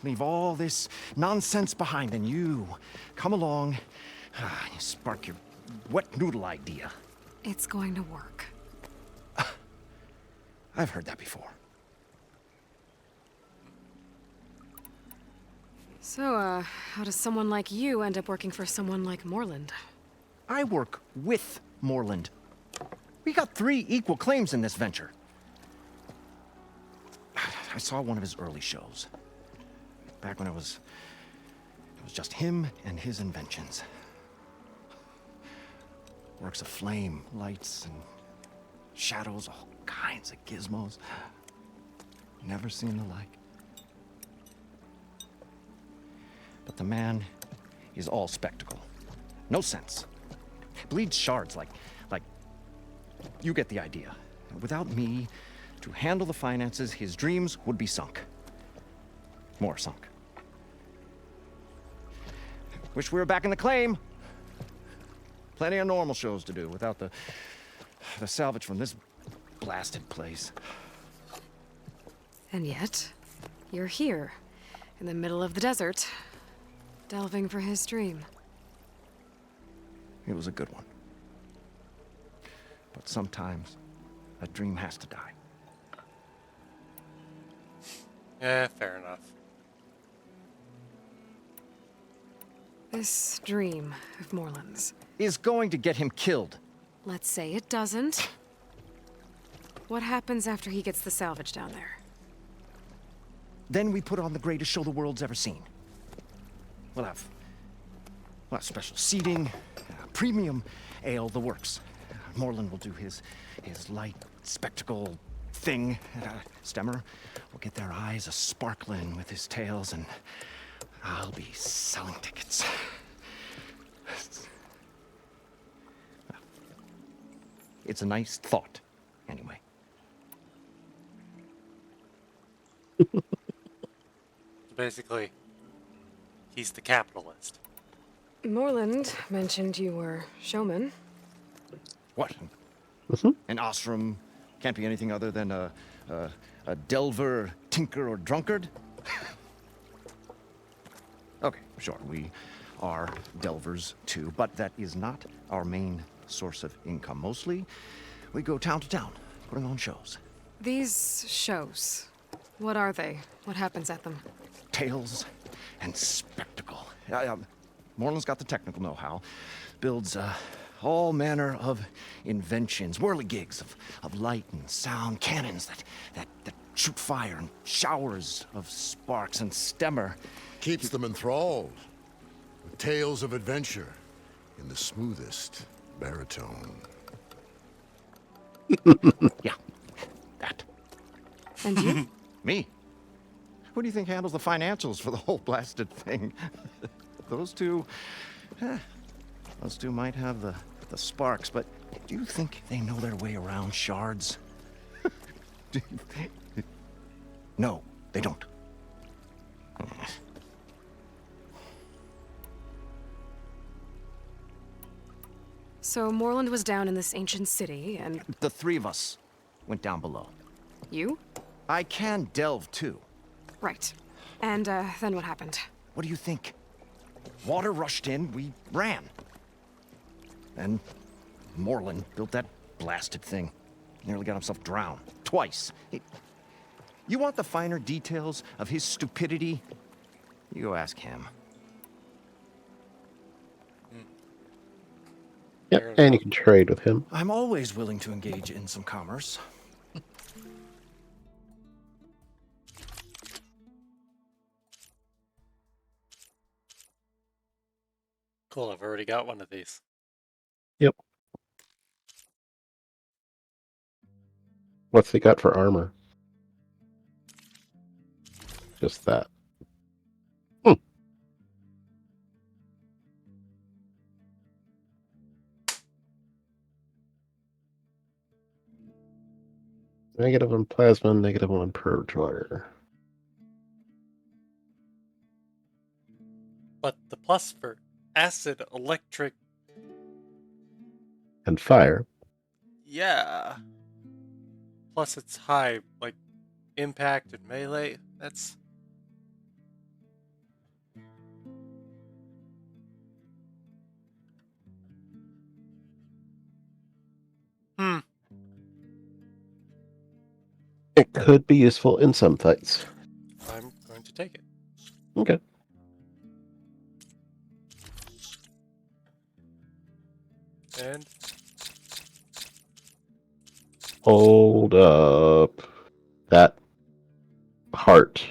Leave all this nonsense behind, and you come along, you spark your wet noodle idea. It's going to work. I've heard that before. So, how does someone like you end up working for someone like Moreland? I work with Moreland. We got 3 equal claims in this venture. I saw one of his early shows. Back when it was just him and his inventions. Works of flame, lights, and shadows, all kinds of gizmos. Never seen the like. But the man is all spectacle. No sense. Bleeds shards like you get the idea. Without me to handle the finances, his dreams would be sunk. More sunk. Wish we were back in the claim. Plenty of normal shows to do without the salvage from this blasted place. And yet, you're here, in the middle of the desert, delving for his dream. It was a good one. But sometimes, a dream has to die. Fair enough. This dream of Moreland's is going to get him killed. Let's say it doesn't. What happens after he gets the salvage down there? Then we put on the greatest show the world's ever seen. We'll have special seating, premium ale, the works. Moreland will do his light spectacle thing. Stemmer will get their eyes a-sparkling with his tales, and I'll be selling tickets. It's a nice thought, anyway. Basically, he's the capitalist. Moreland mentioned you were showman. What? An ostrom can't be anything other than a delver, tinker, or drunkard? Okay, sure, we are delvers too, but that is not our main source of income. Mostly, we go town to town, putting on shows. These shows, what are they? What happens at them? Tales and spectacle. Moreland's got the technical know-how. Builds all manner of inventions, whirligigs of light and sound, cannons that shoot fire, and showers of sparks, and Stemmer keeps them enthralled with tales of adventure in the smoothest baritone. Yeah, that. And you? Me? Who do you think handles the financials for the whole blasted thing? Those two might have the sparks, but do you think they know their way around shards? No, they don't. So Moreland was down in this ancient city, and... The 3 of us went down below. You? I can delve, too. Right. And, then what happened? What do you think? Water rushed in, we ran. And Moreland built that blasted thing. Nearly got himself drowned. Twice. You want the finer details of his stupidity? You go ask him. Yep, and you can trade with him. I'm always willing to engage in some commerce. Cool, I've already got one of these. Yep. What's he got for armor? Just that. Negative on plasma, negative on purge. But the plus for acid, electric... And fire. Yeah. Plus it's high, like, impact and melee. That's... It could be useful in some fights. I'm going to take it. Okay. And... Hold up. That heart.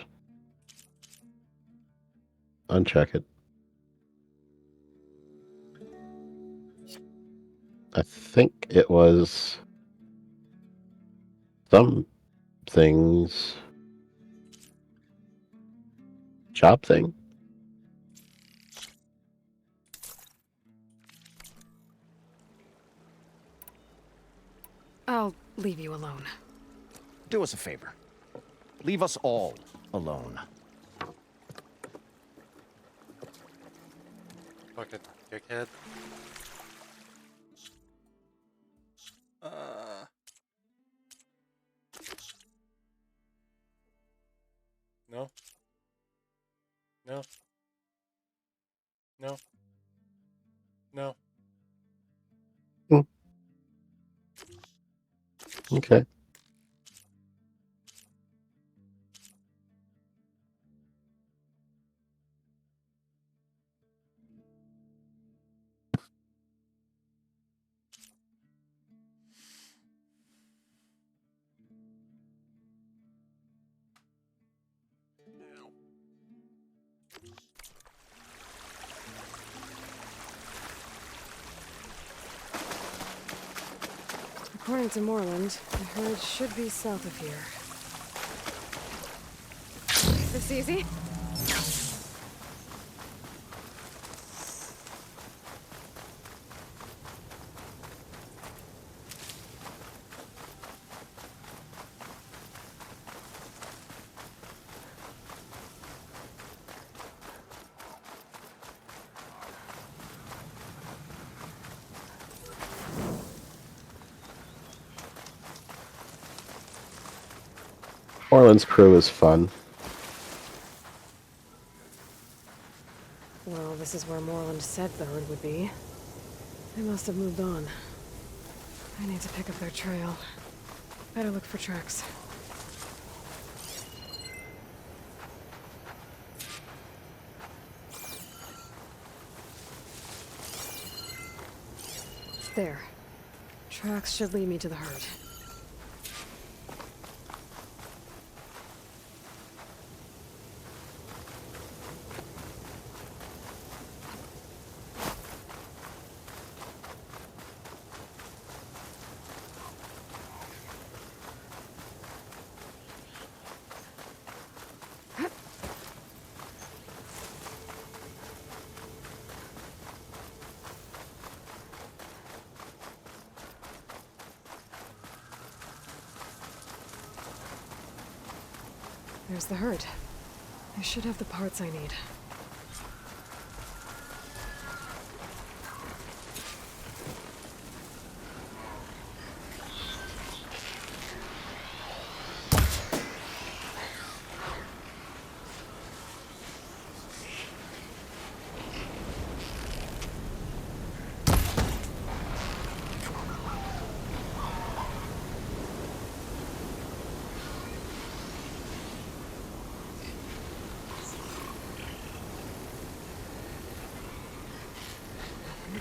Uncheck it. I think it was some things. Job thing. I'll leave you alone. Do us a favor. Leave us all alone. Fucking dickhead. No. No. No. No. Okay. According to Moreland, the herd should be south of here. This easy? Orland's crew is fun. Well, this is where Moreland said the herd would be. They must have moved on. I need to pick up their trail. Better look for tracks. There. Tracks should lead me to the herd. There's the herd. I should have the parts I need.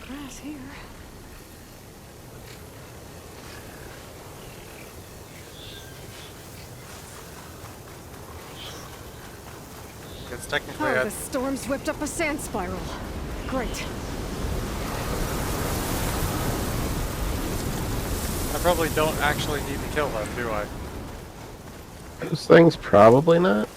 grass here. It's technically Oh, the storm's whipped up a sand spiral. Great. I probably don't actually need to kill them, do I? Those things probably not.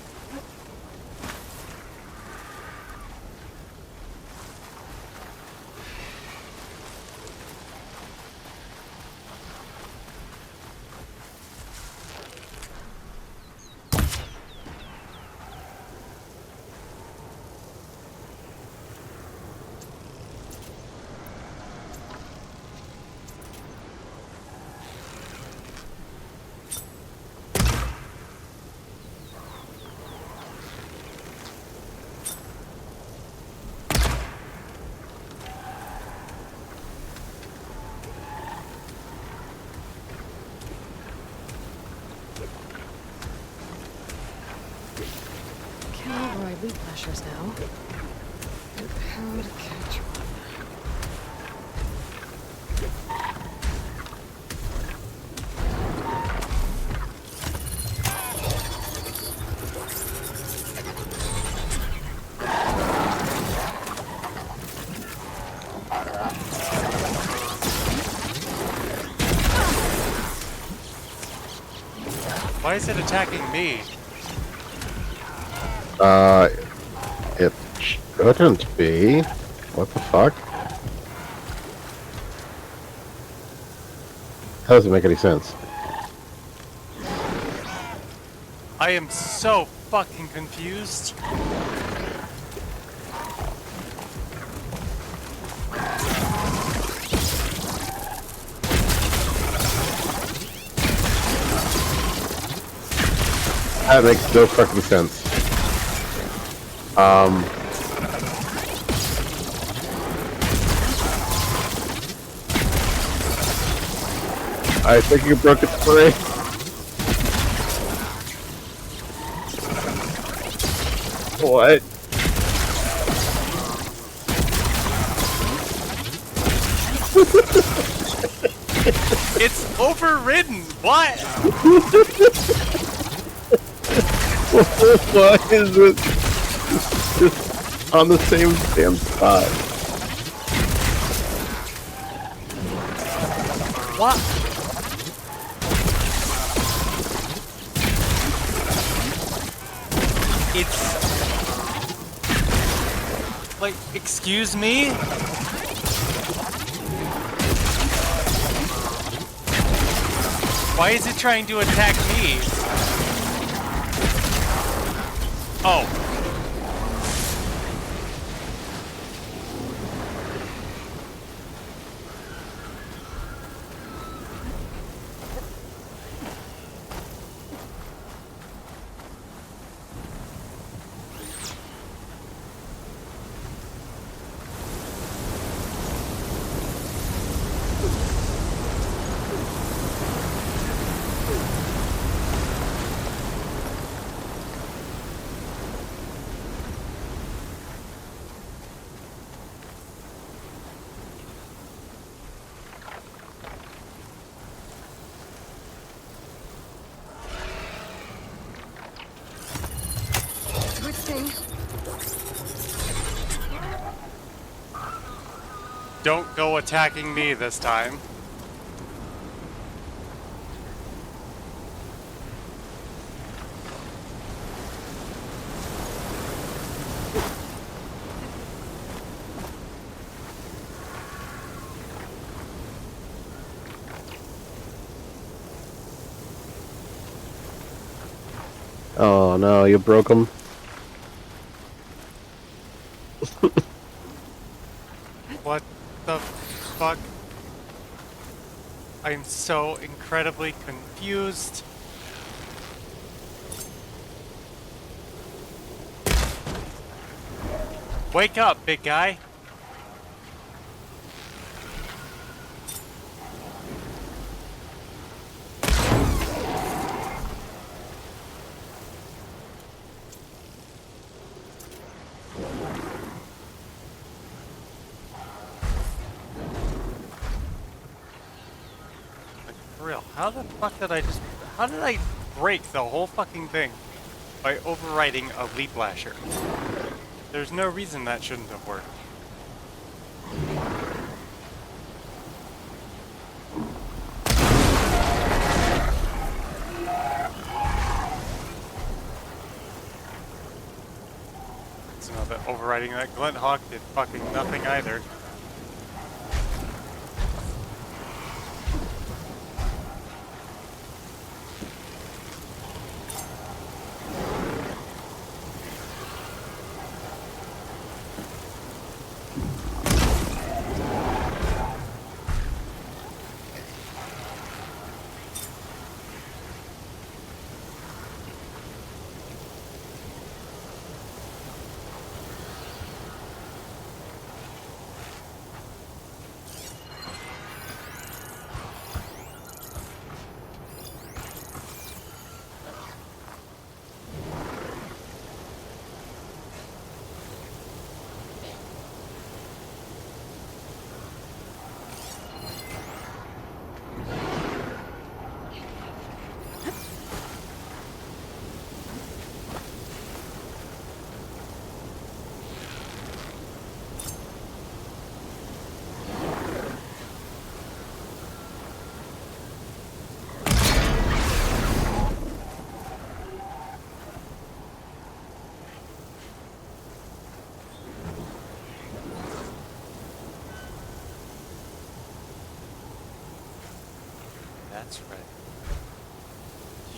Can't override lead pressures now. And how to catch one. Why is it attacking me? It shouldn't be. What the fuck? That doesn't make any sense. I am so fucking confused. That makes no fucking sense. I think you broke its spray. What? It's overridden. What? Why is it just on the same damn spot? What? It's like, excuse me? Why is it trying to attack me? Oh. Don't go attacking me this time. Oh no, you broke them. What the fuck? I'm so incredibly confused. Wake up, big guy. For real, how the fuck did I just... How did I break the whole fucking thing by overriding a leap lasher? There's no reason that shouldn't have worked. So now that overriding that Glint Hawk did fucking nothing either. That's right.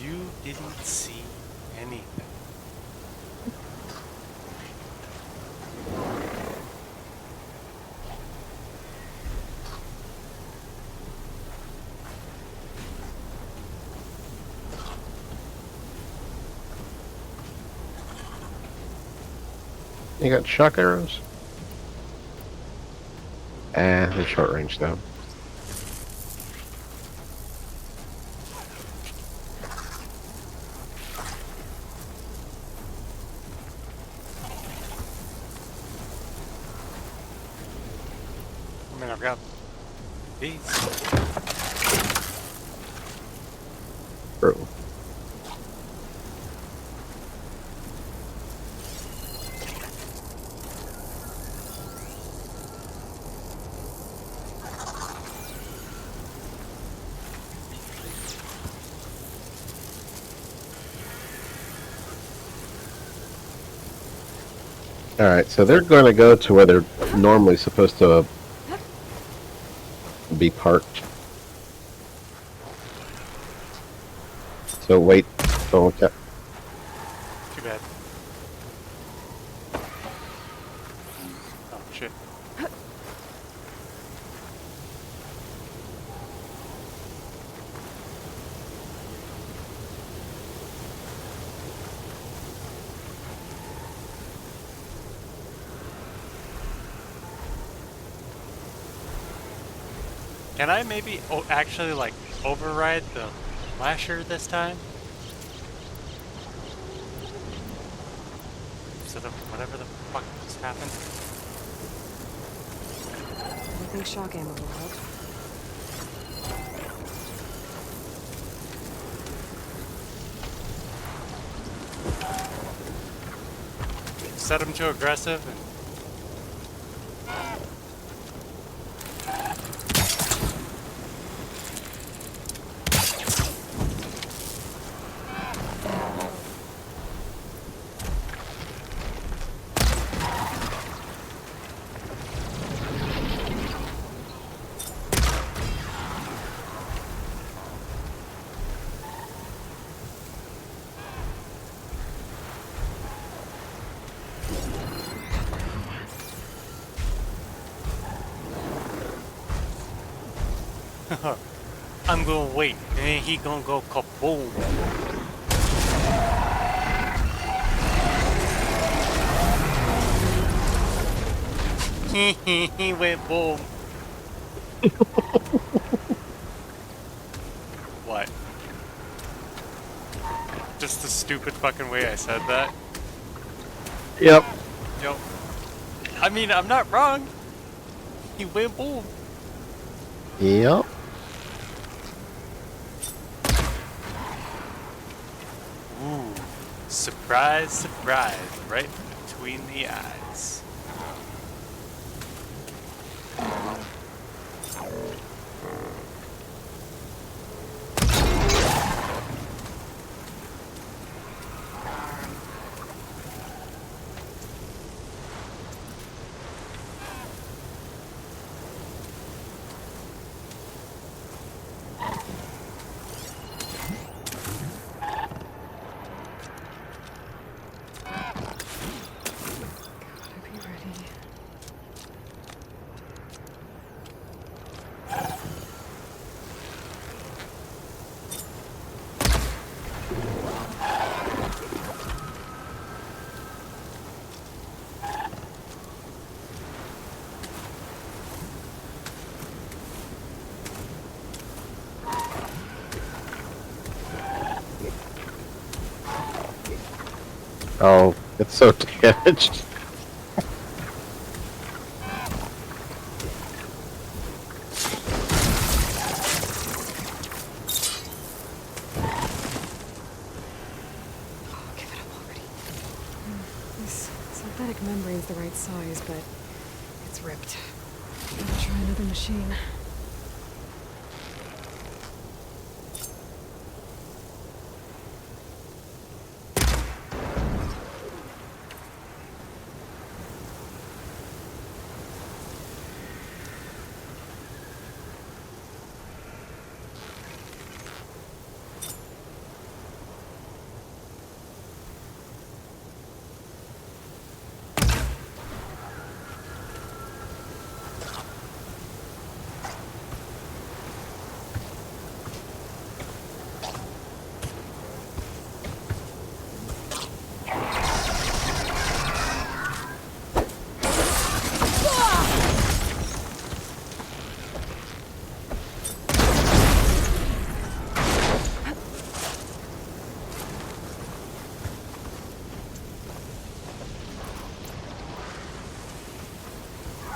You didn't see anything. You got shock arrows? They're short range though. I mean, I've got these. True. Alright, so they're going to go to where they're normally supposed to be parked. So wait. Oh, okay. Too bad. Oh, shit. Can I maybe actually, like, override the lasher this time? Instead of whatever the fuck just happened? I think shock ammo will help. Set him to aggressive and... I'm gonna wait, and then he gonna go kaboom. He went boom. What? Just the stupid fucking way I said that? Yep. Yep. I mean, I'm not wrong. He went boom. Yep. Surprise, surprise, right between the eyes. Oh, it's so damaged. This synthetic membrane's the right size, but it's ripped. Gotta try another machine.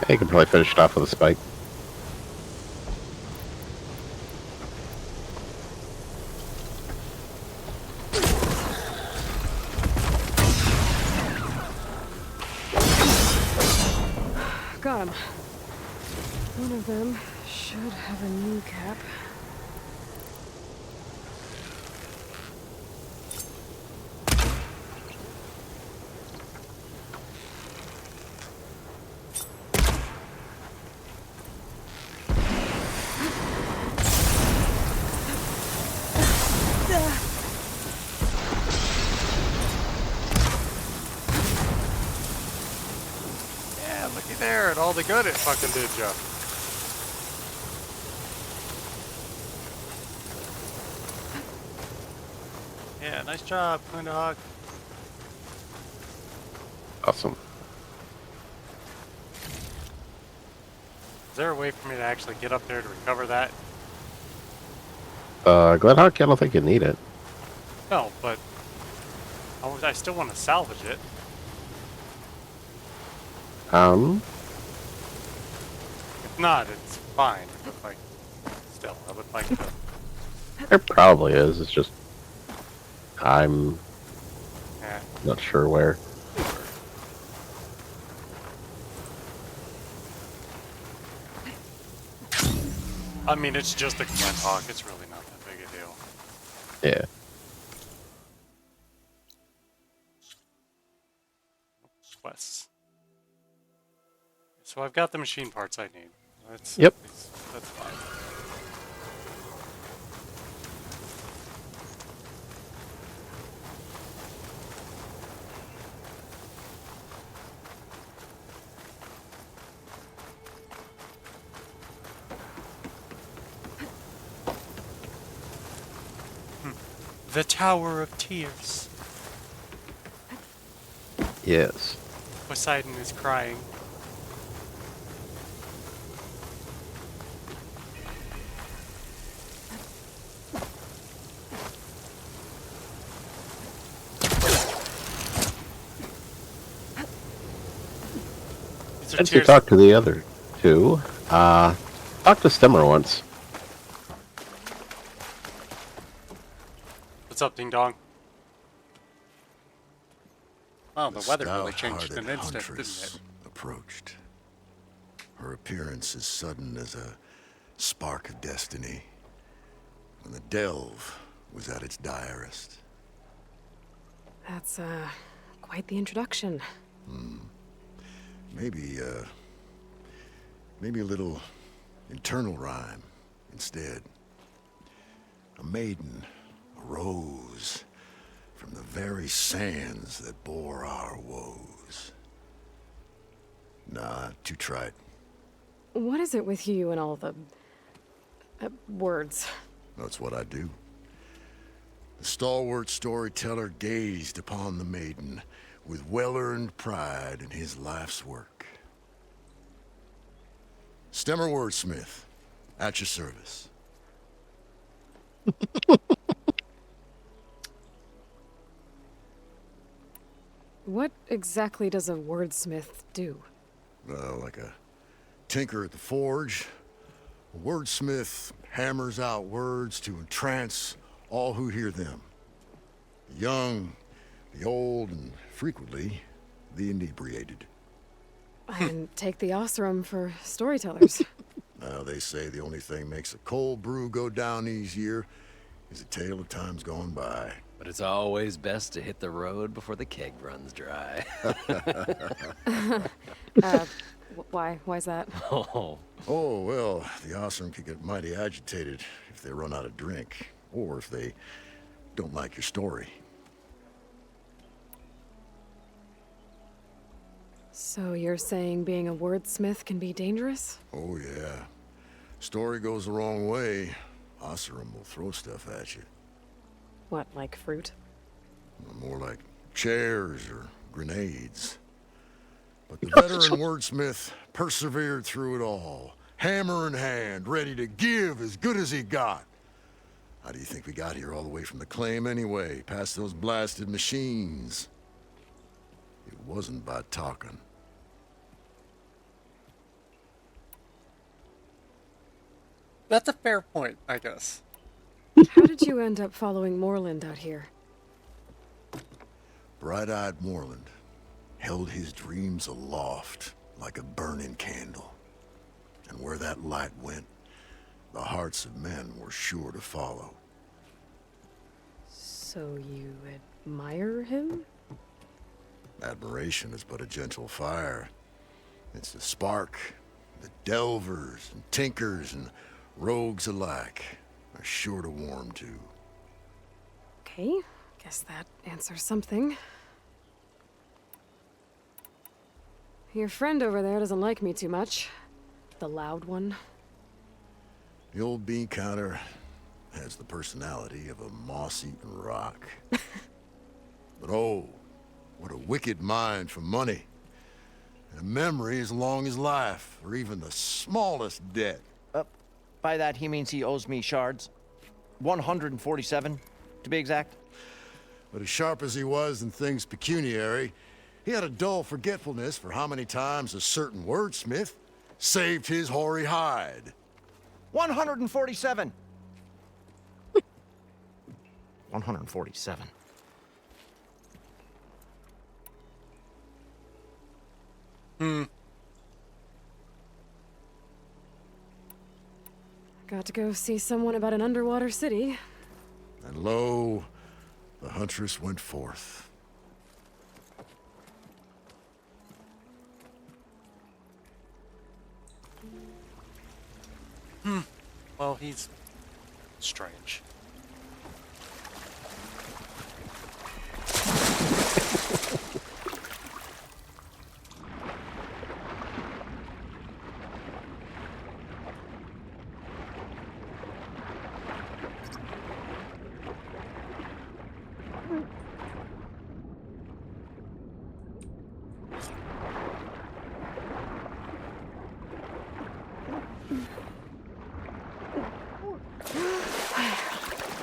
You can probably finish it off with a spike. Got him. One of them should have a kneecap. Yeah, looky there at all the good it fucking did ya. Yeah, nice job, Coon Dog. Awesome. Is there a way for me to actually get up there to recover that? Glenhawk, I don't think you need it. No, but I still want to salvage it. If not, it's fine. But like, still, I would like to. There probably is. It's just I'm Yeah. not sure where. I mean, it's just a Glenhawk. It's really not that big a deal. Yeah. Quests. So I've got the machine parts I need. Yep. That's fine. The Tower of Tears. Yes. Poseidon is crying. Since you talked to the other two, talk to Stemmer once. What's up, Ding Dong? Wow, the weather really changed stout-hearted in an instant, huntress didn't it? approached. Her appearance as sudden as a spark of destiny when the delve was at its direst. That's, quite the introduction. Maybe a little internal rhyme instead. A maiden arose from the very sands that bore our woes. Nah, too trite. What is it with you and all the... words? That's what I do. The stalwart storyteller gazed upon the maiden with well-earned pride in his life's work. Stemmer wordsmith, at your service. What exactly does a wordsmith do? Like a tinker at the forge, a wordsmith hammers out words to entrance all who hear them. The young, the old, and frequently, the inebriated. And take the Osram for storytellers. Now, they say the only thing makes a cold brew go down easier is a tale of times gone by. But it's always best to hit the road before the keg runs dry. Why's that? Oh, well, the Osram could get mighty agitated if they run out of drink, or if they don't like your story. So you're saying being a wordsmith can be dangerous? Oh, yeah. Story goes the wrong way, Osram will throw stuff at you. What, like fruit? More like chairs or grenades. But the veteran wordsmith persevered through it all, hammer in hand, ready to give as good as he got. How do you think we got here all the way from the claim anyway, past those blasted machines? It wasn't by talking. That's a fair point, I guess. How did you end up following Moreland out here? Bright-eyed Moreland held his dreams aloft like a burning candle. And where that light went, the hearts of men were sure to follow. So you admire him? Admiration is but a gentle fire. It's the spark the delvers and tinkers and rogues alike are sure to warm to. Okay, guess that answers something. Your friend over there doesn't like me too much. The loud one. The old bean counter has the personality of a moss-eaten rock. But oh, what a wicked mind for money. And a memory as long as life, or even the smallest debt. By that, he means he owes me shards. 147, to be exact. But as sharp as he was in things pecuniary, he had a dull forgetfulness for how many times a certain wordsmith saved his hoary hide. 147. 147. Got to go see someone about an underwater city. And lo, the huntress went forth. Well, he's strange.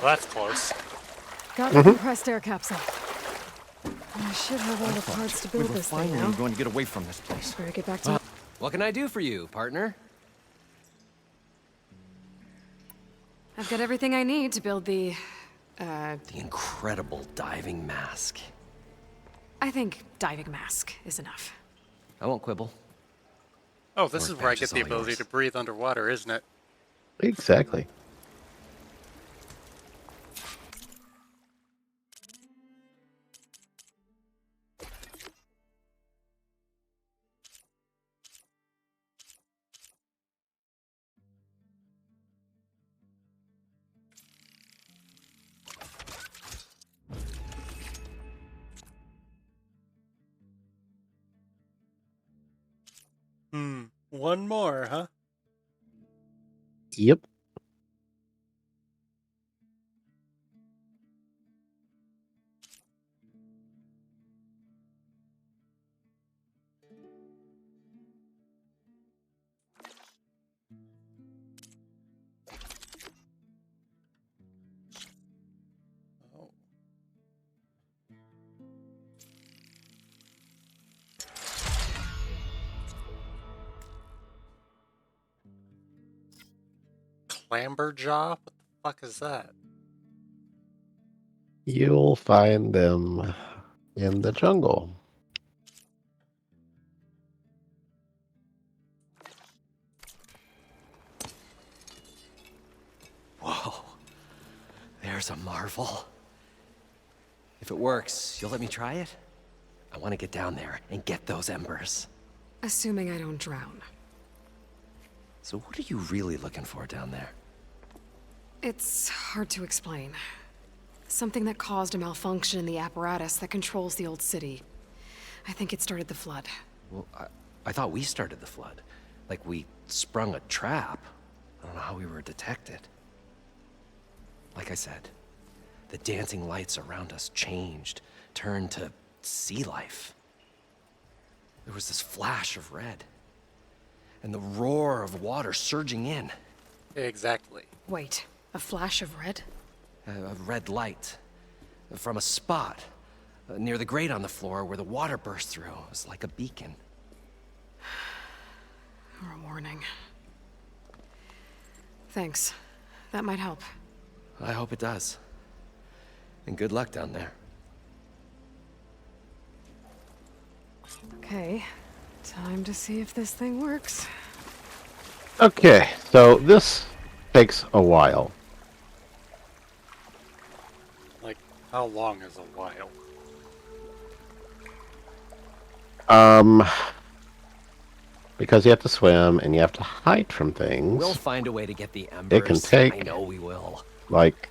Well, that's close. Got the compressed air capsule. I should have all the parts to build this thing now. Finally going to get away from this place. Better get back to... What can I do for you, partner? I've got everything I need to build the... The incredible diving mask. I think diving mask is enough. I won't quibble. Oh, this is where I get the all ability yours. to breathe underwater, isn't it? Exactly. One more, huh? Yep. Clamberjaw? What the fuck is that? You'll find them in the jungle. Whoa. There's a marvel. If it works, you'll let me try it? I want to get down there and get those embers. Assuming I don't drown. So what are you really looking for down there? It's hard to explain. Something that caused a malfunction in the apparatus that controls the old city. I think it started the flood. Well, I thought we started the flood. Like we sprung a trap. I don't know how we were detected. Like I said, the dancing lights around us changed, turned to sea life. There was this flash of red, and the roar of water surging in. Exactly. Wait, a flash of red? A red light from a spot near the grate on the floor where the water burst through. It was like a beacon. Or a warning. Thanks. That might help. I hope it does. And good luck down there. Okay. Time to see if this thing works. Okay, so this takes a while. Like, how long is a while? Because you have to swim and you have to hide from things. We'll find a way to get the embers. It can take, I know we will. like,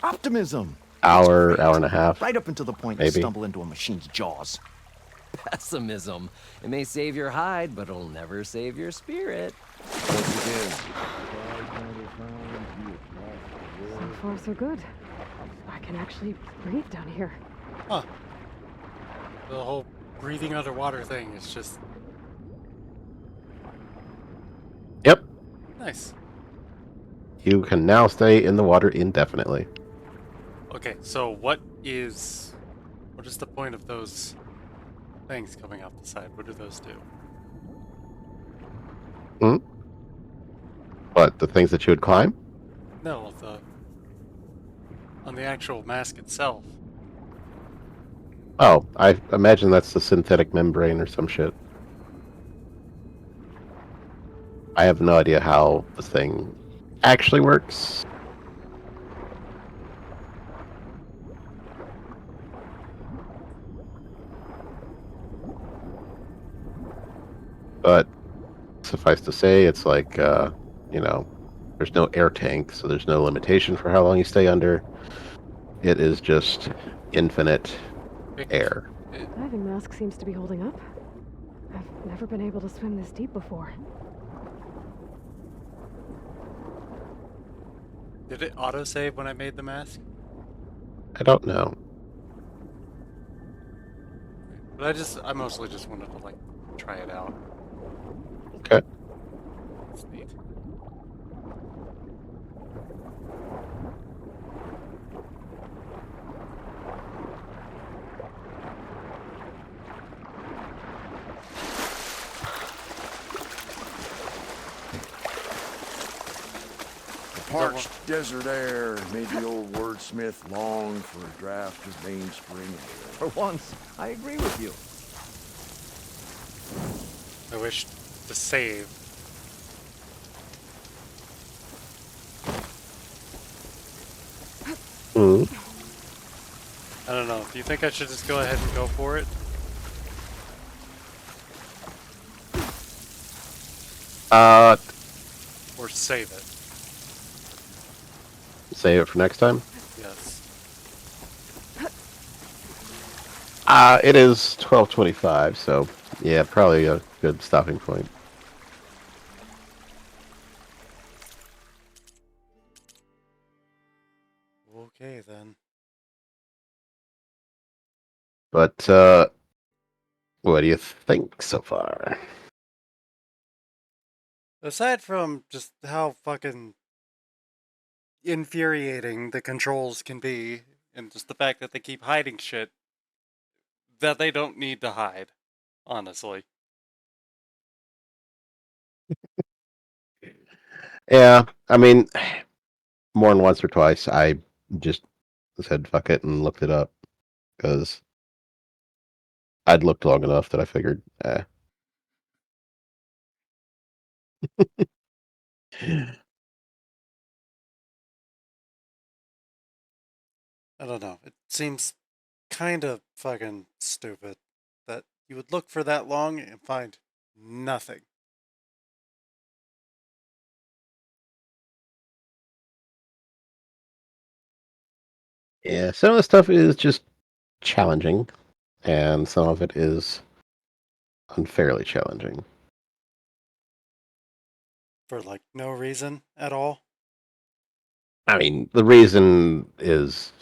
Optimism. hour and a half. Right up until the point you maybe. stumble into a machine's jaws. Pessimism. It may save your hide, but it'll never save your spirit. So far, so good. I can actually breathe down here. Huh. The whole breathing underwater thing is just... Yep. Nice. You can now stay in the water indefinitely. Okay, so what is the point of those things coming off the side? What do those do? Hmm? What, the things that you would climb? No, on the actual mask itself. Oh, I imagine that's the synthetic membrane or some shit. I have no idea how the thing actually works. But suffice to say, it's like, you know, there's no air tank, so there's no limitation for how long you stay under. It is just infinite air. Diving mask seems to be holding up. I've never been able to swim this deep before. Did it autosave when I made the mask? I don't know. But I mostly just wanted to, like, try it out. Okay. That's neat. parched desert air made the old wordsmith long for a draft of mainspring ale. For once, I agree with you. I wish to save. I don't know. Do you think I should just go ahead and go for it? Or save it? Save it for next time. Yes. It is 12:25, so yeah, probably a good stopping point. Okay, then. But what do you think so far? Aside from just how fucking infuriating the controls can be, and just the fact that they keep hiding shit that they don't need to hide, honestly. Yeah, I mean, more than once or twice, I just said fuck it and looked it up because I'd looked long enough that I figured, I don't know. It seems kind of fucking stupid that you would look for that long and find nothing. Yeah, some of the stuff is just challenging, and some of it is unfairly challenging. For like no reason at all. I mean, the reason is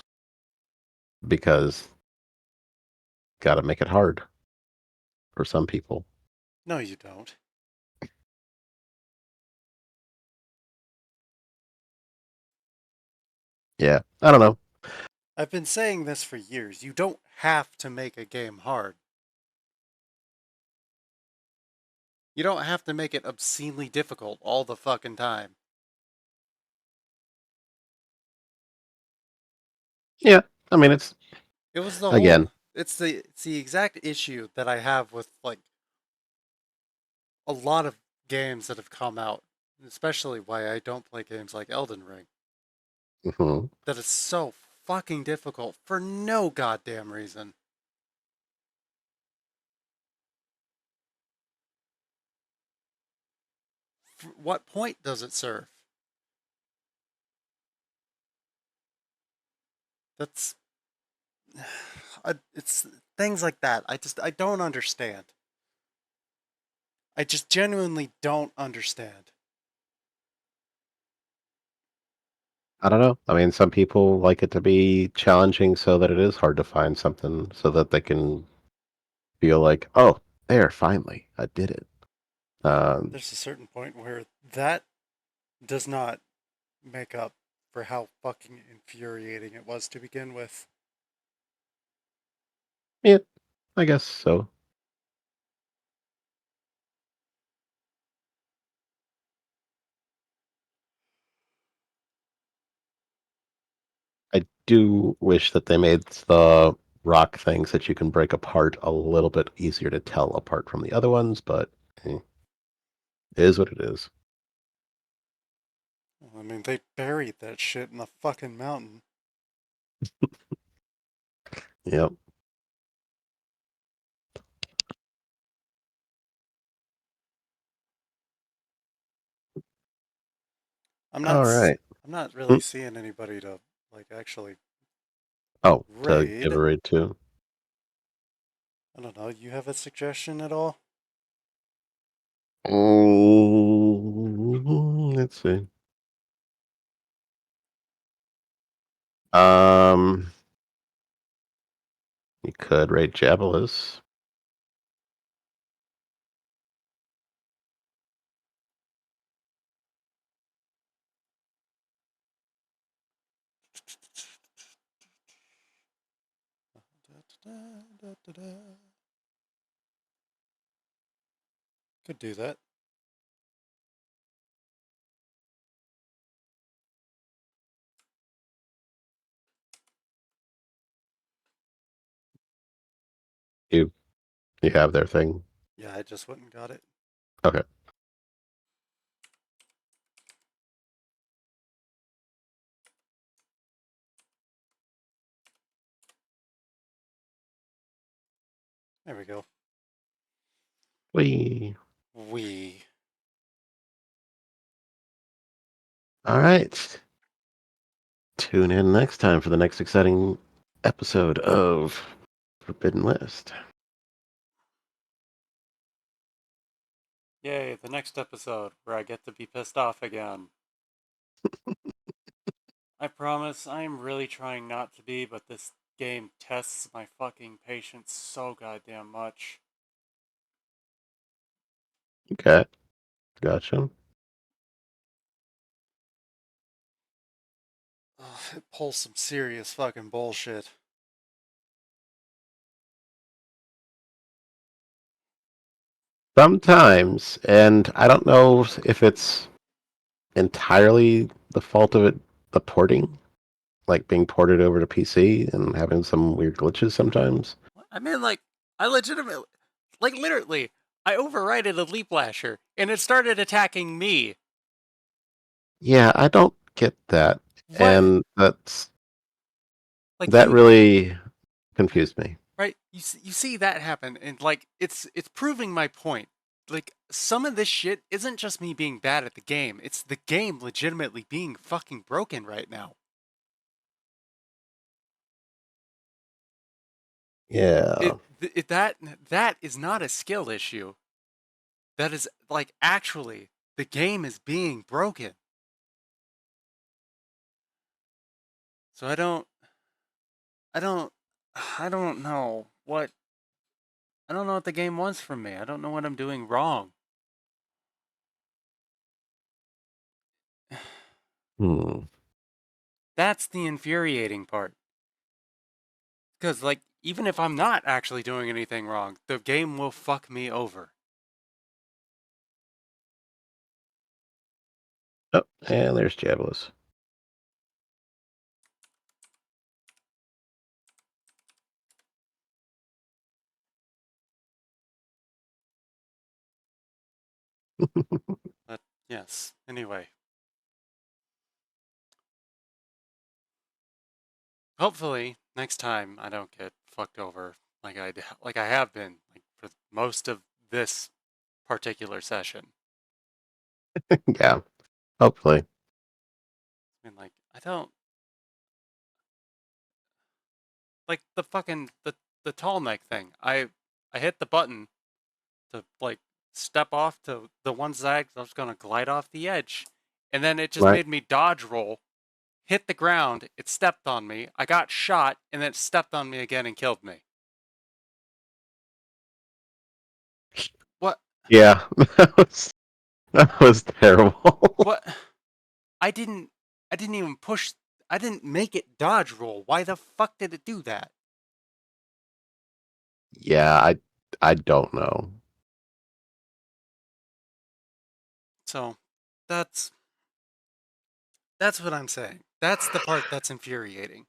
because got to make it hard for some people. No, you don't. Yeah, I don't know. I've been saying this for years. You don't have to make a game hard. You don't have to make it obscenely difficult all the fucking time. Yeah, I mean, it's It was the again. whole it's the exact issue that I have with like a lot of games that have come out, especially why I don't play games like Elden Ring. Mhm. That is so fucking difficult for no goddamn reason. What point does it serve? That's it's things like that. I don't understand. I just genuinely don't understand. I don't know. I mean, some people like it to be challenging so that it is hard to find something so that they can feel like, oh, there, finally, I did it. There's a certain point where that does not make up for how fucking infuriating it was to begin with. Yeah, I guess so. I do wish that they made the rock things that you can break apart a little bit easier to tell apart from the other ones, but it is what it is. I mean, they buried that shit in the fucking mountain. Yep. All right. I'm not really seeing anybody to like actually Oh, to raid. give a raid to? I don't know. You have a suggestion at all? Let's see. Um, you could raid Javelus. Could do that. You have their thing. Yeah, I just went and got it. Okay. There we go. We. We. All right. Tune in next time for the next exciting episode of Forbidden List. Yay, the next episode where I get to be pissed off again. I promise I am really trying not to be, but this game tests my fucking patience so goddamn much. Okay. Gotcha. Ugh, it pulls some serious fucking bullshit. Sometimes, and I don't know if it's entirely the fault of it, the porting, like being ported over to PC and having some weird glitches sometimes. I mean, like, I legitimately, like, literally, I overrided a leap lasher, and it started attacking me. Yeah, I don't get that, What? and Like, that you, really confused me. right? You see that happen, and, like, it's proving my point. Like, some of this shit isn't just me being bad at the game, it's the game legitimately being fucking broken right now. Yeah. That is not a skill issue. That is, like, actually, the game is being broken. So I don't I don't know what the game wants from me. I don't know what I'm doing wrong. Hmm. That's the infuriating part. Because, like, even if I'm not actually doing anything wrong, the game will fuck me over. Oh, and there's Javelus. But, yes. Anyway. Hopefully, next time I don't get fucked over like I have been, like, for most of this particular session. Yeah. Hopefully. I mean, like, I don't like the tall neck thing. I hit the button to, like, step off to the one side 'cause I was gonna glide off the edge, and then it just Right. made me dodge roll, hit the ground, it stepped on me, I got shot, and then it stepped on me again and killed me. What? Yeah. That was terrible. What? I didn't even push. I didn't make it dodge roll. Why the fuck did it do that? Yeah, I don't know. So, that's what I'm saying. That's the part that's infuriating.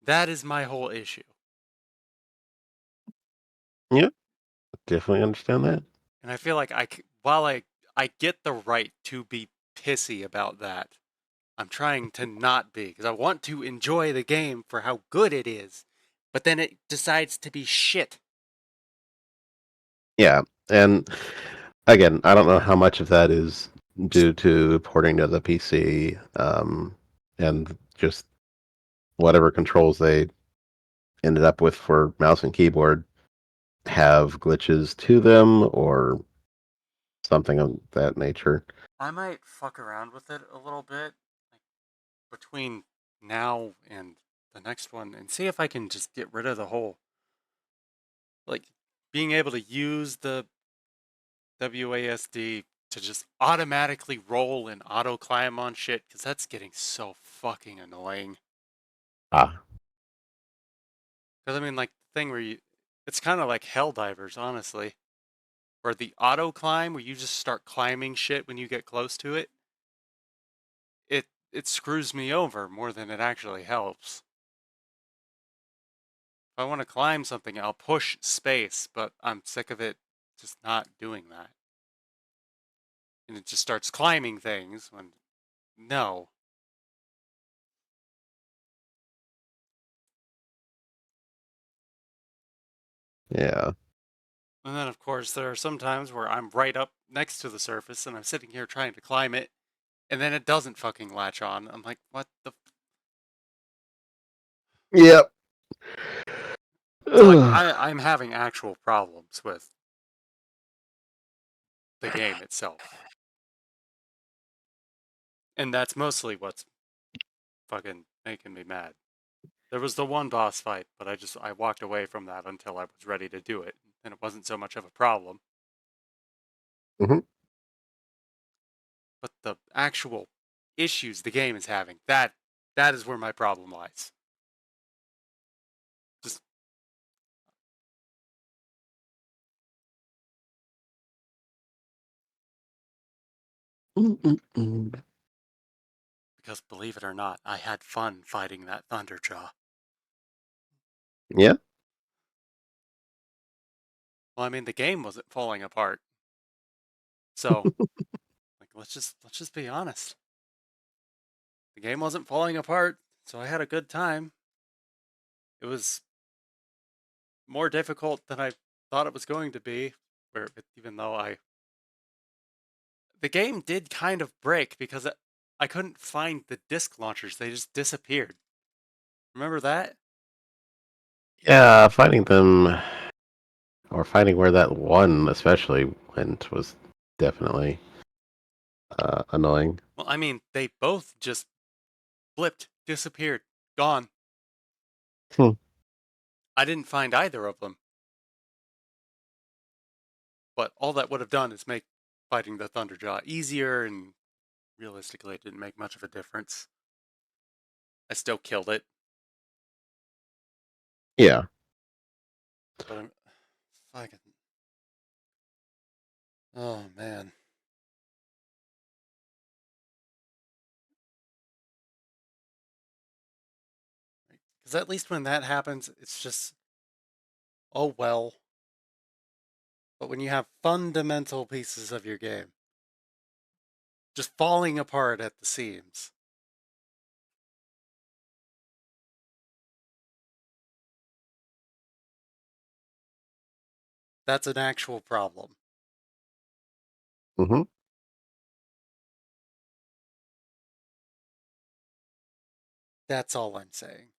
That is my whole issue. Yeah, definitely understand that. And I feel like while I get the right to be pissy about that, I'm trying to not be because I want to enjoy the game for how good it is, but then it decides to be shit. Yeah, and again, I don't know how much of that is due to porting to the PC, and just whatever controls they ended up with for mouse and keyboard have glitches to them or something of that nature. I might fuck around with it a little bit, like, between now and the next one, and see if I can just get rid of the whole, like, being able to use the WASD to just automatically roll and auto climb on shit, because that's getting so fucking annoying. Ah, Because, I mean, like, the thing where it's kind of like Helldivers, honestly, where the auto climb, where you just start climbing shit when you get close to it, it screws me over more than it actually helps. I want to climb something, I'll push space, but I'm sick of it just not doing that. And it just starts climbing things when, no. Yeah. And then, of course, there are some times where I'm right up next to the surface and I'm sitting here trying to climb it, and then it doesn't fucking latch on. I'm like, what the? Yep. So, like, I'm having actual problems with the game itself. And that's mostly what's fucking making me mad. There was the one boss fight, but I walked away from that until I was ready to do it, and it wasn't so much of a problem. Mm-hmm. But the actual issues the game is having, that is where my problem lies. Just because, believe it or not, I had fun fighting that Thunderjaw. Yeah. Well, I mean, the game wasn't falling apart. So, like, let's just be honest. The game wasn't falling apart, so I had a good time. It was more difficult than I thought it was going to be, even though the game did kind of break because I couldn't find the disc launchers. They just disappeared. Remember that? Yeah, finding them, or finding where that one especially went, was definitely annoying. Well, I mean, they both just flipped, disappeared, gone. Hmm. I didn't find either of them. But all that would have done is make fighting the Thunderjaw easier, and realistically, it didn't make much of a difference. I still killed it. Yeah. But I'm fucking. Oh, man. Because at least when that happens, it's just, oh well. But when you have fundamental pieces of your game just falling apart at the seams, that's an actual problem. Mm-hmm. That's all I'm saying.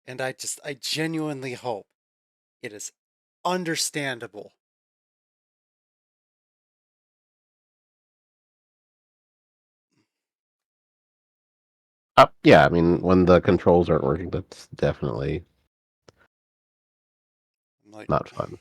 And I genuinely hope it is understandable. Yeah, I mean, when the controls aren't working, that's definitely Like, not fun.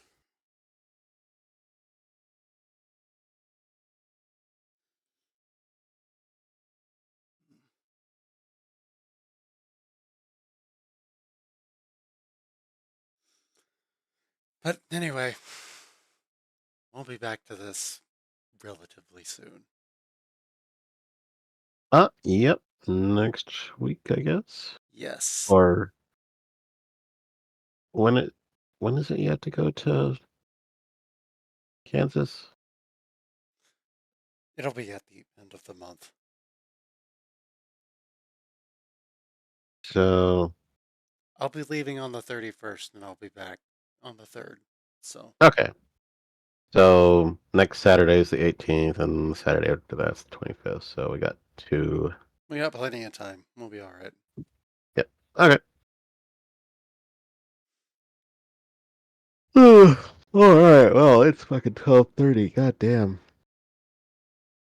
but anyway, we'll be back to this relatively soon. Yep. Next week, I guess. Yes. Or when is it you have to go to Kansas? It'll be at the end of the month. So I'll be leaving on the 31st and I'll be back on the 3rd. So, okay. So next Saturday is the 18th, and the Saturday after that's the 25th. So we got two. we got plenty of time. We'll be all right. Yep. Okay. All right. Well, it's fucking 12:30. God damn.